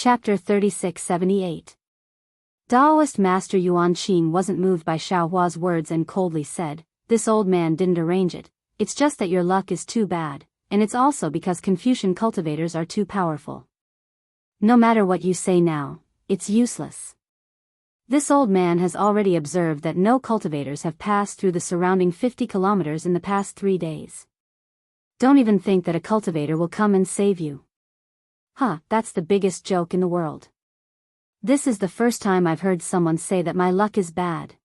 Chapter 3678. Daoist Master Yuan Qing wasn't moved by Xiaohua's words and coldly said, "This old man didn't arrange it, it's just that your luck is too bad, and it's also because Confucian cultivators are too powerful. No matter what you say now, it's useless. This old man has already observed that no cultivators have passed through the surrounding 50 kilometers in the past 3 days. Don't even think that a cultivator will come and save you. That's the biggest joke in the world. This is the first time I've heard someone say that my luck is bad."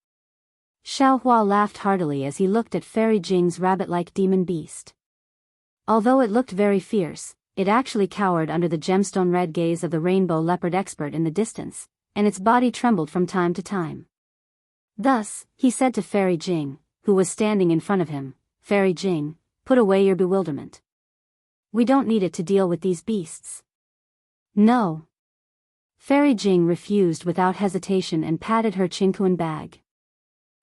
Xiaohua laughed heartily as he looked at Fairy Jing's rabbit-like demon beast. Although it looked very fierce, it actually cowered under the gemstone red gaze of the rainbow leopard expert in the distance, and its body trembled from time to time. Thus, he said to Fairy Jing, who was standing in front of him, "Fairy Jing, put away your bewilderment. We don't need it to deal with these beasts." "No." Fairy Jing refused without hesitation and patted her Qingquan bag.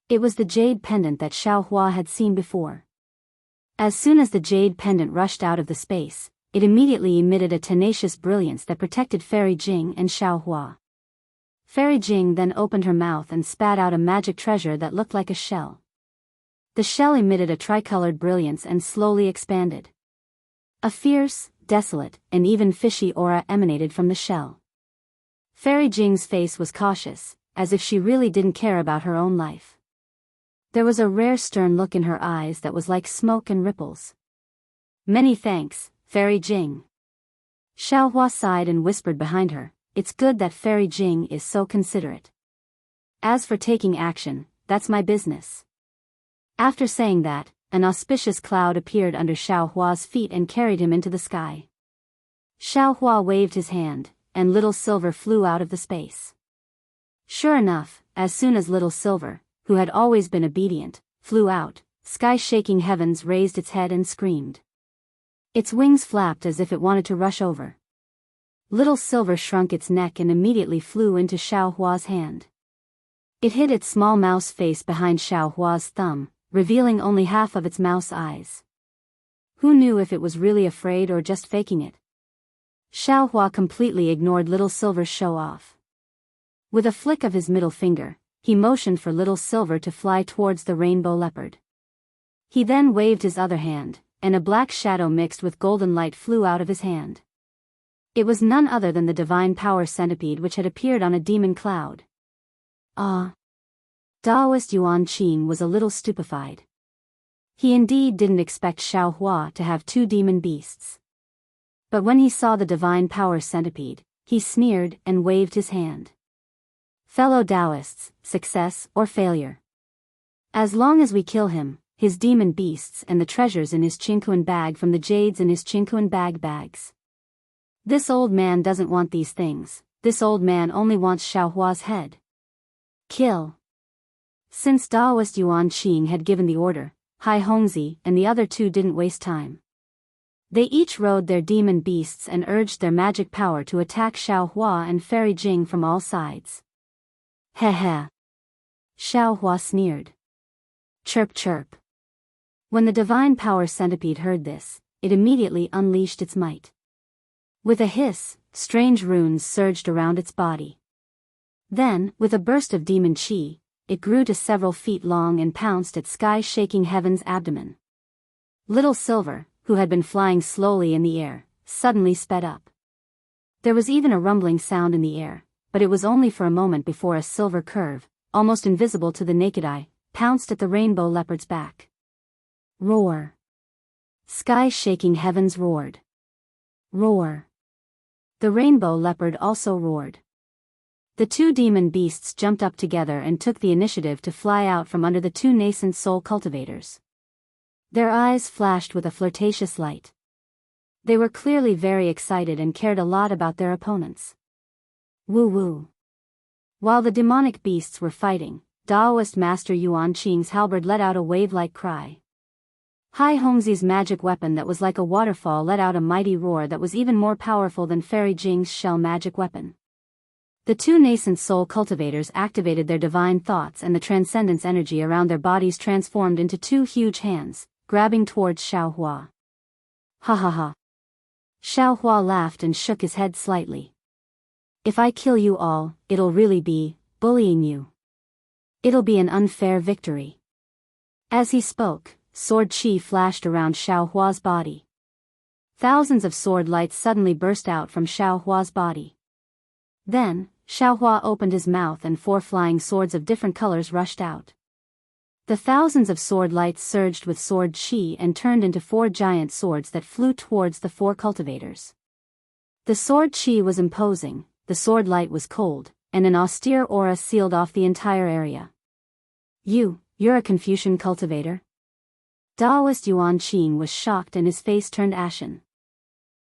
It was the jade pendant that Xiaohua had seen before. As soon as the jade pendant rushed out of the space, it immediately emitted a tenacious brilliance that protected Fairy Jing and Xiaohua. Fairy Jing then opened her mouth and spat out a magic treasure that looked like a shell. The shell emitted a tricolored brilliance and slowly expanded. A fierce, desolate, and even fishy aura emanated from the shell. Fairy Jing's face was cautious, as if she really didn't care about her own life. There was a rare stern look in her eyes that was like smoke and ripples. "Many thanks, Fairy Jing." Xiaohua sighed and whispered behind her, "It's good that Fairy Jing is so considerate. As for taking action, that's my business." After saying that, an auspicious cloud appeared under Xiaohua's feet and carried him into the sky. Xiaohua waved his hand, and Little Silver flew out of the space. Sure enough, as soon as Little Silver, who had always been obedient, flew out, sky-shaking heavens raised its head and screamed. Its wings flapped as if it wanted to rush over. Little Silver shrunk its neck and immediately flew into Xiaohua's hand. It hid its small mouse face behind Xiaohua's thumb, revealing only half of its mouse eyes. Who knew if it was really afraid or just faking it? Xiaohua completely ignored Little Silver's show-off. With a flick of his middle finger, he motioned for Little Silver to fly towards the rainbow leopard. He then waved his other hand, and a black shadow mixed with golden light flew out of his hand. It was none other than the divine power centipede which had appeared on a demon cloud. Daoist Yuan Qing was a little stupefied. He indeed didn't expect Xiaohua to have 2 demon beasts. But when he saw the divine power centipede, he sneered and waved his hand. "Fellow Daoists, success or failure. As long as we kill him, his demon beasts and the treasures in his Qingquan bag from the jades in his Qingquan bags. This old man doesn't want these things, this old man only wants Xiaohua's head. Kill." Since Daoist Yuan Qing had given the order, Hai Hongzi and the other 2 didn't waste time. They each rode their demon beasts and urged their magic power to attack Xiaohua and Fairy Jing from all sides. "Heh." Xiaohua sneered. "Chirp chirp." When the divine power centipede heard this, it immediately unleashed its might. With a hiss, strange runes surged around its body. Then, with a burst of demon chi, it grew to several feet long and pounced at sky-shaking heaven's abdomen. Little Silver, who had been flying slowly in the air, suddenly sped up. There was even a rumbling sound in the air, but it was only for a moment before a silver curve, almost invisible to the naked eye, pounced at the rainbow leopard's back. Roar. Sky-shaking heavens roared. Roar. The rainbow leopard also roared. The 2 demon beasts jumped up together and took the initiative to fly out from under the 2 nascent soul cultivators. Their eyes flashed with a flirtatious light. They were clearly very excited and cared a lot about their opponents. Woo-woo. While the demonic beasts were fighting, Daoist Master Yuan Qing's halberd let out a wave-like cry. Hai Hongzi's magic weapon that was like a waterfall let out a mighty roar that was even more powerful than Fairy Jing's shell magic weapon. The 2 nascent soul cultivators activated their divine thoughts and the transcendence energy around their bodies transformed into 2 huge hands, grabbing towards Xiaohua. Ha ha ha. Xiaohua laughed and shook his head slightly. If I kill you all, it'll really be bullying you. It'll be an unfair victory. As he spoke, sword chi flashed around Xiaohua's body. Thousands of sword lights suddenly burst out from Xiaohua's body. Then, Xiaohua opened his mouth and 4 flying swords of different colors rushed out. The thousands of sword lights surged with sword chi and turned into 4 giant swords that flew towards the 4 cultivators. The sword chi was imposing, the sword light was cold, and an austere aura sealed off the entire area. You're a Confucian cultivator? Daoist Yuan Qing was shocked and his face turned ashen.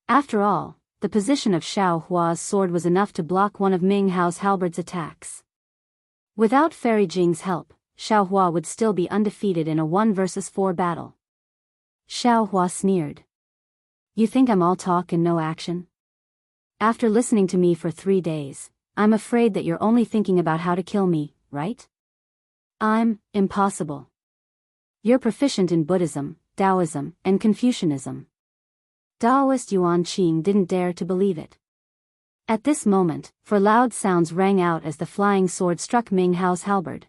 After all, the position of Xiao Hua's sword was enough to block one of Ming Hao's halberd's attacks. Without Fairy Jing's help, Xiao Hua would still be undefeated in a 1 versus 4 battle. Xiao Hua sneered. You think I'm all talk and no action? After listening to me for 3 days, I'm afraid that you're only thinking about how to kill me, right? I'm impossible. You're proficient in Buddhism, Taoism, and Confucianism. Daoist Yuan Qing didn't dare to believe it. At this moment, 4 loud sounds rang out as the flying sword struck Ming Hao's halberd.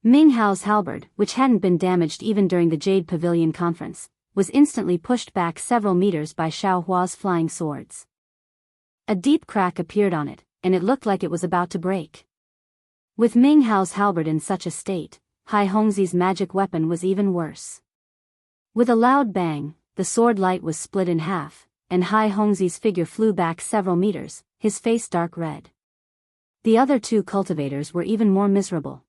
Ming Hao's halberd, which hadn't been damaged even during the Jade Pavilion conference, was instantly pushed back several meters by Xiao Hua's flying swords. A deep crack appeared on it, and it looked like it was about to break. With Ming Hao's halberd in such a state, Hai Hongzi's magic weapon was even worse. With a loud bang, the sword light was split in half, and Hai Hongzi's figure flew back several meters, his face dark red. The other 2 cultivators were even more miserable.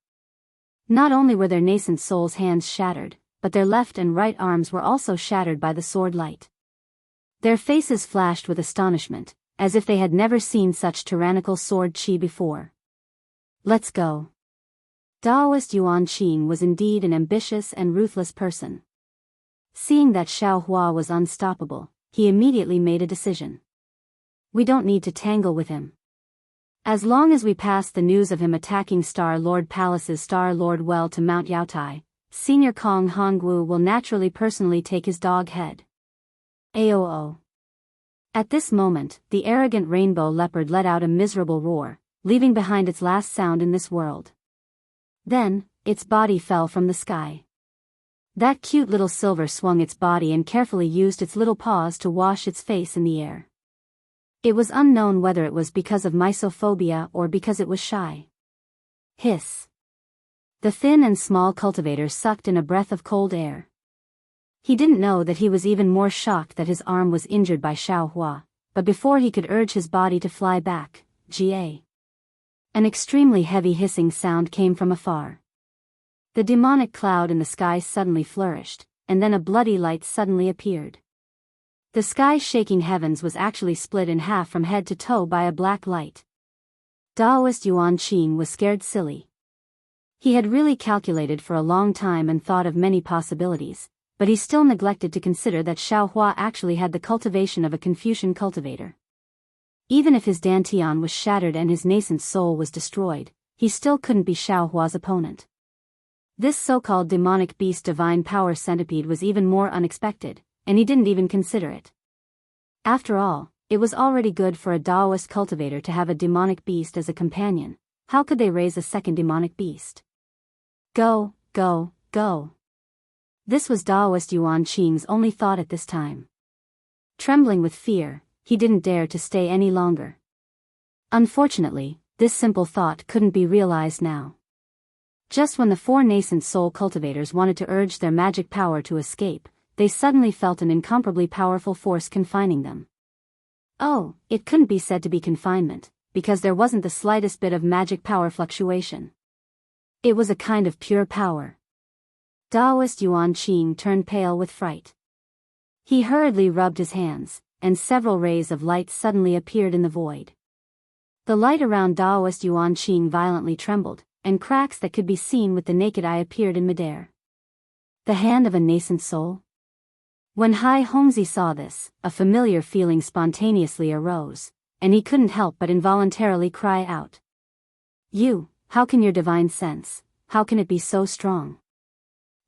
Not only were their nascent souls' hands shattered, but their left and right arms were also shattered by the sword light. Their faces flashed with astonishment, as if they had never seen such tyrannical sword chi before. Let's go. Daoist Yuan Qing was indeed an ambitious and ruthless person. Seeing that Xiao Hua was unstoppable, he immediately made a decision. We don't need to tangle with him. As long as we pass the news of him attacking Star Lord Palace's Star Lord well to Mount Yaotai, Senior Kong Hongwu will naturally personally take his dog head. Aoo. At this moment, the arrogant rainbow leopard let out a miserable roar, leaving behind its last sound in this world. Then, its body fell from the sky. That cute little silver swung its body and carefully used its little paws to wash its face in the air. It was unknown whether it was because of mysophobia or because it was shy. Hiss. The thin and small cultivator sucked in a breath of cold air. He didn't know that he was even more shocked that his arm was injured by Xiao Hua, but before he could urge his body to fly back, Ga. An extremely heavy hissing sound came from afar. The demonic cloud in the sky suddenly flourished, and then a bloody light suddenly appeared. The sky-shaking heavens was actually split in half from head to toe by a black light. Daoist Yuan Qing was scared silly. He had really calculated for a long time and thought of many possibilities, but he still neglected to consider that Xiao Hua actually had the cultivation of a Confucian cultivator. Even if his dantian was shattered and his nascent soul was destroyed, he still couldn't be Xiao Hua's opponent. This so-called demonic beast divine power centipede was even more unexpected, and he didn't even consider it. After all, it was already good for a Daoist cultivator to have a demonic beast as a companion. How could they raise a second demonic beast? Go, go, go. This was Daoist Yuan Qing's only thought at this time. Trembling with fear, he didn't dare to stay any longer. Unfortunately, this simple thought couldn't be realized now. Just when the 4 nascent soul cultivators wanted to urge their magic power to escape, they suddenly felt an incomparably powerful force confining them. Oh, it couldn't be said to be confinement, because there wasn't the slightest bit of magic power fluctuation. It was a kind of pure power. Daoist Yuan Qing turned pale with fright. He hurriedly rubbed his hands, and several rays of light suddenly appeared in the void. The light around Daoist Yuan Qing violently trembled, and cracks that could be seen with the naked eye appeared in midair. The hand of a nascent soul? When Hai Hongzi saw this, a familiar feeling spontaneously arose, and he couldn't help but involuntarily cry out. How can your divine sense, how can it be so strong?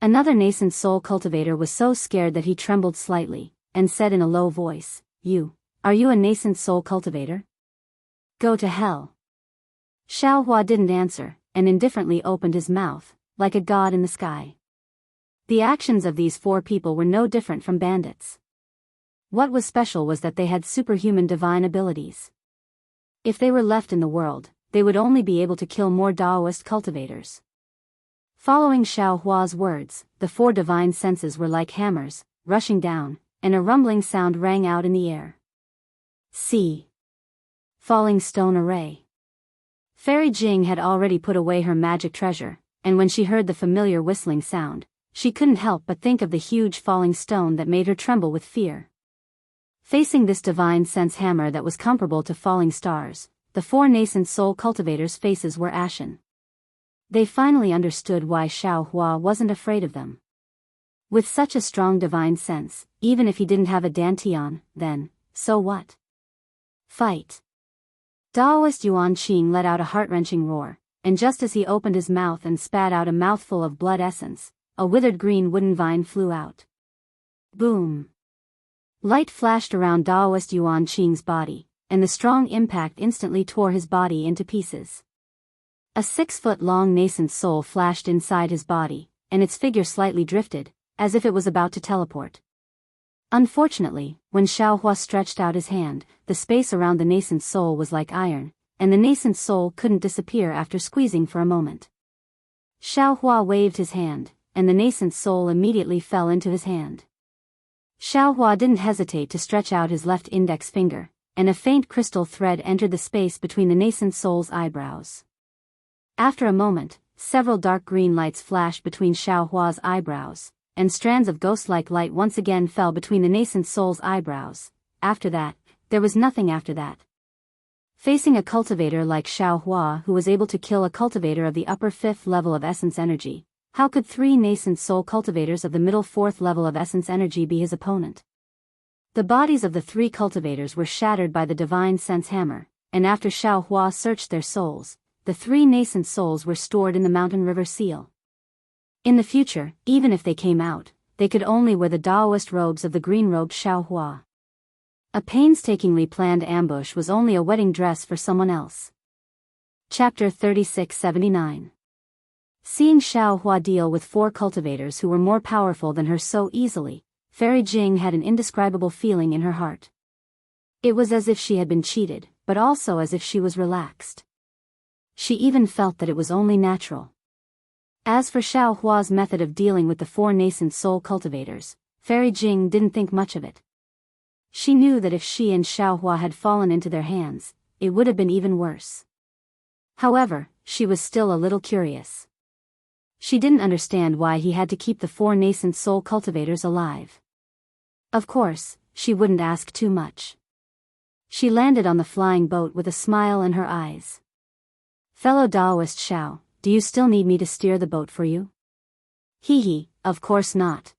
Another nascent soul cultivator was so scared that he trembled slightly, and said in a low voice, Are you a nascent soul cultivator? Go to hell. Xiaohua didn't answer, and indifferently opened his mouth, like a god in the sky. The actions of these 4 people were no different from bandits. What was special was that they had superhuman divine abilities. If they were left in the world, they would only be able to kill more Daoist cultivators. Following Xiaohua's words, the 4 divine senses were like hammers, rushing down, and a rumbling sound rang out in the air. See. Falling stone array. Fairy Jing had already put away her magic treasure, and when she heard the familiar whistling sound, she couldn't help but think of the huge falling stone that made her tremble with fear. Facing this divine sense hammer that was comparable to falling stars, the 4 nascent soul cultivators' faces were ashen. They finally understood why Xiaohua wasn't afraid of them. With such a strong divine sense, even if he didn't have a dantian, then, so what? Fight. Daoist Yuanqing let out a heart-wrenching roar, and just as he opened his mouth and spat out a mouthful of blood essence, a withered green wooden vine flew out. Boom! Light flashed around Daoist Yuanqing's body, and the strong impact instantly tore his body into pieces. A 6-foot-long nascent soul flashed inside his body, and its figure slightly drifted, as if it was about to teleport. Unfortunately, when Xiaohua stretched out his hand, the space around the nascent soul was like iron, and the nascent soul couldn't disappear after squeezing for a moment. Xiaohua waved his hand, and the nascent soul immediately fell into his hand. Xiaohua didn't hesitate to stretch out his left index finger, and a faint crystal thread entered the space between the nascent soul's eyebrows. After a moment, several dark green lights flashed between Xiaohua's eyebrows, and strands of ghost-like light once again fell between the nascent soul's eyebrows. After that, there was nothing after that. Facing a cultivator like Xiaohua who was able to kill a cultivator of the upper 5th level of essence energy, how could 3 nascent soul cultivators of the middle 4th level of essence energy be his opponent? The bodies of the 3 cultivators were shattered by the divine sense hammer, and after Xiaohua searched their souls, the 3 nascent souls were stored in the mountain river seal. In the future, even if they came out, they could only wear the Daoist robes of the green-robed Xiaohua. A painstakingly planned ambush was only a wedding dress for someone else. Chapter 3679. Seeing Xiaohua deal with 4 cultivators who were more powerful than her so easily, Fairy Jing had an indescribable feeling in her heart. It was as if she had been cheated, but also as if she was relaxed. She even felt that it was only natural. As for Xiaohua's method of dealing with the 4 nascent soul cultivators, Fairy Jing didn't think much of it. She knew that if she and Xiaohua had fallen into their hands, it would have been even worse. However, she was still a little curious. She didn't understand why he had to keep the 4 nascent soul cultivators alive. Of course, she wouldn't ask too much. She landed on the flying boat with a smile in her eyes. Fellow Daoist Xiao, do you still need me to steer the boat for you? Hee, of course not.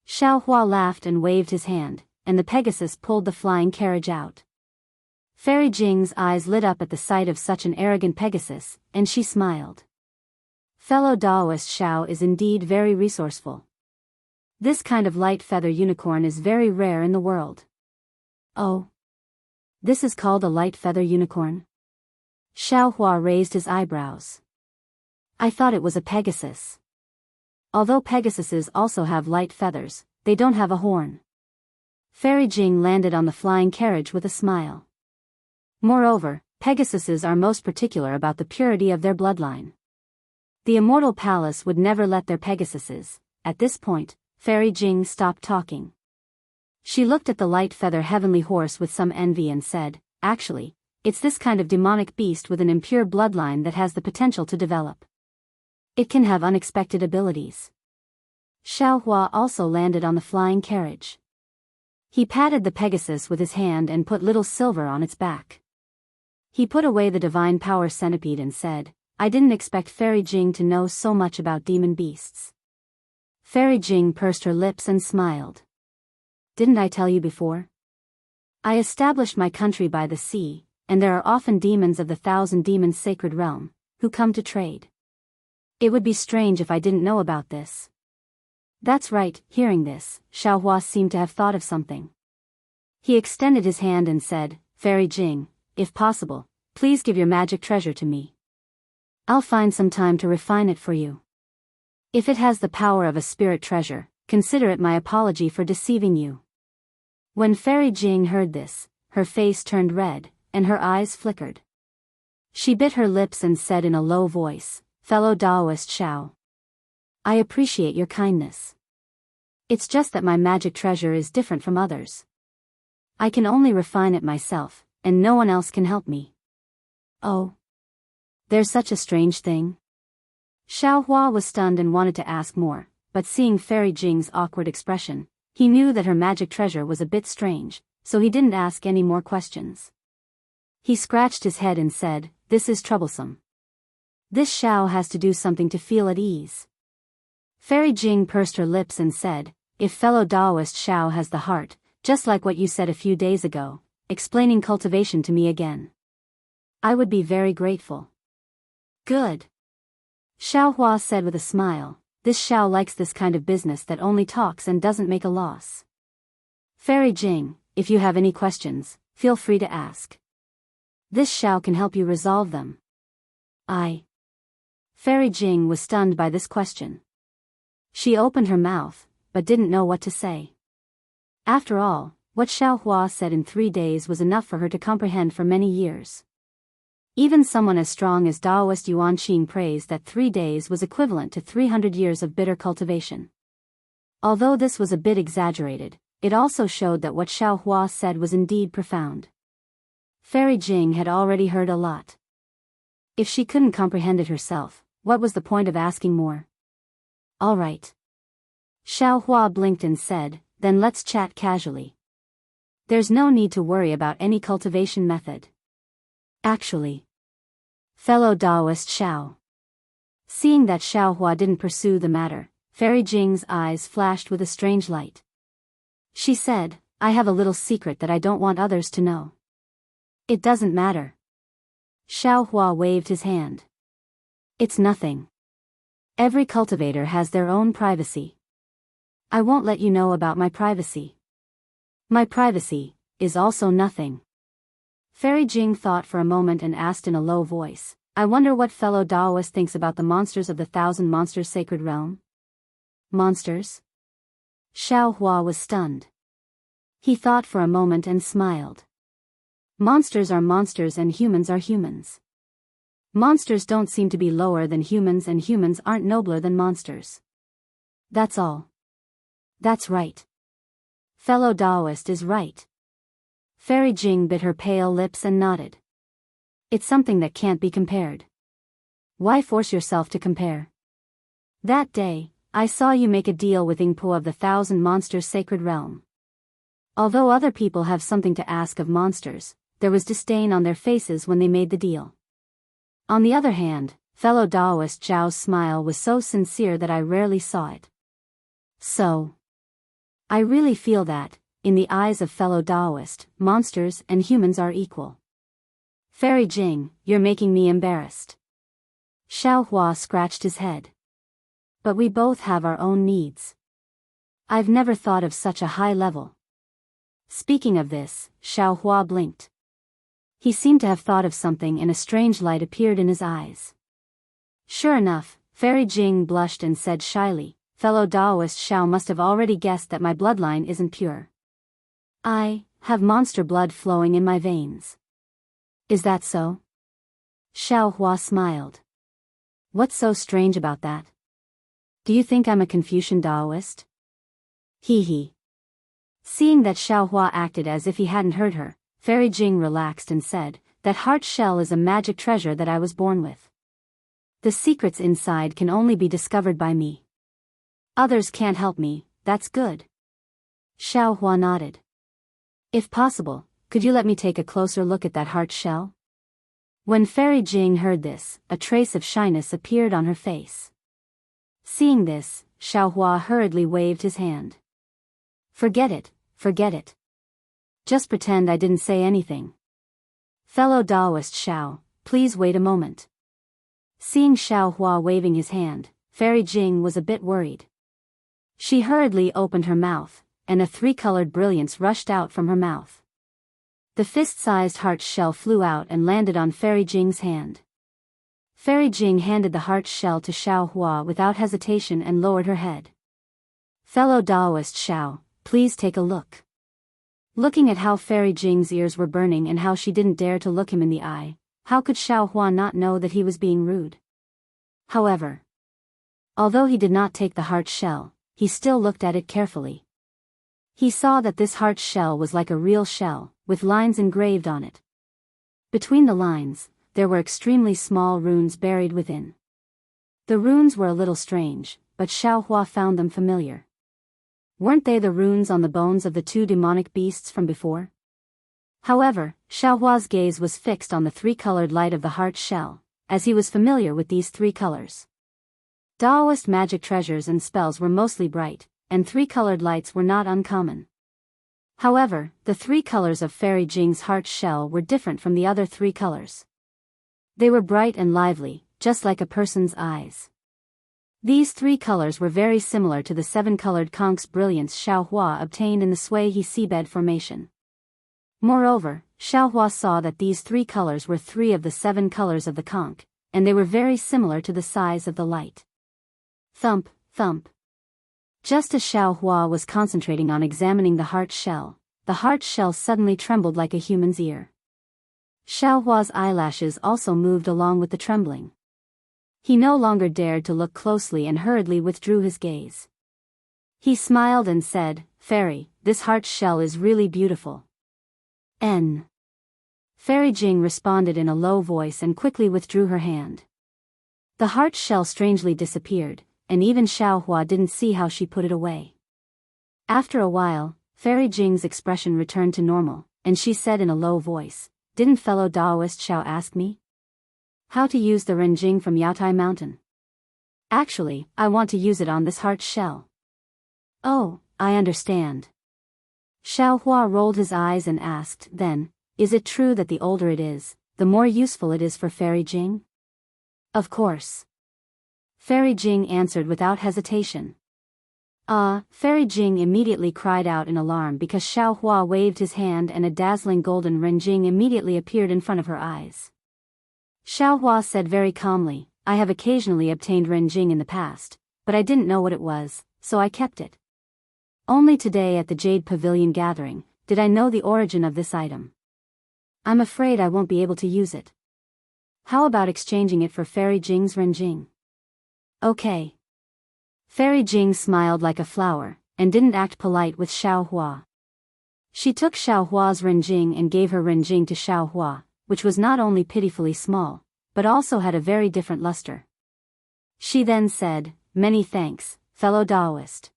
Xiaohua laughed and waved his hand, and the Pegasus pulled the flying carriage out. Fairy Jing's eyes lit up at the sight of such an arrogant Pegasus, and she smiled. Fellow Daoist Xiao is indeed very resourceful. This kind of light feather unicorn is very rare in the world. Oh. This is called a light feather unicorn? Xiaohua raised his eyebrows. I thought it was a Pegasus. Although Pegasuses also have light feathers, they don't have a horn. Fairy Jing landed on the flying carriage with a smile. Moreover, Pegasuses are most particular about the purity of their bloodline. The Immortal Palace would never let their Pegasuses. At this point, Fairy Jing stopped talking. She looked at the light feather heavenly horse with some envy and said, actually, it's this kind of demonic beast with an impure bloodline that has the potential to develop. It can have unexpected abilities. Xiaohua also landed on the flying carriage. He patted the Pegasus with his hand and put little silver on its back. He put away the divine power centipede and said, I didn't expect Fairy Jing to know so much about demon beasts. Fairy Jing pursed her lips and smiled. Didn't I tell you before? I established my country by the sea, and there are often demons of the 1,000 demons sacred realm, who come to trade. It would be strange if I didn't know about this. That's right. Hearing this, Xiaohua seemed to have thought of something. He extended his hand and said, Fairy Jing, if possible, please give your magic treasure to me. I'll find some time to refine it for you. If it has the power of a spirit treasure, consider it my apology for deceiving you." When Fairy Jing heard this, her face turned red, and her eyes flickered. She bit her lips and said in a low voice, "Fellow Daoist Xiao, I appreciate your kindness. It's just that my magic treasure is different from others. I can only refine it myself, and no one else can help me." "Oh. There's such a strange thing?" Xiao Hua was stunned and wanted to ask more, but seeing Fairy Jing's awkward expression, he knew that her magic treasure was a bit strange, so he didn't ask any more questions. He scratched his head and said, "This is troublesome. This Xiao has to do something to feel at ease." Fairy Jing pursed her lips and said, "If fellow Daoist Xiao has the heart, just like what you said a few days ago, explaining cultivation to me again, I would be very grateful." "Good," Xiao Hua said with a smile. "This Xiao likes this kind of business that only talks and doesn't make a loss. Fairy Jing, if you have any questions, feel free to ask. This Xiao can help you resolve them." Fairy Jing was stunned by this question. She opened her mouth, but didn't know what to say. After all, what Xiao Hua said in 3 days was enough for her to comprehend for many years. Even someone as strong as Daoist Yuanqing praised that 3 days was equivalent to 300 years of bitter cultivation. Although this was a bit exaggerated, it also showed that what Xiao Hua said was indeed profound. Fairy Jing had already heard a lot. If she couldn't comprehend it herself, what was the point of asking more? "All right." Xiao Hua blinked and said, "Then let's chat casually. There's no need to worry about any cultivation method. Actually, fellow Daoist Xiao." Seeing that Xiao Hua didn't pursue the matter, Fairy Jing's eyes flashed with a strange light. She said, "I have a little secret that I don't want others to know." "It doesn't matter." Xiao Hua waved his hand. "It's nothing. Every cultivator has their own privacy. I won't let you know about my privacy. My privacy is also nothing." Fairy Jing thought for a moment and asked in a low voice, "I wonder what fellow Daoist thinks about the monsters of the 1,000 Monsters Sacred Realm?" "Monsters?" Xiao Hua was stunned. He thought for a moment and smiled. "Monsters are monsters and humans are humans. Monsters don't seem to be lower than humans and humans aren't nobler than monsters. That's all." "That's right. Fellow Daoist is right." Fairy Jing bit her pale lips and nodded. "It's something that can't be compared. Why force yourself to compare? That day, I saw you make a deal with Yingpu of the 1,000 Monsters Sacred Realm. Although other people have something to ask of monsters, there was disdain on their faces when they made the deal. On the other hand, fellow Daoist Zhao's smile was so sincere that I rarely saw it. So, I really feel that, in the eyes of fellow Daoist, monsters and humans are equal." "Fairy Jing, you're making me embarrassed." Xiao Hua scratched his head. "But we both have our own needs. I've never thought of such a high level." Speaking of this, Xiao Hua blinked. He seemed to have thought of something and a strange light appeared in his eyes. Sure enough, Fairy Jing blushed and said shyly, "Fellow Daoist Xiao must have already guessed that my bloodline isn't pure. I have monster blood flowing in my veins." "Is that so?" Xiao Hua smiled. "What's so strange about that? Do you think I'm a Confucian Daoist?" He. Seeing that Xiao Hua acted as if he hadn't heard her, Fairy Jing relaxed and said, "That heart shell is a magic treasure that I was born with. The secrets inside can only be discovered by me. Others can't help me, that's good." Xiao Hua nodded. "If possible, could you let me take a closer look at that heart shell?" When Fairy Jing heard this, a trace of shyness appeared on her face. Seeing this, Xiao Hua hurriedly waved his hand. Forget it. Just pretend I didn't say anything. Fellow Daoist Xiao, please wait a moment." Seeing Xiao Hua waving his hand, Fairy Jing was a bit worried. She hurriedly opened her mouth, and a 3-colored brilliance rushed out from her mouth. The fist-sized heart shell flew out and landed on Fairy Jing's hand. Fairy Jing handed the heart shell to Xiao Hua without hesitation and lowered her head. "Fellow Daoist Xiao, please take a look." Looking at how Fairy Jing's ears were burning and how she didn't dare to look him in the eye, how could Xiao Hua not know that he was being rude? However, although he did not take the heart shell, he still looked at it carefully. He saw that this heart shell was like a real shell, with lines engraved on it. Between the lines, there were extremely small runes buried within. The runes were a little strange, but Xiao Hua found them familiar. Weren't they the runes on the bones of the two demonic beasts from before? However, Xiao Hua's gaze was fixed on the three-colored light of the heart shell, as he was familiar with these three colors. Daoist magic treasures and spells were mostly bright, and three-colored lights were not uncommon. However, the three colors of Fairy Jing's heart shell were different from the other three colors. They were bright and lively, just like a person's eyes. These three colors were very similar to the seven-colored conch's brilliance Xiao Hua obtained in the Sui-He seabed formation. Moreover, Xiao Hua saw that these three colors were three of the seven colors of the conch, and they were very similar to the size of the light. Thump, thump. Just as Xiao Hua was concentrating on examining the heart shell suddenly trembled like a human's ear. Xiao Hua's eyelashes also moved along with the trembling. He no longer dared to look closely and hurriedly withdrew his gaze. He smiled and said, "Fairy, this heart shell is really beautiful." N. Fairy Jing responded in a low voice and quickly withdrew her hand. The heart shell strangely disappeared, and even Xiao Hua didn't see how she put it away. After a while, Fairy Jing's expression returned to normal, and she said in a low voice, "Didn't fellow Daoist Xiao ask me how to use the Renjing from Yaotai Mountain? Actually, I want to use it on this heart shell." "Oh, I understand." Xiao Hua rolled his eyes and asked, "Then, is it true that the older it is, the more useful it is for Fairy Jing?" "Of course." Fairy Jing answered without hesitation. Fairy Jing immediately cried out in alarm because Xiao Hua waved his hand and a dazzling golden Renjing immediately appeared in front of her eyes. Xiao Hua said very calmly, "I have occasionally obtained Renjing in the past, but I didn't know what it was, so I kept it. Only today at the Jade Pavilion gathering, did I know the origin of this item. I'm afraid I won't be able to use it. How about exchanging it for Fairy Jing's Renjing?" "Okay." Fairy Jing smiled like a flower, and didn't act polite with Xiao Hua. She took Xiao Hua's Renjing and gave her Renjing to Xiao Hua, which was not only pitifully small, but also had a very different luster. She then said, "Many thanks, fellow Daoist.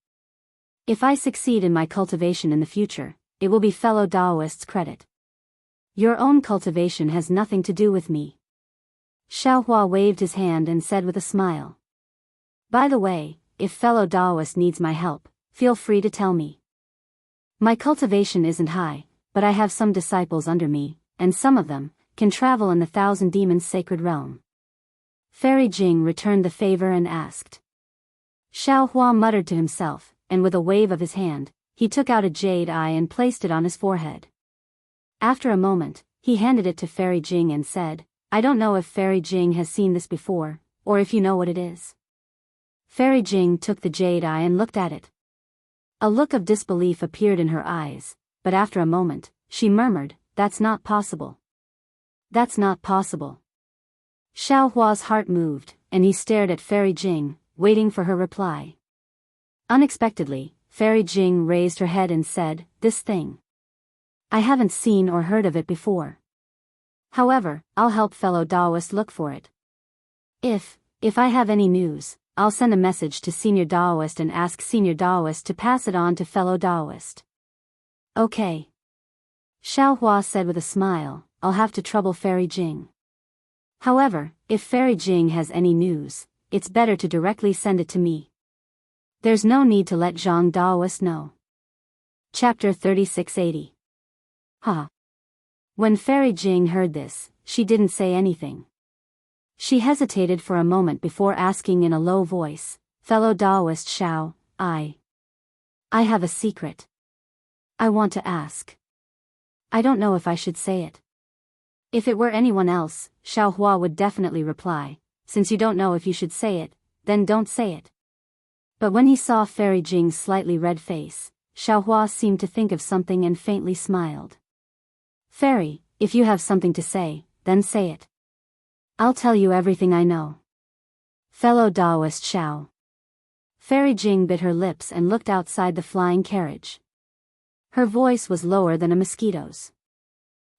If I succeed in my cultivation in the future, it will be fellow Daoist's credit. Your own cultivation has nothing to do with me." Xiao Hua waved his hand and said with a smile, "By the way, if fellow Daoist needs my help, feel free to tell me. My cultivation isn't high, but I have some disciples under me, and some of them can travel in the Thousand Demons' sacred realm." Fairy Jing returned the favor and asked. Xiao Hua muttered to himself, and with a wave of his hand, he took out a jade eye and placed it on his forehead. After a moment, he handed it to Fairy Jing and said, "I don't know if Fairy Jing has seen this before, or if you know what it is." Fairy Jing took the jade eye and looked at it. A look of disbelief appeared in her eyes, but after a moment, she murmured, "That's not possible. That's not possible." Xiao Hua's heart moved, and he stared at Fairy Jing, waiting for her reply. Unexpectedly, Fairy Jing raised her head and said, "This thing. I haven't seen or heard of it before. However, I'll help fellow Daoist look for it. If I have any news, I'll send a message to Senior Daoist and ask Senior Daoist to pass it on to fellow Daoist." "Okay." Xiao Hua said with a smile, "I'll have to trouble Fairy Jing. However, if Fairy Jing has any news, it's better to directly send it to me. There's no need to let Zhang Daoist know." Chapter 3680. When Fairy Jing heard this, she didn't say anything. She hesitated for a moment before asking in a low voice, "Fellow Daoist Xiao, I have a secret. I want to ask. I don't know if I should say it. If it were anyone else, Xiaohua would definitely reply, since you don't know if you should say it, then don't say it. But when he saw Fairy Jing's slightly red face, Xiaohua seemed to think of something and faintly smiled. Fairy, if you have something to say, then say it. I'll tell you everything I know. Fellow Daoist Xiao. Fairy Jing bit her lips and looked outside the flying carriage. Her voice was lower than a mosquito's.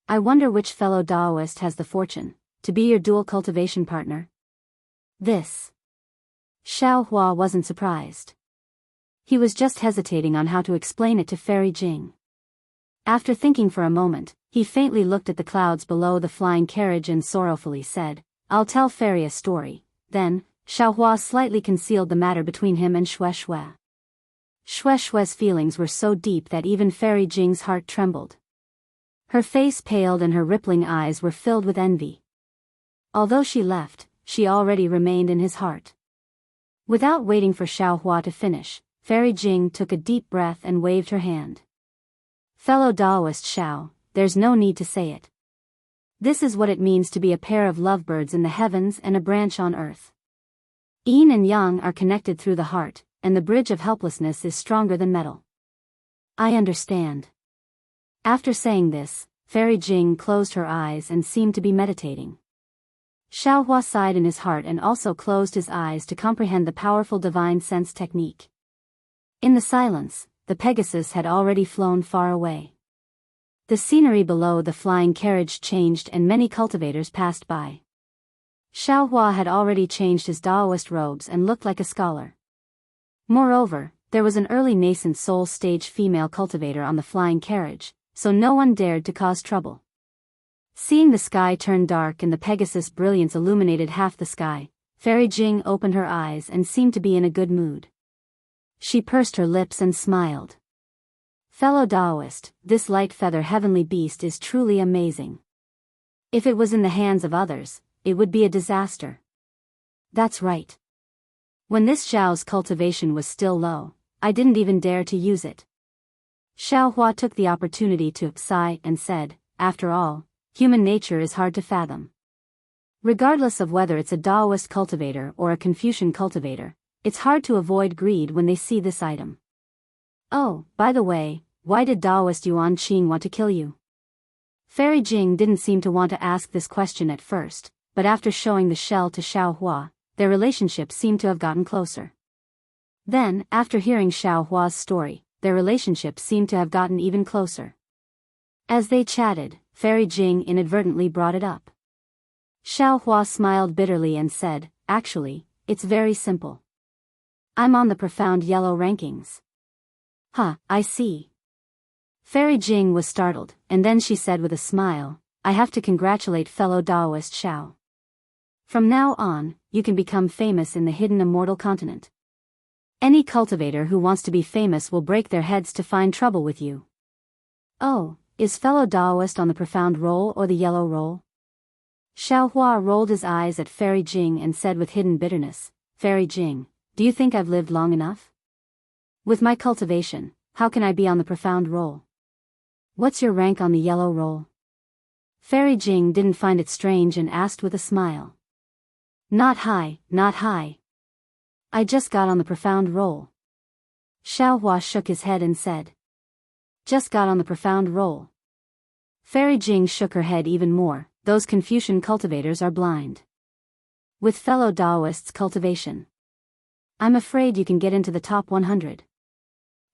I wonder which fellow Daoist has the fortune to be your dual cultivation partner. This. Xiaohua wasn't surprised. He was just hesitating on how to explain it to Fairy Jing. After thinking for a moment, he faintly looked at the clouds below the flying carriage and sorrowfully said, I'll tell Fairy a story. Then, Xiaohua slightly concealed the matter between him and Shui. Shui's feelings were so deep that even Fairy Jing's heart trembled. Her face paled and her rippling eyes were filled with envy. Although she left, she already remained in his heart. Without waiting for Xiaohua to finish, Fairy Jing took a deep breath and waved her hand. Fellow Daoist Xiao, there's no need to say it. This is what it means to be a pair of lovebirds in the heavens and a branch on earth. Yin and yang are connected through the heart, and the bridge of helplessness is stronger than metal. I understand. After saying this, Fairy Jing closed her eyes and seemed to be meditating. Xiaohua sighed in his heart and also closed his eyes to comprehend the powerful divine sense technique. In the silence, the Pegasus had already flown far away. The scenery below the flying carriage changed and many cultivators passed by. Xiaohua had already changed his Daoist robes and looked like a scholar. Moreover, there was an early nascent soul stage female cultivator on the flying carriage, so no one dared to cause trouble. Seeing the sky turn dark and the Pegasus' brilliance illuminated half the sky, Fairy Jing opened her eyes and seemed to be in a good mood. She pursed her lips and smiled. Fellow Daoist, this light feather heavenly beast is truly amazing. If it was in the hands of others, it would be a disaster. That's right. When this Xiao's cultivation was still low, I didn't even dare to use it. Xiaohua took the opportunity to sigh and said, after all, human nature is hard to fathom. Regardless of whether it's a Daoist cultivator or a Confucian cultivator, it's hard to avoid greed when they see this item. Oh, by the way, why did Daoist Yuanqing want to kill you? Fairy Jing didn't seem to want to ask this question at first, but after showing the shell to Xiaohua, their relationship seemed to have gotten closer. Then, after hearing Xiaohua's story, their relationship seemed to have gotten even closer. As they chatted, Fairy Jing inadvertently brought it up. Xiaohua smiled bitterly and said, actually, it's very simple. I'm on the profound yellow rankings. Huh, I see. Fairy Jing was startled, and then she said with a smile, I have to congratulate fellow Daoist Xiao. From now on, you can become famous in the hidden immortal continent. Any cultivator who wants to be famous will break their heads to find trouble with you. Oh, is fellow Daoist on the profound roll or the yellow roll? Xiaohua rolled his eyes at Fairy Jing and said with hidden bitterness, Fairy Jing, do you think I've lived long enough? With my cultivation, how can I be on the profound roll? What's your rank on the yellow roll? Fairy Jing didn't find it strange and asked with a smile. Not high, not high. I just got on the profound roll. Xiaohua shook his head and said. Just got on the profound roll. Fairy Jing shook her head even more, those Confucian cultivators are blind. With fellow Daoists' cultivation. I'm afraid you can get into the top 100.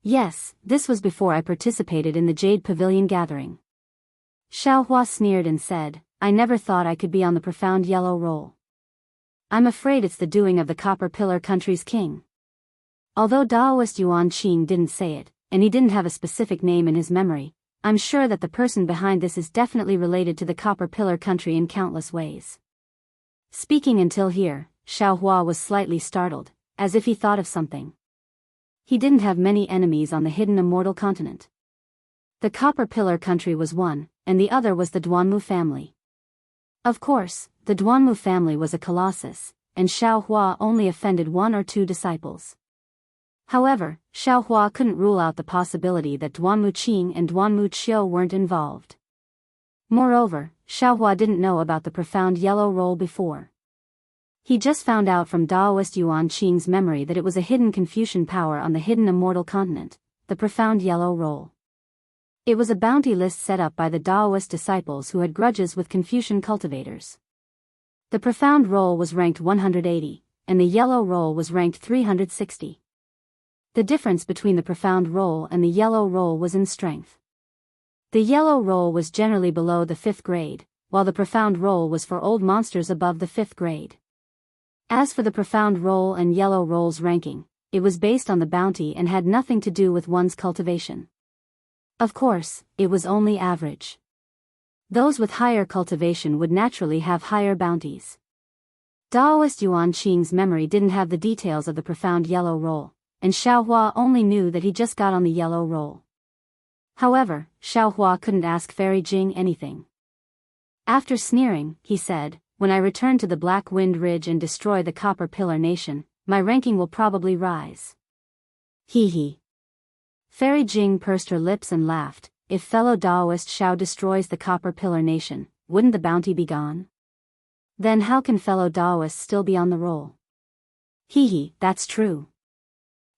Yes, this was before I participated in the Jade Pavilion gathering. Xiaohua sneered and said, I never thought I could be on the profound yellow roll. I'm afraid it's the doing of the Copper Pillar country's king. Although Daoist Yuanqing didn't say it, and he didn't have a specific name in his memory, I'm sure that the person behind this is definitely related to the Copper Pillar country in countless ways. Speaking until here, Xiaohua was slightly startled, as if he thought of something. He didn't have many enemies on the hidden immortal continent. The Copper Pillar country was one, and the other was the Duanmu family. Of course, the Duanmu family was a colossus, and Xiaohua only offended 1 or 2 disciples. However, Xiaohua couldn't rule out the possibility that Duanmu Qing and Duanmu Qiu weren't involved. Moreover, Xiaohua didn't know about the profound yellow roll before. He just found out from Daoist Yuan Qing's memory that it was a hidden Confucian power on the hidden immortal continent, the profound yellow roll. It was a bounty list set up by the Daoist disciples who had grudges with Confucian cultivators. The profound roll was ranked 180, and the yellow roll was ranked 360. The difference between the profound roll and the yellow roll was in strength. The yellow roll was generally below the 5th grade, while the profound roll was for old monsters above the 5th grade. As for the profound roll and yellow roll's ranking, it was based on the bounty and had nothing to do with one's cultivation. Of course, it was only average. Those with higher cultivation would naturally have higher bounties. Daoist Yuan Qing's memory didn't have the details of the profound yellow roll, and Xiaohua only knew that he just got on the yellow roll. However, Xiaohua couldn't ask Fairy Jing anything. After sneering, he said, "When I return to the Black Wind Ridge and destroy the Copper Pillar Nation, my ranking will probably rise." Hee hee. Fairy Jing pursed her lips and laughed. If fellow Daoist Xiao destroys the Copper Pillar Nation, wouldn't the bounty be gone? Then how can fellow Daoists still be on the roll? Hee hee, that's true.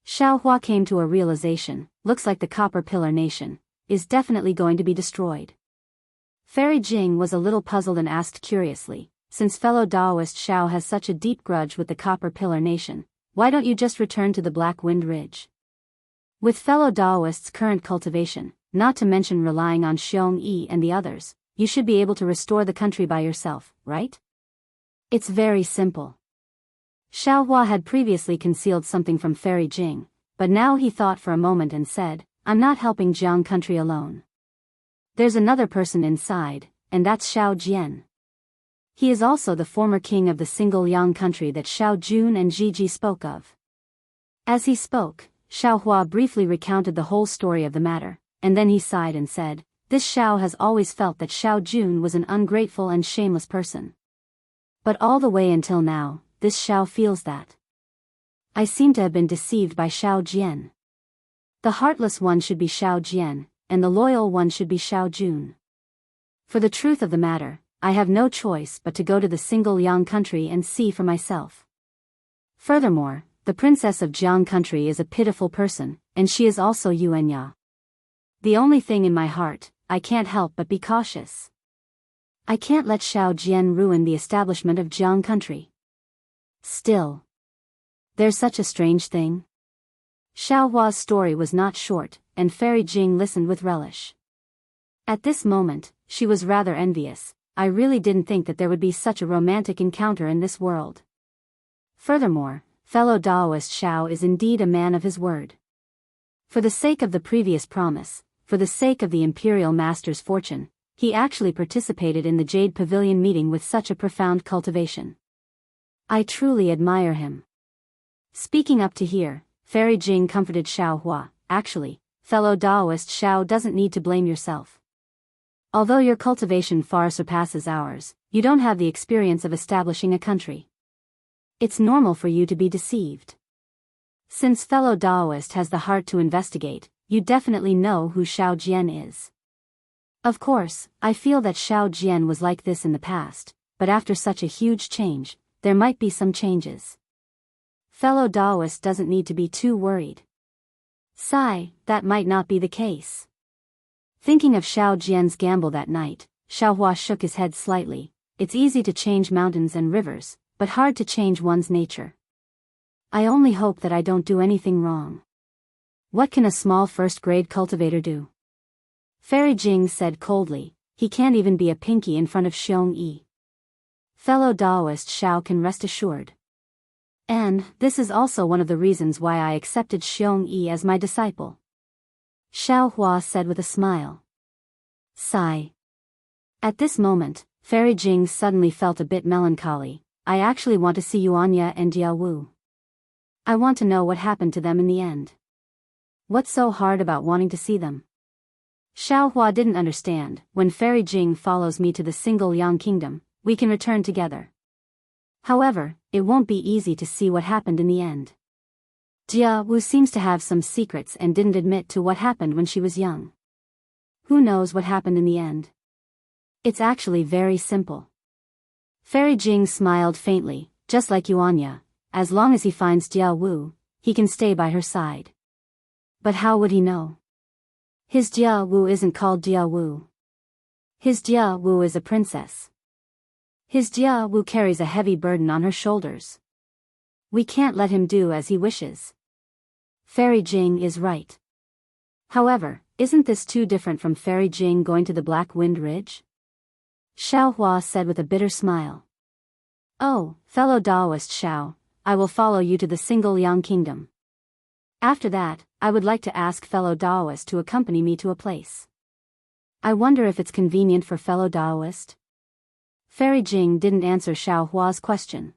Xiaohua came to a realization, looks like the Copper Pillar Nation is definitely going to be destroyed. Fairy Jing was a little puzzled and asked curiously, since fellow Daoist Xiao has such a deep grudge with the Copper Pillar Nation, why don't you just return to the Black Wind Ridge? With fellow Daoists' current cultivation, not to mention relying on Xiong Yi and the others, you should be able to restore the country by yourself, right? It's very simple. Xiaohua had previously concealed something from Fairy Jing, but now he thought for a moment and said, "I'm not helping Jiang country alone. There's another person inside, and that's Xiao Jian. He is also the former king of the single Yang country that Xiao Jun and Jiji spoke of." As he spoke, Xiaohua briefly recounted the whole story of the matter, and then he sighed and said, "This Xiao has always felt that Xiao Jun was an ungrateful and shameless person. But all the way until now, this Xiao feels that. I seem to have been deceived by Xiao Jian. The heartless one should be Xiao Jian, and the loyal one should be Xiao Jun. For the truth of the matter, I have no choice but to go to the single Yang country and see for myself. Furthermore, the princess of Jiang country is a pitiful person, and she is also Yuanya. The only thing in my heart, I can't help but be cautious. I can't let Xiao Jian ruin the establishment of Jiang country. Still, there's such a strange thing." Xiaohua's story was not short, and Fairy Jing listened with relish. At this moment, she was rather envious. I really didn't think that there would be such a romantic encounter in this world. Furthermore, fellow Daoist Xiao is indeed a man of his word. For the sake of the previous promise, for the sake of the Imperial Master's fortune, he actually participated in the Jade Pavilion meeting with such a profound cultivation. I truly admire him. Speaking up to here, Fairy Jing comforted Xiaohua. Actually, fellow Daoist Xiao doesn't need to blame yourself. Although your cultivation far surpasses ours, you don't have the experience of establishing a country. It's normal for you to be deceived. Since fellow Daoist has the heart to investigate, you definitely know who Xiao Jian is. Of course, I feel that Xiao Jian was like this in the past, but after such a huge change, there might be some changes. Fellow Daoist doesn't need to be too worried. Sigh, that might not be the case. Thinking of Xiao Jian's gamble that night, Xiaohua shook his head slightly. It's easy to change mountains and rivers, but hard to change one's nature. I only hope that I don't do anything wrong. What can a small first-grade cultivator do? Fairy Jing said coldly, he can't even be a pinky in front of Xiong Yi. Fellow Daoist Xiao can rest assured. And, this is also one of the reasons why I accepted Xiong Yi as my disciple. Xiaohua said with a smile. Sigh. At this moment, Fairy Jing suddenly felt a bit melancholy. I actually want to see Yuanya and Jiawu. I want to know what happened to them in the end. What's so hard about wanting to see them? Xiaohua didn't understand. When Fairy Jing follows me to the single Yang kingdom, we can return together. However, it won't be easy to see what happened in the end. Jiawu seems to have some secrets and didn't admit to what happened when she was young. Who knows what happened in the end? It's actually very simple. Fairy Jing smiled faintly, just like Yuanya. As long as he finds Jianghu, he can stay by her side. But how would he know? His Jianghu isn't called Jianghu. His Jianghu is a princess. His Jianghu carries a heavy burden on her shoulders. We can't let him do as he wishes. Fairy Jing is right. However, isn't this too different from Fairy Jing going to the Black Wind Ridge? Xiaohua said with a bitter smile. Oh, fellow Daoist Xiao, I will follow you to the Single Yang Kingdom. After that, I would like to ask fellow Daoist to accompany me to a place. I wonder if it's convenient for fellow Daoist? Fairy Jing didn't answer Xiaohua's question.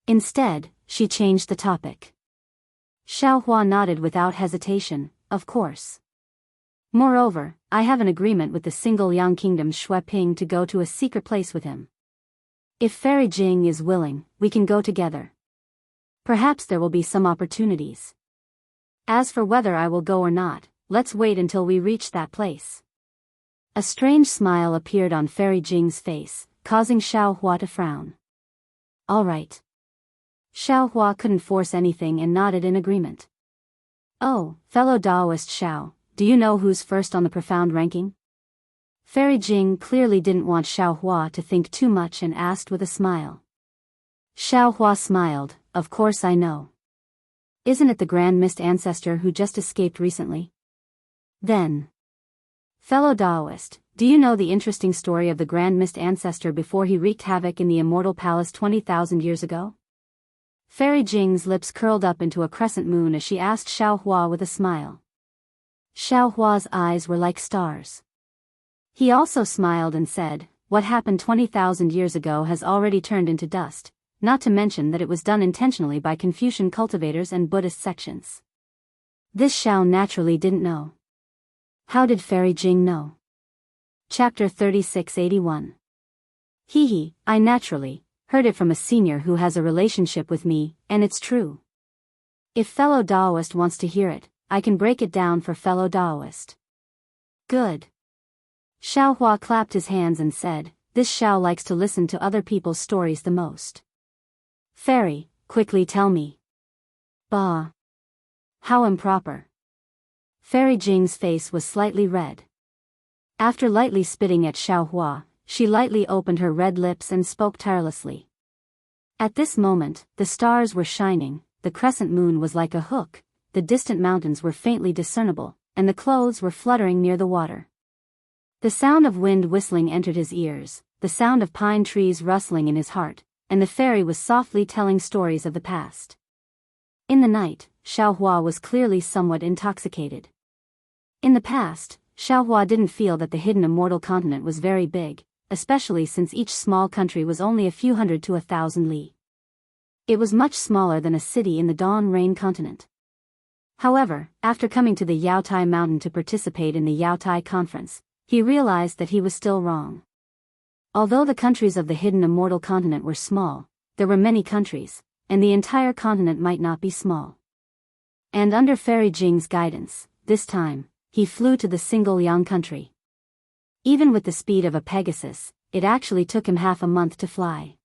Instead, she changed the topic. Xiaohua nodded without hesitation, of course. Moreover, I have an agreement with the Single Yang Kingdom's Shui Ping to go to a secret place with him. If Fairy Jing is willing, we can go together. Perhaps there will be some opportunities. As for whether I will go or not, let's wait until we reach that place. A strange smile appeared on Fairy Jing's face, causing Xiaohua to frown. All right. Xiaohua couldn't force anything and nodded in agreement. Oh, fellow Daoist Xiao, do you know who's first on the profound ranking? Fairy Jing clearly didn't want Xiaohua to think too much and asked with a smile. Xiaohua smiled, of course I know. Isn't it the Grand Mist ancestor who just escaped recently? Then. Fellow Daoist, do you know the interesting story of the Grand Mist ancestor before he wreaked havoc in the Immortal Palace 20,000 years ago? Fairy Jing's lips curled up into a crescent moon as she asked Xiaohua with a smile. Xiaohua's eyes were like stars. He also smiled and said, what happened 20,000 years ago has already turned into dust, not to mention that it was done intentionally by Confucian cultivators and Buddhist sections. This Xiao naturally didn't know. How did Fairy Jing know? Chapter 3681. Hee, I naturally heard it from a senior who has a relationship with me, and it's true. If fellow Daoist wants to hear it, I can break it down for fellow Daoist. Good. Xiaohua clapped his hands and said, this Xiao likes to listen to other people's stories the most. Fairy, quickly tell me. Bah. How improper. Fairy Jing's face was slightly red. After lightly spitting at Xiaohua, she lightly opened her red lips and spoke tirelessly. At this moment, the stars were shining, the crescent moon was like a hook, the distant mountains were faintly discernible, and the clothes were fluttering near the water. The sound of wind whistling entered his ears, the sound of pine trees rustling in his heart, and the fairy was softly telling stories of the past. In the night, Xiaohua was clearly somewhat intoxicated. In the past, Xiaohua didn't feel that the hidden immortal continent was very big, especially since each small country was only a few hundred to 1,000 li. It was much smaller than a city in the Dawn Rain continent. However, after coming to the Yaotai mountain to participate in the Yaotai conference, he realized that he was still wrong. Although the countries of the hidden immortal continent were small, there were many countries, and the entire continent might not be small. And under Fairy Jing's guidance, this time, he flew to the Single Yang country. Even with the speed of a Pegasus, it actually took him half a month to fly.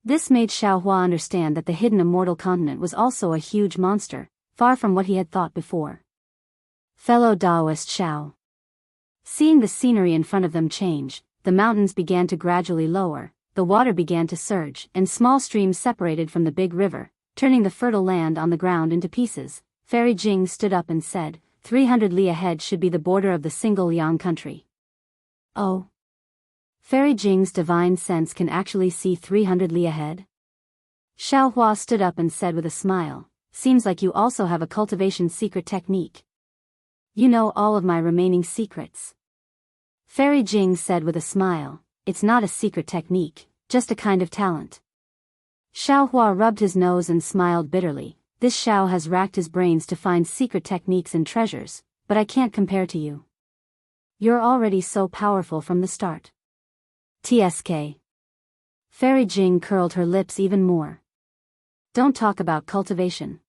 This made Xiaohua understand that the hidden immortal continent was also a huge monster, far from what he had thought before. Fellow Daoist Xiao. Seeing the scenery in front of them change, the mountains began to gradually lower, the water began to surge, and small streams separated from the big river, turning the fertile land on the ground into pieces. Fairy Jing stood up and said, 300 li ahead should be the border of the Single Yang country. Oh. Fairy Jing's divine sense can actually see 300 li ahead? Xiaohua stood up and said with a smile, seems like you also have a cultivation secret technique. You know all of my remaining secrets. Fairy Jing said with a smile, it's not a secret technique, just a kind of talent. Xiaohua rubbed his nose and smiled bitterly. This Xiao has racked his brains to find secret techniques and treasures, but I can't compare to you. You're already so powerful from the start. TSK. Fairy Jing curled her lips even more. Don't talk about cultivation.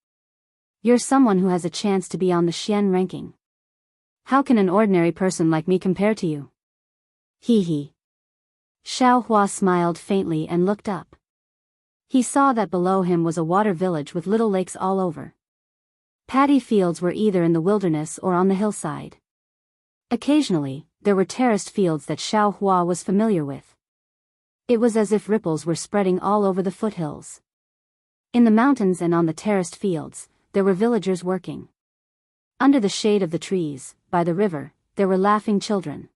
You're someone who has a chance to be on the Xian ranking. How can an ordinary person like me compare to you? Hee hee. Xiao Hua smiled faintly and looked up. He saw that below him was a water village with little lakes all over. Paddy fields were either in the wilderness or on the hillside. Occasionally, there were terraced fields that Xiao Hua was familiar with. It was as if ripples were spreading all over the foothills. In the mountains and on the terraced fields, there were villagers working. Under the shade of the trees, by the river, there were laughing children.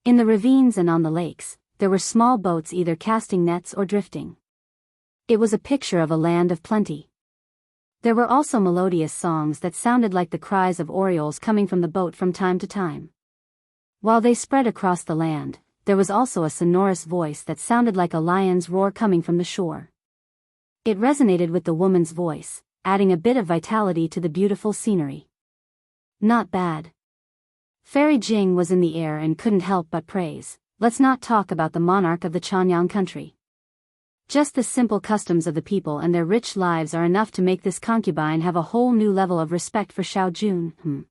In the ravines and on the lakes, there were small boats either casting nets or drifting. It was a picture of a land of plenty. There were also melodious songs that sounded like the cries of orioles coming from the boat from time to time. While they spread across the land, there was also a sonorous voice that sounded like a lion's roar coming from the shore. It resonated with the woman's voice, adding a bit of vitality to the beautiful scenery. Not bad. Fairy Jing was in the air and couldn't help but praise. Let's not talk about the monarch of the Chanyang country. Just the simple customs of the people and their rich lives are enough to make this concubine have a whole new level of respect for Xiao Jun.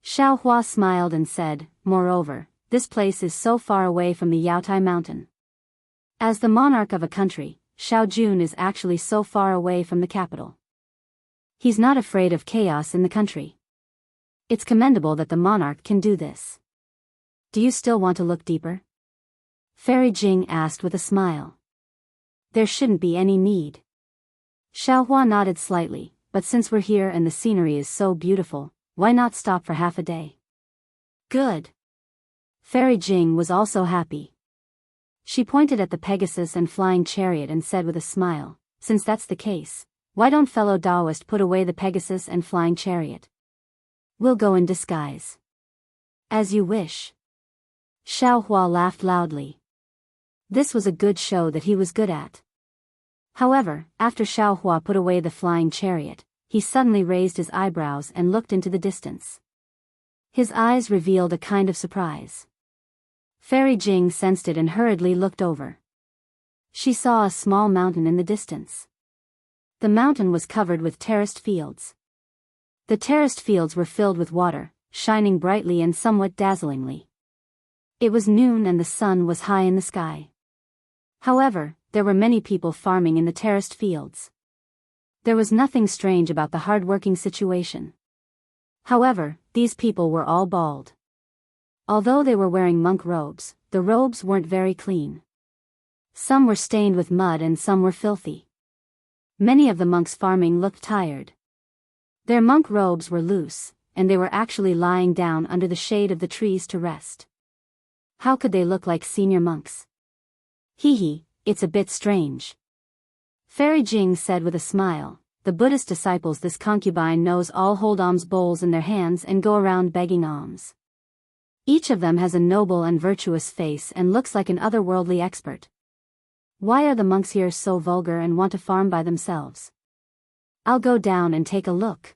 Xiao Hua smiled and said, moreover, this place is so far away from the Yaotai mountain. As the monarch of a country, Xiao Jun is actually so far away from the capital. He's not afraid of chaos in the country. It's commendable that the monarch can do this. Do you still want to look deeper? Fairy Jing asked with a smile. There shouldn't be any need. Xiao Hua nodded slightly, but since we're here and the scenery is so beautiful, why not stop for half a day? Good. Fairy Jing was also happy. She pointed at the Pegasus and flying chariot and said with a smile, since that's the case, why don't fellow Daoist put away the Pegasus and flying chariot? We'll go in disguise. As you wish. Xiao Hua laughed loudly. This was a good show that he was good at. However, after Xiao Hua put away the flying chariot, he suddenly raised his eyebrows and looked into the distance. His eyes revealed a kind of surprise. Fairy Jing sensed it and hurriedly looked over. She saw a small mountain in the distance. The mountain was covered with terraced fields. The terraced fields were filled with water, shining brightly and somewhat dazzlingly. It was noon and the sun was high in the sky. However, there were many people farming in the terraced fields. There was nothing strange about the hard-working situation. However, these people were all bald. Although they were wearing monk robes, the robes weren't very clean. Some were stained with mud and some were filthy. Many of the monks farming looked tired. Their monk robes were loose, and they were actually lying down under the shade of the trees to rest. How could they look like senior monks? Hee, it's a bit strange. Fairy Jing said with a smile, the Buddhist disciples this concubine knows all hold alms bowls in their hands and go around begging alms. Each of them has a noble and virtuous face and looks like an otherworldly expert. Why are the monks here so vulgar and want to farm by themselves? I'll go down and take a look.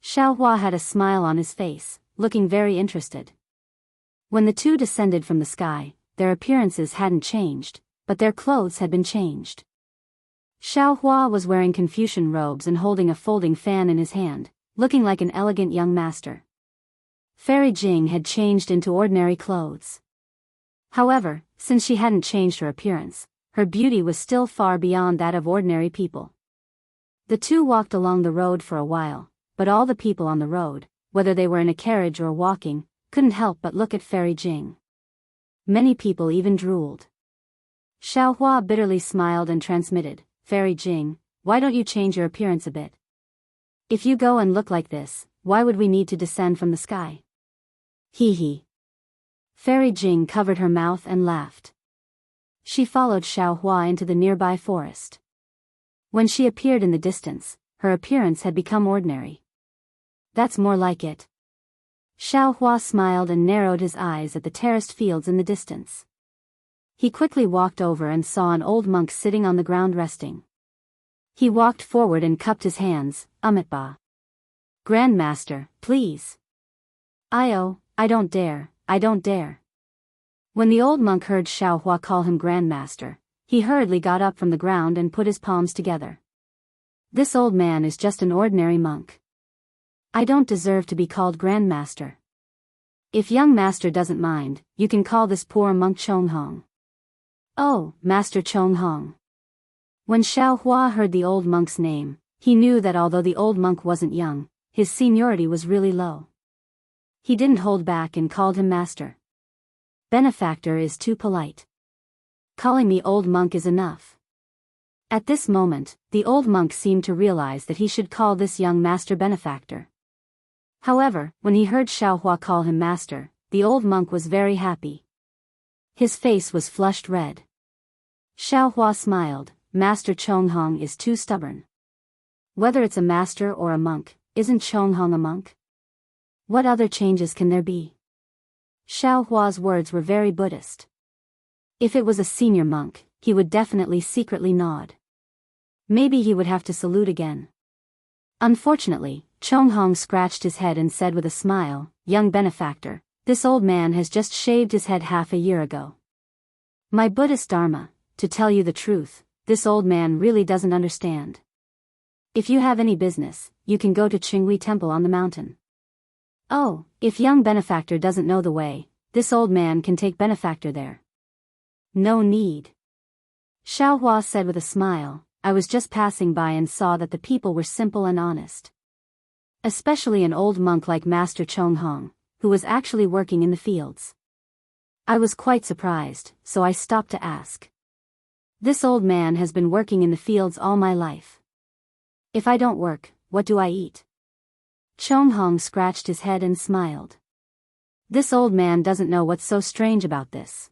Xiao Hua had a smile on his face, looking very interested. When the two descended from the sky, their appearances hadn't changed, but their clothes had been changed. Xiao Hua was wearing Confucian robes and holding a folding fan in his hand, looking like an elegant young master. Fairy Jing had changed into ordinary clothes. However, since she hadn't changed her appearance, her beauty was still far beyond that of ordinary people. The two walked along the road for a while, but all the people on the road, whether they were in a carriage or walking, couldn't help but look at Fairy Jing. Many people even drooled. Xiao Hua bitterly smiled and transmitted, Fairy Jing, why don't you change your appearance a bit? If you go and look like this, why would we need to descend from the sky? Hee. Fairy Jing covered her mouth and laughed. She followed Xiao Hua into the nearby forest. When she appeared in the distance, her appearance had become ordinary. That's more like it. Xiao Hua smiled and narrowed his eyes at the terraced fields in the distance. He quickly walked over and saw an old monk sitting on the ground resting. He walked forward and cupped his hands, Amitba. Grandmaster, please. I don't dare. When the old monk heard Xiao Hua call him Grandmaster, he hurriedly got up from the ground and put his palms together. This old man is just an ordinary monk. I don't deserve to be called Grandmaster. If young master doesn't mind, you can call this poor monk Chonghong. Oh, Master Chonghong. When Xiao Hua heard the old monk's name, he knew that although the old monk wasn't young, his seniority was really low. He didn't hold back and called him master. Benefactor is too polite. Calling me old monk is enough. At this moment, the old monk seemed to realize that he should call this young master benefactor. However, when he heard Xiao Hua call him master, the old monk was very happy. His face was flushed red. Xiao Hua smiled. Master Chonghong is too stubborn. Whether it's a master or a monk, isn't Chonghong a monk? What other changes can there be? Xiao Hua's words were very Buddhist. If it was a senior monk, he would definitely secretly nod. Maybe he would have to salute again. Unfortunately, Chonghong scratched his head and said with a smile, "Young benefactor, this old man has just shaved his head half a year ago. My Buddhist Dharma, to tell you the truth, this old man really doesn't understand. If you have any business, you can go to Qinghui Temple on the mountain." Oh, if young benefactor doesn't know the way, this old man can take benefactor there. No need. Xiao Hua said with a smile, "I was just passing by and saw that the people were simple and honest. Especially an old monk like Master Chonghong, who was actually working in the fields. I was quite surprised, so I stopped to ask. This old man has been working in the fields all my life. If I don't work, what do I eat?" Chonghong scratched his head and smiled. This old man doesn't know what's so strange about this.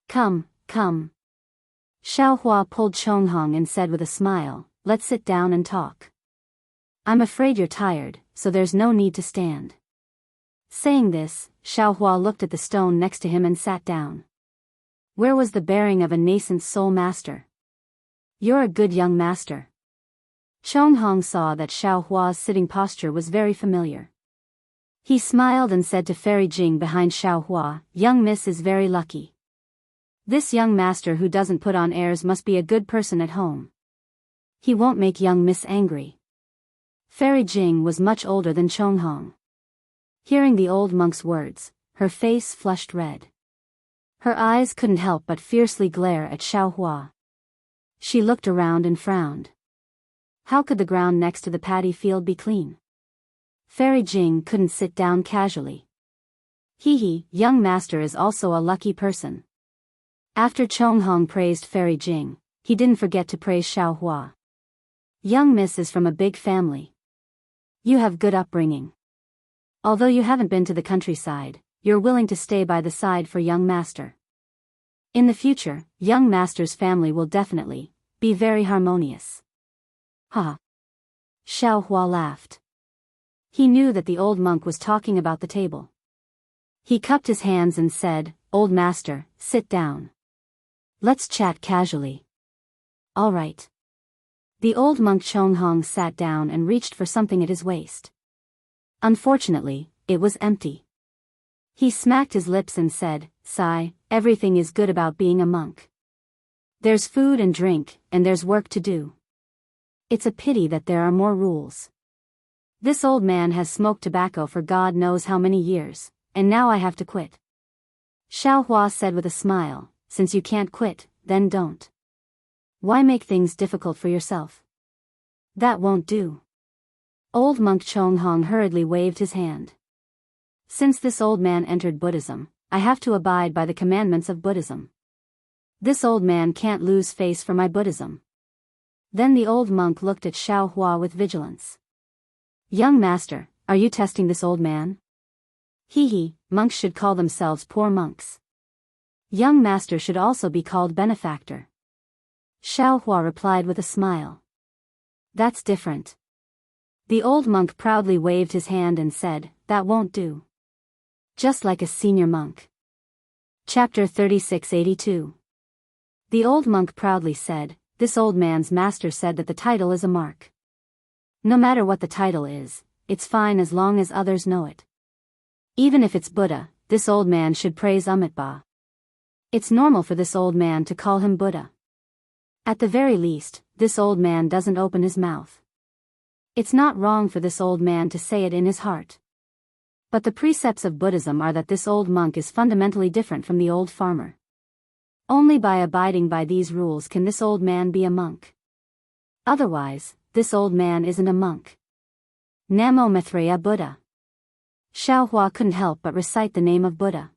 Come, come. Xiao Hua pulled Chonghong and said with a smile, "Let's sit down and talk. I'm afraid you're tired, so there's no need to stand." Saying this, Xiao Hua looked at the stone next to him and sat down. Where was the bearing of a nascent soul master? You're a good young master. Chonghong saw that Xiao Hua's sitting posture was very familiar. He smiled and said to Fairy Jing behind Xiao Hua, "Young miss is very lucky. This young master who doesn't put on airs must be a good person at home. He won't make young miss angry." Fairy Jing was much older than Chonghong. Hearing the old monk's words, her face flushed red. Her eyes couldn't help but fiercely glare at Xiao Hua. She looked around and frowned. How could the ground next to the paddy field be clean? Fairy Jing couldn't sit down casually. Hee, young master is also a lucky person. After Chonghong praised Fairy Jing, he didn't forget to praise Xiao Hua. Young miss is from a big family. You have good upbringing. Although you haven't been to the countryside, you're willing to stay by the side for young master. In the future, young master's family will definitely be very harmonious. Ha! Xiao Hua laughed. He knew that the old monk was talking about the table. He cupped his hands and said, "Old master, sit down. Let's chat casually." All right. The old monk Chonghong sat down and reached for something at his waist. Unfortunately, it was empty. He smacked his lips and said, "Sigh, everything is good about being a monk. There's food and drink, and there's work to do. It's a pity that there are more rules. This old man has smoked tobacco for God knows how many years, and now I have to quit." Xiao Hua said with a smile, "Since you can't quit, then don't. Why make things difficult for yourself? That won't do." Old monk Chonghong hurriedly waved his hand. "Since this old man entered Buddhism, I have to abide by the commandments of Buddhism. This old man can't lose face for my Buddhism." Then the old monk looked at Xiao Hua with vigilance. "Young master, are you testing this old man?" Hee, monks should call themselves poor monks. Young master should also be called benefactor." Xiao Hua replied with a smile. "That's different." The old monk proudly waved his hand and said, "That won't do. Just like a senior monk." Chapter 3682. The old monk proudly said, "This old man's master said that the title is a mark. No matter what the title is, it's fine as long as others know it. Even if it's Buddha, this old man should praise Amitabha. It's normal for this old man to call him Buddha. At the very least, this old man doesn't open his mouth. It's not wrong for this old man to say it in his heart. But the precepts of Buddhism are that this old monk is fundamentally different from the old farmer. Only by abiding by these rules can this old man be a monk. Otherwise, this old man isn't a monk. Namo Maitreya Buddha. Xiaohua couldn't help but recite the name of Buddha.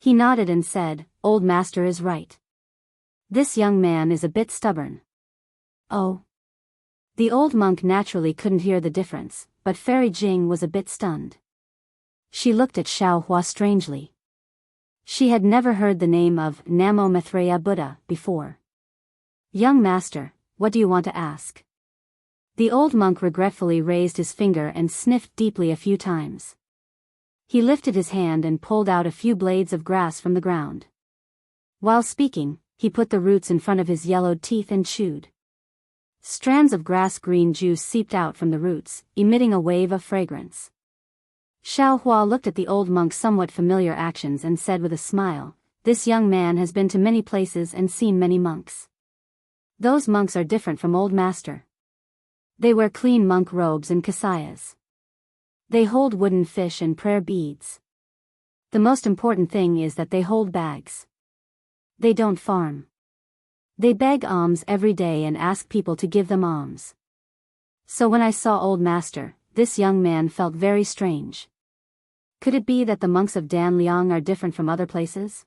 He nodded and said, "Old master is right. This young man is a bit stubborn." Oh. The old monk naturally couldn't hear the difference, but Fairy Jing was a bit stunned. She looked at Xiaohua strangely. She had never heard the name of Namo Maitreya Buddha before. "Young master, what do you want to ask?" The old monk regretfully raised his finger and sniffed deeply a few times. He lifted his hand and pulled out a few blades of grass from the ground. While speaking, he put the roots in front of his yellowed teeth and chewed. Strands of grass-green juice seeped out from the roots, emitting a wave of fragrance. Xiaohua looked at the old monk's somewhat familiar actions and said with a smile, "This young man has been to many places and seen many monks. Those monks are different from old master. They wear clean monk robes and kasayas. They hold wooden fish and prayer beads. The most important thing is that they hold bags. They don't farm. They beg alms every day and ask people to give them alms. So when I saw old master, this young man felt very strange. Could it be that the monks of Danliang are different from other places?"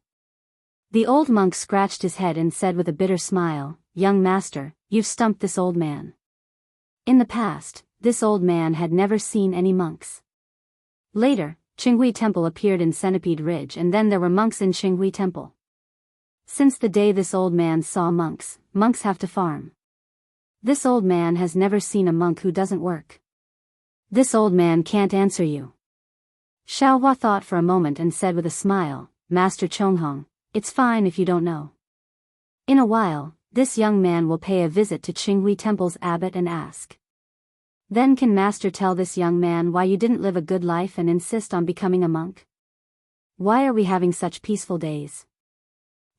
The old monk scratched his head and said with a bitter smile, "Young master, you've stumped this old man." In the past, this old man had never seen any monks. Later, Qinghui Temple appeared in Centipede Ridge, and then there were monks in Qinghui Temple. Since the day this old man saw monks, monks have to farm. This old man has never seen a monk who doesn't work. This old man can't answer you. Xiaohua thought for a moment and said with a smile, "Master Chonghong, it's fine if you don't know. In a while, this young man will pay a visit to Qinghui Temple's abbot and ask. Then can master tell this young man why you didn't live a good life and insist on becoming a monk? Why are we having such peaceful days?"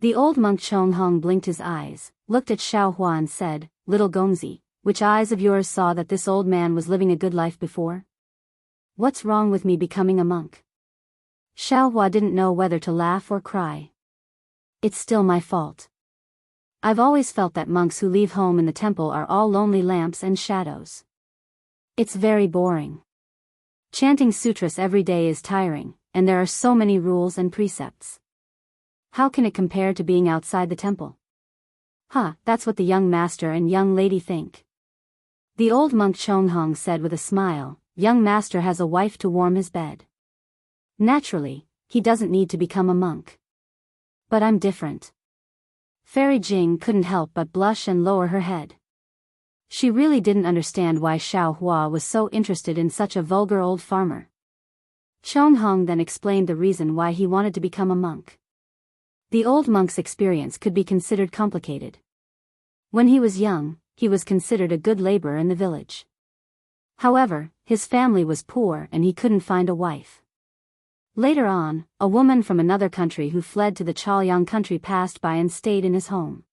The old monk Chonghong blinked his eyes, looked at Xiaohua and said, "Little Gongzi, which eyes of yours saw that this old man was living a good life before? What's wrong with me becoming a monk?" Xiaohua didn't know whether to laugh or cry. "It's still my fault. I've always felt that monks who leave home in the temple are all lonely lamps and shadows. It's very boring. Chanting sutras every day is tiring, and there are so many rules and precepts. How can it compare to being outside the temple? That's what the young master and young lady think." The old monk Chonghong said with a smile, "Young master has a wife to warm his bed. Naturally, he doesn't need to become a monk. But I'm different." Fairy Jing couldn't help but blush and lower her head. She really didn't understand why Xiaohua was so interested in such a vulgar old farmer. Chonghong then explained the reason why he wanted to become a monk. The old monk's experience could be considered complicated. When he was young, he was considered a good laborer in the village. However, his family was poor and he couldn't find a wife. Later on, a woman from another country who fled to the Chaoyang country passed by and stayed in his home.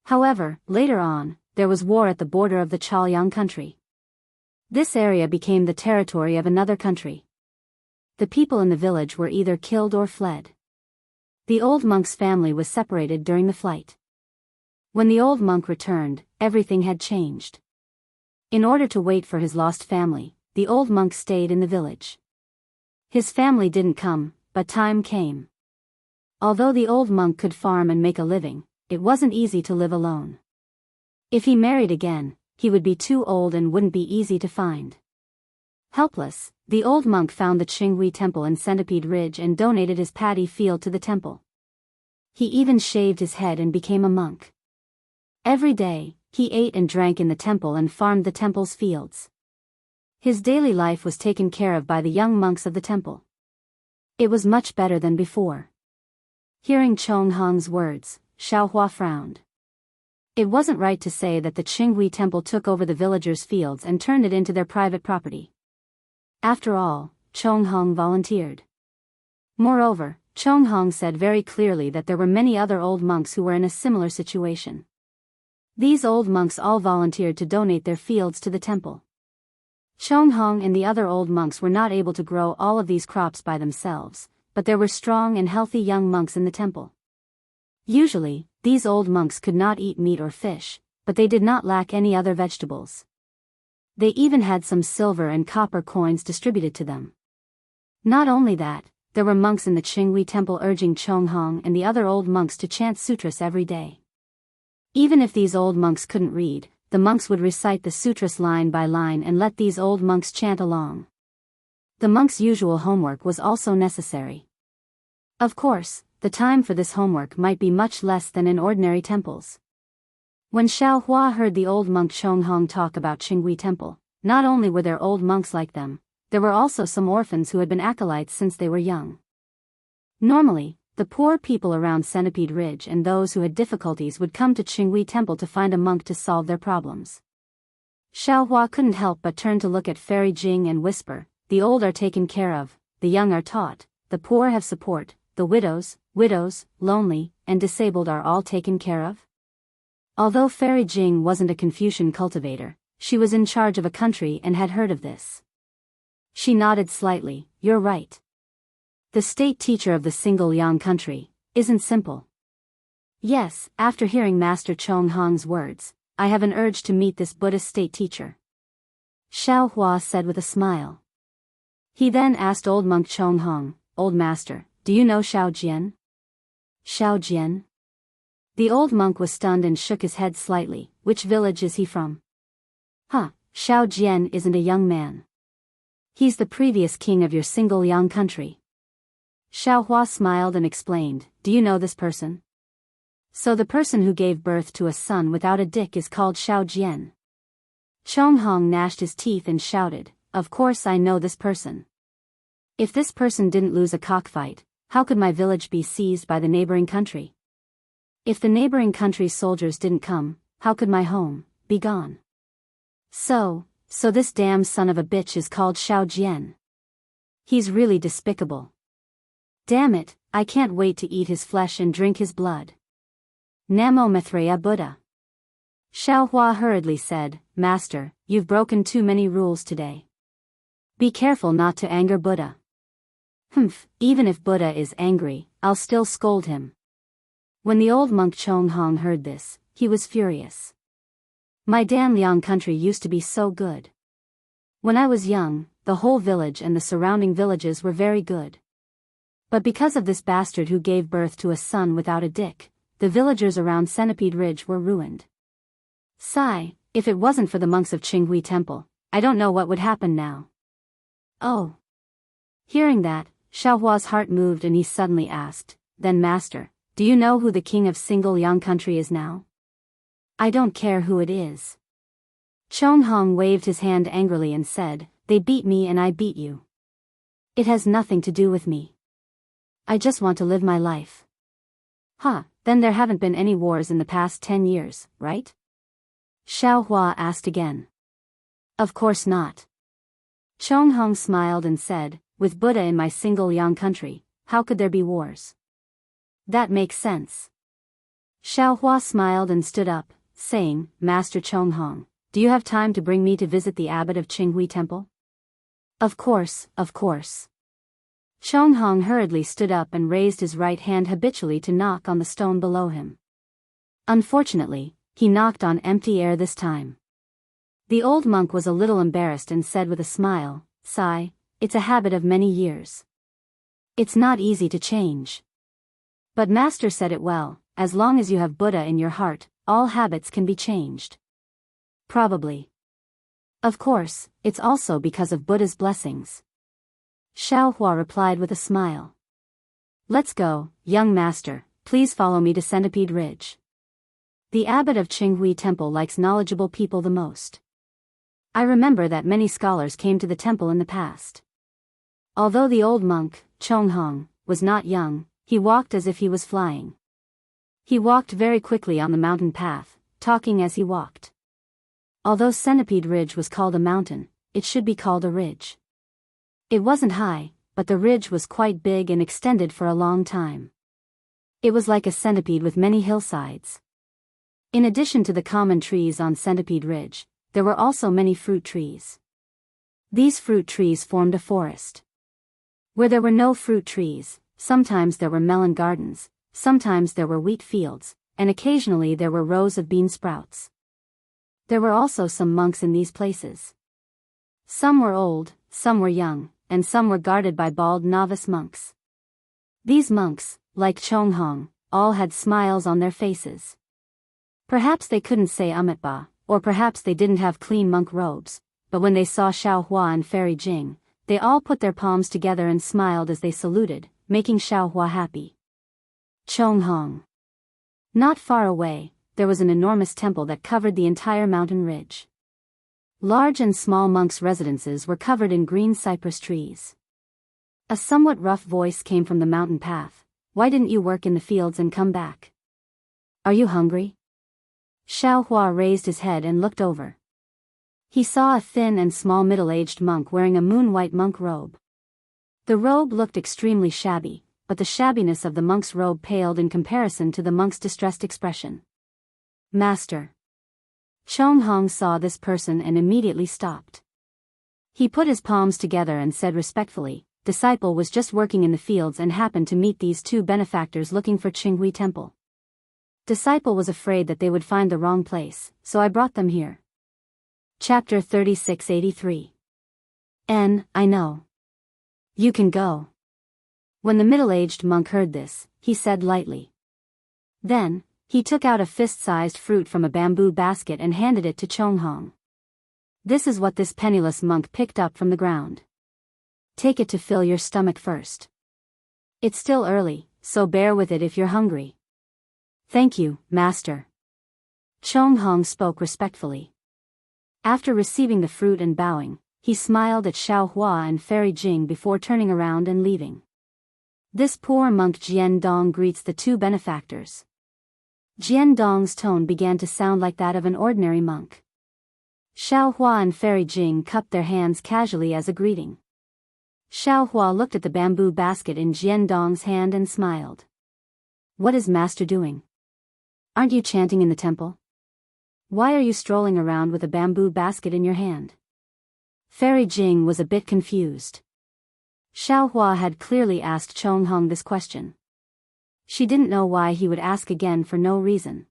However, later on, there was war at the border of the Chaoyang country. This area became the territory of another country. The people in the village were either killed or fled. The old monk's family was separated during the flight. When the old monk returned, everything had changed. In order to wait for his lost family, the old monk stayed in the village. His family didn't come, but time came. Although the old monk could farm and make a living, it wasn't easy to live alone. If he married again, he would be too old and wouldn't be easy to find. Helpless, the old monk found the Qinghui Temple in Centipede Ridge and donated his paddy field to the temple. He even shaved his head and became a monk. Every day, he ate and drank in the temple and farmed the temple's fields. His daily life was taken care of by the young monks of the temple. It was much better than before. Hearing Chonghong's words, Xiaohua frowned. It wasn't right to say that the Qinghui Temple took over the villagers' fields and turned it into their private property. After all, Chonghong volunteered. Moreover, Chonghong said very clearly that there were many other old monks who were in a similar situation. These old monks all volunteered to donate their fields to the temple. Chonghong and the other old monks were not able to grow all of these crops by themselves, but there were strong and healthy young monks in the temple. Usually, these old monks could not eat meat or fish, but they did not lack any other vegetables. They even had some silver and copper coins distributed to them. Not only that, there were monks in the Qinghui temple urging Chonghong and the other old monks to chant sutras every day. Even if these old monks couldn't read, the monks would recite the sutras line by line and let these old monks chant along. The monks' usual homework was also necessary. Of course, the time for this homework might be much less than in ordinary temples. When Xiao Hua heard the old monk Chonghong talk about Qinghui temple, not only were there old monks like them, there were also some orphans who had been acolytes since they were young. Normally, the poor people around Centipede Ridge and those who had difficulties would come to Qinghui temple to find a monk to solve their problems. Xiao Hua couldn't help but turn to look at Fairy Jing and whisper, "The old are taken care of, the young are taught, the poor have support, the widows, lonely, and disabled are all taken care of." Although Fairy Jing wasn't a Confucian cultivator, she was in charge of a country and had heard of this. She nodded slightly, "You're right. The state teacher of the single Yang country isn't simple." "Yes, after hearing Master Chonghong's words, I have an urge to meet this Buddhist state teacher," Xiao Hua said with a smile. He then asked old monk Chonghong, "Old master, do you know Xiao Jian?" "Xiao Jian?" The old monk was stunned and shook his head slightly. "Which village is he from?" "Huh, Xiao Jian isn't a young man. He's the previous king of your single Yang country." Xiao Hua smiled and explained, "Do you know this person?" "So the person who gave birth to a son without a dick is called Xiao Jian." Chonghong gnashed his teeth and shouted, "Of course I know this person. If this person didn't lose a cockfight, how could my village be seized by the neighboring country? If the neighboring country's soldiers didn't come, how could my home be gone? So this damn son of a bitch is called Xiao Jian. He's really despicable. Damn it, I can't wait to eat his flesh and drink his blood. Namo Maitreya Buddha." Xiao Hua hurriedly said, "Master, you've broken too many rules today. Be careful not to anger Buddha." "Humph, even if Buddha is angry, I'll still scold him." When the old monk Chonghong heard this, he was furious. "My Dan Liang country used to be so good. When I was young, the whole village and the surrounding villages were very good. But because of this bastard who gave birth to a son without a dick, the villagers around Centipede Ridge were ruined. Sigh, if it wasn't for the monks of Qinghui Temple, I don't know what would happen now." "Oh." Hearing that, Xiao Hua's heart moved and he suddenly asked, "Then master, do you know who the king of single Yang country is now?" "I don't care who it is." Chonghong waved his hand angrily and said, "They beat me and I beat you. It has nothing to do with me. I just want to live my life." "Huh, then there haven't been any wars in the past 10 years, right?" Xiao Hua asked again. "Of course not." Chonghong smiled and said, "With Buddha in my single Yang country, how could there be wars? That makes sense." Xiao Hua smiled and stood up, saying, "Master Chonghong, do you have time to bring me to visit the abbot of Qinghui Temple?" Of course. Chonghong hurriedly stood up and raised his right hand habitually to knock on the stone below him. Unfortunately, he knocked on empty air this time. The old monk was a little embarrassed and said with a smile, "Sigh, it's a habit of many years. It's not easy to change." But Master said it well, as long as you have Buddha in your heart, all habits can be changed. Probably. Of course, it's also because of Buddha's blessings. Xiao Hua replied with a smile. "Let's go, young master, please follow me to Centipede Ridge. The abbot of Qinghui Temple likes knowledgeable people the most. I remember that many scholars came to the temple in the past." Although the old monk, Chonghong, was not young, he walked as if he was flying. He walked very quickly on the mountain path, talking as he walked. Although Centipede Ridge was called a mountain, it should be called a ridge. It wasn't high, but the ridge was quite big and extended for a long time. It was like a centipede with many hillsides. In addition to the common trees on Centipede Ridge, there were also many fruit trees. These fruit trees formed a forest. Where there were no fruit trees, sometimes there were melon gardens, sometimes there were wheat fields, and occasionally there were rows of bean sprouts. There were also some monks in these places. Some were old, some were young, and some were guarded by bald novice monks. These monks, like Chonghong, all had smiles on their faces. Perhaps they couldn't say Amitba, or perhaps they didn't have clean monk robes, but when they saw Xiaohua and Fairy Jing, they all put their palms together and smiled as they saluted, making Xiaohua happy. Chonghong. Not far away, there was an enormous temple that covered the entire mountain ridge. Large and small monks' residences were covered in green cypress trees. A somewhat rough voice came from the mountain path. Why didn't you work in the fields and come back? Are you hungry? Xiaohua raised his head and looked over. He saw a thin and small middle-aged monk wearing a moon-white monk robe. The robe looked extremely shabby, but the shabbiness of the monk's robe paled in comparison to the monk's distressed expression. Master. Chonghong saw this person and immediately stopped. He put his palms together and said respectfully, "Disciple was just working in the fields and happened to meet these two benefactors looking for Qinghui Temple. Disciple was afraid that they would find the wrong place, so I brought them here." Chapter 3683. I know. You can go. When the middle-aged monk heard this, he said lightly. Then, he took out a fist-sized fruit from a bamboo basket and handed it to Chonghong. This is what this penniless monk picked up from the ground. Take it to fill your stomach first. It's still early, so bear with it if you're hungry. Thank you, Master. Chonghong spoke respectfully. After receiving the fruit and bowing, he smiled at Xiaohua and Fairy Jing before turning around and leaving. This poor monk Jian Dong greets the two benefactors. Jian Dong's tone began to sound like that of an ordinary monk. Xiaohua and Fairy Jing cupped their hands casually as a greeting. Xiaohua looked at the bamboo basket in Jian Dong's hand and smiled. What is Master doing? Aren't you chanting in the temple? Why are you strolling around with a bamboo basket in your hand? Fairy Jing was a bit confused. Xiaohua had clearly asked Chonghong this question. She didn't know why he would ask again for no reason.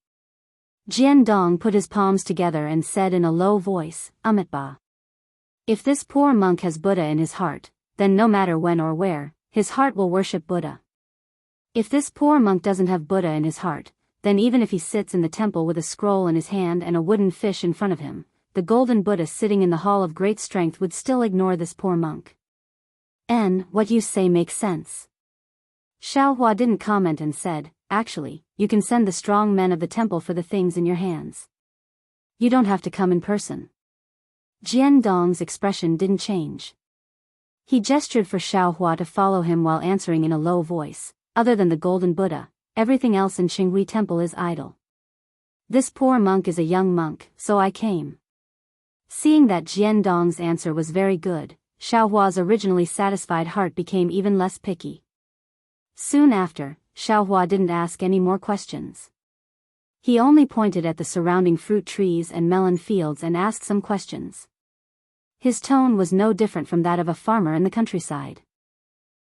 Jian Dong put his palms together and said in a low voice, Amitba. If this poor monk has Buddha in his heart, then no matter when or where, his heart will worship Buddha. If this poor monk doesn't have Buddha in his heart, then even if he sits in the temple with a scroll in his hand and a wooden fish in front of him, the golden Buddha sitting in the hall of great strength would still ignore this poor monk. What you say makes sense. Xiaohua didn't comment and said, actually, you can send the strong men of the temple for the things in your hands. You don't have to come in person. Jian Dong's expression didn't change. He gestured for Xiaohua to follow him while answering in a low voice, other than the golden Buddha, everything else in Qinghui Temple is idle. This poor monk is a young monk, so I came. Seeing that Jian Dong's answer was very good, Xiaohua's originally satisfied heart became even less picky. Soon after, Xiaohua didn't ask any more questions. He only pointed at the surrounding fruit trees and melon fields and asked some questions. His tone was no different from that of a farmer in the countryside.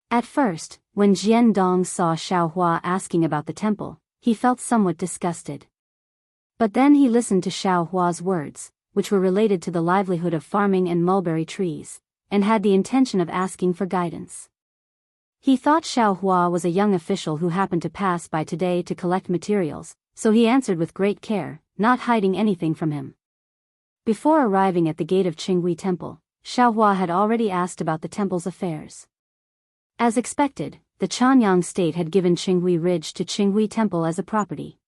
At first, when Jian Dong saw Xiaohua asking about the temple, he felt somewhat disgusted. But then he listened to Xiaohua's words, which were related to the livelihood of farming and mulberry trees, and had the intention of asking for guidance. He thought Xiaohua was a young official who happened to pass by today to collect materials, so he answered with great care, not hiding anything from him. Before arriving at the gate of Qinghui Temple, Xiaohua had already asked about the temple's affairs. As expected, the Chanyang state had given Qinghui Ridge to Qinghui Temple as a property.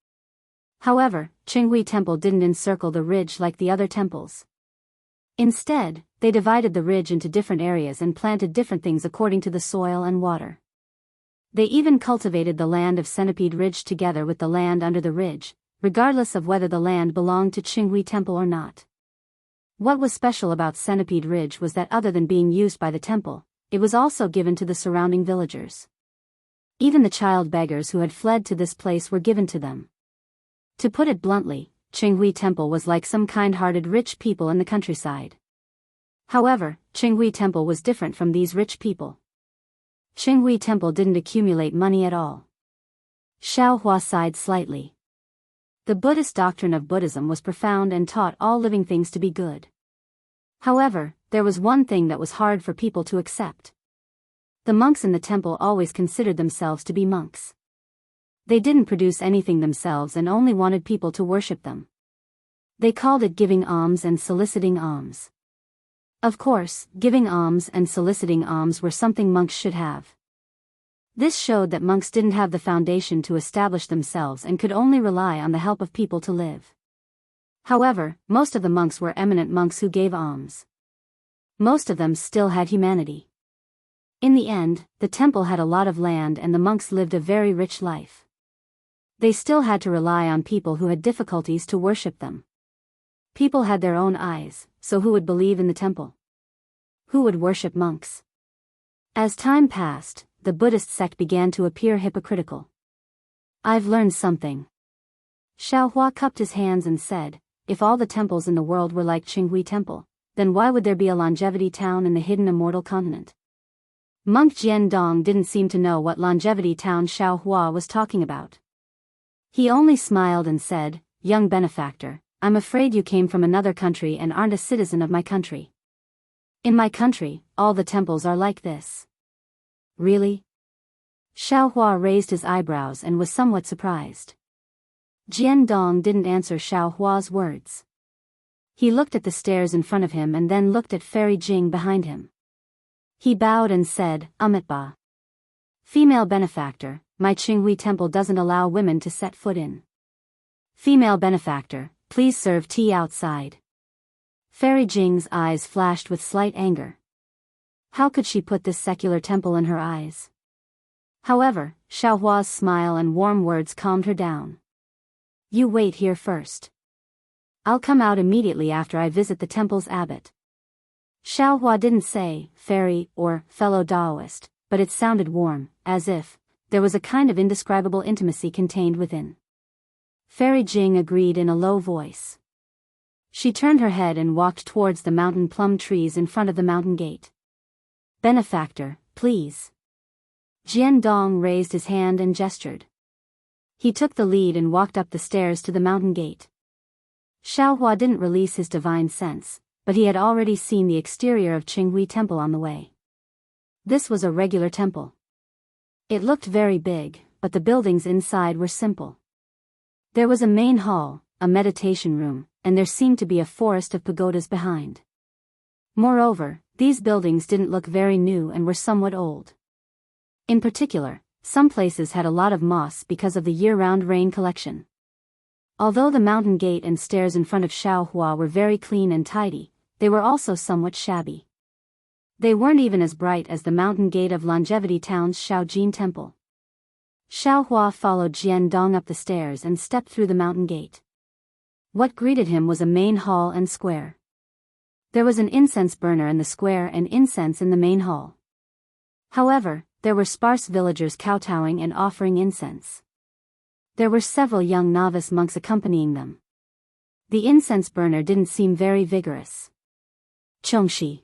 However, Qinghui Temple didn't encircle the ridge like the other temples. Instead, they divided the ridge into different areas and planted different things according to the soil and water. They even cultivated the land of Centipede Ridge together with the land under the ridge, regardless of whether the land belonged to Qinghui Temple or not. What was special about Centipede Ridge was that other than being used by the temple, it was also given to the surrounding villagers. Even the child beggars who had fled to this place were given to them. To put it bluntly, Qinghui Temple was like some kind-hearted rich people in the countryside. However, Qinghui Temple was different from these rich people. Qinghui Temple didn't accumulate money at all. Xiaohua sighed slightly. The Buddhist doctrine of Buddhism was profound and taught all living things to be good. However, there was one thing that was hard for people to accept. The monks in the temple always considered themselves to be monks. They didn't produce anything themselves and only wanted people to worship them. They called it giving alms and soliciting alms. Of course, giving alms and soliciting alms were something monks should have. This showed that monks didn't have the foundation to establish themselves and could only rely on the help of people to live. However, most of the monks were eminent monks who gave alms. Most of them still had humanity. In the end, the temple had a lot of land and the monks lived a very rich life. They still had to rely on people who had difficulties to worship them. People had their own eyes, so who would believe in the temple? Who would worship monks? As time passed, the Buddhist sect began to appear hypocritical. I've learned something. Xiaohua cupped his hands and said, if all the temples in the world were like Jianghu Temple, then why would there be a longevity town in the hidden immortal continent? Monk Jiandong didn't seem to know what longevity town Xiaohua was talking about. He only smiled and said, young benefactor, I'm afraid you came from another country and aren't a citizen of my country. In my country, all the temples are like this. Really? Xiaohua raised his eyebrows and was somewhat surprised. Jiandong didn't answer Xiaohua's words. He looked at the stairs in front of him and then looked at Fairy Jing behind him. He bowed and said, Amitba. Female benefactor, my Qinghui temple doesn't allow women to set foot in. Female benefactor, please serve tea outside. Fairy Jing's eyes flashed with slight anger. How could she put this secular temple in her eyes? However, Xiaohua's smile and warm words calmed her down. You wait here first. I'll come out immediately after I visit the temple's abbot. Xiaohua didn't say, fairy, or fellow Daoist, but it sounded warm, as if there was a kind of indescribable intimacy contained within. Fairy Jing agreed in a low voice. She turned her head and walked towards the mountain plum trees in front of the mountain gate. Benefactor, please. Jiandong raised his hand and gestured. He took the lead and walked up the stairs to the mountain gate. Xiaohua didn't release his divine sense, but he had already seen the exterior of Qinghui Temple on the way. This was a regular temple. It looked very big, but the buildings inside were simple. There was a main hall, a meditation room, and there seemed to be a forest of pagodas behind. Moreover, these buildings didn't look very new and were somewhat old. In particular, some places had a lot of moss because of the year-round rain collection. Although the mountain gate and stairs in front of Xiaohua were very clean and tidy, they were also somewhat shabby. They weren't even as bright as the mountain gate of Longevity Town's Shaojin Temple. Xiaohua followed Jiandong up the stairs and stepped through the mountain gate. What greeted him was a main hall and square. There was an incense burner in the square and incense in the main hall. However, there were sparse villagers kowtowing and offering incense. There were several young novice monks accompanying them. The incense burner didn't seem very vigorous. Chongshi.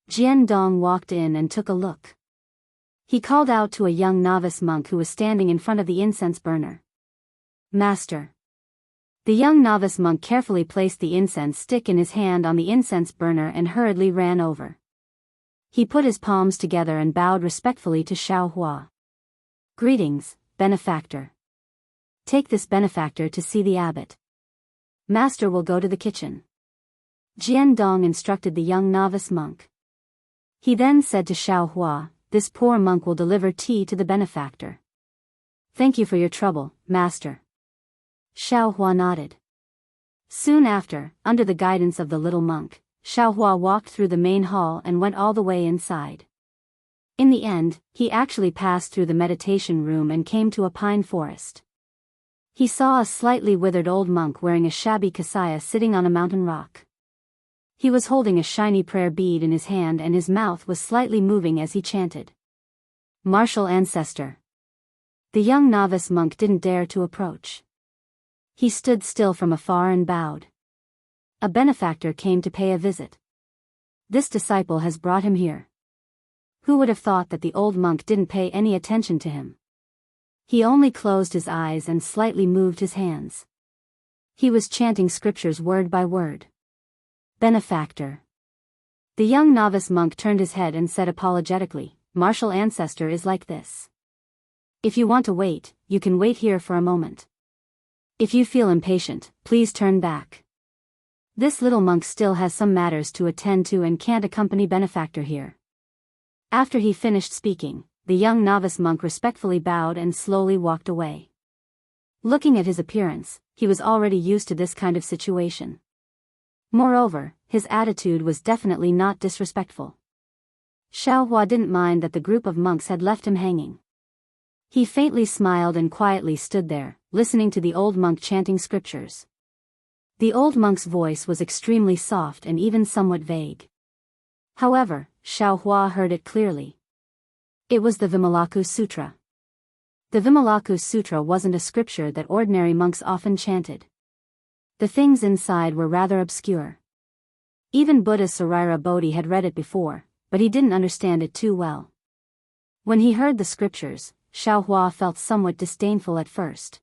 Jiandong walked in and took a look. He called out to a young novice monk who was standing in front of the incense burner. Master. The young novice monk carefully placed the incense stick in his hand on the incense burner and hurriedly ran over. He put his palms together and bowed respectfully to Xiaohua. Greetings, benefactor. Take this benefactor to see the abbot. Master will go to the kitchen. Jiandong instructed the young novice monk. He then said to Xiaohua, this poor monk will deliver tea to the benefactor. Thank you for your trouble, master. Xiaohua nodded. Soon after, under the guidance of the little monk, Xiaohua walked through the main hall and went all the way inside. In the end, he actually passed through the meditation room and came to a pine forest. He saw a slightly withered old monk wearing a shabby kasaya sitting on a mountain rock. He was holding a shiny prayer bead in his hand and his mouth was slightly moving as he chanted. Martial ancestor. The young novice monk didn't dare to approach. He stood still from afar and bowed. A benefactor came to pay a visit. This disciple has brought him here. Who would have thought that the old monk didn't pay any attention to him? He only closed his eyes and slightly moved his hands. He was chanting scriptures word by word. Benefactor. The young novice monk turned his head and said apologetically, "Martial ancestor is like this. If you want to wait, you can wait here for a moment. If you feel impatient, please turn back. This little monk still has some matters to attend to and can't accompany Benefactor here." After he finished speaking, the young novice monk respectfully bowed and slowly walked away. Looking at his appearance, he was already used to this kind of situation. Moreover, his attitude was definitely not disrespectful. Xiaohua didn't mind that the group of monks had left him hanging. He faintly smiled and quietly stood there, listening to the old monk chanting scriptures. The old monk's voice was extremely soft and even somewhat vague. However, Xiaohua heard it clearly. It was the Vimalaku Sutra. The Vimalaku Sutra wasn't a scripture that ordinary monks often chanted. The things inside were rather obscure. Even Buddha Sarira Bodhi had read it before, but he didn't understand it too well. When he heard the scriptures, Xiaohua felt somewhat disdainful at first.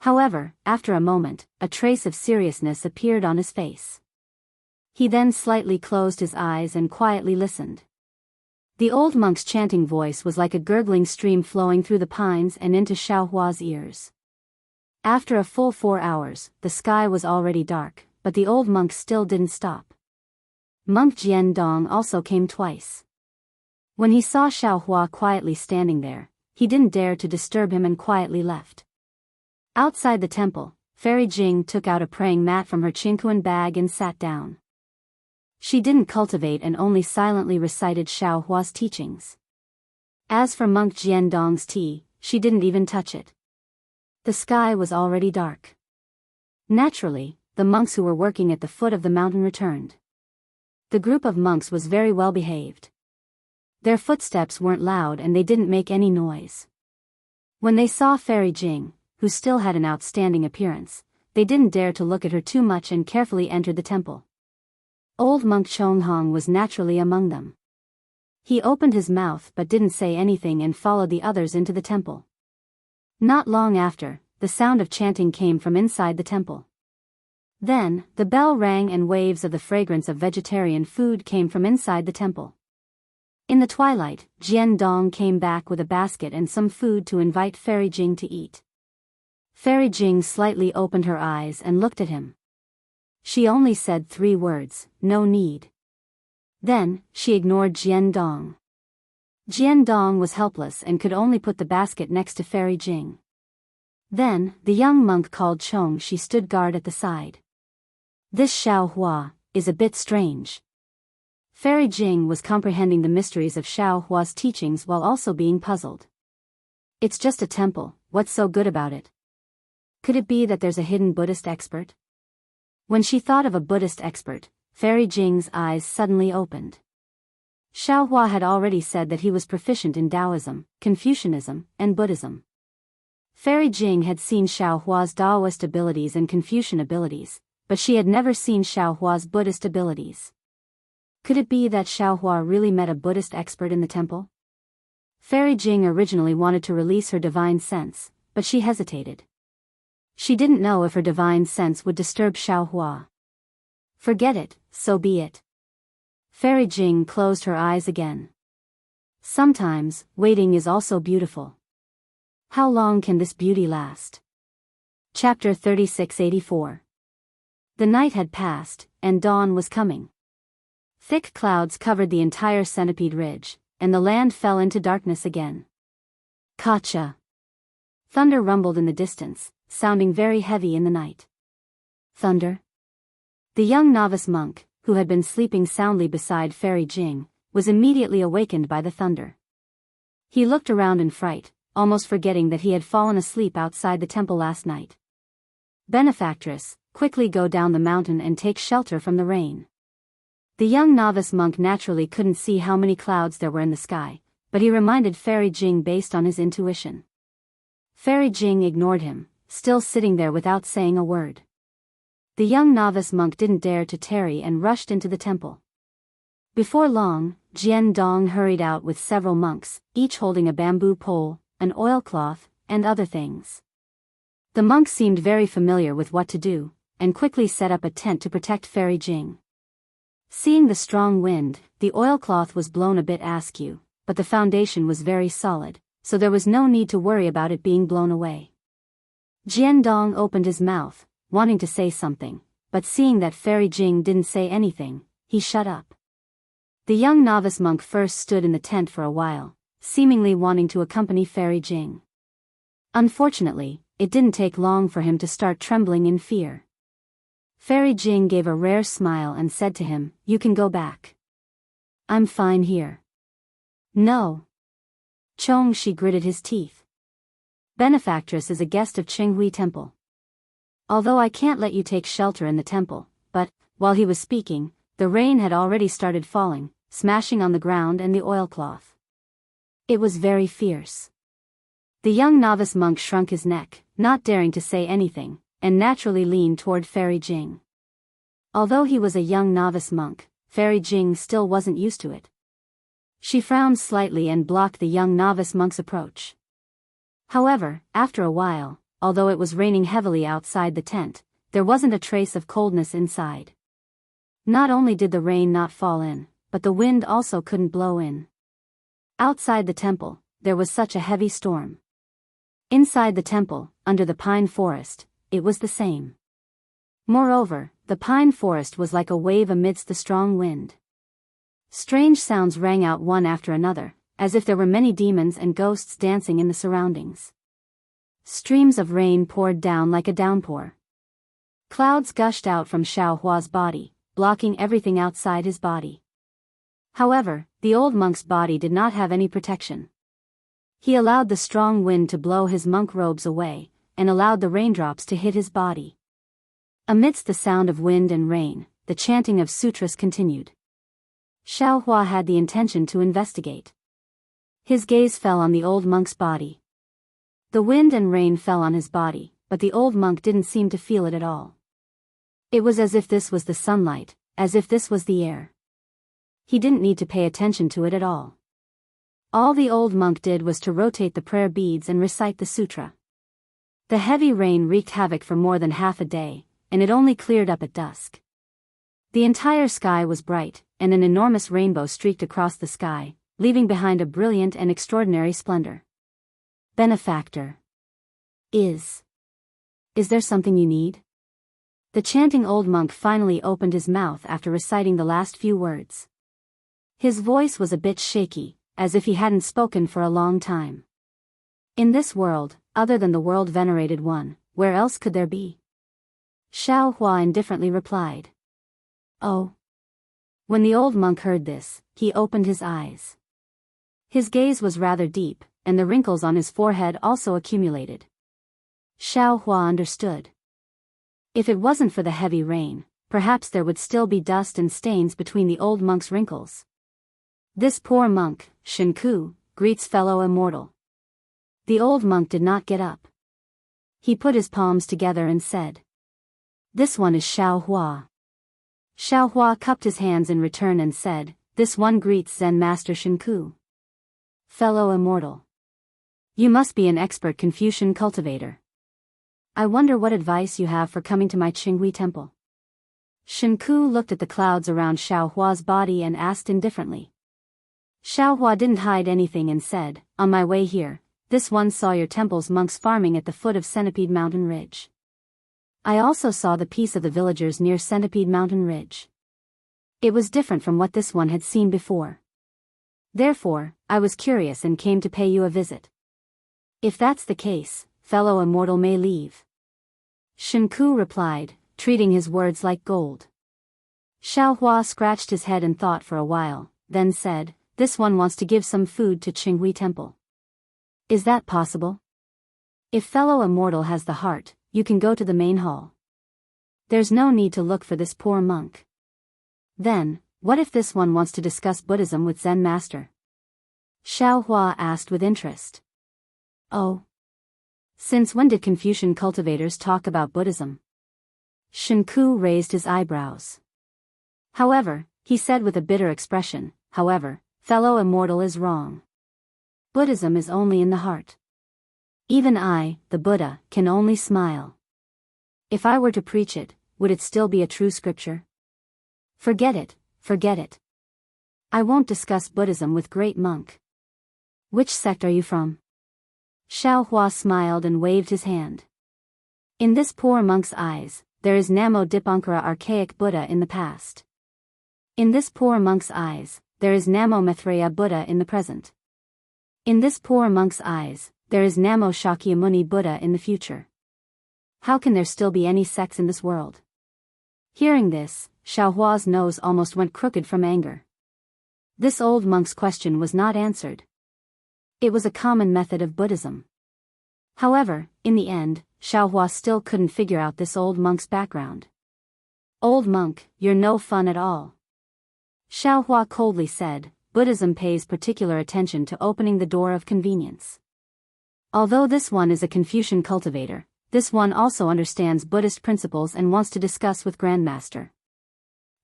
However, after a moment, a trace of seriousness appeared on his face. He then slightly closed his eyes and quietly listened. The old monk's chanting voice was like a gurgling stream flowing through the pines and into Xiaohua's ears. After a full 4 hours, the sky was already dark, but the old monk still didn't stop. Monk Jian Dong also came twice. When he saw Xiaohua quietly standing there, he didn't dare to disturb him and quietly left. Outside the temple, Fairy Jing took out a praying mat from her Qingquan bag and sat down. She didn't cultivate and only silently recited Xiaohua's teachings. As for Monk Jian Dong's tea, she didn't even touch it. The sky was already dark. Naturally, the monks who were working at the foot of the mountain returned. The group of monks was very well behaved. Their footsteps weren't loud and they didn't make any noise. When they saw Fairy Jing, who still had an outstanding appearance, they didn't dare to look at her too much and carefully entered the temple. Old monk Chonghong was naturally among them. He opened his mouth but didn't say anything and followed the others into the temple. Not long after, the sound of chanting came from inside the temple. Then, the bell rang and waves of the fragrance of vegetarian food came from inside the temple. In the twilight, Jian Dong came back with a basket and some food to invite Fairy Jing to eat. Fairy Jing slightly opened her eyes and looked at him. She only said 3 words, "No need." Then, she ignored Jian Dong. Jian Dong was helpless and could only put the basket next to Fairy Jing. Then, the young monk called Chong Shi stood guard at the side. "This Xiaohua is a bit strange." Fairy Jing was comprehending the mysteries of Xiaohua's teachings while also being puzzled. "It's just a temple, what's so good about it? Could it be that there's a hidden Buddhist expert?" When she thought of a Buddhist expert, Fairy Jing's eyes suddenly opened. Xiaohua had already said that he was proficient in Taoism, Confucianism, and Buddhism. Fairy Jing had seen Xiaohua's Daoist abilities and Confucian abilities, but she had never seen Xiaohua's Buddhist abilities. Could it be that Xiaohua really met a Buddhist expert in the temple? Fairy Jing originally wanted to release her divine sense, but she hesitated. She didn't know if her divine sense would disturb Xiaohua. Forget it, so be it. Fairy Jing closed her eyes again. Sometimes, waiting is also beautiful. How long can this beauty last? Chapter 3684. The night had passed, and dawn was coming. Thick clouds covered the entire Centipede Ridge, and the land fell into darkness again. Kacha. Thunder rumbled in the distance, sounding very heavy in the night. Thunder? The young novice monk, who had been sleeping soundly beside Fairy Jing, was immediately awakened by the thunder. He looked around in fright, almost forgetting that he had fallen asleep outside the temple last night. "Benefactress, quickly go down the mountain and take shelter from the rain." The young novice monk naturally couldn't see how many clouds there were in the sky, but he reminded Fairy Jing based on his intuition. Fairy Jing ignored him, still sitting there without saying a word. The young novice monk didn't dare to tarry and rushed into the temple. Before long, Jian Dong hurried out with several monks, each holding a bamboo pole, an oilcloth, and other things. The monk seemed very familiar with what to do, and quickly set up a tent to protect Fairy Jing. Seeing the strong wind, the oilcloth was blown a bit askew, but the foundation was very solid, so there was no need to worry about it being blown away. Jiandong opened his mouth, wanting to say something, but seeing that Fairy Jing didn't say anything, he shut up. The young novice monk first stood in the tent for a while, seemingly wanting to accompany Fairy Jing. Unfortunately, it didn't take long for him to start trembling in fear. Fairy Jing gave a rare smile and said to him, "You can go back. I'm fine here." "No." Chong Shi gritted his teeth. "Benefactress is a guest of Qinghui Temple. Although I can't let you take shelter in the temple," but, while he was speaking, the rain had already started falling, smashing on the ground and the oilcloth. It was very fierce. The young novice monk shrunk his neck, not daring to say anything, and naturally leaned toward Fairy Jing. Although he was a young novice monk, Fairy Jing still wasn't used to it. She frowned slightly and blocked the young novice monk's approach. However, after a while, although it was raining heavily outside the tent, there wasn't a trace of coldness inside. Not only did the rain not fall in, but the wind also couldn't blow in. Outside the temple, there was such a heavy storm. Inside the temple, under the pine forest, it was the same. Moreover, the pine forest was like a wave amidst the strong wind. Strange sounds rang out one after another, as if there were many demons and ghosts dancing in the surroundings. Streams of rain poured down like a downpour. Clouds gushed out from Xiao Hua's body, blocking everything outside his body. However, the old monk's body did not have any protection. He allowed the strong wind to blow his monk robes away, and allowed the raindrops to hit his body. Amidst the sound of wind and rain, the chanting of sutras continued. Xiao Hua had the intention to investigate. His gaze fell on the old monk's body. The wind and rain fell on his body, but the old monk didn't seem to feel it at all. It was as if this was the sunlight, as if this was the air. He didn't need to pay attention to it at all. All the old monk did was to rotate the prayer beads and recite the sutra. The heavy rain wreaked havoc for more than half a day, and it only cleared up at dusk. The entire sky was bright, and an enormous rainbow streaked across the sky, leaving behind a brilliant and extraordinary splendor. Benefactor. Is there something you need? The chanting old monk finally opened his mouth after reciting the last few words. His voice was a bit shaky, as if he hadn't spoken for a long time. In this world, other than the world-venerated one, where else could there be? Xiao Hua indifferently replied. Oh. When the old monk heard this, he opened his eyes. His gaze was rather deep, and the wrinkles on his forehead also accumulated. Xiao Hua understood. If it wasn't for the heavy rain, perhaps there would still be dust and stains between the old monk's wrinkles. This poor monk, Shinku, greets fellow immortal. The old monk did not get up. He put his palms together and said, "This one is Xiao Hua." Xiao Hua cupped his hands in return and said, "This one greets Zen Master Shinku." Fellow immortal. You must be an expert Confucian cultivator. I wonder what advice you have for coming to my Qinghui temple. Shinku looked at the clouds around Xiao Hua's body and asked indifferently. Xiao Hua didn't hide anything and said, "On my way here, this one saw your temple's monks farming at the foot of Centipede Mountain Ridge. I also saw the piece of the villagers near Centipede Mountain Ridge. It was different from what this one had seen before. Therefore, I was curious and came to pay you a visit. If that's the case, fellow immortal may leave." Shinku replied, treating his words like gold. Xiao Hua scratched his head and thought for a while, then said, "This one wants to give some food to Qinghui Temple. Is that possible? If fellow immortal has the heart, you can go to the main hall. There's no need to look for this poor monk. Then, what if this one wants to discuss Buddhism with Zen Master?" Xiao Hua asked with interest. Oh. Since when did Confucian cultivators talk about Buddhism? Shinku raised his eyebrows. However, he said with a bitter expression, "However, fellow immortal is wrong. Buddhism is only in the heart. Even I, the Buddha, can only smile. If I were to preach it, would it still be a true scripture? Forget it, forget it. I won't discuss Buddhism with great monk. Which sect are you from? Xiaohua smiled and waved his hand. In this poor monk's eyes, there is Namo Dipankara archaic Buddha in the past. In this poor monk's eyes, there is Namo Maitreya Buddha in the present. In this poor monk's eyes, there is Namo Shakyamuni Buddha in the future. How can there still be any sects in this world? Hearing this, Xiaohua's nose almost went crooked from anger. This old monk's question was not answered. It was a common method of Buddhism. However, in the end, Xiaohua still couldn't figure out this old monk's background. Old monk, you're no fun at all. Xiaohua coldly said, Buddhism pays particular attention to opening the door of convenience. Although this one is a Confucian cultivator, this one also understands Buddhist principles and wants to discuss with Grandmaster.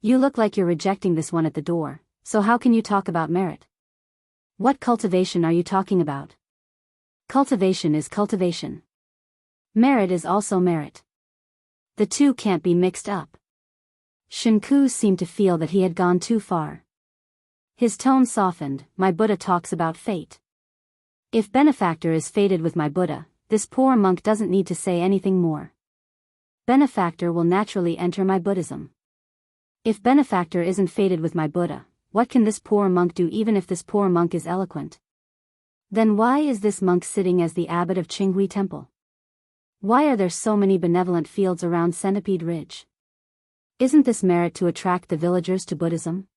You look like you're rejecting this one at the door, so how can you talk about merit? What cultivation are you talking about? Cultivation is cultivation. Merit is also merit. The two can't be mixed up. Jianghu seemed to feel that he had gone too far. His tone softened. My Buddha talks about fate. If benefactor is fated with my Buddha, this poor monk doesn't need to say anything more. Benefactor will naturally enter my Buddhism. If benefactor isn't fated with my Buddha, what can this poor monk do even if this poor monk is eloquent? Then why is this monk sitting as the abbot of Qinghui Temple? Why are there so many benevolent fields around Centipede Ridge? Isn't this merit to attract the villagers to Buddhism?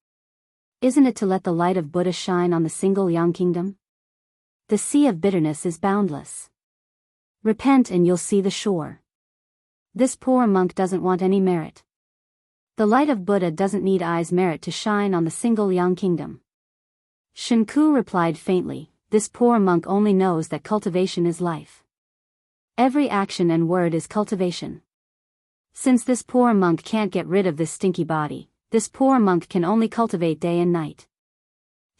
Isn't it to let the light of Buddha shine on the single Yang kingdom? The sea of bitterness is boundless. Repent and you'll see the shore. This poor monk doesn't want any merit. The light of Buddha doesn't need eyes merit to shine on the single Yang kingdom. Jianghu replied faintly, this poor monk only knows that cultivation is life. Every action and word is cultivation. Since this poor monk can't get rid of this stinky body, this poor monk can only cultivate day and night.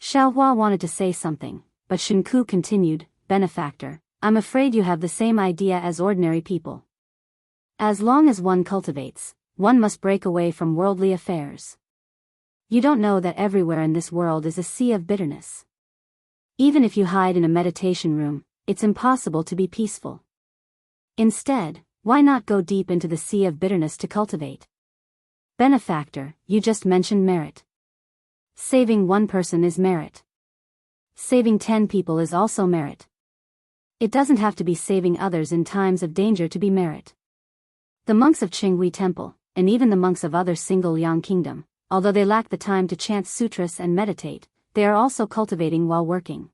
Xiaohua wanted to say something, but Jianghu continued, benefactor, I'm afraid you have the same idea as ordinary people. As long as one cultivates, one must break away from worldly affairs. You don't know that everywhere in this world is a sea of bitterness. Even if you hide in a meditation room, it's impossible to be peaceful. Instead, why not go deep into the sea of bitterness to cultivate? Benefactor, you just mentioned merit. Saving one person is merit. Saving 10 people is also merit. It doesn't have to be saving others in times of danger to be merit. The monks of Qinghui Temple, and even the monks of other single Yang kingdom, although they lack the time to chant sutras and meditate, they are also cultivating while working.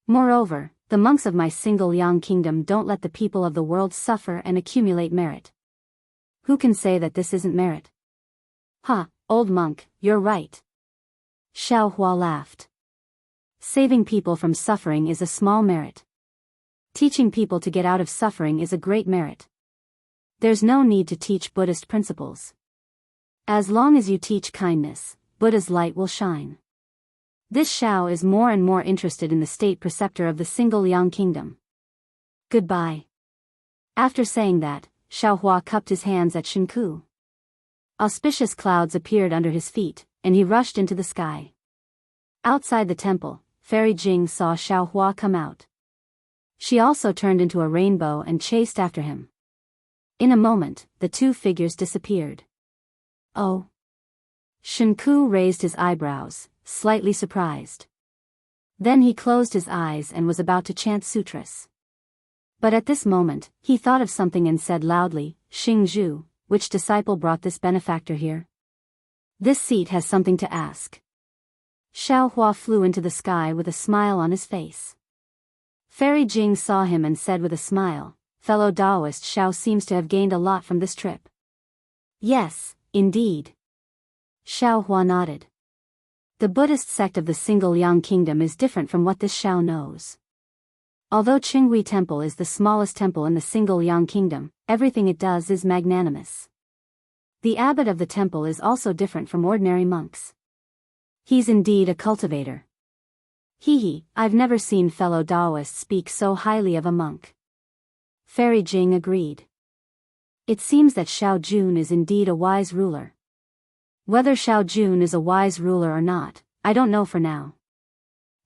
Moreover, the monks of my single Yang kingdom don't let the people of the world suffer and accumulate merit. Who can say that this isn't merit? Ha, old monk, you're right. Xiaohua laughed. Saving people from suffering is a small merit. Teaching people to get out of suffering is a great merit. There's no need to teach Buddhist principles. As long as you teach kindness, Buddha's light will shine. This Xiao is more and more interested in the state preceptor of the single Yang kingdom. Goodbye. After saying that, Xiaohua cupped his hands at Jianghu. Auspicious clouds appeared under his feet, and he rushed into the sky. Outside the temple, Fairy Jing saw Xiaohua come out. She also turned into a rainbow and chased after him. In a moment, the two figures disappeared. Oh. Jianghu raised his eyebrows, slightly surprised. Then he closed his eyes and was about to chant sutras. But at this moment, he thought of something and said loudly, Xingzhu, which disciple brought this benefactor here? This seat has something to ask. Xiaohua flew into the sky with a smile on his face. Fairy Jing saw him and said with a smile, fellow Daoist Xiao seems to have gained a lot from this trip. Yes, indeed. Xiaohua nodded. The Buddhist sect of the single Yang kingdom is different from what this Xiao knows. Although Qinghui Temple is the smallest temple in the single Yang kingdom, everything it does is magnanimous. The abbot of the temple is also different from ordinary monks. He's indeed a cultivator. I've never seen fellow Daoists speak so highly of a monk. Fairy Jing agreed. It seems that Xiao Jun is indeed a wise ruler. Whether Xiao Jun is a wise ruler or not, I don't know for now.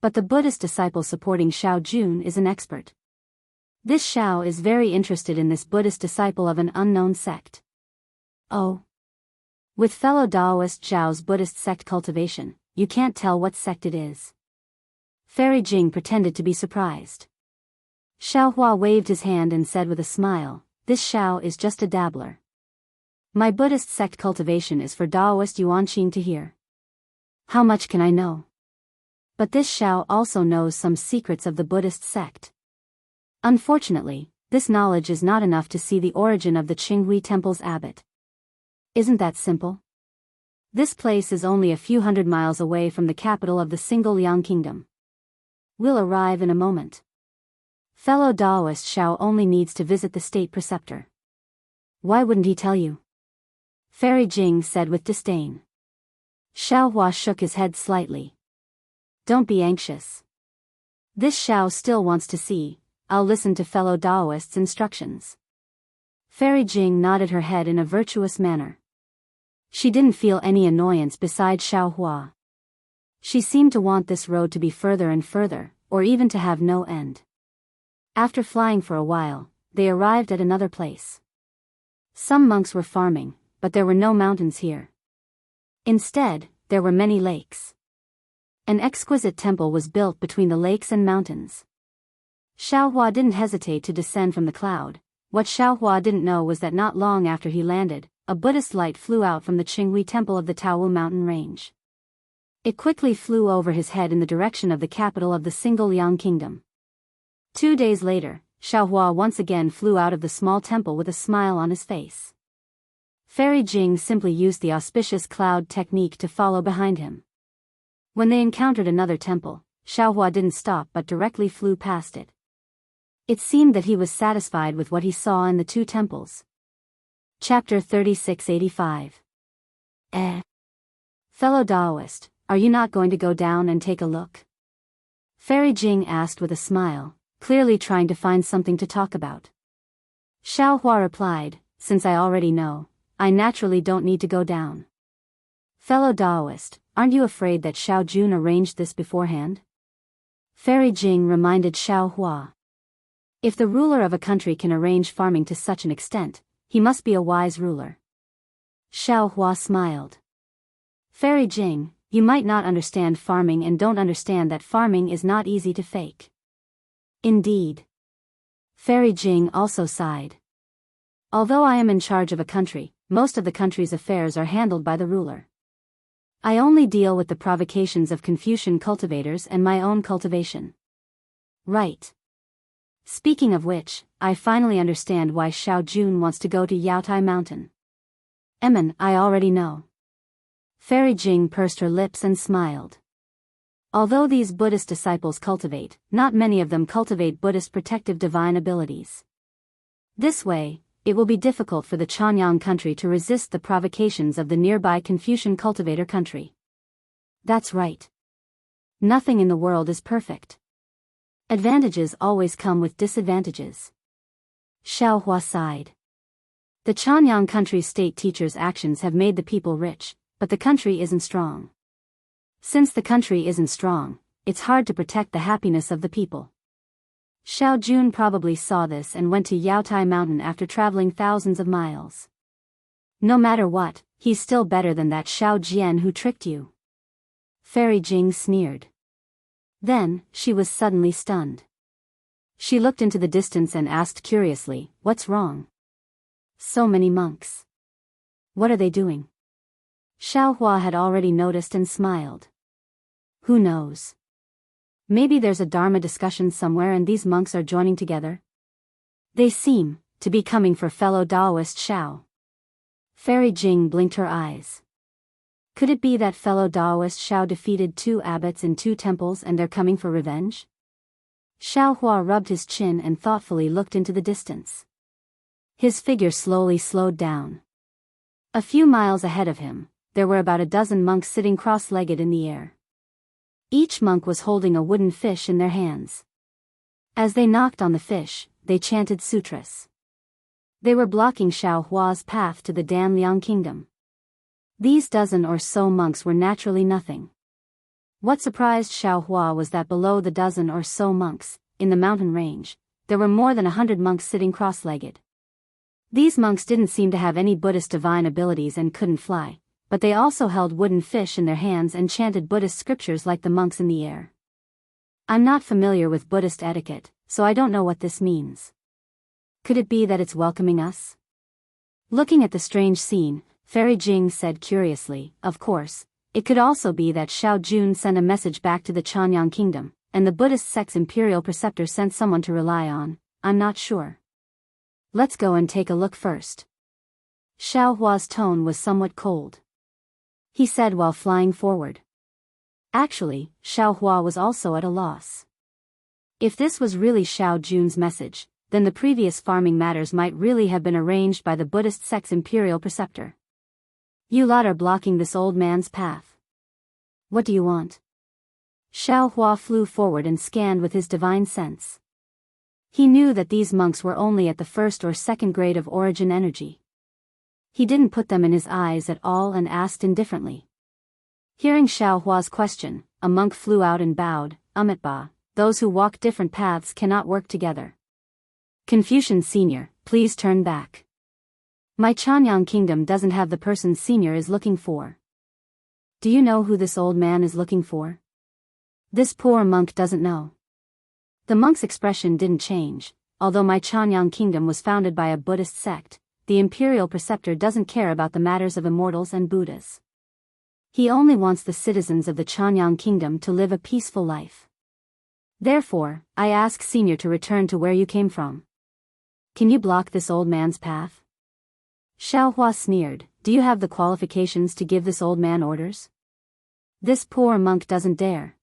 But the Buddhist disciple supporting Xiao Jun is an expert. This Xiao is very interested in this Buddhist disciple of an unknown sect. Oh. With fellow Daoist Zhao's Buddhist sect Cultivation, you can't tell what sect it is. Fairy Jing pretended to be surprised. Xiao Hua waved his hand and said with a smile, "This Xiao is just a dabbler. My Buddhist sect Cultivation is for Daoist Yuanqing to hear. How much can I know? But this Xiao also knows some secrets of the Buddhist sect. Unfortunately, this knowledge is not enough to see the origin of the Qinghui Temple's abbot. Isn't that simple? This place is only a few hundred miles away from the capital of the single Liang Kingdom. We'll arrive in a moment. Fellow Daoist Xiao only needs to visit the state preceptor. Why wouldn't he tell you?" Fairy Jing said with disdain. Xiao Hua shook his head slightly. "Don't be anxious. This Xiao still wants to see. I'll listen to fellow Daoist's instructions." Fairy Jing nodded her head in a virtuous manner. She didn't feel any annoyance beside Xiao Hua. She seemed to want this road to be further and further, or even to have no end. After flying for a while, they arrived at another place. Some monks were farming, but there were no mountains here. Instead, there were many lakes. An exquisite temple was built between the lakes and mountains. Xiao Hua didn't hesitate to descend from the cloud. What Xiao Hua didn't know was that not long after he landed, a Buddhist light flew out from the Qinghui Temple of the Taowu mountain range. It quickly flew over his head in the direction of the capital of the single Liang Kingdom. 2 days later, Xiao Hua once again flew out of the small temple with a smile on his face. Fairy Jing simply used the auspicious cloud technique to follow behind him. When they encountered another temple, Xiao Hua didn't stop but directly flew past it. It seemed that he was satisfied with what he saw in the two temples. Chapter 3685. Fellow Daoist, are you not going to go down and take a look? Fairy Jing asked with a smile, clearly trying to find something to talk about. Xiao Hua replied, "Since I already know, I naturally don't need to go down." Fellow Daoist, aren't you afraid that Xiao Jun arranged this beforehand? Fairy Jing reminded Xiao Hua. If the ruler of a country can arrange farming to such an extent, he must be a wise ruler. Xiao Hua smiled. Fairy Jing, you might not understand farming and don't understand that farming is not easy to fake. Indeed. Fairy Jing also sighed. Although I am in charge of a country, most of the country's affairs are handled by the ruler. I only deal with the provocations of Confucian cultivators and my own cultivation. Right. Speaking of which, I finally understand why Xiao Jun wants to go to Yaotai Mountain. I already know. Fairy Jing pursed her lips and smiled. Although these Buddhist disciples cultivate, not many of them cultivate Buddhist protective divine abilities. This way, it will be difficult for the Chanyang country to resist the provocations of the nearby Confucian cultivator country. That's right. Nothing in the world is perfect. Advantages always come with disadvantages. Xiao Hua sighed. The Chanyang country's state teachers' actions have made the people rich, but the country isn't strong. Since the country isn't strong, it's hard to protect the happiness of the people. Xiao Jun probably saw this and went to Yaotai Mountain after traveling thousands of miles. No matter what, he's still better than that Xiao Jian who tricked you. Fairy Jing sneered. Then, she was suddenly stunned. She looked into the distance and asked curiously, "What's wrong?" "So many monks. What are they doing?" Xiao Hua had already noticed and smiled. Who knows? Maybe there's a Dharma discussion somewhere and these monks are joining together. They seem to be coming for fellow Daoist Xiao. Fairy Jing blinked her eyes. Could it be that fellow Daoist Xiao defeated 2 abbots in 2 temples and they're coming for revenge? Xiao Hua rubbed his chin and thoughtfully looked into the distance. His figure slowly slowed down. A few miles ahead of him, there were about a dozen monks sitting cross-legged in the air. Each monk was holding a wooden fish in their hands. As they knocked on the fish, they chanted sutras. They were blocking Xiao Hua's path to the Danliang kingdom. These dozen or so monks were naturally nothing. What surprised Xiao Hua was that below the dozen or so monks, in the mountain range, there were more than 100 monks sitting cross-legged. These monks didn't seem to have any Buddhist divine abilities and couldn't fly, but they also held wooden fish in their hands and chanted Buddhist scriptures like the monks in the air. I'm not familiar with Buddhist etiquette, so I don't know what this means. Could it be that it's welcoming us? Looking at the strange scene, Fairy Jing said curiously, of course, it could also be that Xiao Jun sent a message back to the Chanyang kingdom, and the Buddhist sect's imperial preceptor sent someone to rely on. I'm not sure. Let's go and take a look first. Xiao Hua's tone was somewhat cold. He said while flying forward. Actually, Xiao Hua was also at a loss. If this was really Xiao Jun's message, then the previous farming matters might really have been arranged by the Buddhist sect's imperial preceptor. You lot are blocking this old man's path. What do you want? Xiao Hua flew forward and scanned with his divine sense. He knew that these monks were only at the first or second grade of origin energy. He didn't put them in his eyes at all and asked indifferently. Hearing Xiao Hua's question, a monk flew out and bowed, Umitba, those who walk different paths cannot work together. Confucian Senior, please turn back. My Chanyang kingdom doesn't have the person Senior is looking for. Do you know who this old man is looking for? This poor monk doesn't know. The monk's expression didn't change. Although my Chanyang kingdom was founded by a Buddhist sect, the imperial preceptor doesn't care about the matters of immortals and Buddhas. He only wants the citizens of the Chanyang kingdom to live a peaceful life. Therefore, I ask Senior to return to where you came from. Can you block this old man's path? Xiao Hua sneered, do you have the qualifications to give this old man orders? This poor monk doesn't dare.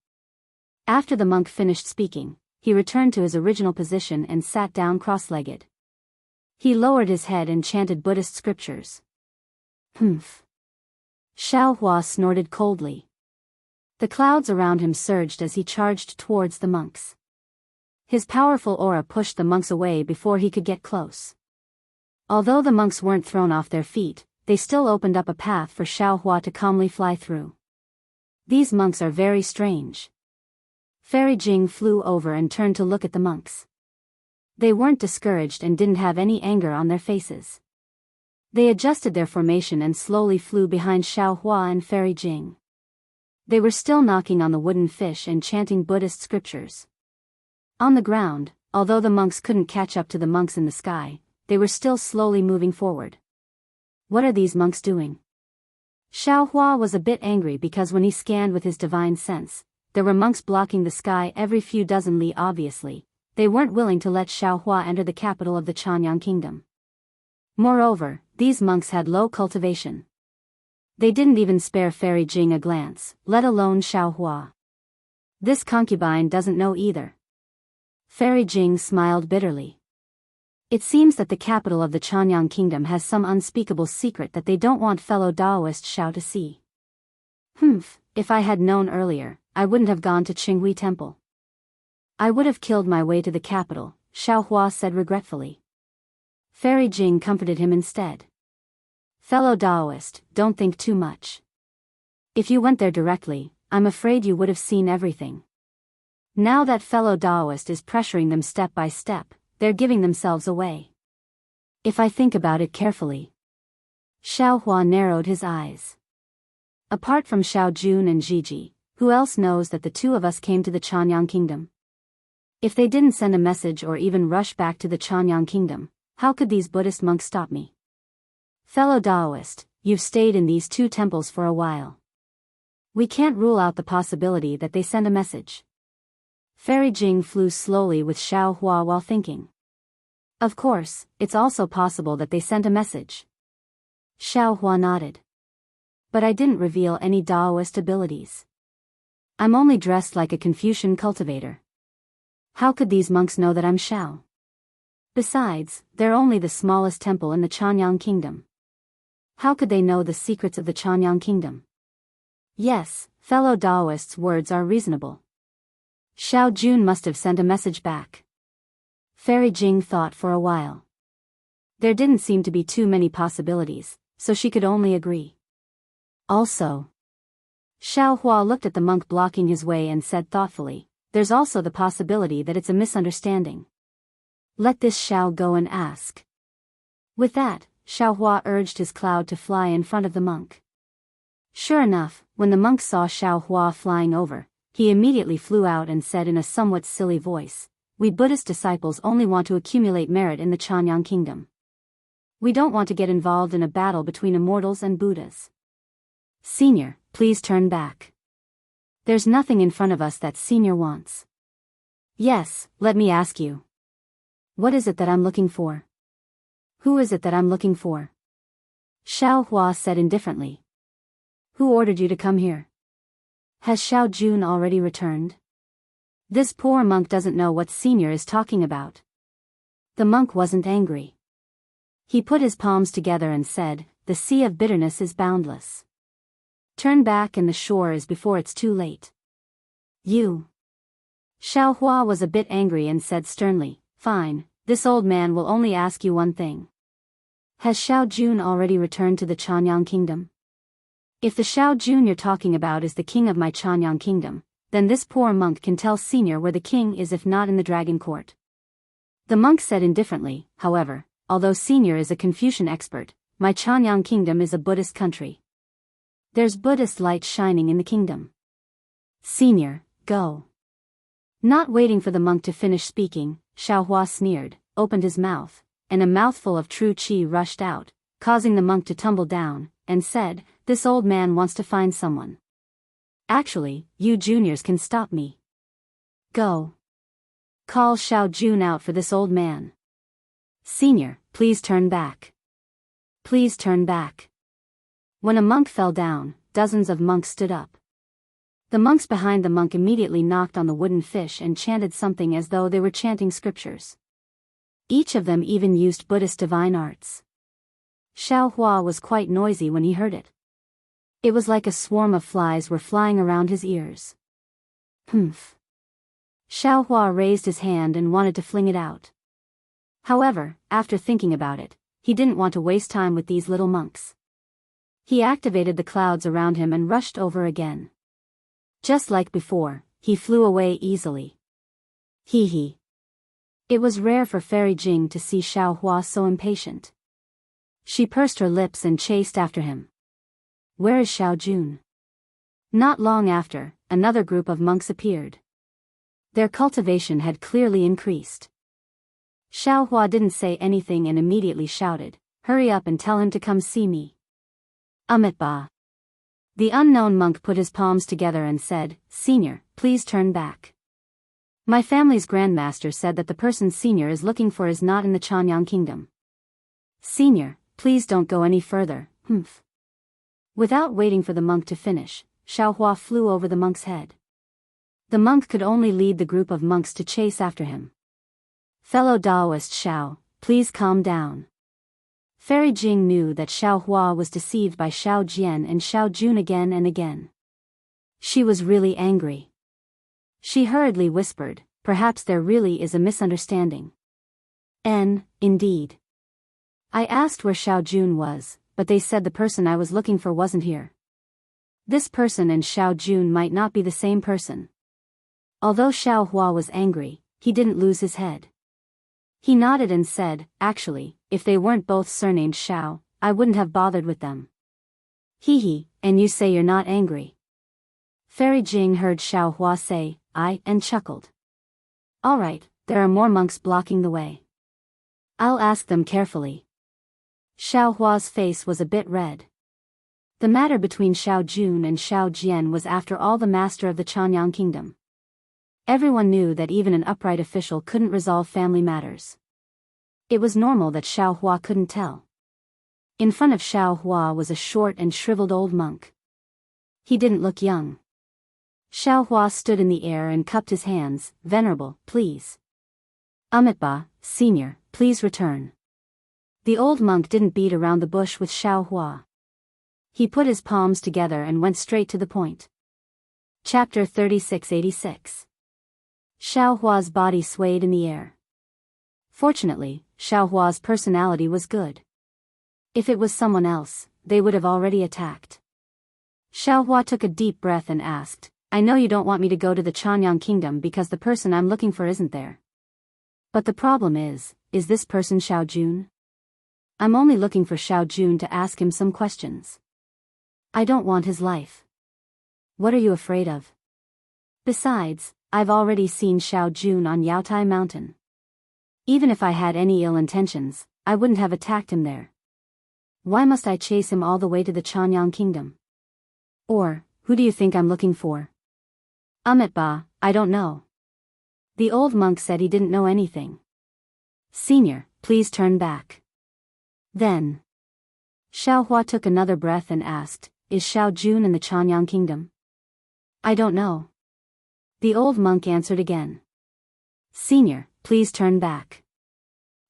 After the monk finished speaking, he returned to his original position and sat down cross-legged. He lowered his head and chanted Buddhist scriptures. Humph. Xiao Hua snorted coldly. The clouds around him surged as he charged towards the monks. His powerful aura pushed the monks away before he could get close. Although the monks weren't thrown off their feet, they still opened up a path for Xiao Hua to calmly fly through. These monks are very strange. Fairy Jing flew over and turned to look at the monks. They weren't discouraged and didn't have any anger on their faces. They adjusted their formation and slowly flew behind Xiao Hua and Fairy Jing. They were still knocking on the wooden fish and chanting Buddhist scriptures. On the ground, although the monks couldn't catch up to the monks in the sky, they were still slowly moving forward. What are these monks doing? Xiao Hua was a bit angry because when he scanned with his divine sense, there were monks blocking the sky every few dozen li. Obviously, they weren't willing to let Xiao Hua enter the capital of the Chanyang kingdom. Moreover, these monks had low cultivation. They didn't even spare Fairy Jing a glance, let alone Xiao Hua. This concubine doesn't know either. Fairy Jing smiled bitterly. It seems that the capital of the Chanyang kingdom has some unspeakable secret that they don't want fellow Daoist Xiao to see. Humph, if I had known earlier, I wouldn't have gone to Qinghui Temple. I would have killed my way to the capital, Xiao Hua said regretfully. Fairy Jing comforted him instead. Fellow Daoist, don't think too much. If you went there directly, I'm afraid you would have seen everything. Now that fellow Daoist is pressuring them step by step, they're giving themselves away. If I think about it carefully. Xiao Hua narrowed his eyes. Apart from Xiao Jun and Jiji, who else knows that the two of us came to the Chanyang kingdom? If they didn't send a message or even rush back to the Chanyang kingdom, how could these Buddhist monks stop me? Fellow Daoist, you've stayed in these two temples for a while. We can't rule out the possibility that they send a message. Fairy Jing flew slowly with Xiao Hua while thinking. Of course, it's also possible that they sent a message. Xiao Hua nodded. But I didn't reveal any Daoist abilities. I'm only dressed like a Confucian cultivator. How could these monks know that I'm Xiao? Besides, they're only the smallest temple in the Chanyang kingdom. How could they know the secrets of the Chanyang kingdom? Yes, fellow Daoists' words are reasonable. Xiao Jun must have sent a message back. Fairy Jing thought for a while. There didn't seem to be too many possibilities, so she could only agree. Also, Xiao Hua looked at the monk blocking his way and said thoughtfully, there's also the possibility that it's a misunderstanding. Let this Xiao go and ask. With that, Xiao Hua urged his cloud to fly in front of the monk. Sure enough, when the monk saw Xiao Hua flying over, he immediately flew out and said in a somewhat silly voice, we Buddhist disciples only want to accumulate merit in the Chanyang kingdom. We don't want to get involved in a battle between immortals and Buddhas. Senior, please turn back. There's nothing in front of us that Senior wants. Yes, let me ask you. What is it that I'm looking for? Who is it that I'm looking for? Xiao Hua said indifferently. Who ordered you to come here? Has Xiao Jun already returned? This poor monk doesn't know what Senior is talking about. The monk wasn't angry. He put his palms together and said, the sea of bitterness is boundless. Turn back and the shore is before it's too late. You. Xiao Hua was a bit angry and said sternly, fine, this old man will only ask you one thing. Has Xiao Jun already returned to the Chanyang kingdom? If the Xiao Jun you're talking about is the king of my Chanyang kingdom, then this poor monk can tell Senior where the king is if not in the dragon court. The monk said indifferently, however, although Senior is a Confucian expert, my Chanyang kingdom is a Buddhist country. There's Buddhist light shining in the kingdom. Senior, go. Not waiting for the monk to finish speaking, Xiao Hua sneered, opened his mouth, and a mouthful of true qi rushed out, causing the monk to tumble down, and said, this old man wants to find someone. Actually, you juniors can stop me. Go. Call Xiao Jun out for this old man. Senior, please turn back. Please turn back. When a monk fell down, dozens of monks stood up. The monks behind the monk immediately knocked on the wooden fish and chanted something as though they were chanting scriptures. Each of them even used Buddhist divine arts. Xiao Hua was quite noisy when he heard it. It was like a swarm of flies were flying around his ears. Humph. Xiao Hua raised his hand and wanted to fling it out. However, after thinking about it, he didn't want to waste time with these little monks. He activated the clouds around him and rushed over again. Just like before, he flew away easily. Hee hee. It was rare for Fairy Jing to see Xiao Hua so impatient. She pursed her lips and chased after him. Where is Xiao Jun? Not long after, another group of monks appeared. Their cultivation had clearly increased. Xiao Hua didn't say anything and immediately shouted, hurry up and tell him to come see me. Amitba. The unknown monk put his palms together and said, Senior, please turn back. My family's grandmaster said that the person Senior is looking for is not in the Chanyang kingdom. Senior, please don't go any further, humph. Without waiting for the monk to finish, Xiao Hua flew over the monk's head. The monk could only lead the group of monks to chase after him. Fellow Daoist Xiao, please calm down. Fairy Jing knew that Xiao Hua was deceived by Xiao Jian and Xiao Jun again and again. She was really angry. She hurriedly whispered, perhaps there really is a misunderstanding. Indeed. I asked where Xiao Jun was, but they said the person I was looking for wasn't here. This person and Xiao Jun might not be the same person. Although Xiao Hua was angry, he didn't lose his head. He nodded and said, actually, if they weren't both surnamed Xiao, I wouldn't have bothered with them. Hee hee, and you say you're not angry. Fairy Jing heard Xiao Hua say, and chuckled. All right, there are more monks blocking the way. I'll ask them carefully. Xiao Hua's face was a bit red. The matter between Xiao Jun and Xiao Jian was after all the master of the Chanyang kingdom. Everyone knew that even an upright official couldn't resolve family matters. It was normal that Xiao Hua couldn't tell. In front of Xiao Hua was a short and shriveled old monk. He didn't look young. Xiao Hua stood in the air and cupped his hands, Venerable, please. Amitba, Senior, please return. The old monk didn't beat around the bush with Xiao Hua. He put his palms together and went straight to the point. Chapter 3686. Xiao Hua's body swayed in the air. Fortunately, Xiaohua's personality was good. If it was someone else, they would have already attacked. Xiaohua took a deep breath and asked, I know you don't want me to go to the Chanyang kingdom because the person I'm looking for isn't there. But the problem is this person Xiao Jun? I'm only looking for Xiao Jun to ask him some questions. I don't want his life. What are you afraid of? Besides, I've already seen Xiao Jun on Yaotai Mountain. Even if I had any ill intentions, I wouldn't have attacked him there. Why must I chase him all the way to the Chanyang kingdom? Or, who do you think I'm looking for? Ba, I don't know. The old monk said he didn't know anything. Senior, please turn back. Then, Xiaohua took another breath and asked, is Xiao Jun in the Chanyang kingdom? I don't know. The old monk answered again. Senior, please turn back.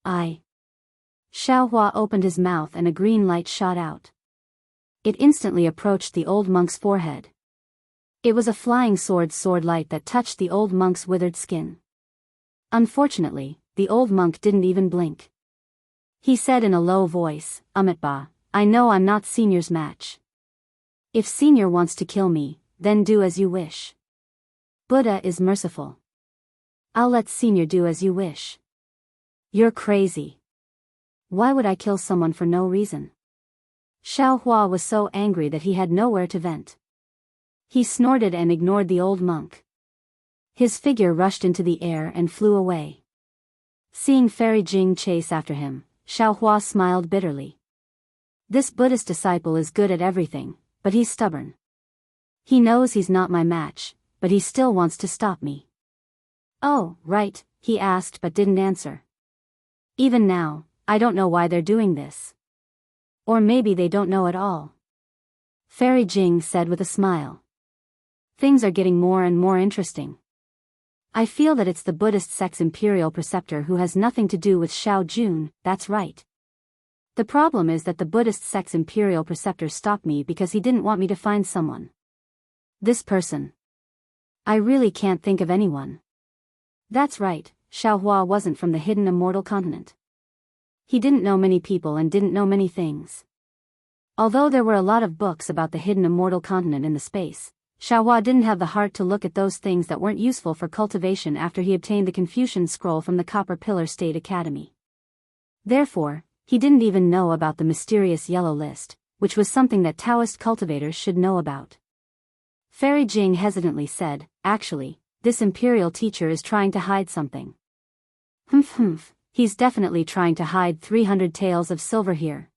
Xiaohua opened his mouth and a green light shot out. It instantly approached the old monk's forehead. It was a flying sword light that touched the old monk's withered skin. Unfortunately, the old monk didn't even blink. He said in a low voice, Ba, I know I'm not Senior's match. If Senior wants to kill me, then do as you wish. Buddha is merciful. I'll let Senior do as you wish. You're crazy. Why would I kill someone for no reason? Xiaohua was so angry that he had nowhere to vent. He snorted and ignored the old monk. His figure rushed into the air and flew away. Seeing Fairy Jing chase after him, Xiaohua smiled bitterly. This Buddhist disciple is good at everything, but he's stubborn. He knows he's not my match, but he still wants to stop me. Oh, right, he asked but didn't answer. Even now, I don't know why they're doing this. Or maybe they don't know at all. Fairy Jing said with a smile. Things are getting more and more interesting. I feel that it's the Buddhist sect's imperial preceptor who has nothing to do with Xiao Jun, that's right. The problem is that the Buddhist sect's imperial preceptor stopped me because he didn't want me to find someone. This person. I really can't think of anyone. That's right, Xiaohua wasn't from the hidden immortal continent. He didn't know many people and didn't know many things. Although there were a lot of books about the hidden immortal continent in the space, Xiaohua didn't have the heart to look at those things that weren't useful for cultivation after he obtained the Confucian scroll from the Copper Pillar State Academy. Therefore, he didn't even know about the mysterious yellow list, which was something that Taoist cultivators should know about. Fairy Jing hesitantly said, actually, this imperial teacher is trying to hide something. He's definitely trying to hide 300 taels of silver here.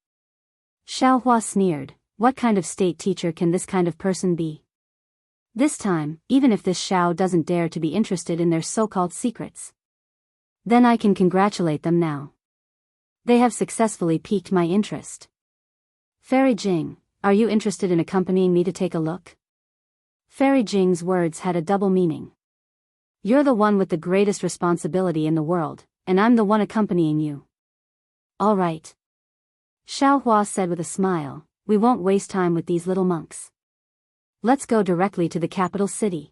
Xiaohua sneered, what kind of state teacher can this kind of person be? This time, even if this Xiao doesn't dare to be interested in their so-called secrets, then I can congratulate them now. They have successfully piqued my interest. Fairy Jing, are you interested in accompanying me to take a look? Fairy Jing's words had a double meaning. You're the one with the greatest responsibility in the world, and I'm the one accompanying you. All right. Xiaohua said with a smile, we won't waste time with these little monks. Let's go directly to the capital city.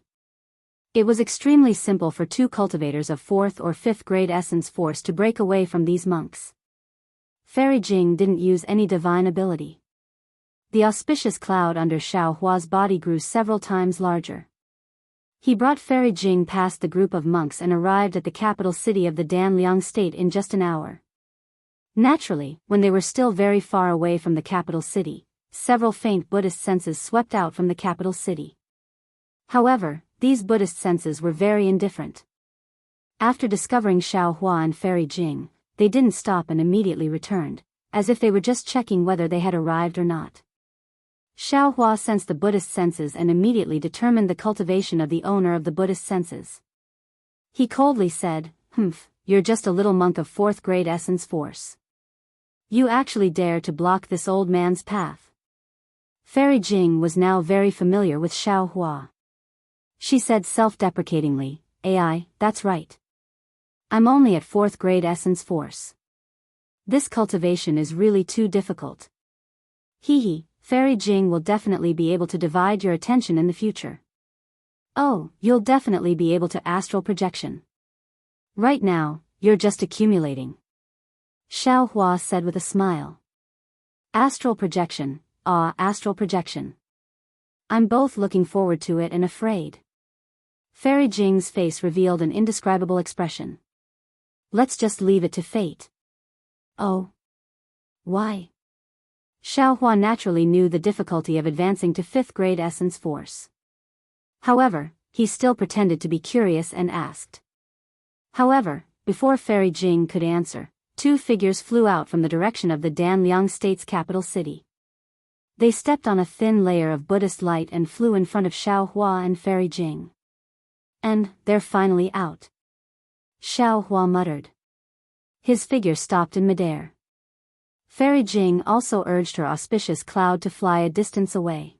It was extremely simple for two cultivators of 4th or 5th grade essence force to break away from these monks. Fairy Jing didn't use any divine ability. The auspicious cloud under Xiaohua's body grew several times larger. He brought Fairy Jing past the group of monks and arrived at the capital city of the Danliang state in just an hour. Naturally, when they were still very far away from the capital city, several faint Buddhist senses swept out from the capital city. However, these Buddhist senses were very indifferent. After discovering Xiaohua and Fairy Jing, they didn't stop and immediately returned, as if they were just checking whether they had arrived or not. Xiaohua sensed the Buddhist senses and immediately determined the cultivation of the owner of the Buddhist senses. He coldly said, you're just a little monk of 4th grade essence force. You actually dare to block this old man's path. Fairy Jing was now very familiar with Xiaohua. She said self-deprecatingly, AI, that's right. I'm only at 4th grade essence force. This cultivation is really too difficult. Fairy Jing will definitely be able to divide your attention in the future. Oh, you'll definitely be able to astral projection. Right now, you're just accumulating. Xiao Hua said with a smile. Astral projection, astral projection. I'm both looking forward to it and afraid. Fairy Jing's face revealed an indescribable expression. Let's just leave it to fate. Oh. Why? Xiao Hua naturally knew the difficulty of advancing to 5th grade essence force. However, he still pretended to be curious and asked. However, before Fairy Jing could answer, 2 figures flew out from the direction of the Danliang State's capital city. They stepped on a thin layer of Buddhist light and flew in front of Xiao Hua and Fairy Jing. And, they're finally out. Xiao Hua muttered. His figure stopped in midair. Fairy Jing also urged her auspicious cloud to fly a distance away.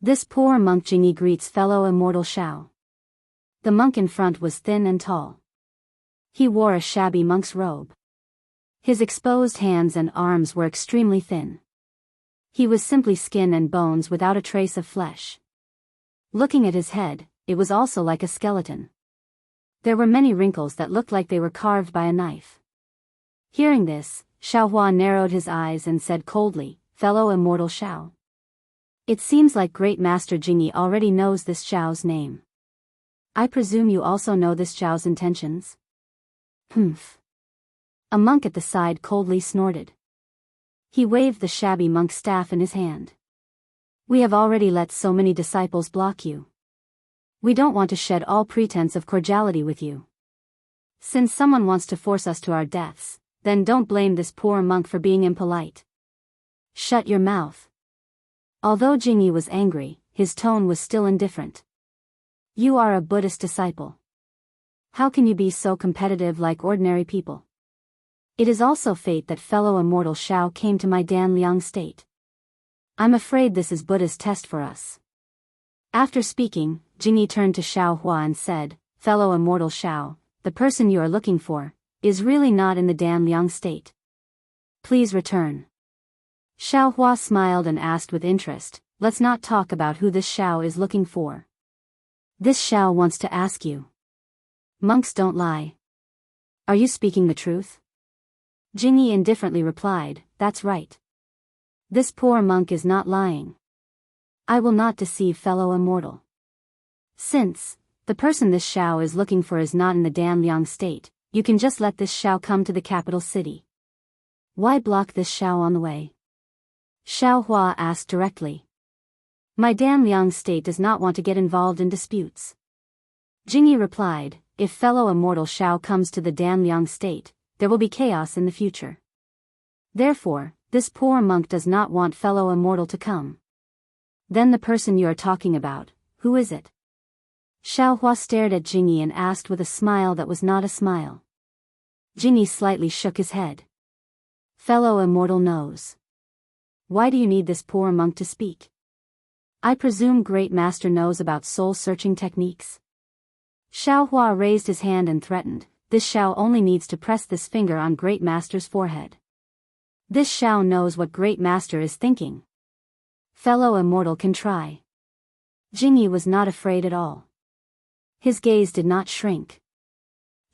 This poor monk Jingyi greets fellow immortal Xiao. The monk in front was thin and tall. He wore a shabby monk's robe. His exposed hands and arms were extremely thin. He was simply skin and bones without a trace of flesh. Looking at his head, it was also like a skeleton. There were many wrinkles that looked like they were carved by a knife. Hearing this, Xiao Hua narrowed his eyes and said coldly, fellow immortal Xiao. It seems like Great Master Jingyi already knows this Xiao's name. I presume you also know this Xiao's intentions? Humph. A monk at the side coldly snorted. He waved the shabby monk's staff in his hand. We have already let so many disciples block you. We don't want to shed all pretense of cordiality with you. Since someone wants to force us to our deaths, then don't blame this poor monk for being impolite. Shut your mouth. Although Jingyi was angry, his tone was still indifferent. You are a Buddhist disciple. How can you be so competitive like ordinary people? It is also fate that fellow immortal Xiao came to my Danliang state. I'm afraid this is Buddha's test for us. After speaking, Jingyi turned to Xiao Hua and said, fellow immortal Xiao, the person you are looking for, is really not in the Danliang state. Please return. Xiao Hua smiled and asked with interest, let's not talk about who this Xiao is looking for. This Xiao wants to ask you. Monks don't lie. Are you speaking the truth? Jingyi indifferently replied, that's right. This poor monk is not lying. I will not deceive fellow immortal. Since the person this Xiao is looking for is not in the Danliang state, you can just let this Xiao come to the capital city. Why block this Xiao on the way? Xiao Hua asked directly. My Danliang state does not want to get involved in disputes. Jingyi replied, if fellow immortal Xiao comes to the Danliang state, there will be chaos in the future. Therefore, this poor monk does not want fellow immortal to come. Then the person you are talking about, who is it? Xiao Hua stared at Jingyi and asked with a smile that was not a smile. Jingyi slightly shook his head. Fellow immortal knows. Why do you need this poor monk to speak? I presume Great Master knows about soul-searching techniques? Xiao Hua raised his hand and threatened, this Xiao only needs to press this finger on Great Master's forehead. This Xiao knows what Great Master is thinking. Fellow immortal can try. Jingyi was not afraid at all. His gaze did not shrink.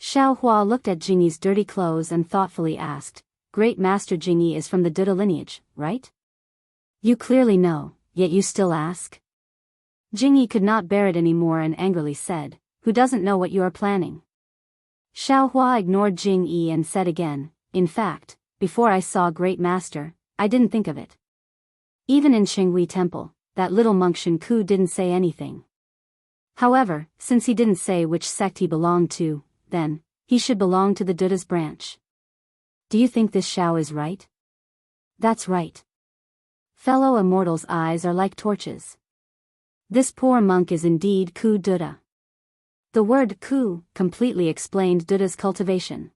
Xiao Hua looked at Jingyi's dirty clothes and thoughtfully asked, Great Master Jingyi is from the Duda lineage, right? You clearly know, yet you still ask? Jingyi could not bear it anymore and angrily said, who doesn't know what you are planning? Xiao Hua ignored Jingyi and said again, in fact, before I saw Great Master, I didn't think of it. Even in Qinghui Temple, that little monk Shenku didn't say anything. However, since he didn't say which sect he belonged to, then, he should belong to the Duda's branch. Do you think this Xiao is right? That's right. Fellow immortals' eyes are like torches. This poor monk is indeed Ku Duda. The word Ku completely explained Duda's cultivation.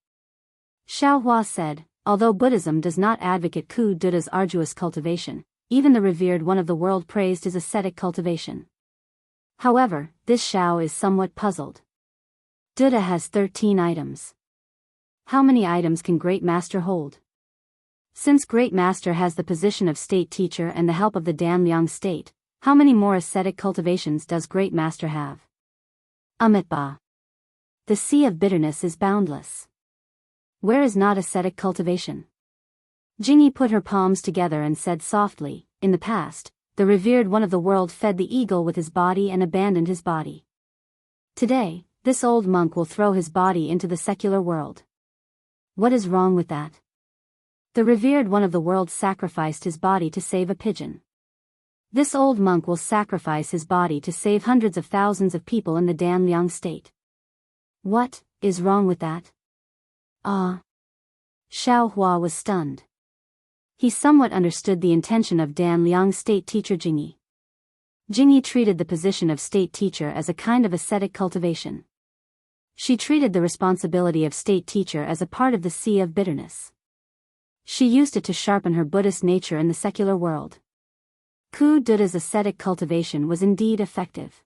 Xiao Hua said, although Buddhism does not advocate Ku Duda's arduous cultivation, even the revered one of the world praised his ascetic cultivation. However, this Xiao is somewhat puzzled. Duda has 13 items. How many items can Great Master hold? Since Great Master has the position of state teacher and the help of the Danliang state, how many more ascetic cultivations does Great Master have? Amitba. The sea of bitterness is boundless. Where is not ascetic cultivation? Jingyi put her palms together and said softly, in the past, the revered one of the world fed the eagle with his body and abandoned his body. Today, this old monk will throw his body into the secular world. What is wrong with that? The revered one of the world sacrificed his body to save a pigeon. This old monk will sacrifice his body to save hundreds of thousands of people in the Danliang state. What is wrong with that? Ah. Xiao Hua was stunned. He somewhat understood the intention of Danliang state teacher Jingyi. Jingyi treated the position of state teacher as a kind of ascetic cultivation. She treated the responsibility of state teacher as a part of the sea of bitterness. She used it to sharpen her Buddhist nature in the secular world. Ku Duda's ascetic cultivation was indeed effective.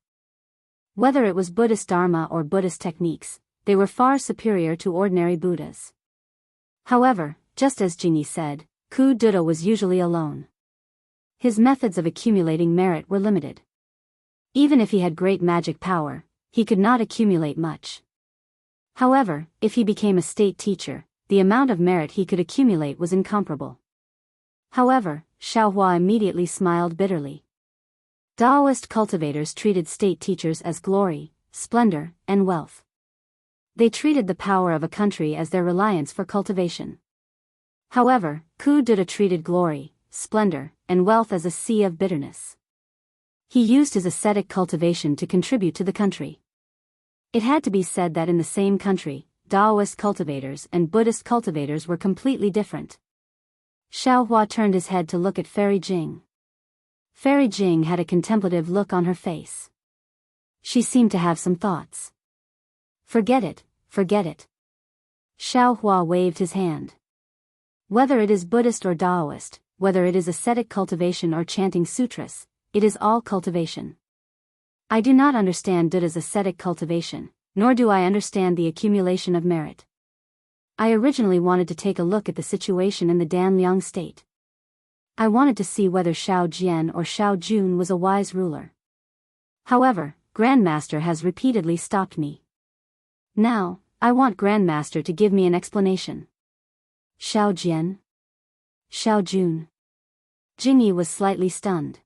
Whether it was Buddhist Dharma or Buddhist techniques, they were far superior to ordinary Buddhas. However, just as Jingyi said, Ku Duda was usually alone. His methods of accumulating merit were limited. Even if he had great magic power, he could not accumulate much. However, if he became a state teacher, the amount of merit he could accumulate was incomparable. However, Xiao Hua immediately smiled bitterly. Daoist cultivators treated state teachers as glory, splendor, and wealth. They treated the power of a country as their reliance for cultivation. However, Ku Duda treated glory, splendor, and wealth as a sea of bitterness. He used his ascetic cultivation to contribute to the country. It had to be said that in the same country, Daoist cultivators and Buddhist cultivators were completely different. Xiao Hua turned his head to look at Fairy Jing. Fairy Jing had a contemplative look on her face. She seemed to have some thoughts. Forget it, forget it. Xiao Hua waved his hand. Whether it is Buddhist or Daoist, whether it is ascetic cultivation or chanting sutras, it is all cultivation. I do not understand Duda's ascetic cultivation, nor do I understand the accumulation of merit. I originally wanted to take a look at the situation in the Danliang state. I wanted to see whether Xiao Jian or Xiao Jun was a wise ruler. However, Grandmaster has repeatedly stopped me. Now, I want Grandmaster to give me an explanation. Xiao Jian? Xiao Jun? Jingyi was slightly stunned.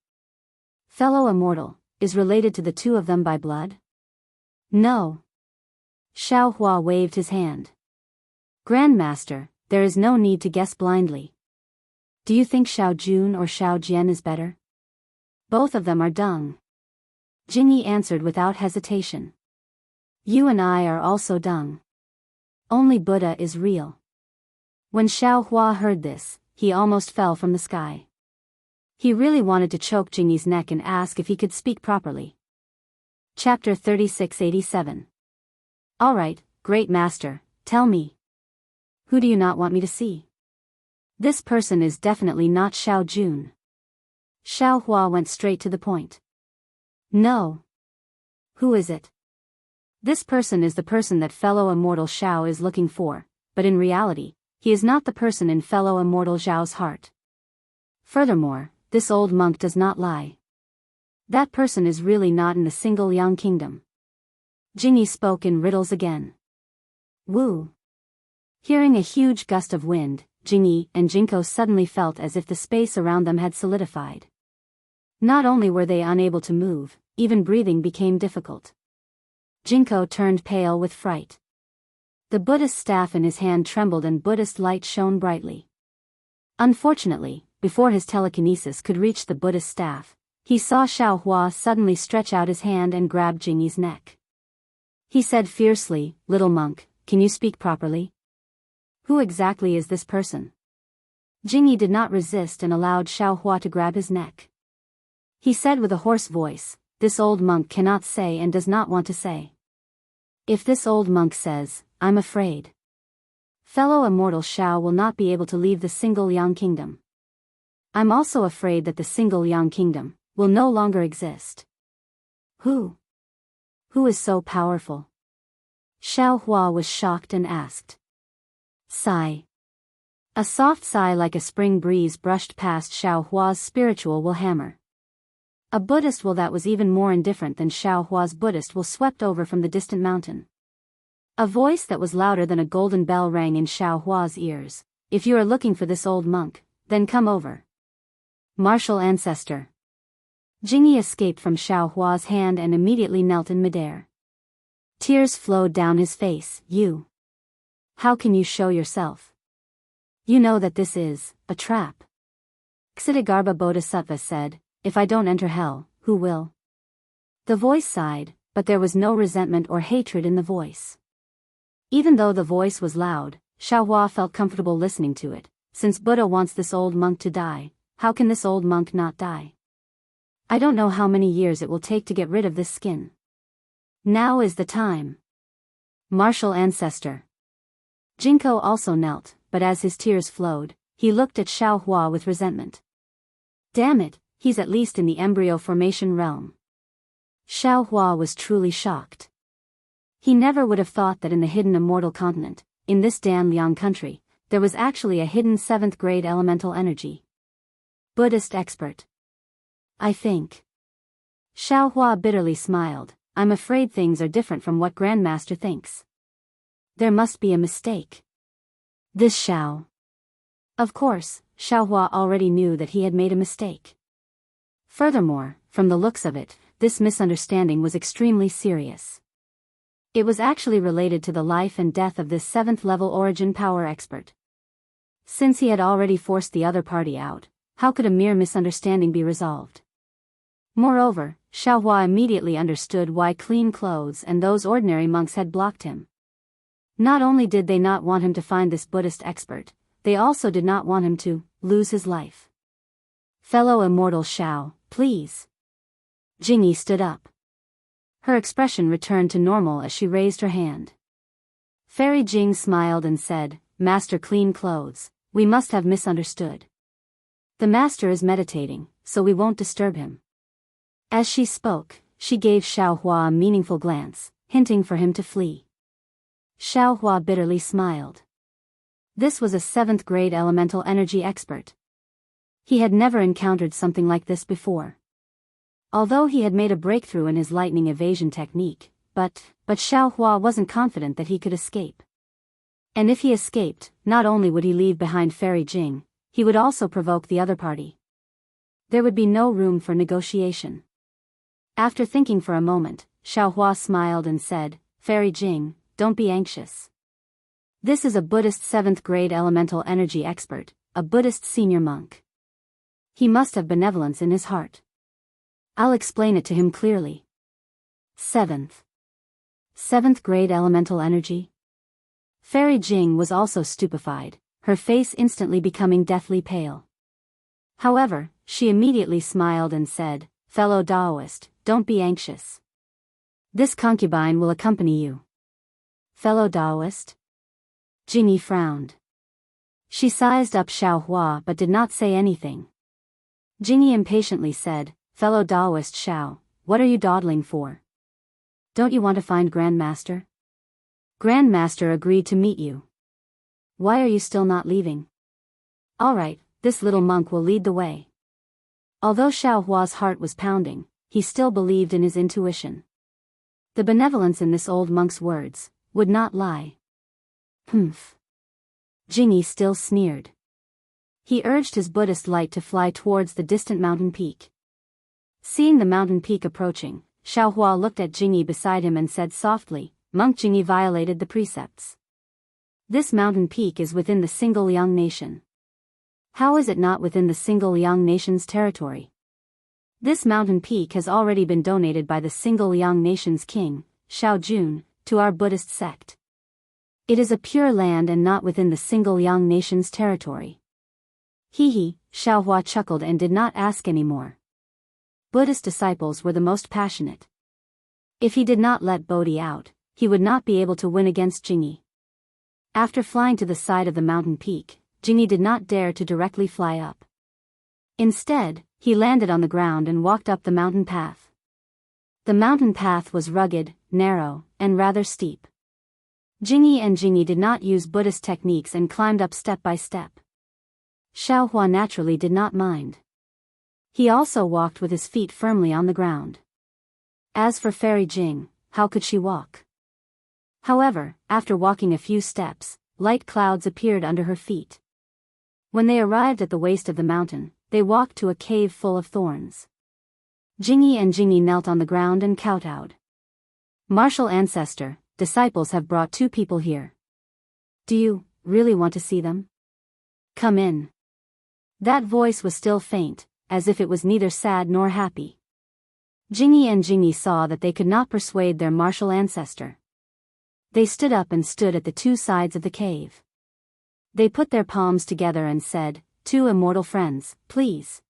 Fellow immortal, is related to the two of them by blood? No. Xiao Hua waved his hand. Grandmaster, there is no need to guess blindly. Do you think Xiao Jun or Xiao Jian is better? Both of them are dung. Jingyi answered without hesitation. You and I are also dung. Only Buddha is real. When Xiao Hua heard this, he almost fell from the sky. He really wanted to choke Jingyi's neck and ask if he could speak properly. Chapter 3687. Alright, great master, tell me. Who do you not want me to see? This person is definitely not Xiao Jun. Xiao Hua went straight to the point. No. Who is it? This person is the person that fellow immortal Xiao is looking for, but in reality, he is not the person in fellow immortal Zhao's heart. Furthermore, this old monk does not lie. That person is really not in the single Yang kingdom. Jingyi spoke in riddles again. Woo. Hearing a huge gust of wind, Jingyi and Jinko suddenly felt as if the space around them had solidified. Not only were they unable to move, even breathing became difficult. Jinko turned pale with fright. The Buddhist staff in his hand trembled and Buddhist light shone brightly. Unfortunately, before his telekinesis could reach the Buddhist staff, he saw Xiao Hua suddenly stretch out his hand and grab Jingyi's neck. He said fiercely, "Little monk, can you speak properly? Who exactly is this person?" Jingyi did not resist and allowed Xiao Hua to grab his neck. He said with a hoarse voice, "This old monk cannot say and does not want to say. If this old monk says, I'm afraid. Fellow immortal Xiao will not be able to leave the single Yang kingdom. I'm also afraid that the single Yang kingdom will no longer exist." Who? Who is so powerful? Xiao Hua was shocked and asked. Sigh. A soft sigh like a spring breeze brushed past Xiao Hua's spiritual will hammer. A Buddhist will that was even more indifferent than Xiao Hua's Buddhist will swept over from the distant mountain. A voice that was louder than a golden bell rang in Xiao Hua's ears. If you are looking for this old monk, then come over. Martial ancestor. Jingyi escaped from Xiao Hua's hand and immediately knelt in midair. Tears flowed down his face. You. How can you show yourself? You know that this is a trap. Ksitigarbha Bodhisattva said, if I don't enter hell, who will? The voice sighed, but there was no resentment or hatred in the voice. Even though the voice was loud, Xiao Hua felt comfortable listening to it. Since Buddha wants this old monk to die, how can this old monk not die? I don't know how many years it will take to get rid of this skin. Now is the time. Martial ancestor. Jinko also knelt, but as his tears flowed, he looked at Xiao Hua with resentment. Damn it, he's at least in the embryo formation realm. Xiao Hua was truly shocked. He never would have thought that in the hidden immortal continent, in this Danliang country, there was actually a hidden 7th grade elemental energy. Buddhist expert. I think. Xiao Hua bitterly smiled. I'm afraid things are different from what Grandmaster thinks. There must be a mistake. This Xiao. Of course, Xiao Hua already knew that he had made a mistake. Furthermore, from the looks of it, this misunderstanding was extremely serious. It was actually related to the life and death of this 7th level origin power expert. Since he had already forced the other party out, how could a mere misunderstanding be resolved? Moreover, Xiao Hua immediately understood why clean clothes and those ordinary monks had blocked him. Not only did they not want him to find this Buddhist expert, they also did not want him to lose his life. Fellow immortal Xiao, please. Jingyi stood up. Her expression returned to normal as she raised her hand. Fairy Jing smiled and said, Master Clean Clothes, we must have misunderstood. The master is meditating, so we won't disturb him. As she spoke, she gave Xiao Hua a meaningful glance, hinting for him to flee. Xiao Hua bitterly smiled. This was a 7th grade elemental energy expert. He had never encountered something like this before. Although he had made a breakthrough in his lightning evasion technique, but Xiao Hua wasn't confident that he could escape. And if he escaped, not only would he leave behind Fairy Jing, he would also provoke the other party. There would be no room for negotiation. After thinking for a moment, Xiao Hua smiled and said, Fairy Jing, don't be anxious. This is a Buddhist 7th grade elemental energy expert, a Buddhist senior monk. He must have benevolence in his heart. I'll explain it to him clearly. 7th grade elemental energy? Fairy Jing was also stupefied, her face instantly becoming deathly pale. However, she immediately smiled and said, Fellow Daoist, don't be anxious. This concubine will accompany you. Fellow Daoist? Jingyi frowned. She sized up Xiao Hua but did not say anything. Jingyi impatiently said, Fellow Daoist Xiao, what are you dawdling for? Don't you want to find Grandmaster? Grandmaster agreed to meet you. Why are you still not leaving? Alright, this little monk will lead the way. Although Xiao Hua's heart was pounding, he still believed in his intuition. The benevolence in this old monk's words would not lie. Humph. Jingyi still sneered. He urged his Buddhist light to fly towards the distant mountain peak. Seeing the mountain peak approaching, Xiao Hua looked at Jingyi beside him and said softly, Monk Jingyi violated the precepts. This mountain peak is within the Single Liang Nation. How is it not within the Single Liang Nation's territory? This mountain peak has already been donated by the Single Liang Nation's king, Xiao Jun, to our Buddhist sect. It is a pure land and not within the Single Liang Nation's territory. Hee, Xiao Hua chuckled and did not ask any more. Buddhist disciples were the most passionate. If he did not let Bodhi out, he would not be able to win against Jingyi. After flying to the side of the mountain peak, Jingyi did not dare to directly fly up. Instead, he landed on the ground and walked up the mountain path. The mountain path was rugged, narrow, and rather steep. Jingyi did not use Buddhist techniques and climbed up step by step. Xiao Hua naturally did not mind. He also walked with his feet firmly on the ground. As for Fairy Jing, how could she walk? However, after walking a few steps, light clouds appeared under her feet. When they arrived at the waist of the mountain, they walked to a cave full of thorns. Jingyi and Jingyi knelt on the ground and kowtowed. Martial ancestor, disciples have brought 2 people here. Do you really want to see them? Come in. That voice was still faint, as if it was neither sad nor happy. Jingyi and Jingyi saw that they could not persuade their martial ancestor. They stood up and stood at the 2 sides of the cave. They put their palms together and said, 2 immortal friends, please.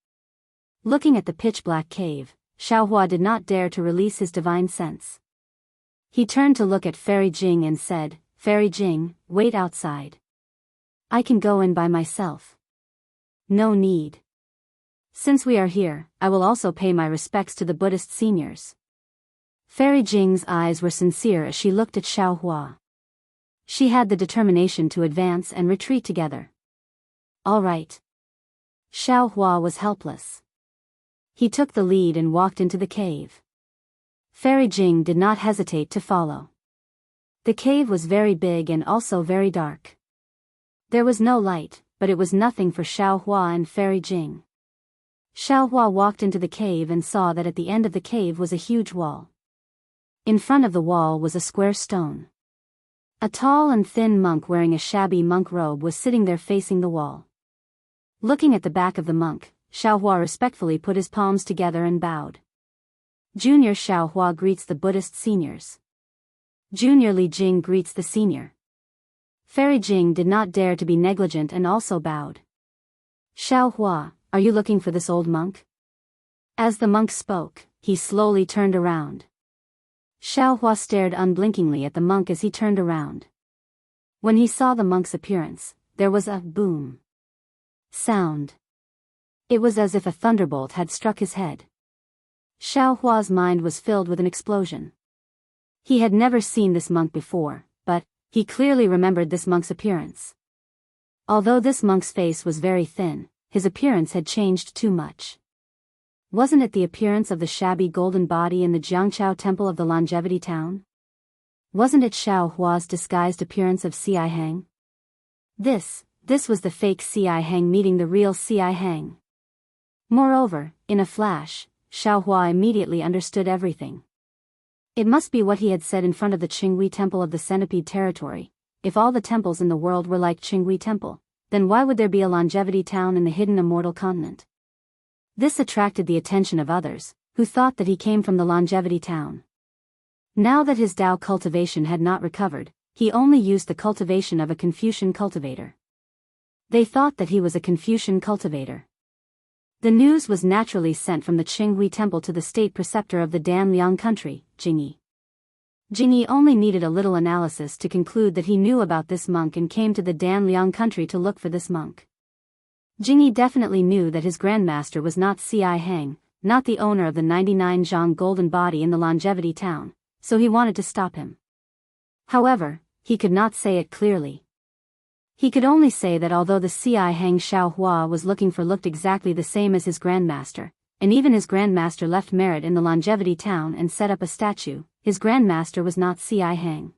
Looking at the pitch-black cave, Xiaohua did not dare to release his divine sense. He turned to look at Fairy Jing and said, Fairy Jing, wait outside. I can go in by myself. No need. Since we are here, I will also pay my respects to the Buddhist seniors. Fairy Jing's eyes were sincere as she looked at Xiaohua. She had the determination to advance and retreat together. All right. Xiaohua was helpless. He took the lead and walked into the cave. Fairy Jing did not hesitate to follow. The cave was very big and also very dark. There was no light, but it was nothing for Xiaohua and Fairy Jing. Xiaohua walked into the cave and saw that at the end of the cave was a huge wall. In front of the wall was a square stone. A tall and thin monk wearing a shabby monk robe was sitting there facing the wall. Looking at the back of the monk, Xiaohua respectfully put his palms together and bowed. Junior Xiaohua greets the Buddhist seniors. Junior Li Jing greets the senior. Fairy Jing did not dare to be negligent and also bowed. Xiaohua, are you looking for this old monk? As the monk spoke, he slowly turned around. Xiaohua stared unblinkingly at the monk as he turned around. When he saw the monk's appearance, there was a boom sound. It was as if a thunderbolt had struck his head. Xiaohua's mind was filled with an explosion. He had never seen this monk before, but he clearly remembered this monk's appearance. Although this monk's face was very thin, his appearance had changed too much. Wasn't it the appearance of the shabby golden body in the Jianghu temple of the longevity town? Wasn't it Xiaohua's disguised appearance of Ci Hang? This was the fake Ci Hang meeting the real Ci Hang. Moreover, in a flash, Xiaohua immediately understood everything. It must be what he had said in front of the Qinghui Temple of the Centipede Territory. If all the temples in the world were like Qinghui Temple, then why would there be a longevity town in the hidden immortal continent? This attracted the attention of others, who thought that he came from the longevity town. Now that his Dao cultivation had not recovered, he only used the cultivation of a Confucian cultivator. They thought that he was a Confucian cultivator. The news was naturally sent from the Qinghui Temple to the state preceptor of the Danliang country, Jingyi. Jingyi only needed a little analysis to conclude that he knew about this monk and came to the Danliang country to look for this monk. Jingyi definitely knew that his grandmaster was not Ci Hang, not the owner of the 99 zhang golden body in the longevity town, so he wanted to stop him. However, he could not say it clearly. He could only say that although the Ci Hang Xiaohua was looking for looked exactly the same as his grandmaster, and even his grandmaster left merit in the longevity town and set up a statue, his grandmaster was not Ci Hang.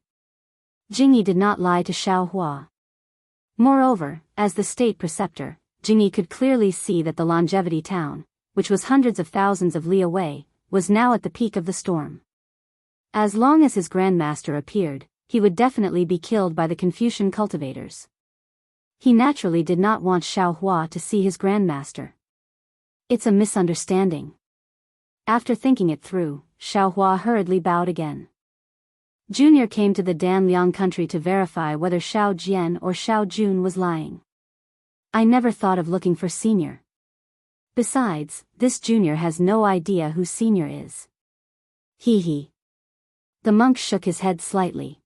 Jingyi did not lie to Xiaohua. Moreover, as the state preceptor, Jingyi could clearly see that the longevity town, which was hundreds of thousands of li away, was now at the peak of the storm. As long as his grandmaster appeared, he would definitely be killed by the Confucian cultivators. He naturally did not want Xiaohua to see his grandmaster. It's a misunderstanding. After thinking it through, Xiaohua hurriedly bowed again. Junior came to the Danliang country to verify whether Xiao Jian or Xiao Jun was lying. I never thought of looking for Senior. Besides, this Junior has no idea who Senior is. Hee. The monk shook his head slightly.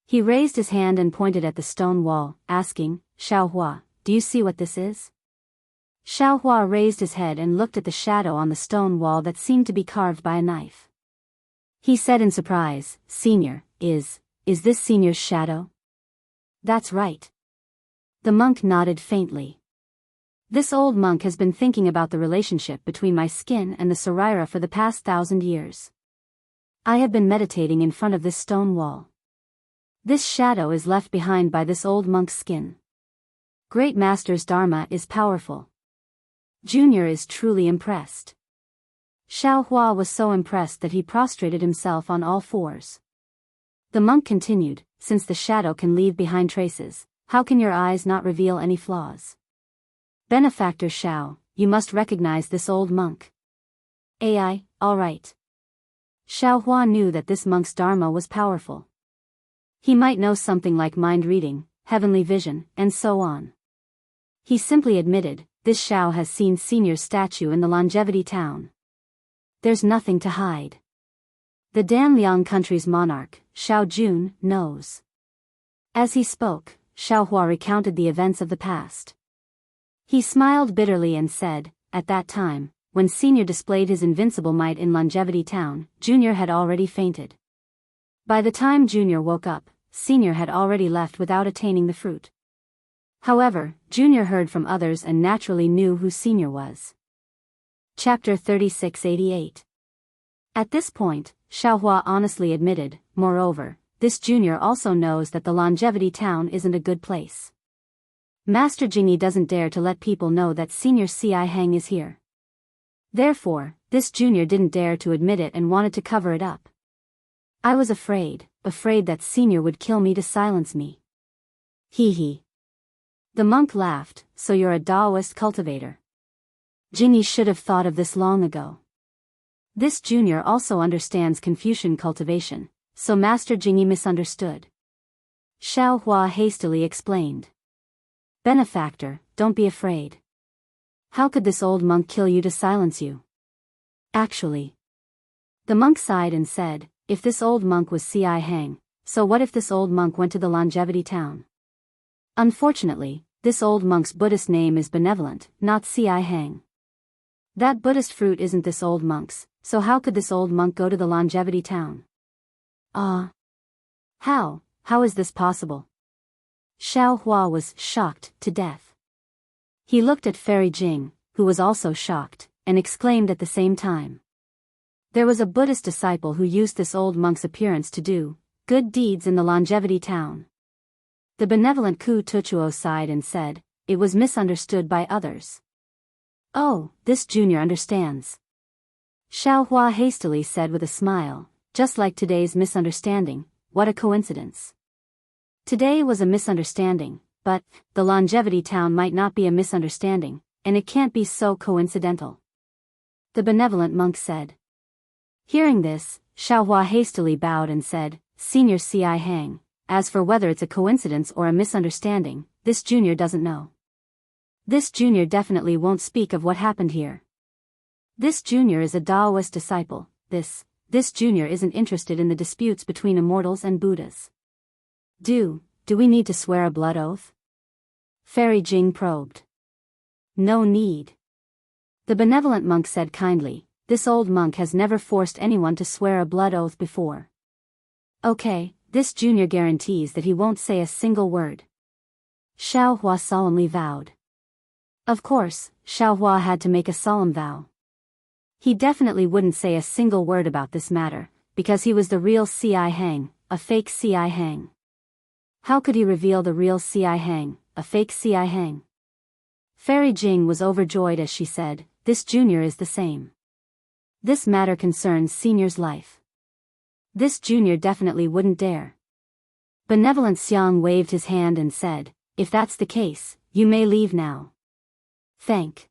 He raised his hand and pointed at the stone wall, asking, Xiaohua, do you see what this is? Xiaohua raised his head and looked at the shadow on the stone wall that seemed to be carved by a knife. He said in surprise, Senior, is this Senior's shadow? That's right. The monk nodded faintly. This old monk has been thinking about the relationship between my skin and the Saraira for the past 1,000 years. I have been meditating in front of this stone wall. This shadow is left behind by this old monk's skin. Great Master's Dharma is powerful. Junior is truly impressed. Xiao Hua was so impressed that he prostrated himself on all fours. The monk continued, since the shadow can leave behind traces, how can your eyes not reveal any flaws? Benefactor Xiao, you must recognize this old monk. Ai, all right. Xiao Hua knew that this monk's dharma was powerful. He might know something like mind reading, heavenly vision, and so on. He simply admitted, this Xiao has seen Senior's statue in the Longevity Town. There's nothing to hide. The Danliang country's monarch, Xiao Jun, knows. As he spoke, Xiao Hua recounted the events of the past. He smiled bitterly and said, at that time, when Senior displayed his invincible might in Longevity Town, Junior had already fainted. By the time Junior woke up, Senior had already left without attaining the fruit. However, Junior heard from others and naturally knew who Senior was. Chapter 3688. At this point, Xiao Hua honestly admitted, moreover, this Junior also knows that the Longevity Town isn't a good place. Master Jingyi doesn't dare to let people know that Senior C.I. Hang is here. Therefore, this Junior didn't dare to admit it and wanted to cover it up. I was afraid that Senior would kill me to silence me. Hee hee. The monk laughed, so you're a Daoist cultivator. Jingyi should have thought of this long ago. This Junior also understands Confucian cultivation, so Master Jingyi misunderstood. Xiao Hua hastily explained. Benefactor, don't be afraid. How could this old monk kill you to silence you? Actually. The monk sighed and said, if this old monk was C.I. Hang, so what if this old monk went to the Longevity Town? Unfortunately, this old monk's Buddhist name is Benevolent, not C.I. Hang. That Buddhist fruit isn't this old monk's, so how could this old monk go to the Longevity Town? How is this possible? Xiao Hua was shocked to death. He looked at Fairy Jing, who was also shocked, and exclaimed at the same time. There was a Buddhist disciple who used this old monk's appearance to do good deeds in the Longevity Town. The benevolent Ku Tuchuo sighed and said, it was misunderstood by others. Oh, this Junior understands. Xiao Hua hastily said with a smile, just like today's misunderstanding, what a coincidence. Today was a misunderstanding, but the Longevity Town might not be a misunderstanding, and it can't be so coincidental. The benevolent monk said. Hearing this, Xiao Hua hastily bowed and said, Senior C.I. Hang, as for whether it's a coincidence or a misunderstanding, this Junior doesn't know. This Junior definitely won't speak of what happened here. This Junior is a Daoist disciple. This Junior isn't interested in the disputes between immortals and Buddhas. Do we need to swear a blood oath? Fairy Jing probed. No need. The benevolent monk said kindly, this old monk has never forced anyone to swear a blood oath before. Okay, this Junior guarantees that he won't say a single word. Xiao Hua solemnly vowed. Of course, Xiao Hua had to make a solemn vow. He definitely wouldn't say a single word about this matter, because he was the real C.I. Hang, a fake C.I. Hang. How could he reveal the real C.I. Hang, a fake C.I. Hang? Fairy Jing was overjoyed as she said, this Junior is the same. This matter concerns Senior's life. This Junior definitely wouldn't dare. Benevolent Xiang waved his hand and said, if that's the case, you may leave now. Thank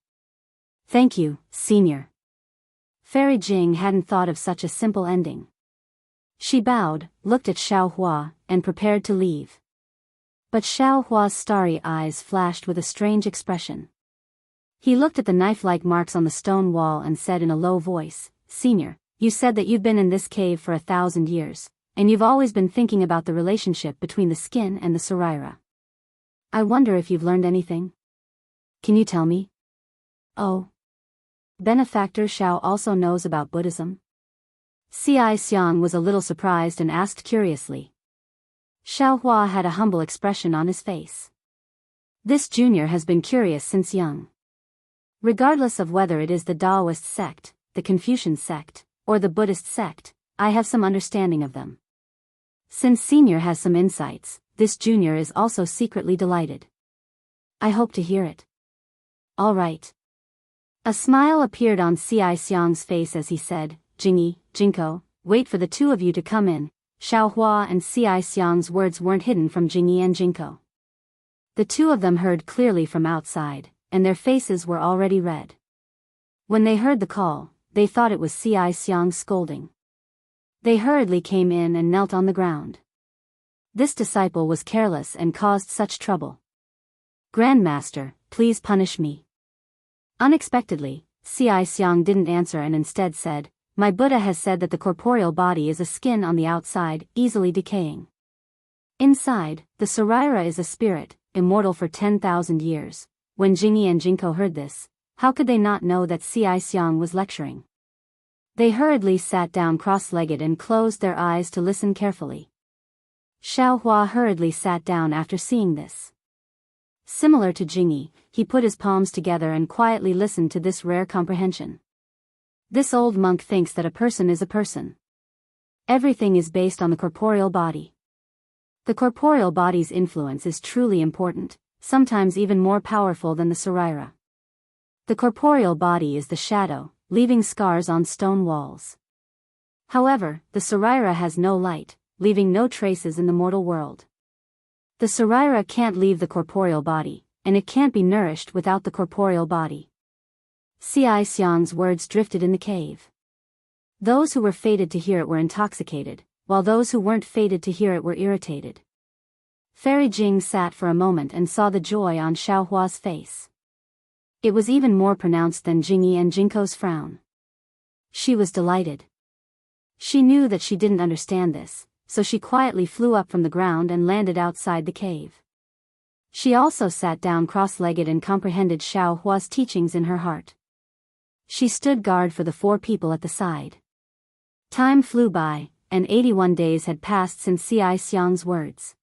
you, Senior. Fairy Jing hadn't thought of such a simple ending. She bowed, looked at Xiao Hua, and prepared to leave. But Xiao Hua's starry eyes flashed with a strange expression. He looked at the knife-like marks on the stone wall and said in a low voice, Senior, you said that you've been in this cave for 1,000 years, and you've always been thinking about the relationship between the skin and the suraira. I wonder if you've learned anything? Can you tell me? Oh. Benefactor Xiao also knows about Buddhism? C.I. Xiang was a little surprised and asked curiously. Xiao Hua had a humble expression on his face. This Junior has been curious since young. Regardless of whether it is the Daoist sect, the Confucian sect, or the Buddhist sect, I have some understanding of them. Since Senior has some insights, this Junior is also secretly delighted. I hope to hear it. All right. A smile appeared on Wuxia Xianxia's face as he said, Jingyi, Jinko, wait for the two of you to come in. Xiaohua and Wuxia Xianxia's words weren't hidden from Jingyi and Jinko. The two of them heard clearly from outside, and their faces were already red. When they heard the call, they thought it was Wuxia Xianxia scolding. They hurriedly came in and knelt on the ground. This disciple was careless and caused such trouble. Grandmaster, please punish me. Unexpectedly, Wuxia Xianxia didn't answer and instead said, my Buddha has said that the corporeal body is a skin on the outside, easily decaying. Inside, the Sarira is a spirit, immortal for 10,000 years. When Jingyi and Jinko heard this, how could they not know that Wuxia Xianxia was lecturing? They hurriedly sat down cross-legged and closed their eyes to listen carefully. Xiaohua hurriedly sat down after seeing this. Similar to Jingyi, he put his palms together and quietly listened to this rare comprehension. This old monk thinks that a person is a person. Everything is based on the corporeal body. The corporeal body's influence is truly important, sometimes even more powerful than the Sarira. The corporeal body is the shadow, leaving scars on stone walls. However, the Sarira has no light, leaving no traces in the mortal world. The Sarira can't leave the corporeal body, and it can't be nourished without the corporeal body. Wuxia Xianxia's words drifted in the cave. Those who were fated to hear it were intoxicated, while those who weren't fated to hear it were irritated. Fairy Jing sat for a moment and saw the joy on Xiaohua's face. It was even more pronounced than Jingyi and Jinko's frown. She was delighted. She knew that she didn't understand this, so she quietly flew up from the ground and landed outside the cave. She also sat down cross-legged and comprehended Xiaohua's teachings in her heart. She stood guard for the four people at the side. Time flew by, and 81 days had passed since Wuxia Xianxia's words.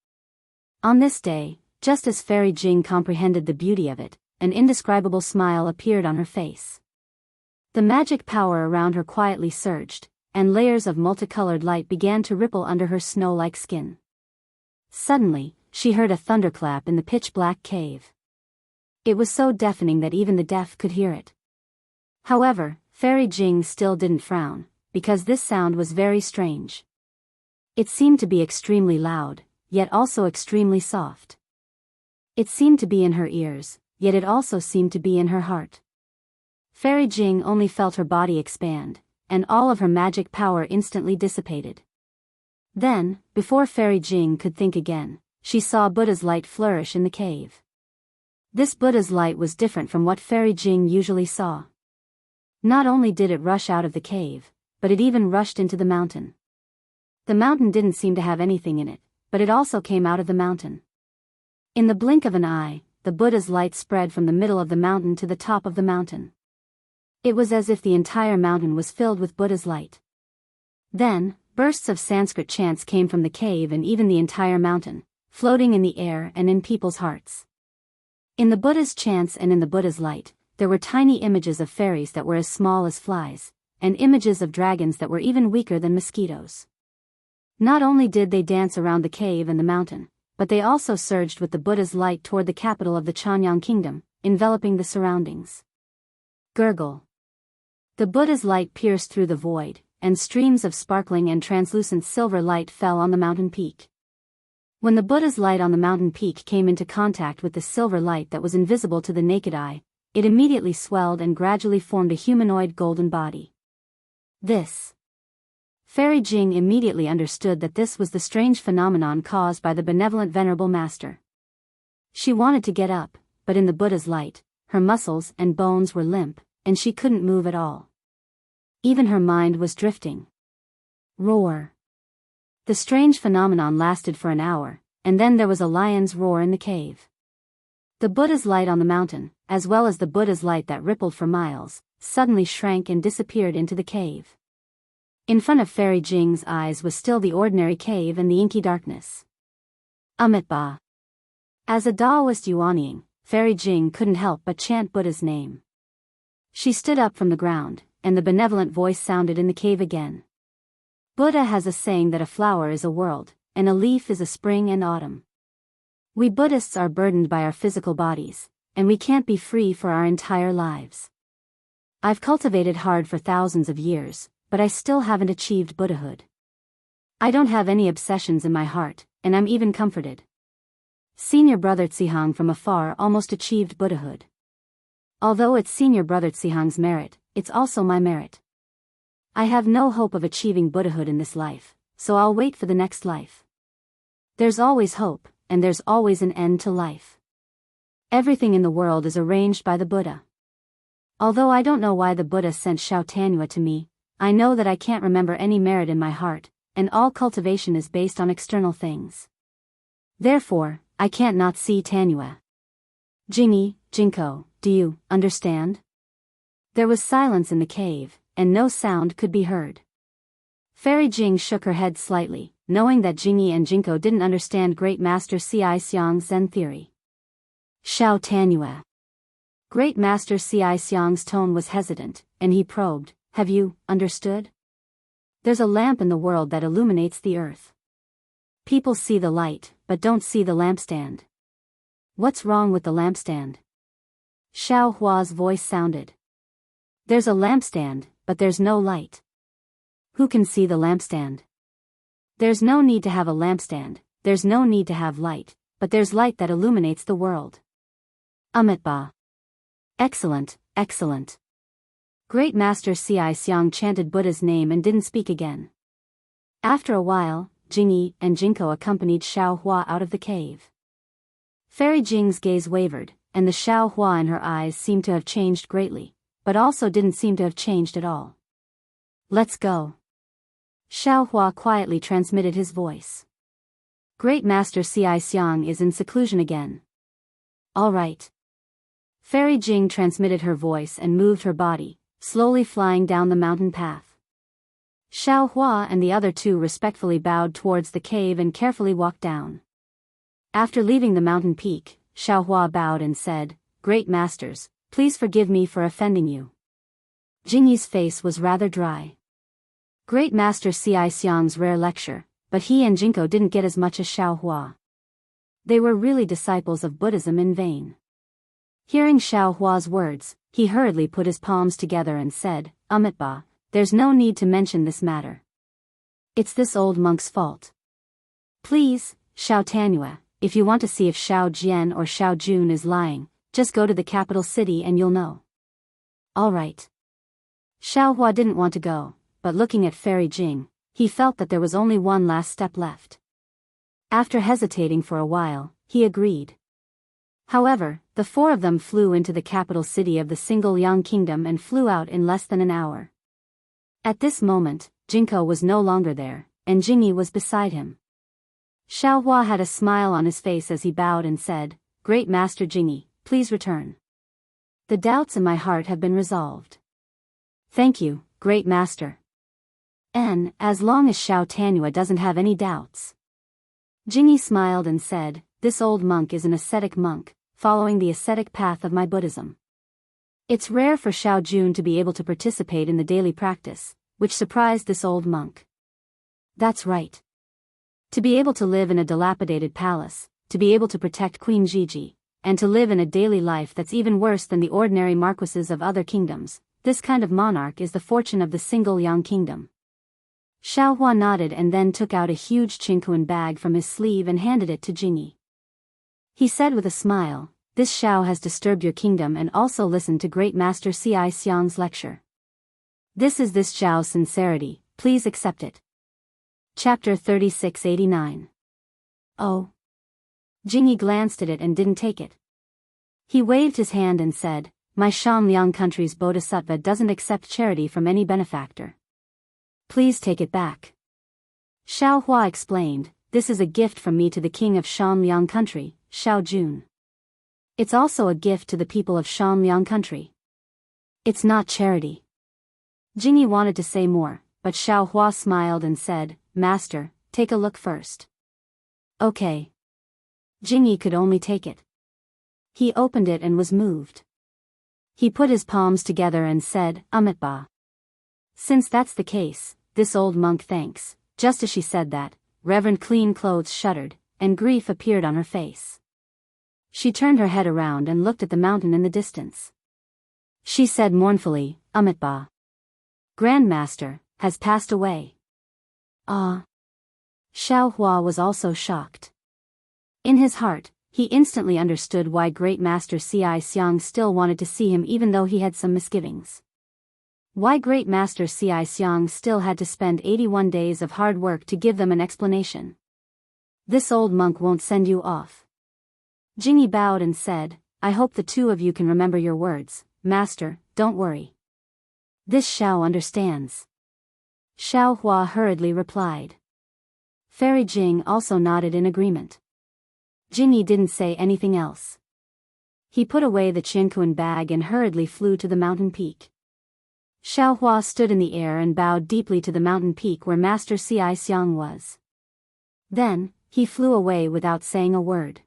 On this day, just as Fairy Jing comprehended the beauty of it, an indescribable smile appeared on her face. The magic power around her quietly surged, and layers of multicolored light began to ripple under her snow-like skin. Suddenly, she heard a thunderclap in the pitch-black cave. It was so deafening that even the deaf could hear it. However, Fairy Jing still didn't frown, because this sound was very strange. It seemed to be extremely loud, yet also extremely soft. It seemed to be in her ears, yet it also seemed to be in her heart. Fairy Jing only felt her body expand, and all of her magic power instantly dissipated. Then, before Fairy Jing could think again, she saw Buddha's light flourish in the cave. This Buddha's light was different from what Fairy Jing usually saw. Not only did it rush out of the cave, but it even rushed into the mountain. The mountain didn't seem to have anything in it, but it also came out of the mountain. In the blink of an eye, the Buddha's light spread from the middle of the mountain to the top of the mountain. It was as if the entire mountain was filled with Buddha's light. Then, bursts of Sanskrit chants came from the cave and even the entire mountain, floating in the air and in people's hearts. In the Buddha's chants and in the Buddha's light, there were tiny images of fairies that were as small as flies, and images of dragons that were even weaker than mosquitoes. Not only did they dance around the cave and the mountain, but they also surged with the Buddha's light toward the capital of the Chanyang kingdom, enveloping the surroundings. Gurgle. The Buddha's light pierced through the void, and streams of sparkling and translucent silver light fell on the mountain peak. When the Buddha's light on the mountain peak came into contact with the silver light that was invisible to the naked eye, it immediately swelled and gradually formed a humanoid golden body. Fairy Jing immediately understood that this was the strange phenomenon caused by the benevolent Venerable Master. She wanted to get up, but in the Buddha's light, her muscles and bones were limp, and she couldn't move at all. Even her mind was drifting. Roar. The strange phenomenon lasted for an hour, and then there was a lion's roar in the cave. The Buddha's light on the mountain, as well as the Buddha's light that rippled for miles, suddenly shrank and disappeared into the cave. In front of Fairy Jing's eyes was still the ordinary cave and the inky darkness. Amitabha. As a Daoist Yuanying, Fairy Jing couldn't help but chant Buddha's name. She stood up from the ground, and the benevolent voice sounded in the cave again. Buddha has a saying that a flower is a world, and a leaf is a spring and autumn. We Buddhists are burdened by our physical bodies, and we can't be free for our entire lives. I've cultivated hard for thousands of years, but I still haven't achieved Buddhahood. I don't have any obsessions in my heart, and I'm even comforted. Senior brother Tsihang from afar almost achieved Buddhahood. Although it's senior brother Tsihang's merit, it's also my merit. I have no hope of achieving Buddhahood in this life, so I'll wait for the next life. There's always hope, and there's always an end to life. Everything in the world is arranged by the Buddha. Although I don't know why the Buddha sent Xiao Tianyue to me, I know that I can't remember any merit in my heart, and all cultivation is based on external things. Therefore, I can't not see Tianyue. Jingyi, Jinko, do you understand? There was silence in the cave, and no sound could be heard. Fairy Jing shook her head slightly, knowing that Jingyi and Jinko didn't understand Great Master Xianxiang's Zen theory. Xiao Tianyue. Great Master Xianxiang's tone was hesitant, and he probed, have you understood? There's a lamp in the world that illuminates the earth. People see the light, but don't see the lampstand. What's wrong with the lampstand? Xiao Hua's voice sounded. There's a lampstand, but there's no light. Who can see the lampstand? There's no need to have a lampstand, there's no need to have light, but there's light that illuminates the world. Amitabha. Excellent, excellent. Great Master Xianxiang chanted Buddha's name and didn't speak again. After a while, Jingyi and Jinko accompanied Xiao Hua out of the cave. Fairy Jing's gaze wavered, and the Xiao Hua in her eyes seemed to have changed greatly, but also didn't seem to have changed at all. Let's go. Xiao Hua quietly transmitted his voice. Great Master Xianxiang is in seclusion again. All right. Fairy Jing transmitted her voice and moved her body, slowly flying down the mountain path. Xiao Hua and the other two respectfully bowed towards the cave and carefully walked down. After leaving the mountain peak, Xiao Hua bowed and said, Great Masters, please forgive me for offending you. Jingyi's face was rather dry. Great Master Xianxiang's rare lecture, but he and Jinko didn't get as much as Xiao Hua. They were really disciples of Buddhism in vain. Hearing Xiao Hua's words, he hurriedly put his palms together and said, Amitabha, there's no need to mention this matter. It's this old monk's fault. Please, Xiao Tianyue, if you want to see if Xiao Jian or Xiao Jun is lying, just go to the capital city and you'll know. All right. Xiao Hua didn't want to go, but looking at Fairy Jing, he felt that there was only one last step left. After hesitating for a while, he agreed. However, the four of them flew into the capital city of the single Yang Kingdom and flew out in less than an hour. At this moment, Jinko was no longer there, and Jingyi was beside him. Xiao Hua had a smile on his face as he bowed and said, Great Master Jingyi, please return. The doubts in my heart have been resolved. Thank you, Great Master. And, as long as Xiao Tianyue doesn't have any doubts. Jingyi smiled and said, This old monk is an ascetic monk, following the ascetic path of my Buddhism. It's rare for Xiao Jun to be able to participate in the daily practice, which surprised this old monk. That's right. To be able to live in a dilapidated palace, to be able to protect Queen Gigi, and to live in a daily life that's even worse than the ordinary marquises of other kingdoms, this kind of monarch is the fortune of the single Yang Kingdom. Xiao Hua nodded and then took out a huge Qingquan bag from his sleeve and handed it to Jingyi. He said with a smile, This Xiao has disturbed your kingdom and also listened to Great Master Xianxiang's lecture. This is this Xiao's sincerity, please accept it. Chapter 3689. Oh. Jingyi glanced at it and didn't take it. He waved his hand and said, My Shanliang country's bodhisattva doesn't accept charity from any benefactor. Please take it back. Xiao Hua explained, This is a gift from me to the king of Shanliang country, Xiao Jun. It's also a gift to the people of Shanliang country. It's not charity. Jingyi wanted to say more, but Xiao Hua smiled and said, Master, take a look first. Okay. Jingyi could only take it. He opened it and was moved. He put his palms together and said, Amitabha. Since that's the case, this old monk thanks. Just as she said that, Reverend Clean Clothes shuddered, and grief appeared on her face. She turned her head around and looked at the mountain in the distance. She said mournfully, Amitabha, Grandmaster, has passed away. Ah. Xiao Hua was also shocked. In his heart, he instantly understood why Great Master Wuxia Xianxia still wanted to see him even though he had some misgivings. Why Great Master Wuxia Xianxia still had to spend 81 days of hard work to give them an explanation. This old monk won't send you off. Jingyi bowed and said, I hope the two of you can remember your words, Master, don't worry. This Xiao understands. Xiao Hua hurriedly replied. Fairy Jing also nodded in agreement. Jingyi didn't say anything else. He put away the Qinkuan bag and hurriedly flew to the mountain peak. Xiao Hua stood in the air and bowed deeply to the mountain peak where Master Wuxia Xianxia was. Then, he flew away without saying a word.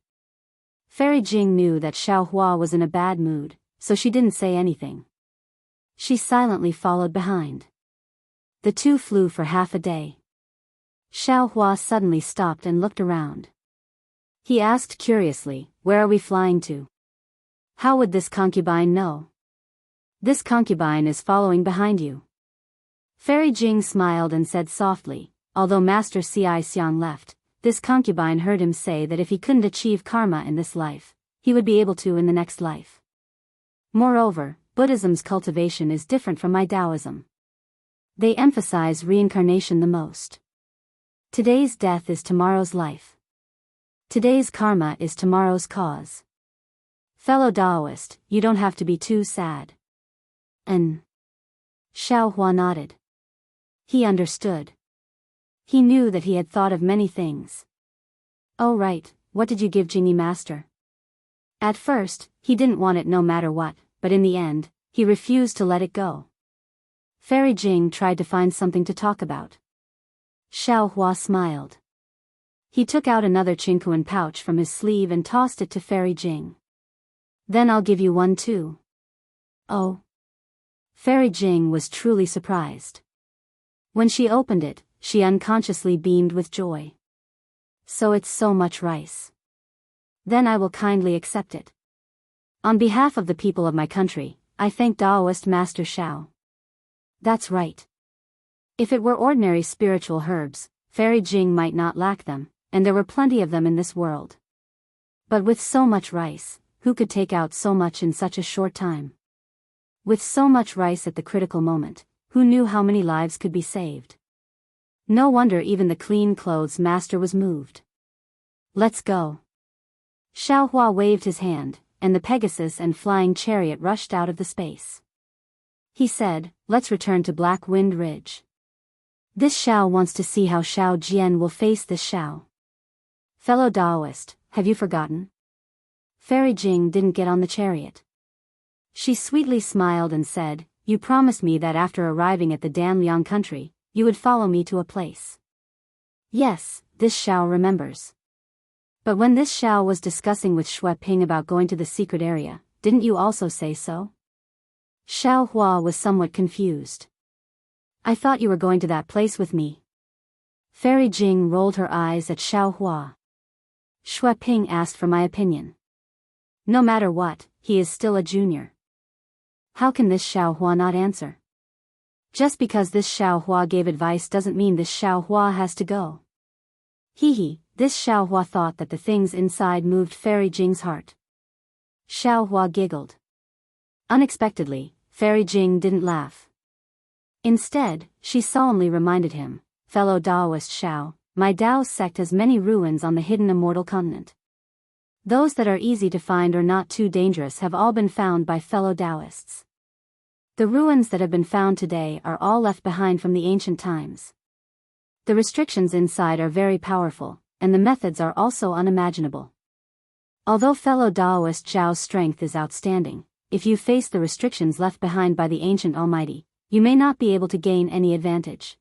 Fairy Jing knew that Xiao Hua was in a bad mood, so she didn't say anything. She silently followed behind. The two flew for half a day. Xiao Hua suddenly stopped and looked around. He asked curiously, where are we flying to? How would this concubine know? This concubine is following behind you. Fairy Jing smiled and said softly, although Master Wuxia Xianxia left, this concubine heard him say that if he couldn't achieve karma in this life, he would be able to in the next life. Moreover, Buddhism's cultivation is different from my Taoism. They emphasize reincarnation the most. Today's death is tomorrow's life. Today's karma is tomorrow's cause. Fellow Daoist, you don't have to be too sad. Xiao Hua nodded. He understood. He knew that he had thought of many things. Oh right, what did you give Jingyi Master? At first, he didn't want it no matter what, but in the end, he refused to let it go. Fairy Jing tried to find something to talk about. Xiao Hua smiled. He took out another Qinkuan pouch from his sleeve and tossed it to Fairy Jing. Then I'll give you one too. Oh. Fairy Jing was truly surprised. When she opened it, she unconsciously beamed with joy. So it's so much rice. Then I will kindly accept it. On behalf of the people of my country, I thank Daoist Master Xiao. That's right. If it were ordinary spiritual herbs, Fairy Jing might not lack them, and there were plenty of them in this world. But with so much rice, who could take out so much in such a short time? With so much rice at the critical moment, who knew how many lives could be saved? No wonder even the clean clothes master was moved. Let's go. Xiao Hua waved his hand, and the Pegasus and flying chariot rushed out of the space. He said, let's return to Black Wind Ridge. This Xiao wants to see how Xiao Jian will face this Xiao. Fellow Daoist, have you forgotten? Fairy Jing didn't get on the chariot. She sweetly smiled and said, you promised me that after arriving at the Danliang country, you would follow me to a place. Yes, this Xiao remembers. But when this Xiao was discussing with Xue Ping about going to the secret area, didn't you also say so? Xiao Hua was somewhat confused. I thought you were going to that place with me. Fairy Jing rolled her eyes at Xiao Hua. Xue Ping asked for my opinion. No matter what, he is still a junior. How can this Xiao Hua not answer? Just because this Xiao Hua gave advice doesn't mean this Xiao Hua has to go. This Xiao Hua thought that the things inside moved Fairy Jing's heart. Xiao Hua giggled. Unexpectedly, Fairy Jing didn't laugh. Instead, she solemnly reminded him, fellow Daoist Xiao, my Dao sect has many ruins on the hidden immortal continent. Those that are easy to find or not too dangerous have all been found by fellow Daoists. The ruins that have been found today are all left behind from the ancient times. The restrictions inside are very powerful, and the methods are also unimaginable. Although fellow Daoist Zhao's strength is outstanding, if you face the restrictions left behind by the ancient Almighty, you may not be able to gain any advantage.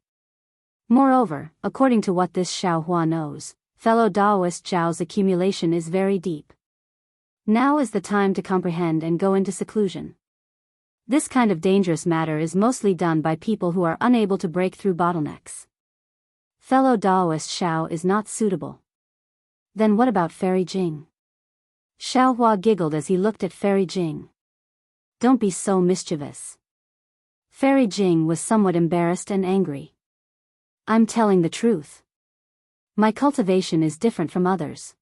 Moreover, according to what this Xiao Hua knows, fellow Daoist Zhao's accumulation is very deep. Now is the time to comprehend and go into seclusion. This kind of dangerous matter is mostly done by people who are unable to break through bottlenecks. fellow Daoist Xiao is not suitable. Then what about Fairy Jing? Xiaohua giggled as he looked at Fairy Jing. Don't be so mischievous. Fairy Jing was somewhat embarrassed and angry. I'm telling the truth. My cultivation is different from others.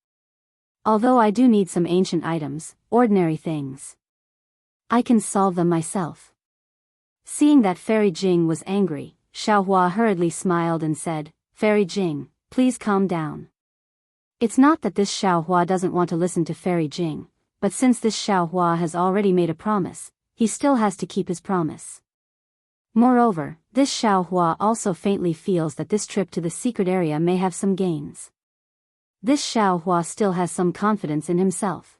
Although I do need some ancient items, ordinary things, I can solve them myself. Seeing that Fairy Jing was angry, Xiaohua hurriedly smiled and said, Fairy Jing, please calm down. It's not that this Xiaohua doesn't want to listen to Fairy Jing, but since this Xiaohua has already made a promise, he still has to keep his promise. Moreover, this Xiaohua also faintly feels that this trip to the secret area may have some gains. This Xiaohua still has some confidence in himself.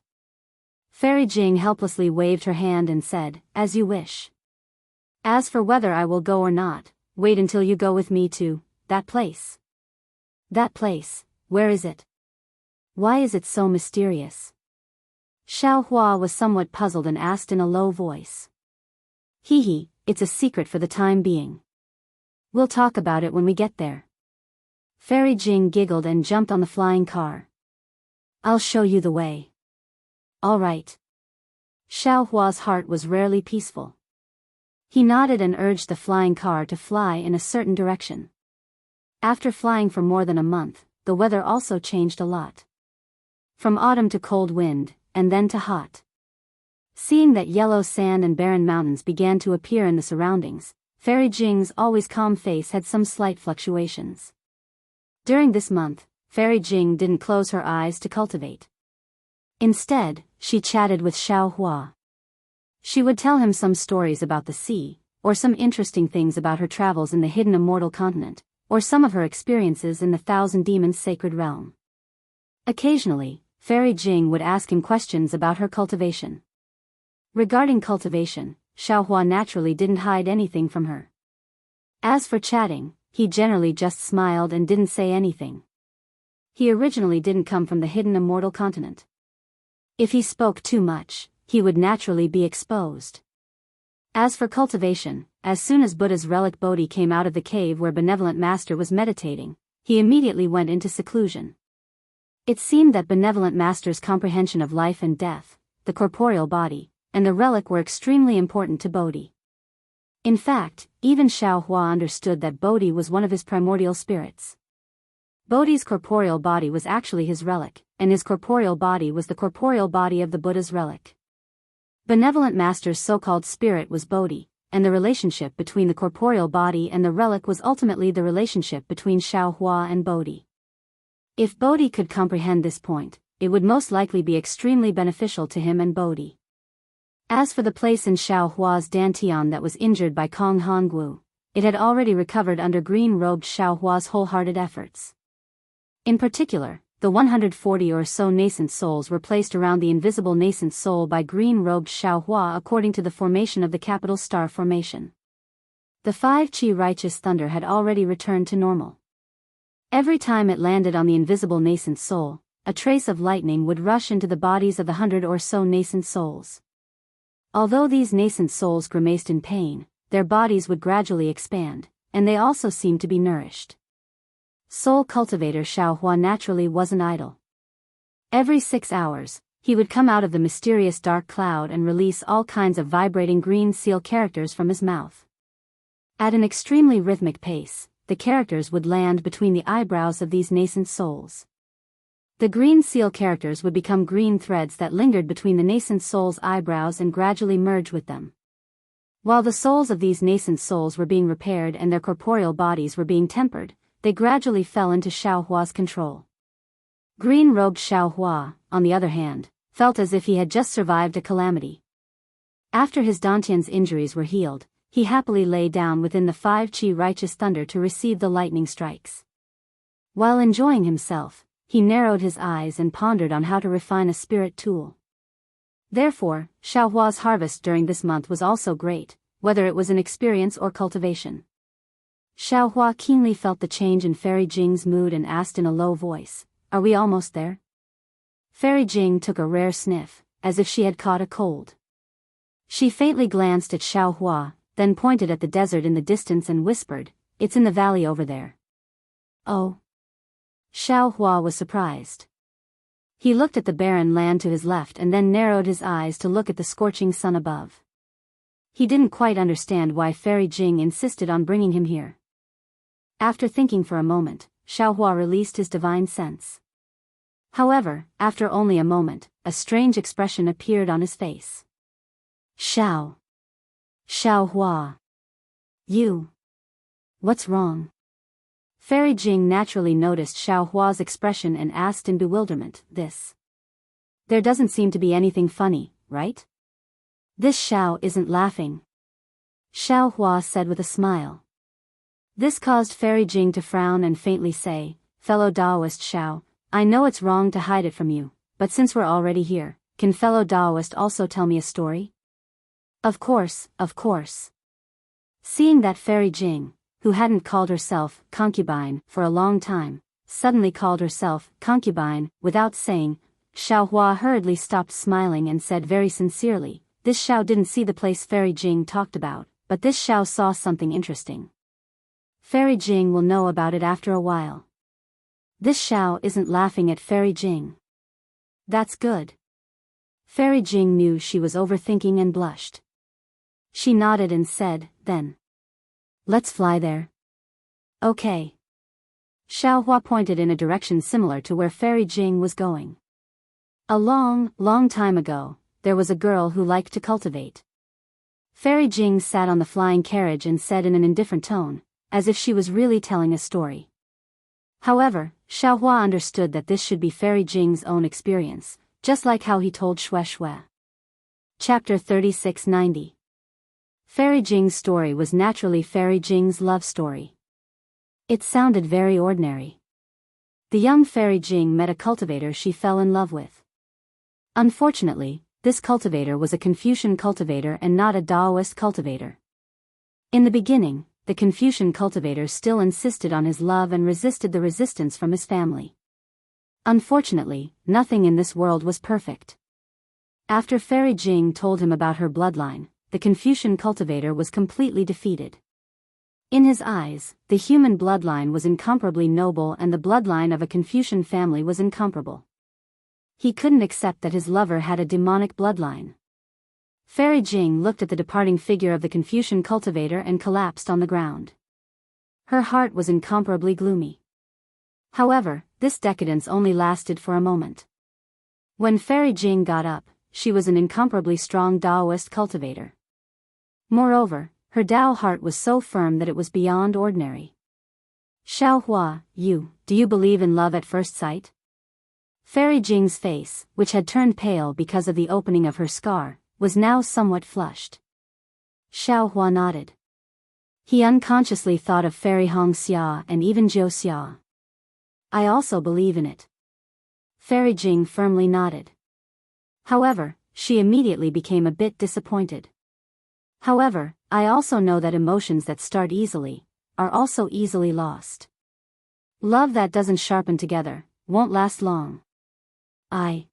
Fairy Jing helplessly waved her hand and said, As you wish. As for whether I will go or not, wait until you go with me to that place. That place, where is it? Why is it so mysterious? Xiaohua was somewhat puzzled and asked in a low voice. Hee, it's a secret for the time being. We'll talk about it when we get there. Fairy Jing giggled and jumped on the flying car. I'll show you the way. All right. Xiaohua's heart was rarely peaceful. He nodded and urged the flying car to fly in a certain direction. After flying for more than a month, the weather also changed a lot. From autumn to cold wind, and then to hot. Seeing that yellow sand and barren mountains began to appear in the surroundings, Fairy Jing's always calm face had some slight fluctuations. During this month, Fairy Jing didn't close her eyes to cultivate. Instead, she chatted with Xiaohua. She would tell him some stories about the sea, or some interesting things about her travels in the hidden immortal continent, or some of her experiences in the Thousand Demons sacred realm. Occasionally, Fairy Jing would ask him questions about her cultivation. Regarding cultivation, Xiaohua naturally didn't hide anything from her. As for chatting, he generally just smiled and didn't say anything. He originally didn't come from the hidden immortal continent. If he spoke too much, he would naturally be exposed. As for cultivation, as soon as Buddha's relic Bodhi came out of the cave where Benevolent Master was meditating, he immediately went into seclusion. It seemed that Benevolent Master's comprehension of life and death, the corporeal body, and the relic were extremely important to Bodhi. In fact, even Xiaohua understood that Bodhi was one of his primordial spirits. Bodhi's corporeal body was actually his relic, and his corporeal body was the corporeal body of the Buddha's relic. Benevolent Master's so-called spirit was Bodhi, and the relationship between the corporeal body and the relic was ultimately the relationship between Xiaohua and Bodhi. If Bodhi could comprehend this point, it would most likely be extremely beneficial to him and Bodhi. As for the place in Xiaohua's dantian that was injured by Kong Hongwu, it had already recovered under green-robed Xiaohua's wholehearted efforts. In particular, the 140 or so nascent souls were placed around the invisible nascent soul by green-robed Xiaohua according to the formation of the capital star formation. The 5-chi righteous thunder had already returned to normal. Every time it landed on the invisible nascent soul, a trace of lightning would rush into the bodies of the 100 or so nascent souls. Although these nascent souls grimaced in pain, their bodies would gradually expand, and they also seemed to be nourished. Soul cultivator Xiaohua naturally wasn't idle. Every 6 hours, he would come out of the mysterious dark cloud and release all kinds of vibrating green seal characters from his mouth. At an extremely rhythmic pace, the characters would land between the eyebrows of these nascent souls. The green seal characters would become green threads that lingered between the nascent soul's eyebrows and gradually merge with them. While the souls of these nascent souls were being repaired and their corporeal bodies were being tempered, they gradually fell into Xiaohua's control. Green-robed Xiaohua, on the other hand, felt as if he had just survived a calamity. After his dantian's injuries were healed, he happily lay down within the 5-chi righteous thunder to receive the lightning strikes. While enjoying himself, he narrowed his eyes and pondered on how to refine a spirit tool. Therefore, Xiaohua's harvest during this month was also great, whether it was in experience or cultivation. Xiaohua keenly felt the change in Fairy Jing's mood and asked in a low voice, "Are we almost there?" Fairy Jing took a rare sniff, as if she had caught a cold. She faintly glanced at Xiaohua, then pointed at the desert in the distance and whispered, "It's in the valley over there." Oh. Xiao Hua was surprised. He looked at the barren land to his left and then narrowed his eyes to look at the scorching sun above. He didn't quite understand why Fairy Jing insisted on bringing him here. After thinking for a moment, Xiao Hua released his divine sense. However, after only a moment, a strange expression appeared on his face. Xiao Hua. You. What's wrong? Fairy Jing naturally noticed Xiao Hua's expression and asked in bewilderment, This? There doesn't seem to be anything funny, right? This Xiao isn't laughing. Xiao Hua said with a smile. This caused Fairy Jing to frown and faintly say, Fellow Daoist Xiao, I know it's wrong to hide it from you, but since we're already here, can fellow Daoist also tell me a story? Of course. Seeing that Fairy Jing, who hadn't called herself concubine for a long time, suddenly called herself concubine without saying, Xiao Hua hurriedly stopped smiling and said very sincerely, This Xiao didn't see the place Fairy Jing talked about, but this Xiao saw something interesting. Fairy Jing will know about it after a while. This Xiao isn't laughing at Fairy Jing. That's good. Fairy Jing knew she was overthinking and blushed. She nodded and said, Then. Let's fly there. Okay. Xiao Hua pointed in a direction similar to where Fairy Jing was going. A long time ago, there was a girl who liked to cultivate. Fairy Jing sat on the flying carriage and said in an indifferent tone, as if she was really telling a story. However, Xiao Hua understood that this should be Fairy Jing's own experience, just like how he told Shui. Chapter 3690. Fairy Jing's story was naturally Fairy Jing's love story. It sounded very ordinary. The young Fairy Jing met a cultivator she fell in love with. Unfortunately, this cultivator was a Confucian cultivator and not a Daoist cultivator. In the beginning, the Confucian cultivator still insisted on his love and resisted the resistance from his family. Unfortunately, nothing in this world was perfect. After Fairy Jing told him about her bloodline, the Confucian cultivator was completely defeated. In his eyes, the human bloodline was incomparably noble and the bloodline of a Confucian family was incomparable. He couldn't accept that his lover had a demonic bloodline. Fairy Jing looked at the departing figure of the Confucian cultivator and collapsed on the ground. Her heart was incomparably gloomy. However, this decadence only lasted for a moment. When Fairy Jing got up, she was an incomparably strong Daoist cultivator. Moreover, her Dao heart was so firm that it was beyond ordinary. Xiao Hua, do you believe in love at first sight? Fairy Jing's face, which had turned pale because of the opening of her scar, was now somewhat flushed. Xiao Hua nodded. He unconsciously thought of Fairy Xianxia and even Jiu. I also believe in it. Fairy Jing firmly nodded. However, she immediately became a bit disappointed. However, I also know that emotions that start easily are also easily lost. Love that doesn't sharpen together won't last long. I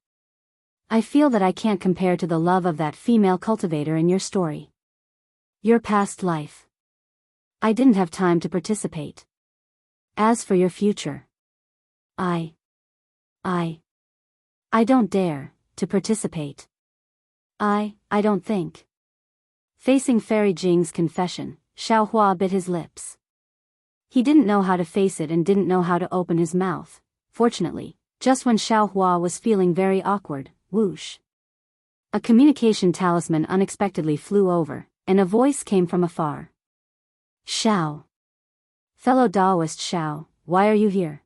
feel that I can't compare to the love of that female cultivator in your story. Your past life. I didn't have time to participate. As for your future, I don't dare to participate. I don't think. Facing Fairy Jing's confession, Xiao Hua bit his lips. He didn't know how to face it and didn't know how to open his mouth. Fortunately, just when Xiao Hua was feeling very awkward, whoosh. A communication talisman unexpectedly flew over, and a voice came from afar. Xiao. Fellow Daoist Xiao, why are you here?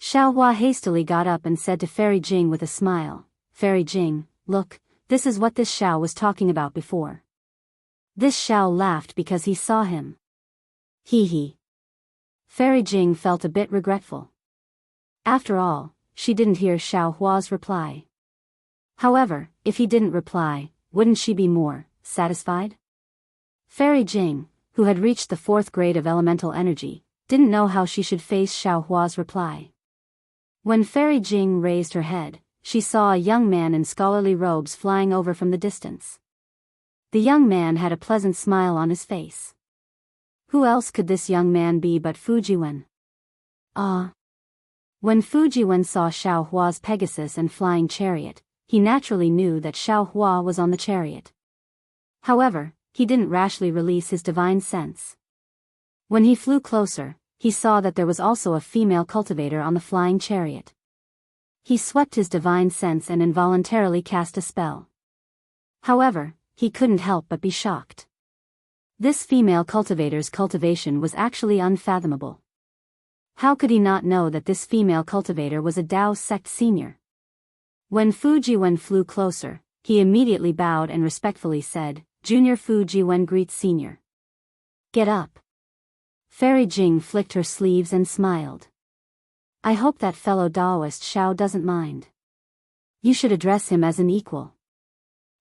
Xiao Hua hastily got up and said to Fairy Jing with a smile, Fairy Jing, look, this is what this Xiao was talking about before. This Xiao laughed because he saw him. Hee. Fairy Jing felt a bit regretful. After all, she didn't hear Xiao Hua's reply. However, if he didn't reply, wouldn't she be more satisfied? Fairy Jing, who had reached the 4th grade of elemental energy, didn't know how she should face Xiao Hua's reply. When Fairy Jing raised her head, she saw a young man in scholarly robes flying over from the distance. The young man had a pleasant smile on his face. Who else could this young man be but Fujiwen? Ah. When Fujiwen saw Xiao Hua's Pegasus and flying chariot, he naturally knew that Xiao Hua was on the chariot. However, he didn't rashly release his divine sense. When he flew closer, he saw that there was also a female cultivator on the flying chariot. He swept his divine sense and involuntarily cast a spell. However, he couldn't help but be shocked. This female cultivator's cultivation was actually unfathomable. How could he not know that this female cultivator was a Dao sect senior? When Fujiwen flew closer, he immediately bowed and respectfully said, "Junior Fujiwen greets senior." "Get up." Fairy Jing flicked her sleeves and smiled. "I hope that fellow Daoist Xiao doesn't mind. You should address him as an equal.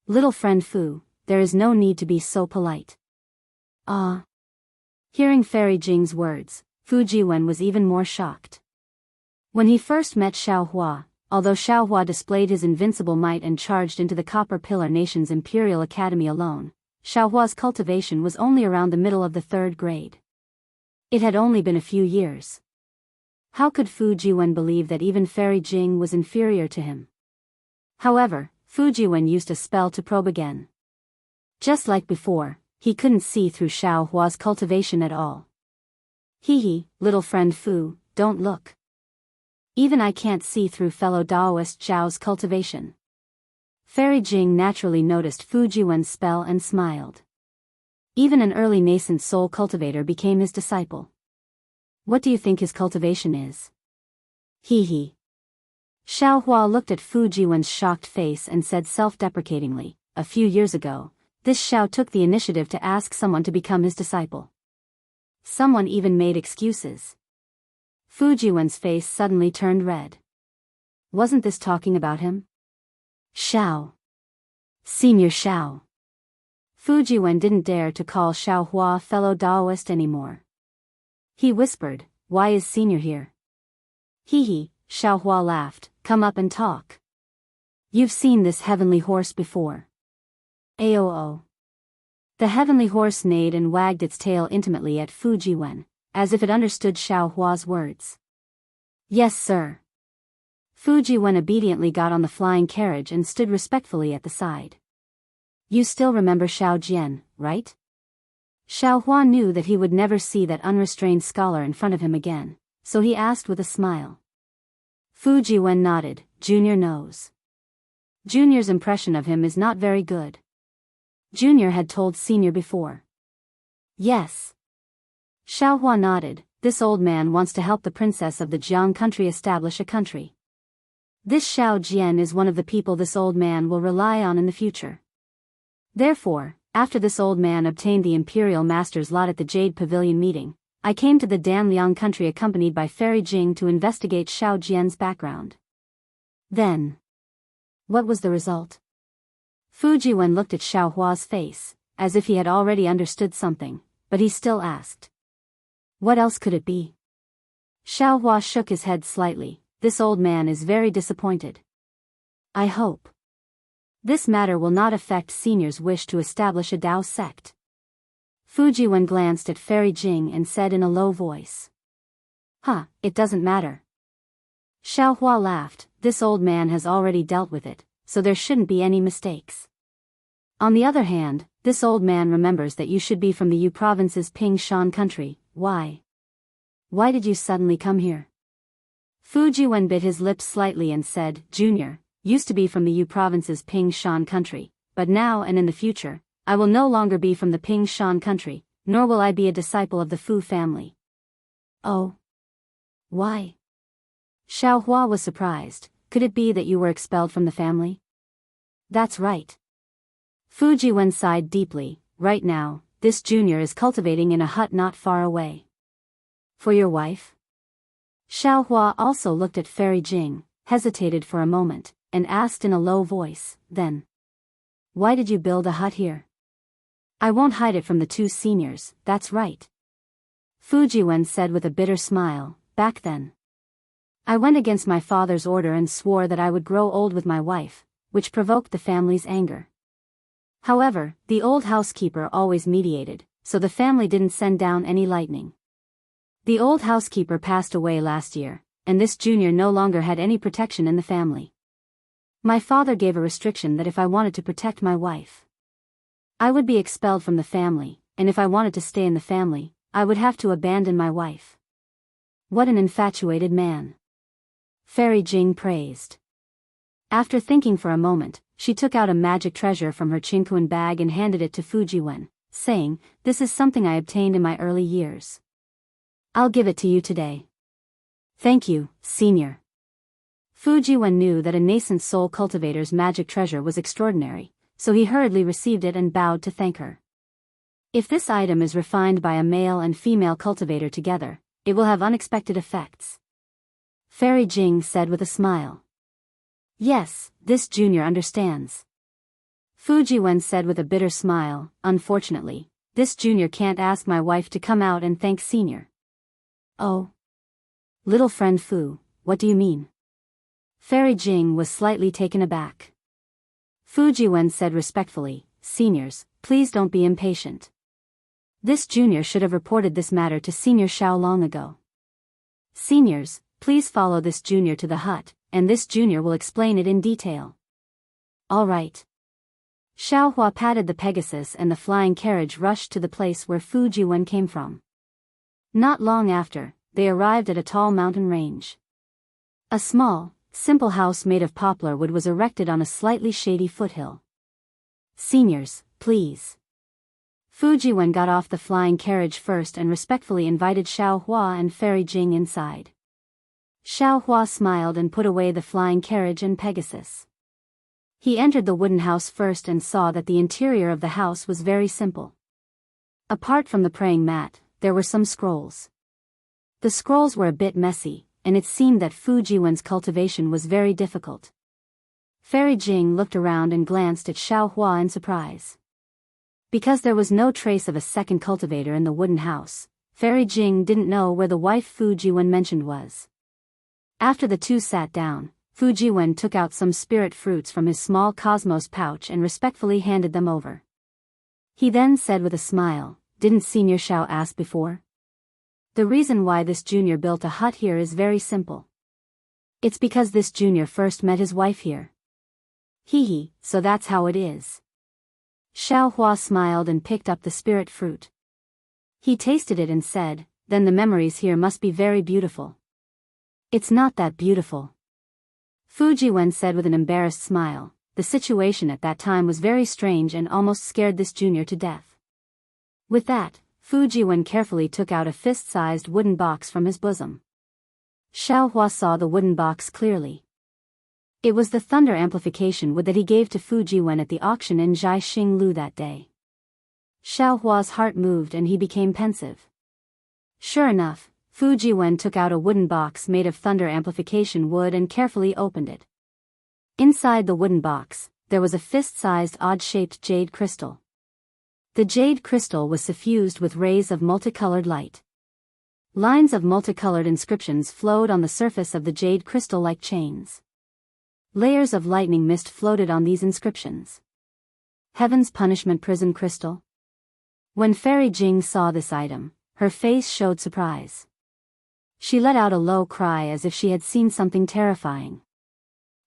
Little friend Fu, there is no need to be so polite." Ah. Hearing Fairy Jing's words, Fujiwen was even more shocked. When he first met Xiao Hua, although Xiao Hua displayed his invincible might and charged into the Copper Pillar Nation's Imperial Academy alone, Xiao Hua's cultivation was only around the middle of the 3rd grade. It had only been a few years. How could Fujiwen believe that even Fairy Jing was inferior to him? However, Fujiwen used a spell to probe again. Just like before, he couldn't see through Xiao Hua's cultivation at all. "Hee, little friend Fu, don't look. Even I can't see through fellow Daoist Zhao's cultivation." Fairy Jing naturally noticed Fujiwen's spell and smiled. Even an early nascent soul cultivator became his disciple. "What do you think his cultivation is?" Hee. Xiao Hua looked at Fujiwen's shocked face and said self-deprecatingly, "A few years ago, this Xiao took the initiative to ask someone to become his disciple. Someone even made excuses." Fujiwen's face suddenly turned red. Wasn't this talking about him? Xiao. Senior Xiao. Fujiwen didn't dare to call Xiao Hua fellow Daoist anymore. He whispered, "Why is senior here?" Hee, Xiao Hua laughed, "Come up and talk. You've seen this heavenly horse before." Aoo. The heavenly horse neighed and wagged its tail intimately at Fujiwen, as if it understood Xiao Hua's words. "Yes, sir." Fujiwen obediently got on the flying carriage and stood respectfully at the side. "You still remember Xiao Jian, right?" Xiao Hua knew that he would never see that unrestrained scholar in front of him again, so he asked with a smile. Fujiwen nodded. "Junior knows." Junior's impression of him is not very good. Junior had told Senior before. "Yes." Xiao Hua nodded. "This old man wants to help the princess of the Jiang country establish a country. This Xiao Jian is one of the people this old man will rely on in the future. Therefore, after this old man obtained the Imperial Master's lot at the Jade Pavilion meeting, I came to the Danliang country accompanied by Fairy Jing to investigate Xiao Jian's background." Then, what was the result? Fujiwen looked at Xiao Hua's face, as if he had already understood something, but he still asked. "What else could it be?" Xiao Hua shook his head slightly. "This old man is very disappointed. I hope this matter will not affect Senior's wish to establish a Dao sect." Fujiwen glanced at Fairy Jing and said in a low voice. It doesn't matter." Xiao Hua laughed. "This old man has already dealt with it, so there shouldn't be any mistakes. On the other hand, this old man remembers that you should be from the Yu province's Ping Shan country. Why? Why did you suddenly come here?" Fujiwen bit his lips slightly and said, "Junior, used to be from the Yu province's Ping Shan country, but now and in the future, I will no longer be from the Ping Shan country, nor will I be a disciple of the Fu family." "Oh. Why?" Xiao Hua was surprised. "Could it be that you were expelled from the family?" "That's right." Fujiwen sighed deeply. "Right now, this junior is cultivating in a hut not far away." "For your wife?" Xiao Hua also looked at Fairy Jing, hesitated for a moment, and asked in a low voice, "Then, why did you build a hut here?" "I won't hide it from the two seniors, that's right." Fujiwen said with a bitter smile. "Back then, I went against my father's order and swore that I would grow old with my wife, which provoked the family's anger. However, the old housekeeper always mediated, so the family didn't send down any lightning. The old housekeeper passed away last year, and this junior no longer had any protection in the family. My father gave a restriction that if I wanted to protect my wife, I would be expelled from the family, and if I wanted to stay in the family, I would have to abandon my wife. What an infatuated man. Fairy Jing praised. After thinking for a moment, she took out a magic treasure from her Qingquan bag and handed it to Fujiwen, saying, "This is something I obtained in my early years. I'll give it to you today." "Thank you, senior." Fujiwen knew that a nascent soul cultivator's magic treasure was extraordinary, so he hurriedly received it and bowed to thank her. If this item is refined by a male and female cultivator together, it will have unexpected effects. Fairy Jing said with a smile. Yes, this junior understands. Fujiwen said with a bitter smile, "Unfortunately, this junior can't ask my wife to come out and thank senior." "Oh. Little friend Fu, what do you mean?" Fairy Jing was slightly taken aback. Fujiwen said respectfully, "Seniors, please don't be impatient. This junior should have reported this matter to Senior Xiao long ago. Seniors, please follow this junior to the hut, and this junior will explain it in detail." "All right." Xiaohua patted the Pegasus and the flying carriage rushed to the place where Fujiwen came from. Not long after, they arrived at a tall mountain range. A small, simple house made of poplar wood was erected on a slightly shady foothill. "Seniors, please." Fujiwen got off the flying carriage first and respectfully invited Xiaohua and Fairy Jing inside. Xiaohua smiled and put away the flying carriage and Pegasus. He entered the wooden house first and saw that the interior of the house was very simple. Apart from the praying mat, there were some scrolls. The scrolls were a bit messy, and it seemed that Fujiwen's cultivation was very difficult. Fairy Jing looked around and glanced at Xiaohua in surprise. Because there was no trace of a second cultivator in the wooden house, Fairy Jing didn't know where the wife Fujiwen mentioned was. After the two sat down, Fujiwen took out some spirit fruits from his small cosmos pouch and respectfully handed them over. He then said with a smile, "Didn't Senior Xiao ask before? The reason why this junior built a hut here is very simple. It's because this junior first met his wife here." "Hee, so that's how it is." Xiaohua smiled and picked up the spirit fruit. He tasted it and said, "Then the memories here must be very beautiful." "It's not that beautiful." Fujiwen said with an embarrassed smile. The situation at that time was very strange and almost scared this junior to death. With that, Fujiwen carefully took out a fist-sized wooden box from his bosom. Xiaohua saw the wooden box clearly. It was the thunder amplification wood that he gave to Fujiwen at the auction in Jianghu that day. Xiaohua's heart moved and he became pensive. Sure enough, Fujiwen took out a wooden box made of thunder amplification wood and carefully opened it. Inside the wooden box, there was a fist-sized odd-shaped jade crystal. The jade crystal was suffused with rays of multicolored light. Lines of multicolored inscriptions flowed on the surface of the jade crystal like chains. Layers of lightning mist floated on these inscriptions. Heaven's Punishment Prison Crystal. When Fairy Jing saw this item, her face showed surprise. She let out a low cry as if she had seen something terrifying.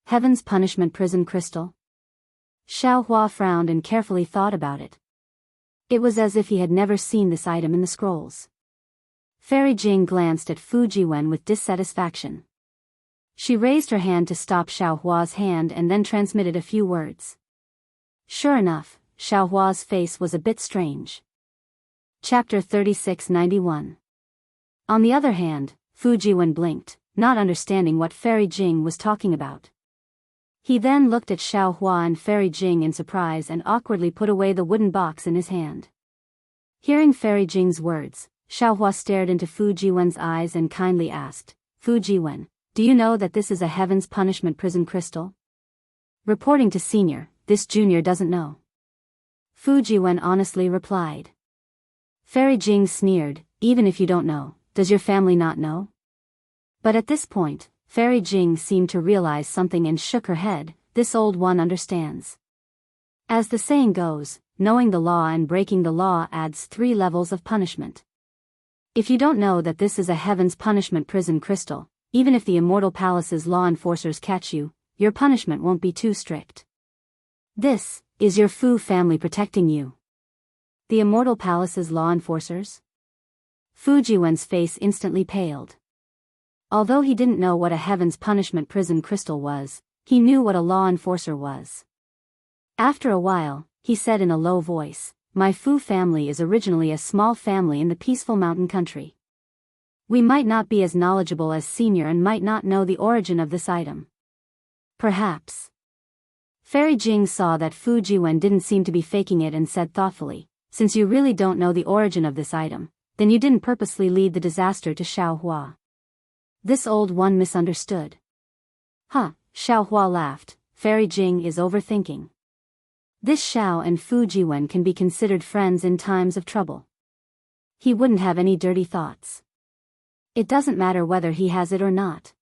Heaven's Punishment Prison Crystal? Xiaohua frowned and carefully thought about it. It was as if he had never seen this item in the scrolls. Fairy Jing glanced at Fujiwen with dissatisfaction. She raised her hand to stop Xiaohua's hand and then transmitted a few words. Sure enough, Xiaohua's face was a bit strange. Chapter 3691. On the other hand, Fujiwen blinked, not understanding what Fairy Jing was talking about. He then looked at Xiaohua and Fairy Jing in surprise and awkwardly put away the wooden box in his hand. Hearing Fairy Jing's words, Xiaohua stared into Fujiwen's eyes and kindly asked, "Fujiwen, do you know that this is a Heaven's Punishment Prison Crystal?" Reporting to Senior, this junior doesn't know. Fujiwen honestly replied. Fairy Jing sneered, "Even if you don't know, does your family not know?" But at this point, Fairy Jing seemed to realize something and shook her head. This old one understands. As the saying goes, knowing the law and breaking the law adds 3 levels of punishment. If you don't know that this is a Heaven's Punishment prison crystal, even if the Immortal Palace's law enforcers catch you, your punishment won't be too strict. This is your Fu family protecting you. The Immortal Palace's law enforcers? Fu Jiwen's face instantly paled. Although he didn't know what a Heaven's Punishment prison crystal was, he knew what a law enforcer was. After a while, he said in a low voice, "My Fu family is originally a small family in the peaceful mountain country. We might not be as knowledgeable as Senior and might not know the origin of this item. Perhaps." Fairy Jing saw that Fu Jiwen didn't seem to be faking it and said thoughtfully, "Since you really don't know the origin of this item, then you didn't purposely lead the disaster to Xiaohua." This old one misunderstood. "Huh," Xiaohua laughed, "Fairy Jing is overthinking. This Xiao and Fu Jiwen can be considered friends in times of trouble. He wouldn't have any dirty thoughts. It doesn't matter whether he has it or not."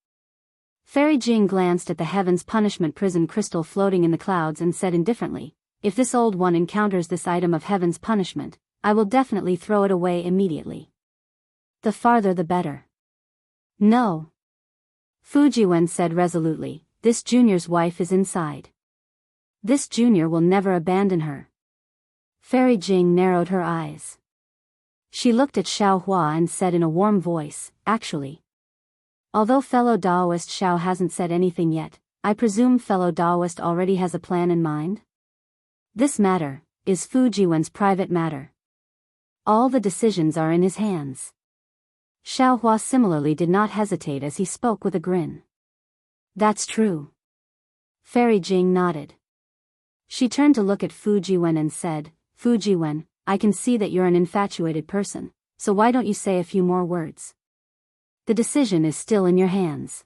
Fairy Jing glanced at the Heaven's Punishment prison crystal floating in the clouds and said indifferently, "If this old one encounters this item of Heaven's Punishment, I will definitely throw it away immediately. The farther the better." "No," Fu Jiwen said resolutely, "this junior's wife is inside. This junior will never abandon her." Fairy Jing narrowed her eyes. She looked at Xiaohua and said in a warm voice, "Actually, although fellow Daoist Xiao hasn't said anything yet, I presume fellow Daoist already has a plan in mind? This matter is Fu Jiwen's private matter. All the decisions are in his hands." Xiaohua similarly did not hesitate as he spoke with a grin. "That's true." Fairy Jing nodded. She turned to look at Fu Jiwen and said, "Fu Jiwen, I can see that you're an infatuated person, so why don't you say a few more words? The decision is still in your hands."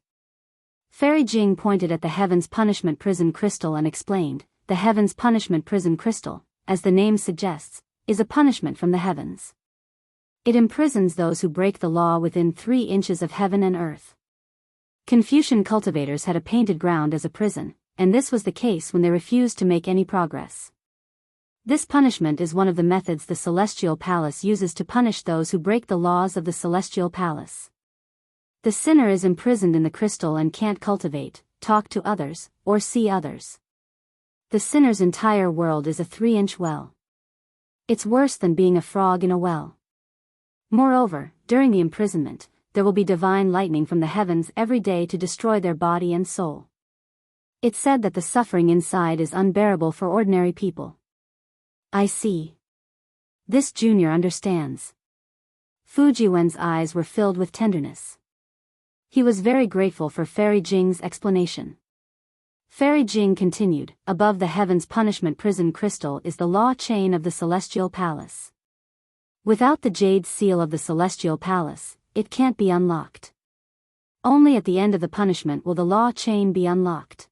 Fairy Jing pointed at the Heaven's Punishment prison crystal and explained, "The Heaven's Punishment prison crystal, as the name suggests, is a punishment from the heavens. It imprisons those who break the law within 3 inches of heaven and earth." Confucian cultivators had a painted ground as a prison, and this was the case when they refused to make any progress. This punishment is one of the methods the Celestial Palace uses to punish those who break the laws of the Celestial Palace. The sinner is imprisoned in the crystal and can't cultivate, talk to others, or see others. The sinner's entire world is a 3-inch well. It's worse than being a frog in a well. Moreover, during the imprisonment, there will be divine lightning from the heavens every day to destroy their body and soul. It's said that the suffering inside is unbearable for ordinary people. "I see. This junior understands." Fu Jiwen's eyes were filled with tenderness. He was very grateful for Fairy Jing's explanation. Fairy Jing continued, "Above the Heaven's Punishment prison crystal is the law chain of the Celestial Palace. Without the jade seal of the Celestial Palace, it can't be unlocked. Only at the end of the punishment will the law chain be unlocked.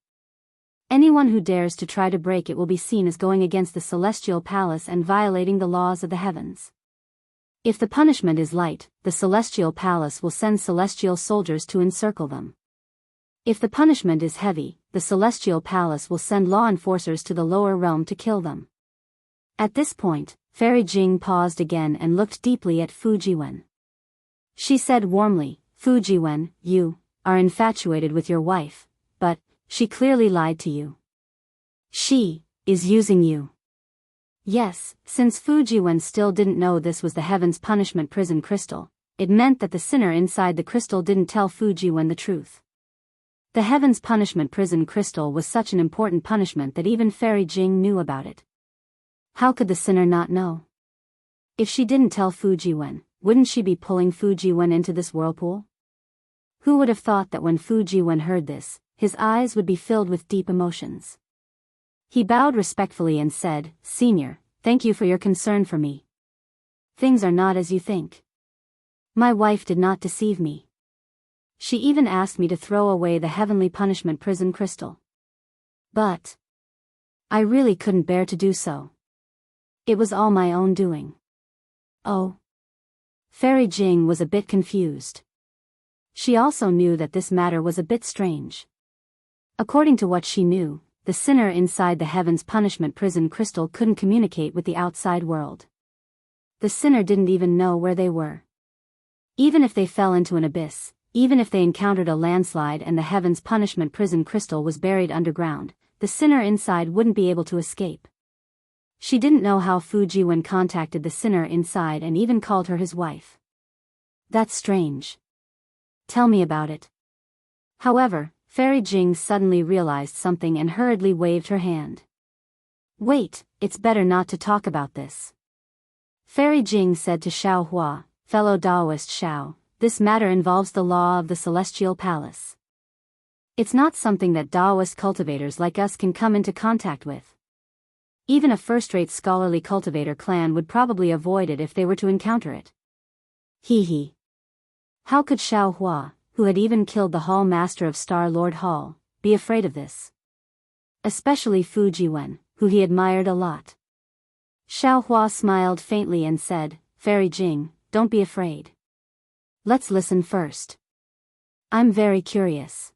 Anyone who dares to try to break it will be seen as going against the Celestial Palace and violating the laws of the heavens. If the punishment is light, the Celestial Palace will send celestial soldiers to encircle them. If the punishment is heavy, the Celestial Palace will send law enforcers to the lower realm to kill them." At this point, Fairy Jing paused again and looked deeply at Fu Jiwen. She said warmly, "Fu Jiwen, you are infatuated with your wife, but she clearly lied to you. She is using you." Yes, since Fu Jiwen still didn't know this was the Heaven's Punishment prison crystal, it meant that the sinner inside the crystal didn't tell Fu Jiwen the truth. The Heaven's Punishment prison crystal was such an important punishment that even Fairy Jing knew about it. How could the sinner not know? If she didn't tell Fu Jiwen, wouldn't she be pulling Fu Jiwen into this whirlpool? Who would have thought that when Fu Jiwen heard this, his eyes would be filled with deep emotions? He bowed respectfully and said, "Senior, thank you for your concern for me. Things are not as you think. My wife did not deceive me. She even asked me to throw away the Heavenly Punishment prison crystal. But I really couldn't bear to do so. It was all my own doing." "Oh." Fairy Jing was a bit confused. She also knew that this matter was a bit strange. According to what she knew, the sinner inside the Heaven's Punishment prison crystal couldn't communicate with the outside world. The sinner didn't even know where they were. Even if they fell into an abyss, even if they encountered a landslide and the Heaven's Punishment prison crystal was buried underground, the sinner inside wouldn't be able to escape. She didn't know how Fu Jiwen contacted the sinner inside and even called her his wife. That's strange. Tell me about it. However, Fairy Jing suddenly realized something and hurriedly waved her hand. Wait, it's better not to talk about this. Fairy Jing said to Xiao Hua, fellow Daoist Xiao, this matter involves the law of the Celestial Palace. It's not something that Daoist cultivators like us can come into contact with. Even a first-rate scholarly cultivator clan would probably avoid it if they were to encounter it. Hee. How could Xiao Hua, who had even killed the Hall Master of Star Lord Hall, be afraid of this? Especially Fu Jiwen, who he admired a lot. Xiao Hua smiled faintly and said, Fairy Jing, don't be afraid. Let's listen first. I'm very curious.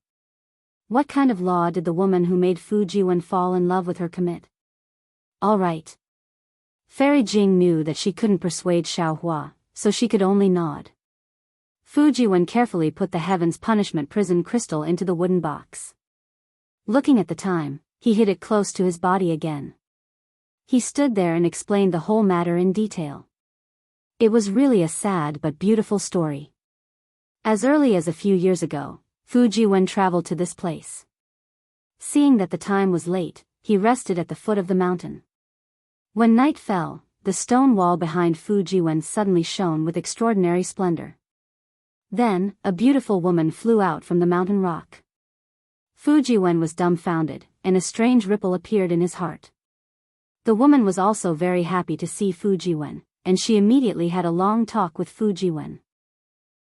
What kind of law did the woman who made Fu Jiwen fall in love with her commit? All right. Fairy Jing knew that she couldn't persuade Xiao Hua, so she could only nod. Fu Jiwen carefully put the Heaven's Punishment prison crystal into the wooden box. Looking at the time, he hid it close to his body again. He stood there and explained the whole matter in detail. It was really a sad but beautiful story. As early as a few years ago, Fu Jiwen traveled to this place. Seeing that the time was late, he rested at the foot of the mountain. When night fell, the stone wall behind Fu Jiwen suddenly shone with extraordinary splendor. Then, a beautiful woman flew out from the mountain rock. Fu Jiwen was dumbfounded, and a strange ripple appeared in his heart. The woman was also very happy to see Fu Jiwen, and she immediately had a long talk with Fu Jiwen.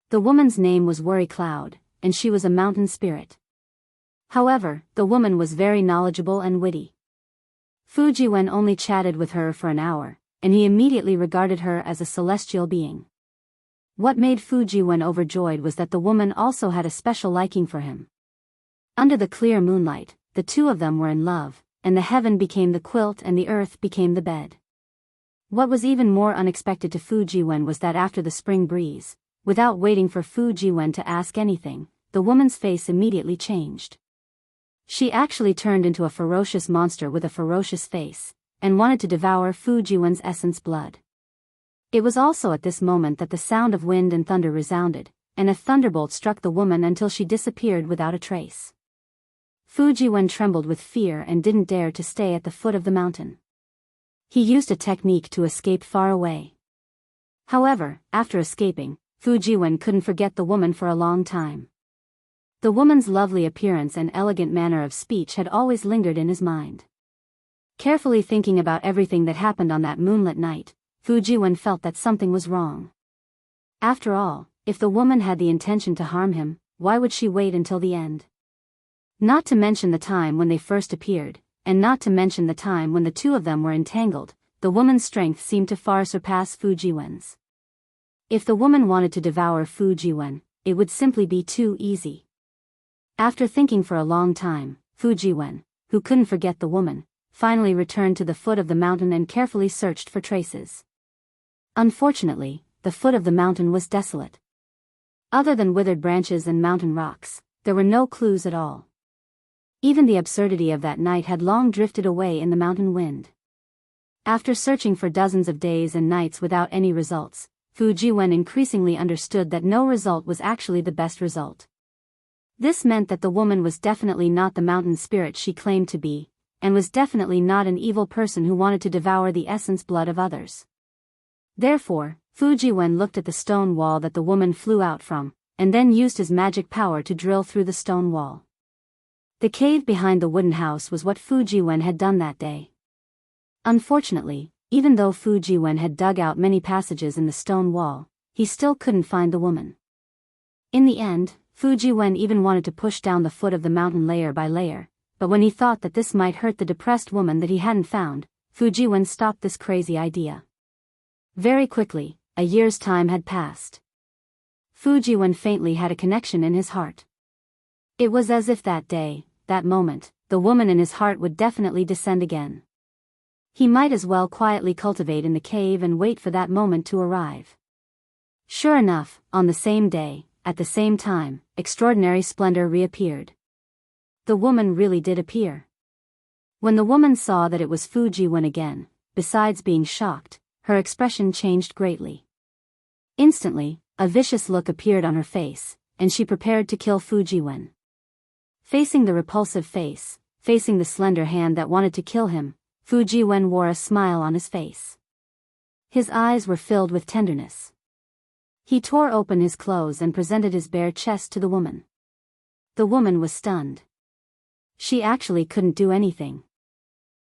The woman's name was Worry Cloud, and she was a mountain spirit. However, the woman was very knowledgeable and witty. Fu Jiwen only chatted with her for an hour, and he immediately regarded her as a celestial being. What made Fu Jiwen overjoyed was that the woman also had a special liking for him. Under the clear moonlight, the two of them were in love, and the heaven became the quilt and the earth became the bed. What was even more unexpected to Fu Jiwen was that after the spring breeze, without waiting for Fu Jiwen to ask anything, the woman's face immediately changed. She actually turned into a ferocious monster with a ferocious face, and wanted to devour Fu Jiwen's essence blood. It was also at this moment that the sound of wind and thunder resounded, and a thunderbolt struck the woman until she disappeared without a trace. Fu Jiwen trembled with fear and didn't dare to stay at the foot of the mountain. He used a technique to escape far away. However, after escaping, Fu Jiwen couldn't forget the woman for a long time. The woman's lovely appearance and elegant manner of speech had always lingered in his mind. Carefully thinking about everything that happened on that moonlit night, Fu Jiwen felt that something was wrong. After all, if the woman had the intention to harm him, why would she wait until the end? Not to mention the time when they first appeared, and not to mention the time when the two of them were entangled, the woman's strength seemed to far surpass Fu Jiwen's. If the woman wanted to devour Fu Jiwen, it would simply be too easy. After thinking for a long time, Fu Jiwen, who couldn't forget the woman, finally returned to the foot of the mountain and carefully searched for traces. Unfortunately, the foot of the mountain was desolate. Other than withered branches and mountain rocks, there were no clues at all. Even the absurdity of that night had long drifted away in the mountain wind. After searching for dozens of days and nights without any results, Fu Jiwen increasingly understood that no result was actually the best result. This meant that the woman was definitely not the mountain spirit she claimed to be, and was definitely not an evil person who wanted to devour the essence blood of others. Therefore, Fu Jiwen looked at the stone wall that the woman flew out from, and then used his magic power to drill through the stone wall. The cave behind the wooden house was what Fu Jiwen had done that day. Unfortunately, even though Fu Jiwen had dug out many passages in the stone wall, he still couldn't find the woman. In the end, Fu Jiwen even wanted to push down the foot of the mountain layer by layer, but when he thought that this might hurt the depressed woman that he hadn't found, Fu Jiwen stopped this crazy idea. Very quickly, a year's time had passed. Fu Jiwen faintly had a connection in his heart. It was as if that day, that moment, the woman in his heart would definitely descend again. He might as well quietly cultivate in the cave and wait for that moment to arrive. Sure enough, on the same day, at the same time, extraordinary splendor reappeared. The woman really did appear. When the woman saw that it was Fu Jiwen again, besides being shocked, her expression changed greatly. Instantly, a vicious look appeared on her face, and she prepared to kill Fu Jiwen. Facing the repulsive face, facing the slender hand that wanted to kill him, Fu Jiwen wore a smile on his face. His eyes were filled with tenderness. He tore open his clothes and presented his bare chest to the woman. The woman was stunned. She actually couldn't do anything.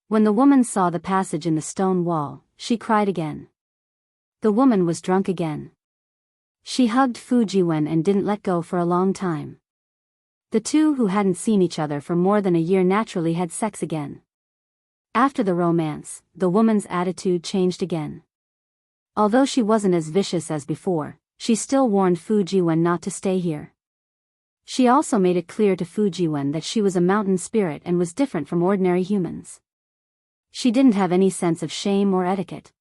When the woman saw the passage in the stone wall, she cried again. The woman was drunk again. She hugged Fu Jiwen and didn't let go for a long time. The two who hadn't seen each other for more than a year naturally had sex again. After the romance, the woman's attitude changed again. Although she wasn't as vicious as before, she still warned Fu Jiwen not to stay here. She also made it clear to Fu Jiwen that she was a mountain spirit and was different from ordinary humans. She didn't have any sense of shame or etiquette.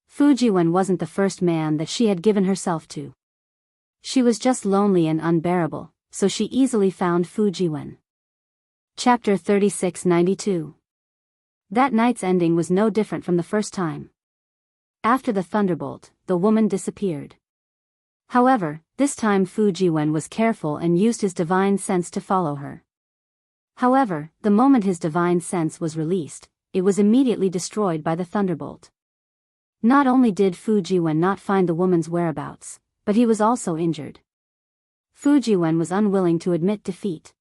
Fu Jiwen wasn't the first man that she had given herself to. She was just lonely and unbearable, so she easily found Fu Jiwen. Chapter 3692. That night's ending was no different from the first time. After the thunderbolt, the woman disappeared. However, this time Fu Jiwen was careful and used his divine sense to follow her. However, the moment his divine sense was released, it was immediately destroyed by the thunderbolt. Not only did Fu Jiwen not find the woman's whereabouts, but he was also injured. Fu Jiwen was unwilling to admit defeat.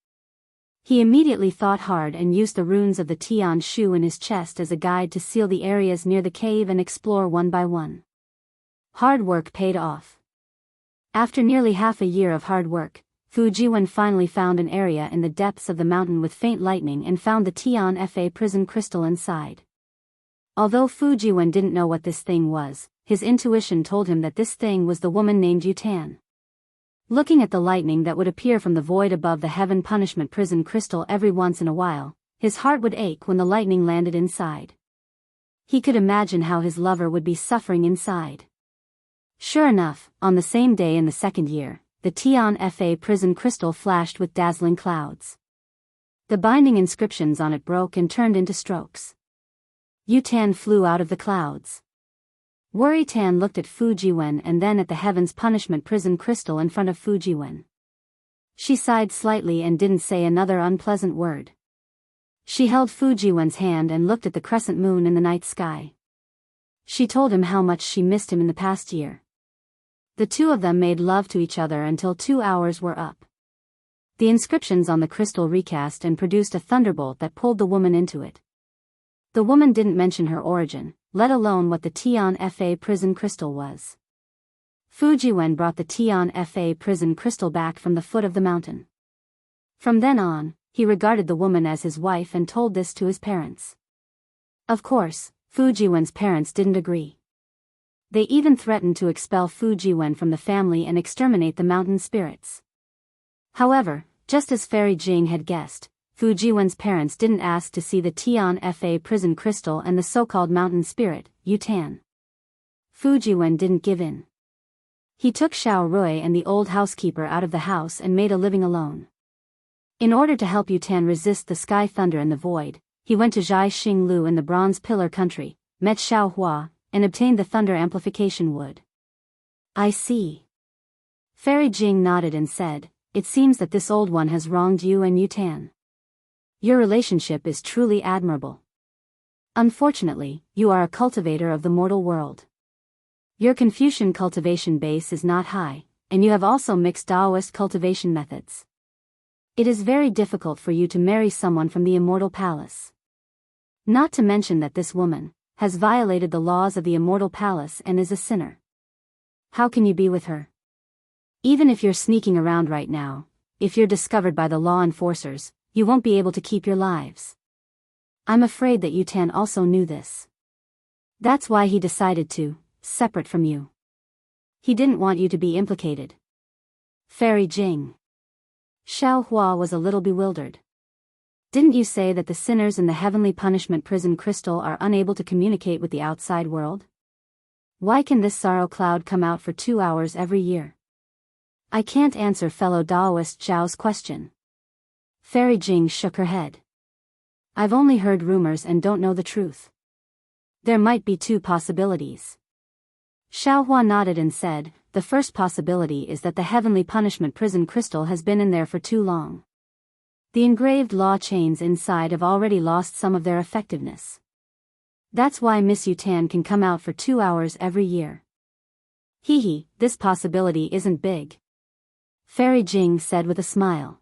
He immediately thought hard and used the runes of the Tian Shu in his chest as a guide to seal the areas near the cave and explore one by one. Hard work paid off. After nearly half a year of hard work, Fu Jiwen finally found an area in the depths of the mountain with faint lightning and found the Tian Fa prison crystal inside. Although Fu Jiwen didn't know what this thing was, his intuition told him that this thing was the woman named Yutan. Looking at the lightning that would appear from the void above the heaven punishment prison crystal every once in a while, his heart would ache when the lightning landed inside. He could imagine how his lover would be suffering inside. Sure enough, on the same day in the second year, the Tian Fa prison crystal flashed with dazzling clouds. The binding inscriptions on it broke and turned into strokes. Yutan flew out of the clouds. Worry Tan looked at Fu Jiwen and then at the heaven's punishment prison crystal in front of Fu Jiwen. She sighed slightly and didn't say another unpleasant word. She held Fu Jiwen's hand and looked at the crescent moon in the night sky. She told him how much she missed him in the past year. The two of them made love to each other until 2 hours were up. The inscriptions on the crystal recast and produced a thunderbolt that pulled the woman into it. The woman didn't mention her origin, let alone what the Tian Fa prison crystal was. Fu Jiwen brought the Tian Fa prison crystal back from the foot of the mountain. From then on, he regarded the woman as his wife and told this to his parents. Of course, Fu Jiwen's parents didn't agree. They even threatened to expel Fu Jiwen from the family and exterminate the mountain spirits. However, just as Fairy Jing had guessed, Fu Jiwen's parents didn't ask to see the Tian Fa prison crystal and the so-called mountain spirit, Yutan. Fu Jiwen didn't give in. He took Xiao Rui and the old housekeeper out of the house and made a living alone. In order to help Yutan resist the sky thunder and the void, he went to Zhai Xinglu in the Bronze Pillar country, met Xiao Hua, and obtained the thunder amplification wood. I see. Fairy Jing nodded and said, it seems that this old one has wronged you and Yutan. Your relationship is truly admirable. Unfortunately, you are a cultivator of the mortal world. Your Confucian cultivation base is not high, and you have also mixed Daoist cultivation methods. It is very difficult for you to marry someone from the immortal palace. Not to mention that this woman has violated the laws of the immortal palace and is a sinner. How can you be with her? Even if you're sneaking around right now, if you're discovered by the law enforcers, you won't be able to keep your lives. I'm afraid that Yutan also knew this. That's why he decided to separate from you. He didn't want you to be implicated. Fairy Jing. Xiao Hua was a little bewildered. Didn't you say that the sinners in the heavenly punishment prison crystal are unable to communicate with the outside world? Why can this sorrow cloud come out for 2 hours every year? I can't answer fellow Daoist Zhao's question. Fairy Jing shook her head. I've only heard rumors and don't know the truth. There might be 2 possibilities. Xiaohua nodded and said, the first possibility is that the heavenly punishment prison crystal has been in there for too long. The engraved law chains inside have already lost some of their effectiveness. That's why Miss Yutan can come out for 2 hours every year. Hee, this possibility isn't big. Fairy Jing said with a smile.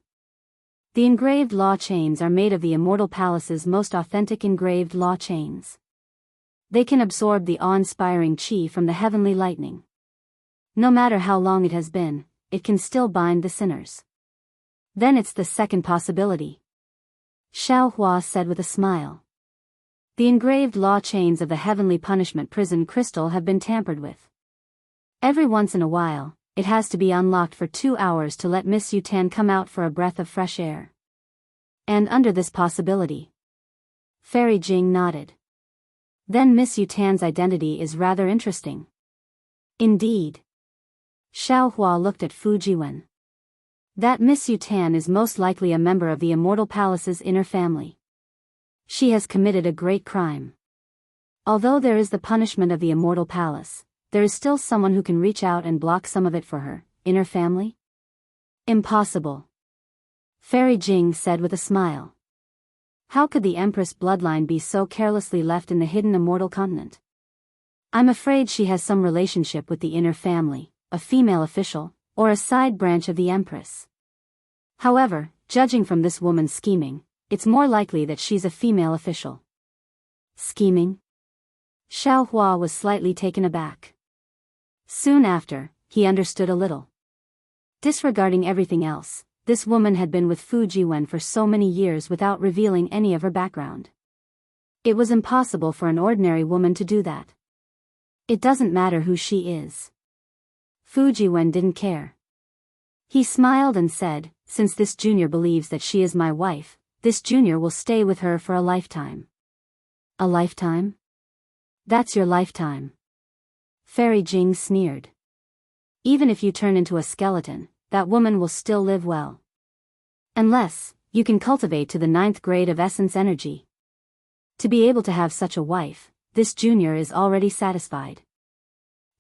The engraved law chains are made of the Immortal Palace's most authentic engraved law chains. They can absorb the awe-inspiring qi from the heavenly lightning. No matter how long it has been, it can still bind the sinners. Then it's the second possibility. Xiaohua said with a smile. The engraved law chains of the heavenly punishment prison crystal have been tampered with. Every once in a while, it has to be unlocked for 2 hours to let Miss Yutan come out for a breath of fresh air. And under this possibility. Fairy Jing nodded. Then Miss Yutan's identity is rather interesting. Indeed. Xiaohua looked at Fujiwen. That Miss Yutan is most likely a member of the Immortal Palace's inner family. She has committed a great crime. Although there is the punishment of the Immortal Palace, there is still someone who can reach out and block some of it for her, inner family? Impossible. Fairy Jing said with a smile. How could the Empress bloodline be so carelessly left in the hidden immortal continent? I'm afraid she has some relationship with the inner family, a female official, or a side branch of the Empress. However, judging from this woman's scheming, it's more likely that she's a female official. Scheming? Xiaohua was slightly taken aback. Soon after, he understood a little. Disregarding everything else, this woman had been with Fujiwen for so many years without revealing any of her background. It was impossible for an ordinary woman to do that. It doesn't matter who she is. Fujiwen didn't care. He smiled and said, since this junior believes that she is my wife, this junior will stay with her for a lifetime. A lifetime? That's your lifetime. Fairy Jing sneered. Even if you turn into a skeleton, that woman will still live well. Unless, you can cultivate to the 9th grade of essence energy. To be able to have such a wife, this junior is already satisfied.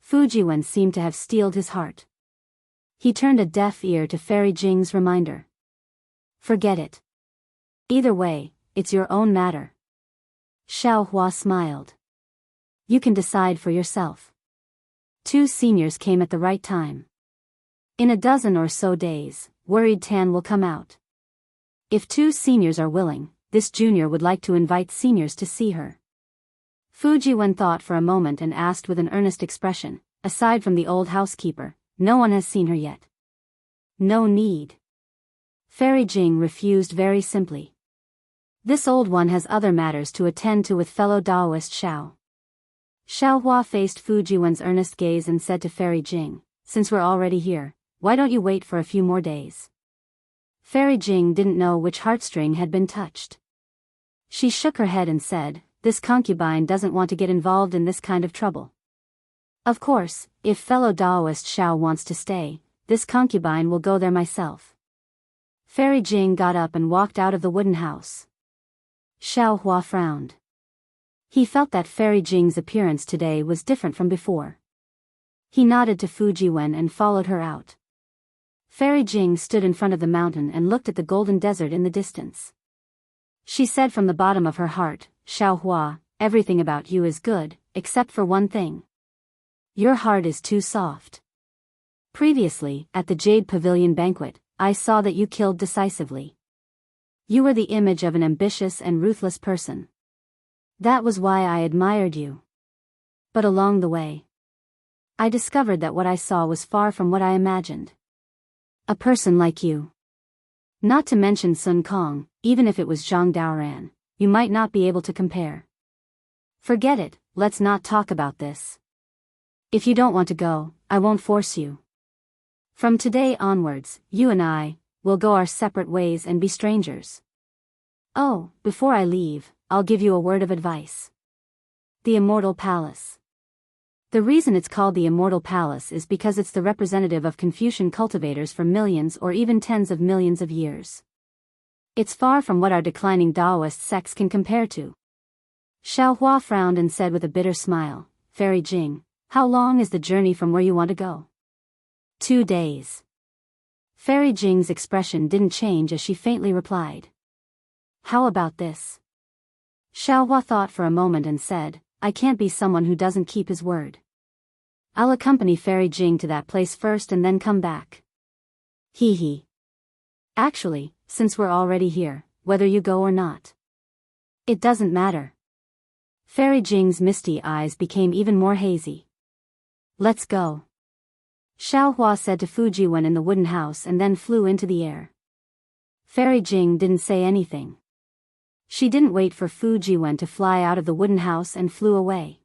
Fujiwen seemed to have steeled his heart. He turned a deaf ear to Fairy Jing's reminder. Forget it. Either way, it's your own matter. Xiaohua smiled. You can decide for yourself. 2 seniors came at the right time. In a dozen or so days, Worried Tan will come out. If 2 seniors are willing, this junior would like to invite seniors to see her. Fujiwen thought for a moment and asked with an earnest expression, aside from the old housekeeper, no one has seen her yet. No need. Fairy Jing refused very simply. This old one has other matters to attend to with fellow Daoist Xiao. Xiaohua faced Fujiwen's earnest gaze and said to Fairy Jing, since we're already here, why don't you wait for a few more days? Fairy Jing didn't know which heartstring had been touched. She shook her head and said, this concubine doesn't want to get involved in this kind of trouble. Of course, if fellow Daoist Xiao wants to stay, this concubine will go there myself. Fairy Jing got up and walked out of the wooden house. Xiaohua frowned. He felt that Fairy Jing's appearance today was different from before. He nodded to Fujiwen and followed her out. Fairy Jing stood in front of the mountain and looked at the golden desert in the distance. She said from the bottom of her heart, Xiaohua, everything about you is good, except for one thing. Your heart is too soft. Previously, at the Jade Pavilion banquet, I saw that you killed decisively. You were the image of an ambitious and ruthless person. That was why I admired you. But along the way, I discovered that what I saw was far from what I imagined. A person like you. Not to mention Sun Kong, even if it was Zhang Daoran, you might not be able to compare. Forget it, let's not talk about this. If you don't want to go, I won't force you. From today onwards, you and I will go our separate ways and be strangers. Oh, before I leave, I'll give you a word of advice. The Immortal Palace. The reason it's called the Immortal Palace is because it's the representative of Confucian cultivators for millions or even tens of millions of years. It's far from what our declining Daoist sects can compare to. Xiaohua frowned and said with a bitter smile, Fairy Jing, how long is the journey from where you want to go? 2 days. Fairy Jing's expression didn't change as she faintly replied. How about this? Xiaohua thought for a moment and said, I can't be someone who doesn't keep his word. I'll accompany Fairy Jing to that place first and then come back. Hee hee. Actually, since we're already here, whether you go or not, it doesn't matter. Fairy Jing's misty eyes became even more hazy. Let's go. Xiaohua said to Fujiwen in the wooden house and then flew into the air. Fairy Jing didn't say anything. She didn't wait for Fujiwen to fly out of the wooden house and flew away.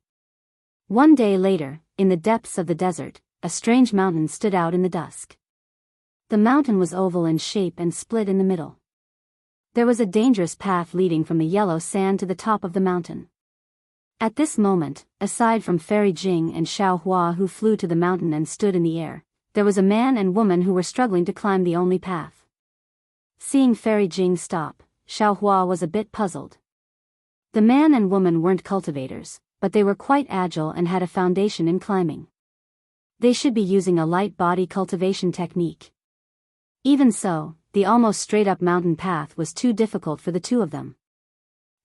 One day later, in the depths of the desert, a strange mountain stood out in the dusk. The mountain was oval in shape and split in the middle. There was a dangerous path leading from the yellow sand to the top of the mountain. At this moment, aside from Fairy Jing and Xiaohua who flew to the mountain and stood in the air, there was a man and woman who were struggling to climb the only path. Seeing Fairy Jing stop, Xiaohua was a bit puzzled. The man and woman weren't cultivators, but they were quite agile and had a foundation in climbing. They should be using a light body cultivation technique. Even so, the almost straight-up mountain path was too difficult for the two of them.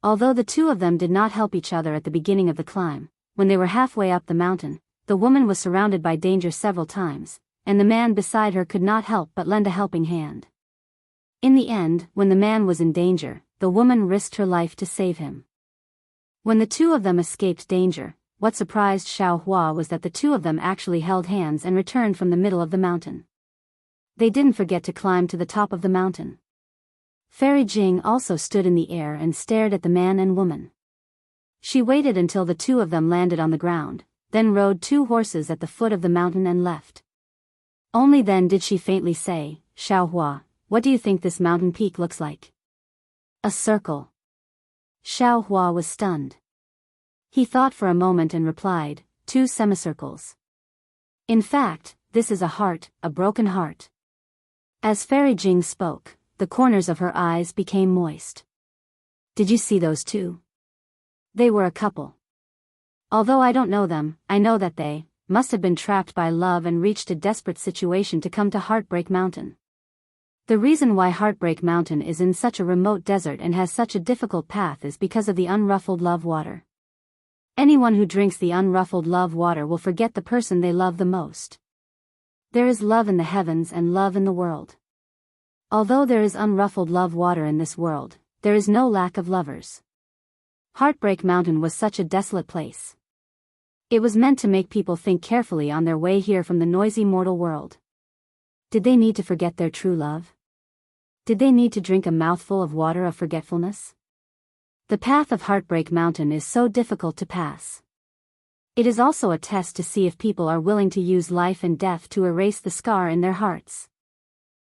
Although the two of them did not help each other at the beginning of the climb, when they were halfway up the mountain, the woman was surrounded by danger several times, and the man beside her could not help but lend a helping hand. In the end, when the man was in danger, the woman risked her life to save him. When the two of them escaped danger, what surprised Xiaohua was that the two of them actually held hands and returned from the middle of the mountain. They didn't forget to climb to the top of the mountain. Fairy Jing also stood in the air and stared at the man and woman. She waited until the two of them landed on the ground, then rode 2 horses at the foot of the mountain and left. Only then did she faintly say, Xiaohua, what do you think this mountain peak looks like? A circle. Xiaohua was stunned. He thought for a moment and replied, 2 semicircles. In fact, this is a heart, a broken heart. As Fairy Jing spoke, the corners of her eyes became moist. Did you see those 2? They were a couple. Although I don't know them, I know that they must have been trapped by love and reached a desperate situation to come to Heartbreak Mountain. The reason why Heartbreak Mountain is in such a remote desert and has such a difficult path is because of the unruffled love water. Anyone who drinks the unruffled love water will forget the person they love the most. There is love in the heavens and love in the world. Although there is unruffled love water in this world, there is no lack of lovers. Heartbreak Mountain was such a desolate place. It was meant to make people think carefully on their way here from the noisy mortal world. Did they need to forget their true love? Did they need to drink a mouthful of water of forgetfulness? The path of Heartbreak Mountain is so difficult to pass. It is also a test to see if people are willing to use life and death to erase the scar in their hearts.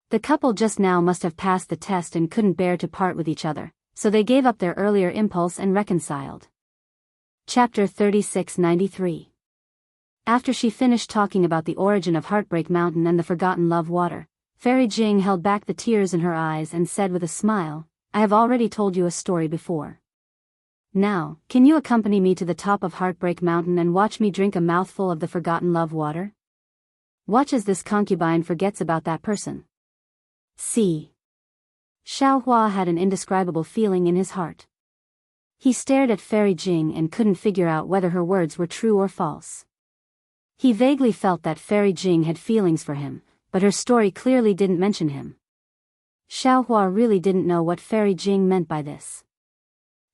The couple just now must have passed the test and couldn't bear to part with each other, so they gave up their earlier impulse and reconciled. Chapter 3693. After she finished talking about the origin of Heartbreak Mountain and the forgotten love water, Fairy Jing held back the tears in her eyes and said with a smile, I have already told you a story before. Now, can you accompany me to the top of Heartbreak Mountain and watch me drink a mouthful of the forgotten love water? Watch as this concubine forgets about that person. See. Xiaohua had an indescribable feeling in his heart. He stared at Fairy Jing and couldn't figure out whether her words were true or false. He vaguely felt that Fairy Jing had feelings for him, but her story clearly didn't mention him. Xiaohua really didn't know what Fairy Jing meant by this.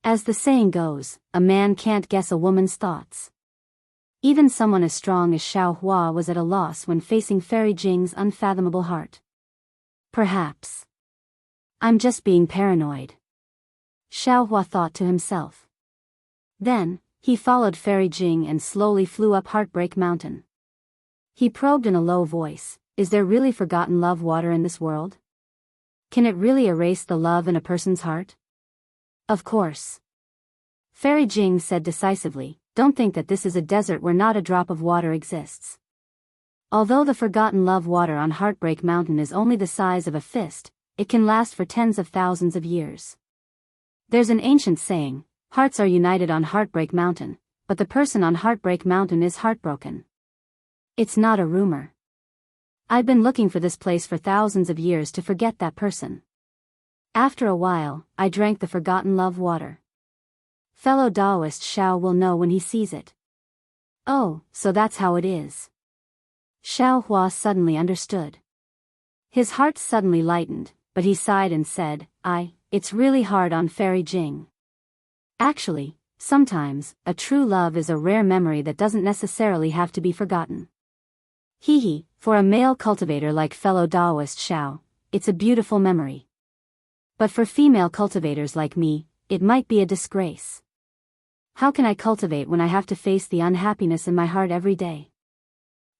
As the saying goes, a man can't guess a woman's thoughts. Even someone as strong as Xiaohua was at a loss when facing Fairy Jing's unfathomable heart. Perhaps I'm just being paranoid, Xiaohua thought to himself. Then, he followed Fairy Jing and slowly flew up Heartbreak Mountain. He probed in a low voice, is there really forgotten love water in this world? Can it really erase the love in a person's heart? Of course. Fairy Jing said decisively, don't think that this is a desert where not a drop of water exists. Although the forgotten love water on Heartbreak Mountain is only the size of a fist, it can last for tens of thousands of years. There's an ancient saying, hearts are united on Heartbreak Mountain, but the person on Heartbreak Mountain is heartbroken. It's not a rumor. I've been looking for this place for thousands of years to forget that person. After a while, I drank the forgotten love water. Fellow Daoist Xiao will know when he sees it. Oh, so that's how it is. Xiao Hua suddenly understood. His heart suddenly lightened, but he sighed and said, it's really hard on Fairy Jing. Actually, sometimes, a true love is a rare memory that doesn't necessarily have to be forgotten. For a male cultivator like fellow Daoist Xiao, it's a beautiful memory. But for female cultivators like me, it might be a disgrace. How can I cultivate when I have to face the unhappiness in my heart every day?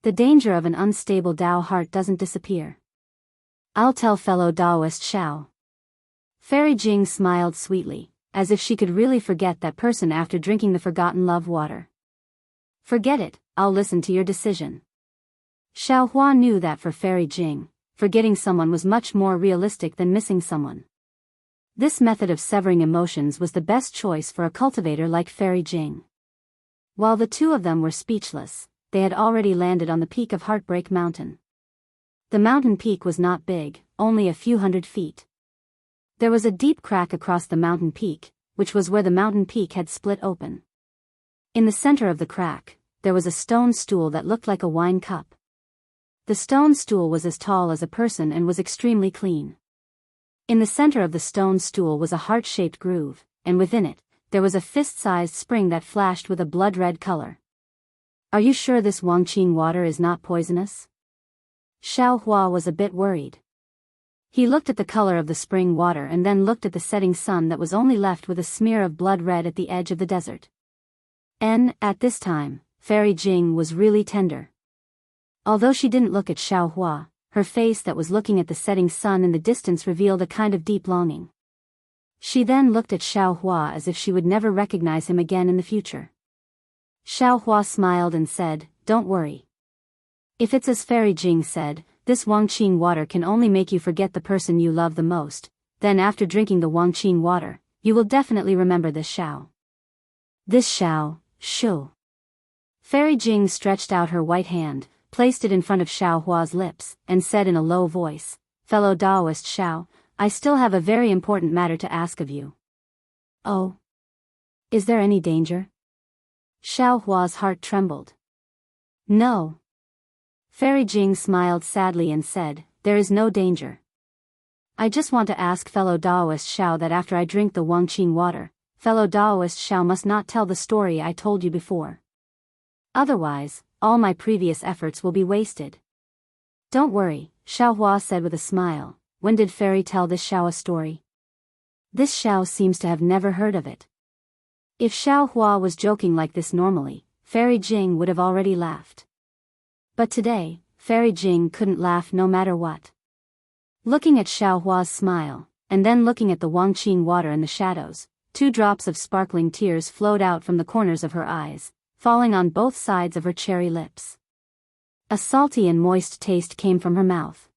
The danger of an unstable Dao heart doesn't disappear. I'll tell fellow Daoist Xiao. Fairy Jing smiled sweetly, as if she could really forget that person after drinking the forgotten love water. Forget it, I'll listen to your decision. Xiao Hua knew that for Fairy Jing, forgetting someone was much more realistic than missing someone. This method of severing emotions was the best choice for a cultivator like Fairy Jing. While the two of them were speechless, they had already landed on the peak of Heartbreak Mountain. The mountain peak was not big, only a few hundred feet. There was a deep crack across the mountain peak, which was where the mountain peak had split open. In the center of the crack, there was a stone stool that looked like a wine cup. The stone stool was as tall as a person and was extremely clean. In the center of the stone stool was a heart-shaped groove, and within it, there was a fist-sized spring that flashed with a blood-red color. Are you sure this Wangqing water is not poisonous? Xiao Hua was a bit worried. He looked at the color of the spring water and then looked at the setting sun that was only left with a smear of blood red at the edge of the desert. At this time, Fairy Jing was really tender. Although she didn't look at Xiao Hua, her face that was looking at the setting sun in the distance revealed a kind of deep longing. She then looked at Xiao Hua as if she would never recognize him again in the future. Xiao Hua smiled and said, "Don't worry. If it's as Fairy Jing said, this Wangqing water can only make you forget the person you love the most, then after drinking the Wangqing water, you will definitely remember this Xiao." This Xiao, Shu. Fairy Jing stretched out her white hand, placed it in front of Xiao Hua's lips, and said in a low voice, "Fellow Daoist Xiao, I still have a very important matter to ask of you." "Oh? Is there any danger?" Xiao Hua's heart trembled. "No." Fairy Jing smiled sadly and said, "There is no danger. I just want to ask fellow Daoist Xiao that after I drink the Wangqing water, fellow Daoist Xiao must not tell the story I told you before. Otherwise, all my previous efforts will be wasted." "Don't worry," Xiao Hua said with a smile. "When did Fairy tell this Xiao a story? This Xiao seems to have never heard of it." If Xiao Hua was joking like this normally, Fairy Jing would have already laughed. But today, Fairy Jing couldn't laugh no matter what. Looking at Xiao Hua's smile, and then looking at the Wangqing water in the shadows, 2 drops of sparkling tears flowed out from the corners of her eyes, falling on both sides of her cherry lips. A salty and moist taste came from her mouth.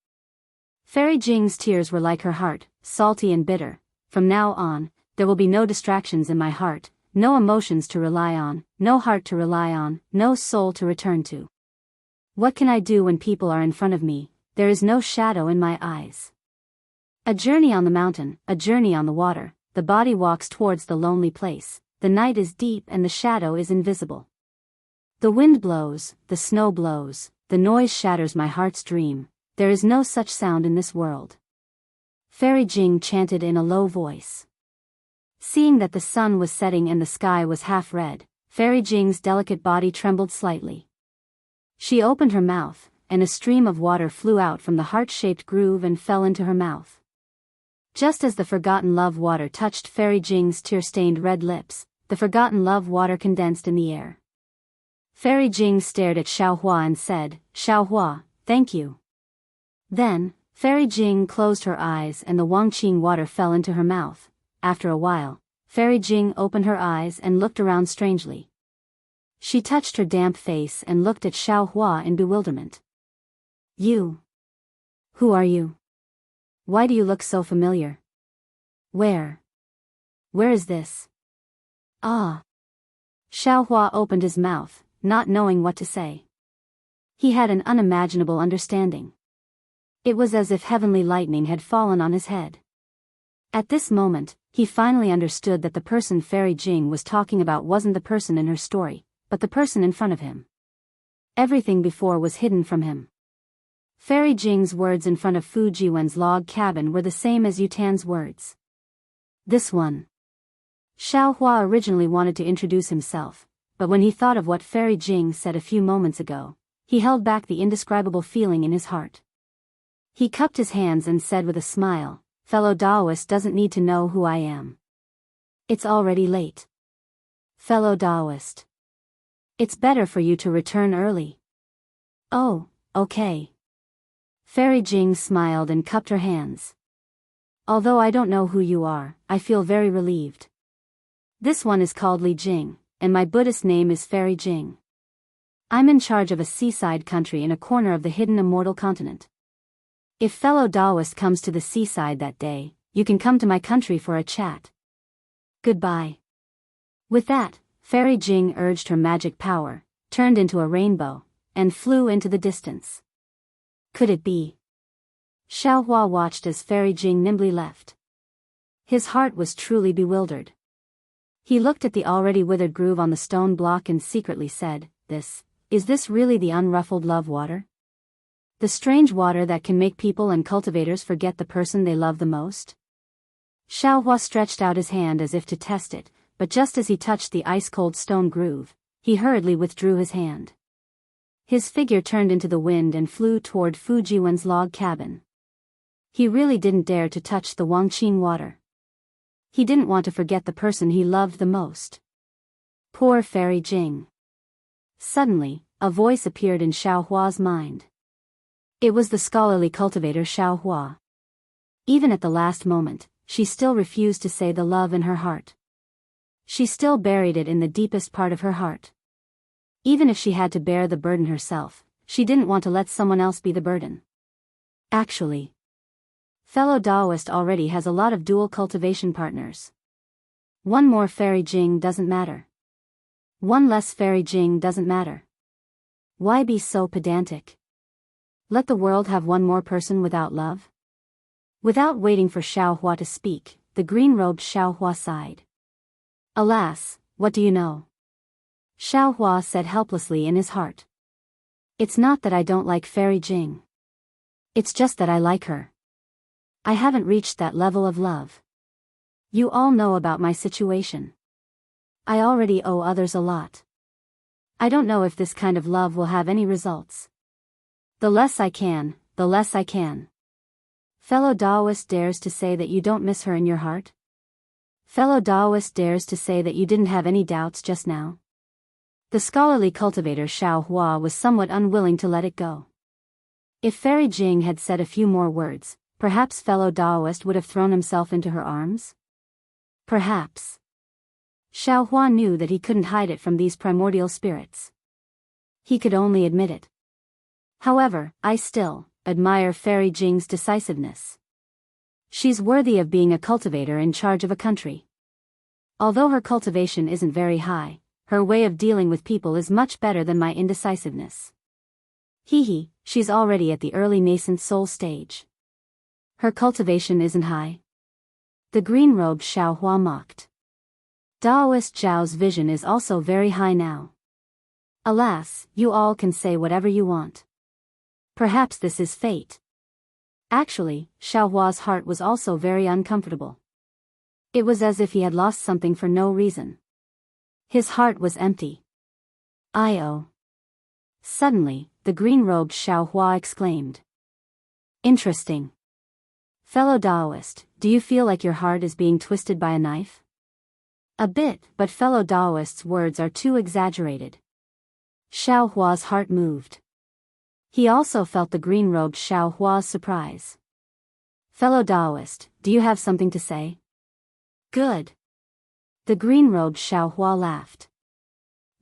Fairy Jing's tears were like her heart, salty and bitter. From now on, there will be no distractions in my heart, no emotions to rely on, no heart to rely on, no soul to return to. What can I do when people are in front of me? There is no shadow in my eyes. A journey on the mountain, a journey on the water, the body walks towards the lonely place, the night is deep and the shadow is invisible. The wind blows, the snow blows, the noise shatters my heart's dream, there is no such sound in this world." Fairy Jing chanted in a low voice. Seeing that the sun was setting and the sky was half red, Fairy Jing's delicate body trembled slightly. She opened her mouth, and a stream of water flew out from the heart-shaped groove and fell into her mouth. Just as the forgotten love water touched Fairy Jing's tear-stained red lips, the forgotten love water condensed in the air. Fairy Jing stared at Xiao Hua and said, "Xiao Hua, thank you." Then, Fairy Jing closed her eyes and the Wangqing water fell into her mouth. After a while, Fairy Jing opened her eyes and looked around strangely. She touched her damp face and looked at Xiaohua in bewilderment. You. Who are you? Why do you look so familiar? Where is this? Ah. Xiaohua opened his mouth, not knowing what to say. He had an unimaginable understanding. It was as if heavenly lightning had fallen on his head. At this moment, he finally understood that the person Fairy Jing was talking about wasn't the person in her story, but the person in front of him. Everything before was hidden from him. Fairy Jing's words in front of Fu Jiwen's log cabin were the same as Yutan's words. This one. Xiaohua originally wanted to introduce himself, but when he thought of what Fairy Jing said a few moments ago, he held back the indescribable feeling in his heart. He cupped his hands and said with a smile, "Fellow Daoist doesn't need to know who I am. It's already late. Fellow Daoist. It's better for you to return early." "Oh, okay." Fairy Jing smiled and cupped her hands. "Although I don't know who you are, I feel very relieved. This one is called Li Jing, and my Buddhist name is Fairy Jing. I'm in charge of a seaside country in a corner of the hidden immortal continent. If fellow Daoist comes to the seaside that day, you can come to my country for a chat. Goodbye." With that, Fairy Jing urged her magic power, turned into a rainbow, and flew into the distance. Could it be? Xiaohua watched as Fairy Jing nimbly left. His heart was truly bewildered. He looked at the already withered groove on the stone block and secretly said, Is this really the unruffled love water? The strange water that can make people and cultivators forget the person they love the most?" Xiaohua stretched out his hand as if to test it, but just as he touched the ice-cold stone groove, he hurriedly withdrew his hand. His figure turned into the wind and flew toward Fu Jiwen's log cabin. He really didn't dare to touch the Wangqin water. He didn't want to forget the person he loved the most. Poor Fairy Jing. Suddenly, a voice appeared in Xiaohua's mind. It was the scholarly cultivator Xiaohua. Even at the last moment, she still refused to say the love in her heart. She still buried it in the deepest part of her heart. Even if she had to bear the burden herself, she didn't want to let someone else be the burden. Actually, fellow Daoist already has a lot of dual cultivation partners. One more Fairy Jing doesn't matter. One less Fairy Jing doesn't matter. Why be so pedantic? Let the world have one more person without love? Without waiting for Xiaohua to speak, the green-robed Xiaohua sighed. "Alas, what do you know?" Xiaohua said helplessly in his heart. "It's not that I don't like Fairy Jing. It's just that I like her. I haven't reached that level of love. You all know about my situation. I already owe others a lot. I don't know if this kind of love will have any results. The less I can, the less I can. Fellow Daoist dares to say that you don't miss her in your heart? Fellow Daoist dares to say that you didn't have any doubts just now?" The scholarly cultivator Xiaohua was somewhat unwilling to let it go. If Fairy Jing had said a few more words, perhaps fellow Daoist would have thrown himself into her arms? Perhaps. Xiaohua knew that he couldn't hide it from these primordial spirits. He could only admit it. However, I still admire Fairy Jing's decisiveness. She's worthy of being a cultivator in charge of a country. Although her cultivation isn't very high, her way of dealing with people is much better than my indecisiveness. Hee, she's already at the early nascent soul stage. Her cultivation isn't high. The green-robed Xiaohua mocked. Daoist Zhao's vision is also very high now. Alas, you all can say whatever you want. Perhaps this is fate. Actually, Xiaohua's heart was also very uncomfortable. It was as if he had lost something for no reason. His heart was empty. "I-oh." Suddenly, the green-robed Xiaohua exclaimed. "Interesting. Fellow Daoist, do you feel like your heart is being twisted by a knife?" "A bit, but fellow Daoist's words are too exaggerated." Xiaohua's heart moved. He also felt the green-robed Xiaohua's surprise. "Fellow Daoist, do you have something to say?" "Good." The green-robed Xiaohua laughed.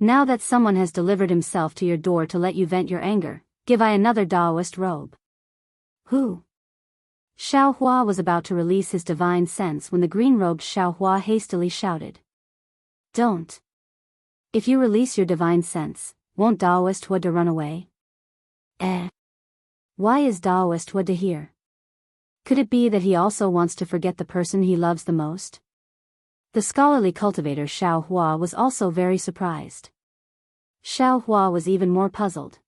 Now that someone has delivered himself to your door to let you vent your anger, give I another Daoist robe. Who? Xiao Hua was about to release his divine sense when the green-robed Xiao Hua hastily shouted. Don't. If you release your divine sense, won't Daoist Huada run away? Why is Daoist Huada here? Could it be that he also wants to forget the person he loves the most? The scholarly cultivator Xiao Hua was also very surprised. Xiao Hua was even more puzzled.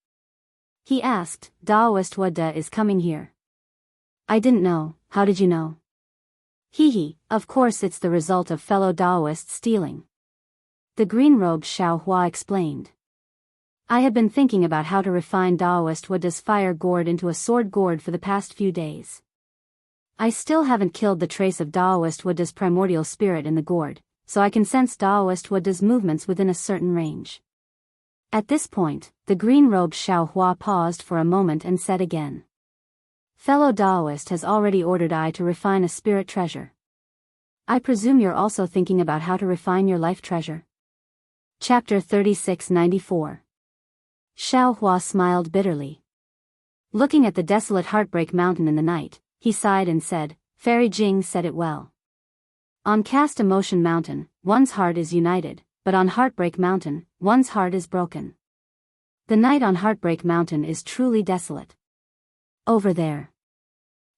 He asked, Daoist Huada is coming here. I didn't know, how did you know? Hee, of course it's the result of fellow Daoists stealing. The green-robed Xiao Hua explained. I had been thinking about how to refine Daoist Huada's fire gourd into a sword gourd for the past few days. I still haven't killed the trace of Daoist Huada's primordial spirit in the gourd, so I can sense Daoist Huada's movements within a certain range. At this point, the green-robed Xiao Hua paused for a moment and said again. Fellow Daoist has already ordered I to refine a spirit treasure. I presume you're also thinking about how to refine your life treasure. Chapter 3694. Xiao Hua smiled bitterly. Looking at the desolate Heartbreak Mountain in the night, he sighed and said, Fairy Jing said it well. On Cast Emotion Mountain, one's heart is united, but on Heartbreak Mountain, one's heart is broken. The night on Heartbreak Mountain is truly desolate. Over there.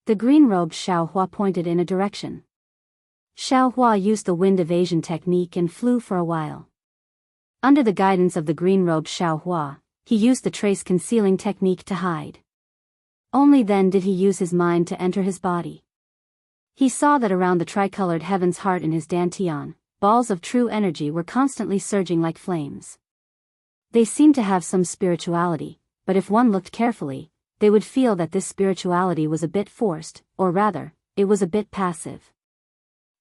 The green-robed Xiao Hua pointed in a direction. Xiao Hua used the wind evasion technique and flew for a while. Under the guidance of the green-robed Xiao Hua, he used the trace concealing technique to hide. Only then did he use his mind to enter his body. He saw that around the tricolored heaven's heart in his dantian, balls of true energy were constantly surging like flames. They seemed to have some spirituality, but if one looked carefully, they would feel that this spirituality was a bit forced, or rather, it was a bit passive.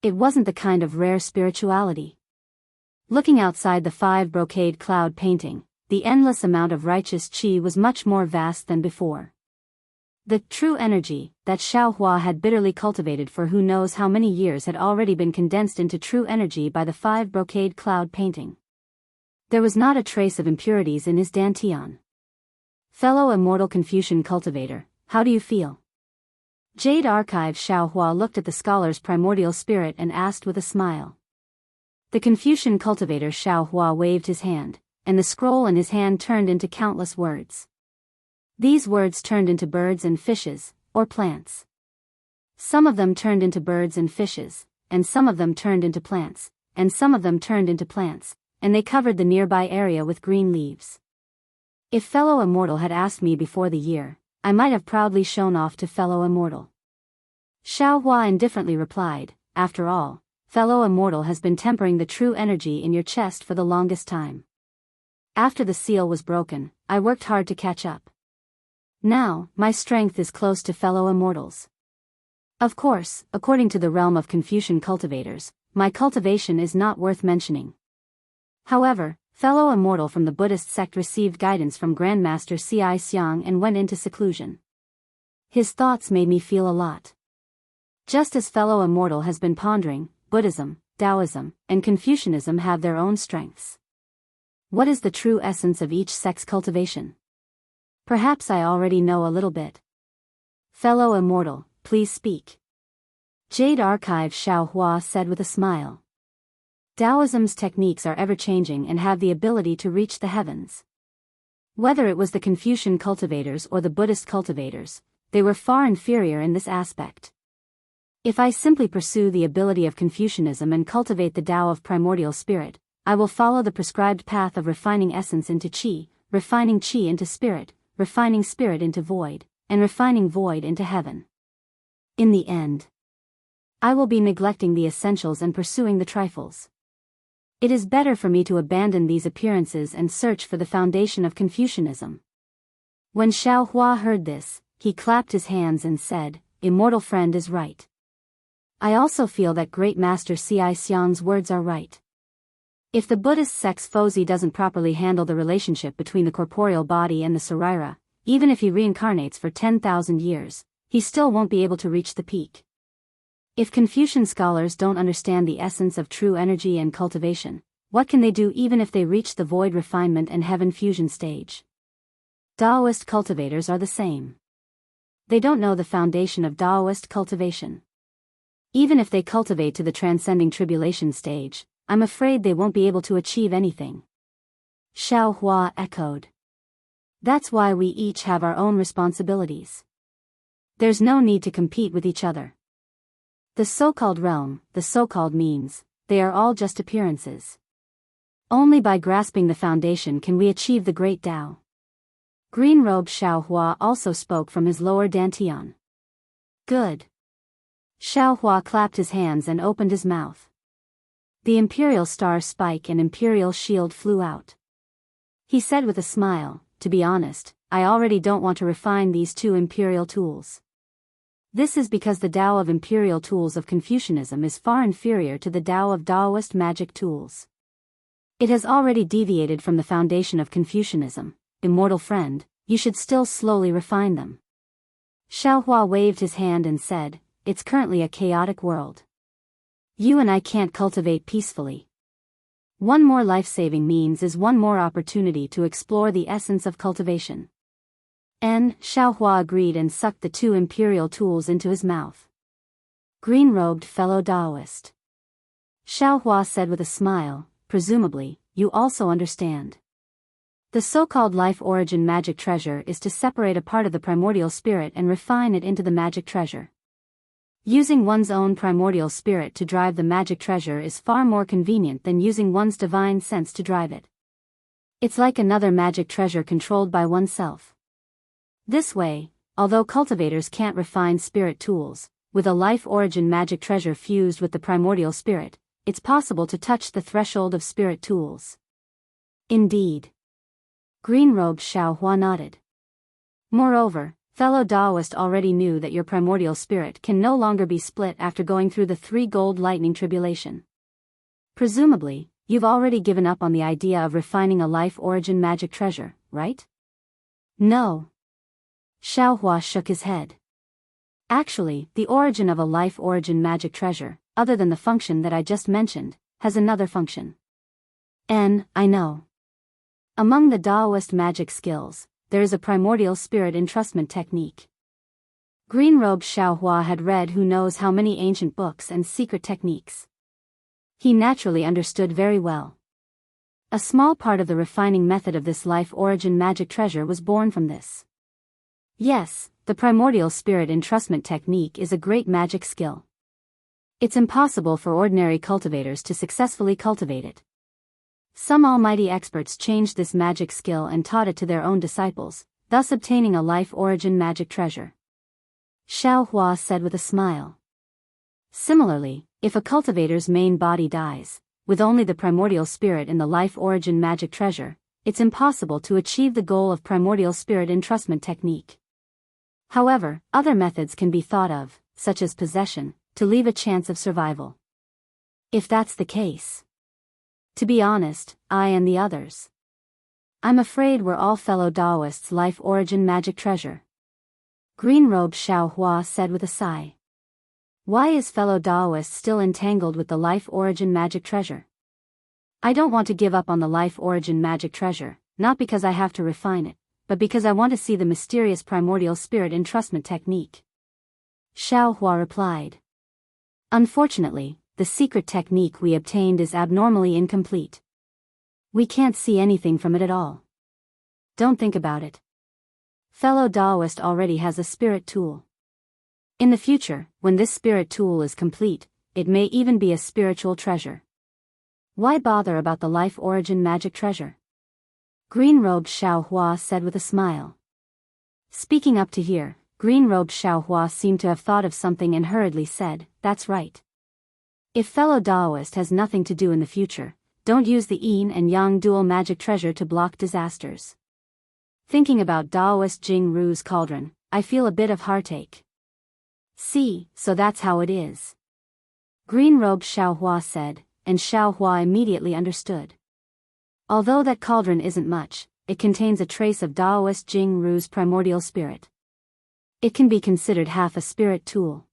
It wasn't the kind of rare spirituality. Looking outside the 5 brocade cloud painting, the endless amount of righteous qi was much more vast than before. The true energy that Xiao Hua had bitterly cultivated for who knows how many years had already been condensed into true energy by the 5 brocade cloud painting. There was not a trace of impurities in his dantian. Fellow immortal Confucian cultivator, how do you feel? Jade Archive Xiao Hua looked at the scholar's primordial spirit and asked with a smile. The Confucian cultivator Xiao Hua waved his hand, and the scroll in his hand turned into countless words. These words turned into birds and fishes, or plants. Some of them turned into birds and fishes, and some of them turned into plants, and some of them turned into plants, and they covered the nearby area with green leaves. If fellow immortal had asked me before the year, I might have proudly shown off to fellow immortal. Xiao Hua indifferently replied, after all, fellow immortal has been tempering the true energy in your chest for the longest time. After the seal was broken, I worked hard to catch up. Now, my strength is close to fellow immortals. Of course, according to the realm of Confucian cultivators, my cultivation is not worth mentioning. However, fellow immortal from the Buddhist sect received guidance from Grandmaster Wuxia Xianxia and went into seclusion. His thoughts made me feel a lot. Just as fellow immortal has been pondering, Buddhism, Taoism, and Confucianism have their own strengths. What is the true essence of each sect's cultivation? Perhaps I already know a little bit. Fellow immortal, please speak. Jade Archive Xiao Hua said with a smile. Taoism's techniques are ever-changing and have the ability to reach the heavens. Whether it was the Confucian cultivators or the Buddhist cultivators, they were far inferior in this aspect. If I simply pursue the ability of Confucianism and cultivate the Tao of primordial spirit, I will follow the prescribed path of refining essence into qi, refining qi into spirit, refining spirit into void, and refining void into heaven. In the end, I will be neglecting the essentials and pursuing the trifles. It is better for me to abandon these appearances and search for the foundation of Confucianism. When Xiao Hua heard this, he clapped his hands and said, Immortal friend is right. I also feel that Great Master Wuxia Xianxia's words are right. If the Buddhist sect's Fozi doesn't properly handle the relationship between the corporeal body and the Sarira, even if he reincarnates for 10,000 years, he still won't be able to reach the peak. If Confucian scholars don't understand the essence of true energy and cultivation, What can they do even if they reach the void refinement and heaven fusion stage? Daoist cultivators are the same. They don't know the foundation of Daoist cultivation. Even if they cultivate to the transcending tribulation stage, I'm afraid they won't be able to achieve anything. Xiao Hua echoed. That's why we each have our own responsibilities. There's no need to compete with each other. The so-called realm, the so-called means, they are all just appearances. Only by grasping the foundation can we achieve the great Tao. Green-robed Xiao Hua also spoke from his lower dantian. Good. Xiao Hua clapped his hands and opened his mouth. The imperial star spike and imperial shield flew out. He said with a smile, to be honest, I already don't want to refine these two imperial tools. This is because the Tao of imperial tools of Confucianism is far inferior to the Tao of Daoist magic tools. It has already deviated from the foundation of Confucianism. Immortal friend, you should still slowly refine them. Xiao Hua waved his hand and said, it's currently a chaotic world. You and I can't cultivate peacefully. One more life-saving means is one more opportunity to explore the essence of cultivation. Xiao Hua agreed and sucked the two imperial tools into his mouth. Green-robed fellow Daoist. Xiao Hua said with a smile, presumably, you also understand. The so-called life origin magic treasure is to separate a part of the primordial spirit and refine it into the magic treasure. Using one's own primordial spirit to drive the magic treasure is far more convenient than using one's divine sense to drive it. It's like another magic treasure controlled by oneself. This way, although cultivators can't refine spirit tools, with a life origin magic treasure fused with the primordial spirit, it's possible to touch the threshold of spirit tools. Indeed. Green-robed Xiao Hua nodded. Moreover, fellow Daoist already knew that your primordial spirit can no longer be split after going through the three gold lightning tribulation. Presumably, you've already given up on the idea of refining a life origin magic treasure, right? No. Xiao Hua shook his head. Actually, the origin of a life origin magic treasure, other than the function that I just mentioned, has another function. I know. Among the Daoist magic skills, there is a primordial spirit entrustment technique. Green-robed Xiao Hua had read who knows how many ancient books and secret techniques. He naturally understood very well. A small part of the refining method of this life origin magic treasure was born from this. Yes, the primordial spirit entrustment technique is a great magic skill. It's impossible for ordinary cultivators to successfully cultivate it. Some almighty experts changed this magic skill and taught it to their own disciples, thus obtaining a life origin magic treasure. Xiao Hua said with a smile. Similarly, if a cultivator's main body dies, with only the primordial spirit in the life origin magic treasure, it's impossible to achieve the goal of primordial spirit entrustment technique. However, other methods can be thought of, such as possession, to leave a chance of survival. If that's the case. To be honest, I and the others. I'm afraid we're all fellow Daoists' life origin magic treasure. Green-robed Xiao Hua said with a sigh. Why is fellow Daoist still entangled with the life origin magic treasure? I don't want to give up on the life origin magic treasure, not because I have to refine it, but because I want to see the mysterious primordial spirit entrustment technique. Xiao Hua replied. Unfortunately, the secret technique we obtained is abnormally incomplete. We can't see anything from it at all. Don't think about it. Fellow Daoist already has a spirit tool. In the future, when this spirit tool is complete, it may even be a spiritual treasure. Why bother about the life origin magic treasure? Green-robed Xiao Hua said with a smile. Speaking up to here, Green-robed Xiao Hua seemed to have thought of something and hurriedly said, that's right. If fellow Daoist has nothing to do in the future, don't use the yin and yang dual magic treasure to block disasters. Thinking about Daoist Jianghu's cauldron, I feel a bit of heartache. See, so that's how it is. Green-robed Xiao Hua said, and Xiao Hua immediately understood. Although that cauldron isn't much, it contains a trace of Daoist Jianghu's primordial spirit. It can be considered half a spirit tool.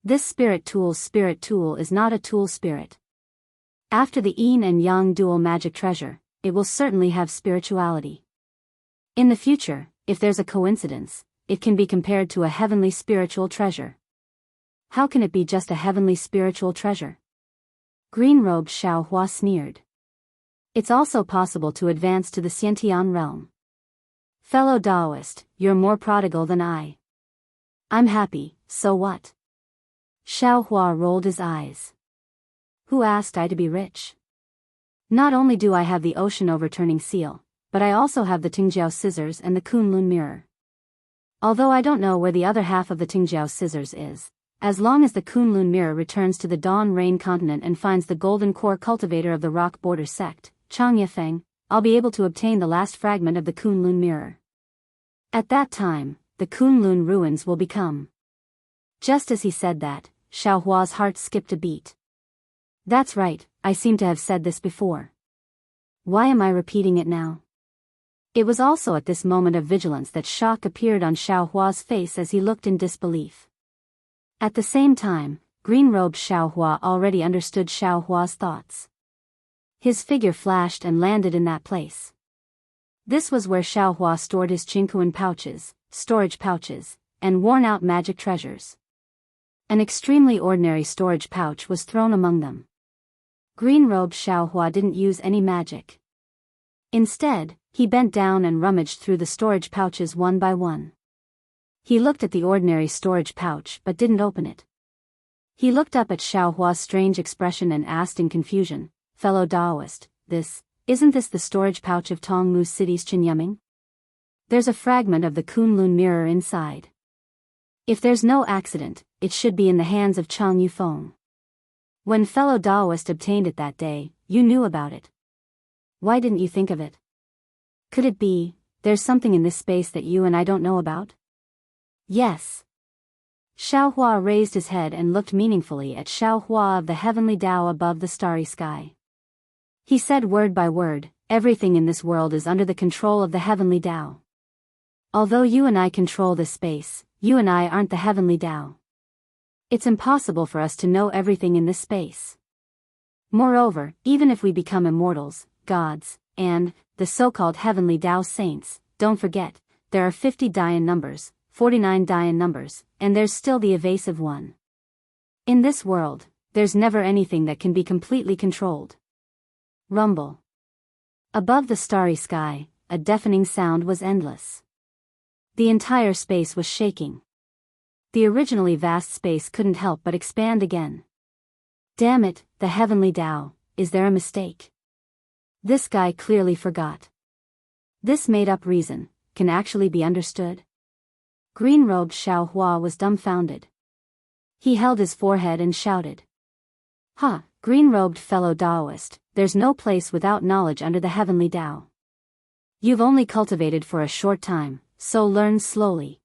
This spirit tool is not a tool spirit. After the yin and yang dual magic treasure, it will certainly have spirituality. In the future, if there's a coincidence, it can be compared to a heavenly spiritual treasure. How can it be just a heavenly spiritual treasure? Green-robed Xiaohua sneered. It's also possible to advance to the Xiantian realm. Fellow Daoist, you're more prodigal than I. I'm happy, so what? Xiaohua rolled his eyes. Who asked I to be rich? Not only do I have the ocean overturning seal, but I also have the Tingjiao scissors and the Kunlun mirror. Although I don't know where the other half of the Tingjiao scissors is, as long as the Kunlun mirror returns to the Dawn Rain continent and finds the golden core cultivator of the rock border sect, Changya Feng, I'll be able to obtain the last fragment of the Kunlun mirror. At that time, the Kunlun ruins will become. Just as he said that, Xiaohua's heart skipped a beat. That's right, I seem to have said this before. Why am I repeating it now? It was also at this moment of vigilance that shock appeared on Xiaohua's face as he looked in disbelief. At the same time, green-robed Xiaohua already understood Xiaohua's thoughts. His figure flashed and landed in that place. This was where Xiaohua stored his Qingkuan pouches, storage pouches, and worn-out magic treasures. An extremely ordinary storage pouch was thrown among them. Green-robed Xiaohua didn't use any magic. Instead, he bent down and rummaged through the storage pouches one by one. He looked at the ordinary storage pouch but didn't open it. He looked up at Xiaohua's strange expression and asked in confusion, "Fellow Daoist, isn't this the storage pouch of Tongmu City's Qinyaming? There's a fragment of the Kunlun mirror inside. If there's no accident, it should be in the hands of Chang Yufeng. When fellow Daoist obtained it that day, you knew about it. Why didn't you think of it? Could it be, there's something in this space that you and I don't know about?" Yes. Xiaohua raised his head and looked meaningfully at Xiaohua of the heavenly Tao above the starry sky. He said word by word, everything in this world is under the control of the heavenly Tao. Although you and I control this space, you and I aren't the heavenly Tao. It's impossible for us to know everything in this space. Moreover, even if we become immortals, gods, and the so-called heavenly Tao saints, don't forget, there are 50 Dayan numbers, 49 Dayan numbers, and there's still the evasive one. In this world, there's never anything that can be completely controlled. Rumble. Above the starry sky, a deafening sound was endless. The entire space was shaking. The originally vast space couldn't help but expand again. Damn it, the heavenly Tao, is there a mistake? This guy clearly forgot. This made-up reason can actually be understood? Green-robed Xiaohua was dumbfounded. He held his forehead and shouted. "Ha, green-robed fellow Daoist, there's no place without knowledge under the heavenly Tao. You've only cultivated for a short time, so learn slowly."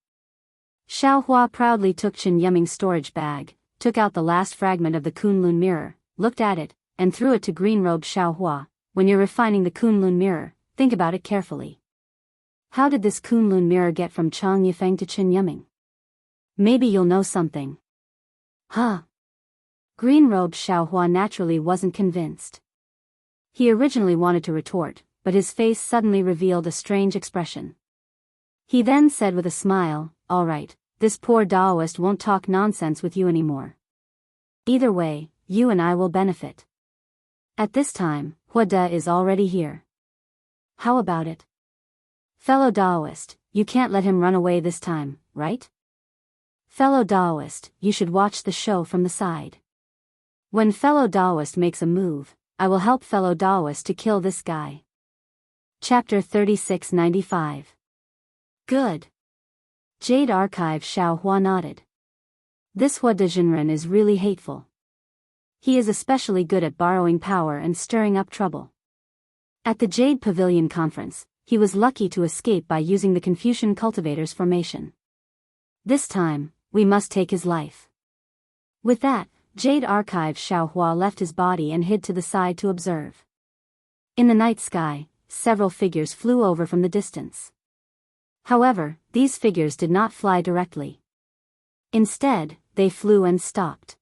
Xiaohua proudly took Chen Yuming's storage bag, took out the last fragment of the Kunlun mirror, looked at it, and threw it to green-robed Xiaohua. "When you're refining the Kunlun mirror, think about it carefully. How did this Kunlun mirror get from Chang Yifeng to Chen Yuming? Maybe you'll know something." Huh? Green-robed Xiaohua naturally wasn't convinced. He originally wanted to retort, but his face suddenly revealed a strange expression. He then said with a smile, "All right, this poor Daoist won't talk nonsense with you anymore. Either way, you and I will benefit. At this time, Huada is already here. How about it? Fellow Daoist, you can't let him run away this time, right? Fellow Daoist, you should watch the show from the side. When fellow Daoist makes a move, I will help fellow Daoist to kill this guy." Chapter 3695. Good. Jade Archive. Xiaohua nodded. This Huada Jinren is really hateful. He is especially good at borrowing power and stirring up trouble. At the Jade Pavilion conference, he was lucky to escape by using the Confucian cultivator's formation. This time, we must take his life. With that, Jade Archive Xiaohua left his body and hid to the side to observe. In the night sky, several figures flew over from the distance. However, these figures did not fly directly. Instead, they flew and stopped.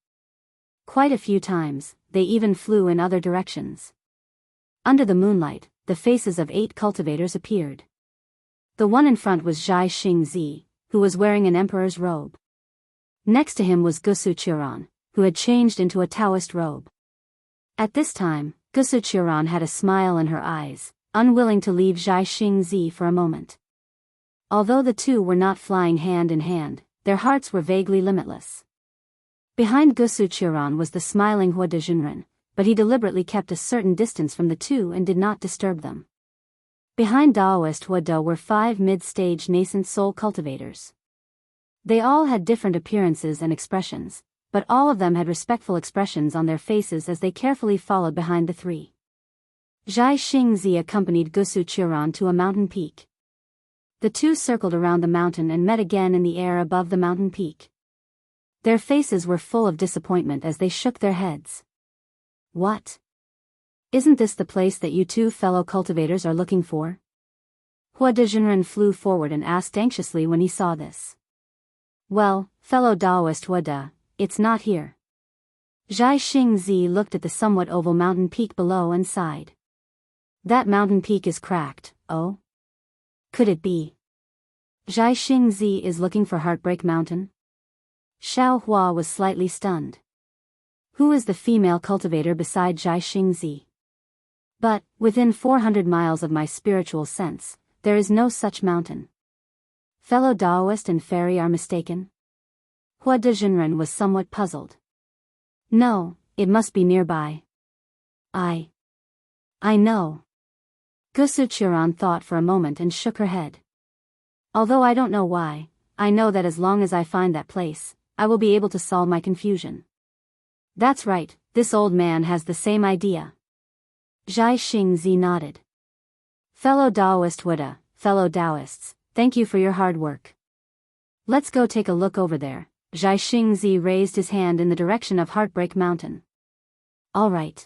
Quite a few times, they even flew in other directions. Under the moonlight, the faces of 8 cultivators appeared. The one in front was Xianxia, who was wearing an emperor's robe. Next to him was Wuxia, who had changed into a Daoist robe. At this time, Wuxia had a smile in her eyes, unwilling to leave Xianxia for a moment. Although the two were not flying hand in hand, their hearts were vaguely limitless. Behind Wuxia was the smiling Huadazinren, but he deliberately kept a certain distance from the two and did not disturb them. Behind Daoist Huada were 5 mid-stage nascent soul cultivators. They all had different appearances and expressions, but all of them had respectful expressions on their faces as they carefully followed behind the 3. Xianxia accompanied Wuxia to a mountain peak. The two circled around the mountain and met again in the air above the mountain peak. Their faces were full of disappointment as they shook their heads. What? Isn't this the place that you 2 fellow cultivators are looking for? Huadazinren flew forward and asked anxiously when he saw this. Well, fellow Daoist Huada, it's not here. Xianxia looked at the somewhat oval mountain peak below and sighed. That mountain peak is cracked, oh? Could it be? Xianxia is looking for Heartbreak Mountain? Xiao Hua was slightly stunned. Who is the female cultivator beside Xianxia? But, within 400 miles of my spiritual sense, there is no such mountain. Fellow Daoist and fairy are mistaken? Huadazinren was somewhat puzzled. No, it must be nearby. I know. Wuxia thought for a moment and shook her head. Although I don't know why, I know that as long as I find that place, I will be able to solve my confusion. That's right, this old man has the same idea. Xianxia nodded. Fellow Daoist Huada, fellow Daoists, thank you for your hard work. Let's go take a look over there. Xianxia raised his hand in the direction of Heartbreak Mountain. All right.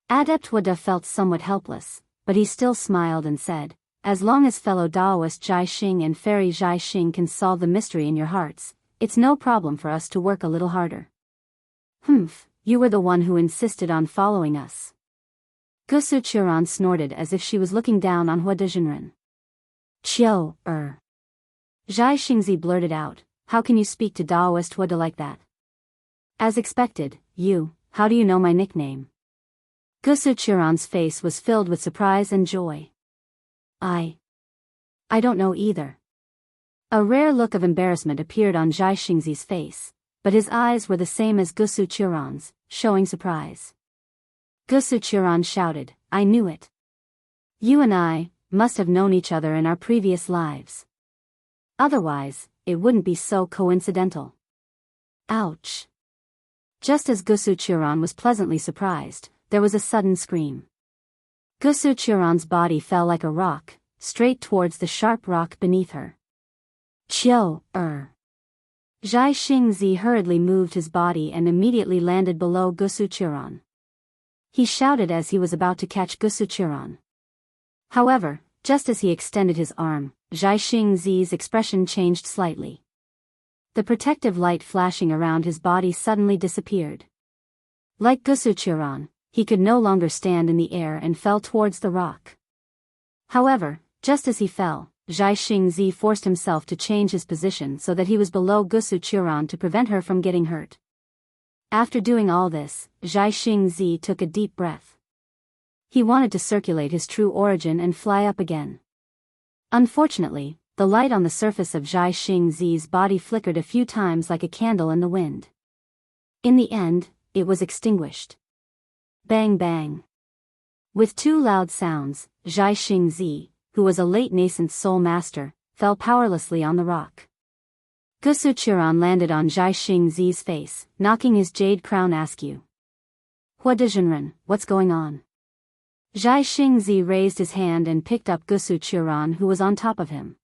Adept Huada felt somewhat helpless, but he still smiled and said, as long as fellow Daoist Jiaxing and fairy Jiaxing can solve the mystery in your hearts, it's no problem for us to work a little harder. Humph, you were the one who insisted on following us. Wuxia snorted as if she was looking down on Huadazinren. Jiaxingzi blurted out, how can you speak to Daoist Huada like that? As expected, how do you know my nickname? Wuxia's face was filled with surprise and joy. I don't know either. A rare look of embarrassment appeared on Jiaxingzi's face, but his eyes were the same as Wuxia's, showing surprise. Wuxia shouted, I knew it. You and I must have known each other in our previous lives. Otherwise, it wouldn't be so coincidental. Ouch. Just as Wuxia was pleasantly surprised, there was a sudden scream. Wuxia's body fell like a rock, straight towards the sharp rock beneath her. Jiaxingzi hurriedly moved his body and immediately landed below Wuxia. He shouted as he was about to catch Wuxia. However, just as he extended his arm, Jiaxingzi's expression changed slightly. The protective light flashing around his body suddenly disappeared. Like Wuxia, he could no longer stand in the air and fell towards the rock. However, just as he fell, Jiaxingzi forced himself to change his position so that he was below Wuxia to prevent her from getting hurt. After doing all this, Jiaxingzi took a deep breath. He wanted to circulate his true origin and fly up again. Unfortunately, the light on the surface of Jiaxingzi's body flickered a few times like a candle in the wind. In the end, it was extinguished. Bang bang. With 2 loud sounds, Jiaxingzi, who was a late nascent soul master, fell powerlessly on the rock. Wuxia landed on Jiaxingzi's face, knocking his jade crown askew. Huadazinren, what's going on? Jiaxingzi raised his hand and picked up Wuxia, who was on top of him.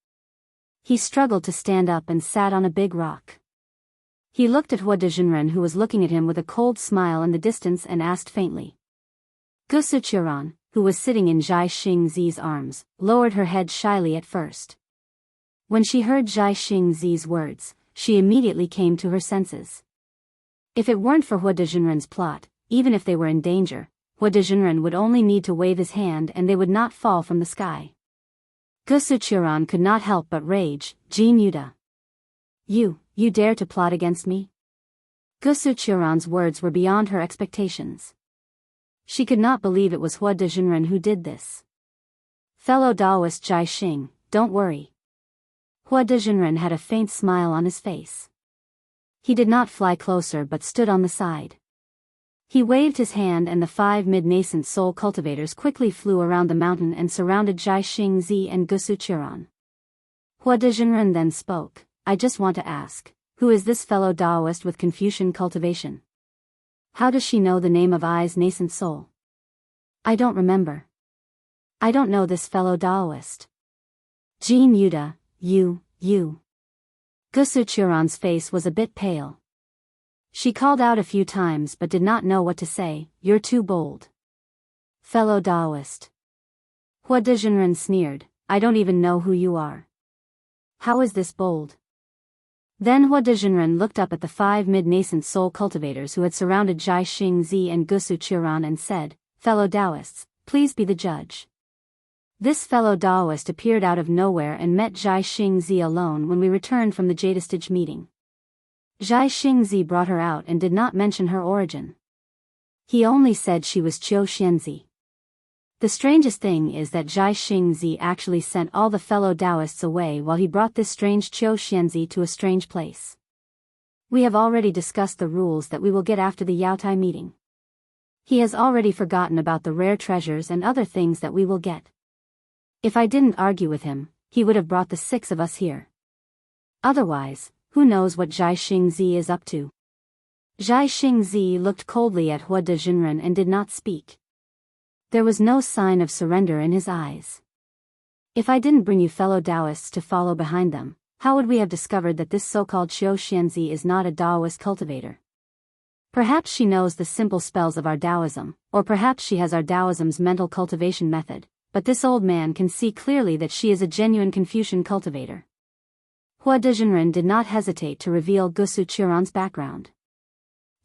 He struggled to stand up and sat on a big rock. He looked at Huadazinren, who was looking at him with a cold smile in the distance, and asked faintly. Wuxia, who was sitting in Jiaxingzi's arms, lowered her head shyly at first. When she heard Jiaxingzi's words, she immediately came to her senses. If it weren't for Hua Dezhenren's plot, even if they were in danger, Hua Dezhenren would only need to wave his hand and they would not fall from the sky. Gusuchuran could not help but rage. Jin Yuda. You dare to plot against me? Gusuchuran's words were beyond her expectations. She could not believe it was Hua Dezhenren who did this. Fellow Daoist Jai Xing, don't worry. Hua Dezhenren had a faint smile on his face. He did not fly closer but stood on the side. He waved his hand and the 5 mid-nascent soul cultivators quickly flew around the mountain and surrounded Jai Xingzi and Gusuchuran. Hua Dezhenren then spoke, I just want to ask, who is this fellow Daoist with Confucian cultivation? How does she know the name of I's nascent soul? I don't remember. I don't know this fellow Daoist. Jin Yuda, you. Gusuchuran's face was a bit pale. She called out a few times but did not know what to say. You're too bold. Fellow Daoist. Hua Dezhenren sneered, I don't even know who you are. How is this bold? Then Hua Dezhenren looked up at the 5 mid-nascent soul cultivators who had surrounded Jai Xingzi and Gusuchuran and said, Fellow Daoists, please be the judge. This fellow Daoist appeared out of nowhere and met Jai Xingzi alone when we returned from the Jadestage meeting. Jai Xingzi brought her out and did not mention her origin. He only said she was Qiu Xianzi. The strangest thing is that Jai Xingzi actually sent all the fellow Daoists away while he brought this strange Qiu Xianzi to a strange place. We have already discussed the rules that we will get after the Yaotai meeting. He has already forgotten about the rare treasures and other things that we will get. If I didn't argue with him, he would have brought the 6 of us here. Otherwise, who knows what Jai Xingzi is up to? Jai Xingzi looked coldly at Hua Dezhenren and did not speak. There was no sign of surrender in his eyes. If I didn't bring you fellow Daoists to follow behind them, how would we have discovered that this so-called Qiu Xianzi is not a Daoist cultivator? Perhaps she knows the simple spells of our Daoism, or perhaps she has our Daoism's mental cultivation method, but this old man can see clearly that she is a genuine Confucian cultivator. Hua Dezhenren did not hesitate to reveal Gusuchuran's background.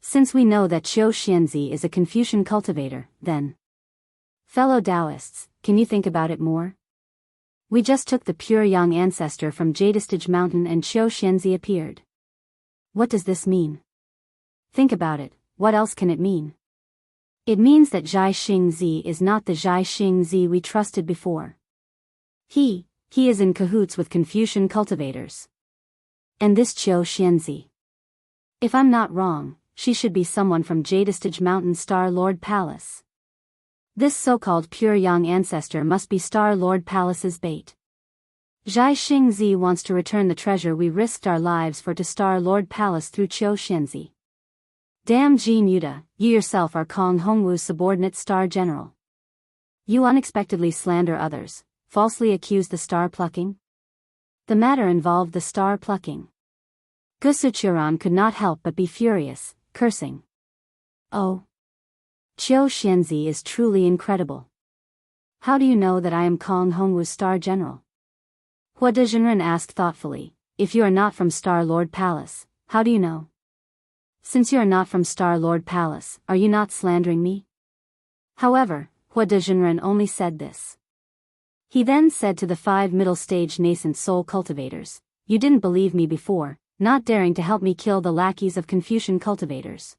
Since we know that Qiu Xianzi is a Confucian cultivator, then... Fellow Daoists, can you think about it more? We just took the pure young ancestor from Jadestage Mountain and Qiu Xianzi appeared. What does this mean? Think about it, what else can it mean? It means that Jai Xingzi is not the Jai Xingzi we trusted before. He is in cahoots with Confucian cultivators. And this Qiu Xianzi. If I'm not wrong, she should be someone from Jadestage Mountain Star Lord Palace. This so-called pure young ancestor must be Star Lord Palace's bait. Jai Xingzi wants to return the treasure we risked our lives for to Star Lord Palace through Qiu Xianzi. Damn Jin Yuda, you yourself are Kong Hongwu's subordinate Star General. You unexpectedly slander others, falsely accuse the star plucking? The matter involved the star plucking. Gusuchuran could not help but be furious, cursing. Oh. Qiu Xianzi is truly incredible. How do you know that I am Kong Hongwu's Star General? Hua Dezhenren asked thoughtfully, if you are not from Star Lord Palace, how do you know? Since you are not from Star Lord Palace, are you not slandering me? However, Hua Dezhenren only said this. He then said to the 5 middle-stage nascent soul cultivators, you didn't believe me before, not daring to help me kill the lackeys of Confucian cultivators.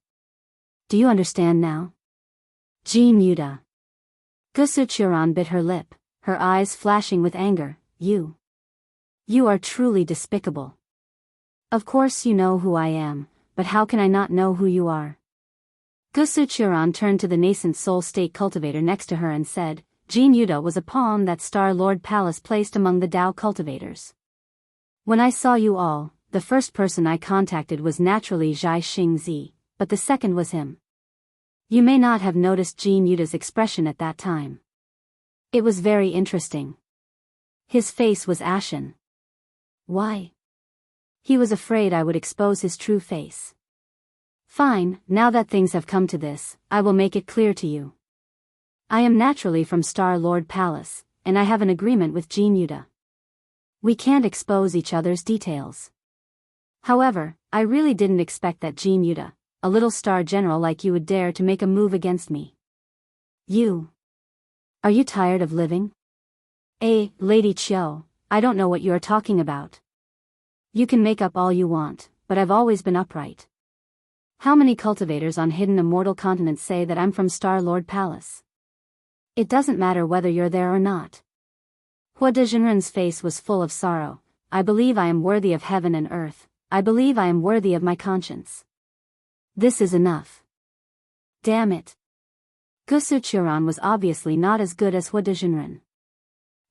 Do you understand now? Jin Yuda. Gusuchuran bit her lip, her eyes flashing with anger. You are truly despicable. Of course you know who I am, but how can I not know who you are? Gusuchuran turned to the nascent soul state cultivator next to her and said, Jin Yuda was a pawn that Star Lord Palace placed among the Dao cultivators. When I saw you all, the first person I contacted was naturally Jai Xingzi, but the second was him. You may not have noticed Jin Yuda's expression at that time. It was very interesting. His face was ashen. Why? He was afraid I would expose his true face. Fine, now that things have come to this, I will make it clear to you. I am naturally from Star Lord Palace, and I have an agreement with Jin Yuda. We can't expose each other's details. However, I really didn't expect that Jin Yuda, a little star general like you would dare to make a move against me. You. Are you tired of living? Lady Chiu, I don't know what you are talking about. You can make up all you want, but I've always been upright. How many cultivators on hidden immortal continents say that I'm from Star-Lord Palace? It doesn't matter whether you're there or not. Hua Dezhenren's face was full of sorrow. I believe I am worthy of heaven and earth. I believe I am worthy of my conscience. This is enough. Damn it. Gusu Qiuran was obviously not as good as Hua Dezhenren.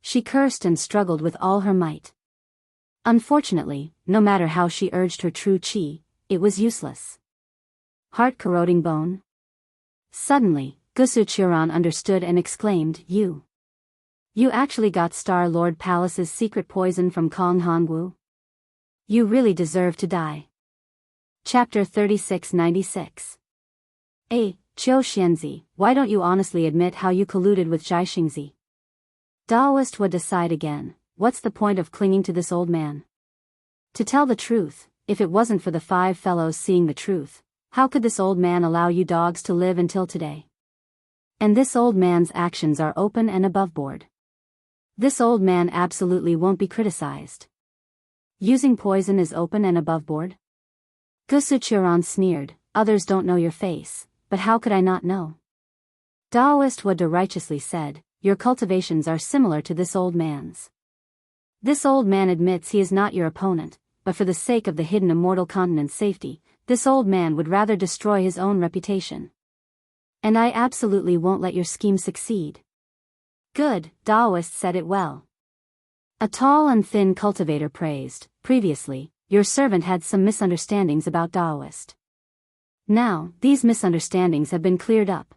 She cursed and struggled with all her might. Unfortunately, no matter how she urged her true qi, it was useless. Heart-corroding bone? Suddenly, Gusu Qiuran understood and exclaimed, You actually got Star-Lord Palace's secret poison from Kong Hongwu? You really deserve to die. Chapter 3696. Qiu Xianxia, why don't you honestly admit how you colluded with Jianghu? Daoist would decide again, what's the point of clinging to this old man? To tell the truth, if it wasn't for the 5 fellows seeing the truth, how could this old man allow you dogs to live until today? And this old man's actions are open and aboveboard. This old man absolutely won't be criticized. Using poison is open and aboveboard? Gusu Qiuran sneered, others don't know your face, but how could I not know? Daoist Wada righteously said, your cultivations are similar to this old man's. This old man admits he is not your opponent, but for the sake of the hidden immortal continent's safety, this old man would rather destroy his own reputation. And I absolutely won't let your scheme succeed. Good, Daoist said it well. A tall and thin cultivator praised, previously, your servant had some misunderstandings about Daoist. Now, these misunderstandings have been cleared up.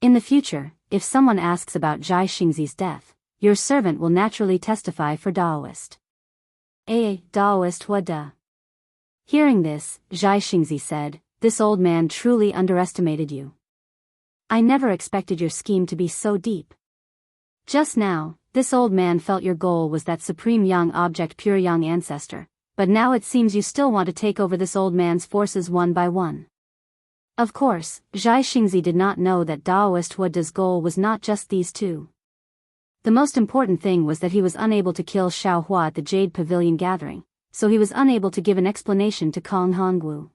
In the future, if someone asks about Jianghu's death, your servant will naturally testify for Daoist. Daoist Wada. Hearing this, Jianghu said, this old man truly underestimated you. I never expected your scheme to be so deep. Just now, this old man felt your goal was that supreme young object pure young ancestor, but now it seems you still want to take over this old man's forces one by one. Of course, Jianghu did not know that Daoist Wada's goal was not just these two. The most important thing was that he was unable to kill Xiao Hua at the Jade Pavilion gathering, so he was unable to give an explanation to Kong Hongwu.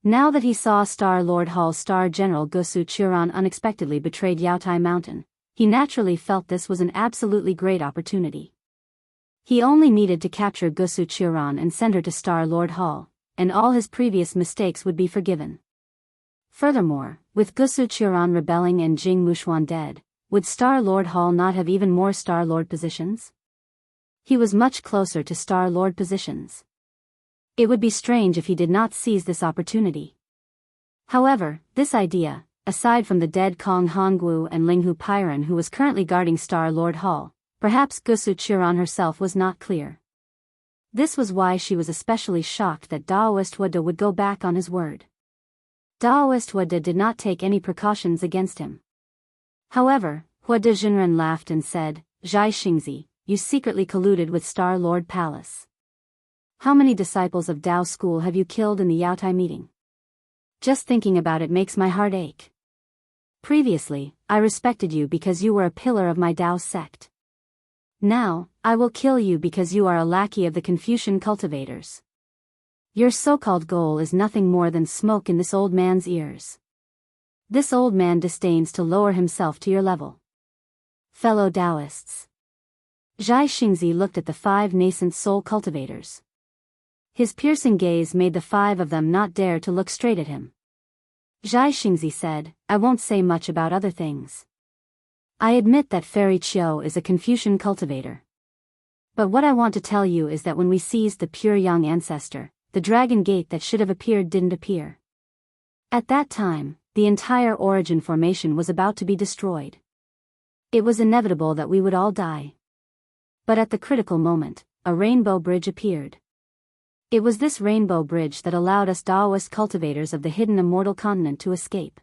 Now that he saw Star-Lord Hall's Star General Gusu Qiuran unexpectedly betrayed Yaotai Mountain, he naturally felt this was an absolutely great opportunity. He only needed to capture Gusu Qiuran and send her to Star-Lord Hall, and all his previous mistakes would be forgiven. Furthermore, with Gusu Qiuran rebelling and Jing Mushuan dead, would Star-Lord Hall not have even more Star-Lord positions? He was much closer to Star-Lord positions. It would be strange if he did not seize this opportunity. However, this idea, aside from the dead Kong Hongwu and Linghu Pairan who was currently guarding Star-Lord Hall, perhaps Gusu Qiuran herself was not clear. This was why she was especially shocked that Daoist Wada would go back on his word. Daoist Wada did not take any precautions against him. However, Hua Dezhenren laughed and said, Jianghu, you secretly colluded with Star-Lord Palace. How many disciples of Dao School have you killed in the Yaotai meeting? Just thinking about it makes my heart ache. Previously, I respected you because you were a pillar of my Dao sect. Now, I will kill you because you are a lackey of the Confucian cultivators. Your so-called goal is nothing more than smoke in this old man's ears. This old man disdains to lower himself to your level. Fellow Daoists. Jianghu looked at the 5 nascent soul cultivators. His piercing gaze made the 5 of them not dare to look straight at him. Jianghu said, I won't say much about other things. I admit that Fairy Chiu is a Confucian cultivator. But what I want to tell you is that when we seized the pure young ancestor, the dragon gate that should have appeared didn't appear. At that time, the entire origin formation was about to be destroyed. It was inevitable that we would all die. But at the critical moment, a rainbow bridge appeared. It was this rainbow bridge that allowed us Daoist cultivators of the hidden immortal continent to escape.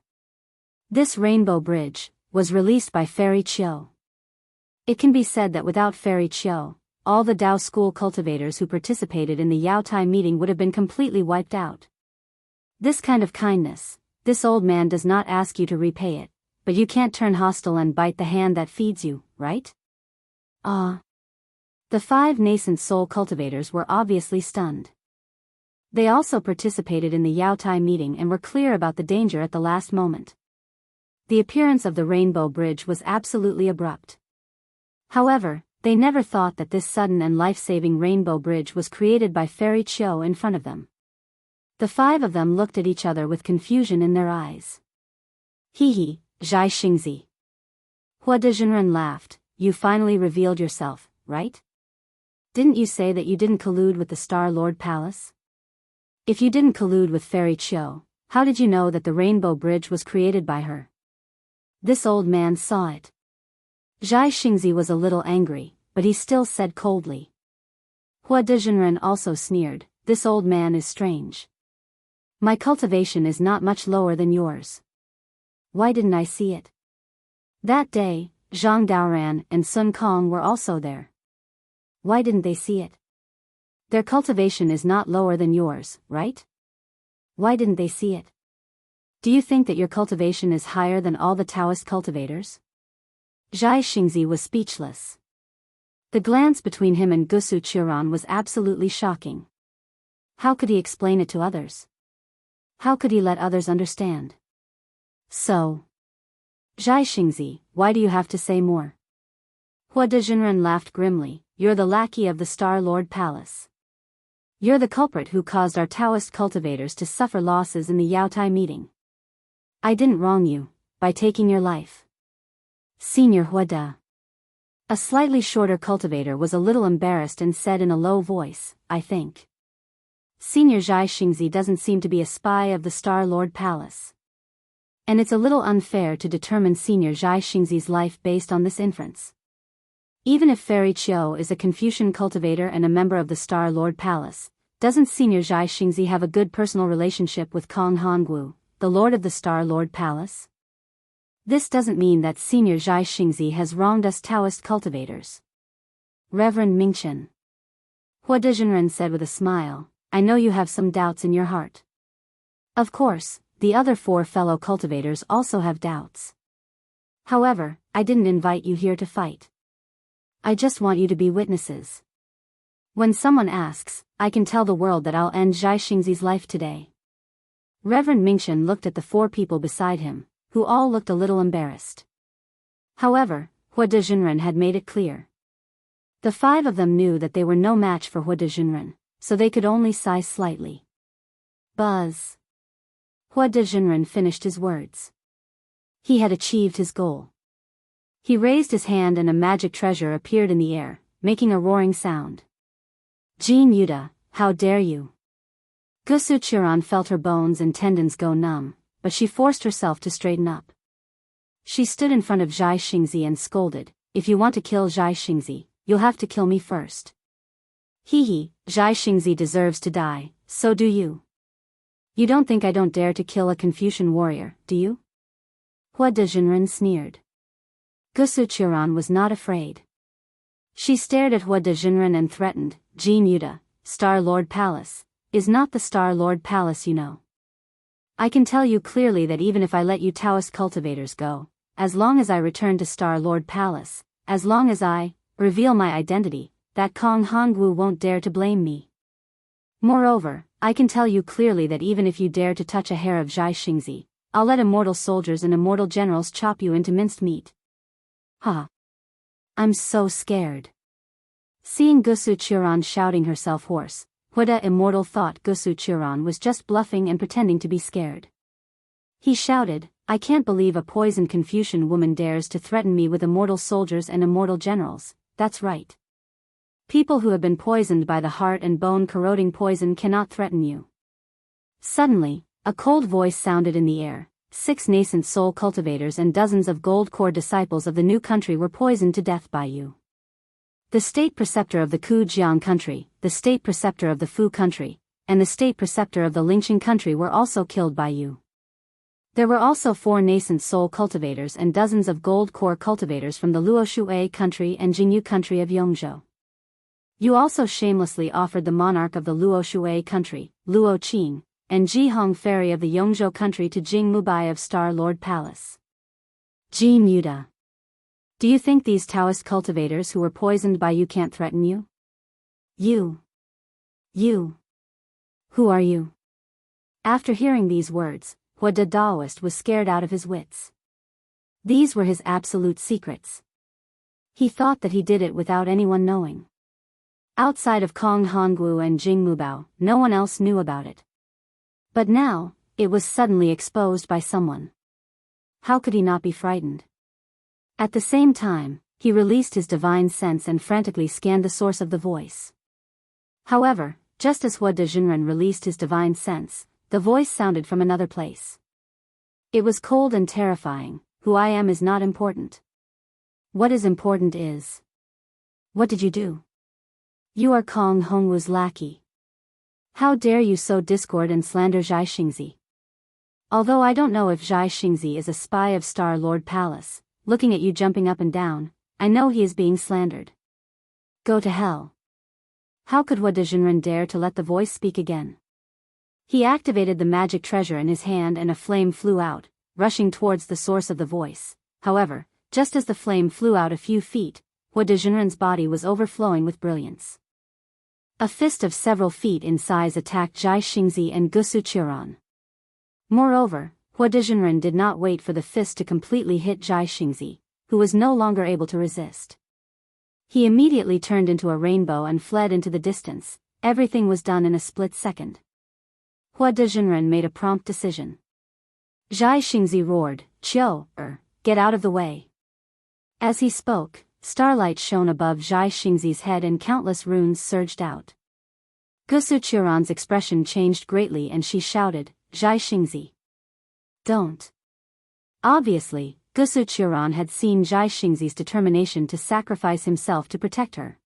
This rainbow bridge was released by Fairy Chiu. It can be said that without Fairy Chiu, all the Dao school cultivators who participated in the Yaotai meeting would have been completely wiped out. This kind of kindness, this old man does not ask you to repay it, but you can't turn hostile and bite the hand that feeds you, right? Ah. The 5 nascent soul cultivators were obviously stunned. They also participated in the Yaotai meeting and were clear about the danger at the last moment. The appearance of the Rainbow Bridge was absolutely abrupt. However, they never thought that this sudden and life-saving Rainbow Bridge was created by Fairy Chiu in front of them. The 5 of them looked at each other with confusion in their eyes. Hee, Zhai Xingzi. Hua Dezhenren laughed. You finally revealed yourself, right? Didn't you say that you didn't collude with the Star Lord Palace? If you didn't collude with Fairy Chiu, how did you know that the Rainbow Bridge was created by her? This old man saw it. Zhai Xingzi was a little angry, but he still said coldly. Hua Dezhenren also sneered, this old man is strange. My cultivation is not much lower than yours. Why didn't I see it? That day, Zhang Daoran and Sun Kong were also there. Why didn't they see it? Their cultivation is not lower than yours, right? Why didn't they see it? Do you think that your cultivation is higher than all the Taoist cultivators? Zhai Xingzi was speechless. The glance between him and Wuxia Xianxia was absolutely shocking. How could he explain it to others? How could he let others understand? So, Zhai Xingzi, why do you have to say more? Hua Dezhenren laughed grimly. You're the lackey of the Star Lord Palace. You're the culprit who caused our Taoist cultivators to suffer losses in the Yaotai meeting. I didn't wrong you, by taking your life. Senior Hua De. A slightly shorter cultivator was a little embarrassed and said in a low voice, I think. Senior Zhai Xingzi doesn't seem to be a spy of the Star Lord Palace. And it's a little unfair to determine Senior Zhai Xingzi's life based on this inference. Even if Fairy Chiu is a Confucian cultivator and a member of the Star Lord Palace, doesn't Senior Zhai Xingzi have a good personal relationship with Kong Hongwu, the Lord of the Star Lord Palace? This doesn't mean that Senior Zhai Xingzi has wronged us Taoist cultivators. Reverend Mingchen. Hua Dezhenren said with a smile, I know you have some doubts in your heart. Of course, the other 4 fellow cultivators also have doubts. However, I didn't invite you here to fight. I just want you to be witnesses. When someone asks, I can tell the world that I'll end Zhai Xingzi's life today. Reverend Mingchen looked at the 4 people beside him, who all looked a little embarrassed. However, Hua Dezhenren had made it clear. The 5 of them knew that they were no match for Hua Dezhenren, so they could only sigh slightly. Buzz. Hua Dezhenren finished his words. He had achieved his goal. He raised his hand and a magic treasure appeared in the air, making a roaring sound. Jean Yuda, how dare you? Wuxia Xianxia felt her bones and tendons go numb, but she forced herself to straighten up. She stood in front of Zhai Xingzi and scolded, if you want to kill Zhai Xingzi, you'll have to kill me first. Zhai Xingzi deserves to die, so do you. You don't think I don't dare to kill a Confucian warrior, do you? Hua Dezhenren sneered. Wuxia Xianxia was not afraid. She stared at Hua Dezhenren and threatened, Jean Yuda, Star Lord Palace, is not the Star Lord Palace you know. I can tell you clearly that even if I let you Taoist cultivators go, as long as I return to Star Lord Palace, as long as I reveal my identity, that Kong Hongwu won't dare to blame me. Moreover, I can tell you clearly that even if you dare to touch a hair of Zhai Xingzi, I'll let immortal soldiers and immortal generals chop you into minced meat. Ha! I'm so scared. Seeing Wuxia Xianxia shouting herself hoarse, Hua De Immortal thought Wuxia Xianxia was just bluffing and pretending to be scared. He shouted, I can't believe a poisoned Confucian woman dares to threaten me with immortal soldiers and immortal generals, that's right. People who have been poisoned by the heart and bone corroding poison cannot threaten you. Suddenly, a cold voice sounded in the air. 6 nascent soul cultivators and dozens of gold core disciples of the new country were poisoned to death by you. The state preceptor of the Kujiang country, the state preceptor of the Fu country, and the state preceptor of the Lingqing country were also killed by you. There were also 4 nascent soul cultivators and dozens of gold core cultivators from the Luoshui country and Jianghu country of Yongzhou. You also shamelessly offered the monarch of the Luoshui country, Luo Qing, and Jihong ferry of the Yongzhou country to Jingmubai of Star Lord Palace. Ji Muda. Do you think these Taoist cultivators who were poisoned by you can't threaten you? You. Who are you? After hearing these words, Hua de Daoist was scared out of his wits. These were his absolute secrets. He thought that he did it without anyone knowing. Outside of Kong Honggu and Jingmubao, no one else knew about it. But now, it was suddenly exposed by someone. How could he not be frightened? At the same time, he released his divine sense and frantically scanned the source of the voice. However, just as Hua de Jinren released his divine sense, the voice sounded from another place. It was cold and terrifying. Who I am is not important. What is important is... What did you do? You are Kong Hongwu's lackey. How dare you sow discord and slander Zhai Xingzi? Although I don't know if Zhai Xingzi is a spy of Star Lord Palace, looking at you jumping up and down, I know he is being slandered. Go to hell. How could Hua de Jinren dare to let the voice speak again? He activated the magic treasure in his hand and a flame flew out, rushing towards the source of the voice. However, just as the flame flew out a few feet, Hua de Jinren's body was overflowing with brilliance. A fist of several feet in size attacked Zhai Xingzi and Gusu Qiran. Moreover, Hua de Jinren did not wait for the fist to completely hit Zhai Xingzi, who was no longer able to resist. He immediately turned into a rainbow and fled into the distance. Everything was done in a split second. Hua de Jinren made a prompt decision. Zhai Xingzi roared, "Qiu, get out of the way." As he spoke, starlight shone above Zhai Xingzi's head and countless runes surged out. Gusu Qiran's expression changed greatly and she shouted, "Zhai Xingzi! Don't!" Obviously, Gusu Qiran had seen Zhai Xingzi's determination to sacrifice himself to protect her.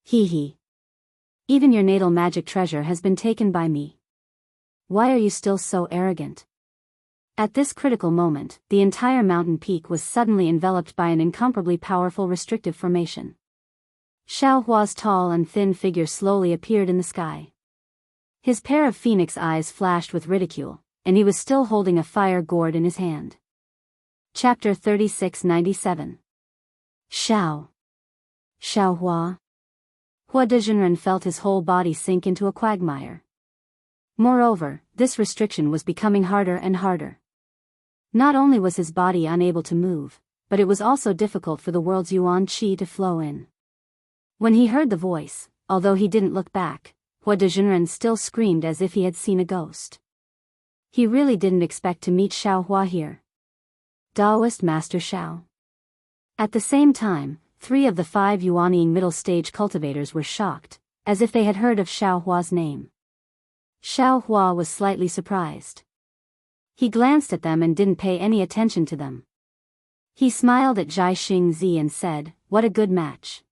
He. Even your natal magic treasure has been taken by me. Why are you still so arrogant? At this critical moment, the entire mountain peak was suddenly enveloped by an incomparably powerful restrictive formation. Xiao Hua's tall and thin figure slowly appeared in the sky. His pair of phoenix eyes flashed with ridicule, and he was still holding a fire gourd in his hand. Chapter 3697. Xiao Hua. Hua de Jinren felt his whole body sink into a quagmire. Moreover, this restriction was becoming harder and harder. Not only was his body unable to move, but it was also difficult for the world's yuan qi to flow in. When he heard the voice, although he didn't look back, Hua de Jinren still screamed as if he had seen a ghost. He really didn't expect to meet Xiao Hua here. Daoist Master Xiao. At the same time, 3 of the 5 Yuanying middle-stage cultivators were shocked, as if they had heard of Xiao Hua's name. Xiao Hua was slightly surprised. He glanced at them and didn't pay any attention to them. He smiled at Zhai Xingzi and said, "What a good match.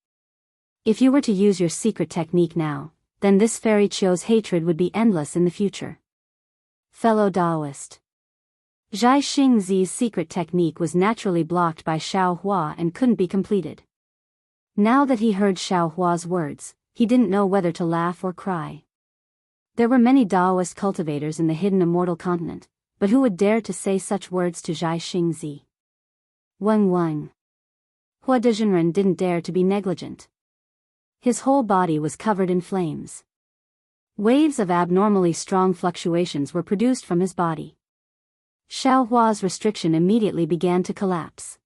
If you were to use your secret technique now, then this fairy Qiu's hatred would be endless in the future." Fellow Daoist. Zhai Xingzi's secret technique was naturally blocked by Xiao Hua and couldn't be completed. Now that he heard Xiao Hua's words, he didn't know whether to laugh or cry. There were many Daoist cultivators in the hidden immortal continent, but who would dare to say such words to Zhai Xingzi? Wang. Hua de Jinren didn't dare to be negligent. His whole body was covered in flames. Waves of abnormally strong fluctuations were produced from his body. Xiao Hua's restriction immediately began to collapse.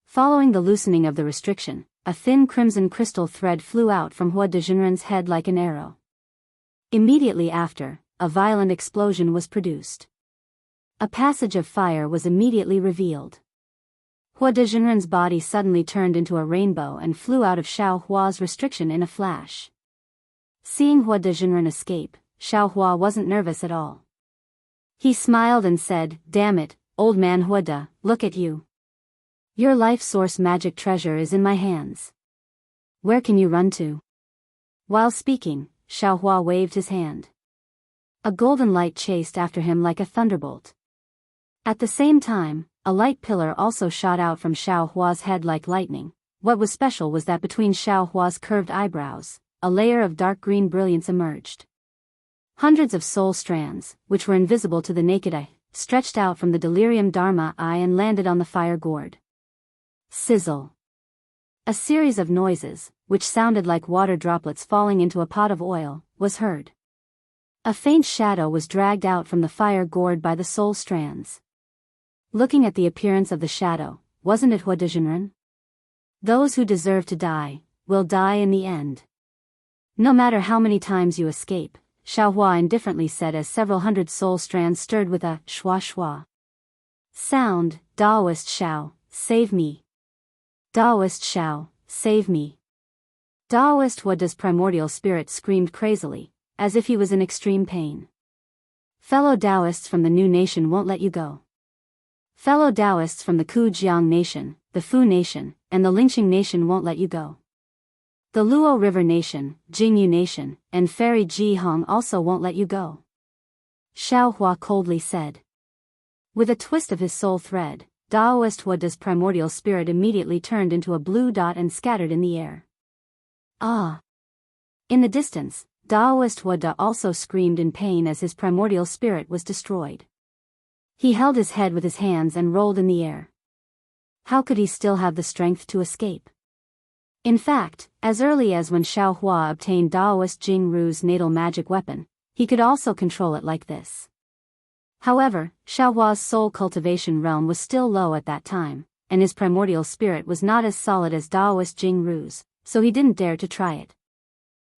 Following the loosening of the restriction, a thin crimson crystal thread flew out from Hua de Jinren's head like an arrow. Immediately after, a violent explosion was produced. A passage of fire was immediately revealed. Hua de Jinren's body suddenly turned into a rainbow and flew out of Xiao Hua's restriction in a flash. Seeing Hua de Jinren escape, Xiao Hua wasn't nervous at all. He smiled and said, "Damn it, old man Hua de, look at you. Your life source magic treasure is in my hands. Where can you run to?" While speaking, Xiao Hua waved his hand. A golden light chased after him like a thunderbolt. At the same time, a light pillar also shot out from Xiao Hua's head like lightning. What was special was that between Xiao Hua's curved eyebrows, a layer of dark green brilliance emerged. Hundreds of soul strands, which were invisible to the naked eye, stretched out from the delirium dharma eye and landed on the fire gourd. Sizzle. A series of noises, which sounded like water droplets falling into a pot of oil, was heard. A faint shadow was dragged out from the fire gourd by the soul strands. Looking at the appearance of the shadow, wasn't it Hua de Zhenren? Those who deserve to die, will die in the end. No matter how many times you escape, Xiao Hua indifferently said as several hundred soul strands stirred with a shua shua sound. Daoist Xiao, save me. Daoist Xiao, save me. Daoist Huada's primordial spirit screamed crazily, as if he was in extreme pain. Fellow Daoists from the New Nation won't let you go. Fellow Daoists from the Kujiang Nation, the Fu Nation, and the Lingqing Nation won't let you go. The Luo River Nation, Jingyu Nation, and Fairy Jihong also won't let you go. Xiao Hua coldly said. With a twist of his soul thread, Daoist Huada's primordial spirit immediately turned into a blue dot and scattered in the air. Ah! In the distance, Daoist Huada also screamed in pain as his primordial spirit was destroyed. He held his head with his hands and rolled in the air. How could he still have the strength to escape? In fact, as early as when Xiao Hua obtained Daoist Jing Ru's natal magic weapon, he could also control it like this. However, Xiao Hua's soul cultivation realm was still low at that time, and his primordial spirit was not as solid as Daoist Jing Ru's, so he didn't dare to try it.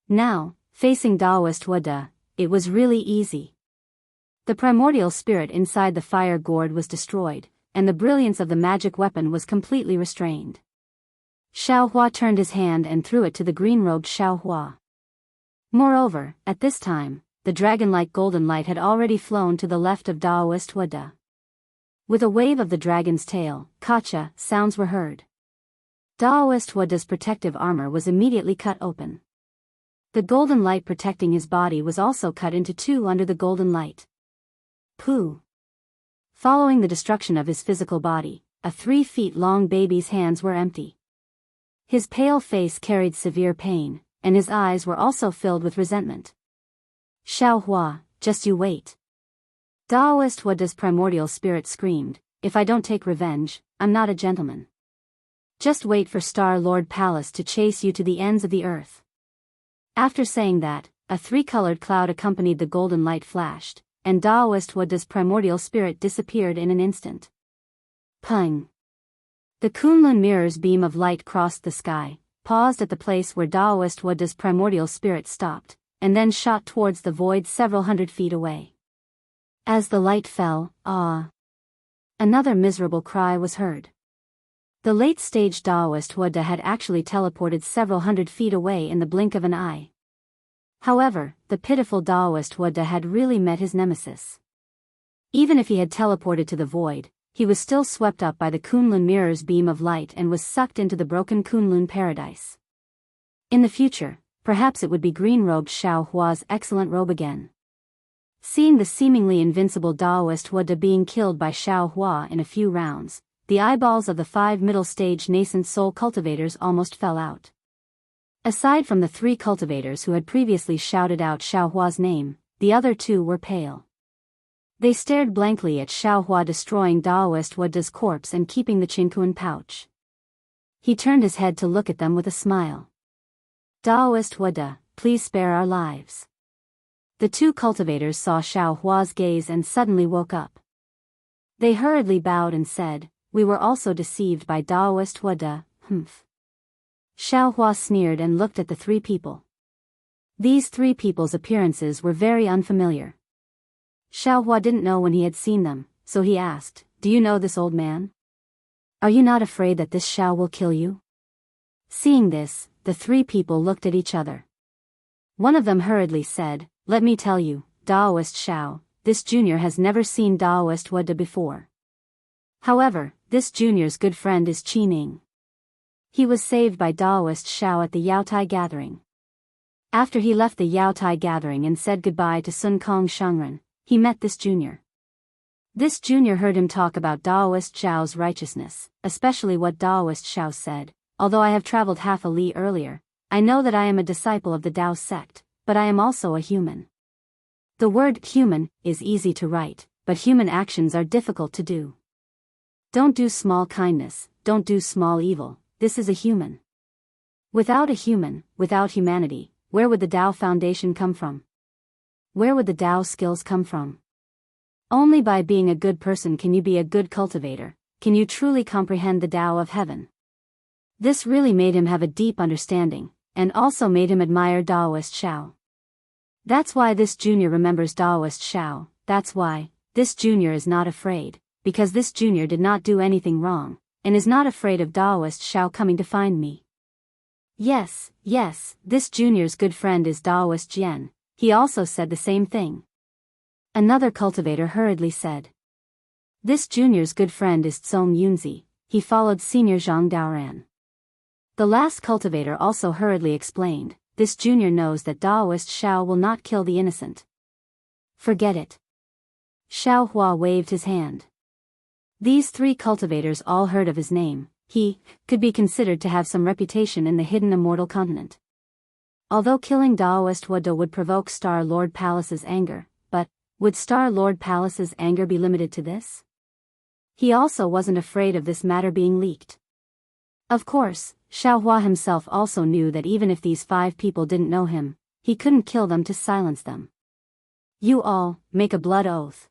Now, facing Daoist Huada, it was really easy. The primordial spirit inside the fire gourd was destroyed, and the brilliance of the magic weapon was completely restrained. Xiao Hua turned his hand and threw it to the green-robed Xiao Hua. Moreover, at this time, the dragon-like golden light had already flown to the left of Daoist Huada. With a wave of the dragon's tail, "Kacha" sounds were heard. Daoist Huada's protective armor was immediately cut open. The golden light protecting his body was also cut into two under the golden light. Pooh! Following the destruction of his physical body, a 3-feet-long baby's hands were empty. His pale face carried severe pain, and his eyes were also filled with resentment. Xiao Hua, just you wait. Daoist Huada's primordial spirit screamed, if I don't take revenge, I'm not a gentleman. Just wait for Star Lord Palace to chase you to the ends of the earth. After saying that, a 3-colored cloud accompanied the golden light flashed, and Daoist Huada's primordial spirit disappeared in an instant. Pung! The Kunlun mirror's beam of light crossed the sky, paused at the place where Daoist Huada's primordial spirit stopped, and then shot towards the void several hundred feet away. As the light fell, another miserable cry was heard. The late-stage Daoist Huada had actually teleported several hundred feet away in the blink of an eye. However, the pitiful Daoist Huada had really met his nemesis. Even if he had teleported to the void, he was still swept up by the Kunlun mirror's beam of light and was sucked into the broken Kunlun paradise. In the future, perhaps it would be green-robed Xiao Hua's excellent robe again. Seeing the seemingly invincible Daoist Huada being killed by Xiao Hua in a few rounds, the eyeballs of the 5 middle-stage nascent soul cultivators almost fell out. Aside from the 3 cultivators who had previously shouted out Xiao Hua's name, the other 2 were pale. They stared blankly at Xiao Hua destroying Daoist Huada's corpse and keeping the Qingkuan pouch. He turned his head to look at them with a smile. Daoist Huada, please spare our lives. The 2 cultivators saw Xiao Hua's gaze and suddenly woke up. They hurriedly bowed and said, we were also deceived by Daoist Huada, humph. Xiao Hua sneered and looked at the 3 people. These 3 people's appearances were very unfamiliar. Xiao Hua didn't know when he had seen them, so he asked, do you know this old man? Are you not afraid that this Xiao will kill you? Seeing this, the 3 people looked at each other. One of them hurriedly said, let me tell you, Daoist Xiao, this junior has never seen Daoist Huada before. However, this junior's good friend is Qi Ning. He was saved by Daoist Xiao at the Yaotai gathering. After he left the Yaotai gathering and said goodbye to Sun Kong Shangren, he met this junior. This junior heard him talk about Daoist Xiao's righteousness, especially what Daoist Xiao said, although I have traveled half a li earlier, I know that I am a disciple of the Dao sect, but I am also a human. The word human is easy to write, but human actions are difficult to do. Don't do small kindness, don't do small evil, this is a human. Without a human, without humanity, where would the Tao foundation come from? Where would the Tao skills come from? Only by being a good person can you be a good cultivator, can you truly comprehend the Tao of heaven. This really made him have a deep understanding, and also made him admire Daoist Xiao. That's why this junior remembers Daoist Xiao, that's why, this junior is not afraid, because this junior did not do anything wrong, and is not afraid of Daoist Xiao coming to find me. Yes, this junior's good friend is Daoist Jian, he also said the same thing. Another cultivator hurriedly said. This junior's good friend is Tsong Yunzi, he followed Senior Zhang Daoran. The last cultivator also hurriedly explained, this junior knows that Daoist Xiao will not kill the innocent. Forget it. Xiao Hua waved his hand. These three cultivators all heard of his name, he could be considered to have some reputation in the hidden immortal continent. Although killing Daoist Wada would provoke Star Lord Palace's anger, but would Star Lord Palace's anger be limited to this? He also wasn't afraid of this matter being leaked. Of course, Xiao Hua himself also knew that even if these 5 people didn't know him, he couldn't kill them to silence them. You all, make a blood oath.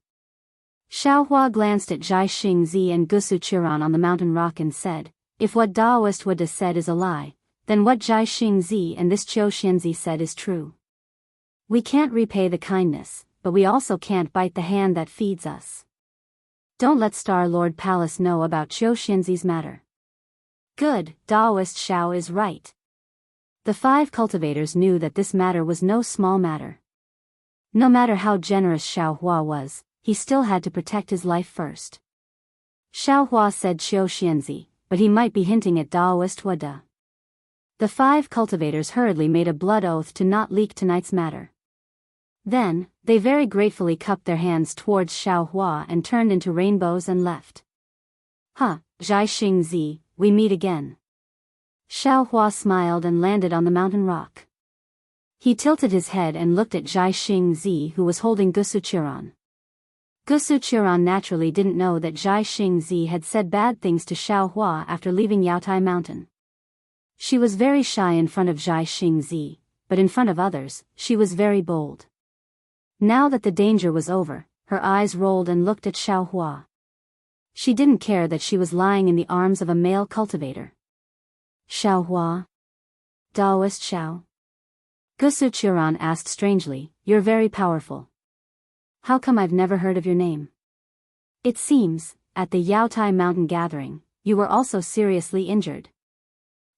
Xiao Hua glanced at Zhai Xingzi and Gusu Qiran on the mountain rock and said, if what Daoist Wada said is a lie, then what Zhai Xingzi and this Qiu Xianzi said is true. We can't repay the kindness, but we also can't bite the hand that feeds us. Don't let Star Lord Palace know about Qiu Xianzi's matter. Good, Daoist Xiao is right. The 5 cultivators knew that this matter was no small matter. No matter how generous Xiao Hua was, he still had to protect his life first. Xiao Hua said Qiu Xianzi, but he might be hinting at Daoist Wada. The 5 cultivators hurriedly made a blood oath to not leak tonight's matter. Then, they very gratefully cupped their hands towards Xiao Hua and turned into rainbows and left. Zhai Xingzi, we meet again. Xiao Hua smiled and landed on the mountain rock. He tilted his head and looked at Zhai Xingzi, who was holding Gusu Qiran. Gusu Qiran naturally didn't know that Zhai Xingzi had said bad things to Xiao Hua after leaving Yaotai Mountain. She was very shy in front of Zhai Xingzi, but in front of others, she was very bold. Now that the danger was over, her eyes rolled and looked at Xiao Hua. She didn't care that she was lying in the arms of a male cultivator. Xiao Hua? Daoist Xiao? Gusu Qiran asked strangely, you're very powerful. How come I've never heard of your name? It seems, at the Yaotai Mountain gathering, you were also seriously injured.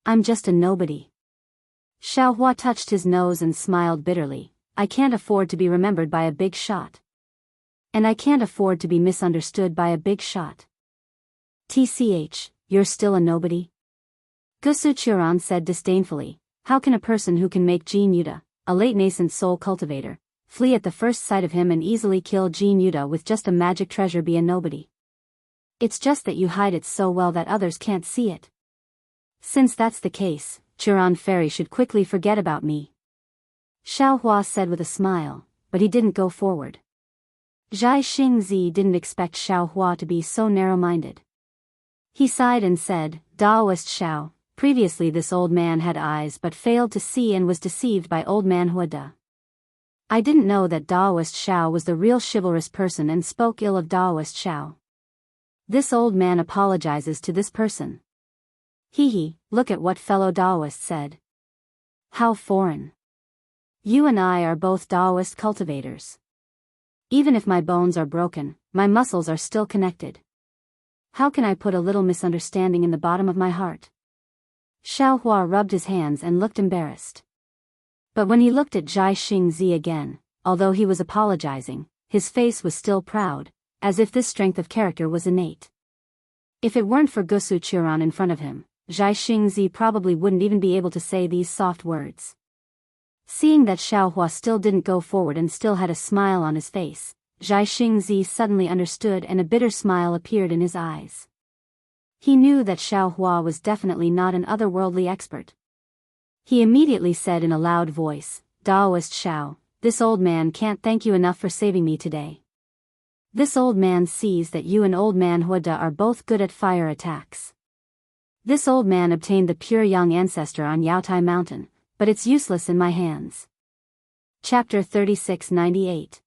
I'm just a nobody. Xiao Hua touched his nose and smiled bitterly, I can't afford to be remembered by a big shot. And I can't afford to be misunderstood by a big shot. TCH, you're still a nobody? Gusu Qiran said disdainfully, how can a person who can make Jin Yuda, a late nascent soul cultivator, flee at the first sight of him and easily kill Jin Yuda with just a magic treasure be a nobody? It's just that you hide it so well that others can't see it. Since that's the case, Qiran Fairy should quickly forget about me. Xiao Hua said with a smile, but he didn't go forward. Zhai Xingzi didn't expect Xiao Hua to be so narrow-minded. He sighed and said, Daoist Xiao, previously this old man had eyes but failed to see and was deceived by old man Huada. I didn't know that Daoist Xiao was the real chivalrous person and spoke ill of Daoist Xiao. This old man apologizes to this person. Hee, look at what fellow Daoist said. How foreign. You and I are both Daoist cultivators. Even if my bones are broken, my muscles are still connected. How can I put a little misunderstanding in the bottom of my heart? Xiao Hua rubbed his hands and looked embarrassed. But when he looked at Zhai Xingzi again, although he was apologizing, his face was still proud, as if this strength of character was innate. If it weren't for Gusu Qiran in front of him, Zhai Xingzi probably wouldn't even be able to say these soft words. Seeing that Xiao Hua still didn't go forward and still had a smile on his face, Zhai Xingzi suddenly understood and a bitter smile appeared in his eyes. He knew that Xiao Hua was definitely not an otherworldly expert. He immediately said in a loud voice, Daoist Xiao, this old man can't thank you enough for saving me today. This old man sees that you and old man Huada are both good at fire attacks. This old man obtained the pure young ancestor on Yaotai Mountain, but it's useless in my hands. Chapter 3698.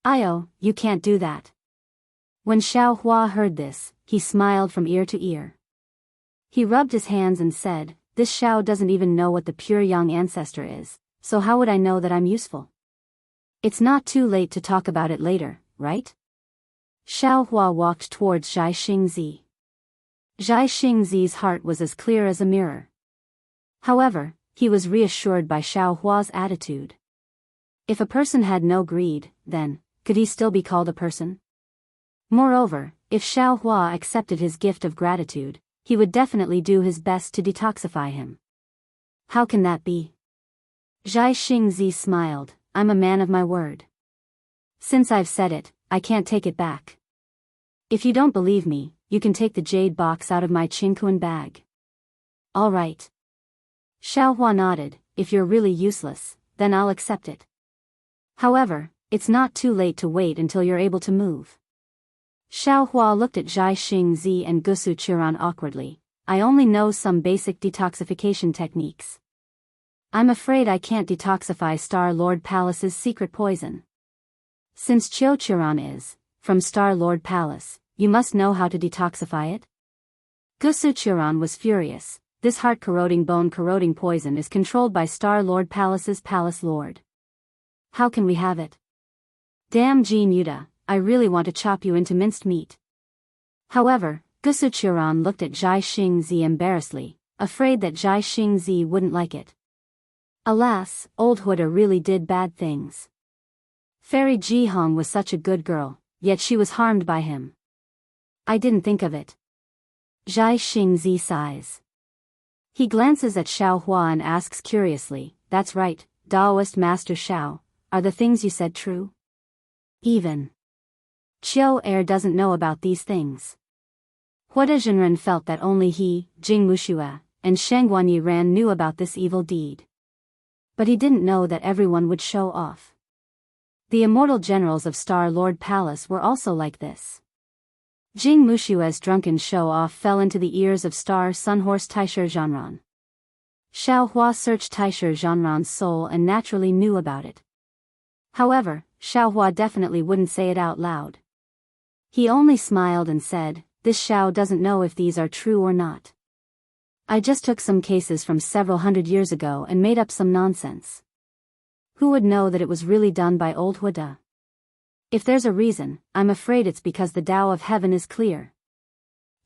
Io, you can't do that. When Xiao Hua heard this, he smiled from ear to ear. He rubbed his hands and said, this Xiao doesn't even know what the pure young ancestor is, so how would I know that I'm useful? It's not too late to talk about it later, right? Xiao Hua walked towards Zhai Xingzi. Zhai Xingzi's heart was as clear as a mirror. However, he was reassured by Xiao Hua's attitude. If a person had no greed, then, could he still be called a person? Moreover, if Xiao Hua accepted his gift of gratitude, he would definitely do his best to detoxify him. How can that be? Zhai Xingzi smiled, I'm a man of my word. Since I've said it, I can't take it back. If you don't believe me, you can take the jade box out of my Qingquan bag. All right. Xiao Hua nodded, if you're really useless, then I'll accept it. However, it's not too late to wait until you're able to move. Xiao Hua looked at Zhai Xingzi and Gusu Qiran awkwardly. I only know some basic detoxification techniques. I'm afraid I can't detoxify Star Lord Palace's secret poison. Since Qiu Qiran is, from Star Lord Palace, you must know how to detoxify it? Gusu Qiran was furious. This heart-corroding bone-corroding poison is controlled by Star Lord Palace's Palace Lord. How can we have it? Damn Jean Yuta, I really want to chop you into minced meat. However, Gusu Qiran looked at Zhai Xingzi embarrassedly, afraid that Zhai Xingzi wouldn't like it. Alas, old Huda really did bad things. Fairy Jihong was such a good girl, yet she was harmed by him. I didn't think of it. Zhai Xingzi sighs. He glances at Xiao Hua and asks curiously, that's right, Daoist Master Xiao, are the things you said true? Even Qiu Er doesn't know about these things. Huada Zhenren felt that only he, Jing Mushue, and Sheng Guanyi Ran knew about this evil deed. But he didn't know that everyone would show off. The immortal generals of Star Lord Palace were also like this. Jing Mushue's drunken show-off fell into the ears of Star Sunhorse Taisher Zhanran. Xiao Hua searched Taisher Zhanran's soul and naturally knew about it. However, Xiao Hua definitely wouldn't say it out loud. He only smiled and said, this Xiao doesn't know if these are true or not. I just took some cases from several hundred years ago and made up some nonsense. Who would know that it was really done by old Huda? If there's a reason, I'm afraid it's because the Tao of heaven is clear.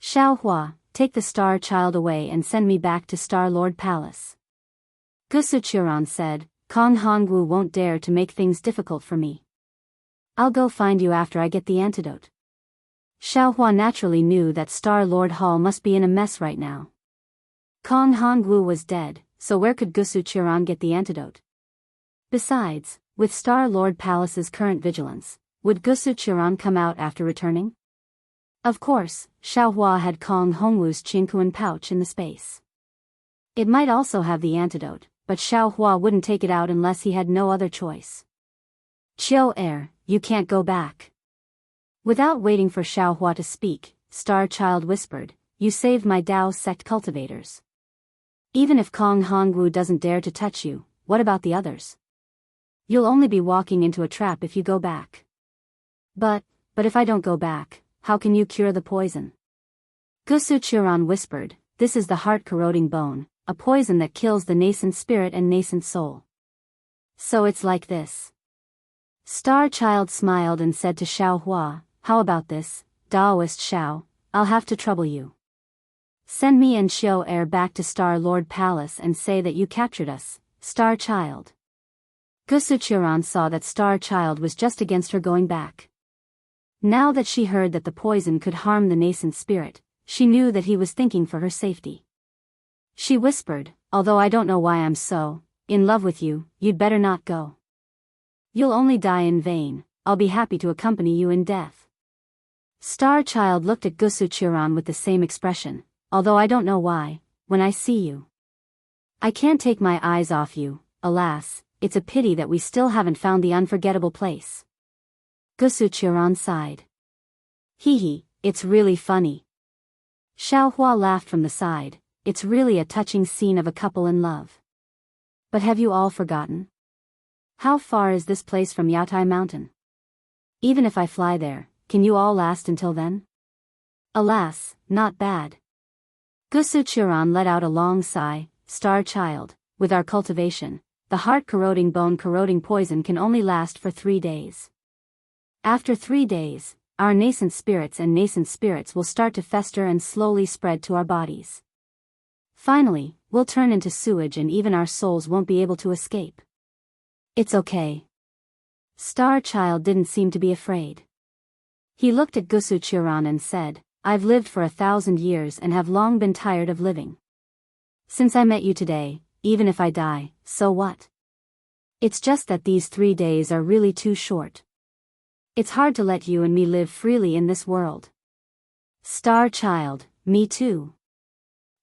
Xiao Hua, take the Star Child away and send me back to Star Lord Palace. Gusu Qiran said, Kong Hongwu won't dare to make things difficult for me. I'll go find you after I get the antidote. Xiao Hua naturally knew that Star Lord Hall must be in a mess right now. Kong Hongwu was dead, so where could Gusu Qiran get the antidote? Besides, with Star Lord Palace's current vigilance, would Gusu Qiran come out after returning? Of course, Xiao Hua had Kong Hongwu's Qingquan pouch in the space. It might also have the antidote, but Xiao Hua wouldn't take it out unless he had no other choice. Qiu Er, you can't go back. Without waiting for Xiao Hua to speak, Star Child whispered, you saved my Dao sect cultivators. Even if Kong Hongwu doesn't dare to touch you, what about the others? You'll only be walking into a trap if you go back. But if I don't go back, how can you cure the poison? Gusu Qiran whispered, this is the heart-corroding bone, a poison that kills the nascent spirit and nascent soul. So it's like this. Star Child smiled and said to Xiao Hua, how about this, Daoist Xiao, I'll have to trouble you. Send me and Qiu Er back to Star Lord Palace and say that you captured us, Star Child. Gusu Qiran saw that Star Child was just against her going back. Now that she heard that the poison could harm the nascent spirit, she knew that he was thinking for her safety. She whispered, although I don't know why I'm so in love with you, you'd better not go. You'll only die in vain, I'll be happy to accompany you in death. Star Child looked at Gusu Qiran with the same expression, although I don't know why, when I see you. I can't take my eyes off you, alas, it's a pity that we still haven't found the unforgettable place. Gusu Qiran sighed. Hee hee, it's really funny. Xiaohua laughed from the side. It's really a touching scene of a couple in love. But have you all forgotten? How far is this place from Yaotai Mountain? Even if I fly there, can you all last until then? Alas, not bad. Gusu Qiran let out a long sigh. Star Child, with our cultivation, the heart-corroding bone-corroding poison can only last for 3 days. After 3 days, our nascent spirits will start to fester and slowly spread to our bodies. Finally, we'll turn into sewage and even our souls won't be able to escape. It's okay. Star Child didn't seem to be afraid. He looked at Gusu Qiran and said, I've lived for 1,000 years and have long been tired of living. Since I met you today, even if I die, so what? It's just that these 3 days are really too short. It's hard to let you and me live freely in this world. Star Child, me too.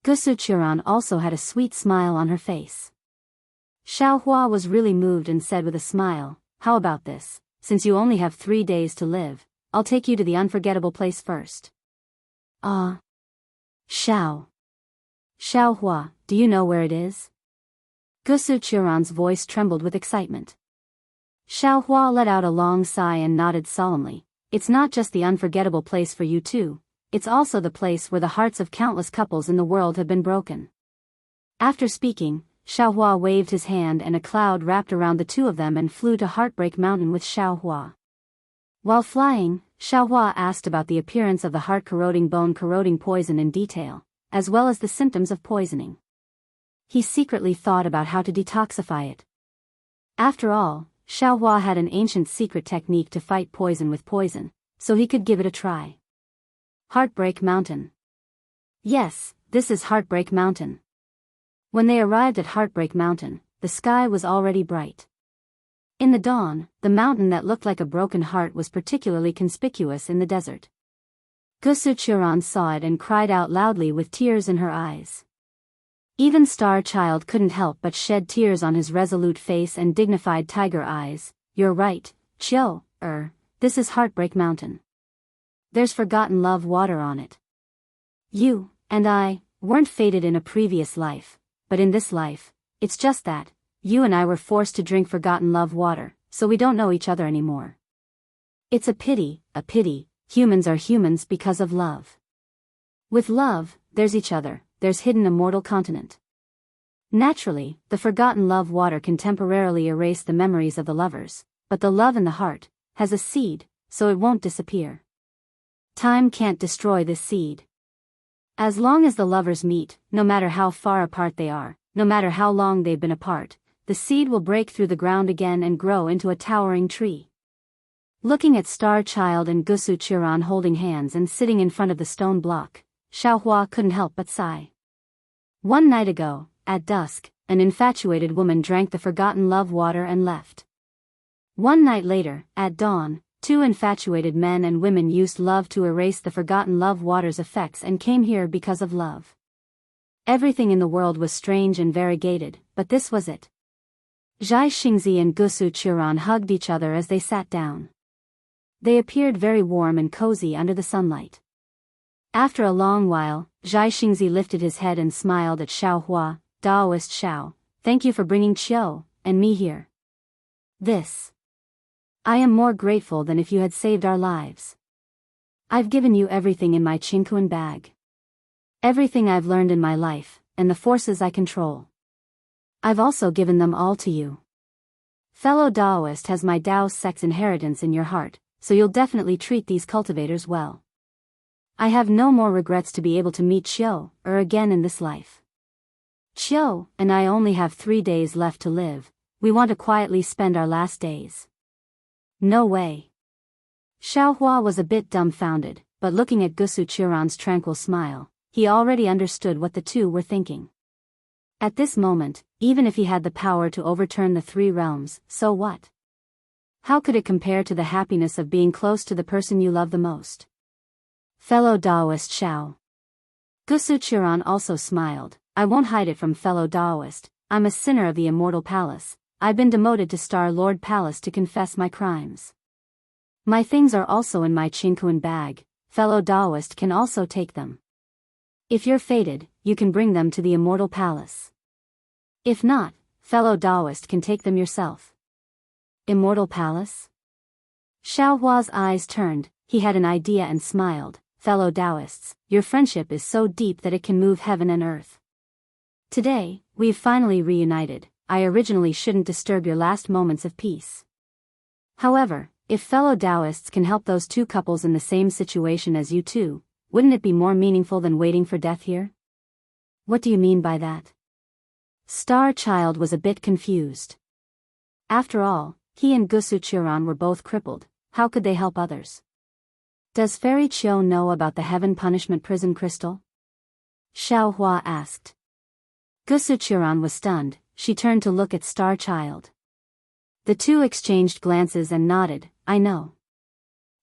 Gusu Qiran also had a sweet smile on her face. Xiaohua was really moved and said with a smile, how about this, since you only have 3 days to live, I'll take you to the unforgettable place first. Xiaohua, do you know where it is? Gusu Qiran's voice trembled with excitement. Xiaohua let out a long sigh and nodded solemnly. It's not just the unforgettable place for you too, it's also the place where the hearts of countless couples in the world have been broken. After speaking, Xiaohua waved his hand and a cloud wrapped around the two of them and flew to Heartbreak Mountain with Xiaohua. While flying, Xiaohua asked about the appearance of the heart-corroding bone-corroding poison in detail, as well as the symptoms of poisoning. He secretly thought about how to detoxify it. After all, Xiaohua had an ancient secret technique to fight poison with poison, so he could give it a try. Heartbreak Mountain. Yes, this is Heartbreak Mountain. When they arrived at Heartbreak Mountain, the sky was already bright. In the dawn, the mountain that looked like a broken heart was particularly conspicuous in the desert. Gusu Qiran saw it and cried out loudly with tears in her eyes. Even Star Child couldn't help but shed tears on his resolute face and dignified tiger eyes. You're right, Chiu, this is Heartbreak Mountain. There's forgotten love water on it. You and I weren't fated in a previous life, but in this life, it's just that, you and I were forced to drink forgotten love water, so we don't know each other anymore. It's a pity, humans are humans because of love. With love, there's each other, there's hidden immortal continent. Naturally, the forgotten love water can temporarily erase the memories of the lovers, but the love in the heart has a seed, so it won't disappear. Time can't destroy this seed. As long as the lovers meet, no matter how far apart they are, no matter how long they've been apart, the seed will break through the ground again and grow into a towering tree. Looking at Star Child and Gusu Qiran holding hands and sitting in front of the stone block, Xiaohua couldn't help but sigh. One night ago, at dusk, an infatuated woman drank the forgotten love water and left. One night later, at dawn, 2 infatuated men and women used love to erase the forgotten love water's effects and came here because of love. Everything in the world was strange and variegated, but this was it. Zhai Xingzi and Gusu Qiran hugged each other as they sat down. They appeared very warm and cozy under the sunlight. After a long while, Zhai Xingzi lifted his head and smiled at Xiaohua. Daoist Xiao, thank you for bringing Chiu and me here. I am more grateful than if you had saved our lives. I've given you everything in my Qingquan bag. Everything I've learned in my life, and the forces I control. I've also given them all to you. Fellow Daoist has my Dao sect's inheritance in your heart, so you'll definitely treat these cultivators well. I have no more regrets to be able to meet Chiu again in this life. Chiu and I only have 3 days left to live. We want to quietly spend our last days. No way. Xiaohua was a bit dumbfounded, but looking at Gusu Qiran's tranquil smile, he already understood what the two were thinking. At this moment, even if he had the power to overturn the 3 realms, so what? How could it compare to the happiness of being close to the person you love the most? Fellow Daoist Xiao. Gusu Qiran also smiled. I won't hide it from fellow Daoist, I'm a sinner of the immortal palace. I've been demoted to Star Lord Palace to confess my crimes. My things are also in my Qingquan bag, fellow Daoist can also take them. If you're fated, you can bring them to the Immortal Palace. If not, fellow Daoist can take them yourself. Immortal Palace? Xiao Hua's eyes turned, he had an idea and smiled. Fellow Daoists, your friendship is so deep that it can move heaven and earth. Today, we've finally reunited. I originally shouldn't disturb your last moments of peace. However, if fellow Daoists can help those two couples in the same situation as you two, wouldn't it be more meaningful than waiting for death here? What do you mean by that? Star Child was a bit confused. After all, he and Gusu Qiuran were both crippled, how could they help others? Does Fairy Qiu know about the Heaven Punishment Prison Crystal? Xiao Hua asked. Gusu Qiuran was stunned, she turned to look at Star Child. The two exchanged glances and nodded, I know.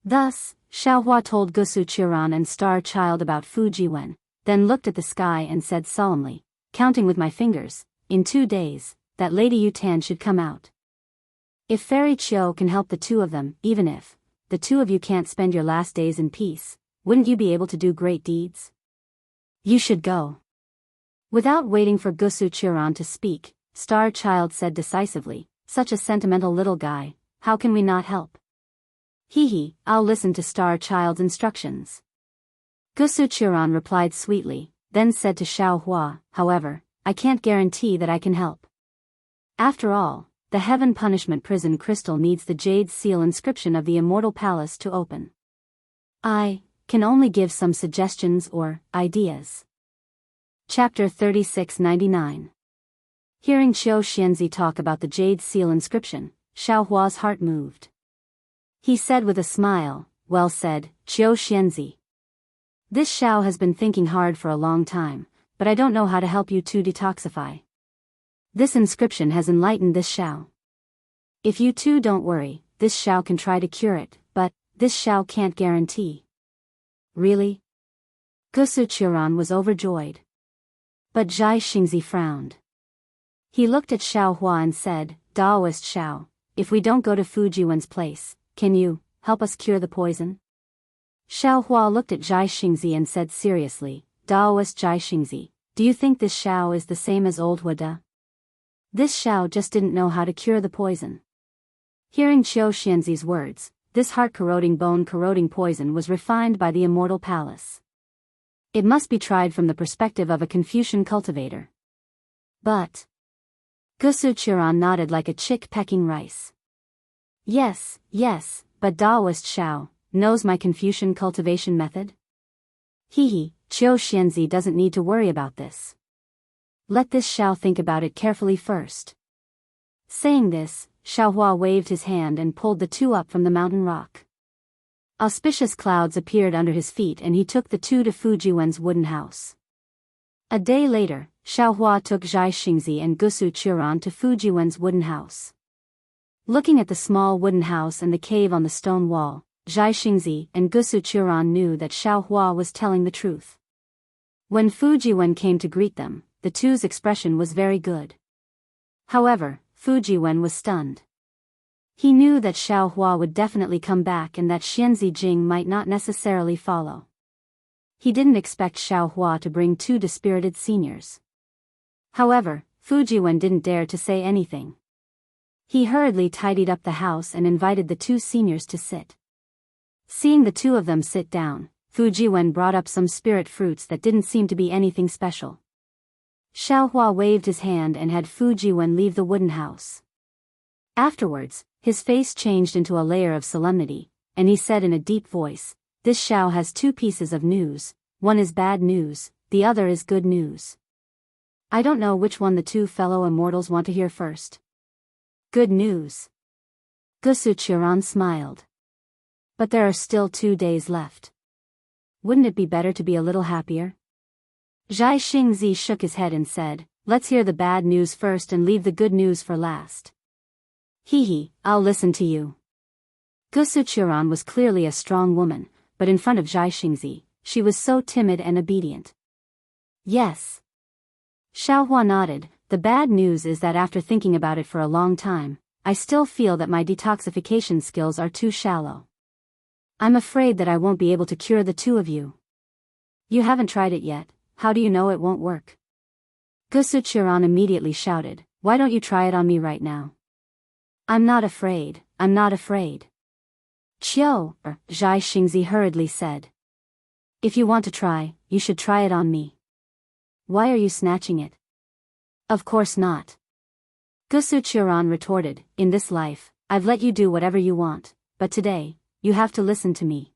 Thus, Xiao Hua told Gusu Qiuran and Star Child about Fujiwen, then looked at the sky and said solemnly, counting with my fingers, in 2 days, that Lady Yutan should come out. If Fairy Qiu can help the two of them, even if the two of you can't spend your last days in peace, wouldn't you be able to do great deeds? You should go. Without waiting for Gusu Qiuran to speak, Star Child said decisively, such a sentimental little guy, how can we not help? Hee, I'll listen to Star Child's instructions. Gusu Qiuran replied sweetly, then said to Xiao Hua, however, I can't guarantee that I can help. After all, the Heaven Punishment Prison Crystal needs the Jade Seal inscription of the Immortal Palace to open. I can only give some suggestions or ideas. Chapter 3699. Hearing Qiu Xianxia talk about the Jade Seal inscription, Xiao Hua's heart moved. He said with a smile, well said, Qiu Xianxia. This Xiao has been thinking hard for a long time, but I don't know how to help you two detoxify. This inscription has enlightened this Xiao. If you two don't worry, this Xiao can try to cure it, but this Xiao can't guarantee. Really? Gusu Qiuran was overjoyed. But Zhai Xingzi frowned. He looked at Xiao Hua and said, Daoist Xiao, if we don't go to Fujiwen's place, can you help us cure the poison? Xiao Hua looked at Zhai Xingzi and said seriously, Daoist Zhai Xingzi, do you think this Xiao is the same as old Huada? This Xiao just didn't know how to cure the poison. Hearing Qiu Xianxi's words, this heart-corroding bone-corroding poison was refined by the Immortal Palace. It must be tried from the perspective of a Confucian cultivator. But Gusu Qiuran nodded like a chick pecking rice. Yes, but Daoist Xiao knows my Confucian cultivation method? Qiu Xianxi doesn't need to worry about this. Let this Xiao think about it carefully first. Saying this, Xiao Hua waved his hand and pulled the two up from the mountain rock. Auspicious clouds appeared under his feet and he took the two to Fujiwen's wooden house. A day later, Xiao Hua took Zhai Xingzi and Gusu Qiuran to Fujiwen's wooden house. Looking at the small wooden house and the cave on the stone wall, Zhai Xingzi and Gusu Qiuran knew that Xiao Hua was telling the truth. When Fujiwen came to greet them, the two's expression was very good. However, Fujiwen was stunned. He knew that Xiao Hua would definitely come back and that Xianxi Jing might not necessarily follow. He didn't expect Xiao Hua to bring two dispirited seniors. However, Fujiwen didn't dare to say anything. He hurriedly tidied up the house and invited the two seniors to sit. Seeing the two of them sit down, Fujiwen brought up some spirit fruits that didn't seem to be anything special. Xiao Hua waved his hand and had Fujiwen leave the wooden house. Afterwards, his face changed into a layer of solemnity, and he said in a deep voice, this Xiao has two pieces of news, one is bad news, the other is good news. I don't know which one the two fellow immortals want to hear first. Good news. Gusu Qiuran smiled. But there are still 2 days left. Wouldn't it be better to be a little happier? Zhai Xingzi shook his head and said, let's hear the bad news first and leave the good news for last. I'll listen to you. Gusu Qiuran was clearly a strong woman, but in front of Zhai Xingzi, she was so timid and obedient. Yes. Xiao Hua nodded, The bad news is that after thinking about it for a long time, I still feel that my detoxification skills are too shallow. I'm afraid that I won't be able to cure the two of you. You haven't tried it yet, how do you know it won't work? Gusu Qiran immediately shouted, why don't you try it on me right now? I'm not afraid, I'm not afraid. Zhai Xingzi hurriedly said. If you want to try, you should try it on me. Why are you snatching it? Of course not. Gusu Qiran retorted, in this life, I've let you do whatever you want, but today, you have to listen to me.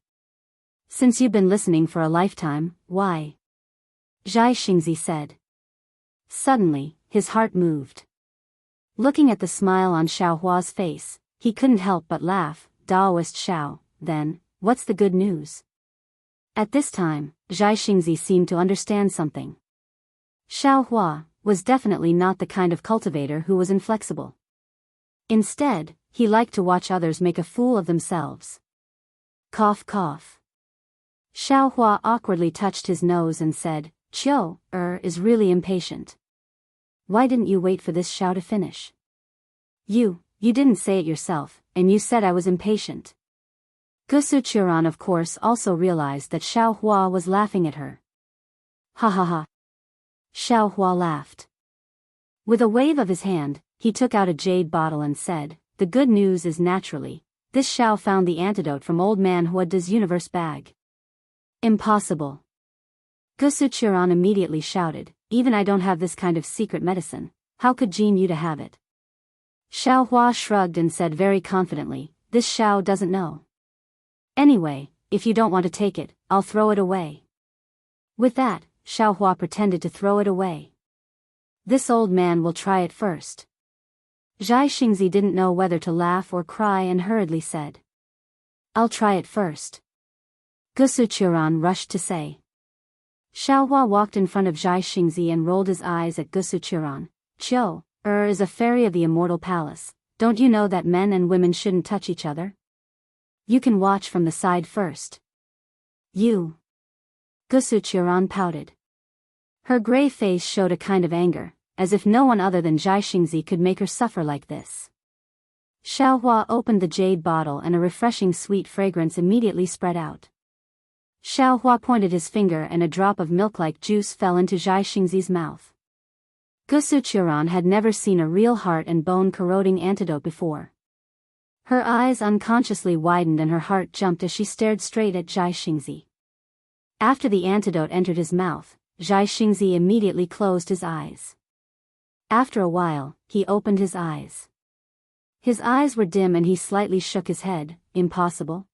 Since you've been listening for a lifetime, why? Zhai Xingzi said. Suddenly, his heart moved. Looking at the smile on Xiaohua's face, he couldn't help but laugh. Daoist Xiao, then, what's the good news? At this time, Zhai Xingzi seemed to understand something. Xiaohua was definitely not the kind of cultivator who was inflexible. Instead, he liked to watch others make a fool of themselves. Cough cough. Xiaohua awkwardly touched his nose and said, Qiu is really impatient. Why didn't you wait for this Xiao to finish? You didn't say it yourself, and you said I was impatient. Gusu Qiran of course also realized that Xiaohua was laughing at her. Ha ha ha. Xiaohua laughed. With a wave of his hand, he took out a jade bottle and said, the good news is naturally, this Xiao found the antidote from old man Huada's universe bag. Impossible. Gusu Qiran immediately shouted, even I don't have this kind of secret medicine, how could Jianghu have it? Xiaohua shrugged and said very confidently, this Xiao doesn't know. Anyway, if you don't want to take it, I'll throw it away. With that, Xiaohua pretended to throw it away. This old man will try it first. Zhai Xingzi didn't know whether to laugh or cry and hurriedly said. I'll try it first. Gusu Qiran rushed to say. Xiaohua walked in front of Zhai Xingzi and rolled his eyes at Gusu Qiran. Qiu is a fairy of the immortal palace, don't you know that men and women shouldn't touch each other? You can watch from the side first. You. Gusu Qiran pouted. Her gray face showed a kind of anger, as if no one other than Zhai Xingzi could make her suffer like this. Xiaohua opened the jade bottle and a refreshing sweet fragrance immediately spread out. Xiaohua pointed his finger and a drop of milk-like juice fell into Zhai Xingzi's mouth. Gusu Qiran had never seen a real heart and bone-corroding antidote before. Her eyes unconsciously widened and her heart jumped as she stared straight at Zhai Xingzi. After the antidote entered his mouth, Zhai Xingzi immediately closed his eyes. After a while, he opened his eyes. His eyes were dim and he slightly shook his head, impossible.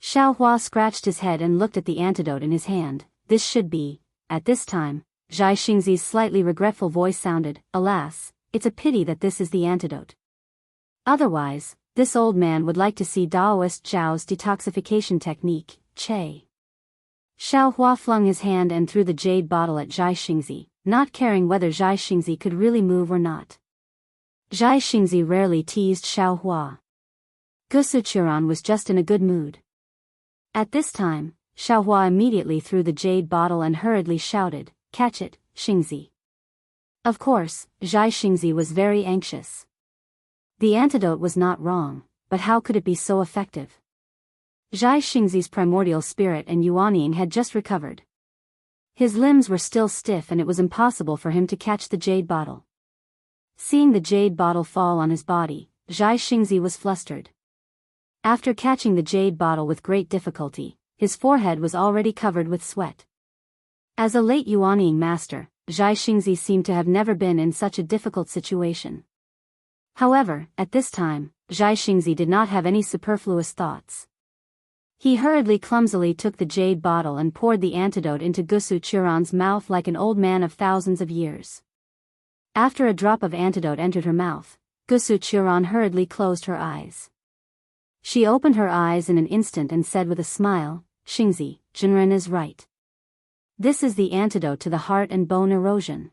Xiaohua scratched his head and looked at the antidote in his hand, this should be, at this time, Zhai Xingzi's slightly regretful voice sounded, alas, it's a pity that this is the antidote. Otherwise, this old man would like to see Daoist Zhao's detoxification technique, Che. Xiaohua flung his hand and threw the jade bottle at Zhai Xingzi, not caring whether Zhai Xingzi could really move or not. Zhai Xingzi rarely teased Xiaohua. Gusu Qiran was just in a good mood. At this time, Xiaohua immediately threw the jade bottle and hurriedly shouted, catch it, Xingzi. Of course, Zhai Xingzi was very anxious. The antidote was not wrong, but how could it be so effective? Zhai Xingzi's primordial spirit and Yuanying had just recovered. His limbs were still stiff and it was impossible for him to catch the jade bottle. Seeing the jade bottle fall on his body, Zhai Xingzi was flustered. After catching the jade bottle with great difficulty, his forehead was already covered with sweat. As a late Yuanying master, Zhai Xingzi seemed to have never been in such a difficult situation. However, at this time, Zhai Xingzi did not have any superfluous thoughts. He hurriedly clumsily took the jade bottle and poured the antidote into Gusu Qiran's mouth like an old man of thousands of years. After a drop of antidote entered her mouth, Gusu Qiran hurriedly closed her eyes. She opened her eyes in an instant and said with a smile, Xingzi, Jinren is right. This is the antidote to the heart and bone erosion.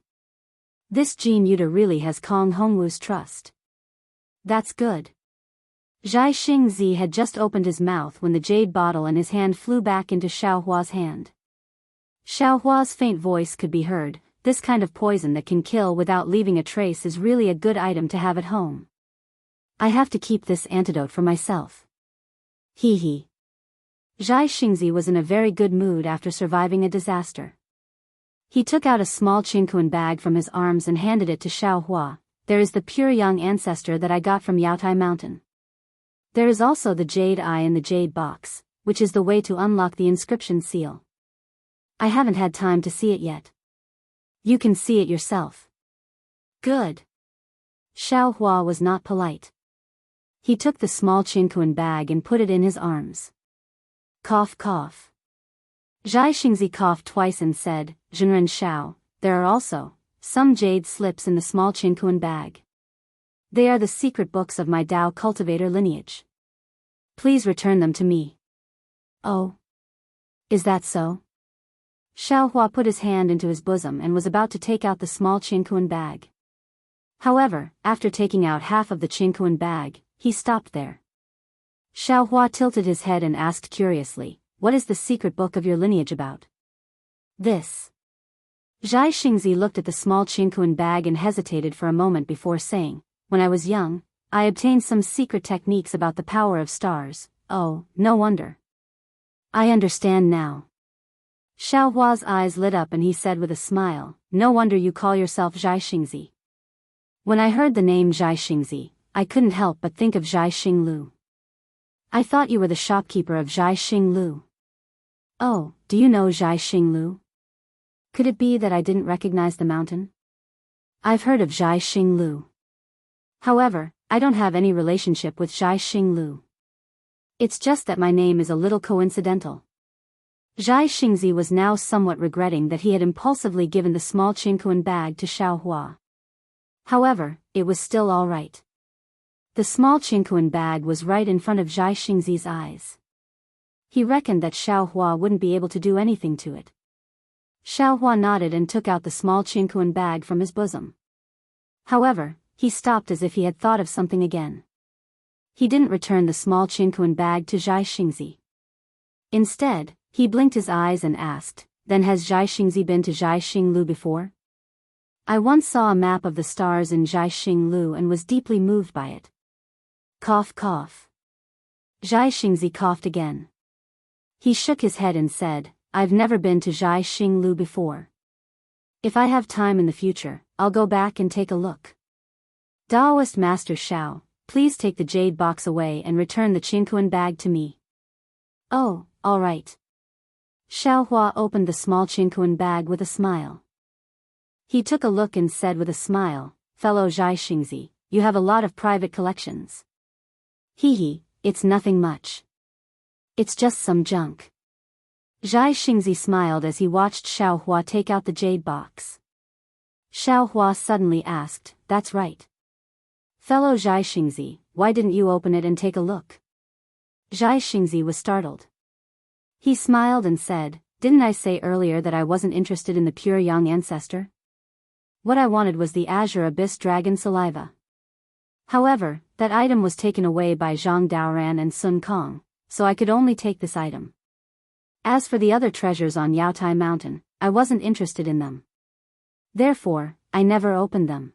This Jin Yuta really has Kong Hongwu's trust. That's good. Zhai Xingzi had just opened his mouth when the jade bottle in his hand flew back into Xiaohua's hand. Xiaohua's faint voice could be heard, this kind of poison that can kill without leaving a trace is really a good item to have at home. I have to keep this antidote for myself. Hee hee. Zhai Xingzi was in a very good mood after surviving a disaster. He took out a small Qingquan bag from his arms and handed it to Xiaohua. There is the pure young ancestor that I got from Yaotai Mountain. There is also the jade eye in the jade box, which is the way to unlock the inscription seal. I haven't had time to see it yet. You can see it yourself. Good. Xiaohua was not polite. He took the small Qingquan bag and put it in his arms. Cough cough. Zhai Xingzi coughed twice and said, Zhenren Xiao, there are also some jade slips in the small Qingquan bag. They are the secret books of my Dao cultivator lineage. Please return them to me. Oh. Is that so? Xiaohua put his hand into his bosom and was about to take out the small Qingquan bag. However, after taking out half of the Qingquan bag, he stopped there. Xiaohua tilted his head and asked curiously, what is the secret book of your lineage about? This. Zhai Xingzi looked at the small Qingquan bag and hesitated for a moment before saying, when I was young, I obtained some secret techniques about the power of stars. Oh, no wonder. I understand now. Xiaohua's eyes lit up and he said with a smile, no wonder you call yourself Zhai Xingzi. When I heard the name Zhai Xingzi, I couldn't help but think of Zhai Xinglu. I thought you were the shopkeeper of Zhai Xinglu. Oh, do you know Zhai Xinglu? Could it be that I didn't recognize the mountain? I've heard of Zhai Xinglu. However, I don't have any relationship with Zhai Xinglu. It's just that my name is a little coincidental. Zhai Xingzi was now somewhat regretting that he had impulsively given the small Qingquan bag to Xiaohua. However, it was still all right. The small Qingquan bag was right in front of Zhai Xingzi's eyes. He reckoned that Xiaohua wouldn't be able to do anything to it. Xiaohua nodded and took out the small Qingquan bag from his bosom. However, he stopped as if he had thought of something again. He didn't return the small Qingquan bag to Zhai Xingzi. Instead, he blinked his eyes and asked, then has Zhai Xingzi been to Zhai Xinglu before? I once saw a map of the stars in Zhai Xinglu and was deeply moved by it. Cough cough. Zhai Xingzi coughed again. He shook his head and said, I've never been to Zhai Xinglu before. If I have time in the future, I'll go back and take a look. Daoist Master Xiao, please take the jade box away and return the Qingquan bag to me. Oh, all right. Xiaohua opened the small Qingquan bag with a smile. He took a look and said with a smile, fellow Zhai Xingzi, you have a lot of private collections. Hee hee, it's nothing much. It's just some junk. Zhai Xingzi smiled as he watched Xiaohua take out the jade box. Xiaohua suddenly asked, that's right. Fellow Zhai Xingzi, why didn't you open it and take a look? Zhai Xingzi was startled. He smiled and said, didn't I say earlier that I wasn't interested in the pure young ancestor? What I wanted was the Azure Abyss Dragon Saliva. However, that item was taken away by Zhang Daoran and Sun Kong, so I could only take this item. As for the other treasures on Yaotai Mountain, I wasn't interested in them. Therefore, I never opened them.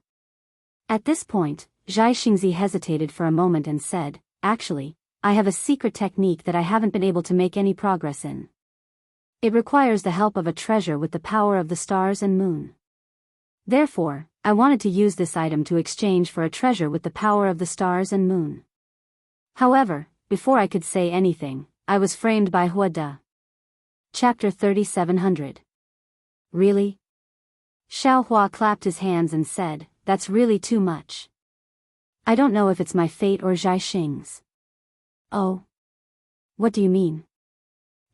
At this point, Zhai Xingzi hesitated for a moment and said, actually, I have a secret technique that I haven't been able to make any progress in. It requires the help of a treasure with the power of the stars and moon. Therefore, I wanted to use this item to exchange for a treasure with the power of the stars and moon. However, before I could say anything, I was framed by Huada. Chapter 3700. Really? Xiaohua clapped his hands and said, that's really too much. I don't know if it's my fate or Zhai Xing's. Oh. What do you mean?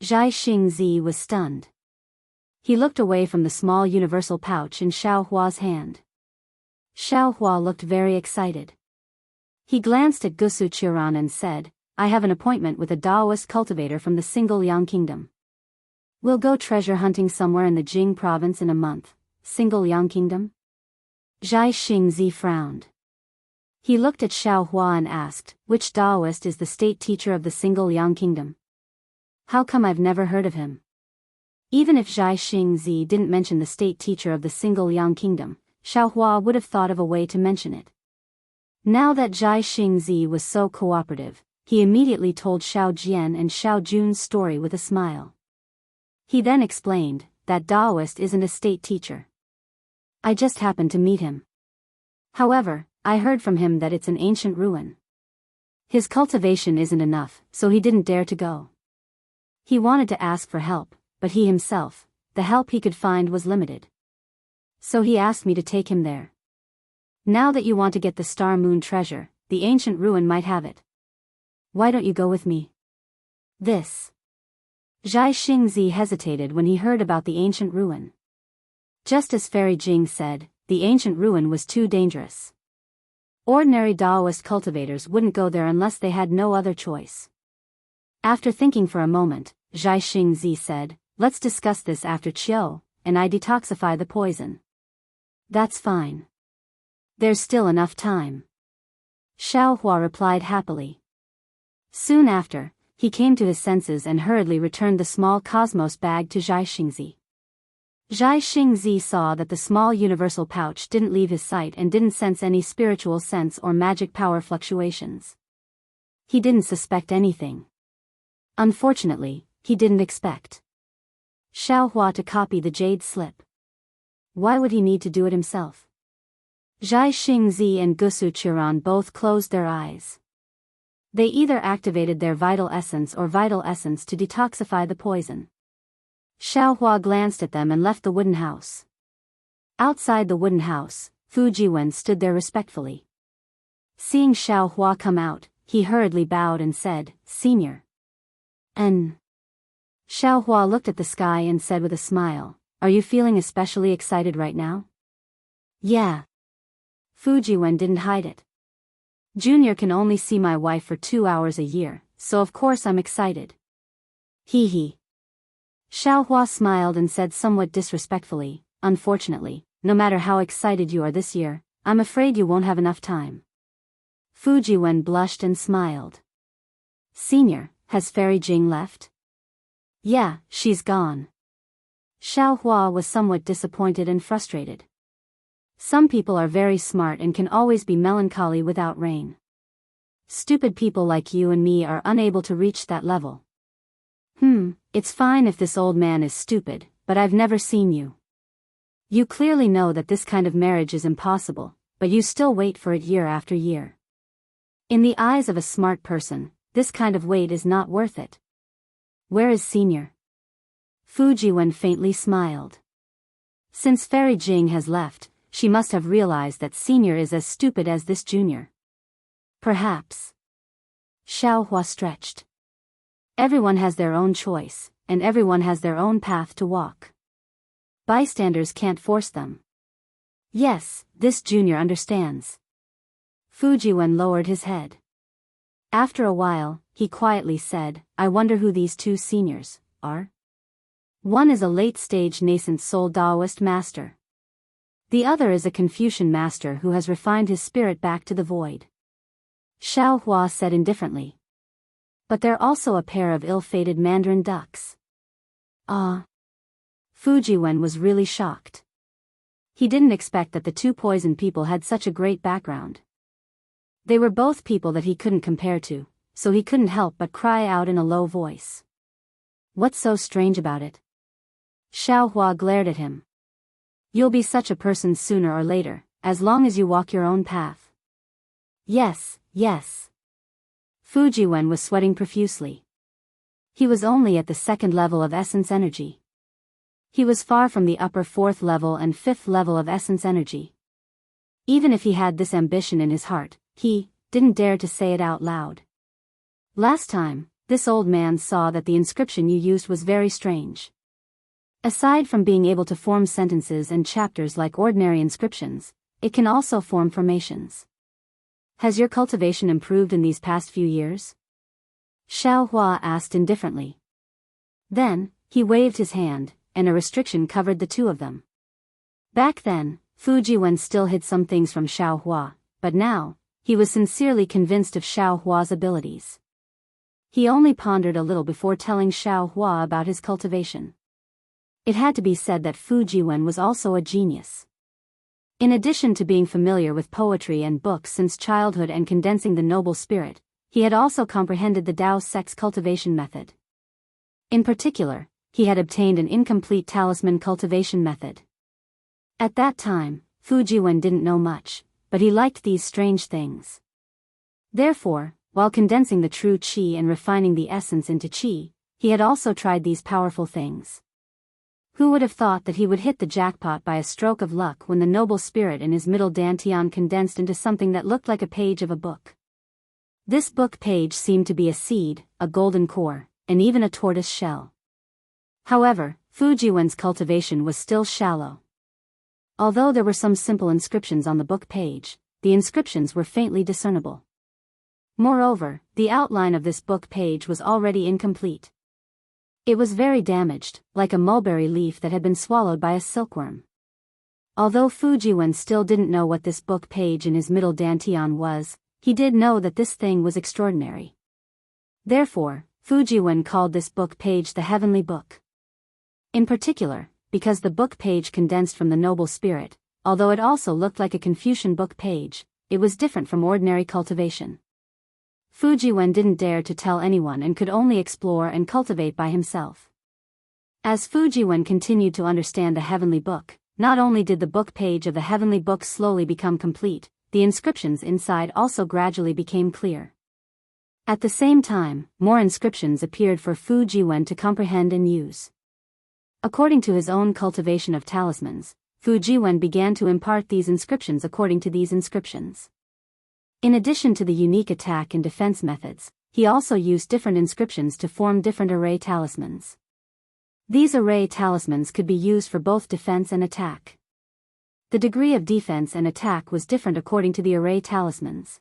Zhai Xingzi was stunned. He looked away from the small universal pouch in Xiaohua's hand. Xiaohua looked very excited. He glanced at Gusu Qiran and said, I have an appointment with a Daoist cultivator from the Single Yang Kingdom. We'll go treasure hunting somewhere in the Jing province in a month. Single Yang Kingdom? Zhai Xingzi frowned. He looked at Xiaohua and asked, which Daoist is the state teacher of the Single Yang Kingdom? How come I've never heard of him? Even if Zhai Xingzi didn't mention the state teacher of the single Yang kingdom, Xiaohua would have thought of a way to mention it. Now that Zhai Xingzi was so cooperative, he immediately told Xiao Jian and Xiao Jun's story with a smile. He then explained that Daoist isn't a state teacher. I just happened to meet him. However, I heard from him that it's an ancient ruin. His cultivation isn't enough, so he didn't dare to go. He wanted to ask for help, but he himself, the help he could find was limited. So he asked me to take him there. Now that you want to get the Star Moon treasure, the ancient ruin might have it. Why don't you go with me? This. Zhai Xingzi hesitated when he heard about the ancient ruin. Just as Fairy Jing said, the ancient ruin was too dangerous. Ordinary Daoist cultivators wouldn't go there unless they had no other choice. After thinking for a moment, Zhai Xingzi said, let's discuss this after Qiu and I detoxify the poison. That's fine. There's still enough time. Xiaohua replied happily. Soon after, he came to his senses and hurriedly returned the small cosmos bag to Zhai Xingzi. Zhai Xingzi saw that the small universal pouch didn't leave his sight and didn't sense any spiritual sense or magic power fluctuations. He didn't suspect anything. Unfortunately, he didn't expect Xiaohua to copy the jade slip. Why would he need to do it himself? Zhai Xingzi and Gusu Qiran both closed their eyes. They either activated their vital essence or vital essence to detoxify the poison. Xiaohua glanced at them and left the wooden house. Outside the wooden house, Fu Jiwen stood there respectfully. Seeing Xiaohua come out, he hurriedly bowed and said, Senior. Xiaohua looked at the sky and said with a smile, Are you feeling especially excited right now? Yeah. Fu Jiwen didn't hide it. Junior can only see my wife for 2 hours a year, so of course I'm excited. Hee hee. Xiaohua smiled and said somewhat disrespectfully, Unfortunately, no matter how excited you are this year, I'm afraid you won't have enough time. Fu Jiwen blushed and smiled. Senior, has Fairy Jing left? Yeah, she's gone. Xiaohua was somewhat disappointed and frustrated. Some people are very smart and can always be melancholy without rain. Stupid people like you and me are unable to reach that level. It's fine if this old man is stupid, but I've never seen you. You clearly know that this kind of marriage is impossible, but you still wait for it year after year. In the eyes of a smart person, this kind of wait is not worth it. Where is Senior? Fu Jiwen faintly smiled. Since Fairy Jing has left, she must have realized that Senior is as stupid as this Junior. Perhaps. Xiaohua stretched. Everyone has their own choice, and everyone has their own path to walk. Bystanders can't force them. Yes, this Junior understands. Fu Jiwen lowered his head. After a while, he quietly said, I wonder who these two seniors are. One is a late-stage nascent soul Daoist master. The other is a Confucian master who has refined his spirit back to the void. Xiaohua said indifferently. But they're also a pair of ill-fated mandarin ducks. Ah. Fu Jiwen was really shocked. He didn't expect that the two poison people had such a great background. They were both people that he couldn't compare to, so he couldn't help but cry out in a low voice. What's so strange about it? Xiaohua glared at him. You'll be such a person sooner or later, as long as you walk your own path. Yes, yes. Fu Jiwen was sweating profusely. He was only at the 2nd level of essence energy. He was far from the upper 4th level and 5th level of essence energy. Even if he had this ambition in his heart, he didn't dare to say it out loud. Last time, this old man saw that the inscription you used was very strange. Aside from being able to form sentences and chapters like ordinary inscriptions, it can also form formations. Has your cultivation improved in these past few years? Xiaohua asked indifferently. Then, he waved his hand, and a restriction covered the two of them. Back then, Fu Jiwen still hid some things from Xiaohua, but now, he was sincerely convinced of Xiaohua's abilities. He only pondered a little before telling Xiaohua about his cultivation. It had to be said that Fu Jiwen was also a genius. In addition to being familiar with poetry and books since childhood and condensing the noble spirit, he had also comprehended the Daoist sex cultivation method. In particular, he had obtained an incomplete talisman cultivation method. At that time, Fu Jiwen didn't know much, but he liked these strange things. Therefore, while condensing the true qi and refining the essence into qi, he had also tried these powerful things. Who would have thought that he would hit the jackpot by a stroke of luck when the noble spirit in his middle dantian condensed into something that looked like a page of a book? This book page seemed to be a seed, a golden core, and even a tortoise shell. However, Fu Jiwen's cultivation was still shallow. Although there were some simple inscriptions on the book page, the inscriptions were faintly discernible. Moreover, the outline of this book page was already incomplete. It was very damaged, like a mulberry leaf that had been swallowed by a silkworm. Although Fu Jiwen still didn't know what this book page in his middle dantian was, he did know that this thing was extraordinary. Therefore, Fu Jiwen called this book page the Heavenly Book. In particular, because the book page condensed from the noble spirit, although it also looked like a Confucian book page, it was different from ordinary cultivation. Fu Jiwen didn't dare to tell anyone and could only explore and cultivate by himself. As Fu Jiwen continued to understand the Heavenly Book, not only did the book page of the Heavenly Book slowly become complete, the inscriptions inside also gradually became clear. At the same time, more inscriptions appeared for Fu Jiwen to comprehend and use. According to his own cultivation of talismans, Fu Jiwen began to impart these inscriptions according to these inscriptions. In addition to the unique attack and defense methods, he also used different inscriptions to form different array talismans. These array talismans could be used for both defense and attack. The degree of defense and attack was different according to the array talismans.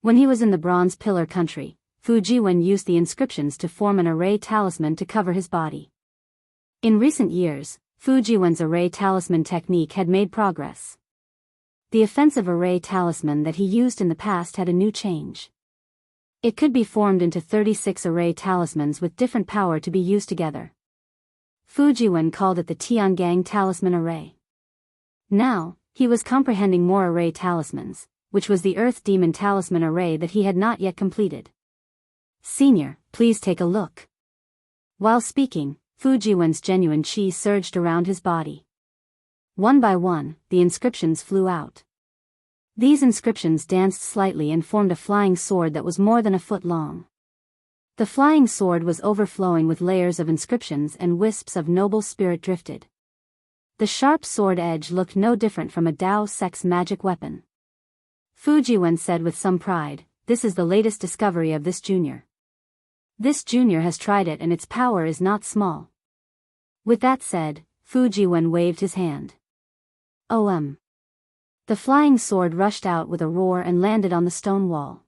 When he was in the Bronze Pillar country, Fu Jiwen used the inscriptions to form an array talisman to cover his body. In recent years, Fu Jiwen's array talisman technique had made progress. The offensive array talisman that he used in the past had a new change. It could be formed into 36 array talismans with different power to be used together. Fu Jiwen called it the Tiangang Talisman Array. Now, he was comprehending more array talismans, which was the Earth Demon Talisman Array that he had not yet completed. "Senior, please take a look." While speaking, Fu Jiwen's genuine qi surged around his body. One by one, the inscriptions flew out. These inscriptions danced slightly and formed a flying sword that was more than a foot long. The flying sword was overflowing with layers of inscriptions and wisps of noble spirit drifted. The sharp sword edge looked no different from a Dao sex magic weapon. Fu Jiwen said with some pride, "This is the latest discovery of this junior. This junior has tried it and its power is not small." With that said, Fu Jiwen waved his hand. The flying sword rushed out with a roar and landed on the stone wall.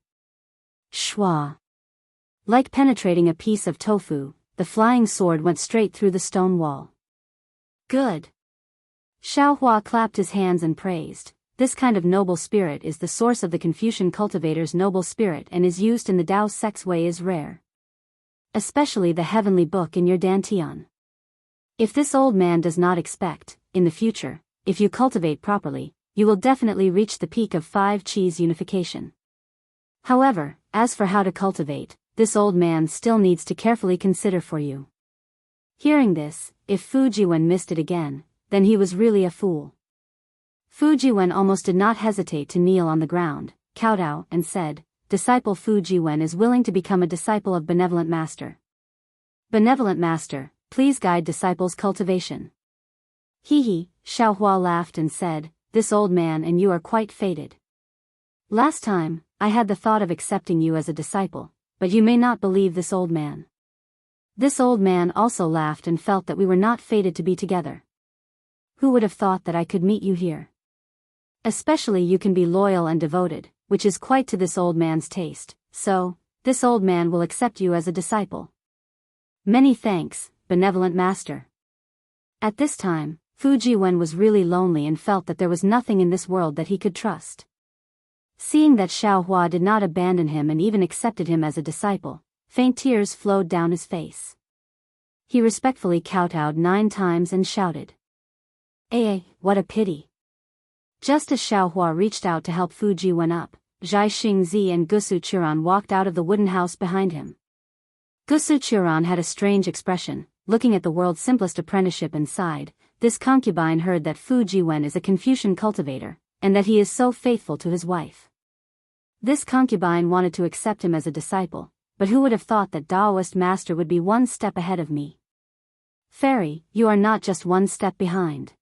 Shwa! Like penetrating a piece of tofu, the flying sword went straight through the stone wall. Good! Xiaohua clapped his hands and praised. This kind of noble spirit is the source of the Confucian cultivator's noble spirit and is used in the Dao sex way is rare. Especially the Heavenly Book in your dantian. If this old man does not expect, in the future, if you cultivate properly, you will definitely reach the peak of 5 Qis unification. However, as for how to cultivate, this old man still needs to carefully consider for you. Hearing this, if Fu Jiwen missed it again, then he was really a fool. Fu Jiwen almost did not hesitate to kneel on the ground, kowtow, and said, "Disciple Fu Jiwen is willing to become a disciple of Benevolent Master. Benevolent Master, please guide disciples' cultivation." Hee, Xiaohua laughed and said, "This old man and you are quite fated. Last time, I had the thought of accepting you as a disciple, but you may not believe this old man." This old man also laughed and felt that we were not fated to be together. Who would have thought that I could meet you here? Especially you can be loyal and devoted, which is quite to this old man's taste, so, this old man will accept you as a disciple. Many thanks, Benevolent Master. At this time, Fu Jiwen was really lonely and felt that there was nothing in this world that he could trust. Seeing that Xiaohua did not abandon him and even accepted him as a disciple, faint tears flowed down his face. He respectfully kowtowed 9 times and shouted. What a pity. Just as Xiaohua reached out to help Fu Jiwen up, Zhai Xingzi and Gusu Qiran walked out of the wooden house behind him. Gusu Qiran had a strange expression, looking at the world's simplest apprenticeship and sighed. This concubine heard that Fu Jiwen is a Confucian cultivator, and that he is so faithful to his wife. This concubine wanted to accept him as a disciple, but who would have thought that Daoist master would be 1 step ahead of me? Fairy, you are not just 1 step behind.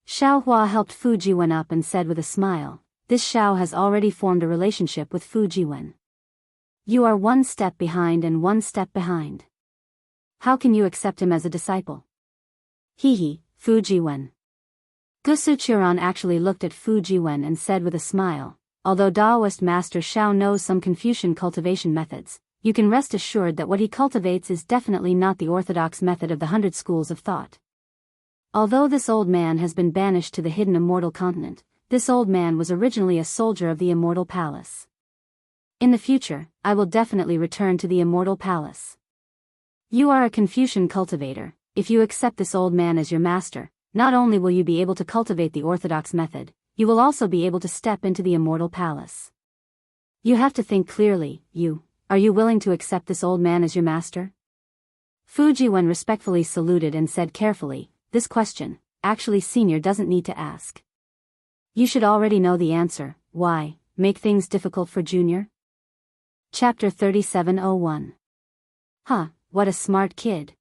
Xiaohua helped Fu Jiwen up and said with a smile, this Xiao has already formed a relationship with Fu Jiwen. You are 1 step behind and 1 step behind. How can you accept him as a disciple? Fu Jiwen. Gusu Qiran actually looked at Fu Jiwen and said with a smile, although Daoist master Xiao knows some Confucian cultivation methods, you can rest assured that what he cultivates is definitely not the orthodox method of the 100 schools of thought. Although this old man has been banished to the hidden immortal continent, this old man was originally a soldier of the immortal palace. In the future, I will definitely return to the immortal palace. You are a Confucian cultivator. If you accept this old man as your master, not only will you be able to cultivate the orthodox method, you will also be able to step into the immortal palace. You have to think clearly. Are you willing to accept this old man as your master? Fu Jiwen respectfully saluted and said carefully, this question, actually senior doesn't need to ask. You should already know the answer. Why make things difficult for junior? Chapter 3701. What a smart kid.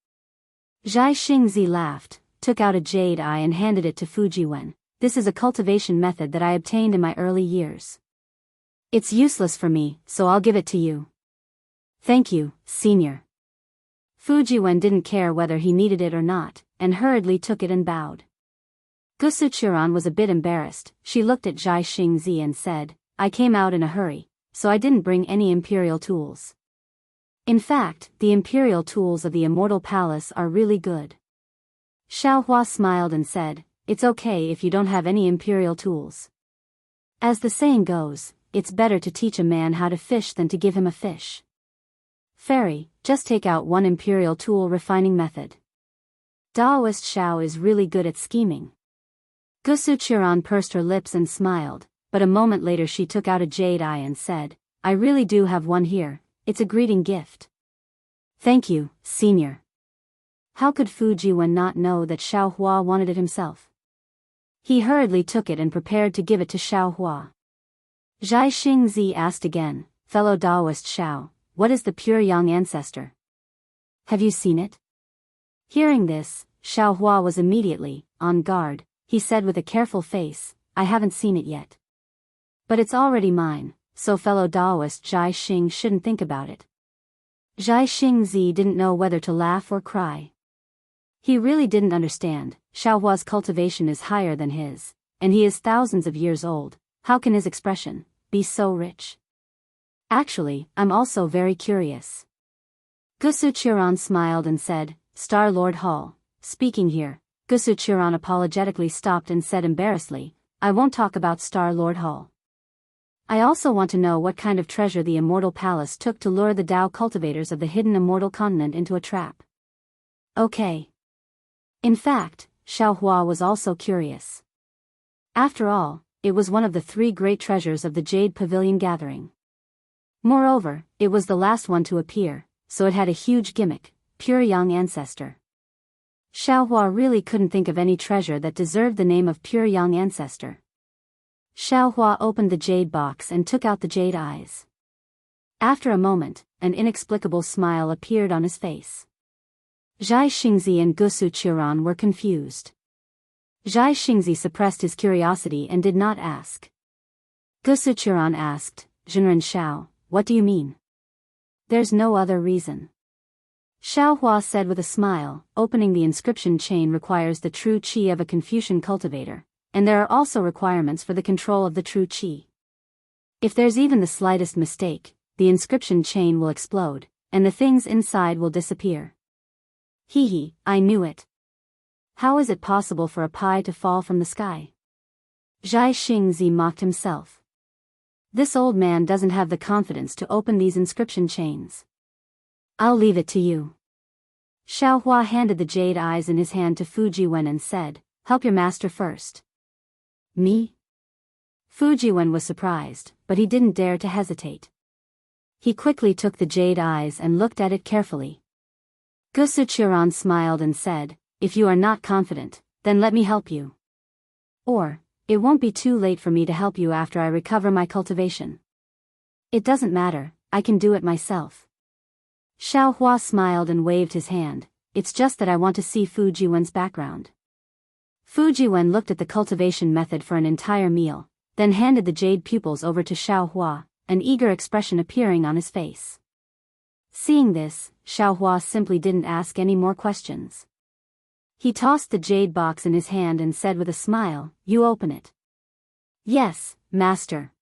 Zhai Xingzi laughed, took out a jade eye and handed it to Fu Jiwen. This is a cultivation method that I obtained in my early years. It's useless for me, so I'll give it to you. Thank you, senior. Fu Jiwen didn't care whether he needed it or not, and hurriedly took it and bowed. Gusu Qiran was a bit embarrassed. She looked at Zhai Xingzi and said, I came out in a hurry, so I didn't bring any imperial tools. In fact, the imperial tools of the immortal palace are really good. Xiaohua smiled and said, it's okay if you don't have any imperial tools. As the saying goes, it's better to teach a man how to fish than to give him a fish. Fairy, just take out 1 imperial tool refining method. Daoist Xiao is really good at scheming. Gusu Qiran pursed her lips and smiled, but a moment later she took out a jade eye and said, I really do have one here, it's a greeting gift. Thank you, senior. How could Fu Jiwen not know that Xiaohua wanted it himself? He hurriedly took it and prepared to give it to Xiaohua. Zhai Xingzi asked again, fellow Daoist Xiao, what is the pure young ancestor? Have you seen it? Hearing this, Xiaohua was immediately on guard. He said with a careful face, I haven't seen it yet. But it's already mine, so fellow Daoist Zhai Xing shouldn't think about it. Zhai Xingzi didn't know whether to laugh or cry. He really didn't understand. Xiaohua's cultivation is higher than his, and he is thousands of years old. How can his expression be so rich? Actually, I'm also very curious. Gusu Qiran smiled and said, Star Lord Hall, speaking here. Gusu Qiran apologetically stopped and said embarrassedly, I won't talk about Star Lord Hall. I also want to know what kind of treasure the immortal palace took to lure the Dao cultivators of the hidden immortal continent into a trap. Okay. In fact, Xiaohua was also curious. After all, it was one of the 3 great treasures of the Jade Pavilion gathering. Moreover, it was the last one to appear, so it had a huge gimmick, pure young ancestor. Xiaohua really couldn't think of any treasure that deserved the name of pure young ancestor. Xiaohua opened the jade box and took out the jade eyes. After a moment, an inexplicable smile appeared on his face. Zhai Xingzi and Gusu Qiran were confused. Zhai Xingzi suppressed his curiosity and did not ask. Gusu Qiran asked, Zhenren Xiao, what do you mean? There's no other reason. Xiaohua said with a smile, opening the inscription chain requires the true qi of a Confucian cultivator, and there are also requirements for the control of the true qi. If there's even the slightest mistake, the inscription chain will explode, and the things inside will disappear. I knew it. How is it possible for a pie to fall from the sky? Zhai Xingzi mocked himself. This old man doesn't have the confidence to open these inscription chains. I'll leave it to you. Xiaohua handed the jade eyes in his hand to Fujiwen and said, "Help your master first." "Me?" Fujiwen was surprised, but he didn't dare to hesitate. He quickly took the jade eyes and looked at it carefully. Gusuchiran smiled and said, "If you are not confident, then let me help you. Or, it won't be too late for me to help you after I recover my cultivation." "It doesn't matter, I can do it myself." Xiaohua smiled and waved his hand. "It's just that I want to see Fujiwen's background." Fujiwen looked at the cultivation method for an entire meal, then handed the jade pupils over to Xiaohua, an eager expression appearing on his face. Seeing this, Xiaohua simply didn't ask any more questions. He tossed the jade box in his hand and said with a smile, "You open it." "Yes, master."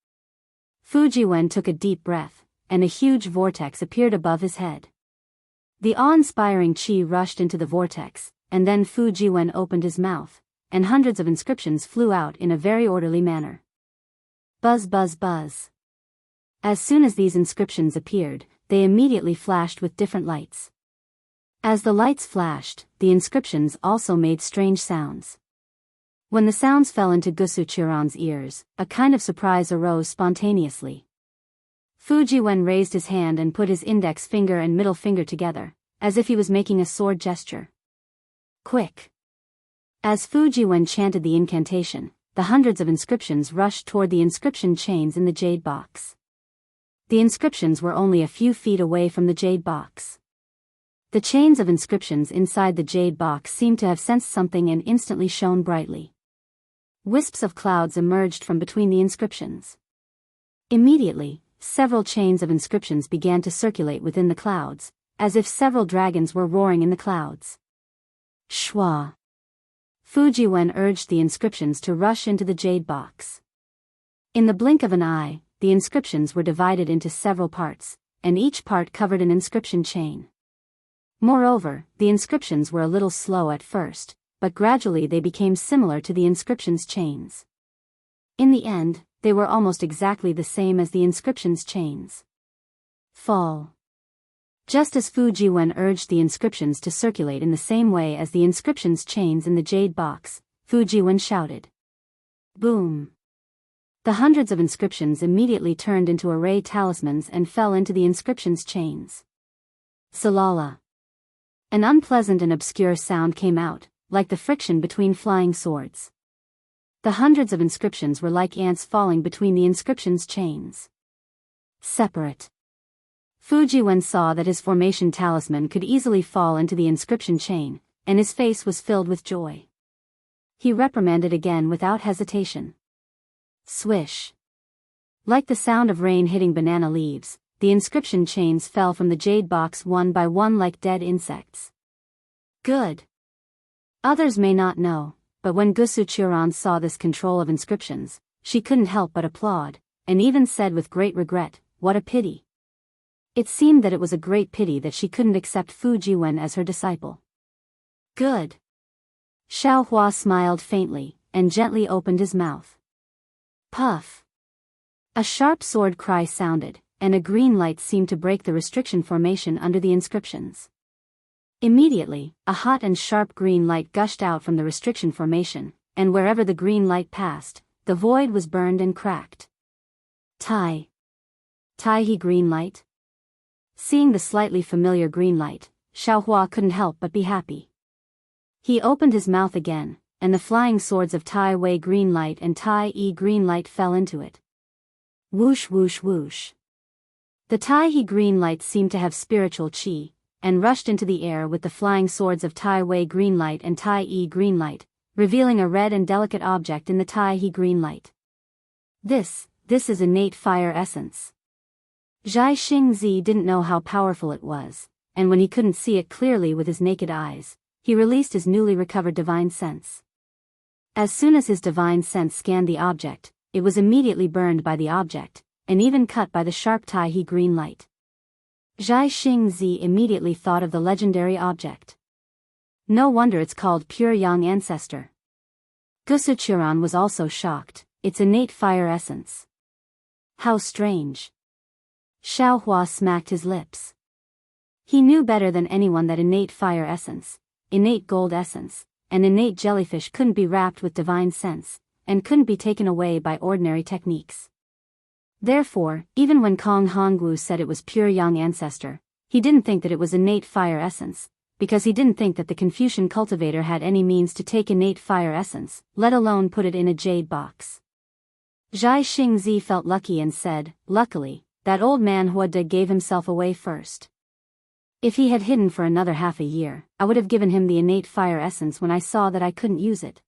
Fujiwen took a deep breath, and a huge vortex appeared above his head. The awe-inspiring qi rushed into the vortex, and then Fujiwen opened his mouth, and hundreds of inscriptions flew out in a very orderly manner. Buzz buzz buzz. As soon as these inscriptions appeared, they immediately flashed with different lights. As the lights flashed, the inscriptions also made strange sounds. When the sounds fell into Gusuchiran's ears, a kind of surprise arose spontaneously. Fujiwen raised his hand and put his index finger and middle finger together, as if he was making a sword gesture. Quick! As Fujiwen chanted the incantation, the hundreds of inscriptions rushed toward the inscription chains in the jade box. The inscriptions were only a few feet away from the jade box. The chains of inscriptions inside the jade box seemed to have sensed something and instantly shone brightly. Wisps of clouds emerged from between the inscriptions. Immediately, several chains of inscriptions began to circulate within the clouds, as if several dragons were roaring in the clouds. Shwa! Fujiwen urged the inscriptions to rush into the jade box. In the blink of an eye, the inscriptions were divided into several parts, and each part covered an inscription chain. Moreover, the inscriptions were a little slow at first, but gradually they became similar to the inscriptions' chains. In the end, they were almost exactly the same as the inscriptions' chains. Fall. Just as Fujiwen urged the inscriptions to circulate in the same way as the inscriptions' chains in the jade box, Fujiwen shouted. Boom! The hundreds of inscriptions immediately turned into array talismans and fell into the inscriptions' chains. Salala. An unpleasant and obscure sound came out, like the friction between flying swords. The hundreds of inscriptions were like ants falling between the inscriptions' chains. Separate. Fujiwen saw that his formation talisman could easily fall into the inscription chain, and his face was filled with joy. He reprimanded again without hesitation. Swish. Like the sound of rain hitting banana leaves, the inscription chains fell from the jade box one by one like dead insects. Good. Others may not know, but when Gusuchiran saw this control of inscriptions, she couldn't help but applaud, and even said with great regret, "What a pity." It seemed that it was a great pity that she couldn't accept Fujiwen as her disciple. Good. Xiaohua smiled faintly, and gently opened his mouth. Puff. A sharp sword cry sounded, and a green light seemed to break the restriction formation under the inscriptions. Immediately, a hot and sharp green light gushed out from the restriction formation, and wherever the green light passed, the void was burned and cracked. Tai he green light? Seeing the slightly familiar green light, Xiaohua couldn't help but be happy. He opened his mouth again, and the flying swords of Tai Wei green light and Tai Yi green light fell into it. Whoosh whoosh whoosh. The Tai Yi green light seemed to have spiritual qi, and rushed into the air with the flying swords of Tai Wei green light and Tai Yi green light, revealing a red and delicate object in the Tai Yi green light. This is innate fire essence. Zhai Xingzi didn't know how powerful it was, and when he couldn't see it clearly with his naked eyes, he released his newly recovered divine sense. As soon as his divine sense scanned the object, it was immediately burned by the object, and even cut by the sharp Tai Yi green light. Zhai Xingzi immediately thought of the legendary object. No wonder it's called pure young ancestor. Gusuchiran was also shocked, its innate fire essence. How strange. Xiaohua smacked his lips. He knew better than anyone that innate fire essence, innate gold essence, and innate jellyfish couldn't be wrapped with divine sense, and couldn't be taken away by ordinary techniques. Therefore, even when Kong Hongwu said it was pure young ancestor, he didn't think that it was innate fire essence, because he didn't think that the Confucian cultivator had any means to take innate fire essence, let alone put it in a jade box. Zhai Xingzi felt lucky and said, luckily, that old man Huade gave himself away first. If he had hidden for another half a year, I would have given him the innate fire essence when I saw that I couldn't use it.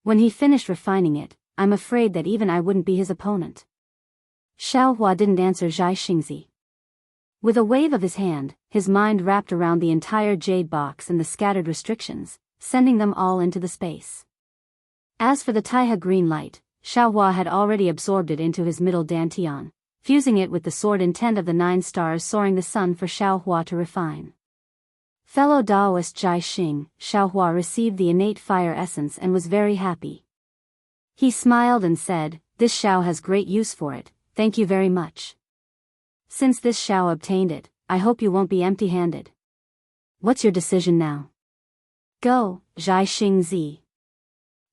When he finished refining it, I'm afraid that even I wouldn't be his opponent. Xiaohua didn't answer Zhai Xingzi. With a wave of his hand, his mind wrapped around the entire jade box and the scattered restrictions, sending them all into the space. As for the Taihe green light, Xiaohua had already absorbed it into his middle dantian, fusing it with the sword intent of the 9 stars soaring the sun for Xiaohua to refine. Fellow Daoist Zhai Xing, Xiaohua received the innate fire essence and was very happy. He smiled and said, "This Xiao has great use for it, thank you very much. Since this Xiao obtained it, I hope you won't be empty-handed. What's your decision now?" "Go, Zhai Xingzi."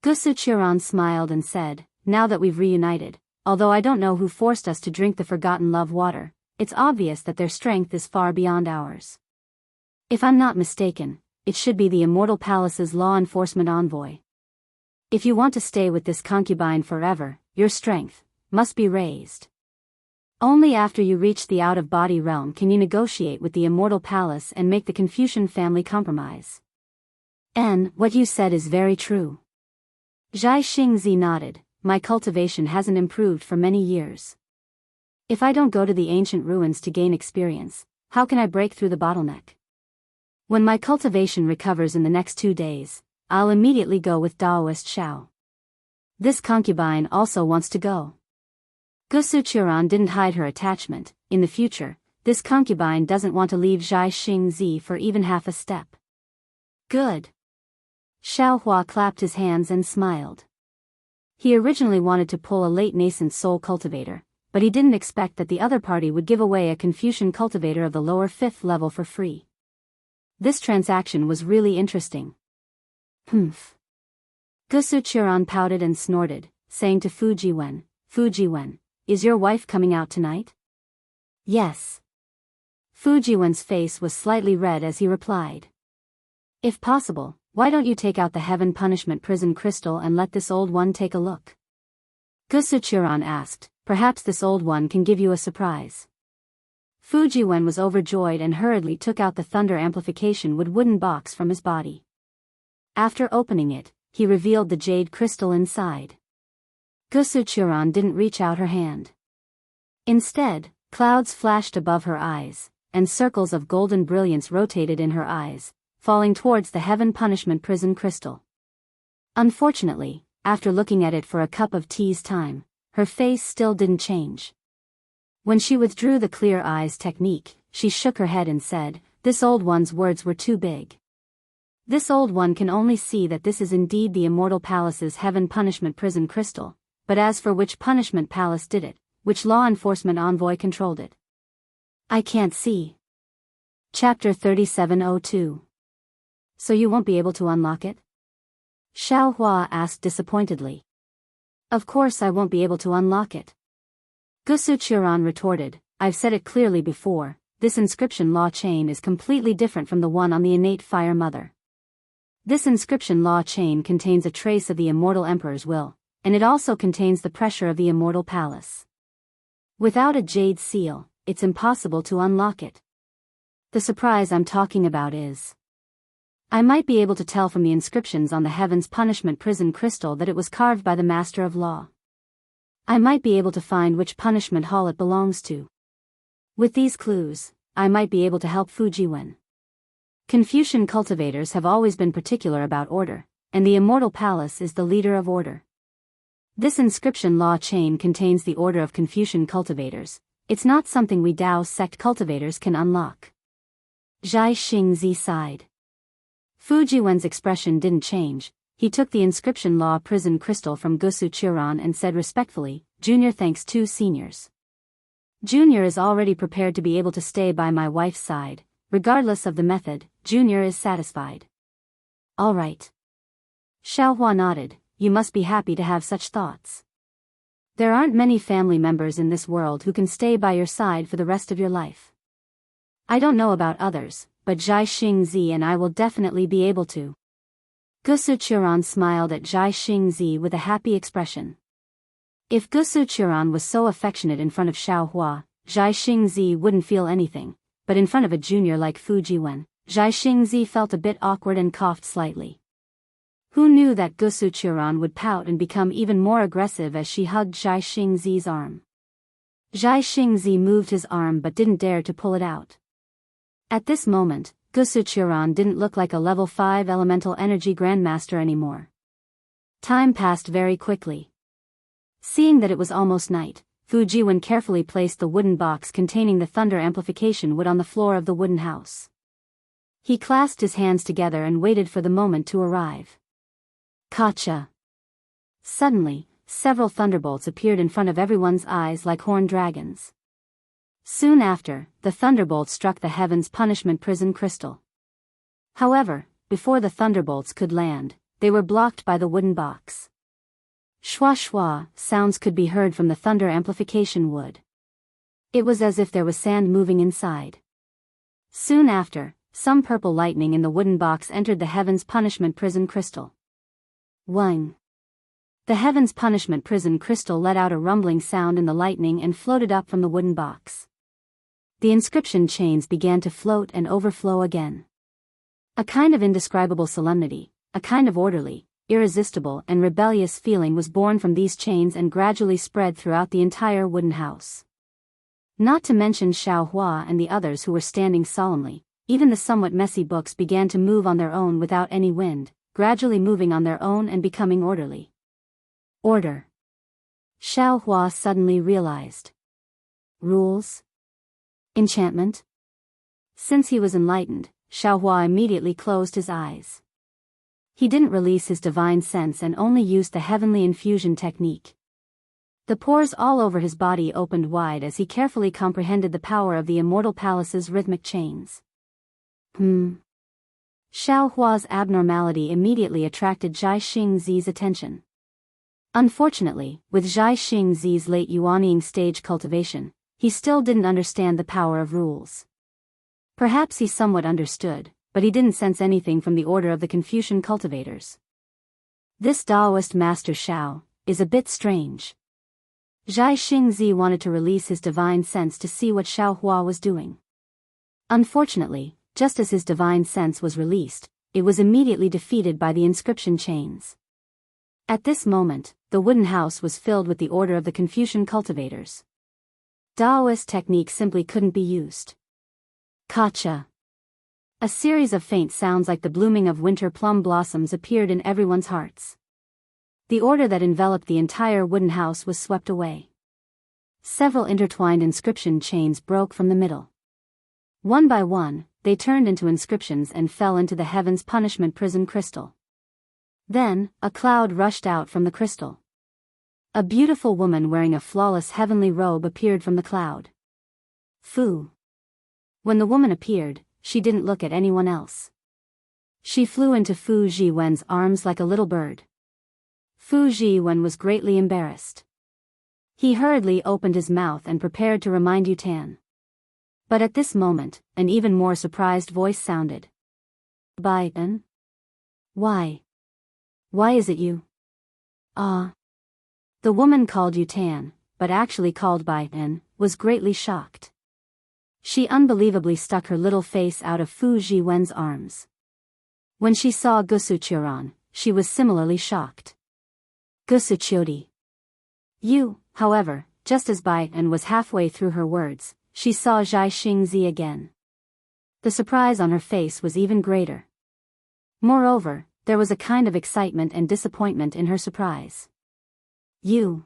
Gusu Qiran smiled and said, "Now that we've reunited, although I don't know who forced us to drink the forgotten love water, it's obvious that their strength is far beyond ours. If I'm not mistaken, it should be the Immortal Palace's law enforcement envoy. If you want to stay with this concubine forever, your strength must be raised. Only after you reach the out-of-body realm can you negotiate with the Immortal Palace and make the Confucian family compromise. And what you said is very true." Zhai Xingzi nodded. "My cultivation hasn't improved for many years. If I don't go to the ancient ruins to gain experience, how can I break through the bottleneck? When my cultivation recovers in the next 2 days, I'll immediately go with Daoist Xiao. This concubine also wants to go." Gusu Qiran didn't hide her attachment. In the future, this concubine doesn't want to leave Zhai Xingzi for even half a step. "Good." Xiaohua clapped his hands and smiled. He originally wanted to pull a late nascent soul cultivator, but he didn't expect that the other party would give away a Confucian cultivator of the lower 5th level for free. This transaction was really interesting. "Humph." Gusu Qiran pouted and snorted, saying to Fujiwen, "Fujiwen, is your wife coming out tonight?" "Yes." Fujiwen's face was slightly red as he replied. "If possible, why don't you take out the Heaven Punishment Prison crystal and let this old one take a look?" Gusu Qiran asked, "Perhaps this old one can give you a surprise." Fujiwen was overjoyed and hurriedly took out the thunder amplification wood wooden box from his body. After opening it, he revealed the jade crystal inside. Gusu Qiran didn't reach out her hand. Instead, clouds flashed above her eyes, and circles of golden brilliance rotated in her eyes, falling towards the Heaven Punishment Prison crystal. Unfortunately, after looking at it for a cup of tea's time, her face still didn't change. When she withdrew the clear eyes technique, she shook her head and said, "This old one's words were too big. This old one can only see that this is indeed the Immortal Palace's Heaven Punishment Prison crystal, but as for which punishment palace did it, which law enforcement envoy controlled it, I can't see." Chapter 3702. "So you won't be able to unlock it?" Xiaohua asked disappointedly. "Of course I won't be able to unlock it." Gusu Qiran retorted, "I've said it clearly before, this inscription law chain is completely different from the one on the innate fire mother. This inscription law chain contains a trace of the immortal emperor's will, and it also contains the pressure of the Immortal Palace. Without a jade seal, it's impossible to unlock it. The surprise I'm talking about is, I might be able to tell from the inscriptions on the Heaven's Punishment Prison crystal that it was carved by the Master of Law. I might be able to find which punishment hall it belongs to. With these clues, I might be able to help Fujiwen. Confucian cultivators have always been particular about order, and the Immortal Palace is the leader of order. This inscription law chain contains the order of Confucian cultivators. It's not something we Dao sect cultivators can unlock." Zhai Xingzi sighed. Fujiwen's expression didn't change. He took the inscription law prison crystal from Gusu Qiran and said respectfully, "Junior thanks 2 seniors. Junior is already prepared to be able to stay by my wife's side, regardless of the method, Junior is satisfied. All right. Xiaohua nodded. You must be happy to have such thoughts. There aren't many family members in this world who can stay by your side for the rest of your life. I don't know about others, but Zhai Xingzi and I will definitely be able to. Gusu Churan smiled at Zhai Xingzi with a happy expression. If Gusu Churan was so affectionate in front of Xiaohua, Zhai Xingzi wouldn't feel anything, but in front of a junior like Fu Jiwen, Zhai Xingzi felt a bit awkward and coughed slightly. Who knew that Gusu Churan would pout and become even more aggressive as she hugged Zhai Xingzi's arm? Zhai Xingzi moved his arm but didn't dare to pull it out. At this moment, Gusu Churan didn't look like a level 5 elemental energy grandmaster anymore. Time passed very quickly. Seeing that it was almost night, Fu Jiwen carefully placed the wooden box containing the thunder amplification wood on the floor of the wooden house. He clasped his hands together and waited for the moment to arrive. Gotcha! Suddenly, several thunderbolts appeared in front of everyone's eyes like horned dragons. Soon after, the thunderbolts struck the heaven's punishment prison crystal. However, before the thunderbolts could land, they were blocked by the wooden box. Shwa shwa sounds could be heard from the thunder amplification wood. It was as if there was sand moving inside. Soon after, some purple lightning in the wooden box entered the heaven's punishment prison crystal. Wang. The heaven's punishment prison crystal let out a rumbling sound in the lightning and floated up from the wooden box. The inscription chains began to float and overflow again. A kind of indescribable solemnity, a kind of orderly, irresistible and rebellious feeling was born from these chains and gradually spread throughout the entire wooden house. Not to mention Xiaohua and the others who were standing solemnly, even the somewhat messy books began to move on their own without any wind, gradually moving on their own and becoming orderly. Order. Xiaohua suddenly realized. Rules? Enchantment? Since he was enlightened, Xiaohua immediately closed his eyes. He didn't release his divine sense and only used the heavenly infusion technique. The pores all over his body opened wide as he carefully comprehended the power of the immortal palace's rhythmic chains. Xiaohua's abnormality immediately attracted Zhai Xingzi's attention. Unfortunately, with Zhai Xingzi's late Yuanying stage cultivation, he still didn't understand the power of rules. Perhaps he somewhat understood, but he didn't sense anything from the order of the Confucian cultivators. This Daoist master Xiao is a bit strange. Zhai Xingzi wanted to release his divine sense to see what Xiaohua was doing. Unfortunately, just as his divine sense was released, it was immediately defeated by the inscription chains. At this moment, the wooden house was filled with the order of the Confucian cultivators. Daoist technique simply couldn't be used. Gotcha! A series of faint sounds like the blooming of winter plum blossoms appeared in everyone's hearts. The order that enveloped the entire wooden house was swept away. Several intertwined inscription chains broke from the middle. One by one, they turned into inscriptions and fell into the heaven's punishment prison crystal. Then, a cloud rushed out from the crystal. A beautiful woman wearing a flawless heavenly robe appeared from the cloud. Fu. When the woman appeared, she didn't look at anyone else. She flew into Fu Jiwen's arms like a little bird. Fu Jiwen was greatly embarrassed. He hurriedly opened his mouth and prepared to remind Yutan. But at this moment, an even more surprised voice sounded. Baitan? Why? Why is it you? Ah. The woman called Yutan, but actually called Baitan, was greatly shocked. She unbelievably stuck her little face out of Fu Jiwen's arms. When she saw Gusu Churan, she was similarly shocked. Gusu Chodi. You, however, just as Baitan was halfway through her words, she saw Zhai Xingzi again. The surprise on her face was even greater. Moreover, there was a kind of excitement and disappointment in her surprise. You.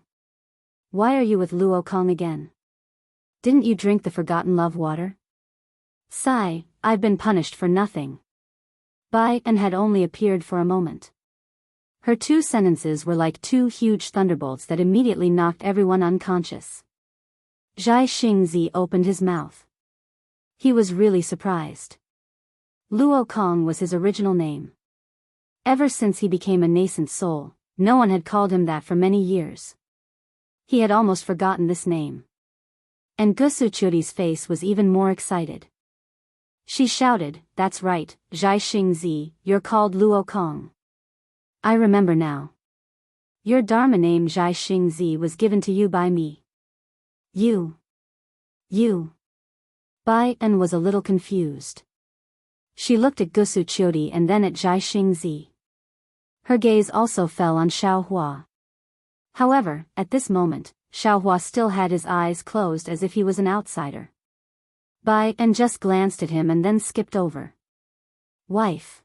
Why are you with Luo Kong again? Didn't you drink the forgotten love water? Sigh, I've been punished for nothing. Baitan had only appeared for a moment. Her two sentences were like two huge thunderbolts that immediately knocked everyone unconscious. Zhai Xingzi opened his mouth. He was really surprised. Luo Kong was his original name. Ever since he became a nascent soul, no one had called him that for many years. He had almost forgotten this name. And Gusuchuri's face was even more excited. She shouted, "That's right, Xianxia, you're called Luo Kong. I remember now. Your Dharma name Xianxia was given to you by me." You. Bai En was a little confused. She looked at Gusuchuri and then at Xianxia. Her gaze also fell on Xiaohua. However, at this moment, Xiaohua still had his eyes closed as if he was an outsider. Bai En just glanced at him and then skipped over. "Wife.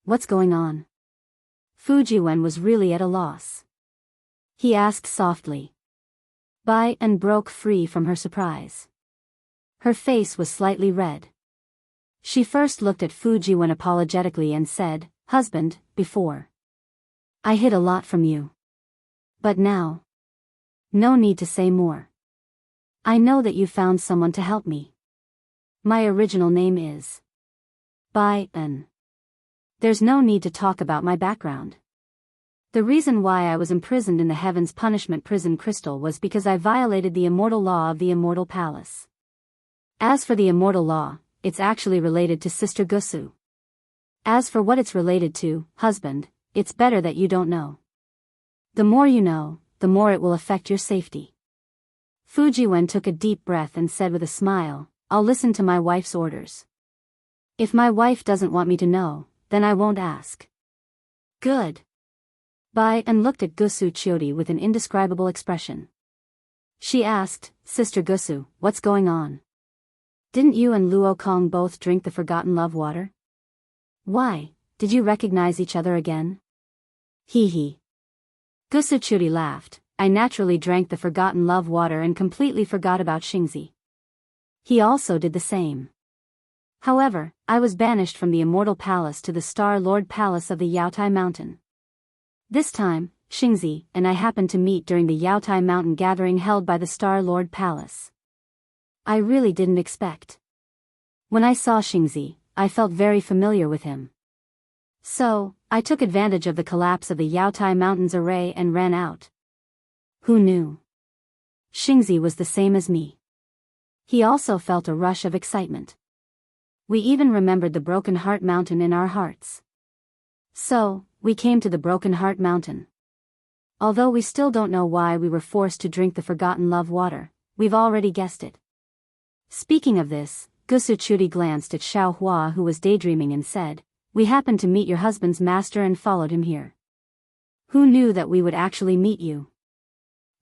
What's going on?" Fujiwen was really at a loss. He asked softly. Bai En broke free from her surprise. Her face was slightly red. She first looked at Fujiwen apologetically and said, "Husband, before I hid a lot from you. But now, no need to say more. I know that you found someone to help me. My original name is Bai En. There's no need to talk about my background. The reason why I was imprisoned in the Heaven's Punishment Prison Crystal was because I violated the immortal law of the Immortal Palace. As for the immortal law, it's actually related to Sister Gusu. As for what it's related to, husband, it's better that you don't know. The more you know, the more it will affect your safety." Fujiwen took a deep breath and said with a smile, "I'll listen to my wife's orders. If my wife doesn't want me to know, then I won't ask." "Good." Bai En looked at Gusuchuri with an indescribable expression. She asked, "Sister Gusu, what's going on? Didn't you and Luo Kong both drink the forgotten love water? Why, did you recognize each other again?" Hee. Gusuchuri laughed. "I naturally drank the forgotten love water and completely forgot about Xingzi. He also did the same. However, I was banished from the Immortal Palace to the Star Lord Palace of the Yaotai Mountain. This time, Xingzi and I happened to meet during the Yaotai Mountain gathering held by the Star Lord Palace. I really didn't expect. When I saw Xingzi, I felt very familiar with him. So, I took advantage of the collapse of the Yaotai Mountain's array and ran out. Who knew? Xingzi was the same as me. He also felt a rush of excitement. We even remembered the Broken Heart Mountain in our hearts. So, we came to the Broken Heart Mountain. Although we still don't know why we were forced to drink the forgotten love water, we've already guessed it." Speaking of this, Gusuchuri glanced at Xiaohua, who was daydreaming, and said, "We happened to meet your husband's master and followed him here. Who knew that we would actually meet you?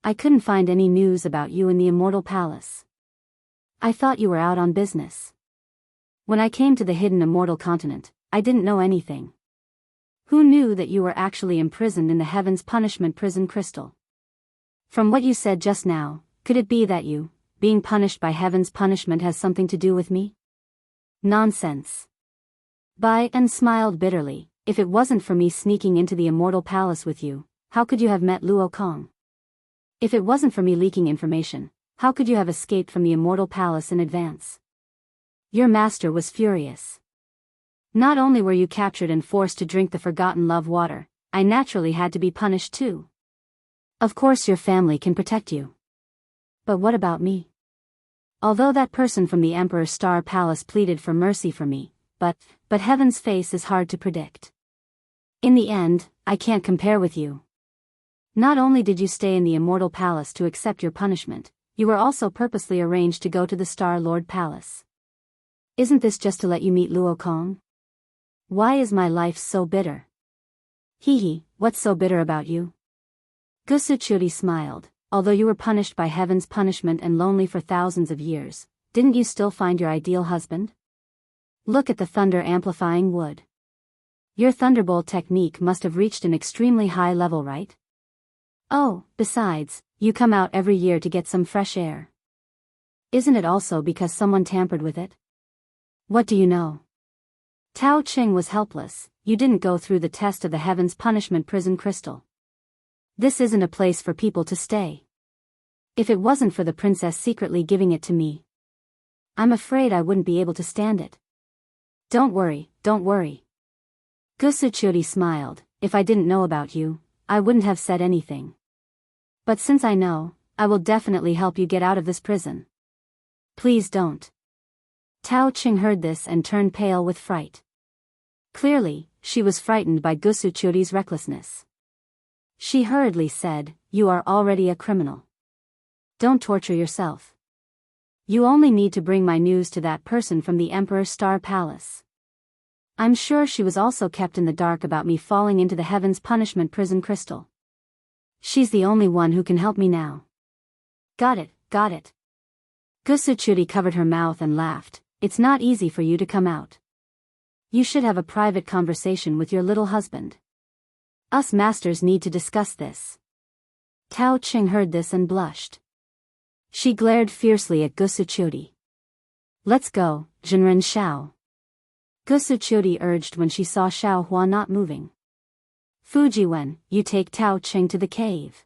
I couldn't find any news about you in the Immortal Palace. I thought you were out on business. When I came to the hidden Immortal Continent, I didn't know anything. Who knew that you were actually imprisoned in the Heaven's Punishment Prison Crystal? From what you said just now, could it be that you, being punished by Heaven's punishment, has something to do with me?" "Nonsense." Bai En smiled bitterly. "If it wasn't for me sneaking into the Immortal Palace with you, how could you have met Luo Kong? If it wasn't for me leaking information, how could you have escaped from the Immortal Palace in advance? Your master was furious. Not only were you captured and forced to drink the forgotten love water, I naturally had to be punished too. Of course your family can protect you. But what about me? Although that person from the Emperor's Star Palace pleaded for mercy for me, but Heaven's face is hard to predict. In the end, I can't compare with you. Not only did you stay in the Immortal Palace to accept your punishment, you were also purposely arranged to go to the Star Lord Palace. Isn't this just to let you meet Luo Kong? Why is my life so bitter?" Hee, what's so bitter about you?" Gusuchuri smiled. "Although you were punished by Heaven's punishment and lonely for thousands of years, didn't you still find your ideal husband? Look at the thunder amplifying wood. Your thunderbolt technique must have reached an extremely high level, right? Oh, besides, you come out every year to get some fresh air. Isn't it also because someone tampered with it? What do you know? Tao Qing was helpless. You didn't go through the test of the Heaven's Punishment Prison Crystal. This isn't a place for people to stay. If it wasn't for the princess secretly giving it to me, I'm afraid I wouldn't be able to stand it. Don't worry, don't worry. Gusuchuri smiled. If I didn't know about you, I wouldn't have said anything. But since I know, I will definitely help you get out of this prison. Please don't. Tao Qing heard this and turned pale with fright. Clearly, she was frightened by Gusuchuri's recklessness. She hurriedly said, "You are already a criminal. Don't torture yourself. You only need to bring my news to that person from the Emperor's Star Palace. I'm sure she was also kept in the dark about me falling into the Heaven's Punishment prison crystal. She's the only one who can help me now." Got it, got it. Gusuchuri covered her mouth and laughed. It's not easy for you to come out. You should have a private conversation with your little husband. Us masters need to discuss this. Tao Qing heard this and blushed. She glared fiercely at Gusuchuri. Let's go, Jinren Xiao. Gusuchuri urged when she saw Xiao Hua not moving. Fujiwen, you take Tao Qing to the cave.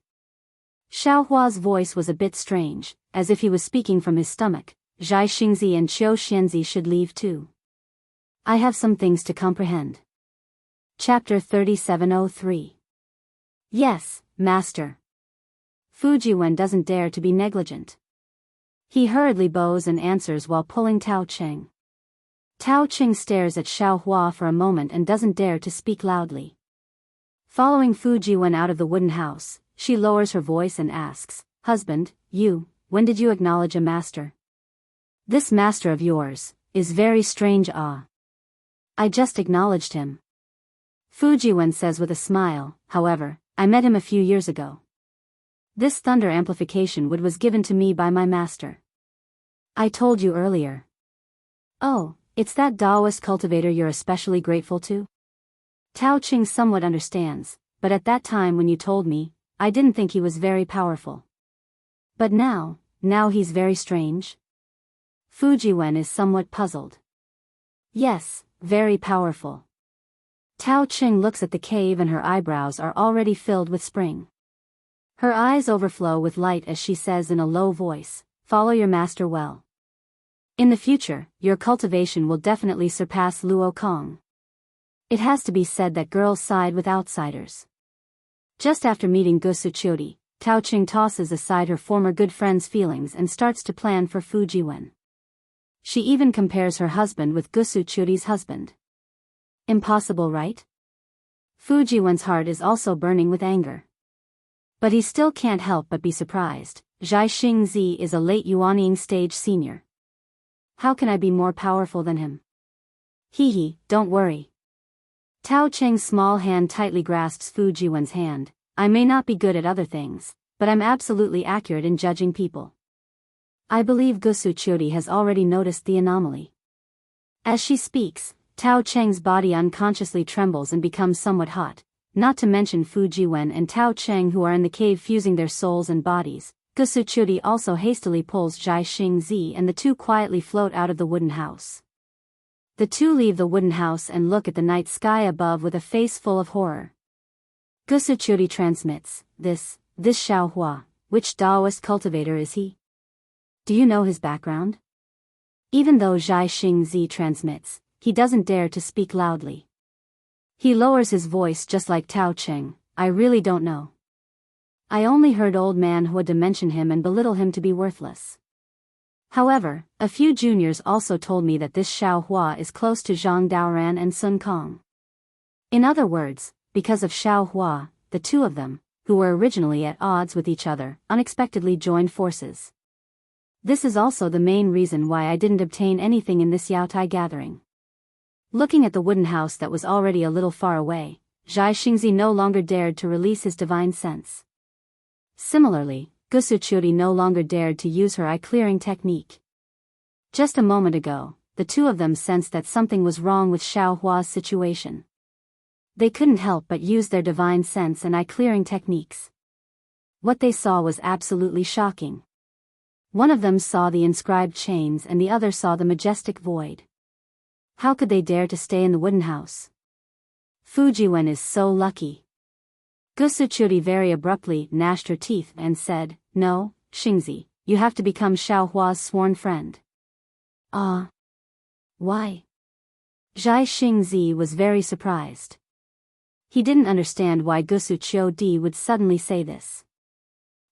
Xiao Hua's voice was a bit strange, as if he was speaking from his stomach. Zhai Xingzi and Qiu Xianzi should leave too. I have some things to comprehend. Chapter 3703. Yes, Master. Fujiwen doesn't dare to be negligent. He hurriedly bows and answers while pulling Tao Qing. Tao Qing stares at Xiao Hua for a moment and doesn't dare to speak loudly. Following Fujiwen out of the wooden house, she lowers her voice and asks, "Husband, when did you acknowledge a master? This master of yours is very strange. I just acknowledged him." Fujiwen says with a smile, "However, I met him a few years ago. This thunder amplification wood was given to me by my master. I told you earlier." "Oh, it's that Daoist cultivator you're especially grateful to?" Tao Qing somewhat understands, but at that time when you told me, I didn't think he was very powerful. But now he's very strange? Fujiwen is somewhat puzzled. Yes, very powerful. Tao Qing looks at the cave and her eyebrows are already filled with spring. Her eyes overflow with light as she says in a low voice, "Follow your master well. In the future, your cultivation will definitely surpass Luo Kong." It has to be said that girls side with outsiders. Just after meeting Gusuchuri, Tao Qing tosses aside her former good friend's feelings and starts to plan for Fujiwen. She even compares her husband with Gusuchuri's husband. Impossible, right? Fujiwen's heart is also burning with anger. But he still can't help but be surprised. Zhai Xingzi is a late Yuanying stage senior. How can I be more powerful than him? Hee, don't worry. Tao Qing's small hand tightly grasps Fujiwen's hand. I may not be good at other things, but I'm absolutely accurate in judging people. I believe Gusuchuri has already noticed the anomaly. As she speaks, Tao Cheng's body unconsciously trembles and becomes somewhat hot, not to mention Fujiwen and Tao Cheng who are in the cave fusing their souls and bodies. Gusuchuri also hastily pulls Zhai Xingzi and the two quietly float out of the wooden house. The two leave the wooden house and look at the night sky above with a face full of horror. Gusuchuri transmits, this Xiao Hua, which Daoist cultivator is he? Do you know his background? Even though Zhai Xingzi transmits, he doesn't dare to speak loudly. He lowers his voice just like Tao Cheng, I really don't know. I only heard old man Hua mention him and belittle him to be worthless. However, a few juniors also told me that this Xiao Hua is close to Zhang Daoran and Sun Kong. In other words, because of Xiao Hua, the two of them, who were originally at odds with each other, unexpectedly joined forces. This is also the main reason why I didn't obtain anything in this Yaotai gathering. Looking at the wooden house that was already a little far away, Zhai Xingzi no longer dared to release his divine sense. Similarly, Gusuchuri no longer dared to use her eye-clearing technique. Just a moment ago, the two of them sensed that something was wrong with Xiao Hua's situation. They couldn't help but use their divine sense and eye-clearing techniques. What they saw was absolutely shocking. One of them saw the inscribed chains and the other saw the majestic void. How could they dare to stay in the wooden house? Fujiwen is so lucky. Gusuchuri very abruptly gnashed her teeth and said, No, Xingzi, you have to become Xiao Hua's sworn friend. Ah. Why? Zhai Xingzi was very surprised. He didn't understand why Gusu Qiudi would suddenly say this.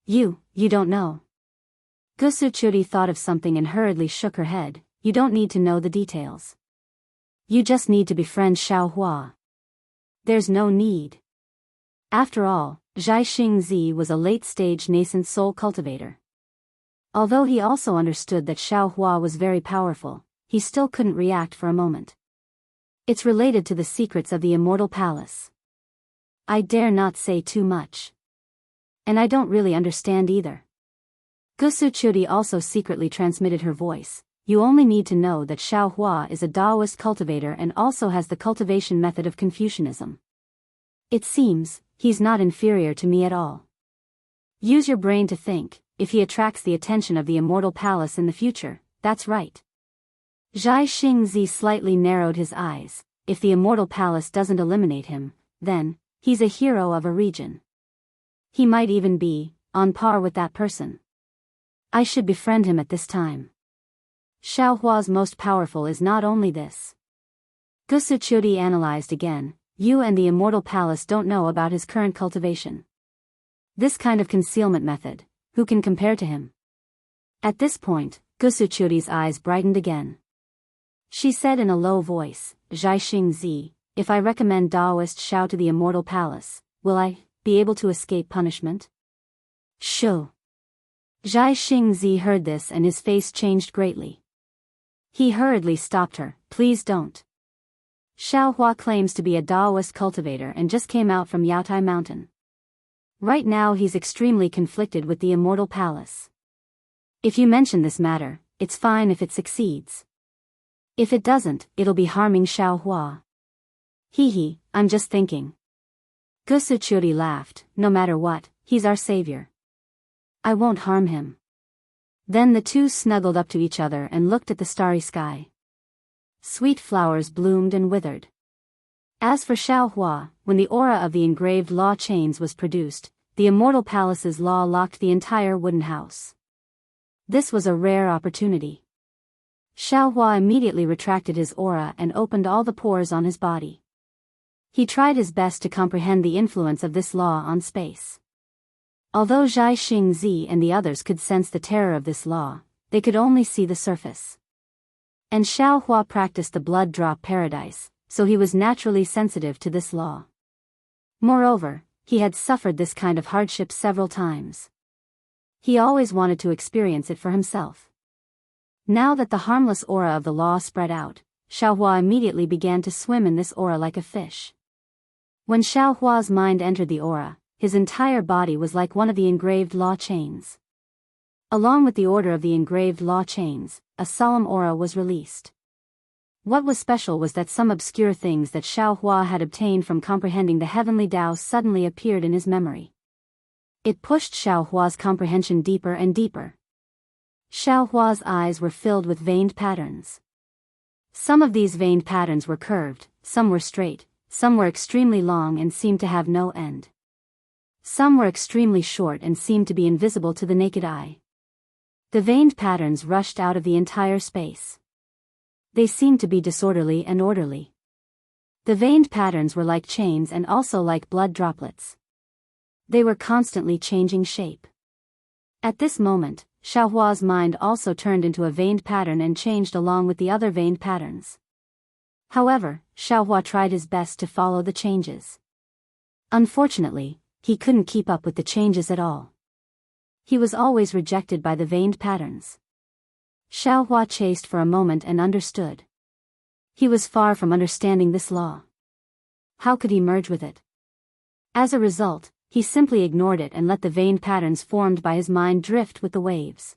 You don't know. Gusu Qiudi thought of something and hurriedly shook her head. You don't need to know the details. You just need to befriend Xiaohua. There's no need. After all, Zhai Xingzi was a late-stage nascent soul cultivator. Although he also understood that Xiaohua was very powerful, he still couldn't react for a moment. It's related to the secrets of the Immortal Palace. I dare not say too much. And I don't really understand either. Gusu Qiudi also secretly transmitted her voice. You only need to know that Xiaohua is a Daoist cultivator and also has the cultivation method of Confucianism. It seems, he's not inferior to me at all. Use your brain to think, if he attracts the attention of the Immortal Palace in the future, that's right. Zhai Xingzi slightly narrowed his eyes. If the Immortal Palace doesn't eliminate him, then, he's a hero of a region. He might even be, on par with that person. I should befriend him at this time. Xiaohua's most powerful is not only this. Gusu Qiudi analyzed again. You and the Immortal Palace don't know about his current cultivation. This kind of concealment method, who can compare to him? At this point, Gusu Qiudi's eyes brightened again. She said in a low voice, Zhai Xingzi, if I recommend Daoist Xiao to the Immortal Palace, will I be able to escape punishment? Shoo. Zhai Xingzi heard this and his face changed greatly. He hurriedly stopped her. Please don't. Xiaohua claims to be a Daoist cultivator and just came out from Yaotai Mountain. Right now he's extremely conflicted with the Immortal Palace. If you mention this matter, it's fine if it succeeds. If it doesn't, it'll be harming Xiaohua. Hee, I'm just thinking. Gusu Qiudi laughed. No matter what, he's our savior. I won't harm him. Then the two snuggled up to each other and looked at the starry sky. Sweet flowers bloomed and withered. As for Xiaohua, when the aura of the engraved law chains was produced, the Immortal Palace's law locked the entire wooden house. This was a rare opportunity. Xiaohua immediately retracted his aura and opened all the pores on his body. He tried his best to comprehend the influence of this law on space. Although Zhai Xingzi and the others could sense the terror of this law, they could only see the surface. And Xiaohua practiced the blood drop paradise, so he was naturally sensitive to this law. Moreover, he had suffered this kind of hardship several times. He always wanted to experience it for himself. Now that the harmless aura of the law spread out, Xiaohua immediately began to swim in this aura like a fish. When Xiaohua's mind entered the aura, his entire body was like one of the engraved law chains. Along with the order of the engraved law chains, a solemn aura was released. What was special was that some obscure things that Xiaohua had obtained from comprehending the heavenly Tao suddenly appeared in his memory. It pushed Xiaohua's comprehension deeper and deeper. Xiaohua's eyes were filled with veined patterns. Some of these veined patterns were curved, some were straight, some were extremely long and seemed to have no end. Some were extremely short and seemed to be invisible to the naked eye. The veined patterns rushed out of the entire space. They seemed to be disorderly and orderly. The veined patterns were like chains and also like blood droplets. They were constantly changing shape. At this moment, Xiaohua's mind also turned into a veined pattern and changed along with the other veined patterns. However, Xiaohua tried his best to follow the changes. Unfortunately, he couldn't keep up with the changes at all. He was always rejected by the veined patterns. Xiaohua chased for a moment and understood. He was far from understanding this law. How could he merge with it? As a result, he simply ignored it and let the veined patterns formed by his mind drift with the waves.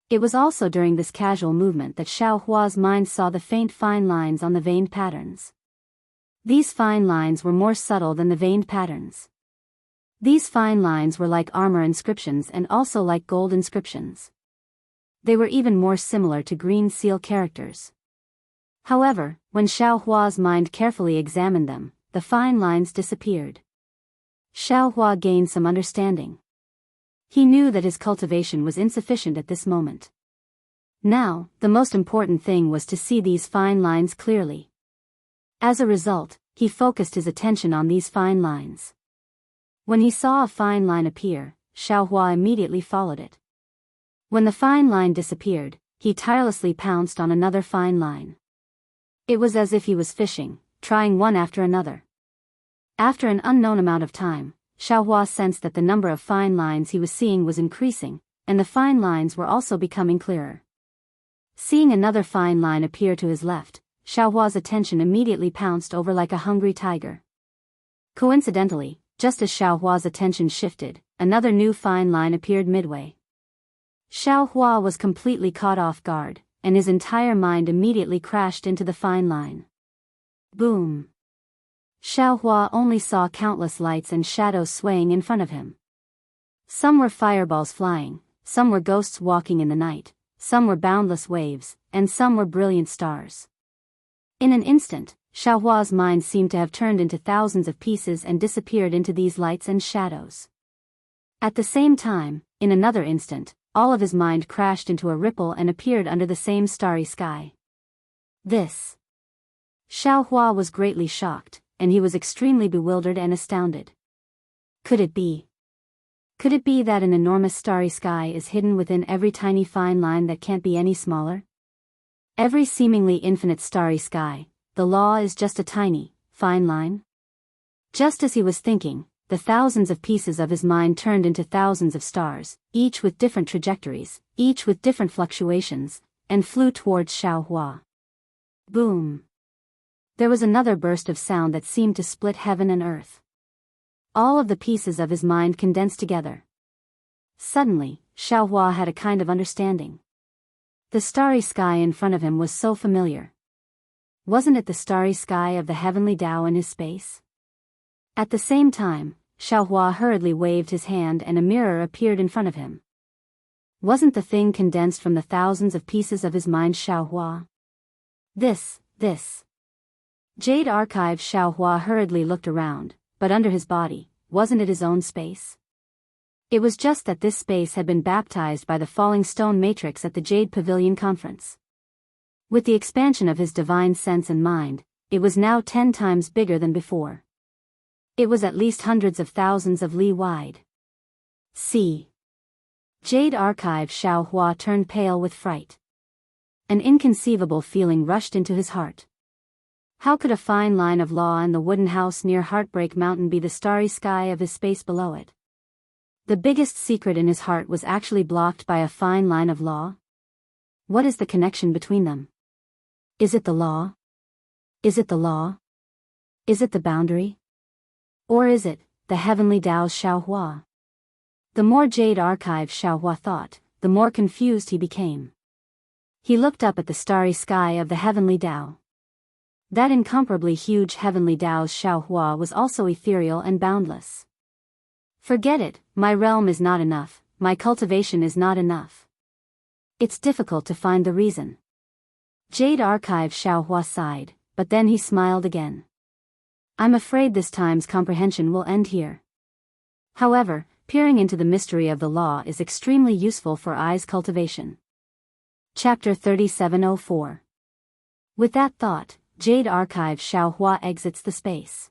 It was also during this casual movement that Xiaohua's mind saw the faint fine lines on the veined patterns. These fine lines were more subtle than the veined patterns. These fine lines were like armor inscriptions and also like gold inscriptions. They were even more similar to green seal characters. However, when Xiaohua's mind carefully examined them, the fine lines disappeared. Xiaohua gained some understanding. He knew that his cultivation was insufficient at this moment. Now, the most important thing was to see these fine lines clearly. As a result, he focused his attention on these fine lines. When he saw a fine line appear, Xiaohua immediately followed it. When the fine line disappeared, he tirelessly pounced on another fine line. It was as if he was fishing, trying one after another. After an unknown amount of time, Xiaohua sensed that the number of fine lines he was seeing was increasing, and the fine lines were also becoming clearer. Seeing another fine line appear to his left, Xiaohua's attention immediately pounced over like a hungry tiger. Coincidentally, just as Xiaohua's attention shifted, another new fine line appeared midway. Xiaohua was completely caught off guard, and his entire mind immediately crashed into the fine line. Boom! Xiaohua only saw countless lights and shadows swaying in front of him. Some were fireballs flying, some were ghosts walking in the night, some were boundless waves, and some were brilliant stars. In an instant, Xiaohua's mind seemed to have turned into thousands of pieces and disappeared into these lights and shadows. At the same time, in another instant, all of his mind crashed into a ripple and appeared under the same starry sky. This. Xiaohua was greatly shocked, and he was extremely bewildered and astounded. Could it be? Could it be that an enormous starry sky is hidden within every tiny fine line that can't be any smaller? Every seemingly infinite starry sky, the law is just a tiny, fine line? Just as he was thinking, the thousands of pieces of his mind turned into thousands of stars, each with different trajectories, each with different fluctuations, and flew towards Xiaohua. Boom! There was another burst of sound that seemed to split heaven and earth. All of the pieces of his mind condensed together. Suddenly, Xiaohua had a kind of understanding. The starry sky in front of him was so familiar. Wasn't it the starry sky of the heavenly Tao in his space? At the same time, Xiaohua hurriedly waved his hand and a mirror appeared in front of him. Wasn't the thing condensed from the thousands of pieces of his mind Xiaohua? This. Jade Archive. Xiaohua hurriedly looked around, but under his body, wasn't it his own space? It was just that this space had been baptized by the falling stone matrix at the Jade Pavilion conference. With the expansion of his divine sense and mind, it was now 10 times bigger than before. It was at least hundreds of thousands of li wide. See. Jade Archive. Xiaohua turned pale with fright. An inconceivable feeling rushed into his heart. How could a fine line of law in the wooden house near Heartbreak Mountain be the starry sky of his space below it? The biggest secret in his heart was actually blocked by a fine line of law? What is the connection between them? Is it the law? Is it the law? Is it the boundary? Or is it the heavenly Tao's Xiaohua? The more Jade Archive Xiaohua thought, the more confused he became. He looked up at the starry sky of the heavenly Tao. That incomparably huge heavenly Tao's Xiaohua was also ethereal and boundless. Forget it, my realm is not enough, my cultivation is not enough. It's difficult to find the reason. Jade Archive Xiaohua sighed, but then he smiled again. I'm afraid this time's comprehension will end here. However, peering into the mystery of the law is extremely useful for I's cultivation. Chapter 3704. With that thought, Jade Archive Xiaohua exits the space.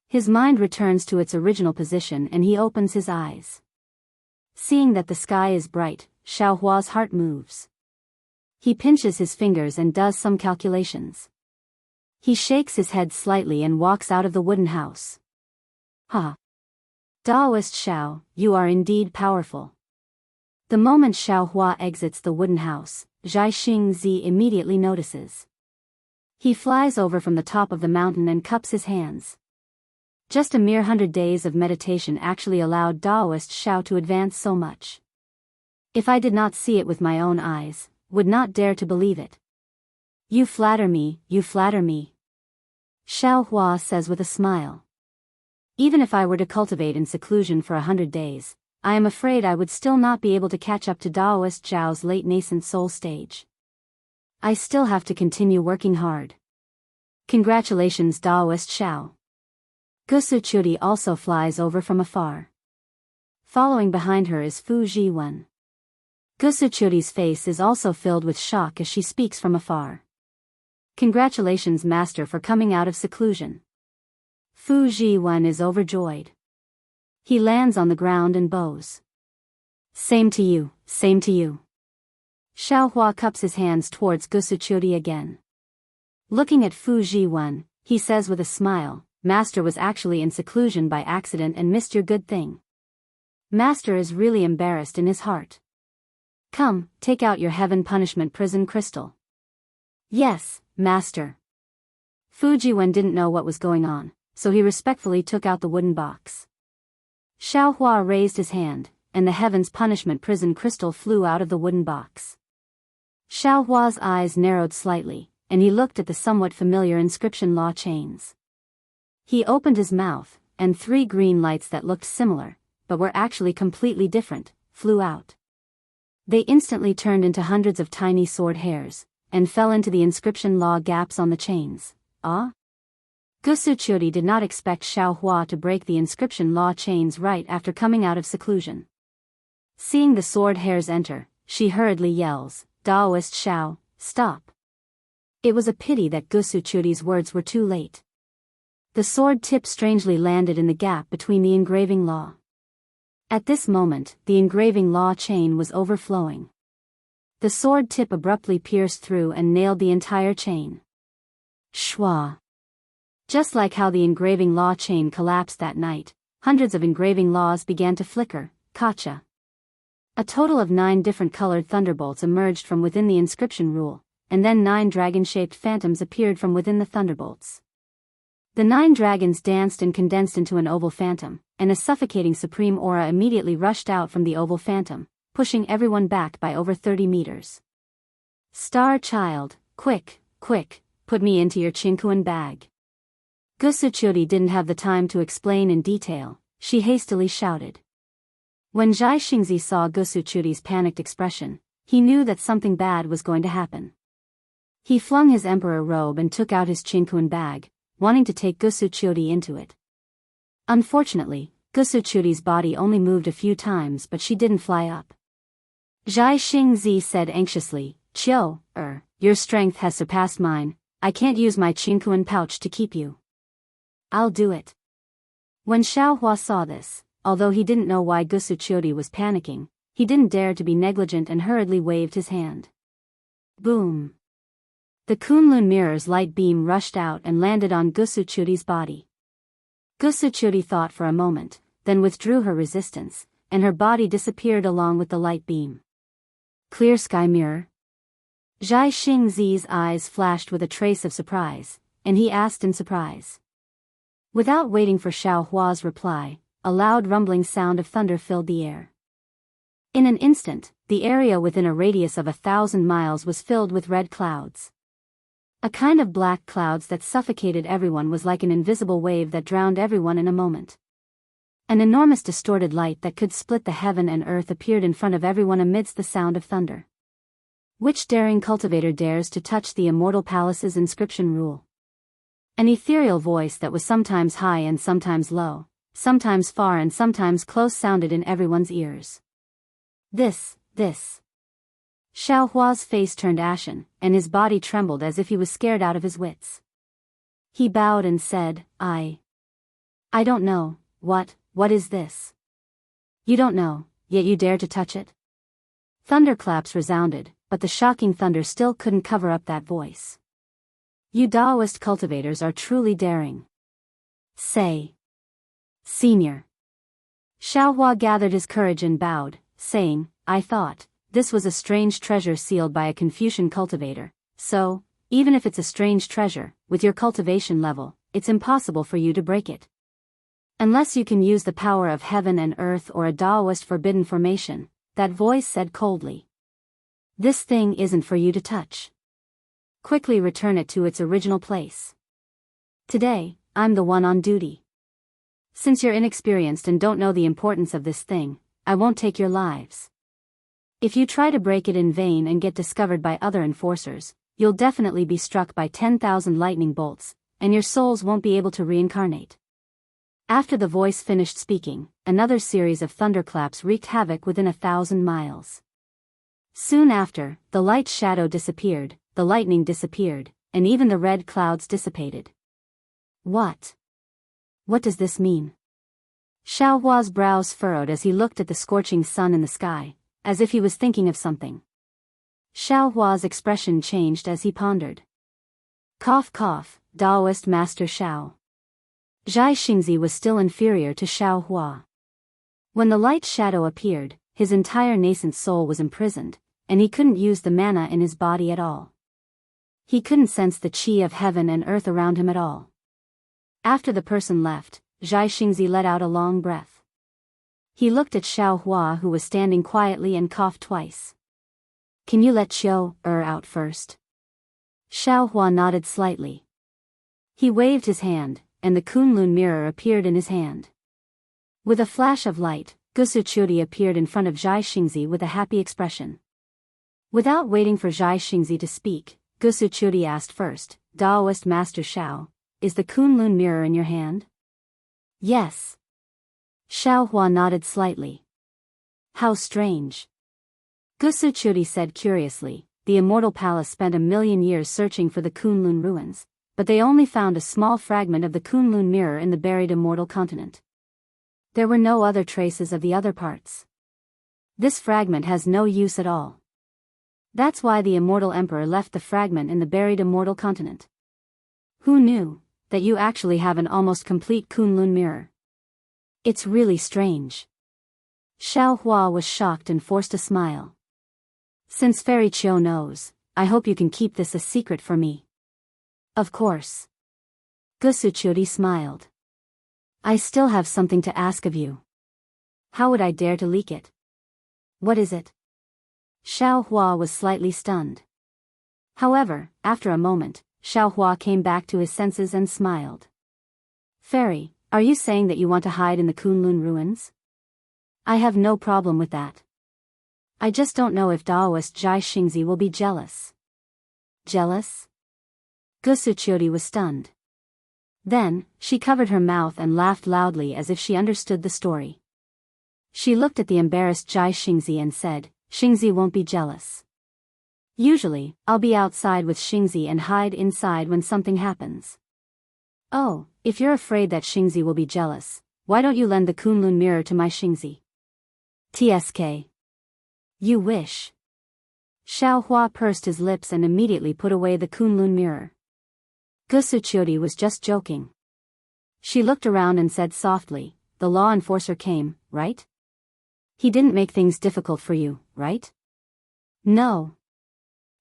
His mind returns to its original position and he opens his eyes. Seeing that the sky is bright, Xiaohua's heart moves. He pinches his fingers and does some calculations. He shakes his head slightly and walks out of the wooden house. Ha! Daoist Xiao, you are indeed powerful. The moment Xiaohua exits the wooden house, Xingzi immediately notices. He flies over from the top of the mountain and cups his hands. Just a mere 100 days of meditation actually allowed Daoist Xiao to advance so much. If I did not see it with my own eyes, would not dare to believe it. You flatter me, you flatter me. Xiaohua says with a smile. Even if I were to cultivate in seclusion for 100 days, I am afraid I would still not be able to catch up to Daoist Xiao's late nascent soul stage. I still have to continue working hard. Congratulations Daoist Xiao. Gusuchuri also flies over from afar. Following behind her is Fu Jiwen. Gusuchuri's face is also filled with shock as she speaks from afar. Congratulations, Master, for coming out of seclusion. Fu Jiwen is overjoyed. He lands on the ground and bows. Same to you, same to you. Xiaohua cups his hands towards Gusuchuri again. Looking at Fu Jiwen, he says with a smile, Master was actually in seclusion by accident and missed your good thing. Master is really embarrassed in his heart. Come, take out your heaven punishment prison crystal. Yes, Master. Fu Jiwen didn't know what was going on, so he respectfully took out the wooden box. Xiaohua raised his hand, and the heaven's punishment prison crystal flew out of the wooden box. Xiaohua's eyes narrowed slightly, and he looked at the somewhat familiar inscription law chains. He opened his mouth, and 3 green lights that looked similar, but were actually completely different, flew out. They instantly turned into hundreds of tiny sword hairs, and fell into the inscription law gaps on the chains. Ah? Gusuchuri did not expect Xiaohua to break the inscription law chains right after coming out of seclusion. Seeing the sword hairs enter, she hurriedly yells, Daoist Xiao, stop. It was a pity that Gusuchuri's words were too late. The sword tip strangely landed in the gap between the engraving law. At this moment, the engraving law chain was overflowing. The sword tip abruptly pierced through and nailed the entire chain. Shwa. Just like how the engraving law chain collapsed that night, hundreds of engraving laws began to flicker, kacha. A total of 9 different colored thunderbolts emerged from within the inscription rule, and then 9 dragon-shaped phantoms appeared from within the thunderbolts. The 9 dragons danced and condensed into an oval phantom, and a suffocating supreme aura immediately rushed out from the oval phantom, pushing everyone back by over 30 meters. Star Child, quick, quick, put me into your Chinkuan bag. Gusuchuri didn't have the time to explain in detail, she hastily shouted. When Zhai Xingzi saw Gusuchuri's panicked expression, he knew that something bad was going to happen. He flung his emperor robe and took out his Chinkuan bag, wanting to take Gusuchuri into it. Unfortunately, Gusuchuri's body only moved a few times, but she didn't fly up. Zhai Xingzi said anxiously, Qiu, your strength has surpassed mine, I can't use my Chinkuan pouch to keep you. I'll do it. When Xiaohua saw this, although he didn't know why Gusuchuri was panicking, he didn't dare to be negligent and hurriedly waved his hand. Boom. The Kunlun mirror's light beam rushed out and landed on Gusuchuri's body. Gusuchuri thought for a moment, then withdrew her resistance, and her body disappeared along with the light beam. Clear sky mirror? Zhai Xingzi's eyes flashed with a trace of surprise, and he asked in surprise. Without waiting for Xiaohua's reply, a loud rumbling sound of thunder filled the air. In an instant, the area within a radius of 1,000 miles was filled with red clouds. A kind of black clouds that suffocated everyone was like an invisible wave that drowned everyone in a moment. An enormous distorted light that could split the heaven and earth appeared in front of everyone amidst the sound of thunder. Which daring cultivator dares to touch the immortal palace's inscription rule? An ethereal voice that was sometimes high and sometimes low, sometimes far and sometimes close sounded in everyone's ears. This. Xiaohua's face turned ashen, and his body trembled as if he was scared out of his wits. He bowed and said, I don't know, what is this? You don't know, yet you dare to touch it? Thunderclaps resounded, but the shocking thunder still couldn't cover up that voice. You Daoist cultivators are truly daring. Say. Senior. Xiaohua gathered his courage and bowed, saying, I thought, this was a strange treasure sealed by a Confucian cultivator, so, even if it's a strange treasure, with your cultivation level, it's impossible for you to break it. Unless you can use the power of heaven and earth or a Daoist forbidden formation, that voice said coldly. This thing isn't for you to touch. Quickly return it to its original place. Today, I'm the one on duty. Since you're inexperienced and don't know the importance of this thing, I won't take your lives. If you try to break it in vain and get discovered by other enforcers, you'll definitely be struck by 10,000 lightning bolts, and your souls won't be able to reincarnate. After the voice finished speaking, another series of thunderclaps wreaked havoc within 1,000 miles. Soon after, the light shadow disappeared, the lightning disappeared, and even the red clouds dissipated. What? What does this mean? Xiao Hua's brows furrowed as he looked at the scorching sun in the sky, as if he was thinking of something. Xiao Hua's expression changed as he pondered. Cough cough, Daoist Master Xiao. Zhai Xingzi was still inferior to Xiao Hua. When the light shadow appeared, his entire nascent soul was imprisoned, and he couldn't use the mana in his body at all. He couldn't sense the qi of heaven and earth around him at all. After the person left, Zhai Xingzi let out a long breath. He looked at Xiao Hua, who was standing quietly, and coughed twice. Can you let Qiu out first? Xiao Hua nodded slightly. He waved his hand, and the Kunlun mirror appeared in his hand. With a flash of light, Gusu Chudi appeared in front of Zhai Xingzi with a happy expression. Without waiting for Zhai Xingzi to speak, Gusu Chudi asked first, Daoist Master Xiao, is the Kunlun mirror in your hand? Yes. Xiao Hua nodded slightly. How strange. Gusu Chudi said curiously, the Immortal Palace spent 1,000,000 years searching for the Kunlun ruins, but they only found a small fragment of the Kunlun mirror in the buried Immortal Continent. There were no other traces of the other parts. This fragment has no use at all. That's why the Immortal Emperor left the fragment in the buried Immortal Continent. Who knew that you actually have an almost complete Kunlun mirror? It's really strange. Xiao Hua was shocked and forced a smile. Since Fairy Qiu knows, I hope you can keep this a secret for me. Of course. Gusu Chudi smiled. I still have something to ask of you. How would I dare to leak it? What is it? Xiao Hua was slightly stunned. However, after a moment, Xiao Hua came back to his senses and smiled. Fairy, are you saying that you want to hide in the Kunlun ruins? I have no problem with that. I just don't know if Daoist Zhai Xingzi will be jealous. Jealous? Gusu Chudi was stunned. Then, she covered her mouth and laughed loudly as if she understood the story. She looked at the embarrassed Zhai Xingzi and said, Xingzi won't be jealous. Usually, I'll be outside with Xingzi and hide inside when something happens. Oh, if you're afraid that Xingzi will be jealous, why don't you lend the Kunlun mirror to my Xingzi? TSK. You wish. Xiao Hua pursed his lips and immediately put away the Kunlun mirror. Gusu Chudi was just joking. She looked around and said softly, the law enforcer came, right? He didn't make things difficult for you, right? No.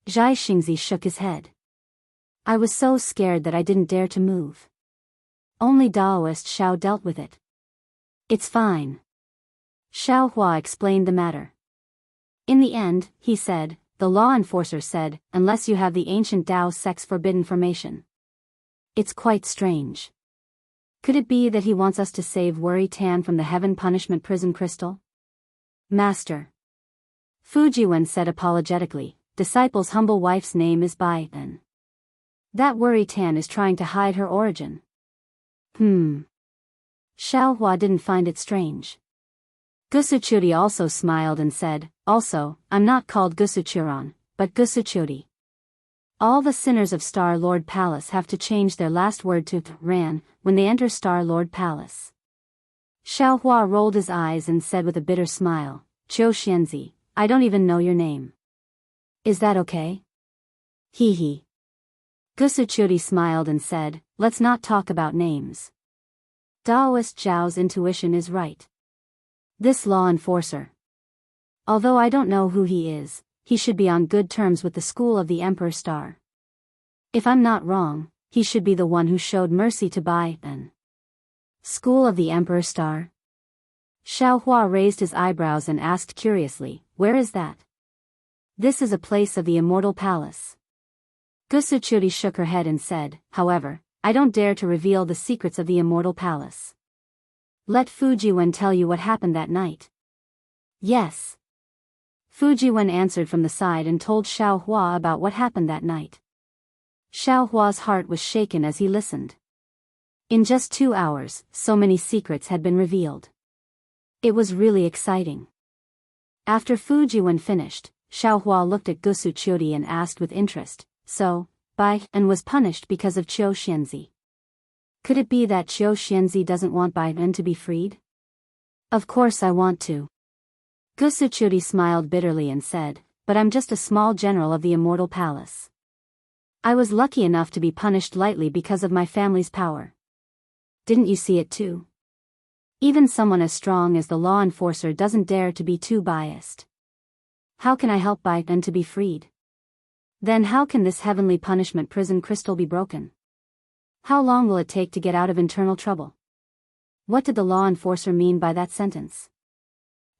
Zhai Xingzi shook his head. I was so scared that I didn't dare to move. Only Daoist Xiao dealt with it. It's fine. Xiao Hua explained the matter. In the end, he said, the law enforcer said, unless you have the ancient Dao sex forbidden formation. It's quite strange. Could it be that he wants us to save Worry Tan from the heaven punishment prison crystal? Master. Fujiwen said apologetically, disciple's humble wife's name is Bai then. That Worry Tan is trying to hide her origin. Xiao Hua didn't find it strange. Gusu Chudi also smiled and said, also, I'm not called Gusu Churan, but Gusu Chudi. All the sinners of Star Lord Palace have to change their last word to Ran when they enter Star Lord Palace. Xiao Hua rolled his eyes and said with a bitter smile, Qiu Xianzi, I don't even know your name. Is that okay? Hee hee. Gusu Chudi smiled and said, let's not talk about names. Daoist Zhao's intuition is right. This law enforcer. Although I don't know who he is, he should be on good terms with the school of the Emperor Star. If I'm not wrong, he should be the one who showed mercy to Bai then. School of the Emperor Star? Xiao Hua raised his eyebrows and asked curiously, where is that? This is a place of the Immortal Palace. Gusu Chudi shook her head and said, however, I don't dare to reveal the secrets of the Immortal Palace. Let Fujiwen tell you what happened that night. Yes. Fujiwen answered from the side and told Xiao Hua about what happened that night. Xiao Hua's heart was shaken as he listened. In just 2 hours, so many secrets had been revealed. It was really exciting. After Fujiwen finished, Xiaohua looked at Gusu Qiudi and asked with interest, so, Bai and was punished because of Qiu Xianzi. Could it be that Qiu Xianzi doesn't want Bai and to be freed? Of course I want to. Gusu Qiudi smiled bitterly and said, but I'm just a small general of the Immortal Palace. I was lucky enough to be punished lightly because of my family's power. Didn't you see it too? Even someone as strong as the law enforcer doesn't dare to be too biased. How can I help Bai and to be freed? Then how can this heavenly punishment prison crystal be broken? How long will it take to get out of internal trouble? What did the law enforcer mean by that sentence?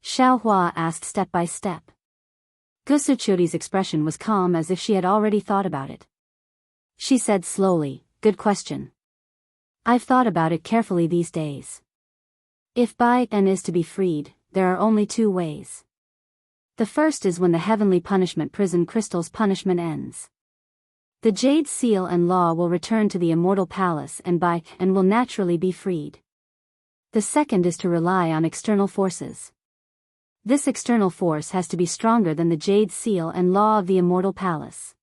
Xiaohua asked step by step. Gusu Qiudi's expression was calm as if she had already thought about it. She said slowly, good question. I've thought about it carefully these days. If Bai En is to be freed, there are only two ways. The first is when the heavenly punishment prison crystal's punishment ends. The Jade Seal and Law will return to the Immortal Palace and Bai En will naturally be freed. The second is to rely on external forces. This external force has to be stronger than the Jade Seal and Law of the Immortal Palace.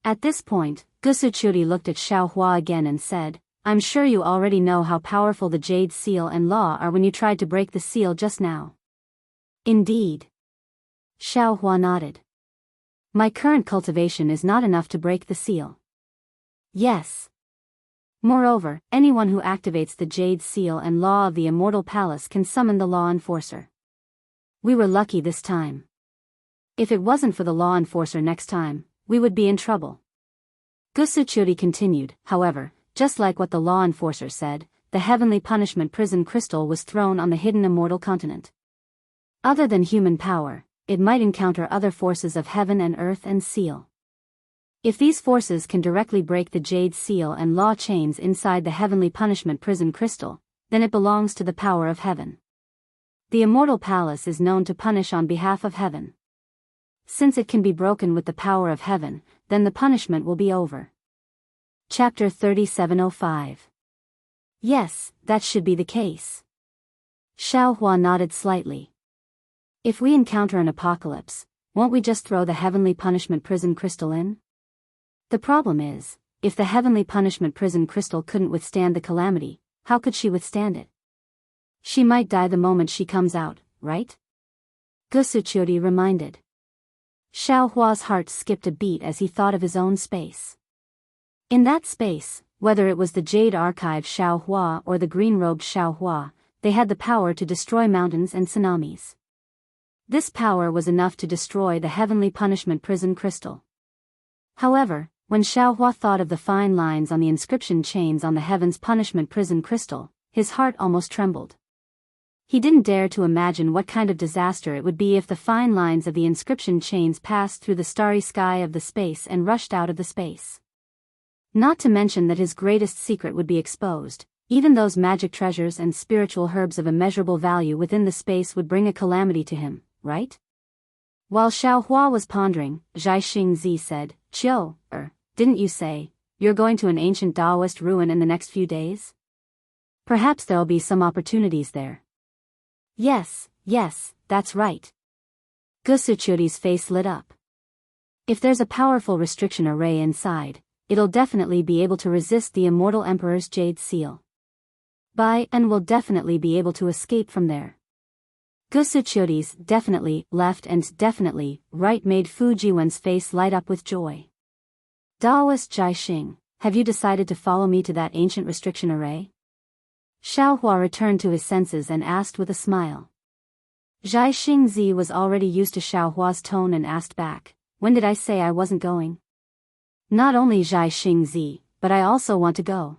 At this point, Gusu Qiudi looked at Xiaohua again and said, I'm sure you already know how powerful the Jade Seal and Law are when you tried to break the seal just now. Indeed. Xiaohua nodded. My current cultivation is not enough to break the seal. Yes. Moreover, anyone who activates the Jade Seal and Law of the Immortal Palace can summon the law enforcer. We were lucky this time. If it wasn't for the law enforcer next time, we would be in trouble. Gusu Qiudi continued, however, just like what the law enforcer said, the heavenly punishment prison crystal was thrown on the hidden immortal continent. Other than human power, it might encounter other forces of heaven and earth and seal. If these forces can directly break the Jade Seal and Law chains inside the heavenly punishment prison crystal, then it belongs to the power of heaven. The Immortal Palace is known to punish on behalf of heaven. Since it can be broken with the power of heaven, then the punishment will be over. Chapter 3705. Yes, that should be the case. Xiaohua nodded slightly. If we encounter an apocalypse, won't we just throw the heavenly punishment prison crystal in? The problem is, if the heavenly punishment prison crystal couldn't withstand the calamity, how could she withstand it? She might die the moment she comes out, right? Gusu Qiudi reminded. Xiaohua's heart skipped a beat as he thought of his own space. In that space, whether it was the Jade Archive Xiaohua or the green-robed Xiaohua, they had the power to destroy mountains and tsunamis. This power was enough to destroy the heavenly punishment prison crystal. However, when Xiaohua thought of the fine lines on the inscription chains on the heaven's punishment prison crystal, his heart almost trembled. He didn't dare to imagine what kind of disaster it would be if the fine lines of the inscription chains passed through the starry sky of the space and rushed out of the space. Not to mention that his greatest secret would be exposed. Even those magic treasures and spiritual herbs of immeasurable value within the space would bring a calamity to him, right? While Xiaohua was pondering, Xingzi said, Qiu, didn't you say, you're going to an ancient Daoist ruin in the next few days? Perhaps there'll be some opportunities there. Yes, that's right. Gusu Qiudi's face lit up. If there's a powerful restriction array inside, it'll definitely be able to resist the Immortal Emperor's Jade Seal. Bai En will definitely be able to escape from there. Gusu Qiudi's definitely left and definitely right made Fu Jiwen's face light up with joy. Daoist Jiaxing, have you decided to follow me to that ancient restriction array? Xiaohua returned to his senses and asked with a smile. Xingzi was already used to Xiaohua's tone and asked back, when did I say I wasn't going? Not only Xingzi, but I also want to go.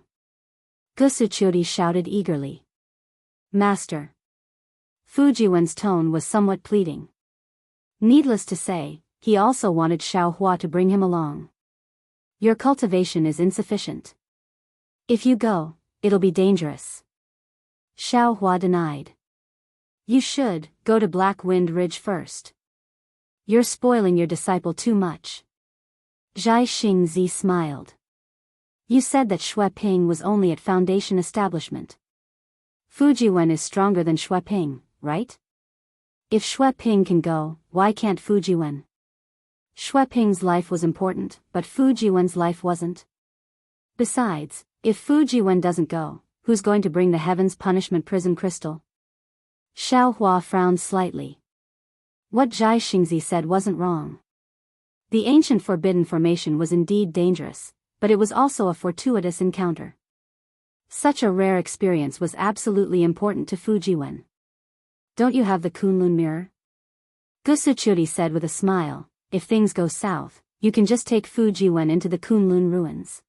Gusu Qiudi shouted eagerly. Master. Fu Jiwen's tone was somewhat pleading. Needless to say, he also wanted Xiaohua to bring him along. Your cultivation is insufficient. If you go, it'll be dangerous. Xiaohua denied. You should go to Black Wind Ridge first. You're spoiling your disciple too much. Xingzi smiled. You said that Xue Ping was only at Foundation Establishment. Fu Jiwen is stronger than Xue Ping, right? If Xue Ping can go, why can't Fu Jiwen? Shueping's life was important, but Fu Jiwen's life wasn't. Besides, if Fu Jiwen doesn't go, who's going to bring the Heaven's Punishment Prison Crystal? Xiao Hua frowned slightly. What Zhai Xingzi said wasn't wrong. The ancient forbidden formation was indeed dangerous, but it was also a fortuitous encounter. Such a rare experience was absolutely important to Fu Jiwen. Don't you have the Kunlun mirror? Gusuchuri said with a smile, if things go south, you can just take Fu Jiwen into the Kunlun ruins.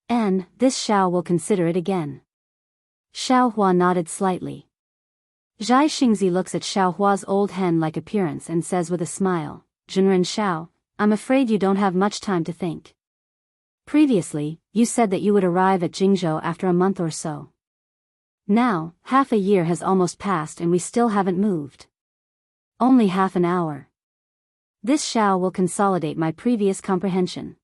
And, this Xiao will consider it again. Xiao Hua nodded slightly. Zhai Xingzi looks at Xiao Hua's old hen-like appearance and says with a smile, Zhenren Xiao, I'm afraid you don't have much time to think. Previously, you said that you would arrive at Jingzhou after a month or so. Now, half a year has almost passed and we still haven't moved. Only half an hour. This Xiao will consolidate my previous comprehension.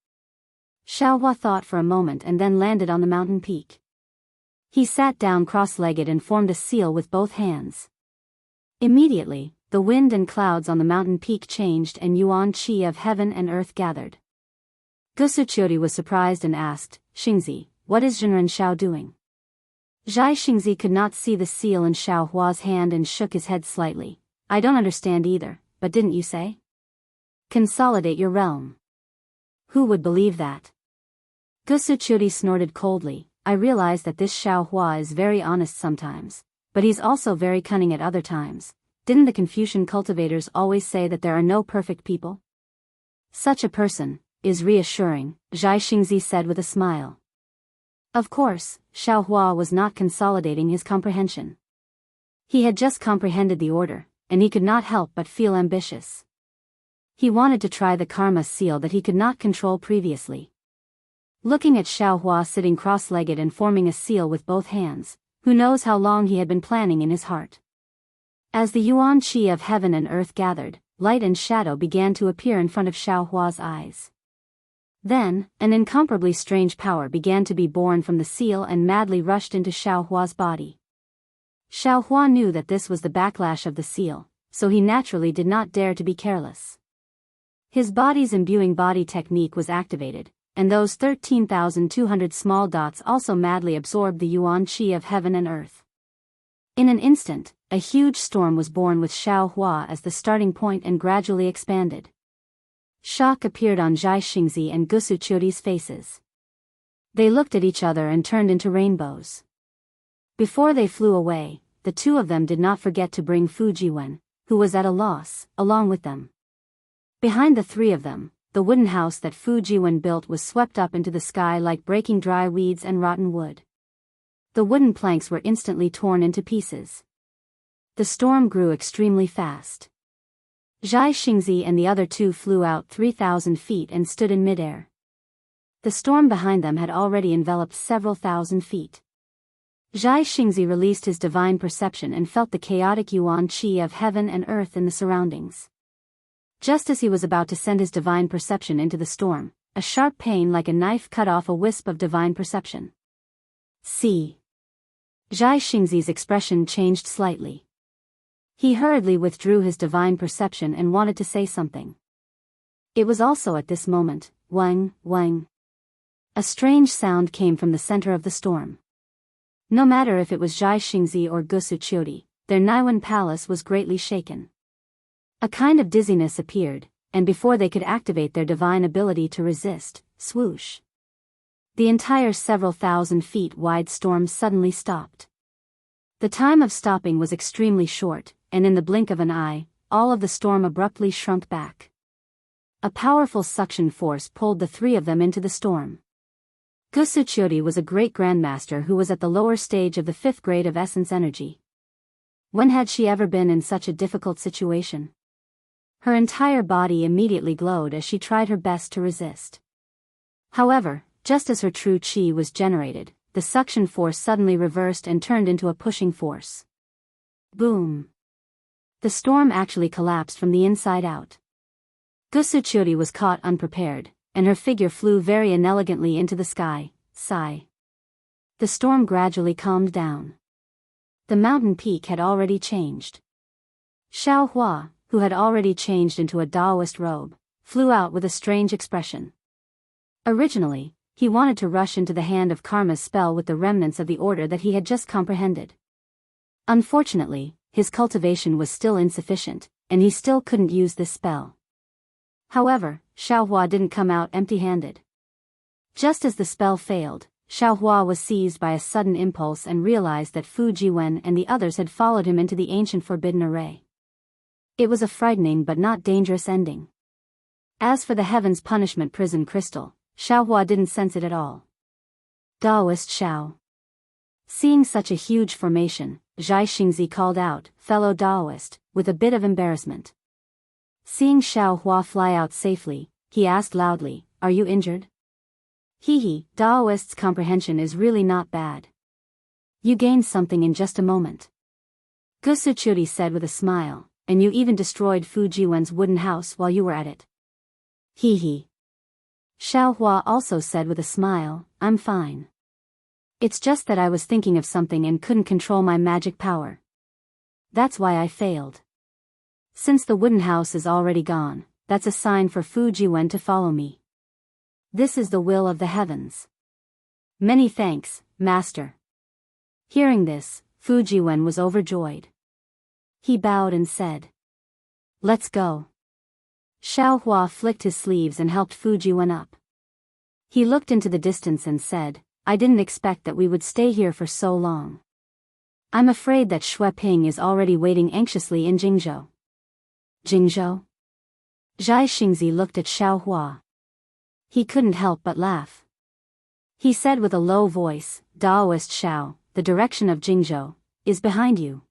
Xiao Hua thought for a moment and then landed on the mountain peak. He sat down cross-legged and formed a seal with both hands. Immediately, the wind and clouds on the mountain peak changed and yuan qi of heaven and earth gathered. Gusuchuri was surprised and asked, Xingzi, what is Zhenren Xiao doing? Zhai Xingzi could not see the seal in Xiao Hua's hand and shook his head slightly. I don't understand either, but didn't you say? Consolidate your realm. Who would believe that? Gusuchuri snorted coldly. I realize that this Xiao Hua is very honest sometimes, but he's also very cunning at other times. Didn't the Confucian cultivators always say that there are no perfect people? Such a person is reassuring, Zhai Xingzi said with a smile. Of course, Xiao Hua was not consolidating his comprehension. He had just comprehended the order, and he could not help but feel ambitious. He wanted to try the karma seal that he could not control previously. Looking at Xiao Hua sitting cross-legged and forming a seal with both hands, who knows how long he had been planning in his heart. As the yuan qi of heaven and earth gathered, light and shadow began to appear in front of Xiao Hua's eyes. Then, an incomparably strange power began to be born from the seal and madly rushed into Xiao Hua's body. Xiao Hua knew that this was the backlash of the seal, so he naturally did not dare to be careless. His body's imbuing body technique was activated, and those 13,200 small dots also madly absorbed the yuan qi of heaven and earth. In an instant, a huge storm was born with Xiao Hua as the starting point and gradually expanded. Shock appeared on Zhai Xingzi and Gusuchuri's faces. They looked at each other and turned into rainbows. Before they flew away, the two of them did not forget to bring Fu Jiwen, who was at a loss, along with them. Behind the three of them, the wooden house that Fu Jiwen built was swept up into the sky like breaking dry weeds and rotten wood. The wooden planks were instantly torn into pieces. The storm grew extremely fast. Zhai Xingzi and the other two flew out 3,000 feet and stood in midair. The storm behind them had already enveloped several thousand feet. Zhai Xingzi released his divine perception and felt the chaotic yuan qi of heaven and earth in the surroundings. Just as he was about to send his divine perception into the storm, a sharp pain like a knife cut off a wisp of divine perception. See. Zhai Xingzi's expression changed slightly. He hurriedly withdrew his divine perception and wanted to say something. It was also at this moment, wang, wang. A strange sound came from the center of the storm. No matter if it was Zhai Xingzi or Gusuchuri, their Naiwan palace was greatly shaken. A kind of dizziness appeared, and before they could activate their divine ability to resist, swoosh. The entire several thousand feet wide storm suddenly stopped. The time of stopping was extremely short, and in the blink of an eye, all of the storm abruptly shrunk back. A powerful suction force pulled the three of them into the storm. Gusuchuri was a great grandmaster who was at the lower stage of the 5th grade of essence energy. When had she ever been in such a difficult situation? Her entire body immediately glowed as she tried her best to resist. However, just as her true chi was generated, the suction force suddenly reversed and turned into a pushing force. Boom! The storm actually collapsed from the inside out. Gusuchuri was caught unprepared, and her figure flew very inelegantly into the sky. Sigh. The storm gradually calmed down. The mountain peak had already changed. Xiao Hua, who had already changed into a Daoist robe, flew out with a strange expression. Originally, he wanted to rush into the hand of Karma's spell with the remnants of the order that he had just comprehended. Unfortunately, his cultivation was still insufficient, and he still couldn't use this spell. However, Xiaohua didn't come out empty-handed. Just as the spell failed, Xiaohua was seized by a sudden impulse and realized that Fu Jiwen and the others had followed him into the ancient forbidden array. It was a frightening but not dangerous ending. As for the Heaven's Punishment Prison Crystal, Xiaohua didn't sense it at all. Daoist Xiao. Seeing such a huge formation, Xianxia called out, "Fellow Daoist," with a bit of embarrassment. Seeing Xiaohua fly out safely, he asked loudly, "Are you injured?" "Hee, Daoist's comprehension is really not bad. You gained something in just a moment," Gusuchuri said with a smile, "and you even destroyed Fu Jiwen's wooden house while you were at it." Hee. Xiaohua also said with a smile, "I'm fine. It's just that I was thinking of something and couldn't control my magic power. That's why I failed. Since the wooden house is already gone, that's a sign for Fu Jiwen to follow me. This is the will of the heavens." "Many thanks, Master." Hearing this, Fu Jiwen was overjoyed. He bowed and said, "Let's go." Xiaohua flicked his sleeves and helped Fu Jiwen up. He looked into the distance and said, "I didn't expect that we would stay here for so long. I'm afraid that Xue Ping is already waiting anxiously in Jingzhou." "Jingzhou?" Xianxia looked at Xiaohua. He couldn't help but laugh. He said with a low voice, "Daoist Xiao, the direction of Jingzhou is behind you."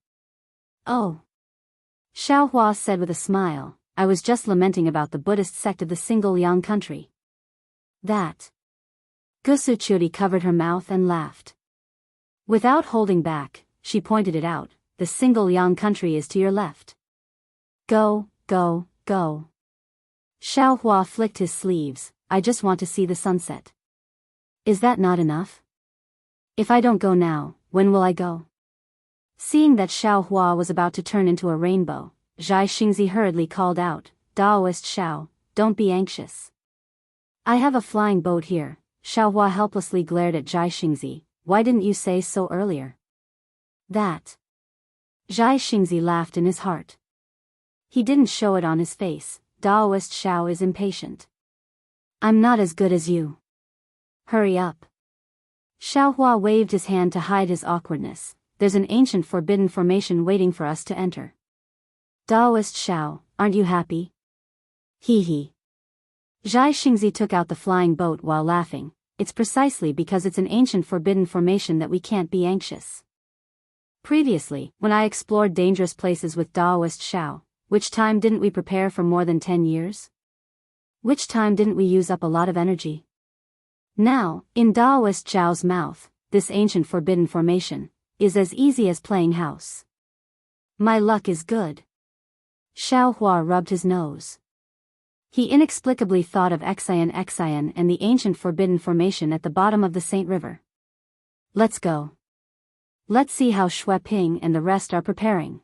"Oh." Xiaohua said with a smile, "I was just lamenting about the Buddhist sect of the Single Yang country." "That." Gusuchuri covered her mouth and laughed. Without holding back, she pointed it out, "The Single Yang country is to your left. Go, go, go." Xiaohua flicked his sleeves, "I just want to see the sunset." "Is that not enough? If I don't go now, when will I go?" Seeing that Xiaohua was about to turn into a rainbow, Xianxia hurriedly called out, "Daoist Xiao, don't be anxious. I have a flying boat here." Xiaohua helplessly glared at Xianxia, "Why didn't you say so earlier?" "That." Xianxia laughed in his heart. He didn't show it on his face. "Daoist Xiao is impatient. I'm not as good as you. Hurry up." Xiaohua waved his hand to hide his awkwardness. "There's an ancient forbidden formation waiting for us to enter." "Daoist Xiao, aren't you happy?" Hee. Xianxia took out the flying boat while laughing. "It's precisely because it's an ancient forbidden formation that we can't be anxious. Previously, when I explored dangerous places with Daoist Xiao, which time didn't we prepare for more than 10 years? Which time didn't we use up a lot of energy? Now, in Daoist Xiao's mouth, this ancient forbidden formation is as easy as playing house. My luck is good." Xiaohua rubbed his nose. He inexplicably thought of Xian and the ancient forbidden formation at the bottom of the Saint River. "Let's go. Let's see how Xue Ping and the rest are preparing."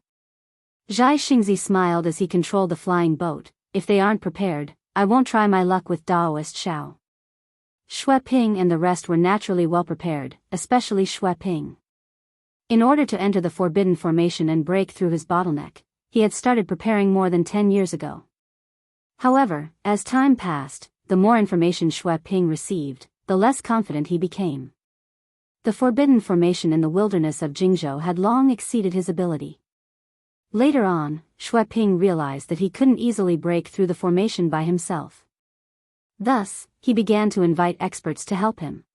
Xianxia smiled as he controlled the flying boat. "If they aren't prepared, I won't try my luck with Daoist Xiao." Xue Ping and the rest were naturally well prepared, especially Xue Ping. In order to enter the forbidden formation and break through his bottleneck, he had started preparing more than 10 years ago. However, as time passed, the more information Xue Ping received, the less confident he became. The forbidden formation in the wilderness of Jingzhou had long exceeded his ability. Later on, Xue Ping realized that he couldn't easily break through the formation by himself. Thus, he began to invite experts to help him.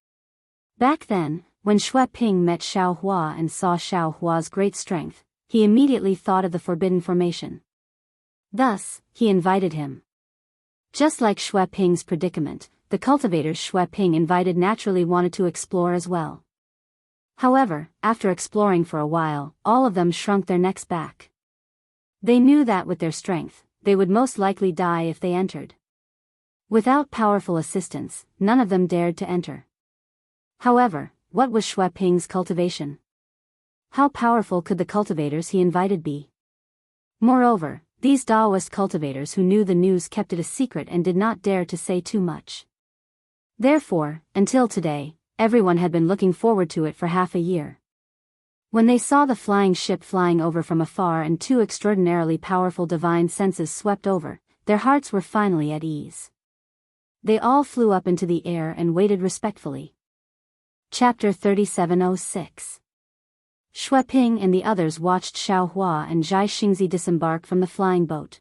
Back then, when Xue Ping met Xiaohua and saw Xiaohua's great strength, he immediately thought of the forbidden formation. Thus, he invited him. Just like Xue Ping's predicament, the cultivators Xue Ping invited naturally wanted to explore as well. However, after exploring for a while, all of them shrunk their necks back. They knew that with their strength, they would most likely die if they entered. Without powerful assistance, none of them dared to enter. However, what was Xue Ping's cultivation? How powerful could the cultivators he invited be? Moreover, These Daoist cultivators who knew the news kept it a secret and did not dare to say too much. Therefore, until today, everyone had been looking forward to it for half a year. When they saw the flying ship flying over from afar and two extraordinarily powerful divine senses swept over, their hearts were finally at ease. They all flew up into the air and waited respectfully. Chapter 3706. Xueping and the others watched Xiaohua and Zhai Xingzi disembark from the flying boat.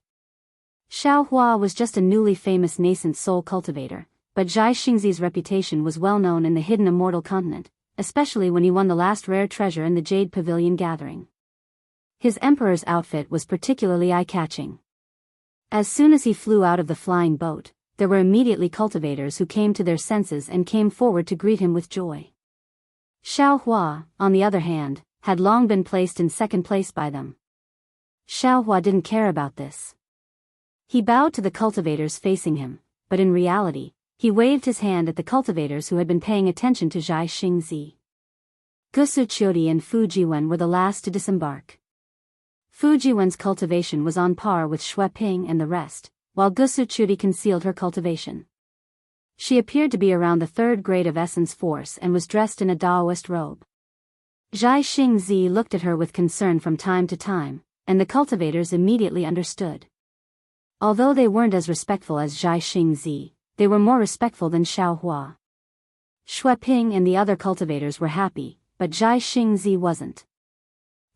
Xiaohua was just a newly famous nascent soul cultivator, but Zhai Xingzi's reputation was well known in the hidden immortal continent, especially when he won the last rare treasure in the Jade Pavilion gathering. His emperor's outfit was particularly eye-catching. As soon as he flew out of the flying boat, there were immediately cultivators who came to their senses and came forward to greet him with joy. Xiaohua, on the other hand, had long been placed in second place by them. Xiaohua didn't care about this. He bowed to the cultivators facing him, but in reality, he waved his hand at the cultivators who had been paying attention to Zhai Xingzi. Gusuqiudi and Fujiwen were the last to disembark. Fujiwen's cultivation was on par with Xueping and the rest, while Gusuqiudi concealed her cultivation. She appeared to be around the third grade of essence force and was dressed in a Daoist robe. Zhai Xingzi looked at her with concern from time to time, and the cultivators immediately understood. Although they weren't as respectful as Zhai Xingzi, they were more respectful than Xiaohua. Xueping and the other cultivators were happy, but Zhai Xingzi wasn't.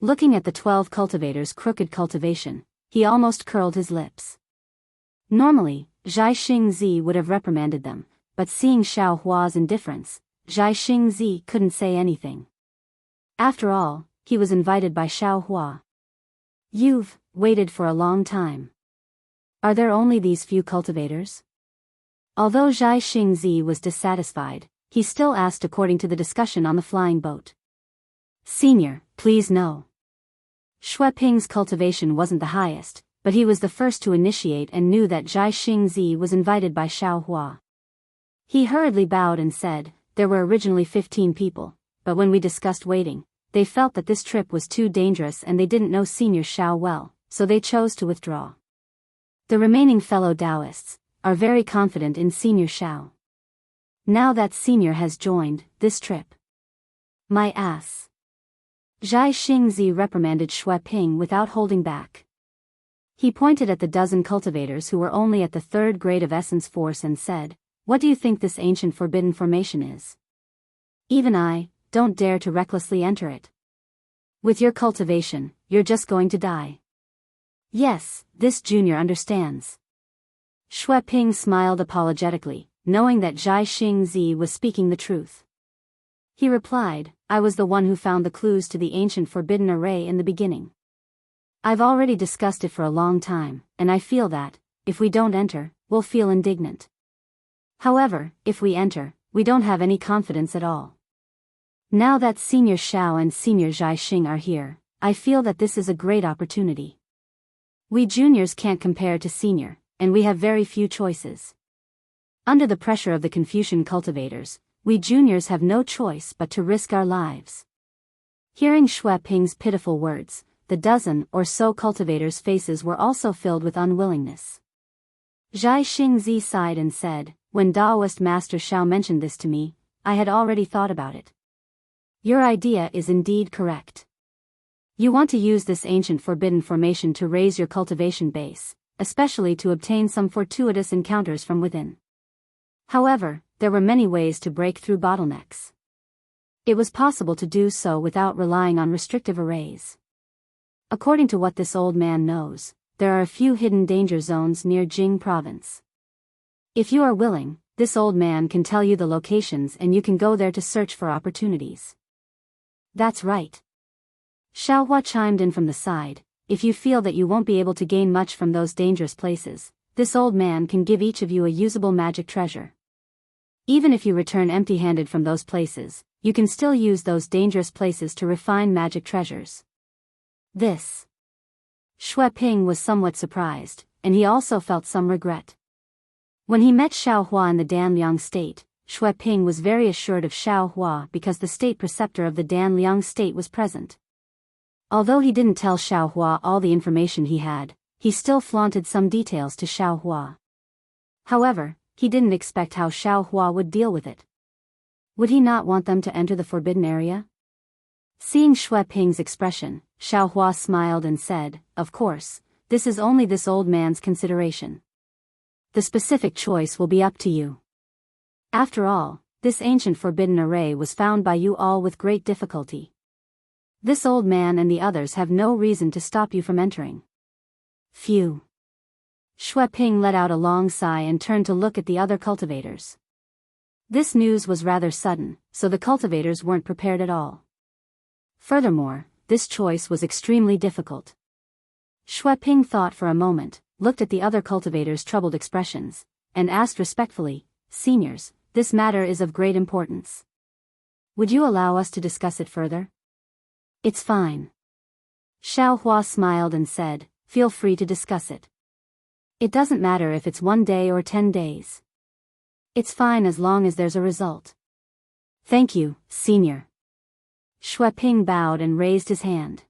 Looking at the 12 cultivators' crooked cultivation, he almost curled his lips. Normally, Zhai Xingzi would have reprimanded them, but seeing Xiaohua's indifference, Zhai Xingzi couldn't say anything. After all, he was invited by Xiaohua. You've waited for a long time. Are there only these few cultivators? Although Zhai Xingzi was dissatisfied, he still asked according to the discussion on the flying boat. Senior, please no. Xueping's cultivation wasn't the highest, but he was the first to initiate and knew that Zhai Xingzi was invited by Xiaohua. He hurriedly bowed and said, there were originally 15 people, but when we discussed waiting, they felt that this trip was too dangerous and they didn't know Senior Xiao well, so they chose to withdraw. The remaining fellow Daoists are very confident in Senior Xiao. Now that Senior has joined this trip. My ass. Zhai Xingzi reprimanded Xueping without holding back. He pointed at the dozen cultivators who were only at the third grade of essence force and said, what do you think this ancient forbidden formation is? Even I don't dare to recklessly enter it. With your cultivation, you're just going to die. Yes, this junior understands. Xueping smiled apologetically, knowing that Zhai Xingzi was speaking the truth. He replied, I was the one who found the clues to the ancient forbidden array in the beginning. I've already discussed it for a long time, and I feel that, if we don't enter, we'll feel indignant. However, if we enter, we don't have any confidence at all. Now that Senior Xiao and Senior Zhai Xing are here, I feel that this is a great opportunity. We juniors can't compare to Senior, and we have very few choices. Under the pressure of the Confucian cultivators, we juniors have no choice but to risk our lives. Hearing Xueping's pitiful words, the dozen or so cultivators' faces were also filled with unwillingness. Zhai Xingzi sighed and said, when Daoist Master Xiao mentioned this to me, I had already thought about it. Your idea is indeed correct. You want to use this ancient forbidden formation to raise your cultivation base, especially to obtain some fortuitous encounters from within. However, there were many ways to break through bottlenecks. It was possible to do so without relying on restrictive arrays. According to what this old man knows, there are a few hidden danger zones near Jing province. If you are willing, this old man can tell you the locations and you can go there to search for opportunities. That's right. Xiaohua chimed in from the side, if you feel that you won't be able to gain much from those dangerous places, this old man can give each of you a usable magic treasure. Even if you return empty-handed from those places, you can still use those dangerous places to refine magic treasures. This. Xueping was somewhat surprised, and he also felt some regret. When he met Xiaohua in the Danliang state, Xueping was very assured of Xiaohua because the state preceptor of the Danliang state was present. Although he didn't tell Xiaohua all the information he had, he still flaunted some details to Xiao Hua. However, he didn't expect how Xiao Hua would deal with it. Would he not want them to enter the forbidden area? Seeing Xue Ping's expression, Xiao Hua smiled and said, "Of course, this is only this old man's consideration. The specific choice will be up to you. After all, this ancient forbidden array was found by you all with great difficulty. This old man and the others have no reason to stop you from entering." Phew. Xue Ping let out a long sigh and turned to look at the other cultivators. This news was rather sudden, so the cultivators weren't prepared at all. Furthermore, this choice was extremely difficult. Xue Ping thought for a moment, looked at the other cultivators' troubled expressions, and asked respectfully, "Seniors, this matter is of great importance. Would you allow us to discuss it further?" "It's fine." Xiao Hua smiled and said, "Feel free to discuss it. It doesn't matter if it's 1 day or 10 days. It's fine as long as there's a result." "Thank you, Senior." Xue Ping bowed and raised his hand.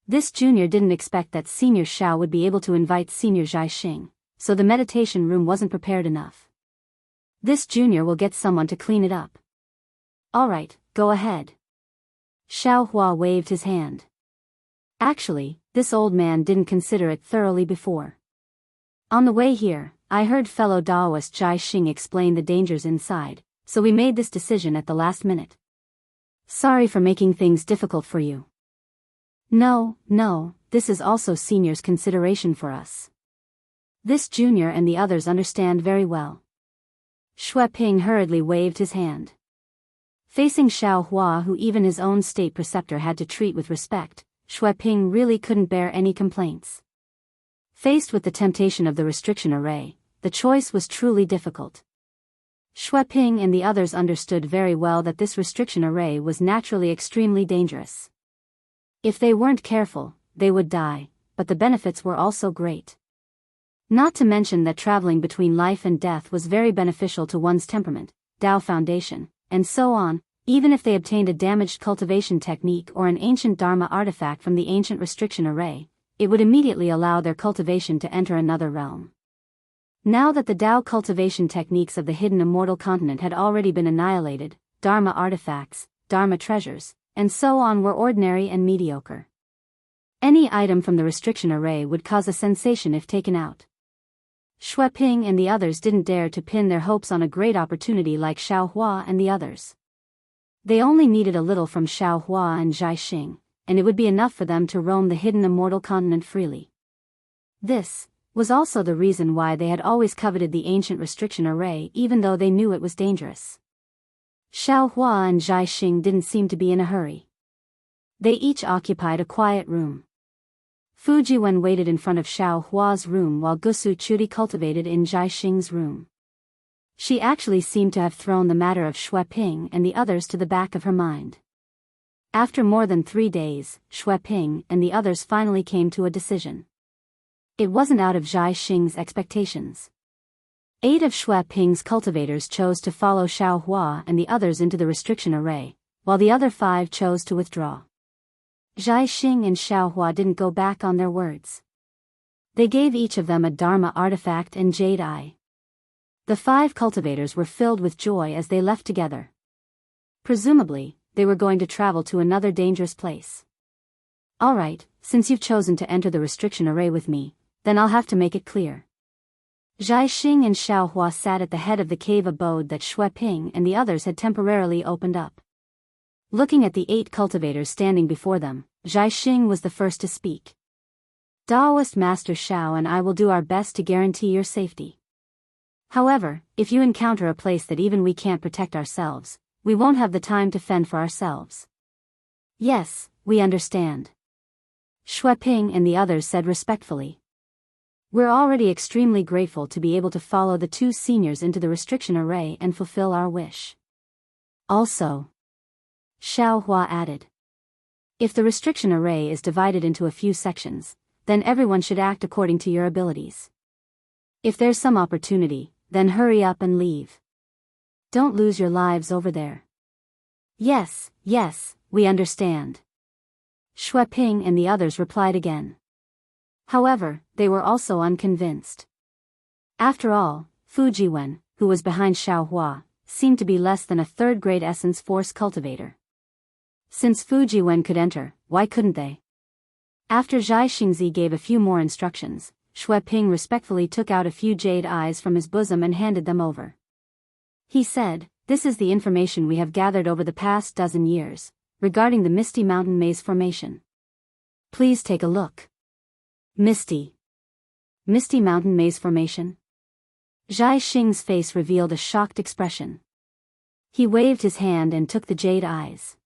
This junior didn't expect that Senior Xiao would be able to invite Senior Jiaxing, so the meditation room wasn't prepared enough. This junior will get someone to clean it up. "Alright, go ahead." Xiao Hua waved his hand. Actually, this old man didn't consider it thoroughly before. "On the way here, I heard fellow Daoist Jiaxing explain the dangers inside, so we made this decision at the last minute. Sorry for making things difficult for you." No, this is also Senior's consideration for us. This junior and the others understand very well." Xue Ping hurriedly waved his hand. Facing Xiao Hua, who even his own state preceptor had to treat with respect, Xue Ping really couldn't bear any complaints. Faced with the temptation of the restriction array, the choice was truly difficult. Xue Ping and the others understood very well that this restriction array was naturally extremely dangerous. If they weren't careful, they would die, but the benefits were also great. Not to mention that traveling between life and death was very beneficial to one's temperament, Dao foundation, and so on. Even if they obtained a damaged cultivation technique or an ancient Dharma artifact from the ancient restriction array, it would immediately allow their cultivation to enter another realm. Now that the Dao cultivation techniques of the hidden immortal continent had already been annihilated, Dharma artifacts, Dharma treasures, and so on were ordinary and mediocre. Any item from the restriction array would cause a sensation if taken out. Xue Ping and the others didn't dare to pin their hopes on a great opportunity like Xiao Hua and the others. They only needed a little from Xiao Hua and Jiaxing, and it would be enough for them to roam the hidden immortal continent freely. This was also the reason why they had always coveted the ancient restriction array even though they knew it was dangerous. Xiao Hua and Jiaxing didn't seem to be in a hurry. They each occupied a quiet room. Fujiwen waited in front of Xiao Hua's room while Gusu Chudi cultivated in Jiaxing's room. She actually seemed to have thrown the matter of Xue Ping and the others to the back of her mind. After more than 3 days, Xue Ping and the others finally came to a decision. It wasn't out of Jiaxing's expectations. 8 of Xue Ping's cultivators chose to follow Xiao Hua and the others into the restriction array, while the other 5 chose to withdraw. Jiaxing and Xiao Hua didn't go back on their words. They gave each of them a Dharma artifact and jade eye. The 5 cultivators were filled with joy as they left together. Presumably, they were going to travel to another dangerous place. "Alright, since you've chosen to enter the restriction array with me, then I'll have to make it clear." Jiaxing and Xiao Hua sat at the head of the cave abode that Xue Ping and the others had temporarily opened up. Looking at the 8 cultivators standing before them, Jiaxing was the first to speak. "Daoist Master Xiao and I will do our best to guarantee your safety. However, if you encounter a place that even we can't protect ourselves, we won't have the time to fend for ourselves." "Yes, we understand," Xue Ping and the others said respectfully. "We're already extremely grateful to be able to follow the 2 seniors into the restriction array and fulfill our wish." "Also," Xiao Hua added, "if the restriction array is divided into a few sections, then everyone should act according to your abilities. If there's some opportunity, then hurry up and leave. Don't lose your lives over there." Yes, we understand," Xue Ping and the others replied again. However, they were also unconvinced. After all, Fujiwen, who was behind Xiaohua, seemed to be less than a third-grade essence force cultivator. Since Fujiwen could enter, why couldn't they? After Zhai Xingzi gave a few more instructions, Xue Ping respectfully took out a few jade eyes from his bosom and handed them over. He said, "This is the information we have gathered over the past dozen years, regarding the Misty Mountain Maze Formation. Please take a look." Misty Mountain Maze Formation? Zhai Xing's face revealed a shocked expression. He waved his hand and took the jade eyes.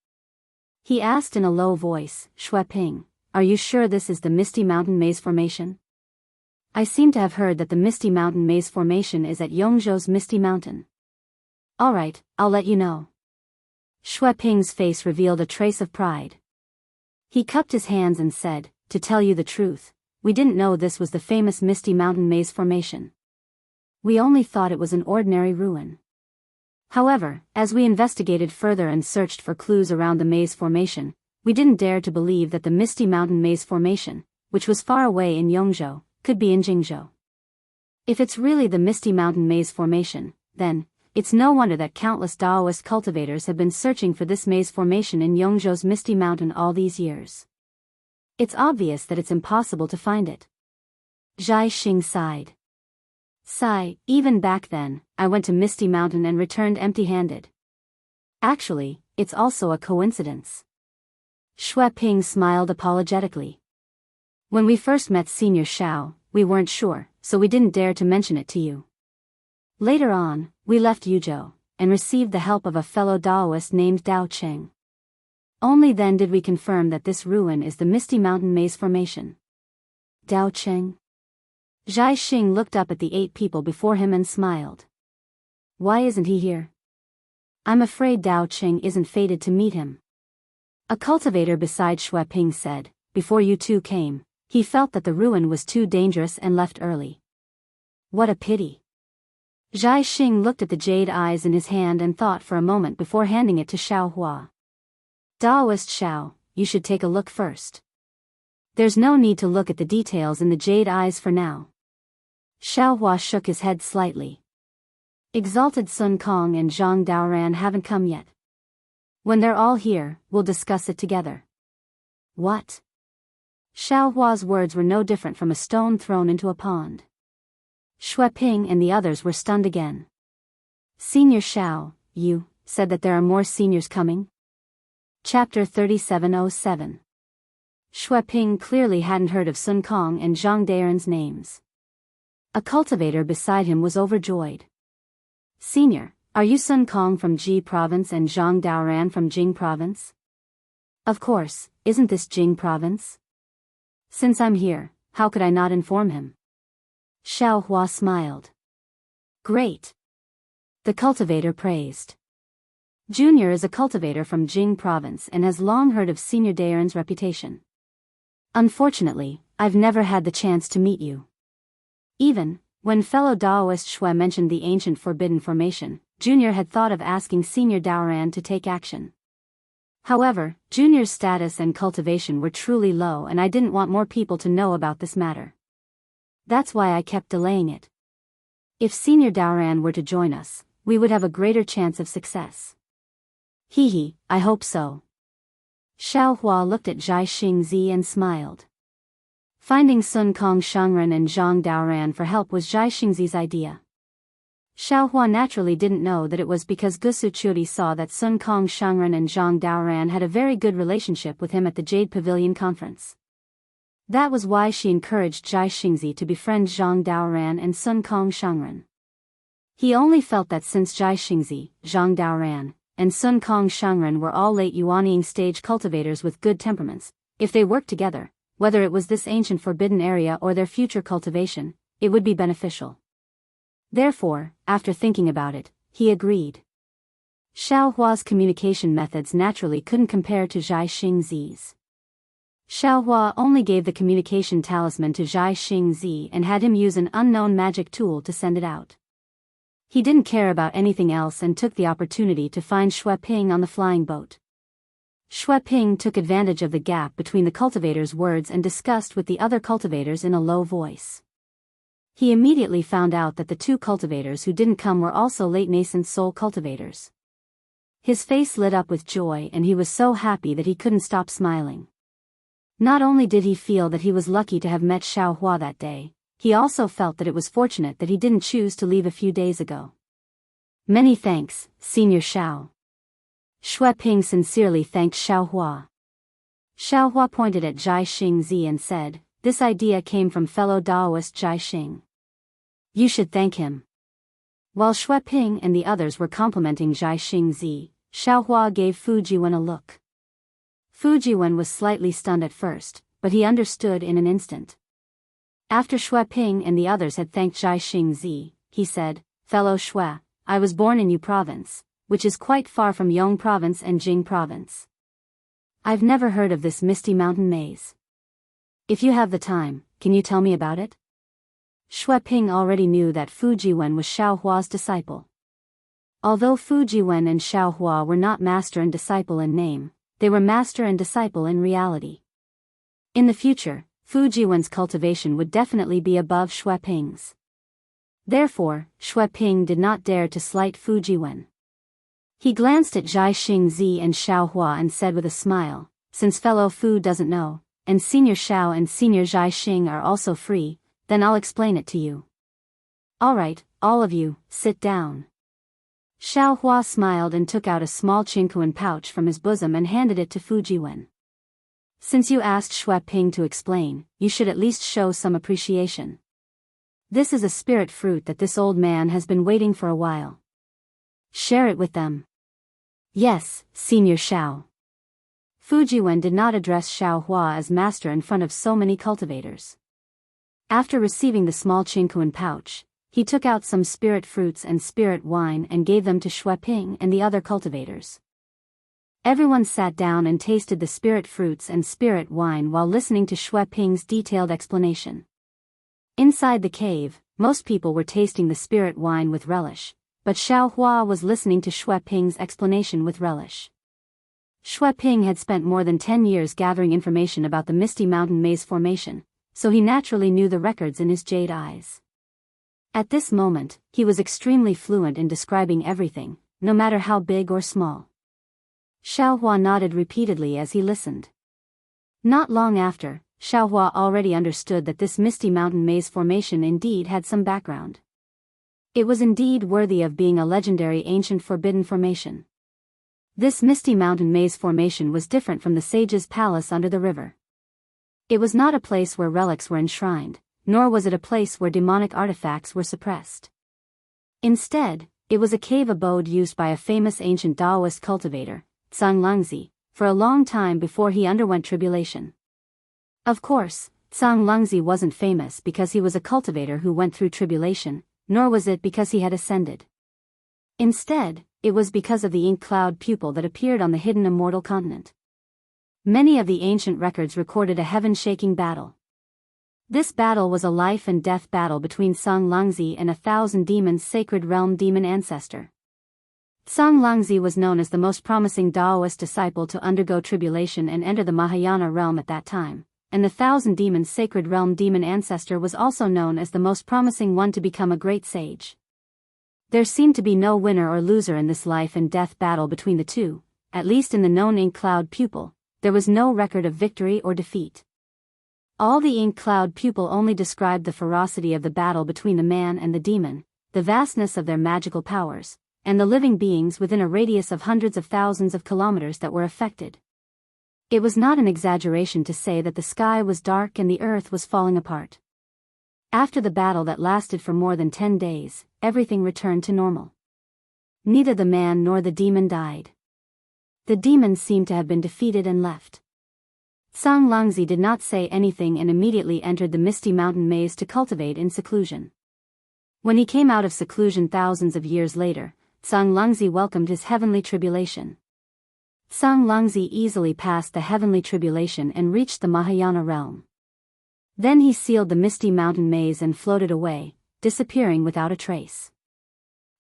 He asked in a low voice, "Xue Ping, are you sure this is the Misty Mountain Maze Formation? I seem to have heard that the Misty Mountain Maze Formation is at Yongzhou's Misty Mountain." "Alright, I'll let you know." Xue Ping's face revealed a trace of pride. He cupped his hands and said, "To tell you the truth, we didn't know this was the famous Misty Mountain Maze Formation. We only thought it was an ordinary ruin. However, as we investigated further and searched for clues around the maze formation, we didn't dare to believe that the Misty Mountain Maze Formation, which was far away in Yongzhou, could be in Jingzhou. If it's really the Misty Mountain Maze Formation, then it's no wonder that countless Daoist cultivators have been searching for this maze formation in Yongzhou's Misty Mountain all these years. It's obvious that it's impossible to find it." Zhai Xing sighed. Even back then, I went to Misty Mountain and returned empty-handed. Actually, it's also a coincidence." Xue Ping smiled apologetically. "When we first met Senior Xiao, we weren't sure, so we didn't dare to mention it to you. Later on, we left Yuzhou, and received the help of a fellow Daoist named Dao Cheng. Only then did we confirm that this ruin is the Misty Mountain Maze Formation." Dao Cheng? Zhai Xing looked up at the 8 people before him and smiled. "Why isn't he here?" "I'm afraid Dao Cheng isn't fated to meet him." A cultivator beside Xue Ping said, "Before you two came, he felt that the ruin was too dangerous and left early." "What a pity." Zhai Xing looked at the jade eyes in his hand and thought for a moment before handing it to Xiaohua. "Daoist Xiao, you should take a look first. There's no need to look at the details in the jade eyes for now." Xiaohua shook his head slightly. "Exalted Sun Kong and Zhang Daoran haven't come yet. When they're all here, we'll discuss it together." "What?" Xiaohua's words were no different from a stone thrown into a pond. Xue Ping and the others were stunned again. "Senior Xiao, you said that there are more seniors coming?" Chapter 3707. Xue Ping clearly hadn't heard of Sun Kong and Zhang Daoran's names. A cultivator beside him was overjoyed. "Senior, are you Sun Kong from Ji Province and Zhang Daoran from Jing Province?" "Of course, isn't this Jing Province? Since I'm here, how could I not inform him?" Xiaohua smiled. "Great." The cultivator praised. "Junior is a cultivator from Jing Province and has long heard of Senior Daoran's reputation. Unfortunately, I've never had the chance to meet you." Even when fellow Daoist Xue mentioned the ancient forbidden formation, Junior had thought of asking Senior Daoran to take action. However, Junior's status and cultivation were truly low and I didn't want more people to know about this matter. That's why I kept delaying it. If Senior Daoran were to join us, we would have a greater chance of success. "Hee, I hope so." Xiaohua looked at Zhai Xingzi and smiled. Finding Sun Kong Shangren and Zhang Daoran for help was Zhai Xingzi's idea. Xiaohua naturally didn't know that it was because Gusu Churi saw that Sun Kong Shangren and Zhang Daoran had a very good relationship with him at the Jade Pavilion conference. That was why she encouraged Zhai Xingzi to befriend Zhang Daoran and Sun Kong Shangren. He only felt that since Zhai Xingzi, Zhang Daoran, and Sun Kong Shangren were all late Yuanying stage cultivators with good temperaments, if they worked together, whether it was this ancient forbidden area or their future cultivation, it would be beneficial. Therefore, after thinking about it, he agreed. Xiaohua's communication methods naturally couldn't compare to Zhai Xingzi's. Xiaohua only gave the communication talisman to Zhai Xingzi and had him use an unknown magic tool to send it out. He didn't care about anything else and took the opportunity to find Xue Ping on the flying boat. Xue Ping took advantage of the gap between the cultivator's words and discussed with the other cultivators in a low voice. He immediately found out that the two cultivators who didn't come were also late nascent soul cultivators. His face lit up with joy and he was so happy that he couldn't stop smiling. Not only did he feel that he was lucky to have met Xiaohua that day, he also felt that it was fortunate that he didn't choose to leave a few days ago. Many thanks, Senior Xiao. Xue Ping sincerely thanked Xiaohua. Xiaohua pointed at Zhai Xingzi and said, "This idea came from fellow Daoist Zhai Xing. You should thank him." While Xue Ping and the others were complimenting Zhai Xingzi, Xiaohua gave Fu Jiwen a look. Fu Jiwen was slightly stunned at first, but he understood in an instant. After Xue Ping and the others had thanked Zhai Xingzi, he said, "Fellow Xue, I was born in Yu Province, which is quite far from Yong Province and Jing Province. I've never heard of this misty mountain maze. If you have the time, can you tell me about it?" Xue Ping already knew that Fu Jiwen was Xiaohua's disciple. Although Fu Jiwen and Xiaohua were not master and disciple in name, they were master and disciple in reality. In the future, Fu Jiwen's cultivation would definitely be above Xue Ping's. Therefore, Xue Ping did not dare to slight Fu Jiwen. He glanced at Zhai Xingzi and Xiaohua and said with a smile, "Since fellow Fu doesn't know, and Senior Xiao and Senior Zhai Xing are also free, then I'll explain it to you. Alright, all of you, sit down." Xiaohua smiled and took out a small Qingkuan pouch from his bosom and handed it to Fu Jiwen. "Since you asked Xue Ping to explain, you should at least show some appreciation. This is a spirit fruit that this old man has been waiting for a while. Share it with them." "Yes, Senior Xiao." Fu Jiwen did not address Xiaohua as master in front of so many cultivators. After receiving the small Qingkuan pouch, he took out some spirit fruits and spirit wine and gave them to Xue Ping and the other cultivators. Everyone sat down and tasted the spirit fruits and spirit wine while listening to Xue Ping's detailed explanation. Inside the cave, most people were tasting the spirit wine with relish, but Xiaohua was listening to Xue Ping's explanation with relish. Xue Ping had spent more than 10 years gathering information about the Misty Mountain Maze formation, so he naturally knew the records in his jade eyes. At this moment, he was extremely fluent in describing everything, no matter how big or small. Xiaohua nodded repeatedly as he listened. Not long after, Xiaohua already understood that this Misty Mountain Maze formation indeed had some background. It was indeed worthy of being a legendary ancient forbidden formation. This Misty Mountain Maze formation was different from the sage's palace under the river. It was not a place where relics were enshrined, nor was it a place where demonic artifacts were suppressed. Instead, it was a cave abode used by a famous ancient Daoist cultivator, Zhang Lungzi, for a long time before he underwent tribulation. Of course, Zhang Lungzi wasn't famous because he was a cultivator who went through tribulation, nor was it because he had ascended. Instead, it was because of the ink cloud pupil that appeared on the hidden immortal continent. Many of the ancient records recorded a heaven-shaking battle. This battle was a life and death battle between Zhang Lungzi and 1,000 demons' sacred realm demon ancestor. Zhang Lungzi was known as the most promising Daoist disciple to undergo tribulation and enter the Mahayana realm at that time, and the 1,000 demons' sacred realm demon ancestor was also known as the most promising one to become a great sage. There seemed to be no winner or loser in this life and death battle between the two, at least in the known ink cloud pupil, there was no record of victory or defeat. All the ink cloud pupil only described the ferocity of the battle between the man and the demon, the vastness of their magical powers, and the living beings within a radius of hundreds of thousands of kilometers that were affected. It was not an exaggeration to say that the sky was dark and the earth was falling apart. After the battle that lasted for more than 10 days, everything returned to normal. Neither the man nor the demon died. The demons seemed to have been defeated and left. Zhang Lungzi did not say anything and immediately entered the Misty Mountain Maze to cultivate in seclusion. When he came out of seclusion thousands of years later, Zhang Lungzi welcomed his heavenly tribulation. Zhang Lungzi easily passed the heavenly tribulation and reached the Mahayana realm. Then he sealed the Misty Mountain Maze and floated away, disappearing without a trace.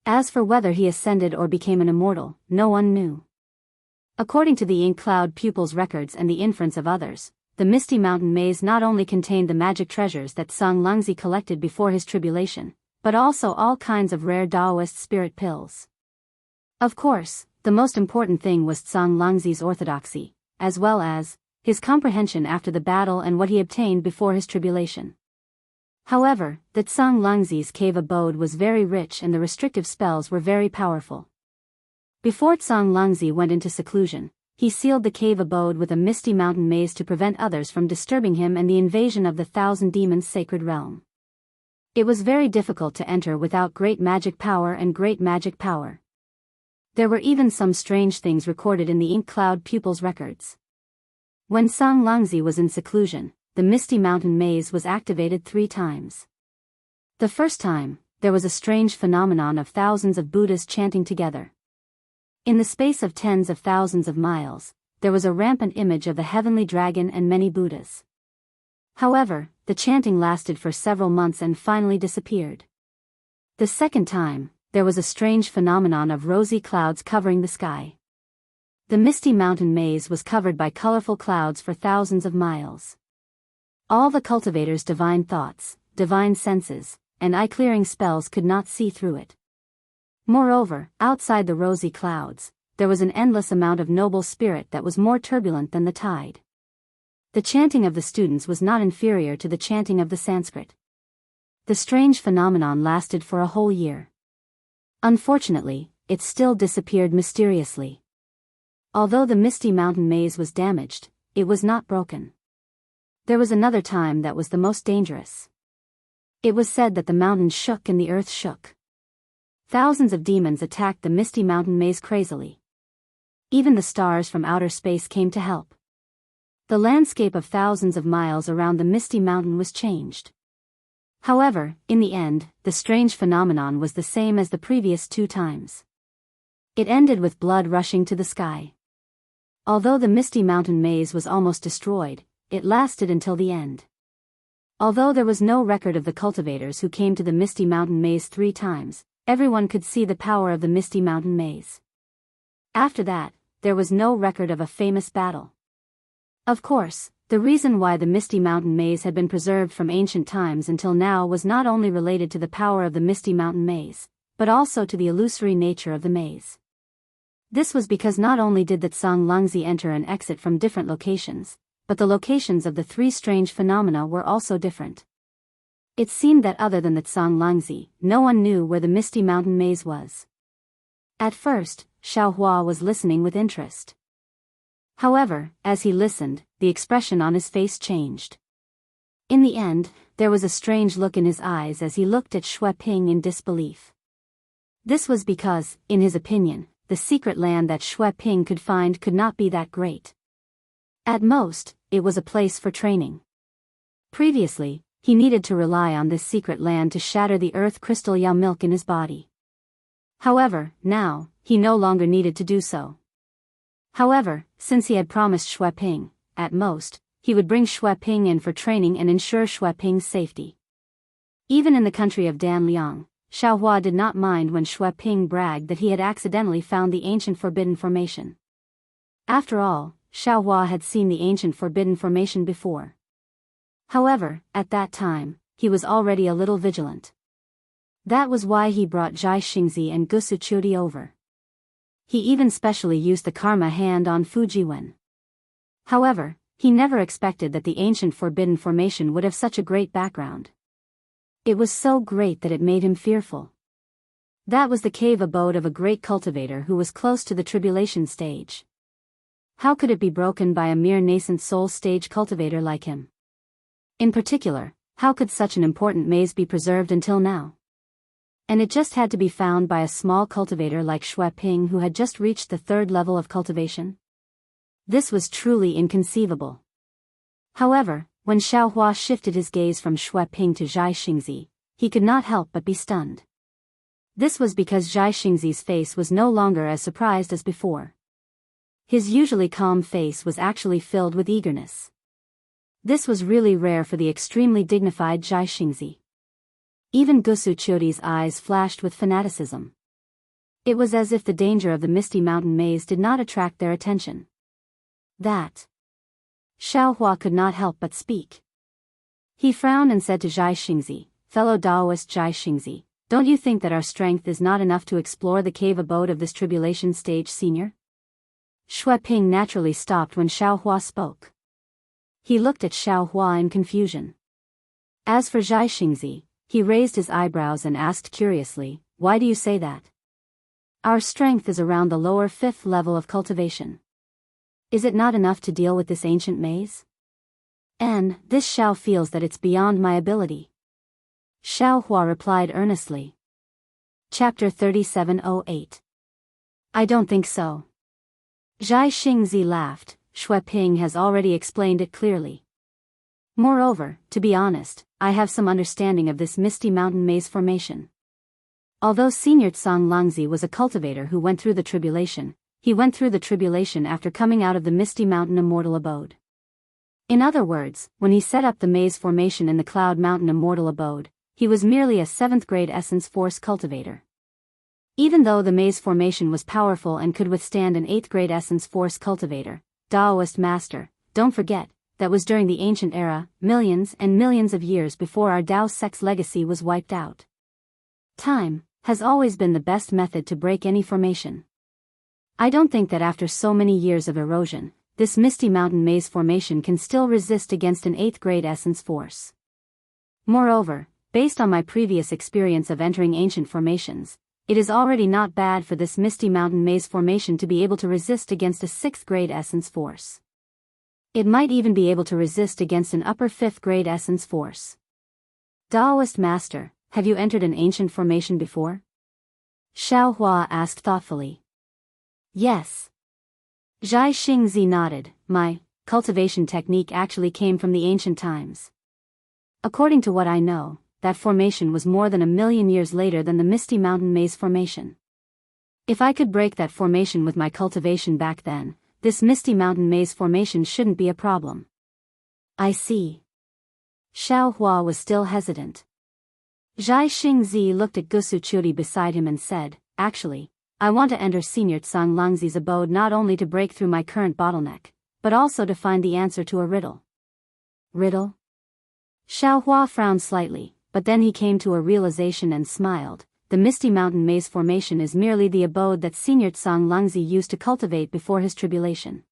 As for whether he ascended or became an immortal, no one knew. According to the ink cloud pupil's records and the inference of others, the Misty Mountain Maze not only contained the magic treasures that Song Lungzi collected before his tribulation, but also all kinds of rare Daoist spirit pills. Of course, the most important thing was Song Lungzi's orthodoxy, as well as his comprehension after the battle and what he obtained before his tribulation. However, that Song Lungzi's cave abode was very rich and the restrictive spells were very powerful. Before Song Lungzi went into seclusion, he sealed the cave abode with a misty mountain maze to prevent others from disturbing him and the invasion of the Thousand Demons' sacred realm. It was very difficult to enter without great magic power and great magic power. There were even some strange things recorded in the ink cloud pupil's records. When Song Lungzi was in seclusion, the Misty Mountain Maze was activated 3 times. The first time, there was a strange phenomenon of thousands of Buddhas chanting together. In the space of tens of thousands of miles, there was a rampant image of the heavenly dragon and many Buddhas. However, the chanting lasted for several months and finally disappeared. The second time, there was a strange phenomenon of rosy clouds covering the sky. The Misty Mountain Maze was covered by colorful clouds for thousands of miles. All the cultivator's divine thoughts, divine senses, and eye-clearing spells could not see through it. Moreover, outside the rosy clouds, there was an endless amount of noble spirit that was more turbulent than the tide. The chanting of the students was not inferior to the chanting of the Sanskrit. The strange phenomenon lasted for a whole year. Unfortunately, it still disappeared mysteriously. Although the Misty Mountain Maze was damaged, it was not broken. There was another time that was the most dangerous. It was said that the mountain shook and the earth shook. Thousands of demons attacked the Misty Mountain Maze crazily. Even the stars from outer space came to help. The landscape of thousands of miles around the Misty Mountain was changed. However, in the end, the strange phenomenon was the same as the previous 2 times. It ended with blood rushing to the sky. Although the Misty Mountain Maze was almost destroyed, it lasted until the end. Although there was no record of the cultivators who came to the Misty Mountain Maze 3 times, everyone could see the power of the Misty Mountain Maze. After that, there was no record of a famous battle. Of course, the reason why the Misty Mountain Maze had been preserved from ancient times until now was not only related to the power of the Misty Mountain Maze, but also to the illusory nature of the maze. This was because not only did that Song Lungzi enter and exit from different locations, but the locations of the 3 strange phenomena were also different. It seemed that other than that Song Lungzi, no one knew where the Misty Mountain Maze was. At first, Xiaohua was listening with interest. However, as he listened, the expression on his face changed. In the end, there was a strange look in his eyes as he looked at Xue Ping in disbelief. This was because, in his opinion, the secret land that Xue Ping could find could not be that great. At most, it was a place for training. Previously, he needed to rely on this secret land to shatter the earth crystal Yao milk in his body. However, now, he no longer needed to do so. However, since he had promised Xue Ping, at most, he would bring Xue Ping in for training and ensure Xue Ping's safety. Even in the country of Danliang, Xiaohua did not mind when Xue Ping bragged that he had accidentally found the ancient forbidden formation. After all, Xiaohua had seen the ancient forbidden formation before. However, at that time, he was already a little vigilant. That was why he brought Jianghu and Gusuchudi over. He even specially used the karma hand on Fujiwen. However, he never expected that the ancient forbidden formation would have such a great background. It was so great that it made him fearful. That was the cave abode of a great cultivator who was close to the tribulation stage. How could it be broken by a mere nascent soul stage cultivator like him? In particular, how could such an important maze be preserved until now? And it just had to be found by a small cultivator like Xue Ping who had just reached the 3rd level of cultivation? This was truly inconceivable. However, when Xiaohua shifted his gaze from Xue Ping to Jianghu, he could not help but be stunned. This was because Jianghu's face was no longer as surprised as before. His usually calm face was actually filled with eagerness. This was really rare for the extremely dignified Jianghu. Even Gusuchudi's eyes flashed with fanaticism. It was as if the danger of the misty mountain maze did not attract their attention. That. Xiaohua could not help but speak. He frowned and said to Xianxia, fellow Daoist Xianxia, don't you think that our strength is not enough to explore the cave abode of this tribulation stage senior? Shui Ping naturally stopped when Xiaohua spoke. He looked at Xiaohua in confusion. As for Xianxia, he raised his eyebrows and asked curiously, why do you say that? Our strength is around the lower 5th level of cultivation. Is it not enough to deal with this ancient maze? And this Xiao feels that it's beyond my ability. Xiaohua replied earnestly. Chapter 3708. I don't think so. Xianxia laughed. Shui Ping has already explained it clearly. Moreover, to be honest, I have some understanding of this misty mountain maze formation. Although Senior Tsang Langzi was a cultivator who went through the tribulation, he went through the tribulation after coming out of the misty mountain immortal abode. In other words, when he set up the maze formation in the Cloud Mountain immortal abode, he was merely a 7th grade essence force cultivator. Even though the maze formation was powerful and could withstand an 8th grade essence force cultivator, Daoist master, don't forget, that was during the ancient era, millions and millions of years before our Dao sect's legacy was wiped out. Time has always been the best method to break any formation. I don't think that after so many years of erosion, this misty mountain maze formation can still resist against an 8th grade essence force. Moreover, based on my previous experience of entering ancient formations, it is already not bad for this misty mountain maze formation to be able to resist against a 6th grade essence force. It might even be able to resist against an upper 5th grade essence force. Daoist master, have you entered an ancient formation before? Xiaohua asked thoughtfully. Yes. Xianxia nodded. My cultivation technique actually came from the ancient times. According to what I know, that formation was more than 1,000,000 years later than the Misty Mountain Maze formation. If I could break that formation with my cultivation back then, this Misty Mountain Maze formation shouldn't be a problem. I see. Xiaohua was still hesitant. Xianxia looked at Gusuchuri beside him and said, actually, I want to enter Senior Tsang Langzi's abode not only to break through my current bottleneck, but also to find the answer to a riddle. Riddle? Xiaohua frowned slightly, but then he came to a realization and smiled. The Misty Mountain Maze formation is merely the abode that Senior Tsang Langzi used to cultivate before his tribulation.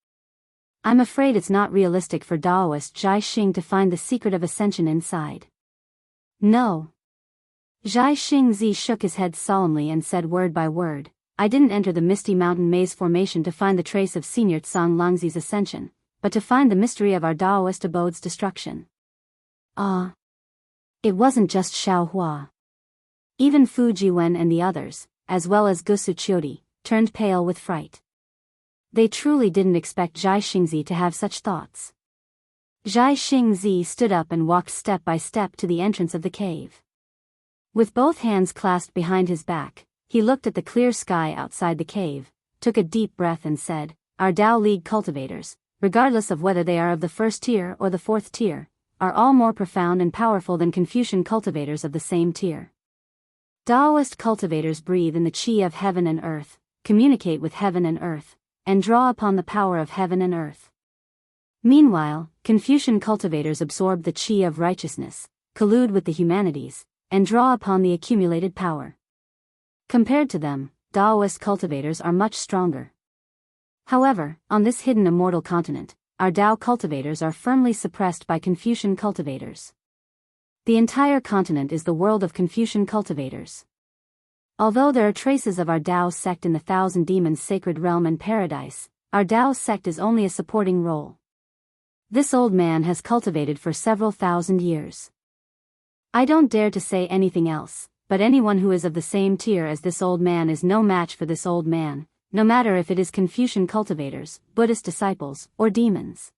I'm afraid it's not realistic for Daoist Xianxia to find the secret of ascension inside. No. Xianxia shook his head solemnly and said word by word, I didn't enter the Misty Mountain Maze formation to find the trace of Senior Tsang Langzi's ascension, but to find the mystery of our Daoist abode's destruction. It wasn't just Xiaohua. Even Fu Jiwen and the others, as well as Gusuchuri, turned pale with fright. They truly didn't expect Xianxia to have such thoughts. Xianxia stood up and walked step by step to the entrance of the cave. With both hands clasped behind his back, he looked at the clear sky outside the cave, took a deep breath and said, Our Dao League cultivators, regardless of whether they are of the 1st tier or the 4th tier, are all more profound and powerful than Confucian cultivators of the same tier. Daoist cultivators breathe in the qi of heaven and earth, communicate with heaven and earth, and draw upon the power of heaven and earth. Meanwhile, Confucian cultivators absorb the qi of righteousness, collude with the humanities, and draw upon the accumulated power. Compared to them, Daoist cultivators are much stronger. However, on this hidden immortal continent, our Dao cultivators are firmly suppressed by Confucian cultivators. The entire continent is the world of Confucian cultivators. Although there are traces of our Dao sect in the Thousand Demons Sacred Realm and Paradise, our Dao sect is only a supporting role. This old man has cultivated for several thousand years. I don't dare to say anything else, but anyone who is of the same tier as this old man is no match for this old man, no matter if it is Confucian cultivators, Buddhist disciples, or demons.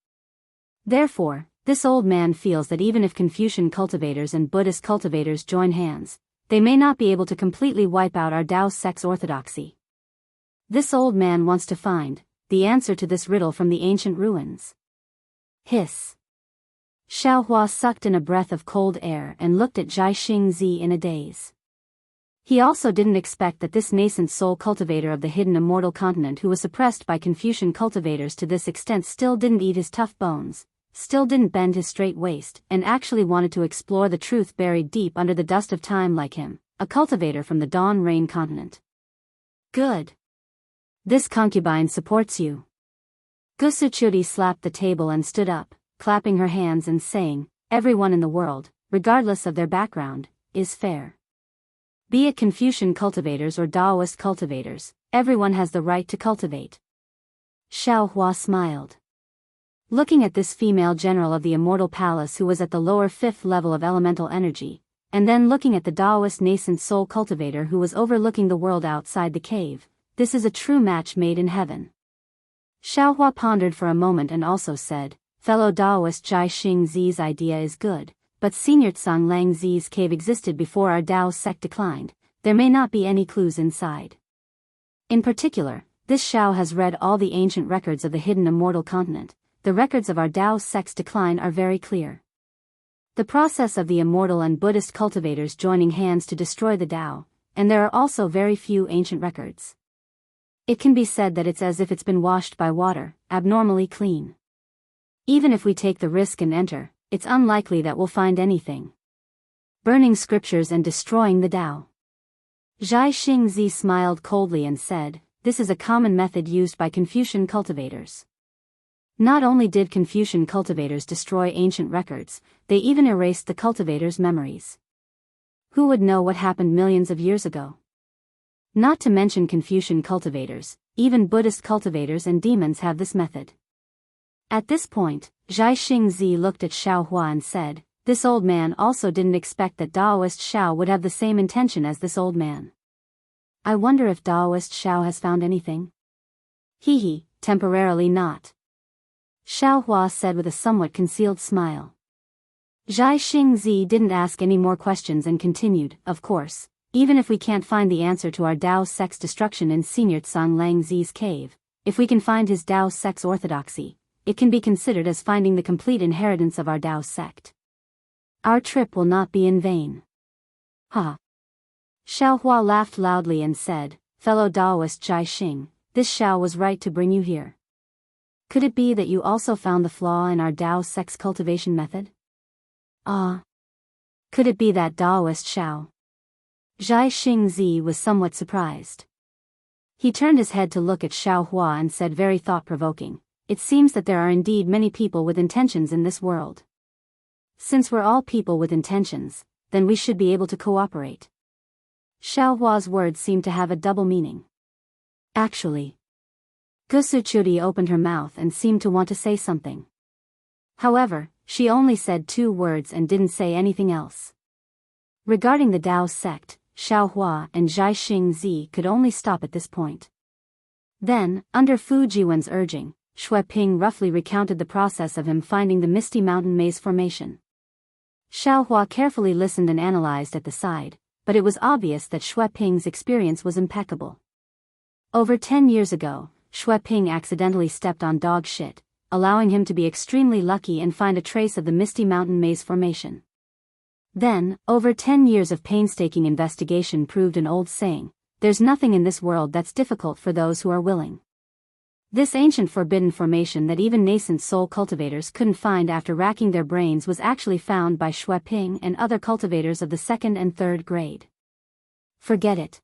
Therefore, this old man feels that even if Confucian cultivators and Buddhist cultivators join hands, they may not be able to completely wipe out our Dao sect's orthodoxy. This old man wants to find the answer to this riddle from the ancient ruins. Hiss. Xiaohua sucked in a breath of cold air and looked at Xianxia in a daze. He also didn't expect that this nascent soul cultivator of the hidden immortal continent who was suppressed by Confucian cultivators to this extent still didn't eat his tough bones, still didn't bend his straight waist, and actually wanted to explore the truth buried deep under the dust of time like him, a cultivator from the Dawn Rain continent. Good. This concubine supports you. Gusuchuri slapped the table and stood up, clapping her hands and saying, everyone in the world, regardless of their background, is fair. Be it Confucian cultivators or Daoist cultivators, everyone has the right to cultivate. Xiao Hua smiled. Looking at this female general of the immortal palace who was at the lower fifth level of elemental energy, and then looking at the Daoist nascent soul cultivator who was overlooking the world outside the cave, this is a true match made in heaven. Xiao Hua pondered for a moment and also said, fellow Daoist Jai Xing Zi's idea is good, but Senior Tsang Lang Zi's cave existed before our Dao sect declined, there may not be any clues inside. In particular, this Xiao has read all the ancient records of the hidden immortal continent, the records of our Dao sect's decline are very clear. The process of the immortal and Buddhist cultivators joining hands to destroy the Dao, and there are also very few ancient records. It can be said that it's as if it's been washed by water, abnormally clean. Even if we take the risk and enter, it's unlikely that we'll find anything. Burning scriptures and destroying the Tao. Jai Xingzi smiled coldly and said, this is a common method used by Confucian cultivators. Not only did Confucian cultivators destroy ancient records, they even erased the cultivators' memories. Who would know what happened millions of years ago? Not to mention Confucian cultivators, even Buddhist cultivators and demons have this method. At this point, Jai Xingzi looked at Xiao Hua and said, this old man also didn't expect that Daoist Xiao would have the same intention as this old man. I wonder if Daoist Xiao has found anything? He, temporarily not. Xiao Hua said with a somewhat concealed smile. Jai Xingzi didn't ask any more questions and continued, of course, even if we can't find the answer to our Dao sect's destruction in Senior Tsang Lang Zi's cave, if we can find his Dao sect's orthodoxy, it can be considered as finding the complete inheritance of our Dao sect. Our trip will not be in vain. Ha! Xiao Hua laughed loudly and said, fellow Daoist Jai Xing, this Xiao was right to bring you here. Could it be that you also found the flaw in our Dao sect's cultivation method? Could it be that Daoist Xiao? Jai Xingzi was somewhat surprised. He turned his head to look at Xiao Hua and said very thought-provoking, it seems that there are indeed many people with intentions in this world. Since we're all people with intentions, then we should be able to cooperate. Xiao Hua's words seemed to have a double meaning. Actually, Gusuchuri opened her mouth and seemed to want to say something. However, she only said 2 words and didn't say anything else. Regarding the Dao sect, Xiao Hua and Jai Xingzi could only stop at this point. Then, under Fu Jiwen's urging, Xue Ping roughly recounted the process of him finding the Misty Mountain Maze formation. Xiao Hua carefully listened and analyzed at the side, but it was obvious that Xue Ping's experience was impeccable. Over 10 years ago, Xue Ping accidentally stepped on dog shit, allowing him to be extremely lucky and find a trace of the Misty Mountain Maze formation. Then, over 10 years of painstaking investigation proved an old saying, there's nothing in this world that's difficult for those who are willing. This ancient forbidden formation that even nascent soul cultivators couldn't find after racking their brains was actually found by Xue Ping and other cultivators of the 2nd and 3rd grade. Forget it.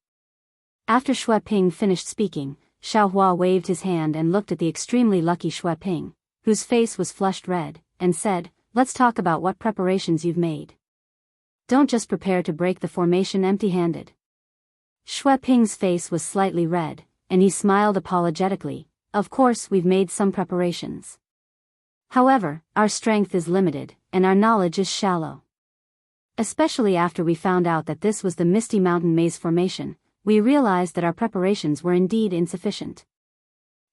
After Xue Ping finished speaking, Xiao Hua waved his hand and looked at the extremely lucky Xue Ping, whose face was flushed red, and said, let's talk about what preparations you've made. Don't just prepare to break the formation empty-handed. Xue Ping's face was slightly red, and he smiled apologetically. Of course we've made some preparations. However, our strength is limited, and our knowledge is shallow. Especially after we found out that this was the Misty Mountain Maze formation, we realized that our preparations were indeed insufficient.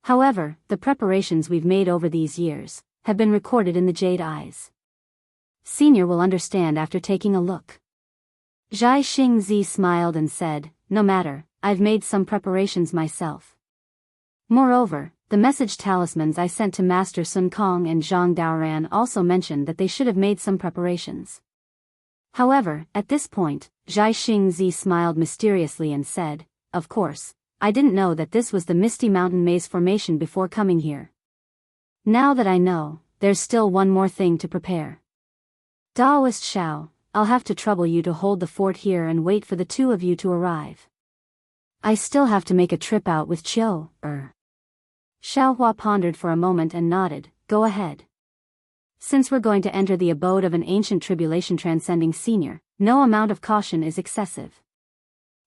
However, the preparations we've made over these years have been recorded in the Jade Eyes. Senior will understand after taking a look. Jai Xingzi smiled and said, no matter, I've made some preparations myself. Moreover, the message talismans I sent to Master Sun Kong and Zhang Daoran also mentioned that they should have made some preparations. However, at this point, Xianxia smiled mysteriously and said, "Of course, I didn't know that this was the Misty Mountain Maze formation before coming here. Now that I know, there's still one more thing to prepare. Daoist Xiao, I'll have to trouble you to hold the fort here and wait for the two of you to arrive. I still have to make a trip out with Xiao, Xiaohua pondered for a moment and nodded, "Go ahead. Since we're going to enter the abode of an ancient tribulation transcending senior, no amount of caution is excessive.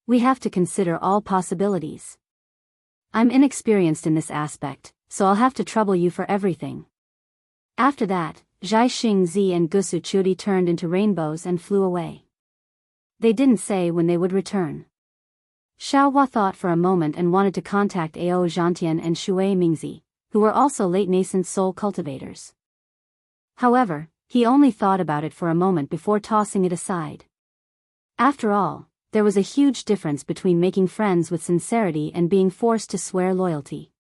We have to consider all possibilities. I'm inexperienced in this aspect, so I'll have to trouble you for everything." After that, Xianxia and Gusu Chudi turned into rainbows and flew away. They didn't say when they would return. Xiaohua thought for a moment and wanted to contact Ao Zhantian and Shui Mingzi, who were also late nascent soul cultivators. However, he only thought about it for a moment before tossing it aside. After all, there was a huge difference between making friends with sincerity and being forced to swear loyalty.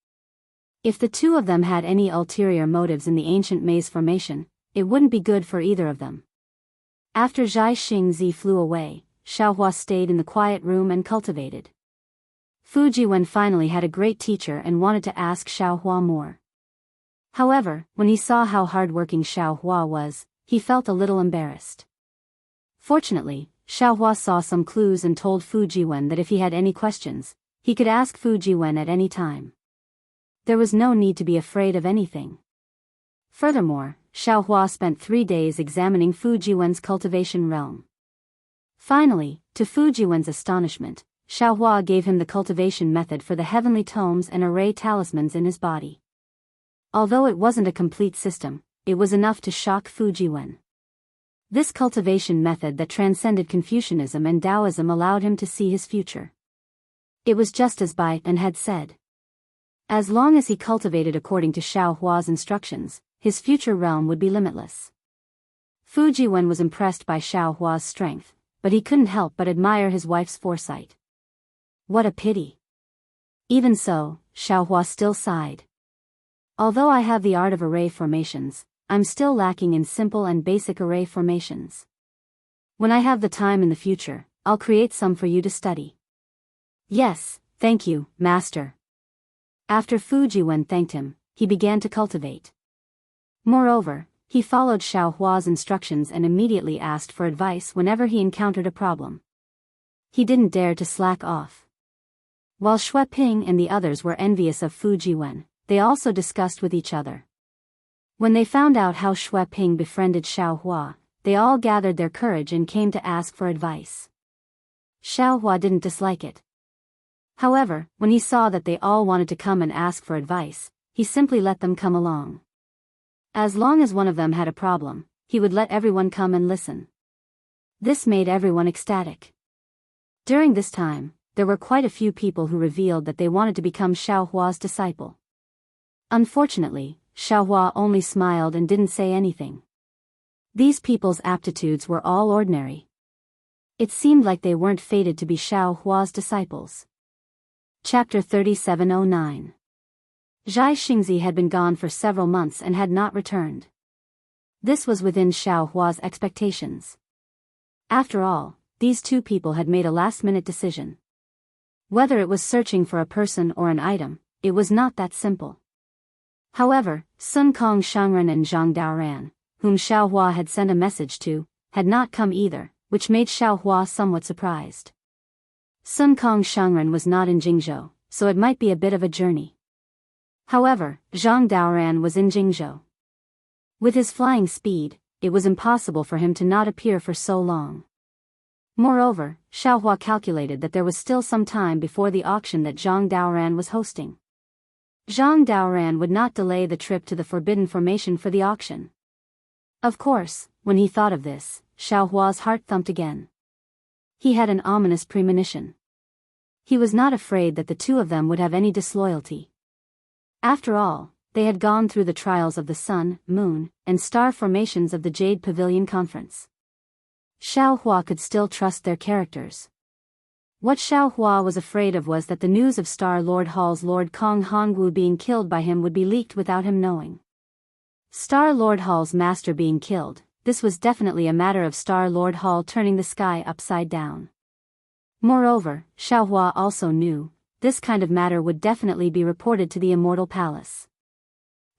If the two of them had any ulterior motives in the ancient maze formation, it wouldn't be good for either of them. After Xianxia flew away, Xiaohua stayed in the quiet room and cultivated. Fujiwen finally had a great teacher and wanted to ask Xiaohua more. However, when he saw how hardworking Xiaohua was, he felt a little embarrassed. Fortunately, Xiaohua saw some clues and told Fujiwen that if he had any questions, he could ask Fujiwen at any time. There was no need to be afraid of anything. Furthermore, Xiaohua spent 3 days examining Fujiwen's cultivation realm. Finally, to Fujiwen's astonishment, Xiaohua gave him the cultivation method for the heavenly tomes and array talismans in his body. Although it wasn't a complete system, it was enough to shock Fujiwen. This cultivation method that transcended Confucianism and Taoism allowed him to see his future. It was just as Bai and had said. As long as he cultivated according to Xiaohua's instructions, his future realm would be limitless. Fujiwen was impressed by Xiaohua's strength, but he couldn't help but admire his wife's foresight. What a pity. Even so, Xiaohua still sighed. Although I have the art of array formations, I'm still lacking in simple and basic array formations. When I have the time in the future, I'll create some for you to study. Yes, thank you, Master. After Fujiwen thanked him, he began to cultivate. Moreover, he followed Xiaohua's instructions and immediately asked for advice whenever he encountered a problem. He didn't dare to slack off. While Xue Ping and the others were envious of Fujiwen, they also discussed with each other. When they found out how Xue Ping befriended Xiaohua, they all gathered their courage and came to ask for advice. Xiaohua didn't dislike it. However, when he saw that they all wanted to come and ask for advice, he simply let them come along. As long as one of them had a problem, he would let everyone come and listen. This made everyone ecstatic. During this time, there were quite a few people who revealed that they wanted to become Xiaohua's disciple. Unfortunately, Xiaohua only smiled and didn't say anything. These people's aptitudes were all ordinary. It seemed like they weren't fated to be Xiaohua's disciples. Chapter 3709. Xianxia had been gone for several months and had not returned. This was within Xiaohua's expectations. After all, these two people had made a last-minute decision. Whether it was searching for a person or an item, it was not that simple. However, Sun Kong Shangren and Zhang Daoran, whom Xiaohua had sent a message to, had not come either, which made Xiaohua somewhat surprised. Sun Kong Shangren was not in Jingzhou, so it might be a bit of a journey. However, Zhang Daoran was in Jingzhou. With his flying speed, it was impossible for him to not appear for so long. Moreover, Xiaohua calculated that there was still some time before the auction that Zhang Daoran was hosting. Zhang Daoran would not delay the trip to the Forbidden Formation for the auction. Of course, when he thought of this, Xiaohua's heart thumped again. He had an ominous premonition. He was not afraid that the two of them would have any disloyalty. After all, they had gone through the trials of the Sun, Moon, and Star formations of the Jade Pavilion Conference. Xiaohua could still trust their characters. What Xiaohua was afraid of was that the news of Star Lord Hall's Lord Kong Hongwu being killed by him would be leaked without him knowing. Star Lord Hall's master being killed, this was definitely a matter of Star Lord Hall turning the sky upside down. Moreover, Xiaohua also knew, this kind of matter would definitely be reported to the Immortal Palace.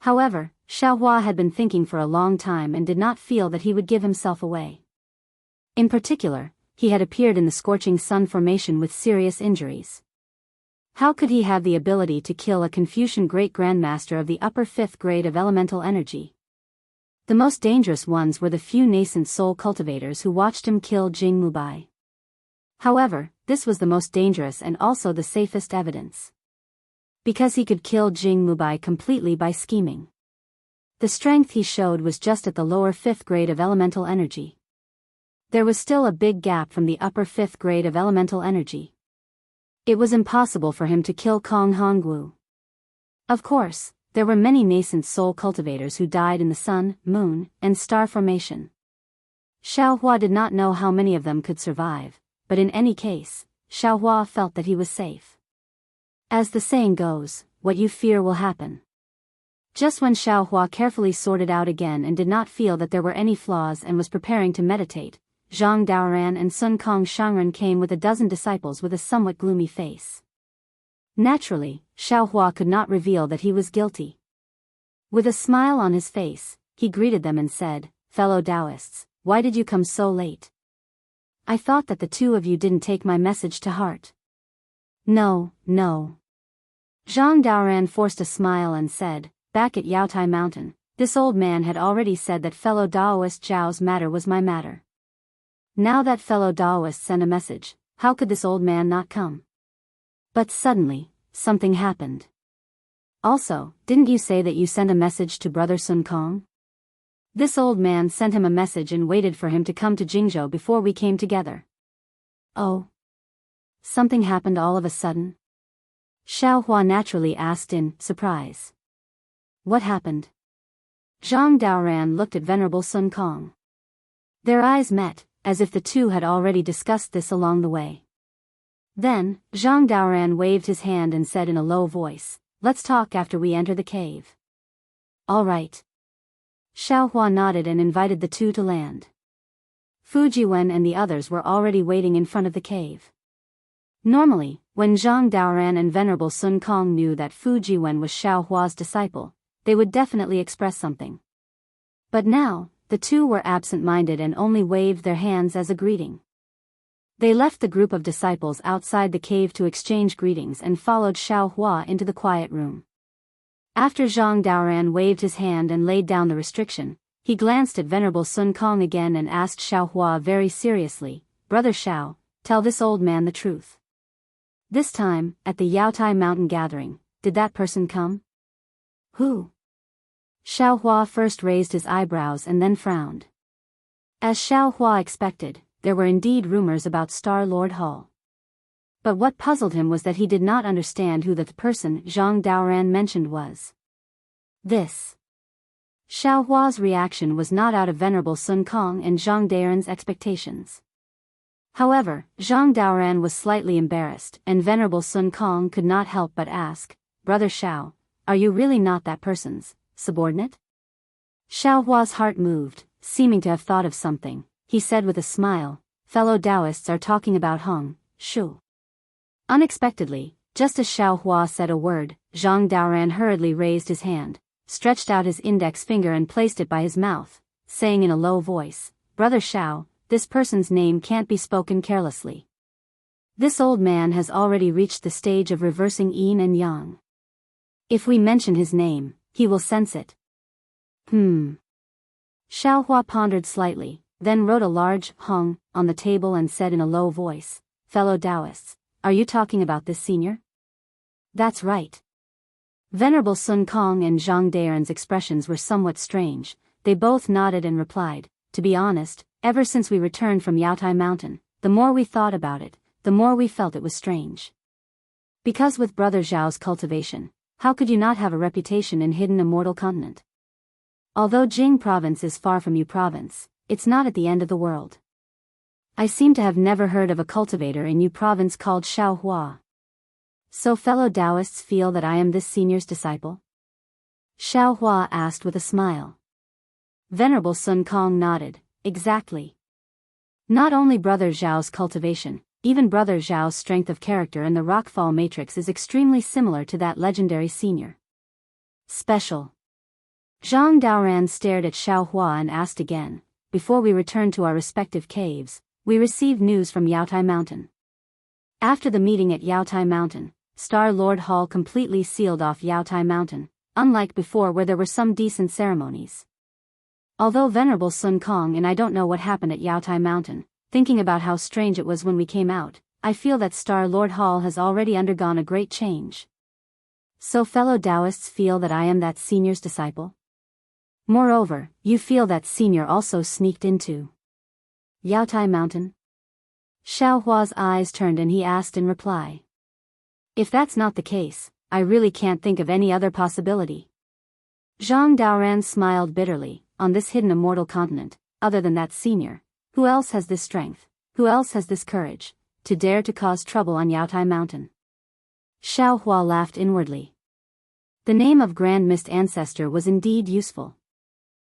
However, Xiaohua had been thinking for a long time and did not feel that he would give himself away. In particular, he had appeared in the Scorching Sun formation with serious injuries. How could he have the ability to kill a Confucian Great Grandmaster of the upper 5th grade of elemental energy? The most dangerous ones were the few nascent soul cultivators who watched him kill Jing Mubai. However, this was the most dangerous and also the safest evidence. Because he could kill Jing Mubai completely by scheming. The strength he showed was just at the lower 5th grade of elemental energy. There was still a big gap from the upper 5th grade of elemental energy. It was impossible for him to kill Kong Hongwu. Of course, there were many nascent soul cultivators who died in the sun, moon, and star formation. Xiaohua did not know how many of them could survive, but in any case, Xiaohua felt that he was safe. As the saying goes, what you fear will happen. Just when Xiaohua carefully sorted out again and did not feel that there were any flaws and was preparing to meditate, Zhang Daoran and Sun Kong Shangren came with a dozen disciples with a somewhat gloomy face. Naturally, Xiaohua could not reveal that he was guilty. With a smile on his face, he greeted them and said, "Fellow Daoists, why did you come so late? I thought that the two of you didn't take my message to heart." No. Zhang Daoran forced a smile and said, "Back at Yaotai Mountain, this old man had already said that fellow Daoist Zhao's matter was my matter. Now that fellow Daoist sent a message, how could this old man not come?" But suddenly, something happened. "Also, didn't you say that you sent a message to Brother Sun Kong? This old man sent him a message and waited for him to come to Jingzhou before we came together." "Oh. Something happened all of a sudden?" Xiaohua naturally asked in surprise. "What happened?" Zhang Daoran looked at Venerable Sun Kong. Their eyes met, as if the two had already discussed this along the way. Then, Zhang Daoran waved his hand and said in a low voice, "Let's talk after we enter the cave." "All right." Xiaohua nodded and invited the two to land. Fujiwen and the others were already waiting in front of the cave. Normally, when Zhang Daoran and Venerable Sun Kong knew that Fujiwen was Xiaohua's disciple, they would definitely express something. But now, the two were absent-minded and only waved their hands as a greeting. They left the group of disciples outside the cave to exchange greetings and followed Xiaohua into the quiet room. After Zhang Daoran waved his hand and laid down the restriction, he glanced at Venerable Sun Kong again and asked Xiaohua very seriously, "Brother Xiao, tell this old man the truth. This time, at the Yaotai Mountain gathering, did that person come?" "Who?" Xiaohua first raised his eyebrows and then frowned. As Xiaohua expected, there were indeed rumors about Star Lord Hall. But what puzzled him was that he did not understand who the person Zhang Daoran mentioned was. This. Xiaohua's reaction was not out of Venerable Sun Kong and Zhang Daoran's expectations. However, Zhang Daoran was slightly embarrassed and Venerable Sun Kong could not help but ask, "Brother Xiao, are you really not that person's subordinate?" Xiaohua's heart moved, seeming to have thought of something. He said with a smile, "Fellow Daoists are talking about Hong Shu." Unexpectedly, just as Xiaohua said a word, Zhang Daoran hurriedly raised his hand, stretched out his index finger and placed it by his mouth, saying in a low voice, "Brother Xiao, this person's name can't be spoken carelessly. This old man has already reached the stage of reversing yin and yang. If we mention his name, he will sense it." Xiaohua pondered slightly, then wrote a large Hong on the table and said in a low voice, "Fellow Daoists, are you talking about this senior?" "That's right." Venerable Sun Kong and Zhang Daoran's expressions were somewhat strange. They both nodded and replied, "To be honest, ever since we returned from Yaotai Mountain, the more we thought about it, the more we felt it was strange. Because with Brother Zhao's cultivation, how could you not have a reputation in hidden immortal continent? Although Jing province is far from you province, it's not at the end of the world. I seem to have never heard of a cultivator in Yu province called Xiaohua. So fellow Daoists feel that I am this senior's disciple?" Xiaohua asked with a smile. Venerable Sun Kong nodded. Exactly. Not only Brother Zhao's cultivation, even Brother Zhao's strength of character in the rockfall matrix is extremely similar to that legendary senior. Special. Zhang Daoran stared at Xiao Hua and asked again, before we returned to our respective caves, we received news from Yaotai Mountain. After the meeting at Yaotai Mountain, Star Lord Hall completely sealed off Yaotai Mountain, unlike before where there were some decent ceremonies. Although Venerable Sun Kong and I don't know what happened at Yaotai Mountain, thinking about how strange it was when we came out, I feel that Star Lord Hall has already undergone a great change. So fellow Daoists feel that I am that senior's disciple? Moreover, you feel that senior also sneaked into Yaotai Mountain? Xiao Hua's eyes turned and he asked in reply. If that's not the case, I really can't think of any other possibility. Zhang Daoran smiled bitterly. On this hidden immortal continent, other than that senior, who else has this strength, who else has this courage, to dare to cause trouble on Yaotai Mountain? Xiao Hua laughed inwardly. The name of Grand Mist Ancestor was indeed useful.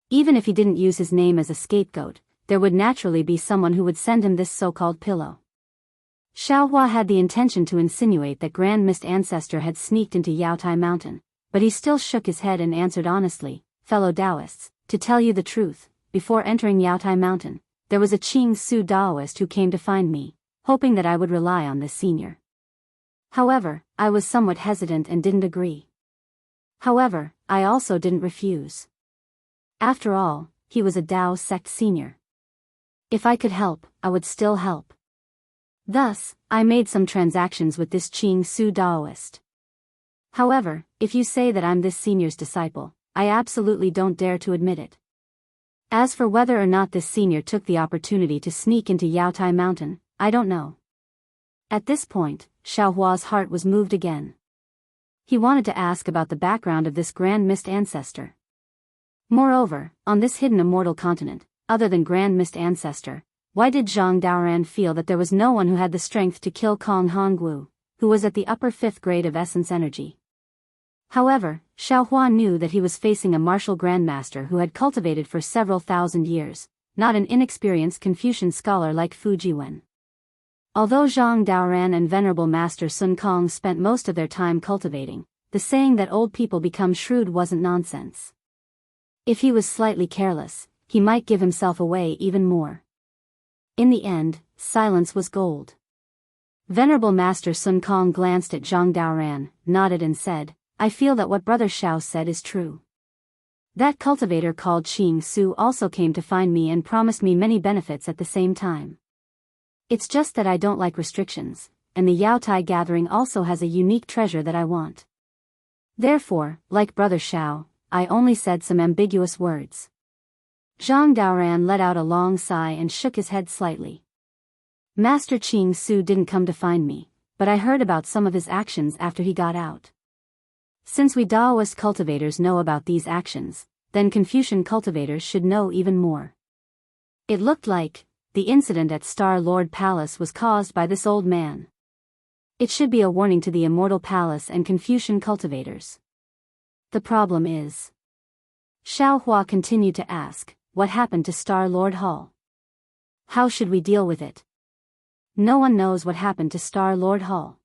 Even if he didn't use his name as a scapegoat, there would naturally be someone who would send him this so-called pillow. Xiao Hua had the intention to insinuate that Grand Mist Ancestor had sneaked into Yaotai Mountain, but he still shook his head and answered honestly, fellow Daoists, to tell you the truth, before entering Yaotai Mountain, there was a Qing Su Daoist who came to find me, hoping that I would rely on this senior. However, I was somewhat hesitant and didn't agree. However, I also didn't refuse. After all, he was a Dao sect senior. If I could help, I would still help. Thus, I made some transactions with this Qing Su Daoist. However, if you say that I'm this senior's disciple, I absolutely don't dare to admit it. As for whether or not this senior took the opportunity to sneak into Yaotai Mountain, I don't know. At this point, Xiao Hua's heart was moved again. He wanted to ask about the background of this Grand Mist Ancestor. Moreover, on this hidden immortal continent, other than Grand Mist Ancestor, why did Zhang Daoran feel that there was no one who had the strength to kill Kong Hongwu, who was at the upper 5th grade of essence energy? However, Xiao Hua knew that he was facing a martial grandmaster who had cultivated for several thousand years, not an inexperienced Confucian scholar like Fu Jiwen. Although Zhang Daoran and Venerable Master Sun Kong spent most of their time cultivating, the saying that old people become shrewd wasn't nonsense. If he was slightly careless, he might give himself away even more. In the end, silence was gold. Venerable Master Sun Kong glanced at Zhang Daoran, nodded and said, I feel that what Brother Xiao said is true. That cultivator called Qing Su also came to find me and promised me many benefits at the same time. It's just that I don't like restrictions, and the Yaotai gathering also has a unique treasure that I want. Therefore, like Brother Xiao, I only said some ambiguous words. Zhang Daoran let out a long sigh and shook his head slightly. Master Qing Su didn't come to find me, but I heard about some of his actions after he got out. Since we Daoist cultivators know about these actions, then Confucian cultivators should know even more. It looked like the incident at Star Lord Palace was caused by this old man. It should be a warning to the Immortal Palace and Confucian cultivators. The problem is, Xiao Hua continued to ask, what happened to Star Lord Hall? How should we deal with it? No one knows what happened to Star Lord Hall.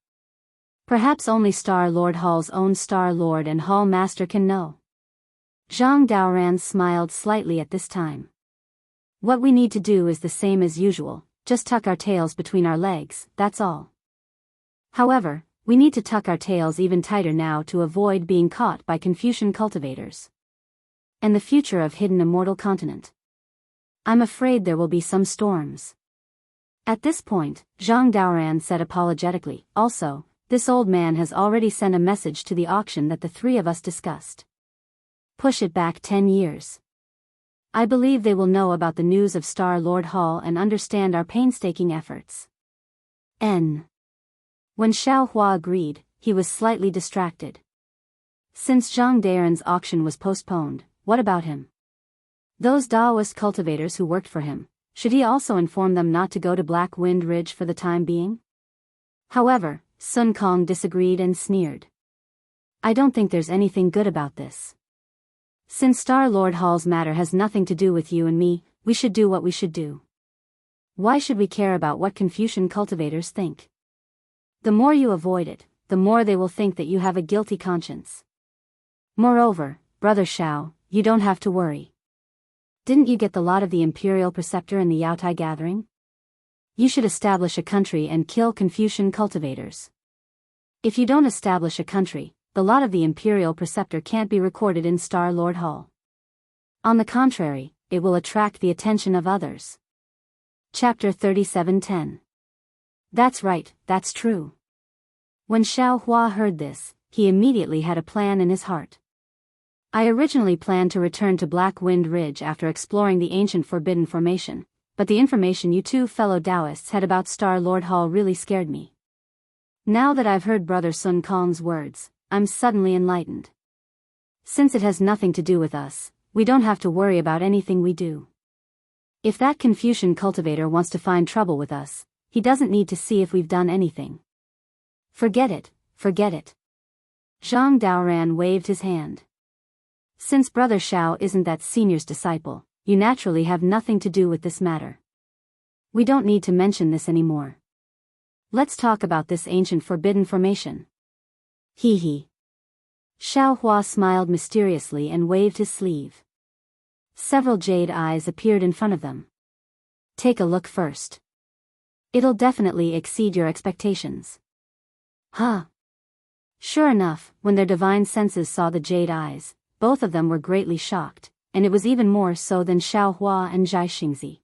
Perhaps only Star Lord Hall's own Star Lord and Hall Master can know. Zhang Daoran smiled slightly at this time. What we need to do is the same as usual, just tuck our tails between our legs, that's all. However, we need to tuck our tails even tighter now to avoid being caught by Confucian cultivators. And the future of Hidden Immortal Continent. I'm afraid there will be some storms. At this point, Zhang Daoran said apologetically, also, this old man has already sent a message to the auction that the three of us discussed. Push it back 10 years. I believe they will know about the news of Star Lord Hall and understand our painstaking efforts. When Xiao Hua agreed, he was slightly distracted. Since Zhang Daoran's auction was postponed, what about him? Those Daoist cultivators who worked for him, should he also inform them not to go to Black Wind Ridge for the time being? However, Sun Kong disagreed and sneered. I don't think there's anything good about this. Since Star Lord Hall's matter has nothing to do with you and me, we should do what we should do. Why should we care about what Confucian cultivators think? The more you avoid it, the more they will think that you have a guilty conscience. Moreover, Brother Xiao, you don't have to worry. Didn't you get the lot of the Imperial Preceptor in the Yaotai gathering? You should establish a country and kill Confucian cultivators. If you don't establish a country, the lot of the Imperial Preceptor can't be recorded in Star Lord Hall. On the contrary, it will attract the attention of others. Chapter 37:10. That's right, that's true. When Xiao Hua heard this, he immediately had a plan in his heart. I originally planned to return to Black Wind Ridge after exploring the ancient Forbidden Formation, but the information you two fellow Daoists had about Star Lord Hall really scared me. Now that I've heard Brother Sun Kong's words, I'm suddenly enlightened. Since it has nothing to do with us, we don't have to worry about anything we do. If that Confucian cultivator wants to find trouble with us, he doesn't need to see if we've done anything. Forget it, forget it. Zhang Daoran waved his hand. Since Brother Xiao isn't that senior's disciple, you naturally have nothing to do with this matter. We don't need to mention this anymore. Let's talk about this ancient Forbidden Formation. Hee hee. Xiao Hua smiled mysteriously and waved his sleeve. Several jade eyes appeared in front of them. Take a look first. It'll definitely exceed your expectations. Huh. Sure enough, when their divine senses saw the jade eyes, both of them were greatly shocked, and it was even more so than Xiao Hua and Zhai Xingzi.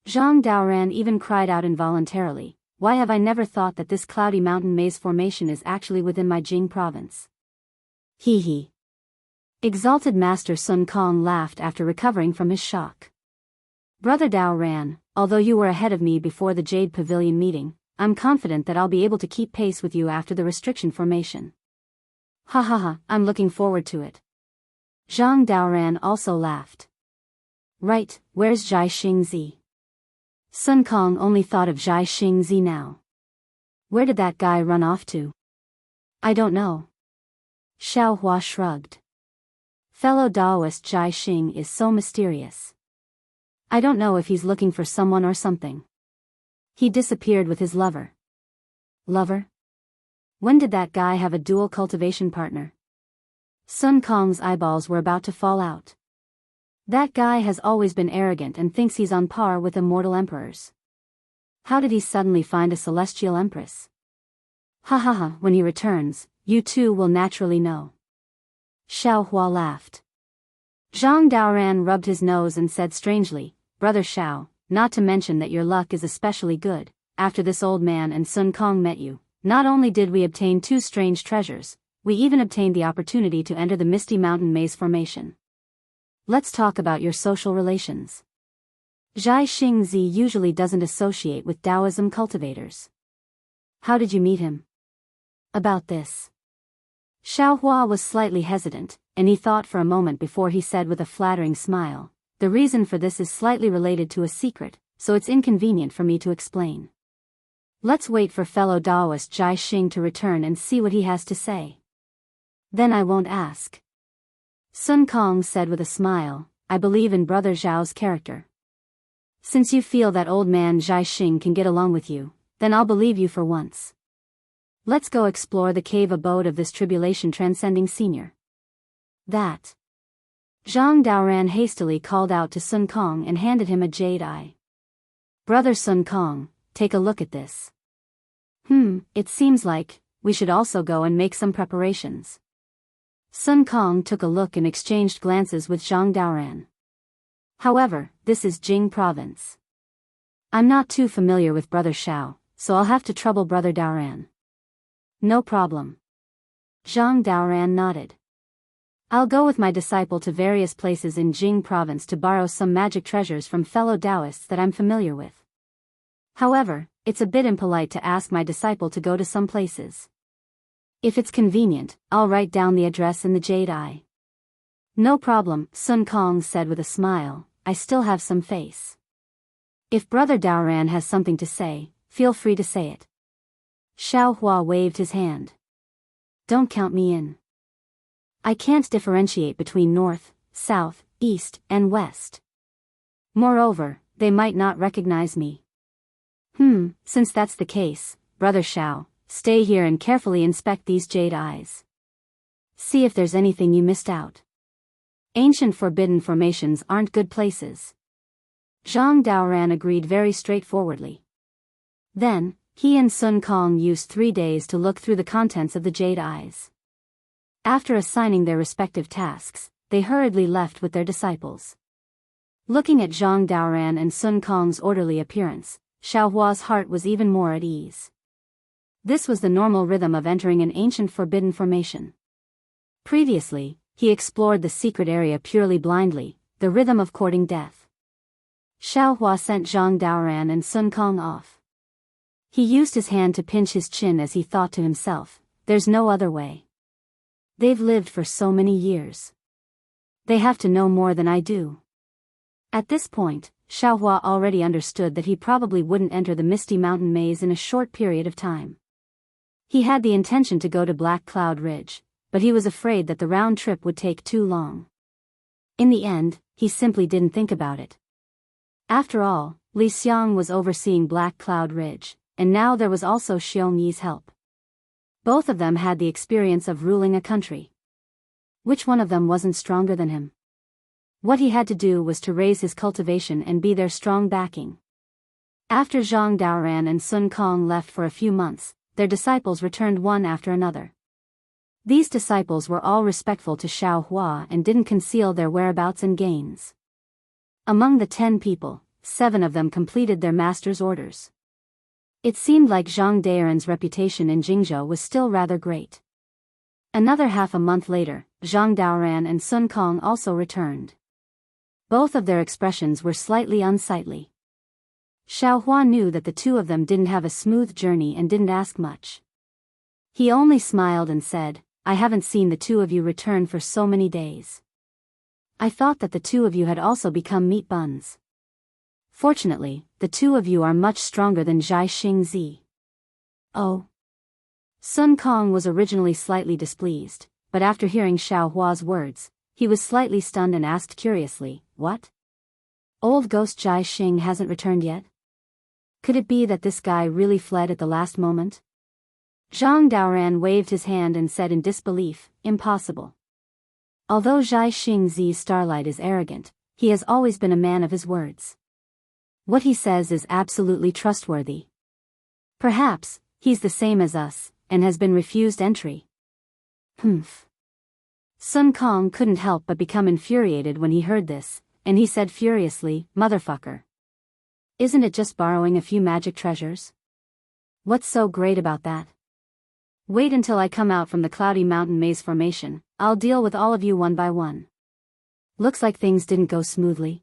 Zhang Daoran even cried out involuntarily, why have I never thought that this cloudy mountain maze formation is actually within my Jing province? Hee hee. Exalted Master Sun Kong laughed after recovering from his shock. Brother Daoran, although you were ahead of me before the Jade Pavilion meeting, I'm confident that I'll be able to keep pace with you after the restriction formation. Ha ha ha, I'm looking forward to it. Zhang Daoran also laughed. Right, where's Zhai Xingzi? Sun Kong only thought of Zhai Xingzi now. Where did that guy run off to? I don't know. Xiao Hua shrugged. Fellow Daoist Zhai Xing is so mysterious. I don't know if he's looking for someone or something. He disappeared with his lover. Lover? When did that guy have a dual cultivation partner? Sun Kong's eyeballs were about to fall out. That guy has always been arrogant and thinks he's on par with immortal emperors. How did he suddenly find a celestial empress? Ha ha ha, when he returns, you two will naturally know. Xiao Hua laughed. Zhang Daoran rubbed his nose and said strangely, Brother Xiao, not to mention that your luck is especially good, after this old man and Sun Kong met you, not only did we obtain two strange treasures, we even obtained the opportunity to enter the Misty Mountain Maze Formation. Let's talk about your social relations. Zhai Xingzi usually doesn't associate with Taoism cultivators. How did you meet him? About this. Xiao Hua was slightly hesitant, and he thought for a moment before he said with a flattering smile, the reason for this is slightly related to a secret, so it's inconvenient for me to explain. Let's wait for fellow Daoist Zhai Xing to return and see what he has to say. Then I won't ask. Sun Kong said with a smile, I believe in Brother Zhao's character. Since you feel that old man Zhai Xing can get along with you, then I'll believe you for once. Let's go explore the cave abode of this tribulation transcending senior. That. Zhang Daoran hastily called out to Sun Kong and handed him a jade eye. Brother Sun Kong, take a look at this. It seems like we should also go and make some preparations. Sun Kong took a look and exchanged glances with Zhang Daoran. However, this is Jing province. I'm not too familiar with Brother Xiao, so I'll have to trouble Brother Daoran. No problem. Zhang Daoran nodded. I'll go with my disciple to various places in Jing province to borrow some magic treasures from fellow Daoists that I'm familiar with. However, it's a bit impolite to ask my disciple to go to some places. If it's convenient, I'll write down the address in the jade eye. No problem, Sun Kong said with a smile, I still have some face. If Brother Daoran has something to say, feel free to say it. Xiao Hua waved his hand. Don't count me in. I can't differentiate between north, south, east, and west. Moreover, they might not recognize me. Since that's the case, Brother Xiao, stay here and carefully inspect these jade eyes. See if there's anything you missed out. Ancient forbidden formations aren't good places. Zhang Daoran agreed very straightforwardly. Then, he and Sun Kong used 3 days to look through the contents of the jade eyes. After assigning their respective tasks, they hurriedly left with their disciples. Looking at Zhang Daoran and Sun Kong's orderly appearance, Xiao Hua's heart was even more at ease. This was the normal rhythm of entering an ancient forbidden formation. Previously, he explored the secret area purely blindly, the rhythm of courting death. Xiao Hua sent Zhang Daoran and Sun Kong off. He used his hand to pinch his chin as he thought to himself, there's no other way. They've lived for so many years. They have to know more than I do. At this point, Xiao Hua already understood that he probably wouldn't enter the misty mountain maze in a short period of time. He had the intention to go to Black Cloud Ridge, but he was afraid that the round trip would take too long. In the end, he simply didn't think about it. After all, Li Xiang was overseeing Black Cloud Ridge, and now there was also Xiong Yi's help. Both of them had the experience of ruling a country. Which one of them wasn't stronger than him? What he had to do was to raise his cultivation and be their strong backing. After Zhang Daoran and Sun Kong left for a few months, their disciples returned one after another. These disciples were all respectful to Xiao Hua and didn't conceal their whereabouts and gains. Among the 10 people, 7 of them completed their master's orders. It seemed like Zhang Daoran's reputation in Jingzhou was still rather great. Another half a month later, Zhang Daoran and Sun Kong also returned. Both of their expressions were slightly unsightly. Xiao Hua knew that the two of them didn't have a smooth journey and didn't ask much. He only smiled and said, I haven't seen the two of you return for so many days. I thought that the two of you had also become meat buns. Fortunately, the two of you are much stronger than Zhai Xingzi. Oh. Sun Kong was originally slightly displeased, but after hearing Xiao Hua's words, he was slightly stunned and asked curiously, what? Old ghost Zhai Xing hasn't returned yet? Could it be that this guy really fled at the last moment? Zhang Daoran waved his hand and said in disbelief, impossible. Although Zhai Xingzi's starlight is arrogant, he has always been a man of his words. What he says is absolutely trustworthy. Perhaps, he's the same as us, and has been refused entry. Sun Kong couldn't help but become infuriated when he heard this, and he said furiously, motherfucker. Isn't it just borrowing a few magic treasures? What's so great about that? Wait until I come out from the cloudy mountain maze formation, I'll deal with all of you one by one. Looks like things didn't go smoothly.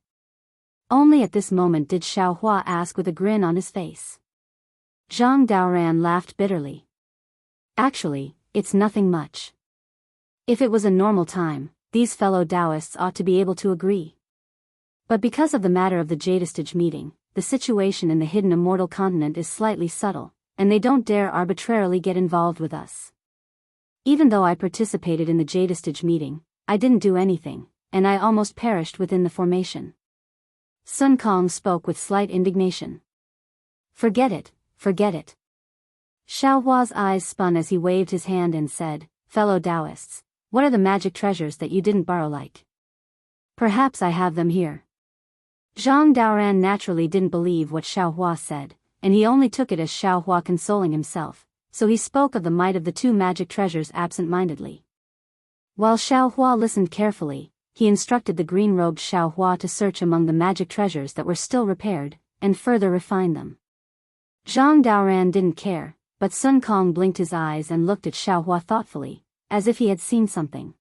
Only at this moment did Xiao Hua ask with a grin on his face. Zhang Daoran laughed bitterly. Actually, it's nothing much. If it was a normal time, these fellow Daoists ought to be able to agree. But because of the matter of the Jadistage meeting, the situation in the hidden immortal continent is slightly subtle, and they don't dare arbitrarily get involved with us. Even though I participated in the Jadistage meeting, I didn't do anything, and I almost perished within the formation. Sun Kong spoke with slight indignation. Forget it, forget it. Xiao Hua's eyes spun as he waved his hand and said, fellow Daoists, what are the magic treasures that you didn't borrow like? Perhaps I have them here. Zhang Daoran naturally didn't believe what Xiao Hua said, and he only took it as Xiao Hua consoling himself, so he spoke of the might of the 2 magic treasures absent-mindedly. While Xiao Hua listened carefully, he instructed the green-robed Xiao Hua to search among the magic treasures that were still repaired, and further refine them. Zhang Daoran didn't care, but Sun Kong blinked his eyes and looked at Xiao Hua thoughtfully, as if he had seen something.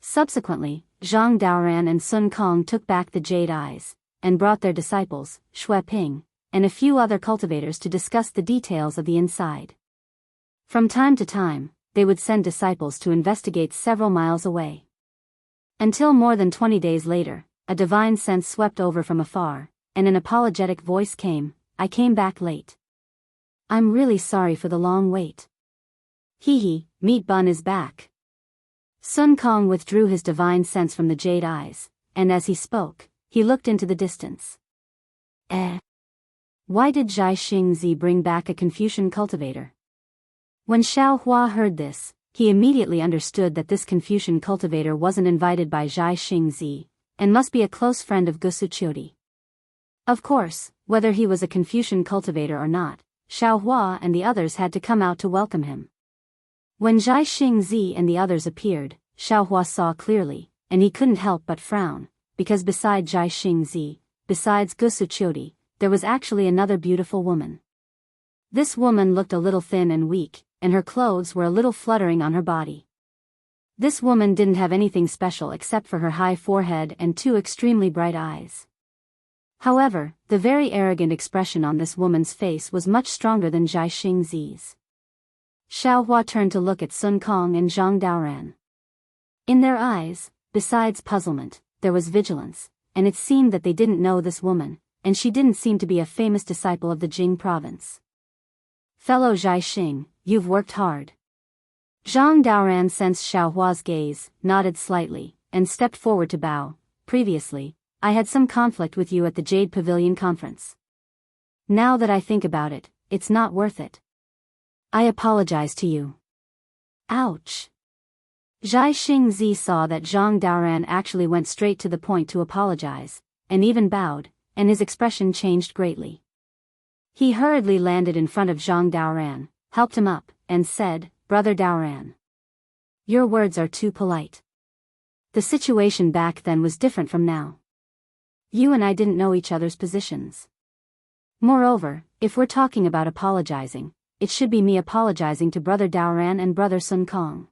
Subsequently, Zhang Daoran and Sun Kong took back the jade eyes, and brought their disciples, Xue Ping, and a few other cultivators to discuss the details of the inside. From time to time, they would send disciples to investigate several miles away. Until more than 20 days later, a divine sense swept over from afar, and an apologetic voice came, I came back late. I'm really sorry for the long wait. Hee hee, Meat Bun is back. Sun Kong withdrew his divine sense from the jade eyes, and as he spoke, he looked into the distance. Why did Zhai Xingzi bring back a Confucian cultivator? When Xiao Hua heard this, he immediately understood that this Confucian cultivator wasn't invited by Zhai Xingzi, and must be a close friend of Gusuqiu. Of course, whether he was a Confucian cultivator or not, Xiao Hua and the others had to come out to welcome him. When Zhai Xingzi and the others appeared, Xiao Hua saw clearly, and he couldn't help but frown, because beside Zhai Xingzi, besides Gusuqiu, there was actually another beautiful woman. This woman looked a little thin and weak, and her clothes were a little fluttering on her body. This woman didn't have anything special except for her high forehead and two extremely bright eyes. However, the very arrogant expression on this woman's face was much stronger than Zhai Xingzi's. Xiao Hua turned to look at Sun Kong and Zhang Daoran. In their eyes, besides puzzlement, there was vigilance, and it seemed that they didn't know this woman, and she didn't seem to be a famous disciple of the Jing province. Fellow Zhai Xing, you've worked hard. Zhang Daoran sensed Xiao Hua's gaze, nodded slightly, and stepped forward to bow. Previously, I had some conflict with you at the Jade Pavilion conference. Now that I think about it, it's not worth it. I apologize to you. Ouch. Zhai Xingzi saw that Zhang Daoran actually went straight to the point to apologize, and even bowed, and his expression changed greatly. He hurriedly landed in front of Zhang Daoran, helped him up, and said, Brother Daoran. Your words are too polite. The situation back then was different from now. You and I didn't know each other's positions. Moreover, if we're talking about apologizing, it should be me apologizing to Brother Daoran and Brother Sun Kong.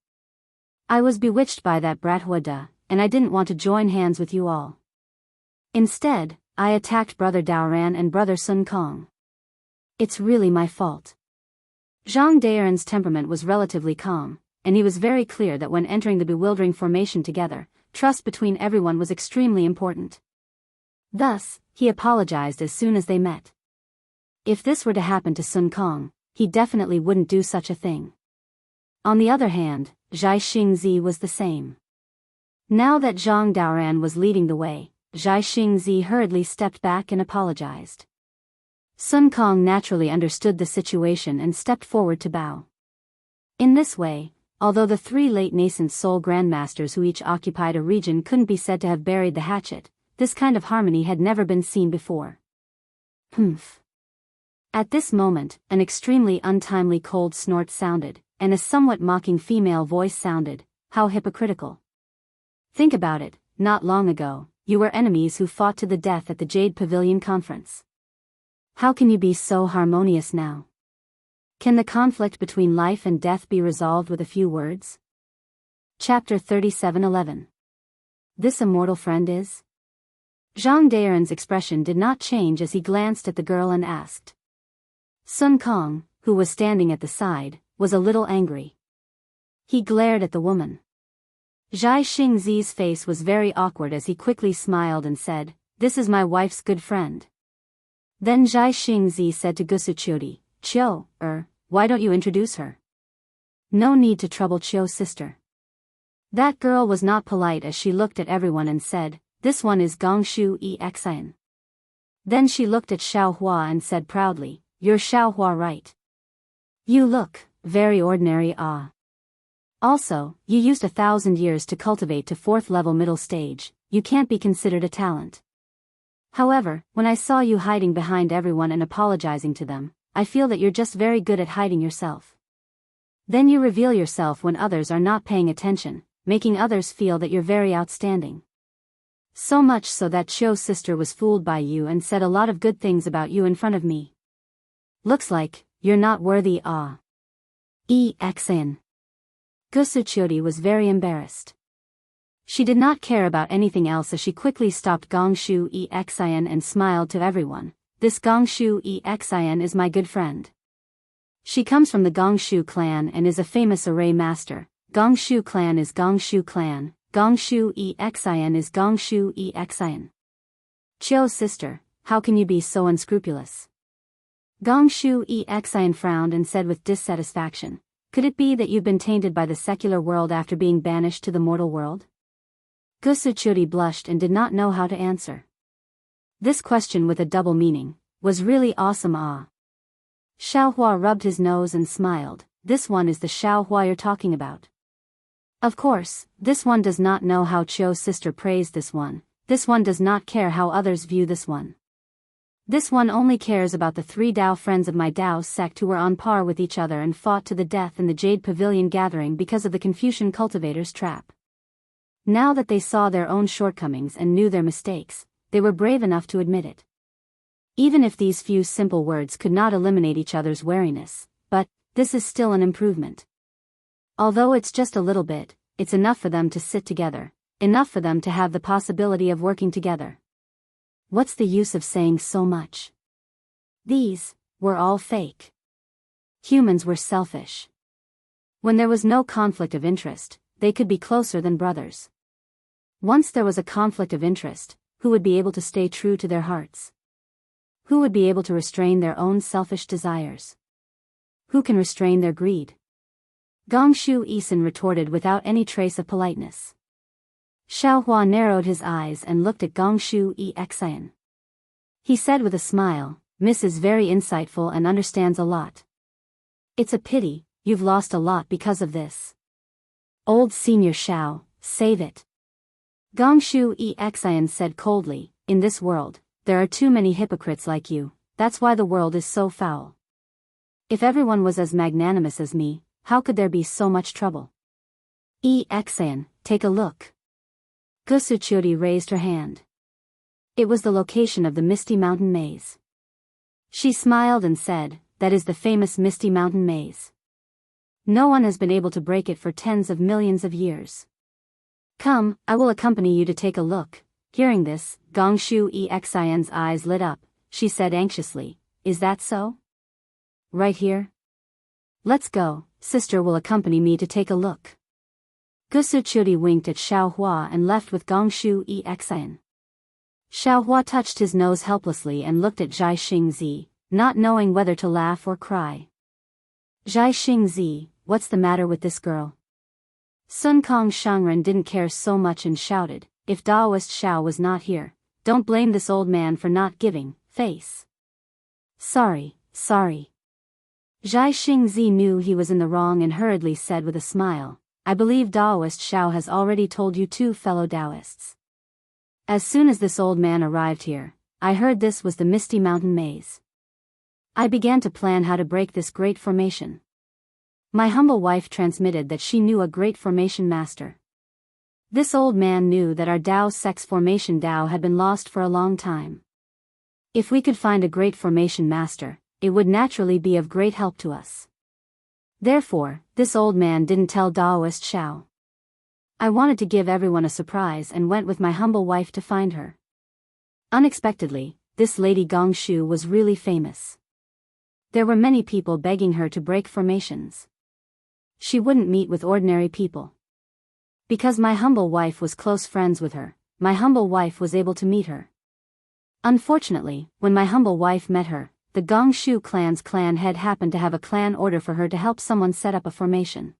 I was bewitched by that brat Huada, and I didn't want to join hands with you all. Instead, I attacked Brother Daoran and Brother Sun Kong. It's really my fault. Zhang Daoran's temperament was relatively calm, and he was very clear that when entering the bewildering formation together, trust between everyone was extremely important. Thus, he apologized as soon as they met. If this were to happen to Sun Kong, he definitely wouldn't do such a thing. On the other hand, Zhai Xingzi was the same. Now that Zhang Daoran was leading the way, Zhai Xingzi hurriedly stepped back and apologized. Sun Kong naturally understood the situation and stepped forward to bow. In this way, although the three late nascent soul grandmasters who each occupied a region couldn't be said to have buried the hatchet, this kind of harmony had never been seen before. Humph. At this moment, an extremely untimely cold snort sounded, and a somewhat mocking female voice sounded. How hypocritical. Think about it, not long ago, you were enemies who fought to the death at the Jade Pavilion conference. How can you be so harmonious now? Can the conflict between life and death be resolved with a few words? Chapter 37:11. This immortal friend is? Zhang Daoran's expression did not change as he glanced at the girl and asked. Sun Kong, who was standing at the side, was a little angry. He glared at the woman. Zhai Xingzi's face was very awkward as he quickly smiled and said, This is my wife's good friend. Then Zhai Xingzi said to Gusuqiu, Chiu, why don't you introduce her? No need to trouble Chiu's sister. That girl was not polite as she looked at everyone and said, This one is Gongshu Xian. Then she looked at Xiao Hua and said proudly, You're Xiao Hua, right? You look very ordinary. Also, you used 1,000 years to cultivate to 4th level middle stage, you can't be considered a talent. However, when I saw you hiding behind everyone and apologizing to them, I feel that you're just very good at hiding yourself. Then you reveal yourself when others are not paying attention, making others feel that you're very outstanding. So much so that Chiu's sister was fooled by you and said a lot of good things about you in front of me. Looks like you're not worthy. Xian. Gusuqiu was very embarrassed. She did not care about anything else as she quickly stopped Gongshu Xian and smiled to everyone. This Gongshu Xian is my good friend. She comes from the Gongshu clan and is a famous array master. Gongshu clan is Gongshu clan. Gongshu Xian is Gongshu Xian. Chiu's sister, how can you be so unscrupulous? Gongshu Xian frowned and said with dissatisfaction, Could it be that you've been tainted by the secular world after being banished to the mortal world? Gusuchuri blushed and did not know how to answer. This question with a double meaning was really awesome. Xiaohua rubbed his nose and smiled. This one is the Xiaohua you're talking about. Of course, this one does not know how Chio's sister praised this one. This one does not care how others view this one. This one only cares about the 3 Dao friends of my Dao sect who were on par with each other and fought to the death in the Jade Pavilion gathering because of the Confucian cultivator's trap. Now that they saw their own shortcomings and knew their mistakes, they were brave enough to admit it. Even if these few simple words could not eliminate each other's wariness, but this is still an improvement. Although it's just a little bit, it's enough for them to sit together, enough for them to have the possibility of working together. What's the use of saying so much? These were all fake. Humans were selfish. When there was no conflict of interest, they could be closer than brothers. Once there was a conflict of interest, who would be able to stay true to their hearts? Who would be able to restrain their own selfish desires? Who can restrain their greed? Gongshu Isin retorted without any trace of politeness. Xiaohua narrowed his eyes and looked at Gongshu Xianxia. He said with a smile, Miss is very insightful and understands a lot. It's a pity, you've lost a lot because of this. Old Senior Xiao, save it. Gongshu Xianxia said coldly, in this world, there are too many hypocrites like you, that's why the world is so foul. If everyone was as magnanimous as me, how could there be so much trouble? Xianxia, take a look. Gusuchuri raised her hand. It was the location of the Misty Mountain Maze. She smiled and said, that is the famous Misty Mountain Maze. No one has been able to break it for tens of millions of years. Come, I will accompany you to take a look. Hearing this, Gongshu Xianxia's eyes lit up. She said anxiously, is that so? Right here? Let's go, sister will accompany me to take a look. Gusuchuri winked at Xiaohua and left with Gongshu Xianxia. Xiaohua touched his nose helplessly and looked at Zhai Xingzi, not knowing whether to laugh or cry. Zhai Xingzi, what's the matter with this girl? Sun Kong Shangren didn't care so much and shouted, if Daoist Xiao was not here, don't blame this old man for not giving face. Sorry. Zhai Xingzi knew he was in the wrong and hurriedly said with a smile, I believe Daoist Xiao has already told you 2 fellow Daoists. As soon as this old man arrived here, I heard this was the Misty Mountain Maze. I began to plan how to break this great formation. My humble wife transmitted that she knew a great formation master. This old man knew that our Dao sect's formation Dao had been lost for a long time. If we could find a great formation master, it would naturally be of great help to us. Therefore, this old man didn't tell Daoist Xiao. I wanted to give everyone a surprise and went with my humble wife to find her. Unexpectedly, this lady Gongshu was really famous. There were many people begging her to break formations. She wouldn't meet with ordinary people. Because my humble wife was close friends with her, my humble wife was able to meet her. Unfortunately, when my humble wife met her, the Gongshu clan's clan head happened to have a clan order for her to help someone set up a formation.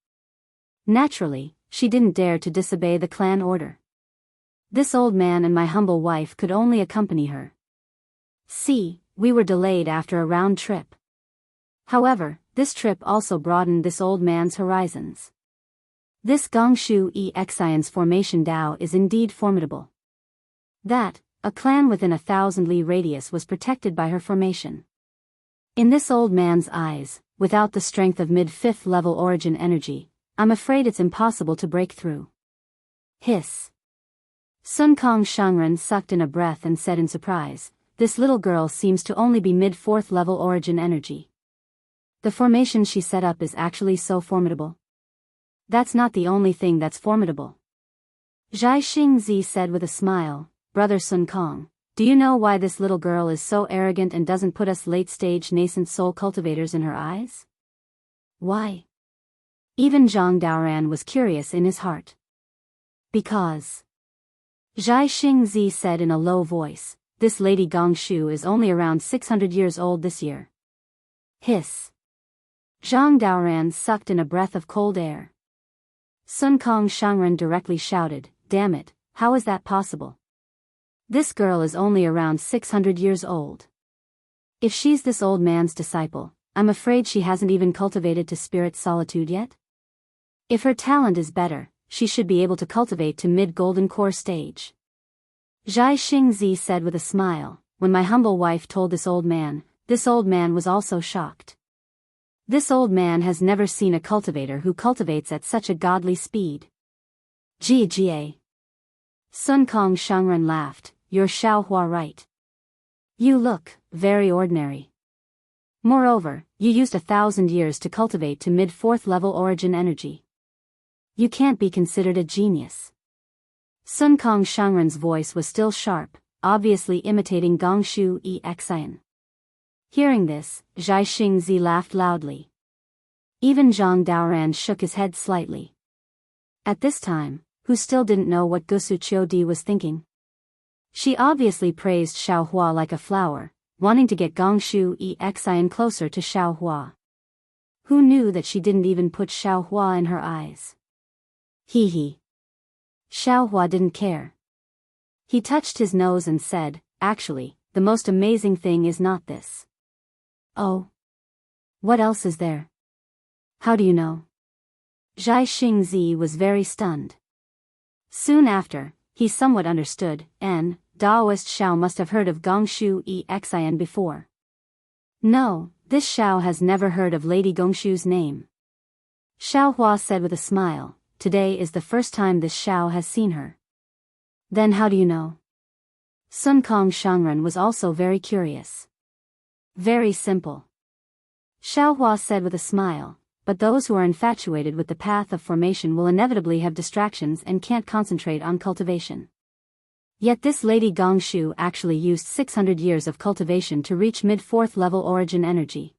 Naturally, she didn't dare to disobey the clan order. This old man and my humble wife could only accompany her. See, we were delayed after a round trip. However, this trip also broadened this old man's horizons. This Gongshu Xianxia's formation Dao is indeed formidable. That, a clan within 1,000 li radius was protected by her formation. In this old man's eyes, without the strength of mid-5th level origin energy, I'm afraid it's impossible to break through. Hiss. Sun Kong Shangren sucked in a breath and said in surprise, this little girl seems to only be mid-4th level origin energy. The formation she set up is actually so formidable. That's not the only thing that's formidable. Zhai Xingzi said with a smile, Brother Sun Kong, do you know why this little girl is so arrogant and doesn't put us late-stage nascent soul cultivators in her eyes? Why? Even Zhang Daoran was curious in his heart. Because. Zhai Xingzi said in a low voice, this lady Gongshu is only around 600 years old this year. Hiss. Zhang Daoran sucked in a breath of cold air. Sun Kong Shangren directly shouted, "Damn it, how is that possible? This girl is only around 600 years old. If she's this old man's disciple, I'm afraid she hasn't even cultivated to spirit solitude yet? If her talent is better, she should be able to cultivate to mid-golden core stage." Zhai Xingzi said with a smile, "When my humble wife told this old man was also shocked. This old man has never seen a cultivator who cultivates at such a godly speed." Jia. Sun Kong Shangren laughed, "You're Xiaohua right. You look very ordinary. Moreover, you used 1,000 years to cultivate to mid-4th level origin energy. You can't be considered a genius." Sun Kong Shangren's voice was still sharp, obviously imitating Gongshu Xian. Hearing this, Zhai Xingzi laughed loudly. Even Zhang Daoran shook his head slightly. At this time, who still didn't know what Gusu Qiudi was thinking? She obviously praised Xiaohua like a flower, wanting to get Gongshu Xian closer to Xiaohua. Who knew that she didn't even put Xiaohua in her eyes? Hee. Xiaohua didn't care. He touched his nose and said, "Actually, the most amazing thing is not this." "Oh? What else is there? How do you know?" Zhai Xingzi was very stunned. Soon after, he somewhat understood, Daoist Xiao must have heard of Gongshu Xian before. "No, this Xiao has never heard of Lady Gongshu's name." Xiaohua said with a smile, "Today is the first time this Xiao has seen her." "Then how do you know?" Sun Kong Shangren was also very curious. "Very simple," Xiaohua said with a smile, "but those who are infatuated with the path of formation will inevitably have distractions and can't concentrate on cultivation. Yet this Lady Gongshu actually used 600 years of cultivation to reach mid-4th level origin energy.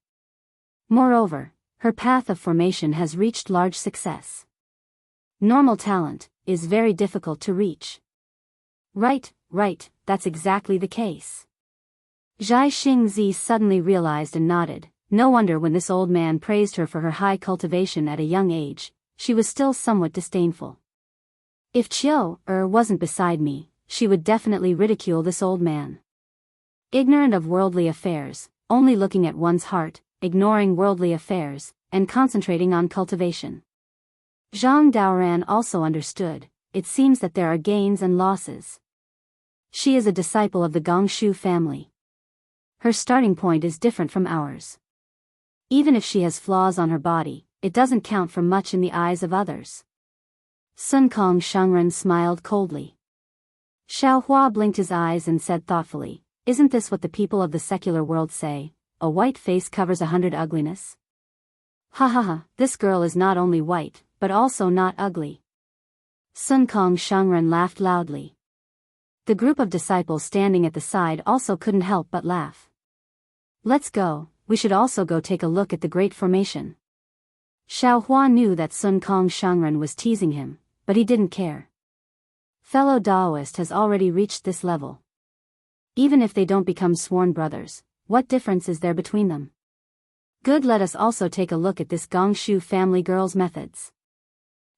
Moreover, her path of formation has reached large success. Normal talent is very difficult to reach." Right, that's exactly the case." Zhai Xingzi suddenly realized and nodded. No wonder when this old man praised her for her high cultivation at a young age, she was still somewhat disdainful. If Qiu wasn't beside me, she would definitely ridicule this old man. Ignorant of worldly affairs, only looking at one's heart, ignoring worldly affairs, and concentrating on cultivation. Zhang Daoran also understood. It seems that there are gains and losses. She is a disciple of the Gongshu family. Her starting point is different from ours. Even if she has flaws on her body, it doesn't count for much in the eyes of others. Sun Kong Shangren smiled coldly. Xiaohua blinked his eyes and said thoughtfully, "Isn't this what the people of the secular world say? A white face covers 100 ugliness?" Ha, this girl is not only white, but also not ugly." Sun Kong Shangren laughed loudly. The group of disciples standing at the side also couldn't help but laugh. "Let's go, we should also go take a look at the Great Formation." Xiaohua knew that Sun Kong Shangren was teasing him, but he didn't care. Fellow Daoist has already reached this level. Even if they don't become sworn brothers, what difference is there between them? Good, let us also take a look at this Gongshu family girl's methods.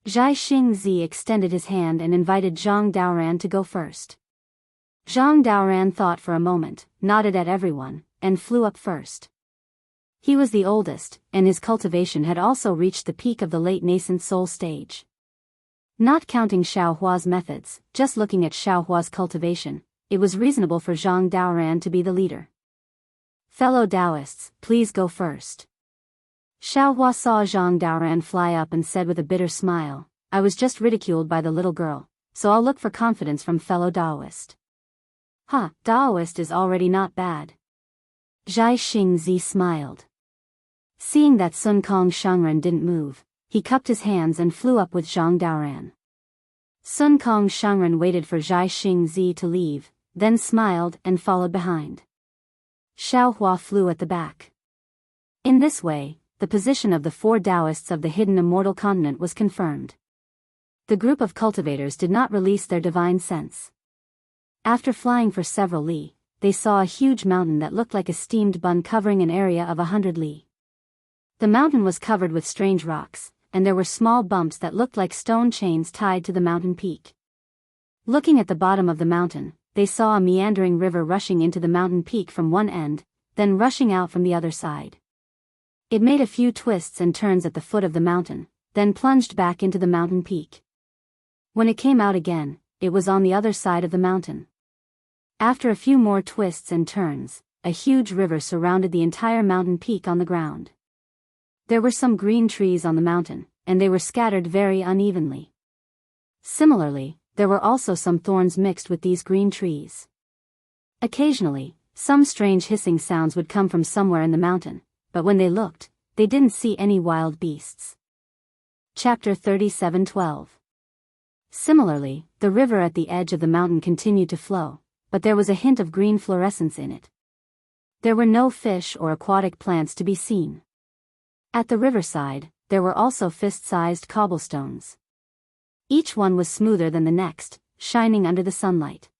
Zhai Xingzi extended his hand and invited Zhang Daoran to go first. Zhang Daoran thought for a moment, nodded at everyone, and flew up first. He was the oldest, and his cultivation had also reached the peak of the late nascent soul stage. Not counting Xiaohua's methods, just looking at Xiaohua's cultivation, it was reasonable for Zhang Daoran to be the leader. "Fellow Daoists, please go first." Xiaohua saw Zhang Daoran fly up and said with a bitter smile, "I was just ridiculed by the little girl, so I'll look for confidence from fellow Daoist." Daoist is already not bad." Zhai Xingzi smiled. Seeing that Sun Kong Shangren didn't move, he cupped his hands and flew up with Zhang Daoran. Sun Kong Shangren waited for Zhai Xingzi to leave, then smiled and followed behind. Xiaohua flew at the back. In this way, the position of the 4 Daoists of the hidden immortal continent was confirmed. The group of cultivators did not release their divine sense. After flying for several li, they saw a huge mountain that looked like a steamed bun covering an area of 100 li. The mountain was covered with strange rocks, and there were small bumps that looked like stone chains tied to the mountain peak. Looking at the bottom of the mountain, they saw a meandering river rushing into the mountain peak from one end, then rushing out from the other side. It made a few twists and turns at the foot of the mountain, then plunged back into the mountain peak. When it came out again, it was on the other side of the mountain. After a few more twists and turns, a huge river surrounded the entire mountain peak on the ground. There were some green trees on the mountain, and they were scattered very unevenly. Similarly, there were also some thorns mixed with these green trees. Occasionally, some strange hissing sounds would come from somewhere in the mountain, but when they looked, they didn't see any wild beasts. Chapter 37:12. Similarly, the river at the edge of the mountain continued to flow, but there was a hint of green fluorescence in it. There were no fish or aquatic plants to be seen. At the riverside, there were also fist-sized cobblestones. Each one was smoother than the next, shining under the sunlight.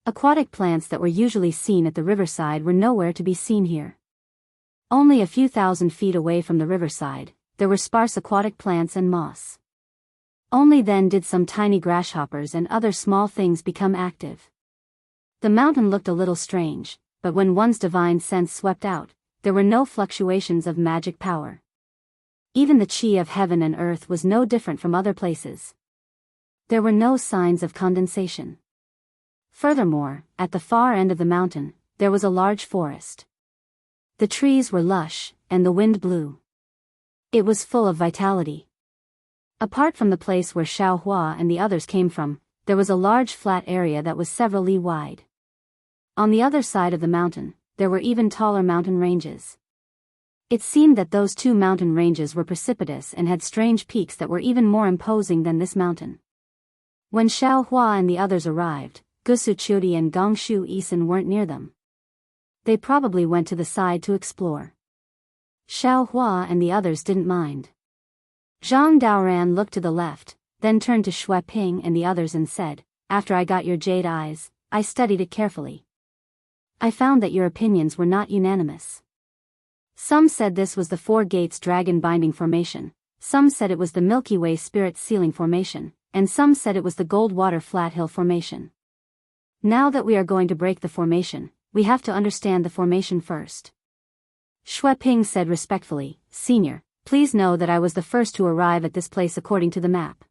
Aquatic plants that were usually seen at the riverside were nowhere to be seen here. Only a few thousand feet away from the riverside, there were sparse aquatic plants and moss. Only then did some tiny grasshoppers and other small things become active. The mountain looked a little strange, but when one's divine sense swept out, there were no fluctuations of magic power. Even the chi of heaven and earth was no different from other places. There were no signs of condensation. Furthermore, at the far end of the mountain, there was a large forest. The trees were lush, and the wind blew. It was full of vitality. Apart from the place where Xiaohua and the others came from, there was a large flat area that was several li wide. On the other side of the mountain, there were even taller mountain ranges. It seemed that those two mountain ranges were precipitous and had strange peaks that were even more imposing than this mountain. When Xiaohua and the others arrived, Gusu Qiudi and Gongshu Isan weren't near them. They probably went to the side to explore. Xiaohua and the others didn't mind. Zhang Daoran looked to the left, then turned to Shui Ping and the others and said, "After I got your jade eyes, I studied it carefully. I found that your opinions were not unanimous. Some said this was the Four Gates Dragon Binding Formation, some said it was the Milky Way Spirit Sealing Formation, and some said it was the Goldwater Flat Hill Formation. Now that we are going to break the formation, we have to understand the formation first." Shui Ping said respectfully, "Senior, please know that I was the first to arrive at this place according to the map.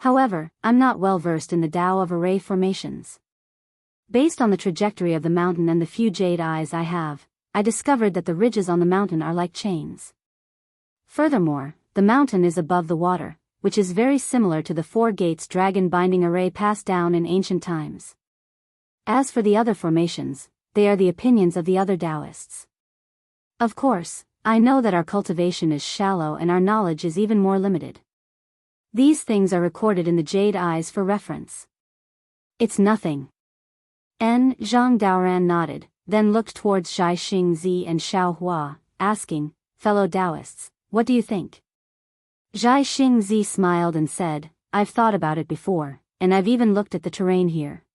However, I'm not well versed in the Tao of array formations. Based on the trajectory of the mountain and the few jade eyes I have, I discovered that the ridges on the mountain are like chains. Furthermore, the mountain is above the water, which is very similar to the Four Gates Dragon Binding Array passed down in ancient times. As for the other formations, they are the opinions of the other Daoists. Of course, I know that our cultivation is shallow and our knowledge is even more limited. These things are recorded in the jade eyes for reference. It's nothing." Zhang Daoran nodded, then looked towards Zhai Xingzi and Xiaohua, asking, "Fellow Daoists, what do you think?" Zhai Xingzi smiled and said, "I've thought about it before, and I've even looked at the terrain here.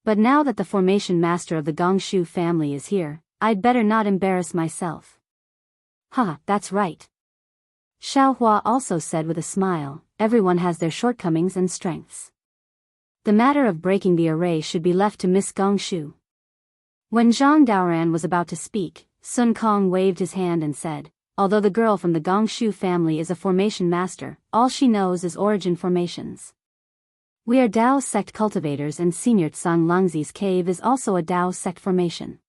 But now that the formation master of the Gongshu family is here, I'd better not embarrass myself." "Ha, that's right." Xiaohua also said with a smile, "Everyone has their shortcomings and strengths. The matter of breaking the array should be left to Miss Gongshu." When Zhang Daoran was about to speak, Sun Kong waved his hand and said, "Although the girl from the Gongshu family is a formation master, all she knows is origin formations. We are Dao sect cultivators and Senior Tsang Langzi's cave is also a Dao sect formation.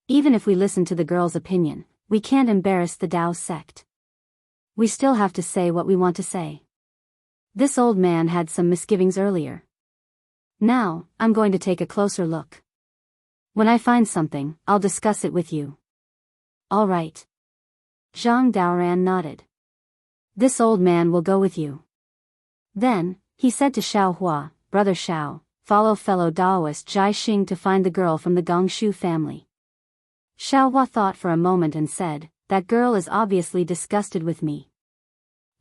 Even if we listen to the girl's opinion, we can't embarrass the Dao sect. We still have to say what we want to say." This old man had some misgivings earlier. "Now, I'm going to take a closer look. When I find something, I'll discuss it with you." "All right." Zhang Daoran nodded. "This old man will go with you." Then, he said to Xiaohua, "Brother Xiao, follow fellow Daoist Zhai Xing to find the girl from the Gongshu family." Xiaohua thought for a moment and said, "That girl is obviously disgusted with me.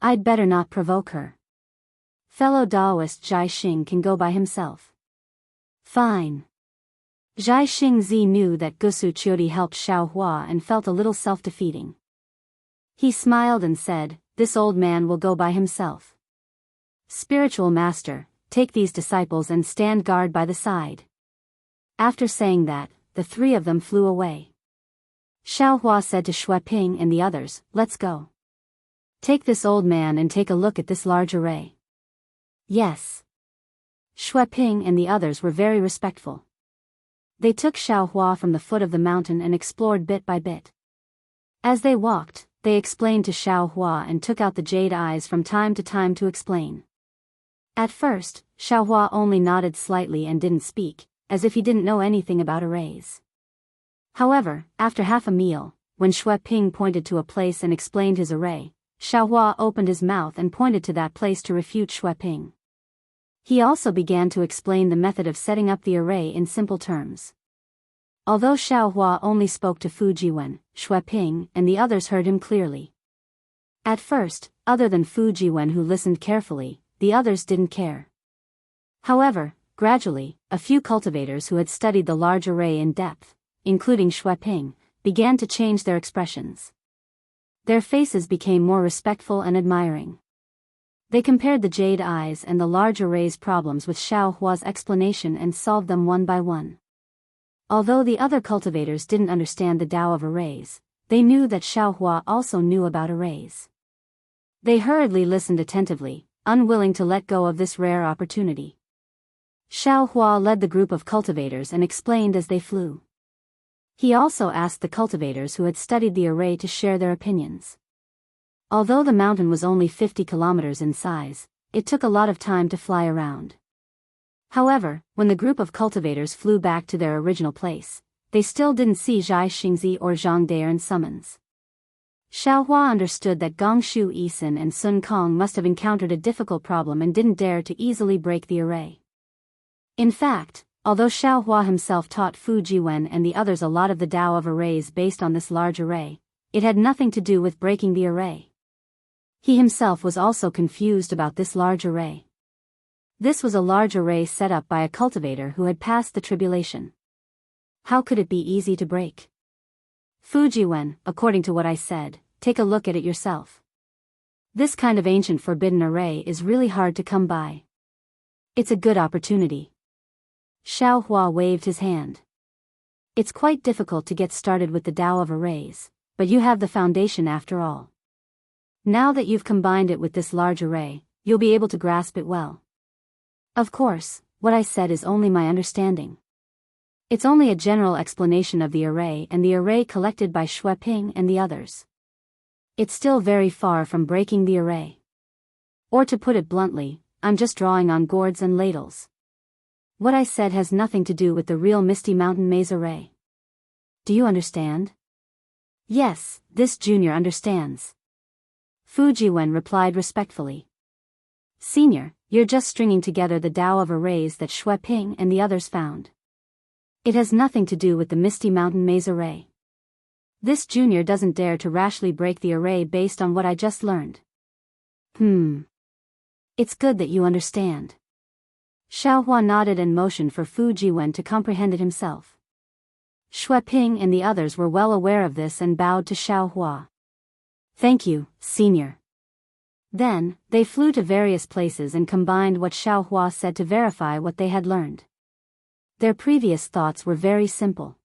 I'd better not provoke her. Fellow Daoist Zhai Xing can go by himself." "Fine." Zhai Xingzi knew that Gusu Qiudi helped Xiaohua and felt a little self-defeating. He smiled and said, "This old man will go by himself. Spiritual master, take these disciples and stand guard by the side." After saying that, the three of them flew away. Xiaohua said to Shui Ping and the others, "Let's go. Take this old man and take a look at this large array." Yes. Shui Ping and the others were very respectful. They took Xiaohua from the foot of the mountain and explored bit by bit. As they walked, they explained to Xiaohua and took out the jade eyes from time to time to explain. At first, Xiaohua only nodded slightly and didn't speak, as if he didn't know anything about arrays. However, after half a meal, when Shui Ping pointed to a place and explained his array, Xiaohua opened his mouth and pointed to that place to refute Shui Ping. He also began to explain the method of setting up the array in simple terms. Although Xiaohua only spoke to Fu Jiwen, Shui Ping and the others heard him clearly. At first, other than Fu Jiwen who listened carefully, the others didn't care. However, gradually, a few cultivators who had studied the large array in depth, including Shui Ping, began to change their expressions. Their faces became more respectful and admiring. They compared the jade eyes and the large array's problems with Xiaohua's explanation and solved them one by one. Although the other cultivators didn't understand the Tao of arrays, they knew that Xiaohua also knew about arrays. They hurriedly listened attentively, unwilling to let go of this rare opportunity. Xiaohua led the group of cultivators and explained as they flew. He also asked the cultivators who had studied the array to share their opinions. Although the mountain was only 50 kilometers in size, it took a lot of time to fly around. However, when the group of cultivators flew back to their original place, they still didn't see Wuxia Xianxia or Zhang Daern's summons. Xiaohua understood that Gongshu Yisin and Sun Kong must have encountered a difficult problem and didn't dare to easily break the array. In fact, although Xiaohua himself taught Fu Jiwen and the others a lot of the Tao of arrays based on this large array, it had nothing to do with breaking the array. He himself was also confused about this large array. This was a large array set up by a cultivator who had passed the tribulation. How could it be easy to break? Fu Jiwen, according to what I said, take a look at it yourself. This kind of ancient forbidden array is really hard to come by. It's a good opportunity. Xiaohua waved his hand. It's quite difficult to get started with the Tao of arrays, but you have the foundation after all. Now that you've combined it with this large array, you'll be able to grasp it well. Of course, what I said is only my understanding. It's only a general explanation of the array and the array collected by Shui Ping and the others. It's still very far from breaking the array. Or to put it bluntly, I'm just drawing on gourds and ladles. What I said has nothing to do with the real Misty Mountain Maze array. Do you understand? Yes, this junior understands. Fu Jiwen replied respectfully. Senior, you're just stringing together the Tao of arrays that Shui Ping and the others found. It has nothing to do with the Misty Mountain Maze array. This junior doesn't dare to rashly break the array based on what I just learned. It's good that you understand. Xiaohua nodded and motioned for Fu Jiwen to comprehend it himself. Shui Ping and the others were well aware of this and bowed to Xiaohua. Thank you, senior. Then, they flew to various places and combined what Xiaohua said to verify what they had learned. Their previous thoughts were very simple.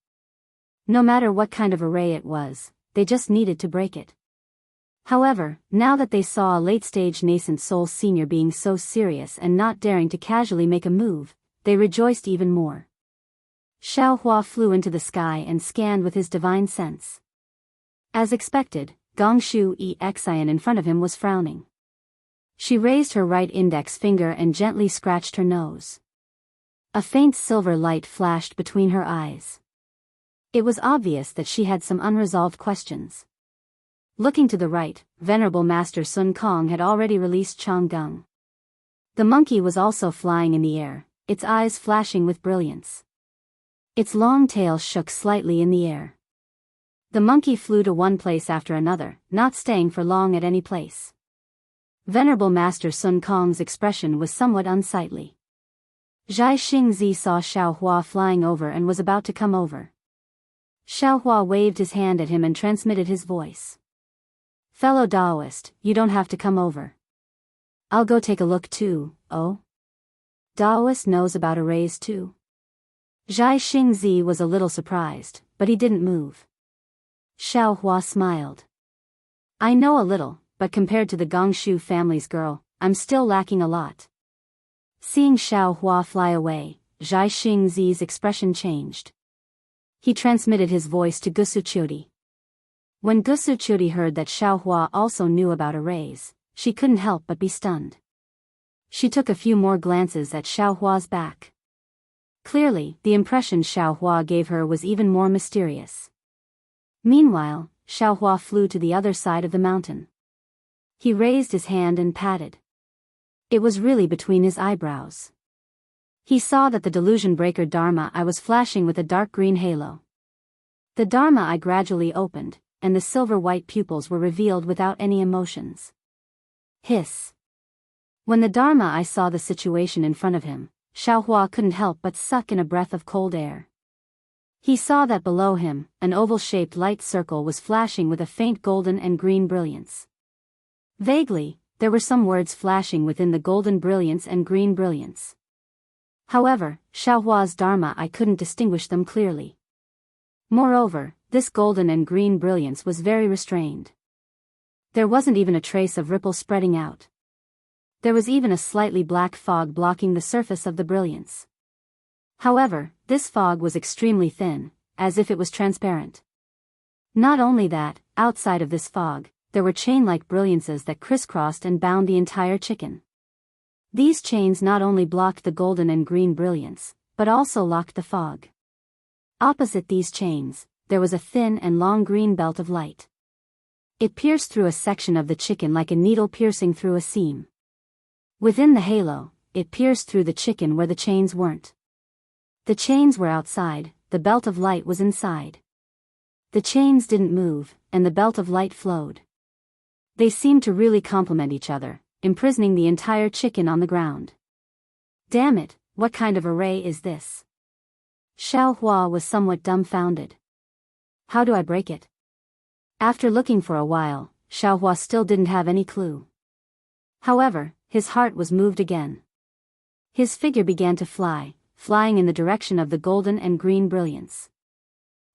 No matter what kind of array it was, they just needed to break it. However, now that they saw a late-stage nascent soul senior being so serious and not daring to casually make a move, they rejoiced even more. Xiaohua flew into the sky and scanned with his divine sense. As expected, Gongshu Xianxia in front of him was frowning. She raised her right index finger and gently scratched her nose. A faint silver light flashed between her eyes. It was obvious that she had some unresolved questions. Looking to the right, Venerable Master Sun Kong had already released Changgung. The monkey was also flying in the air, its eyes flashing with brilliance. Its long tail shook slightly in the air. The monkey flew to one place after another, not staying for long at any place. Venerable Master Sun Kong's expression was somewhat unsightly. Wuxia Xianxia saw Xiaohua flying over and was about to come over. Xiaohua waved his hand at him and transmitted his voice. Fellow Daoist, you don't have to come over. I'll go take a look too. Oh? Daoist knows about arrays too? Xianxia was a little surprised, but he didn't move. Xiaohua smiled. I know a little, but compared to the Gongshu family's girl, I'm still lacking a lot. Seeing Xiaohua fly away, Xianxia's expression changed. He transmitted his voice to Gusuchuri. When Gusuchuri heard that Xiaohua also knew about arrays, she couldn't help but be stunned. She took a few more glances at Xiaohua's back. Clearly, the impression Xiaohua gave her was even more mysterious. Meanwhile, Xiaohua flew to the other side of the mountain. He raised his hand and patted. It was really between his eyebrows. He saw that the delusion breaker Dharma eye was flashing with a dark green halo. The Dharma eye gradually opened, and the silver-white pupils were revealed without any emotions. Hiss. When the Dharma eye saw the situation in front of him, Xiaohua couldn't help but suck in a breath of cold air. He saw that below him, an oval-shaped light circle was flashing with a faint golden and green brilliance. Vaguely, there were some words flashing within the golden brilliance and green brilliance. However, Xiaohua's Dharma eye couldn't distinguish them clearly. Moreover, this golden and green brilliance was very restrained. There wasn't even a trace of ripple spreading out. There was even a slightly black fog blocking the surface of the brilliance. However, this fog was extremely thin, as if it was transparent. Not only that, outside of this fog, there were chain-like brilliances that crisscrossed and bound the entire chicken. These chains not only blocked the golden and green brilliance, but also locked the fog. Opposite these chains, there was a thin and long green belt of light. It pierced through a section of the chicken like a needle piercing through a seam. Within the halo, it pierced through the chicken where the chains weren't. The chains were outside, the belt of light was inside. The chains didn't move, and the belt of light flowed. They seemed to really complement each other, imprisoning the entire chicken on the ground. Damn it, what kind of array is this? Xiaohua was somewhat dumbfounded. How do I break it? After looking for a while, Xiaohua still didn't have any clue. However, his heart was moved again. His figure began to fly, flying in the direction of the golden and green brilliance.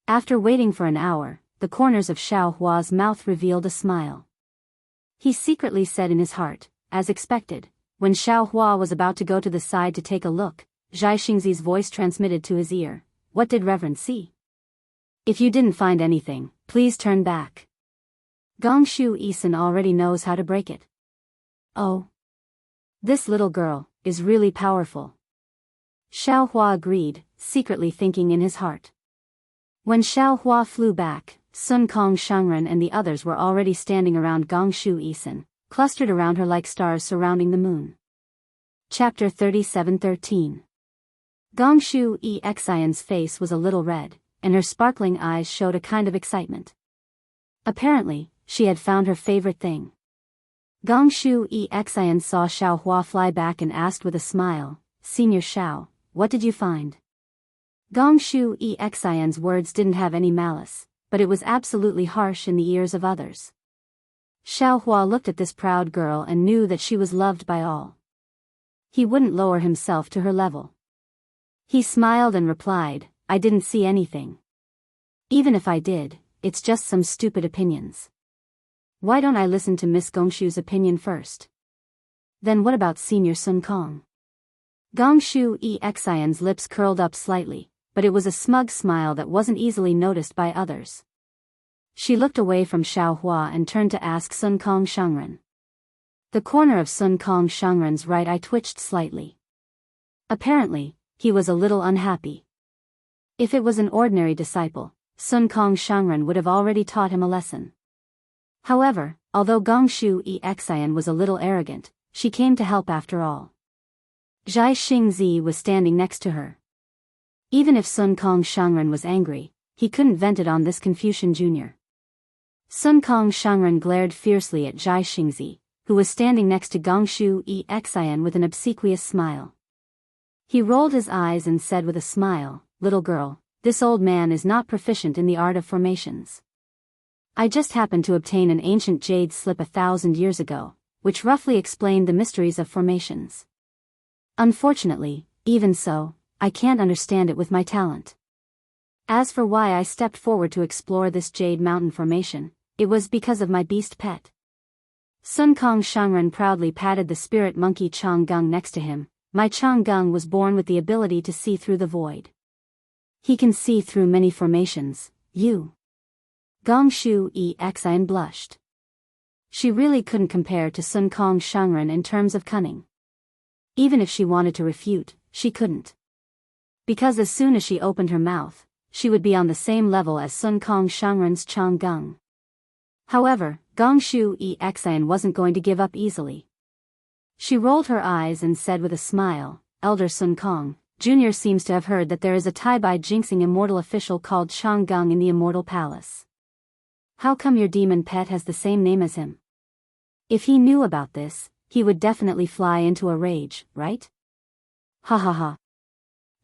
After waiting for an hour, the corners of Xiaohua's mouth revealed a smile. He secretly said in his heart, as expected, when Xiaohua was about to go to the side to take a look, Xianxia's voice transmitted to his ear, "What did Reverend see? If you didn't find anything, please turn back. Gongshu Isan already knows how to break it." Oh. This little girl is really powerful. Xiaohua agreed, secretly thinking in his heart. When Xiaohua flew back, Sun Kong Shangren and the others were already standing around Gongshu Isan, clustered around her like stars surrounding the moon. Chapter 37:13. Gongshu Xianxia's face was a little red, and her sparkling eyes showed a kind of excitement. Apparently, she had found her favorite thing. Gongshu Xianxia saw Xiaohua fly back and asked with a smile, "Senior Xiao, what did you find?" Gongshu Xianxia's words didn't have any malice, but it was absolutely harsh in the ears of others. Xiaohua looked at this proud girl and knew that she was loved by all. He wouldn't lower himself to her level. He smiled and replied, "I didn't see anything. Even if I did, it's just some stupid opinions. Why don't I listen to Miss Gongshu's opinion first?" "Then what about Senior Sun Kong?" Gongshu Xianxia's lips curled up slightly, but it was a smug smile that wasn't easily noticed by others. She looked away from Xiaohua and turned to ask Sun Kong Shangren. The corner of Sun Kong Shangren's right eye twitched slightly. Apparently, he was a little unhappy. If it was an ordinary disciple, Sun Kong Shangren would have already taught him a lesson. However, although Gongshu Xianxia was a little arrogant, she came to help after all. Xianxia was standing next to her. Even if Sun Kong Shangren was angry, he couldn't vent it on this Confucian Jr. Sun Kong Shangren glared fiercely at Xianxia, who was standing next to Gongshu Xianxia with an obsequious smile. He rolled his eyes and said with a smile, "Little girl, this old man is not proficient in the art of formations. I just happened to obtain an ancient jade slip 1,000 years ago, which roughly explained the mysteries of formations. Unfortunately, even so, I can't understand it with my talent. As for why I stepped forward to explore this jade mountain formation, it was because of my beast pet. Sun Kong Shangren proudly patted the spirit monkey Changgung next to him. My Changgung was born with the ability to see through the void. He can see through many formations, you. Gongshu Xian blushed. She really couldn't compare to Sun Kong Shangren in terms of cunning. Even if she wanted to refute, she couldn't. Because as soon as she opened her mouth, she would be on the same level as Sun Kong Shangren's Changgung. However, Gongshu Xian wasn't going to give up easily. She rolled her eyes and said with a smile, Elder Sun Kong, Jr. seems to have heard that there is a Tai-Bai Jinxing immortal official called Changgung in the Immortal Palace. How come your demon pet has the same name as him? If he knew about this, he would definitely fly into a rage, right? Ha ha ha.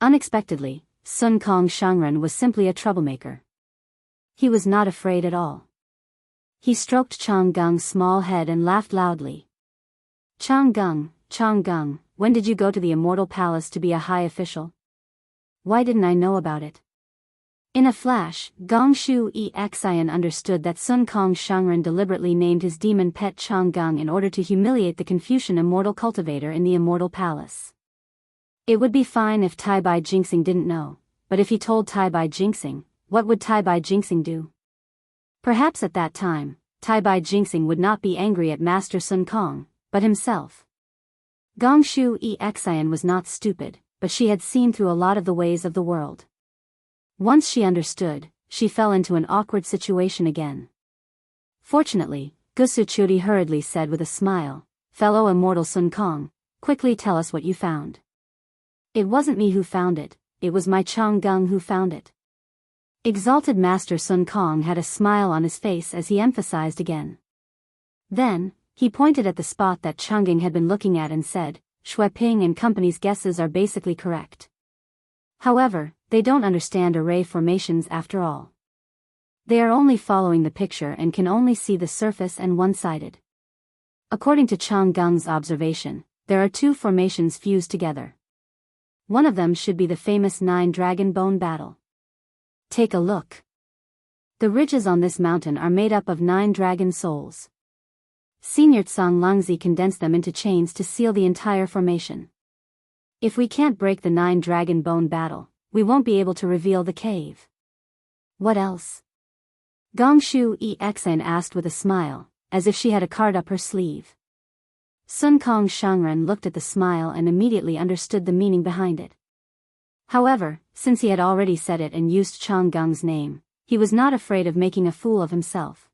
Unexpectedly, Sun Kong Shangren was simply a troublemaker. He was not afraid at all. He stroked Changgung's small head and laughed loudly. Changggung, when did you go to the Immortal Palace to be a high official? Why didn't I know about it? In a flash, Gongshu Xian understood that Sun Kong Shangren deliberately named his demon pet Changgung in order to humiliate the Confucian immortal cultivator in the Immortal Palace. It would be fine if Tai-Bai Jinxing didn't know, but if he told Tai-Bai Jinxing, what would Tai-Bai Jinxing do? Perhaps at that time, Tai-Bai Jinxing would not be angry at Master Sun Kong, but himself. Gongshu Xian was not stupid, but she had seen through a lot of the ways of the world. Once she understood, she fell into an awkward situation again. Fortunately, Gusuchuri hurriedly said with a smile, Fellow immortal Sun Kong, quickly tell us what you found. It wasn't me who found it, it was my Changgung who found it. Exalted Master Sun Kong had a smile on his face as he emphasized again. Then, he pointed at the spot that Changgung had been looking at and said, Shueping and company's guesses are basically correct. However, they don't understand array formations after all. They are only following the picture and can only see the surface and one-sided. According to Changgung's observation, there are two formations fused together. One of them should be the famous 9 Dragon Bone battle. Take a look. The ridges on this mountain are made up of 9 dragon souls. Senior Tsang Langzi condensed them into chains to seal the entire formation. If we can't break the 9 Dragon Bone battle, we won't be able to reveal the cave. What else? Gongshu Xian asked with a smile, as if she had a card up her sleeve. Sun Kong Shangren looked at the smile and immediately understood the meaning behind it. However, since he had already said it and used Changgung's name, he was not afraid of making a fool of himself.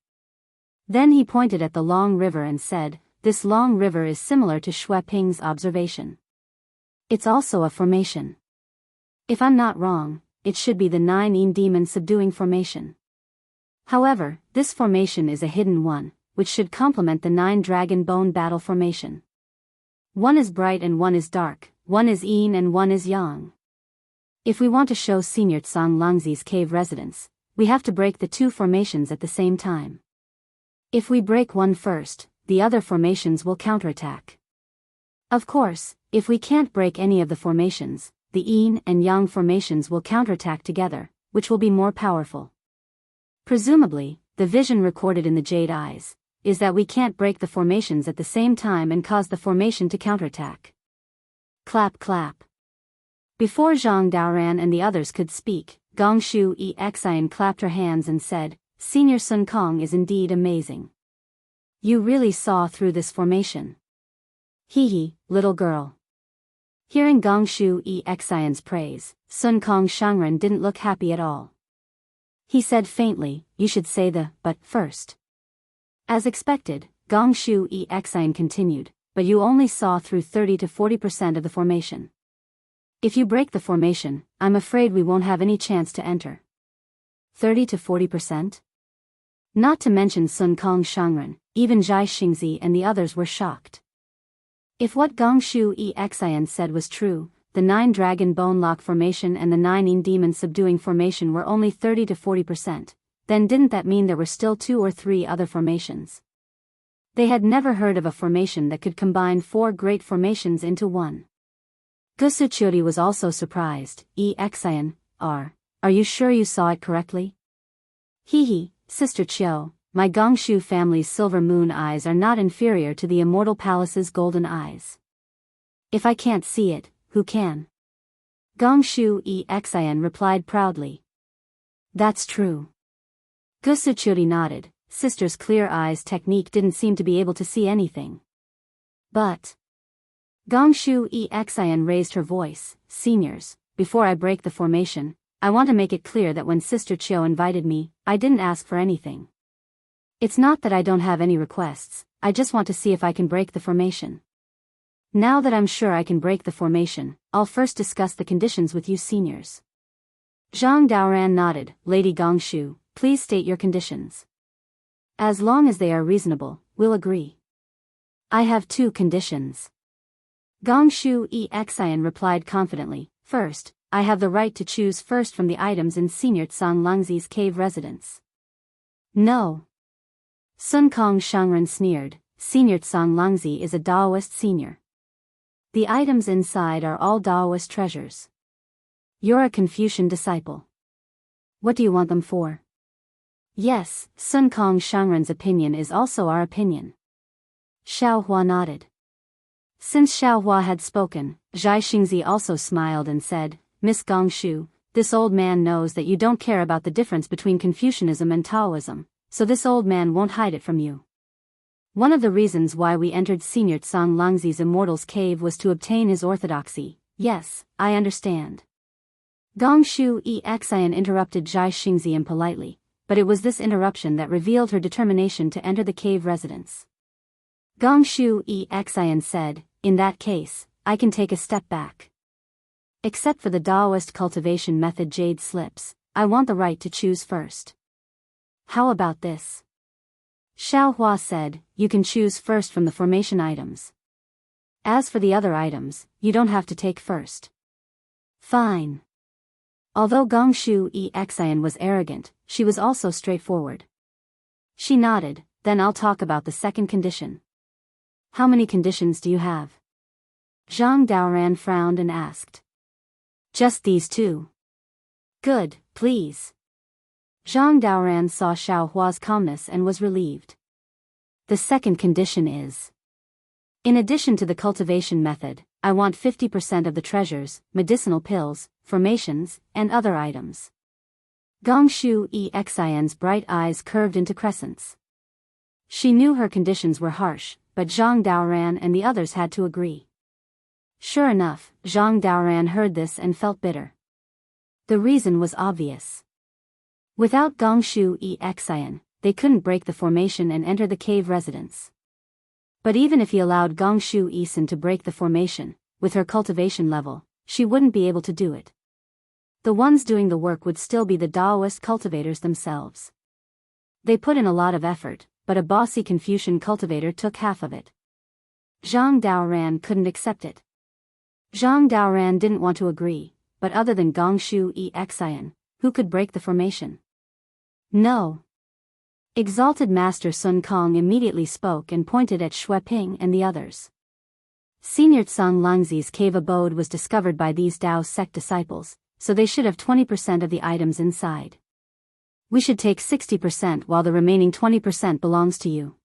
Then he pointed at the long river and said, This long river is similar to Shueping's observation. It's also a formation. If I'm not wrong, it should be the 9 Yin demon subduing formation. However, this formation is a hidden one, which should complement the 9 Dragon Bone battle formation. One is bright and one is dark, one is Yin and one is Yang. If we want to show Senior Tsang Langzi's cave residence, we have to break the 2 formations at the same time. If we break one first, the other formations will counterattack. Of course, if we can't break any of the formations, the Yin and Yang formations will counterattack together, which will be more powerful. Presumably, the vision recorded in the jade eyes is that we can't break the formations at the same time and cause the formation to counterattack. Clap clap. Before Zhang Daoran and the others could speak, Gongshu Xian clapped her hands and said, Senior Sun Kong is indeed amazing. You really saw through this formation. Hee hee, little girl. Hearing Gongshu Xian's praise, Sun Kong Shangren didn't look happy at all. He said faintly, You should say the but first. As expected, Gongshu Xian continued, But you only saw through 30 to 40% of the formation. If you break the formation, I'm afraid we won't have any chance to enter. 30 to 40%? Not to mention Sun Kong Shangren, even Zhai Xingzi and the others were shocked. If what Gongshu Xian said was true, the 9 Dragon Bone Lock formation and the 9 Yin Demon subduing formation were only 30 to 40%, then didn't that mean there were still 2 or 3 other formations? They had never heard of a formation that could combine 4 great formations into one. Gusuchuri was also surprised. Xian, are you sure you saw it correctly? Hehe, Sister Chiu, my Gongshu family's silver moon eyes are not inferior to the immortal palace's golden eyes. If I can't see it, who can? Gongshu Xian replied proudly. That's true. Gusuchuri nodded. Sister's clear eyes technique didn't seem to be able to see anything. But Gongshu Xian raised her voice. Seniors, before I break the formation, I want to make it clear that when Sister Chiu invited me, I didn't ask for anything. It's not that I don't have any requests, I just want to see if I can break the formation. Now that I'm sure I can break the formation, I'll first discuss the conditions with you seniors. Zhang Daoran nodded. Lady Gongshu, please state your conditions. As long as they are reasonable, we'll agree. I have 2 conditions. Gongshu Xian replied confidently. First, I have the right to choose first from the items in Senior Tsang Langzi's cave residence. No. Sun Kong Shangren sneered. Senior Tsang Langzi is a Daoist senior. The items inside are all Daoist treasures. You're a Confucian disciple. What do you want them for? Yes, Sun Kong Shangren's opinion is also our opinion. Xiaohua nodded. Since Xiaohua had spoken, Zhai Xingzi also smiled and said, Miss Gongshu, this old man knows that you don't care about the difference between Confucianism and Taoism, so this old man won't hide it from you. One of the reasons why we entered Senior Tsang Langzi's Immortal's cave was to obtain his orthodoxy. Yes, I understand. Gongshu Xian interrupted Zhai Xingzi impolitely, but it was this interruption that revealed her determination to enter the cave residence. Gongshu Xian said, in that case, I can take a step back. Except for the Daoist cultivation method jade slips, I want the right to choose first. How about this? Xiaohua said, you can choose first from the formation items. As for the other items, you don't have to take first. Fine. Although Gongshu Xian was arrogant, she was also straightforward. She nodded. Then I'll talk about the second condition. How many conditions do you have? Zhang Daoran frowned and asked. Just these 2. Good, please. Zhang Daoran saw Xiaohua's calmness and was relieved. The second condition is, in addition to the cultivation method, I want 50% of the treasures, medicinal pills, formations, and other items. Gongshu Xian's bright eyes curved into crescents. She knew her conditions were harsh, but Zhang Daoran and the others had to agree. Sure enough, Zhang Daoran heard this and felt bitter. The reason was obvious. Without Gongshu Xian, they couldn't break the formation and enter the cave residence. But even if he allowed Gongshu Xian to break the formation, with her cultivation level, she wouldn't be able to do it. The ones doing the work would still be the Daoist cultivators themselves. They put in a lot of effort, but a bossy Confucian cultivator took half of it. Zhang Daoran couldn't accept it. Zhang Daoran didn't want to agree, but other than Gongshu Xian, who could break the formation? No. Exalted Master Sun Kong immediately spoke and pointed at Xue Ping and the others. Senior Tsang Langzi's cave abode was discovered by these Dao sect disciples, so they should have 20% of the items inside. We should take 60% while the remaining 20% belongs to you.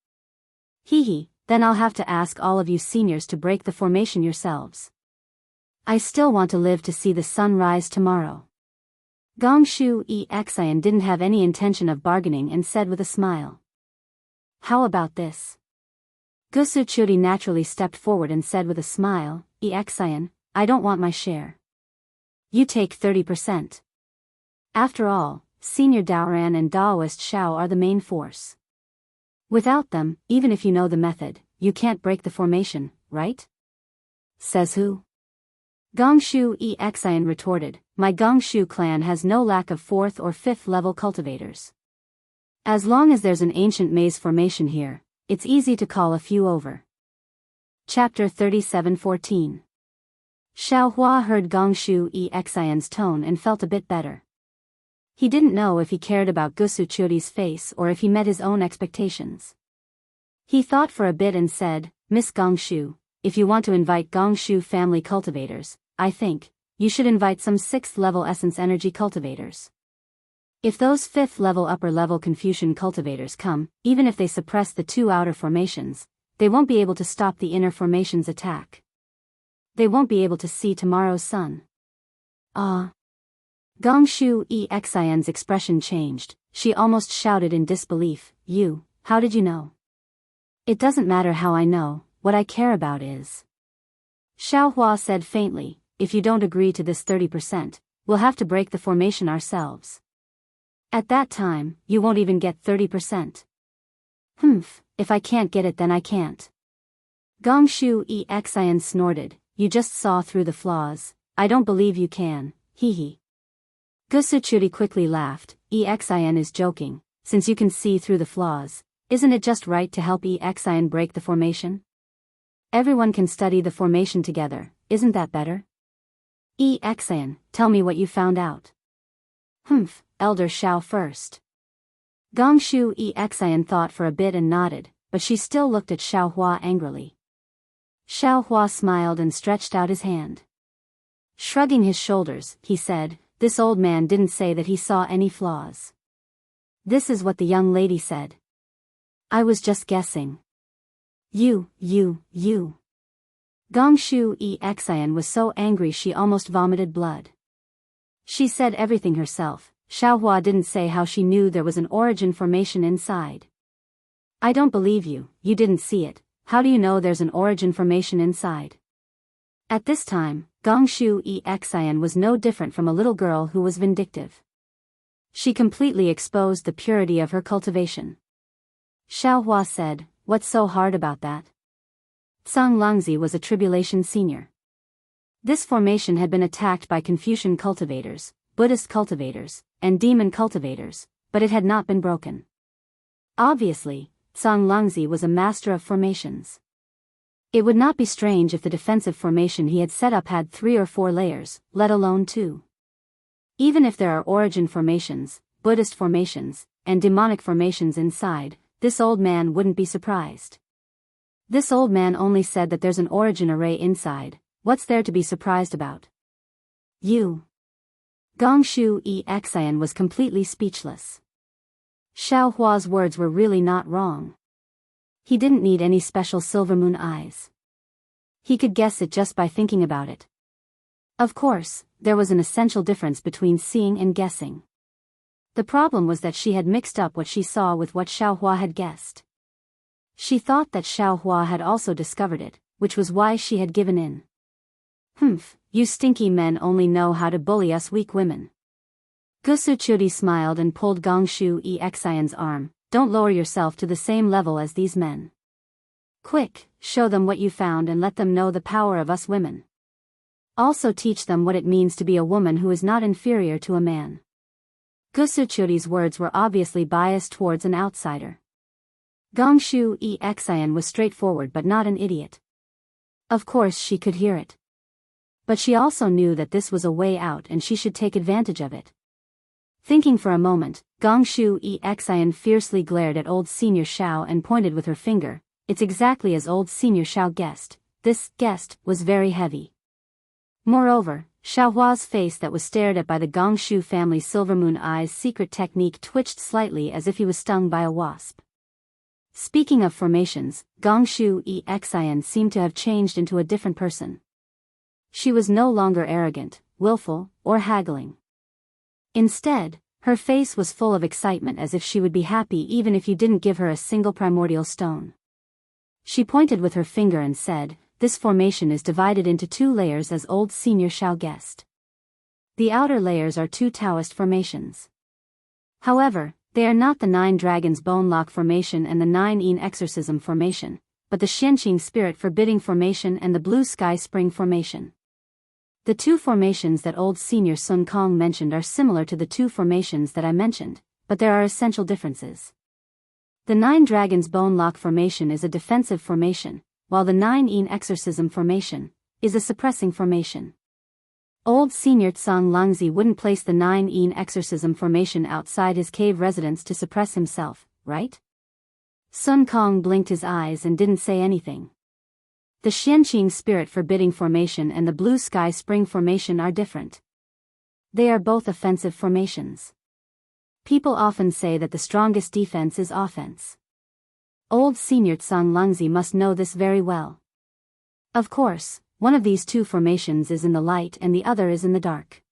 Hehe, then I'll have to ask all of you seniors to break the formation yourselves. I still want to live to see the sun rise tomorrow. Gongshu Xian didn't have any intention of bargaining and said with a smile. How about this? Gusuchuri naturally stepped forward and said with a smile, Xian, I don't want my share. You take 30%. After all, Senior Daoran and Daoist Shao are the main force. Without them, even if you know the method, you can't break the formation, right? Says who? Gongshu Xian retorted, my Gongshu clan has no lack of 4th or 5th level cultivators. As long as there's an ancient maze formation here, it's easy to call a few over. Chapter 37:14. Xiaohua heard Gongshu Xian's tone and felt a bit better. He didn't know if he cared about Gusuchuri's face or if he met his own expectations. He thought for a bit and said, Miss Gongshu, if you want to invite Gongshu family cultivators, I think you should invite some 6th level essence energy cultivators. If those 5th level upper level Confucian cultivators come, even if they suppress the 2 outer formations, they won't be able to stop the inner formation's attack. They won't be able to see tomorrow's sun. Ah. Gongshu Xianxia's expression changed. She almost shouted in disbelief, how did you know? It doesn't matter how I know, what I care about is. Xiaohua said faintly, if you don't agree to this 30%, we'll have to break the formation ourselves. At that time, you won't even get 30%. If I can't get it then I can't. Gongshu Xian snorted, you just saw through the flaws, I don't believe you can, hee. Gusuchuri quickly laughed, Xian is joking, since you can see through the flaws, isn't it just right to help Xian break the formation? Everyone can study the formation together, isn't that better? Xian, tell me what you found out. Elder Xiao first. Gongshu Xian thought for a bit and nodded, but she still looked at Xiaohua angrily. Xiaohua smiled and stretched out his hand. Shrugging his shoulders, he said, this old man didn't say that he saw any flaws. This is what the young lady said. I was just guessing. You. Gongshu Xian was so angry she almost vomited blood. She said everything herself. Xiaohua didn't say how she knew there was an origin formation inside. I don't believe you, you didn't see it, how do you know there's an origin formation inside? At this time, Gongshu Xian was no different from a little girl who was vindictive. She completely exposed the purity of her cultivation. Xiaohua said, what's so hard about that? Tsang Longzi was a tribulation senior. This formation had been attacked by Confucian cultivators, Buddhist cultivators, and demon cultivators, but it had not been broken. Obviously, Tsang Longzi was a master of formations. It would not be strange if the defensive formation he had set up had 3 or 4 layers, let alone 2. Even if there are origin formations, Buddhist formations, and demonic formations inside, this old man wouldn't be surprised. This old man only said that there's an origin array inside, what's there to be surprised about? You. Gongshu Xian was completely speechless. Xiaohua's words were really not wrong. He didn't need any special silver moon eyes. He could guess it just by thinking about it. Of course, there was an essential difference between seeing and guessing. The problem was that she had mixed up what she saw with what Xiaohua had guessed. She thought that Xiaohua had also discovered it, which was why she had given in. You stinky men only know how to bully us weak women. Gusuchuri smiled and pulled Gongshu Xian's arm, don't lower yourself to the same level as these men. Quick, show them what you found and let them know the power of us women. Also teach them what it means to be a woman who is not inferior to a man. Gusuchuri's words were obviously biased towards an outsider. Gongshu Xian was straightforward but not an idiot. Of course she could hear it. But she also knew that this was a way out and she should take advantage of it. Thinking for a moment, Gongshu Xian fiercely glared at old Senior Xiao and pointed with her finger. It's exactly as old Senior Xiao guessed. This guessed was very heavy. Moreover, Xiaohua's face that was stared at by the Gongshu family Silver Moon Eye's secret technique twitched slightly as if he was stung by a wasp. Speaking of formations, Gongshu Xian seemed to have changed into a different person. She was no longer arrogant, willful, or haggling. Instead, her face was full of excitement as if she would be happy even if you didn't give her a single primordial stone. She pointed with her finger and said, this formation is divided into 2 layers as old Senior Xiao guessed. The outer layers are 2 Daoist formations. However, they are not the 9 Dragons Bone Lock formation and the 9 Yin Exorcism formation, but the Xianqing Spirit Forbidding formation and the Blue Sky Spring formation. The 2 formations that old Senior Sun Kong mentioned are similar to the 2 formations that I mentioned, but there are essential differences. The 9 Dragons Bone Lock formation is a defensive formation, while the 9 Yin Exorcism formation is a suppressing formation. Old Senior Tsang Lungzi wouldn't place the 9-yin exorcism formation outside his cave residence to suppress himself, right? Sun Kong blinked his eyes and didn't say anything. The Xianxia spirit forbidding formation and the blue sky spring formation are different. They are both offensive formations. People often say that the strongest defense is offense. Old Senior Tsang Lungzi must know this very well. Of course, one of these two formations is in the light and the other is in the dark.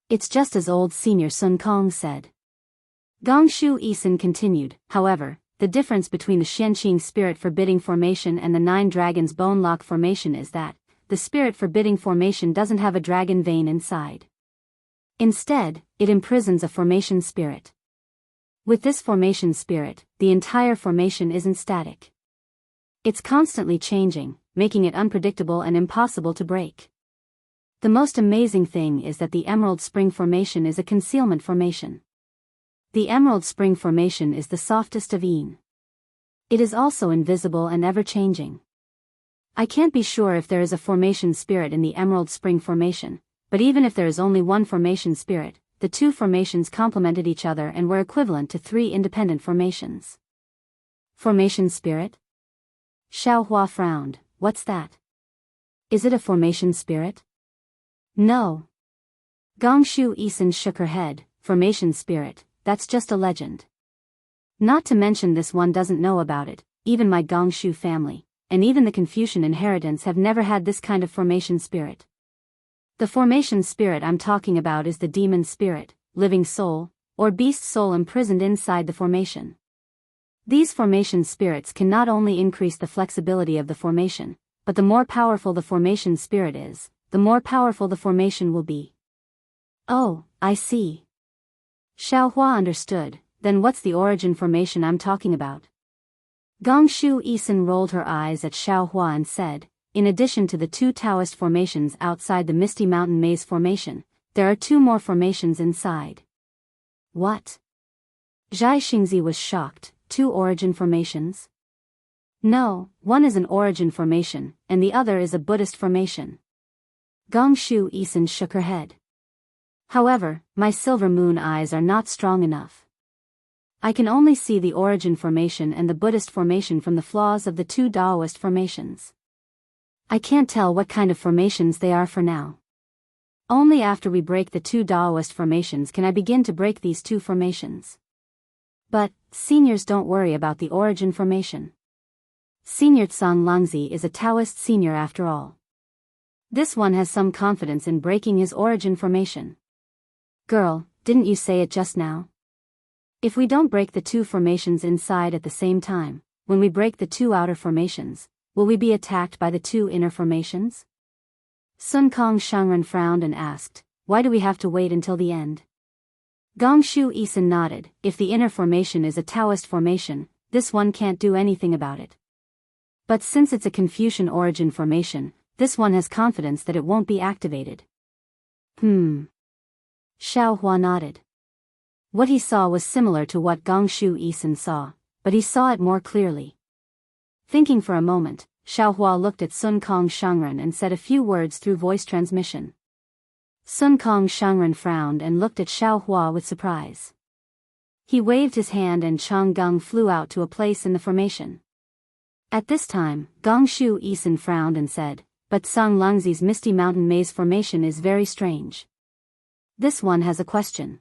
It's just as old Senior Sun Kong said. Gongshu Isin continued, however, the difference between the Xianxia spirit forbidding formation and the 9 dragons bone lock formation is that, the spirit forbidding formation doesn't have a dragon vein inside. Instead, it imprisons a formation spirit. With this formation spirit, the entire formation isn't static. It's constantly changing, making it unpredictable and impossible to break. The most amazing thing is that the Emerald Spring formation is a concealment formation. The Emerald Spring formation is the softest of yin. It is also invisible and ever-changing. I can't be sure if there is a formation spirit in the Emerald Spring formation, but even if there is only one formation spirit, the two formations complemented each other and were equivalent to 3 independent formations. Formation spirit? Xiao Hua frowned. What's that? Is it a formation spirit? No. Gongshu Isin shook her head. Formation spirit, that's just a legend. Not to mention this one doesn't know about it, even my Gongshu family, and even the Confucian inheritance have never had this kind of formation spirit. The formation spirit I'm talking about is the demon spirit, living soul, or beast soul imprisoned inside the formation. These formation spirits can not only increase the flexibility of the formation, but the more powerful the formation spirit is, the more powerful the formation will be. Oh, I see. Xiao Hua understood. Then what's the origin formation I'm talking about? Gongshu Isin rolled her eyes at Xiao Hua and said, in addition to the 2 Daoist formations outside the Misty Mountain Maze formation, there are 2 more formations inside. What? Zhai Xingzi was shocked. 2 origin formations? No, one is an origin formation, and the other is a Buddhist formation. Gongshu Isin shook her head. However, my silver moon eyes are not strong enough. I can only see the origin formation and the Buddhist formation from the flaws of the 2 Daoist formations. I can't tell what kind of formations they are for now. Only after we break the 2 Daoist formations can I begin to break these 2 formations. But, seniors don't worry about the origin formation. Senior Tsang Lungzi is a Taoist senior after all. This one has some confidence in breaking his origin formation. Girl, didn't you say it just now? If we don't break the 2 formations inside at the same time, when we break the 2 outer formations, will we be attacked by the 2 inner formations? Sun Kong Shangren frowned and asked, why do we have to wait until the end? Gongshu Isin nodded. If the inner formation is a Taoist formation, this one can't do anything about it. But since it's a Confucian origin formation, this one has confidence that it won't be activated. Xiao Hua nodded. What he saw was similar to what Gongshu Isin saw, but he saw it more clearly. Thinking for a moment, Xiao Hua looked at Sun Kong Shangren and said a few words through voice transmission. Sun Kong Shangren frowned and looked at Xiao Hua with surprise. He waved his hand and Chang Gung flew out to a place in the formation. At this time, Gongshu Isin frowned and said, but Tsang Lungzi's Misty Mountain Maze formation is very strange. This one has a question.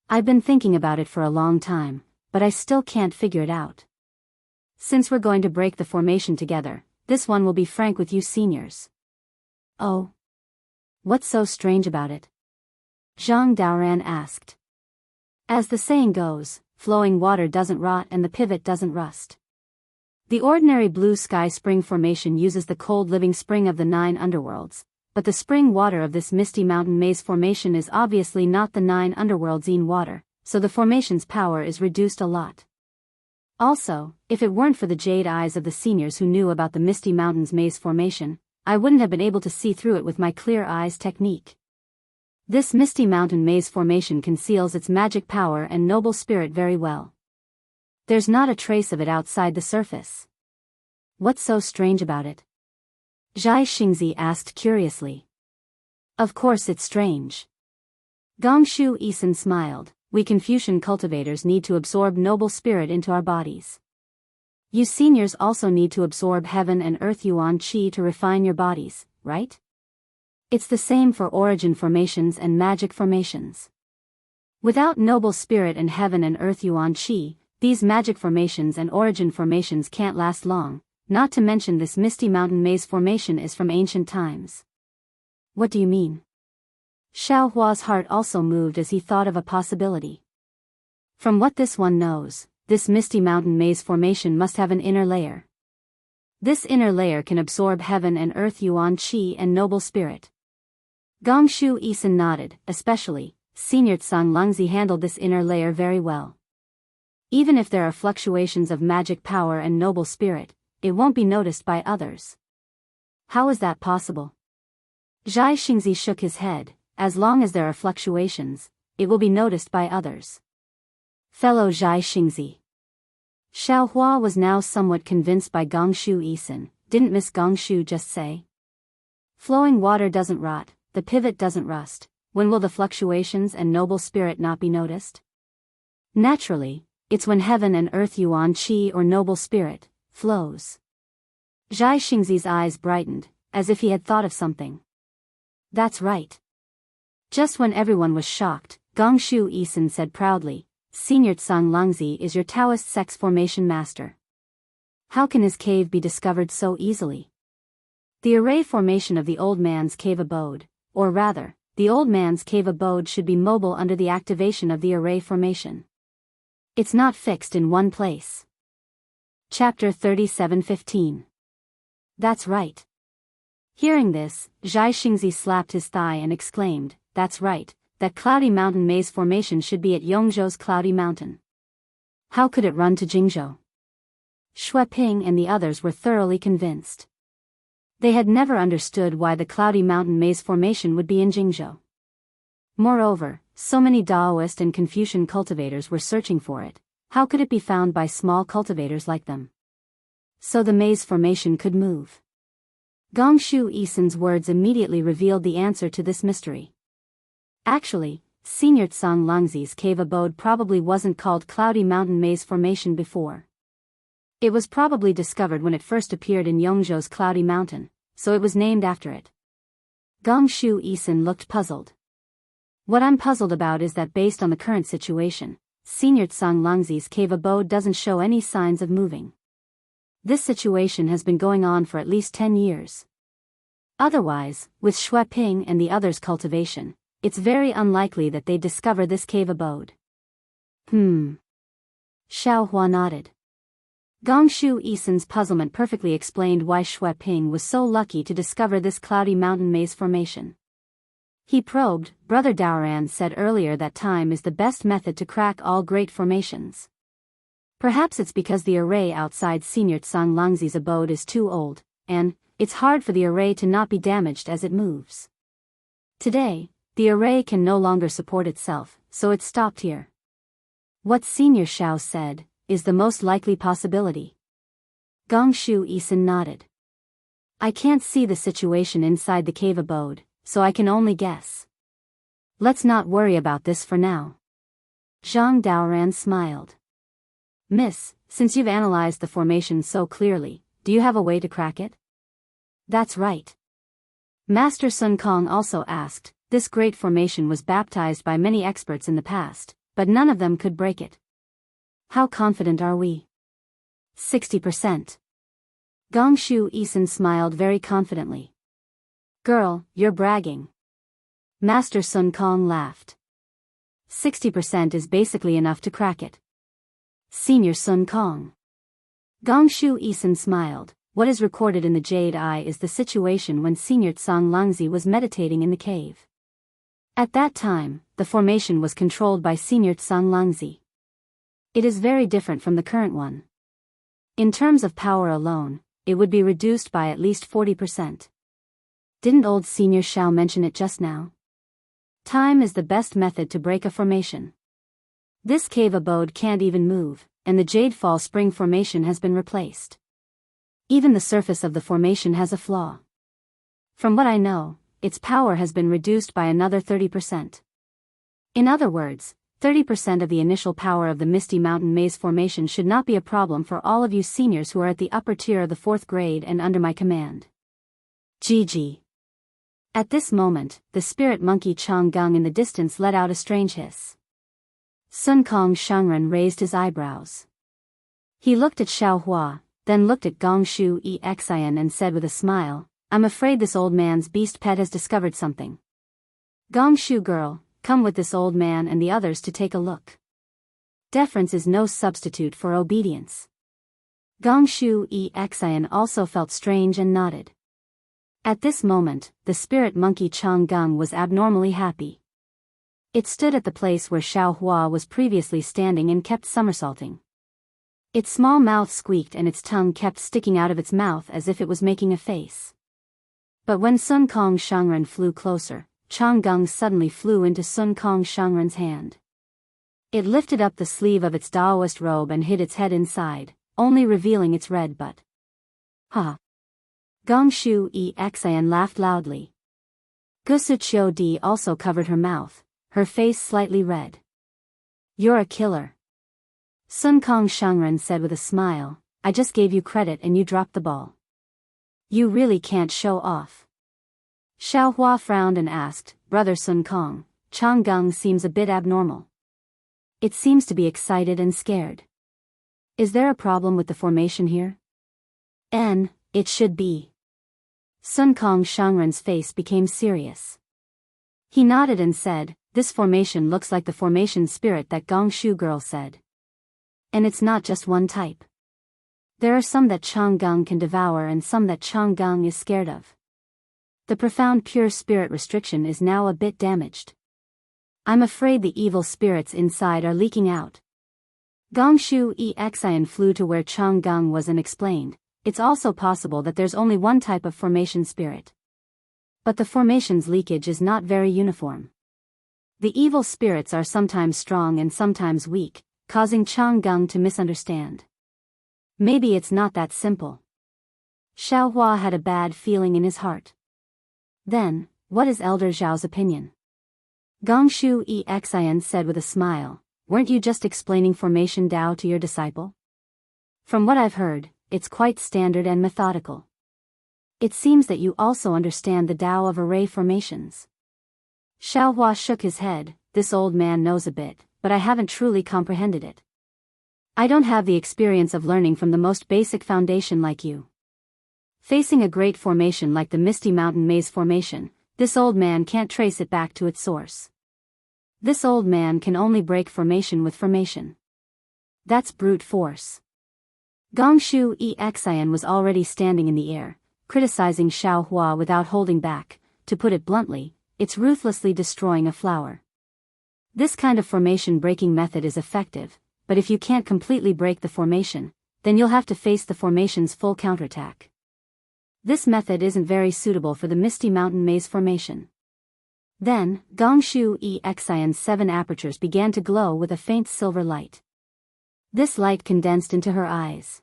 I've been thinking about it for a long time, but I still can't figure it out. Since we're going to break the formation together, this one will be frank with you seniors. Oh. What's so strange about it? Zhang Daoran asked. As the saying goes, flowing water doesn't rot and the pivot doesn't rust. The ordinary blue sky spring formation uses the cold living spring of the 9 underworlds, but the spring water of this Misty Mountain Maze formation is obviously not the 9 underworlds in water, so the formation's power is reduced a lot. Also, if it weren't for the jade eyes of the seniors who knew about the Misty Mountains Maze formation, I wouldn't have been able to see through it with my clear eyes technique. This Misty Mountain Maze formation conceals its magic power and noble spirit very well. There's not a trace of it outside the surface. What's so strange about it? Zhai Xingzi asked curiously. Of course it's strange. Gongshu Isin smiled. We Confucian cultivators need to absorb noble spirit into our bodies. You seniors also need to absorb heaven and earth yuan qi to refine your bodies, right? It's the same for origin formations and magic formations. Without noble spirit and heaven and earth yuan qi, these magic formations and origin formations can't last long, not to mention this misty mountain maze formation is from ancient times. What do you mean? Xiao Hua's heart also moved as he thought of a possibility. From what this one knows, this misty mountain maze formation must have an inner layer. This inner layer can absorb heaven and earth yuan qi and noble spirit. Gongshu Isin nodded, especially, Senior Tsang Lungzi handled this inner layer very well. Even if there are fluctuations of magic power and noble spirit, it won't be noticed by others. How is that possible? Zhai Xingzi shook his head. As long as there are fluctuations, it will be noticed by others. Fellow Zhai Xingzi. Xiao Hua was now somewhat convinced by Gongshu Isin. Didn't Miss Gongshu just say? Flowing water doesn't rot, the pivot doesn't rust. When will the fluctuations and noble spirit not be noticed? Naturally, it's when heaven and earth yuan qi or noble spirit flows. Zhai Xingzi's eyes brightened, as if he had thought of something. That's right. Just when everyone was shocked, Gongshu Isin said proudly, Senior Tsang Lungzi is your Taoist sex formation master. How can his cave be discovered so easily? The array formation of the old man's cave abode, or rather, the old man's cave abode should be mobile under the activation of the array formation. It's not fixed in one place. Chapter 37:15. That's right. Hearing this, Zhai Xingzi slapped his thigh and exclaimed, That's right, that cloudy mountain maze formation should be at Yongzhou's cloudy mountain. How could it run to Jingzhou? Xue Ping and the others were thoroughly convinced. They had never understood why the cloudy mountain maze formation would be in Jingzhou. Moreover, so many Daoist and Confucian cultivators were searching for it. How could it be found by small cultivators like them? So the maze formation could move. Gongshu Isin's words immediately revealed the answer to this mystery. Actually, Senior Tsang Lungzi's cave abode probably wasn't called Cloudy Mountain Maze Formation before. It was probably discovered when it first appeared in Yongzhou's Cloudy Mountain, so it was named after it. Gongshu Isin looked puzzled. What I'm puzzled about is that based on the current situation, Senior Tsang Lungzi's cave abode doesn't show any signs of moving. This situation has been going on for at least 10 years. Otherwise, with Xue Ping and the others' cultivation, it's very unlikely that they'd discover this cave abode. Xiao Hua nodded. Gongshu Isin's puzzlement perfectly explained why Xue Ping was so lucky to discover this cloudy mountain maze formation. He probed, Brother Daoran said earlier that time is the best method to crack all great formations. Perhaps it's because the array outside Senior Tsang Lungzi's abode is too old, and it's hard for the array to not be damaged as it moves. Today, the array can no longer support itself, so it stopped here. What Senior Xiao said is the most likely possibility. Gongshu Isin nodded. I can't see the situation inside the cave abode, so I can only guess. Let's not worry about this for now. Zhang Daoran smiled. Miss, since you've analyzed the formation so clearly, do you have a way to crack it? That's right. Master Sun Kong also asked. This great formation was baptized by many experts in the past, but none of them could break it. How confident are we? 60%. Gongshu Isin smiled very confidently. Girl, you're bragging. Master Sun Kong laughed. 60% is basically enough to crack it. Senior Sun Kong. Gongshu Isin smiled. What is recorded in the Jade Eye is the situation when Senior Tsang Lungzi was meditating in the cave. At that time, the formation was controlled by Senior Tsang Lungzi. It is very different from the current one. In terms of power alone, it would be reduced by at least 40%. Didn't old Senior Xiao mention it just now? Time is the best method to break a formation. This cave abode can't even move, and the Jade Fall Spring formation has been replaced. Even the surface of the formation has a flaw. From what I know, its power has been reduced by another 30%. In other words, 30% of the initial power of the Misty Mountain Maze Formation should not be a problem for all of you seniors who are at the upper tier of the 4th grade and under my command. GG. At this moment, the spirit monkey Chang Gung in the distance let out a strange hiss. Sun Kong Shangren raised his eyebrows. He looked at Xiao Hua, then looked at Gongshu Xian and said with a smile, I'm afraid this old man's beast pet has discovered something. Gongshu girl, come with this old man and the others to take a look. Deference is no substitute for obedience. Gongshu Xian also felt strange and nodded. At this moment, the spirit monkey Chang Gung was abnormally happy. It stood at the place where Xiao Hua was previously standing and kept somersaulting. Its small mouth squeaked and its tongue kept sticking out of its mouth as if it was making a face. But when Sun Kong Shangren flew closer, Chang Gung suddenly flew into Sun Kong Shangren's hand. It lifted up the sleeve of its Daoist robe and hid its head inside, only revealing its red butt. Ha! Gongshu Xian laughed loudly. Gusu Qiu Di also covered her mouth, her face slightly red. You're a killer. Sun Kong Shangren said with a smile, I just gave you credit and you dropped the ball. You really can't show off. Xiao Hua frowned and asked, Brother Sun Kong, Chang Gung seems a bit abnormal. It seems to be excited and scared. Is there a problem with the formation here? It should be. Sun Kong Shangren's face became serious. He nodded and said, this formation looks like the formation spirit that Gongshu girl said. And it's not just one type. There are some that Chang Gung can devour and some that Chang Gung is scared of. The profound pure spirit restriction is now a bit damaged. I'm afraid the evil spirits inside are leaking out. Gongshu Xian flew to where Chang Gung was and explained, it's also possible that there's only one type of formation spirit. But the formation's leakage is not very uniform. The evil spirits are sometimes strong and sometimes weak, causing Chang Gung to misunderstand. Maybe it's not that simple. Xiao Hua had a bad feeling in his heart. Then, what is Elder Zhao's opinion? Gongshu Xian said with a smile, weren't you just explaining formation Dao to your disciple? From what I've heard, it's quite standard and methodical. It seems that you also understand the Dao of array formations. Xiao Hua shook his head, this old man knows a bit, but I haven't truly comprehended it. I don't have the experience of learning from the most basic foundation like you. Facing a great formation like the Misty Mountain Maze Formation, this old man can't trace it back to its source. This old man can only break formation with formation. That's brute force. Gongshu Xian was already standing in the air, criticizing Xiao Hua without holding back. To put it bluntly, it's ruthlessly destroying a flower. This kind of formation breaking method is effective, but if you can't completely break the formation, then you'll have to face the formation's full counterattack. This method isn't very suitable for the Misty Mountain Maze Formation. Then, Gongshu Xian's 7 apertures began to glow with a faint silver light. This light condensed into her eyes.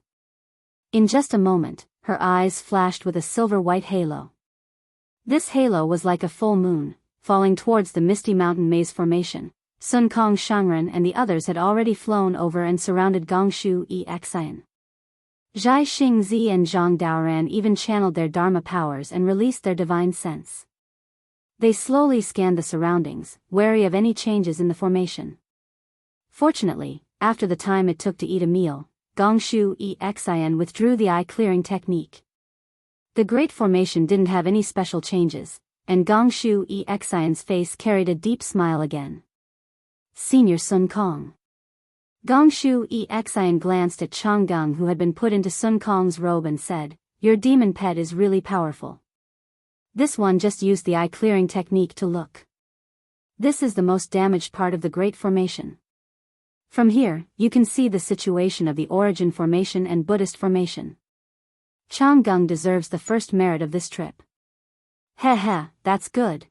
In just a moment, her eyes flashed with a silver-white halo. This halo was like a full moon, falling towards the Misty Mountain Maze Formation. Sun Kong Shangren and the others had already flown over and surrounded Gongshu Xian. Zhai Xingzi and Zhang Daoran even channeled their Dharma powers and released their divine sense. They slowly scanned the surroundings, wary of any changes in the formation. Fortunately, after the time it took to eat a meal, Gongshu Xian withdrew the eye-clearing technique. The Great Formation didn't have any special changes, and Gongshu Xian's face carried a deep smile again. Senior Sun Kong. Gongshu Xian glanced at Chang Gung, who had been put into Sun Kong's robe, and said, your demon pet is really powerful. This one just used the eye-clearing technique to look. This is the most damaged part of the Great Formation. From here, you can see the situation of the Origin Formation and Buddhist Formation. Chang Gung deserves the first merit of this trip. Heh, that's good.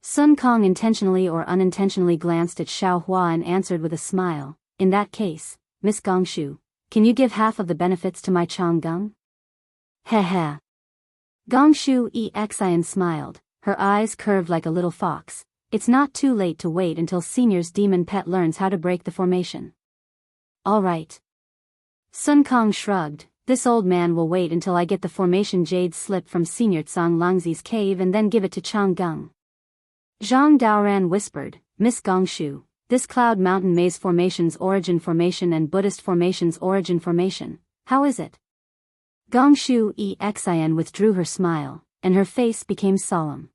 Sun Kong intentionally or unintentionally glanced at Xiao Hua and answered with a smile, in that case, Miss Gongshu, can you give half of the benefits to my Chang Gung? Heh. Gongshu Xian smiled, her eyes curved like a little fox. It's not too late to wait until Senior's demon pet learns how to break the formation. All right. Sun Kong shrugged. This old man will wait until I get the formation jade slip from Senior Tsang Langzi's cave and then give it to Chang Gung. Zhang Daoran whispered, Miss Gongshu, this Cloud Mountain Maze Formation's origin formation and Buddhist formation's origin formation, how is it? Gongshu Xin withdrew her smile, and her face became solemn.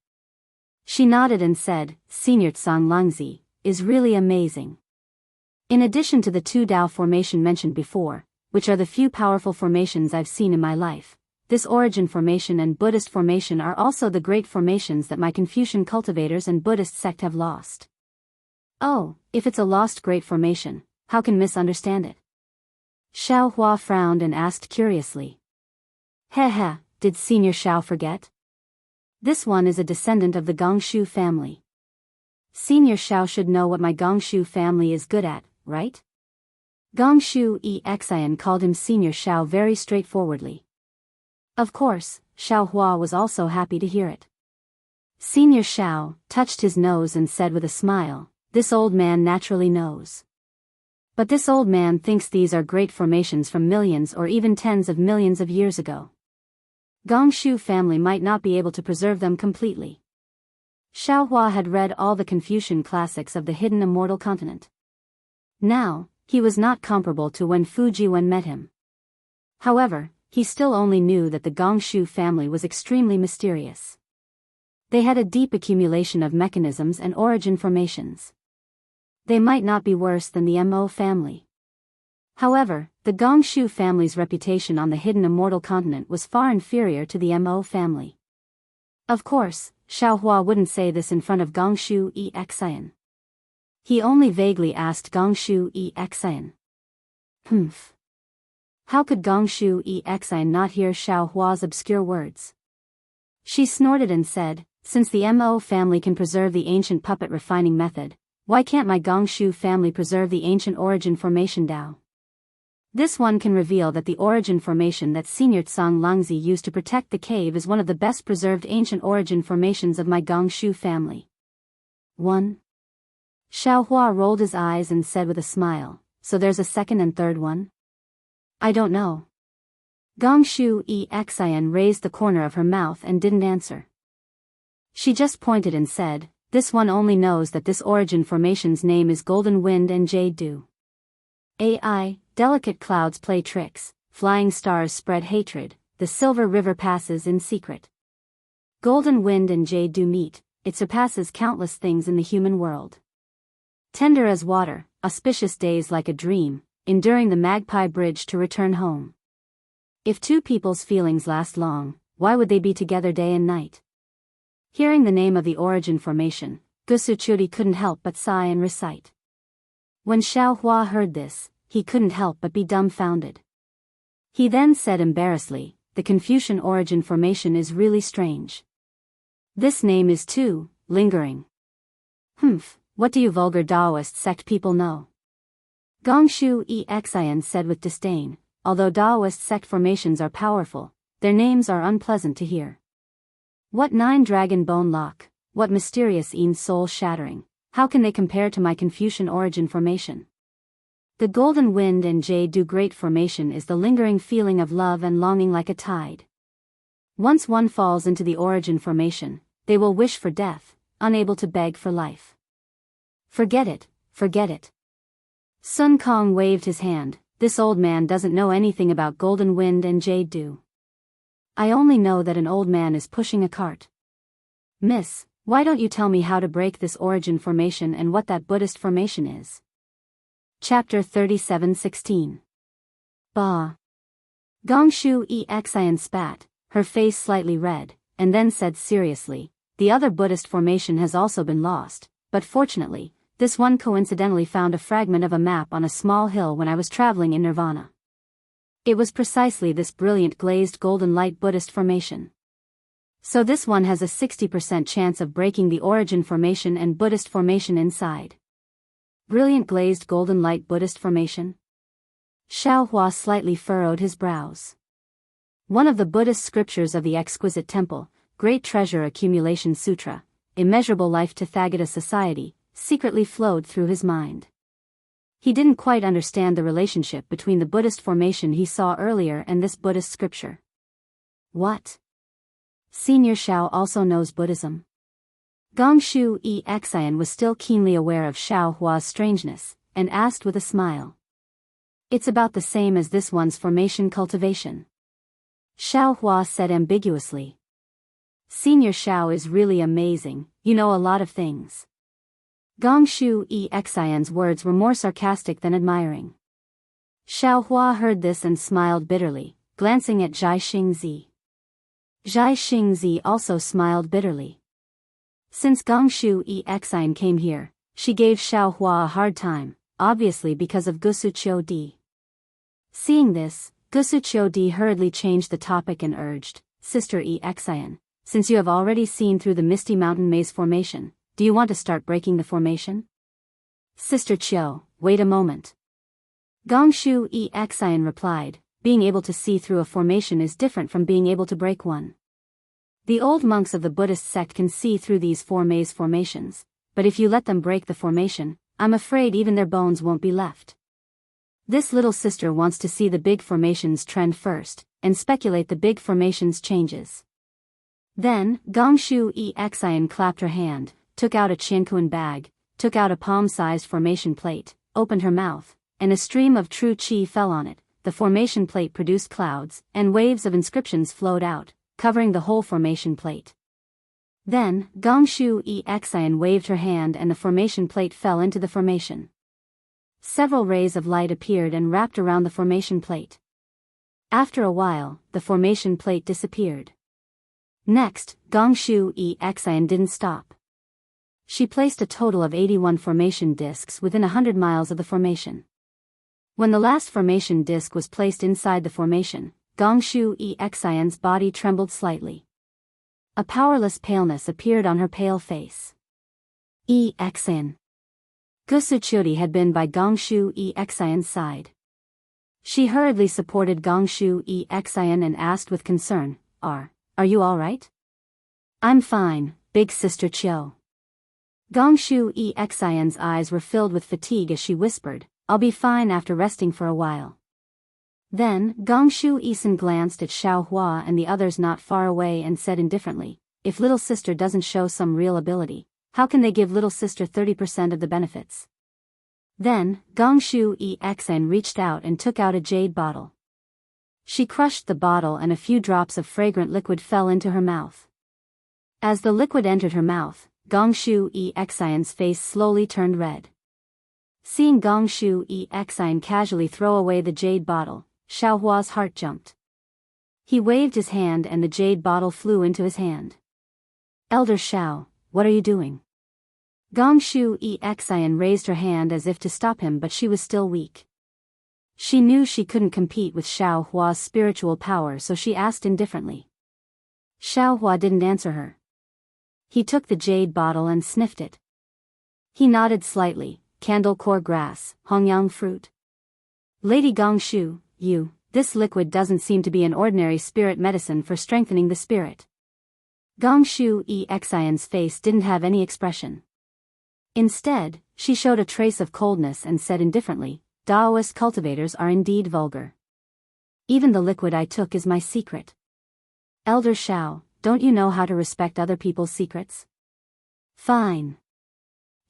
She nodded and said, Senior Tsang Langzi, is really amazing. In addition to the two Dao formation mentioned before, which are the few powerful formations I've seen in my life, this origin formation and Buddhist formation are also the great formations that my Confucian cultivators and Buddhist sect have lost. Oh, if it's a lost great formation, how can misunderstand it? Xiao Hua frowned and asked curiously. Heh, did Senior Xiao forget? This one is a descendant of the Gongshu family. Senior Xiao should know what my Gongshu family is good at, right? Gongshu Xin called him Senior Xiao very straightforwardly. Of course, Xiao Hua was also happy to hear it. Senior Xiao touched his nose and said with a smile, this old man naturally knows. But this old man thinks these are great formations from millions or even tens of millions of years ago. Gongshu family might not be able to preserve them completely. Xiao Hua had read all the Confucian classics of the hidden immortal continent. Now, he was not comparable to when Fu Jiwen met him. However, he still only knew that the Gongshu family was extremely mysterious. They had a deep accumulation of mechanisms and origin formations. They might not be worse than the Mo family. However, the Gongshu family's reputation on the hidden immortal continent was far inferior to the Mo family. Of course, Xiao Hua wouldn't say this in front of Gongshu Xin. He only vaguely asked Gongshu Xin. How could Gongshu Xin not hear Xiao Hua's obscure words? She snorted and said, since the Mo family can preserve the ancient puppet refining method, why can't my Gongshu family preserve the ancient origin formation Dao? This one can reveal that the origin formation that Senior Tsang Langzi used to protect the cave is one of the best preserved ancient origin formations of my Gongshu family. 1. Xiao Hua rolled his eyes and said with a smile, so there's a second and third one? I don't know. Gongshu Xin raised the corner of her mouth and didn't answer. She just pointed and said, this one only knows that this origin formation's name is Golden Wind and Jade Dew. AI, delicate clouds play tricks, flying stars spread hatred, the silver river passes in secret. Golden wind and jade dew meet, it surpasses countless things in the human world. Tender as water, auspicious days like a dream, enduring the Magpie Bridge to return home. If two people's feelings last long, why would they be together day and night? Hearing the name of the origin formation, Gusuchuri couldn't help but sigh and recite. When Xiao Hua heard this, he couldn't help but be dumbfounded. He then said embarrassedly, the Confucian origin formation is really strange. This name is too lingering. What do you vulgar Daoist sect people know? Gongshu Xin said with disdain, although Daoist sect formations are powerful, their names are unpleasant to hear. What 9 dragon bone lock, what mysterious soul shattering, how can they compare to my Confucian origin formation? The golden wind and jade dew great formation is the lingering feeling of love and longing like a tide. Once one falls into the origin formation, they will wish for death, unable to beg for life. Forget it, forget it. Sun Kong waved his hand, this old man doesn't know anything about golden wind and jade dew. I only know that an old man is pushing a cart. Miss, why don't you tell me how to break this origin formation and what that Buddhist formation is? Chapter 37:16. Bah. Gongshu Xin spat, her face slightly red, and then said seriously, the other Buddhist formation has also been lost, but fortunately, this one coincidentally found a fragment of a map on a small hill when I was traveling in Nirvana. It was precisely this brilliant glazed golden light Buddhist formation. So this one has a 60% chance of breaking the origin formation and Buddhist formation inside. Brilliant glazed golden light Buddhist formation? Xiao Hua slightly furrowed his brows. One of the Buddhist scriptures of the exquisite temple, Great Treasure Accumulation Sutra, Immeasurable Life Tathagata Society, secretly flowed through his mind. He didn't quite understand the relationship between the Buddhist formation he saw earlier and this Buddhist scripture. What? Senior Xiao also knows Buddhism. Gongshu Xian was still keenly aware of Xiao Hua's strangeness, and asked with a smile. It's about the same as this one's formation cultivation. Xiao Hua said ambiguously. Senior Xiao is really amazing, you know a lot of things. Gongshu Xian's words were more sarcastic than admiring. Xiao Hua heard this and smiled bitterly, glancing at Zhai Xingzi. Zhai Xingzi also smiled bitterly. Since Gongshu Xian came here, she gave Xiao Hua a hard time, obviously because of Gusuqiu Di. Seeing this, Gusuqiu Di hurriedly changed the topic and urged, Sister Xian, since you have already seen through the Misty Mountain Maze formation, do you want to start breaking the formation? Sister Qiu, wait a moment. Gongshu Xian replied, being able to see through a formation is different from being able to break one. The old monks of the Buddhist sect can see through these 4 maze formations, but if you let them break the formation, I'm afraid even their bones won't be left. This little sister wants to see the big formations trend first, and speculate the big formations changes. Then, Gongshu Xian clapped her hand, took out a Qianquan bag, took out a palm-sized formation plate, opened her mouth, and a stream of true qi fell on it. The formation plate produced clouds, and waves of inscriptions flowed out, covering the whole formation plate. Then, Gongshu Xian waved her hand and the formation plate fell into the formation. Several rays of light appeared and wrapped around the formation plate. After a while, the formation plate disappeared. Next, Gongshu Xian didn't stop. She placed a total of 81 formation discs within 100 miles of the formation. When the last formation disc was placed inside the formation, Gongshu Xian's body trembled slightly. A powerless paleness appeared on her pale face. Xian. Gusuqiu had been by Gongshu Xian's side. She hurriedly supported Gongshu Xian and asked with concern, Are you all right? I'm fine, big sister Qiu. Gongshu Xian's eyes were filled with fatigue as she whispered, I'll be fine after resting for a while. Then, Gongshu Xian glanced at Xiao Hua and the others not far away and said indifferently, if little sister doesn't show some real ability, how can they give little sister 30% of the benefits? Then, Gongshu Xian reached out and took out a jade bottle. She crushed the bottle and a few drops of fragrant liquid fell into her mouth. As the liquid entered her mouth, Gongshu Xian's face slowly turned red. Seeing Gongshu Xian casually throw away the jade bottle, Xiao Hua's heart jumped. He waved his hand and the jade bottle flew into his hand. Elder Xiao, what are you doing? Gongshu Xian raised her hand as if to stop him, but she was still weak. She knew she couldn't compete with Xiao Hua's spiritual power, so she asked indifferently. Xiao Hua didn't answer her. He took the jade bottle and sniffed it. He nodded slightly. Candle core grass, hongyang fruit. Lady Gongshu, this liquid doesn't seem to be an ordinary spirit medicine for strengthening the spirit. Gongshu Xian's face didn't have any expression. Instead, she showed a trace of coldness and said indifferently, Daoist cultivators are indeed vulgar. Even the liquid I took is my secret. Elder Xiao, don't you know how to respect other people's secrets? Fine.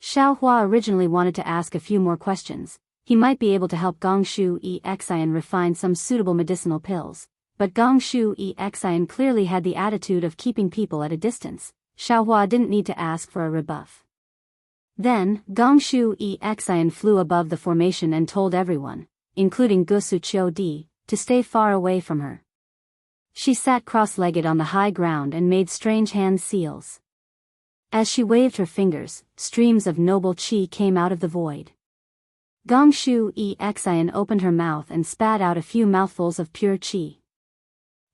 Xiao Hua originally wanted to ask a few more questions. He might be able to help Gongshu Xian refine some suitable medicinal pills, but Gongshu Xian clearly had the attitude of keeping people at a distance. Xiao Hua didn't need to ask for a rebuff. Then, Gongshu Xian flew above the formation and told everyone, including Gusuqiu Di, to stay far away from her. She sat cross-legged on the high ground and made strange hand seals. As she waved her fingers, streams of noble qi came out of the void. Gongshu Xian opened her mouth and spat out a few mouthfuls of pure qi.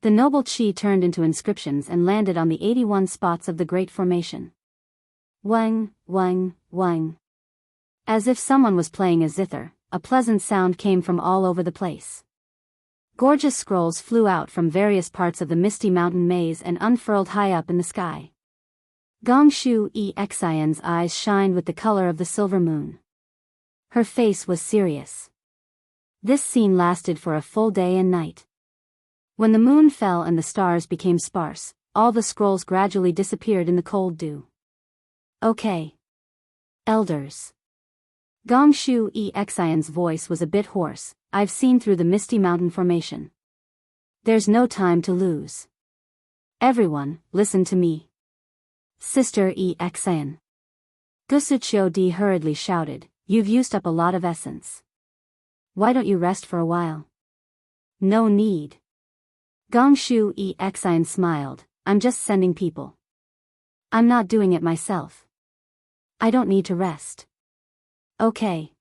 The noble qi turned into inscriptions and landed on the 81 spots of the Great Formation. Wang, wang, wang. As if someone was playing a zither, a pleasant sound came from all over the place. Gorgeous scrolls flew out from various parts of the misty mountain maze and unfurled high up in the sky. Wuxia Xianxia's eyes shined with the color of the silver moon. Her face was serious. This scene lasted for a full day and night. When the moon fell and the stars became sparse, all the scrolls gradually disappeared in the cold dew. Okay. Elders. Wuxia Xianxia's voice was a bit hoarse. I've seen through the misty mountain formation. There's no time to lose. Everyone, listen to me. Sister Xian. Gusuqiu hurriedly shouted, you've used up a lot of essence. Why don't you rest for a while? No need. Wuxia Xian smiled, I'm just sending people. I'm not doing it myself. I don't need to rest. Okay.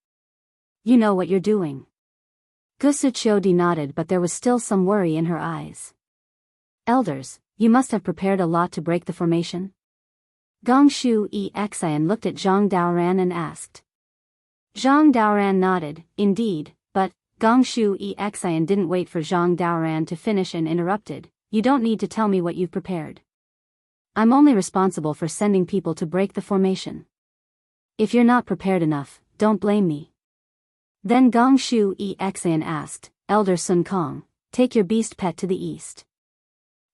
You know what you're doing. Gusuqiu nodded, but there was still some worry in her eyes. Elders, you must have prepared a lot to break the formation? Wuxia Xian looked at Zhang Daoran and asked. Zhang Daoran nodded, indeed, but Wuxia Xian didn't wait for Zhang Daoran to finish and interrupted, you don't need to tell me what you've prepared. I'm only responsible for sending people to break the formation. If you're not prepared enough, don't blame me. Then Wuxia Xian asked, Elder Sun Kong, take your beast pet to the east.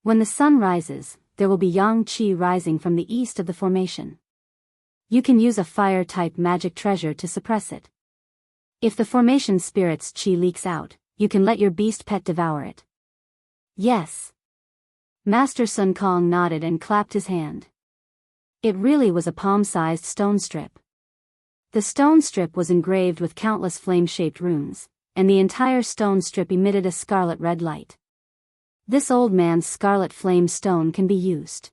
When the sun rises, there will be yang qi rising from the east of the formation. You can use a fire-type magic treasure to suppress it. If the formation spirit's qi leaks out, you can let your beast pet devour it. Yes. Master Sun Kong nodded and clapped his hand. It really was a palm-sized stone strip. The stone strip was engraved with countless flame-shaped runes, and the entire stone strip emitted a scarlet-red light. This old man's scarlet flame stone can be used.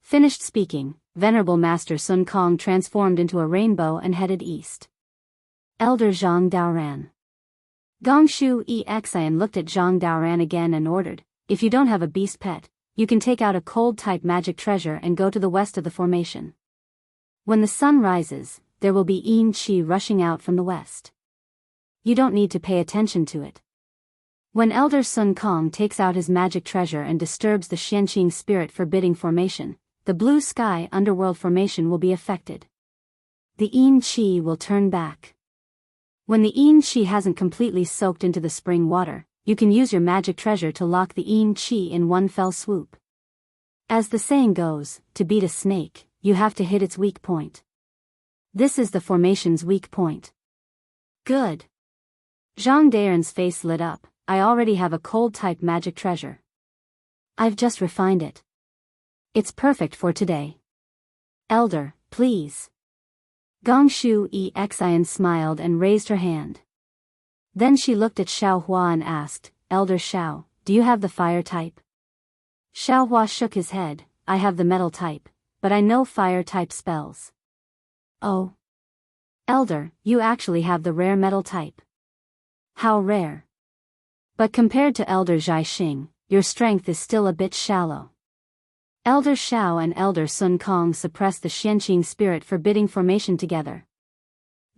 Finished speaking, Venerable Master Sun Kong transformed into a rainbow and headed east. Elder Zhang Daoran. Wuxia Xian looked at Zhang Daoran again and ordered, if you don't have a beast pet, you can take out a cold-type magic treasure and go to the west of the formation. When the sun rises, there will be yin qi rushing out from the west. You don't need to pay attention to it. When Elder Sun Kong takes out his magic treasure and disturbs the Xianqing spirit forbidding formation, the blue sky underworld formation will be affected. The yin qi will turn back. When the yin qi hasn't completely soaked into the spring water, you can use your magic treasure to lock the yin qi in one fell swoop. As the saying goes, to beat a snake, you have to hit its weak point. This is the formation's weak point. Good. Zhang Daoran's face lit up, I already have a cold-type magic treasure. I've just refined it. It's perfect for today. Elder, please. Wuxia Xian smiled and raised her hand. Then she looked at Xiaohua and asked, Elder Xiao, do you have the fire type? Xiaohua shook his head, I have the metal type, but I know fire-type spells. Oh. Elder, you actually have the rare metal type. How rare. But compared to Elder Zhaixing, your strength is still a bit shallow. Elder Xiao and Elder Sun Kong suppressed the Xianqing spirit forbidding formation together.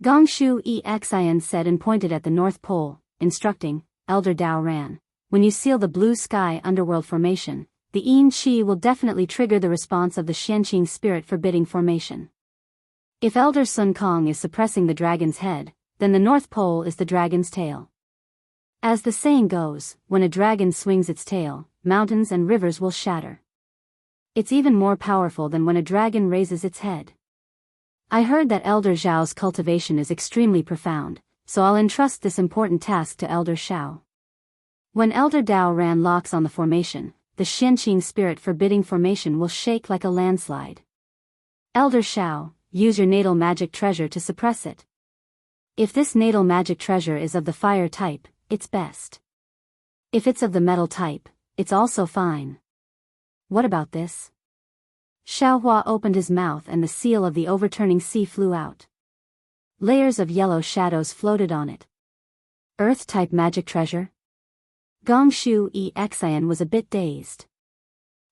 Wuxia Xian said and pointed at the North Pole, instructing, Elder Daoran, when you seal the blue sky underworld formation, the yin qi will definitely trigger the response of the Xianqing spirit forbidding formation. If Elder Sun Kong is suppressing the dragon's head, then the North Pole is the dragon's tail. As the saying goes, when a dragon swings its tail, mountains and rivers will shatter. It's even more powerful than when a dragon raises its head. I heard that Elder Zhao's cultivation is extremely profound, so I'll entrust this important task to Elder Xiao. When Elder Daoran locks on the formation, the Xianqing spirit forbidding formation will shake like a landslide. Elder Xiao, use your natal magic treasure to suppress it. If this natal magic treasure is of the fire type, it's best. If it's of the metal type, it's also fine. What about this? Xiaohua opened his mouth and the seal of the overturning sea flew out. Layers of yellow shadows floated on it. Earth-type magic treasure? Wuxia Xian was a bit dazed.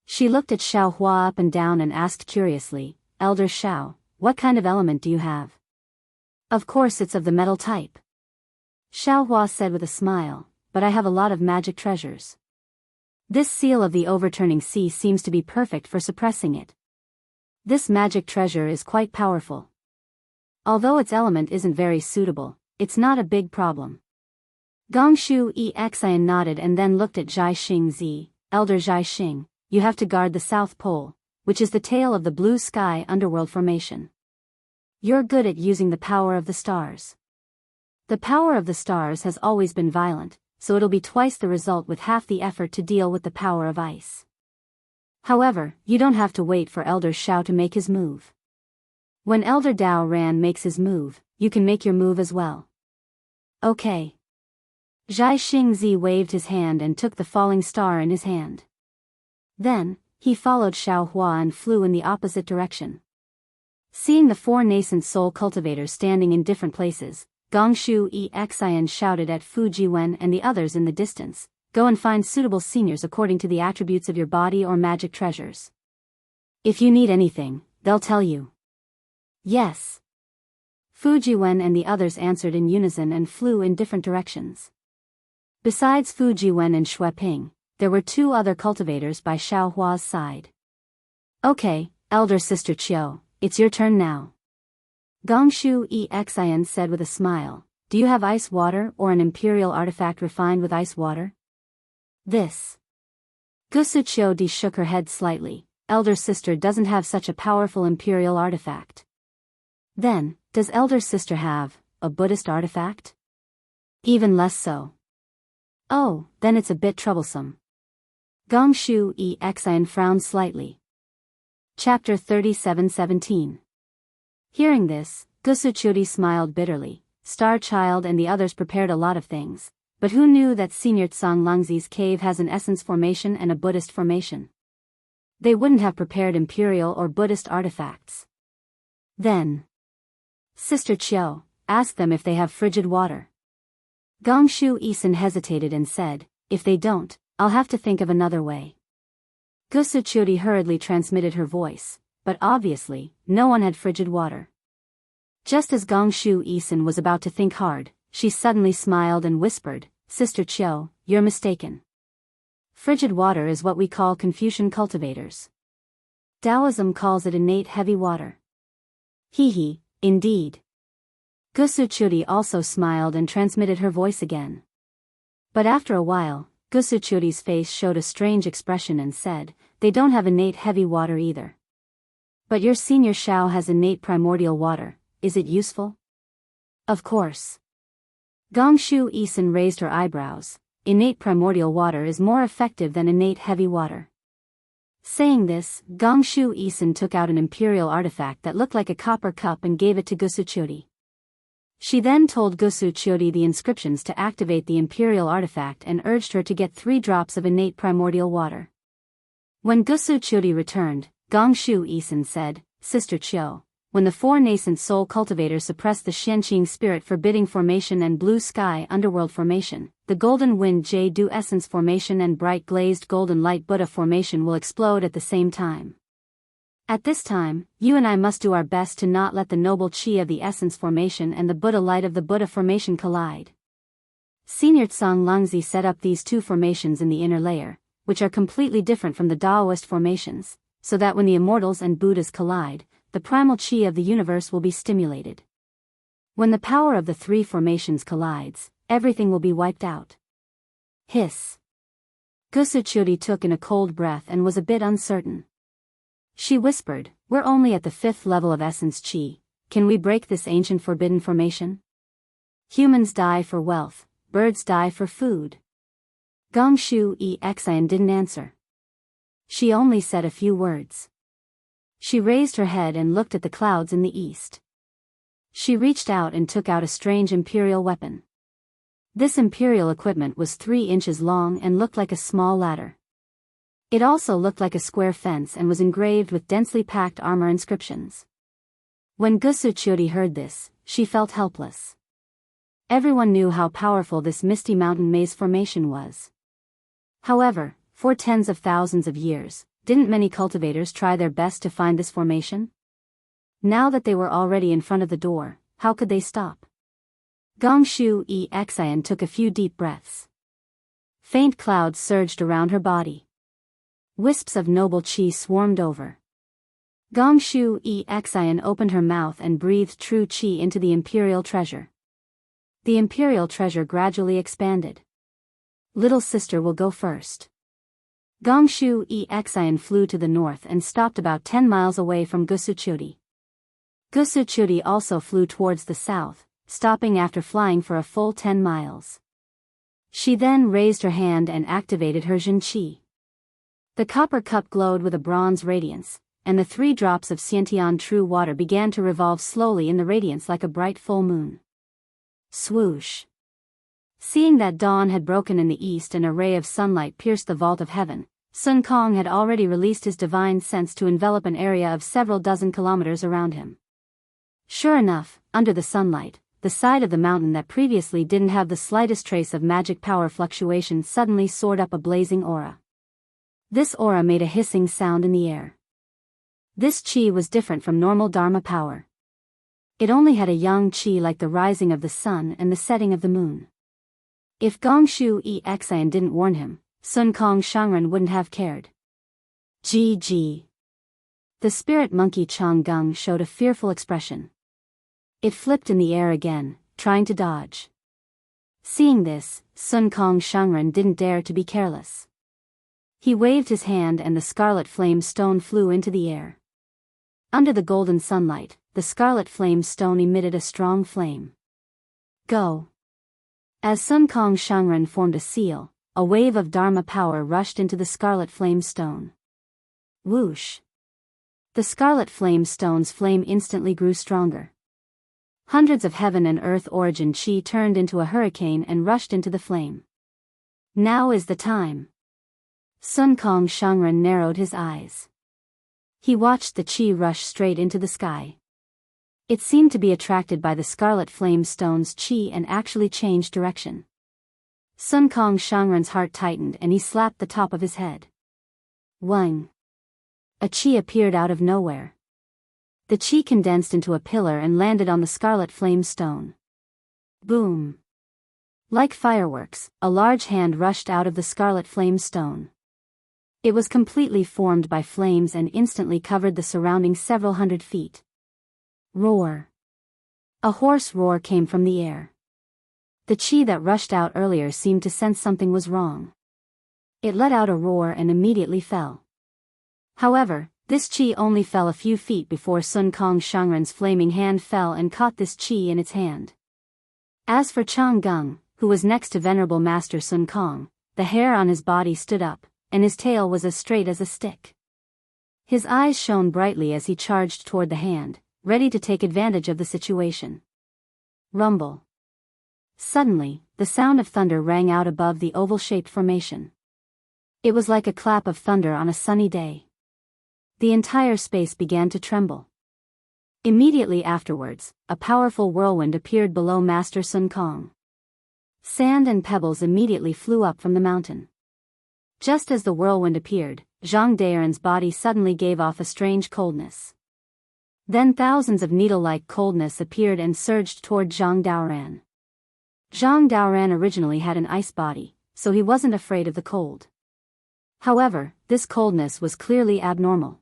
She looked at Xiaohua up and down and asked curiously, Elder Xiao, what kind of element do you have? Of course it's of the metal type. Xiaohua said with a smile, but I have a lot of magic treasures. This seal of the overturning sea seems to be perfect for suppressing it. This magic treasure is quite powerful. Although its element isn't very suitable, it's not a big problem. Gongshu Xian nodded and then looked at Zhai Xingzi. Elder Zhai Xing, you have to guard the South Pole, which is the tail of the blue sky underworld formation. You're good at using the power of the stars. The power of the stars has always been violent, so it'll be twice the result with half the effort to deal with the power of ice. However, you don't have to wait for Elder Xiao to make his move. When Elder Dao Ran makes his move, you can make your move as well. Okay. Zhai Xingzi waved his hand and took the falling star in his hand. Then, he followed Xiao Hua and flew in the opposite direction. Seeing the 4 nascent soul cultivators standing in different places, Gongshu Xian shouted at Fu Jiwen and the others in the distance, go and find suitable seniors according to the attributes of your body or magic treasures. If you need anything, they'll tell you. Yes. Fu Jiwen and the others answered in unison and flew in different directions. Besides Fu Jiwen and Xue Ping, there were 2 other cultivators by Xiao Hua's side. Okay, elder sister Qiu, it's your turn now. Gongshu Xian said with a smile, do you have ice water or an imperial artifact refined with ice water? This. Gusu Qiu shook her head slightly, elder sister doesn't have such a powerful imperial artifact. Then, does elder sister have a Buddhist artifact? Even less so. Oh, then it's a bit troublesome. Gongshu Xian frowned slightly. Chapter 37:17. Hearing this, Gusu Qiu smiled bitterly. Star Child and the others prepared a lot of things, but who knew that Senior Tsang Lungzi's cave has an essence formation and a Buddhist formation? They wouldn't have prepared imperial or Buddhist artifacts. Then, Sister Qiu, ask them if they have frigid water. Gongshu Xian hesitated and said, if they don't, I'll have to think of another way. Gusu Qiu hurriedly transmitted her voice, but obviously, no one had frigid water. Just as Gongshu Xian was about to think hard, she suddenly smiled and whispered, Sister Qiu, you're mistaken. Frigid water is what we call Confucian cultivators. Taoism calls it innate heavy water. Hee, indeed. Gusu Qiu also smiled and transmitted her voice again. But after a while, Gusu Qiu's face showed a strange expression and said, they don't have innate heavy water either. But your senior Xiao has innate primordial water, is it useful? Of course. Gongshu Xian raised her eyebrows, innate primordial water is more effective than innate heavy water. Saying this, Gongshu Xian took out an imperial artifact that looked like a copper cup and gave it to Gusu Qiu. She then told Gusu Qiu the inscriptions to activate the imperial artifact and urged her to get 3 drops of innate primordial water. When Gusu Qiu returned, Gongshu Xian said, Sister Qiu, when the 4 nascent soul cultivators suppress the Xianqing spirit forbidding formation and blue sky underworld formation, the golden wind Jade essence formation and bright glazed golden light Buddha formation will explode at the same time. At this time, you and I must do our best to not let the noble qi of the essence formation and the Buddha light of the Buddha formation collide. Senior Tsang Lungzi set up these 2 formations in the inner layer, which are completely different from the Daoist formations, so that when the immortals and Buddhas collide, the primal qi of the universe will be stimulated. When the power of the 3 formations collides, everything will be wiped out. Hiss. Gusu Qiu took in a cold breath and was a bit uncertain. She whispered, we're only at the 5th level of essence qi, can we break this ancient forbidden formation? Humans die for wealth, birds die for food. Gongshu Xian didn't answer. She only said a few words. She raised her head and looked at the clouds in the east. She reached out and took out a strange imperial weapon. This imperial equipment was 3 inches long and looked like a small ladder. It also looked like a square fence and was engraved with densely packed armor inscriptions. When Gusu Qiu heard this, she felt helpless. Everyone knew how powerful this misty mountain maze formation was. However, for tens of thousands of years, didn't many cultivators try their best to find this formation? Now that they were already in front of the door, how could they stop? Gongshu Xian took a few deep breaths. Faint clouds surged around her body. Wisps of noble qi swarmed over. Gongshu Xian opened her mouth and breathed true qi into the imperial treasure. The imperial treasure gradually expanded. Little sister will go first. Gongshu Xian flew to the north and stopped about 10 miles away from Gusuchuri. Gusuchuri also flew towards the south, stopping after flying for a full 10 miles. She then raised her hand and activated her Jin Qi. The copper cup glowed with a bronze radiance, and the 3 drops of Xiantian true water began to revolve slowly in the radiance like a bright full moon. Swoosh! Seeing that dawn had broken in the east and a ray of sunlight pierced the vault of heaven, Sun Kong had already released his divine sense to envelop an area of several dozen kilometers around him. Sure enough, under the sunlight, the side of the mountain that previously didn't have the slightest trace of magic power fluctuation suddenly soared up a blazing aura. This aura made a hissing sound in the air. This qi was different from normal Dharma power. It only had a yang qi like the rising of the sun and the setting of the moon. If Gongshu Xian didn't warn him, Sun Kong Shangren wouldn't have cared. GG. The spirit monkey Chang Gung showed a fearful expression. It flipped in the air again, trying to dodge. Seeing this, Sun Kong Shangren didn't dare to be careless. He waved his hand and the scarlet flame stone flew into the air. Under the golden sunlight, the scarlet flame stone emitted a strong flame. Go! As Sun Kong Shangren formed a seal, a wave of Dharma power rushed into the scarlet flame stone. Whoosh! The scarlet flame stone's flame instantly grew stronger. Hundreds of heaven and earth origin qi turned into a hurricane and rushed into the flame. Now is the time. Sun Kong Shangren narrowed his eyes. He watched the qi rush straight into the sky. It seemed to be attracted by the scarlet flame stone's qi and actually changed direction. Sun Kong Shangren's heart tightened and he slapped the top of his head. Wang! A qi appeared out of nowhere. The qi condensed into a pillar and landed on the scarlet flame stone. Boom! Like fireworks, a large hand rushed out of the scarlet flame stone. It was completely formed by flames and instantly covered the surrounding several hundred feet. Roar! A hoarse roar came from the air. The qi that rushed out earlier seemed to sense something was wrong. It let out a roar and immediately fell. However, this qi only fell a few feet before Sun Kong Shangren's flaming hand fell and caught this qi in its hand. As for Chang Gung, who was next to Venerable Master Sun Kong, the hair on his body stood up, and his tail was as straight as a stick. His eyes shone brightly as he charged toward the hand, ready to take advantage of the situation. Rumble. Suddenly, the sound of thunder rang out above the oval-shaped formation. It was like a clap of thunder on a sunny day. The entire space began to tremble. Immediately afterwards, a powerful whirlwind appeared below Master Sun Kong. Sand and pebbles immediately flew up from the mountain. Just as the whirlwind appeared, Zhang Daoran's body suddenly gave off a strange coldness. Then thousands of needle-like coldness appeared and surged toward Zhang Daoran. Zhang Daoran originally had an ice body, so he wasn't afraid of the cold. However, this coldness was clearly abnormal.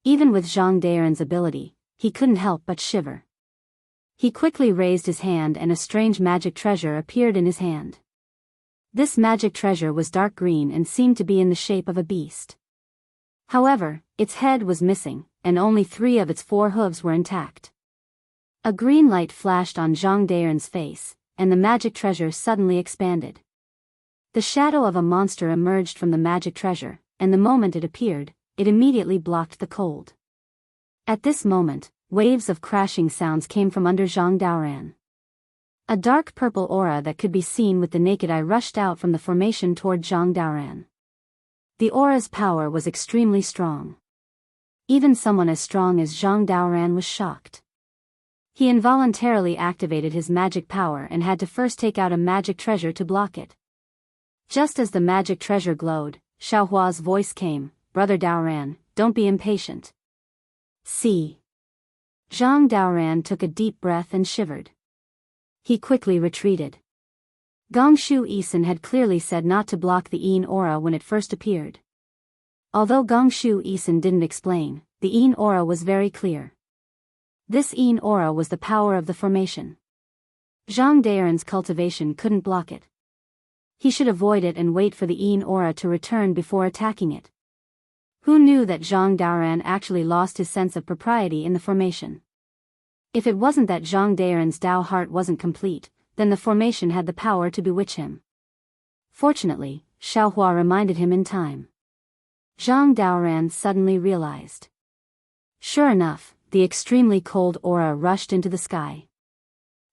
Even with Zhang Daoran's ability, he couldn't help but shiver. He quickly raised his hand and a strange magic treasure appeared in his hand. This magic treasure was dark green and seemed to be in the shape of a beast. However, its head was missing, and only 3 of its 4 hooves were intact. A green light flashed on Zhang Daoran's face, and the magic treasure suddenly expanded. The shadow of a monster emerged from the magic treasure, and the moment it appeared, it immediately blocked the cold. At this moment, waves of crashing sounds came from under Zhang Daoran. A dark purple aura that could be seen with the naked eye rushed out from the formation toward Zhang Daoran. The aura's power was extremely strong. Even someone as strong as Zhang Daoran was shocked. He involuntarily activated his magic power and had to first take out a magic treasure to block it. Just as the magic treasure glowed, Xiaohua's voice came, "Brother Daoran, don't be impatient." See. Zhang Daoran took a deep breath and shivered. He quickly retreated. Gongshu Isin had clearly said not to block the Yin aura when it first appeared. Although Gongshu Isin didn't explain, the Yin aura was very clear. This Yin aura was the power of the formation. Zhang Daoran's cultivation couldn't block it. He should avoid it and wait for the Yin aura to return before attacking it. Who knew that Zhang Daoran actually lost his sense of propriety in the formation? If it wasn't that Zhang Daoran's Dao heart wasn't complete, then the formation had the power to bewitch him. Fortunately, Xiaohua reminded him in time. Zhang Daoran suddenly realized. Sure enough, the extremely cold aura rushed into the sky.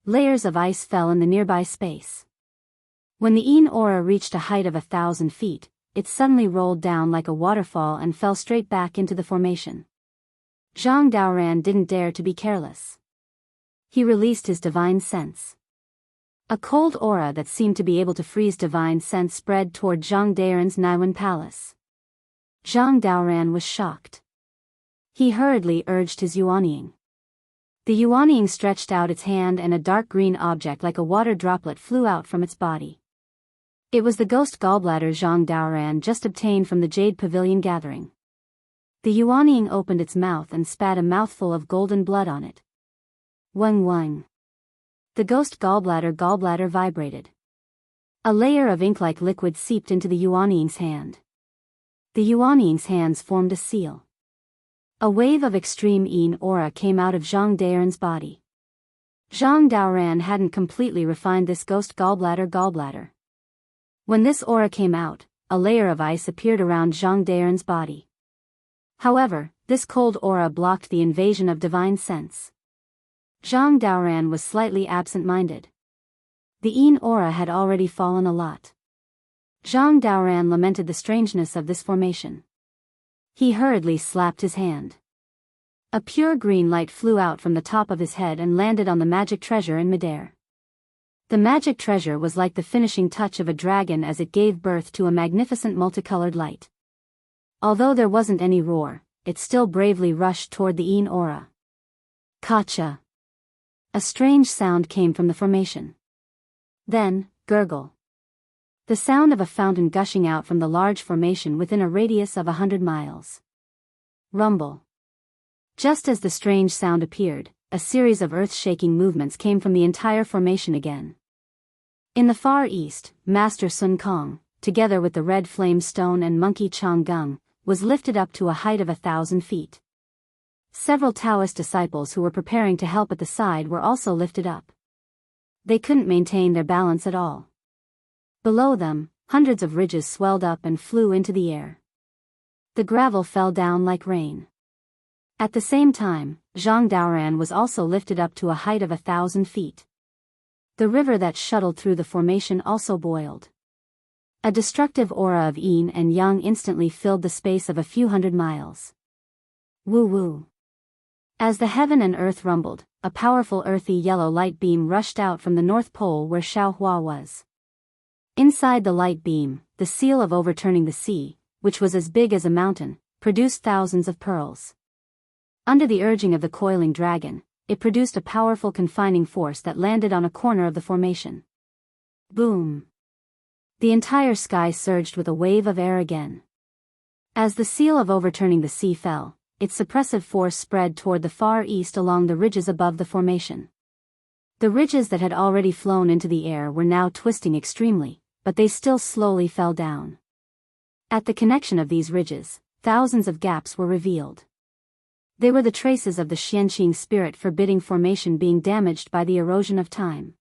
Layers of ice fell in the nearby space. When the Yin aura reached a height of 1,000 feet, it suddenly rolled down like a waterfall and fell straight back into the formation. Zhang Daoran didn't dare to be careless. He released his divine sense. A cold aura that seemed to be able to freeze divine sense spread toward Zhang Daoran's Naiwan palace. Zhang Daoran was shocked. He hurriedly urged his Yuanying. The Yuanying stretched out its hand and a dark green object like a water droplet flew out from its body. It was the ghost gallbladder Zhang Daoran just obtained from the Jade Pavilion gathering. The Yuanying opened its mouth and spat a mouthful of golden blood on it. Weng weng. The ghost gallbladder vibrated. A layer of ink-like liquid seeped into the Yuanying's hand. The Yuanying's hands formed a seal. A wave of extreme Yin aura came out of Zhang Daoran's body. Zhang Daoran hadn't completely refined this ghost gallbladder. When this aura came out, a layer of ice appeared around Zhang Daoran's body. However, this cold aura blocked the invasion of divine sense. Zhang Daoran was slightly absent-minded. The Yin aura had already fallen a lot. Zhang Daoran lamented the strangeness of this formation. He hurriedly slapped his hand. A pure green light flew out from the top of his head and landed on the magic treasure in midair. The magic treasure was like the finishing touch of a dragon as it gave birth to a magnificent multicolored light. Although there wasn't any roar, it still bravely rushed toward the Yin aura. Kacha! A strange sound came from the formation. Then, gurgle. The sound of a fountain gushing out from the large formation within a radius of 100 miles. Rumble. Just as the strange sound appeared, a series of earth-shaking movements came from the entire formation again. In the far east, Master Sun Kong, together with the red flame stone and monkey Changgung, was lifted up to a height of 1,000 feet. Several Taoist disciples who were preparing to help at the side were also lifted up. They couldn't maintain their balance at all. Below them, hundreds of ridges swelled up and flew into the air. The gravel fell down like rain. At the same time, Zhang Daoran was also lifted up to a height of 1,000 feet. The river that shuttled through the formation also boiled. A destructive aura of yin and yang instantly filled the space of a few hundred miles. Woo-woo. As the heaven and earth rumbled, a powerful earthy yellow light beam rushed out from the North Pole where Xiaohua was. Inside the light beam, the seal of overturning the sea, which was as big as a mountain, produced thousands of pearls. Under the urging of the coiling dragon, it produced a powerful confining force that landed on a corner of the formation. Boom! The entire sky surged with a wave of air again. As the seal of overturning the sea fell, its suppressive force spread toward the far east along the ridges above the formation. The ridges that had already flown into the air were now twisting extremely, but they still slowly fell down. At the connection of these ridges, thousands of gaps were revealed. They were the traces of the Xianxia spirit forbidding formation being damaged by the erosion of time.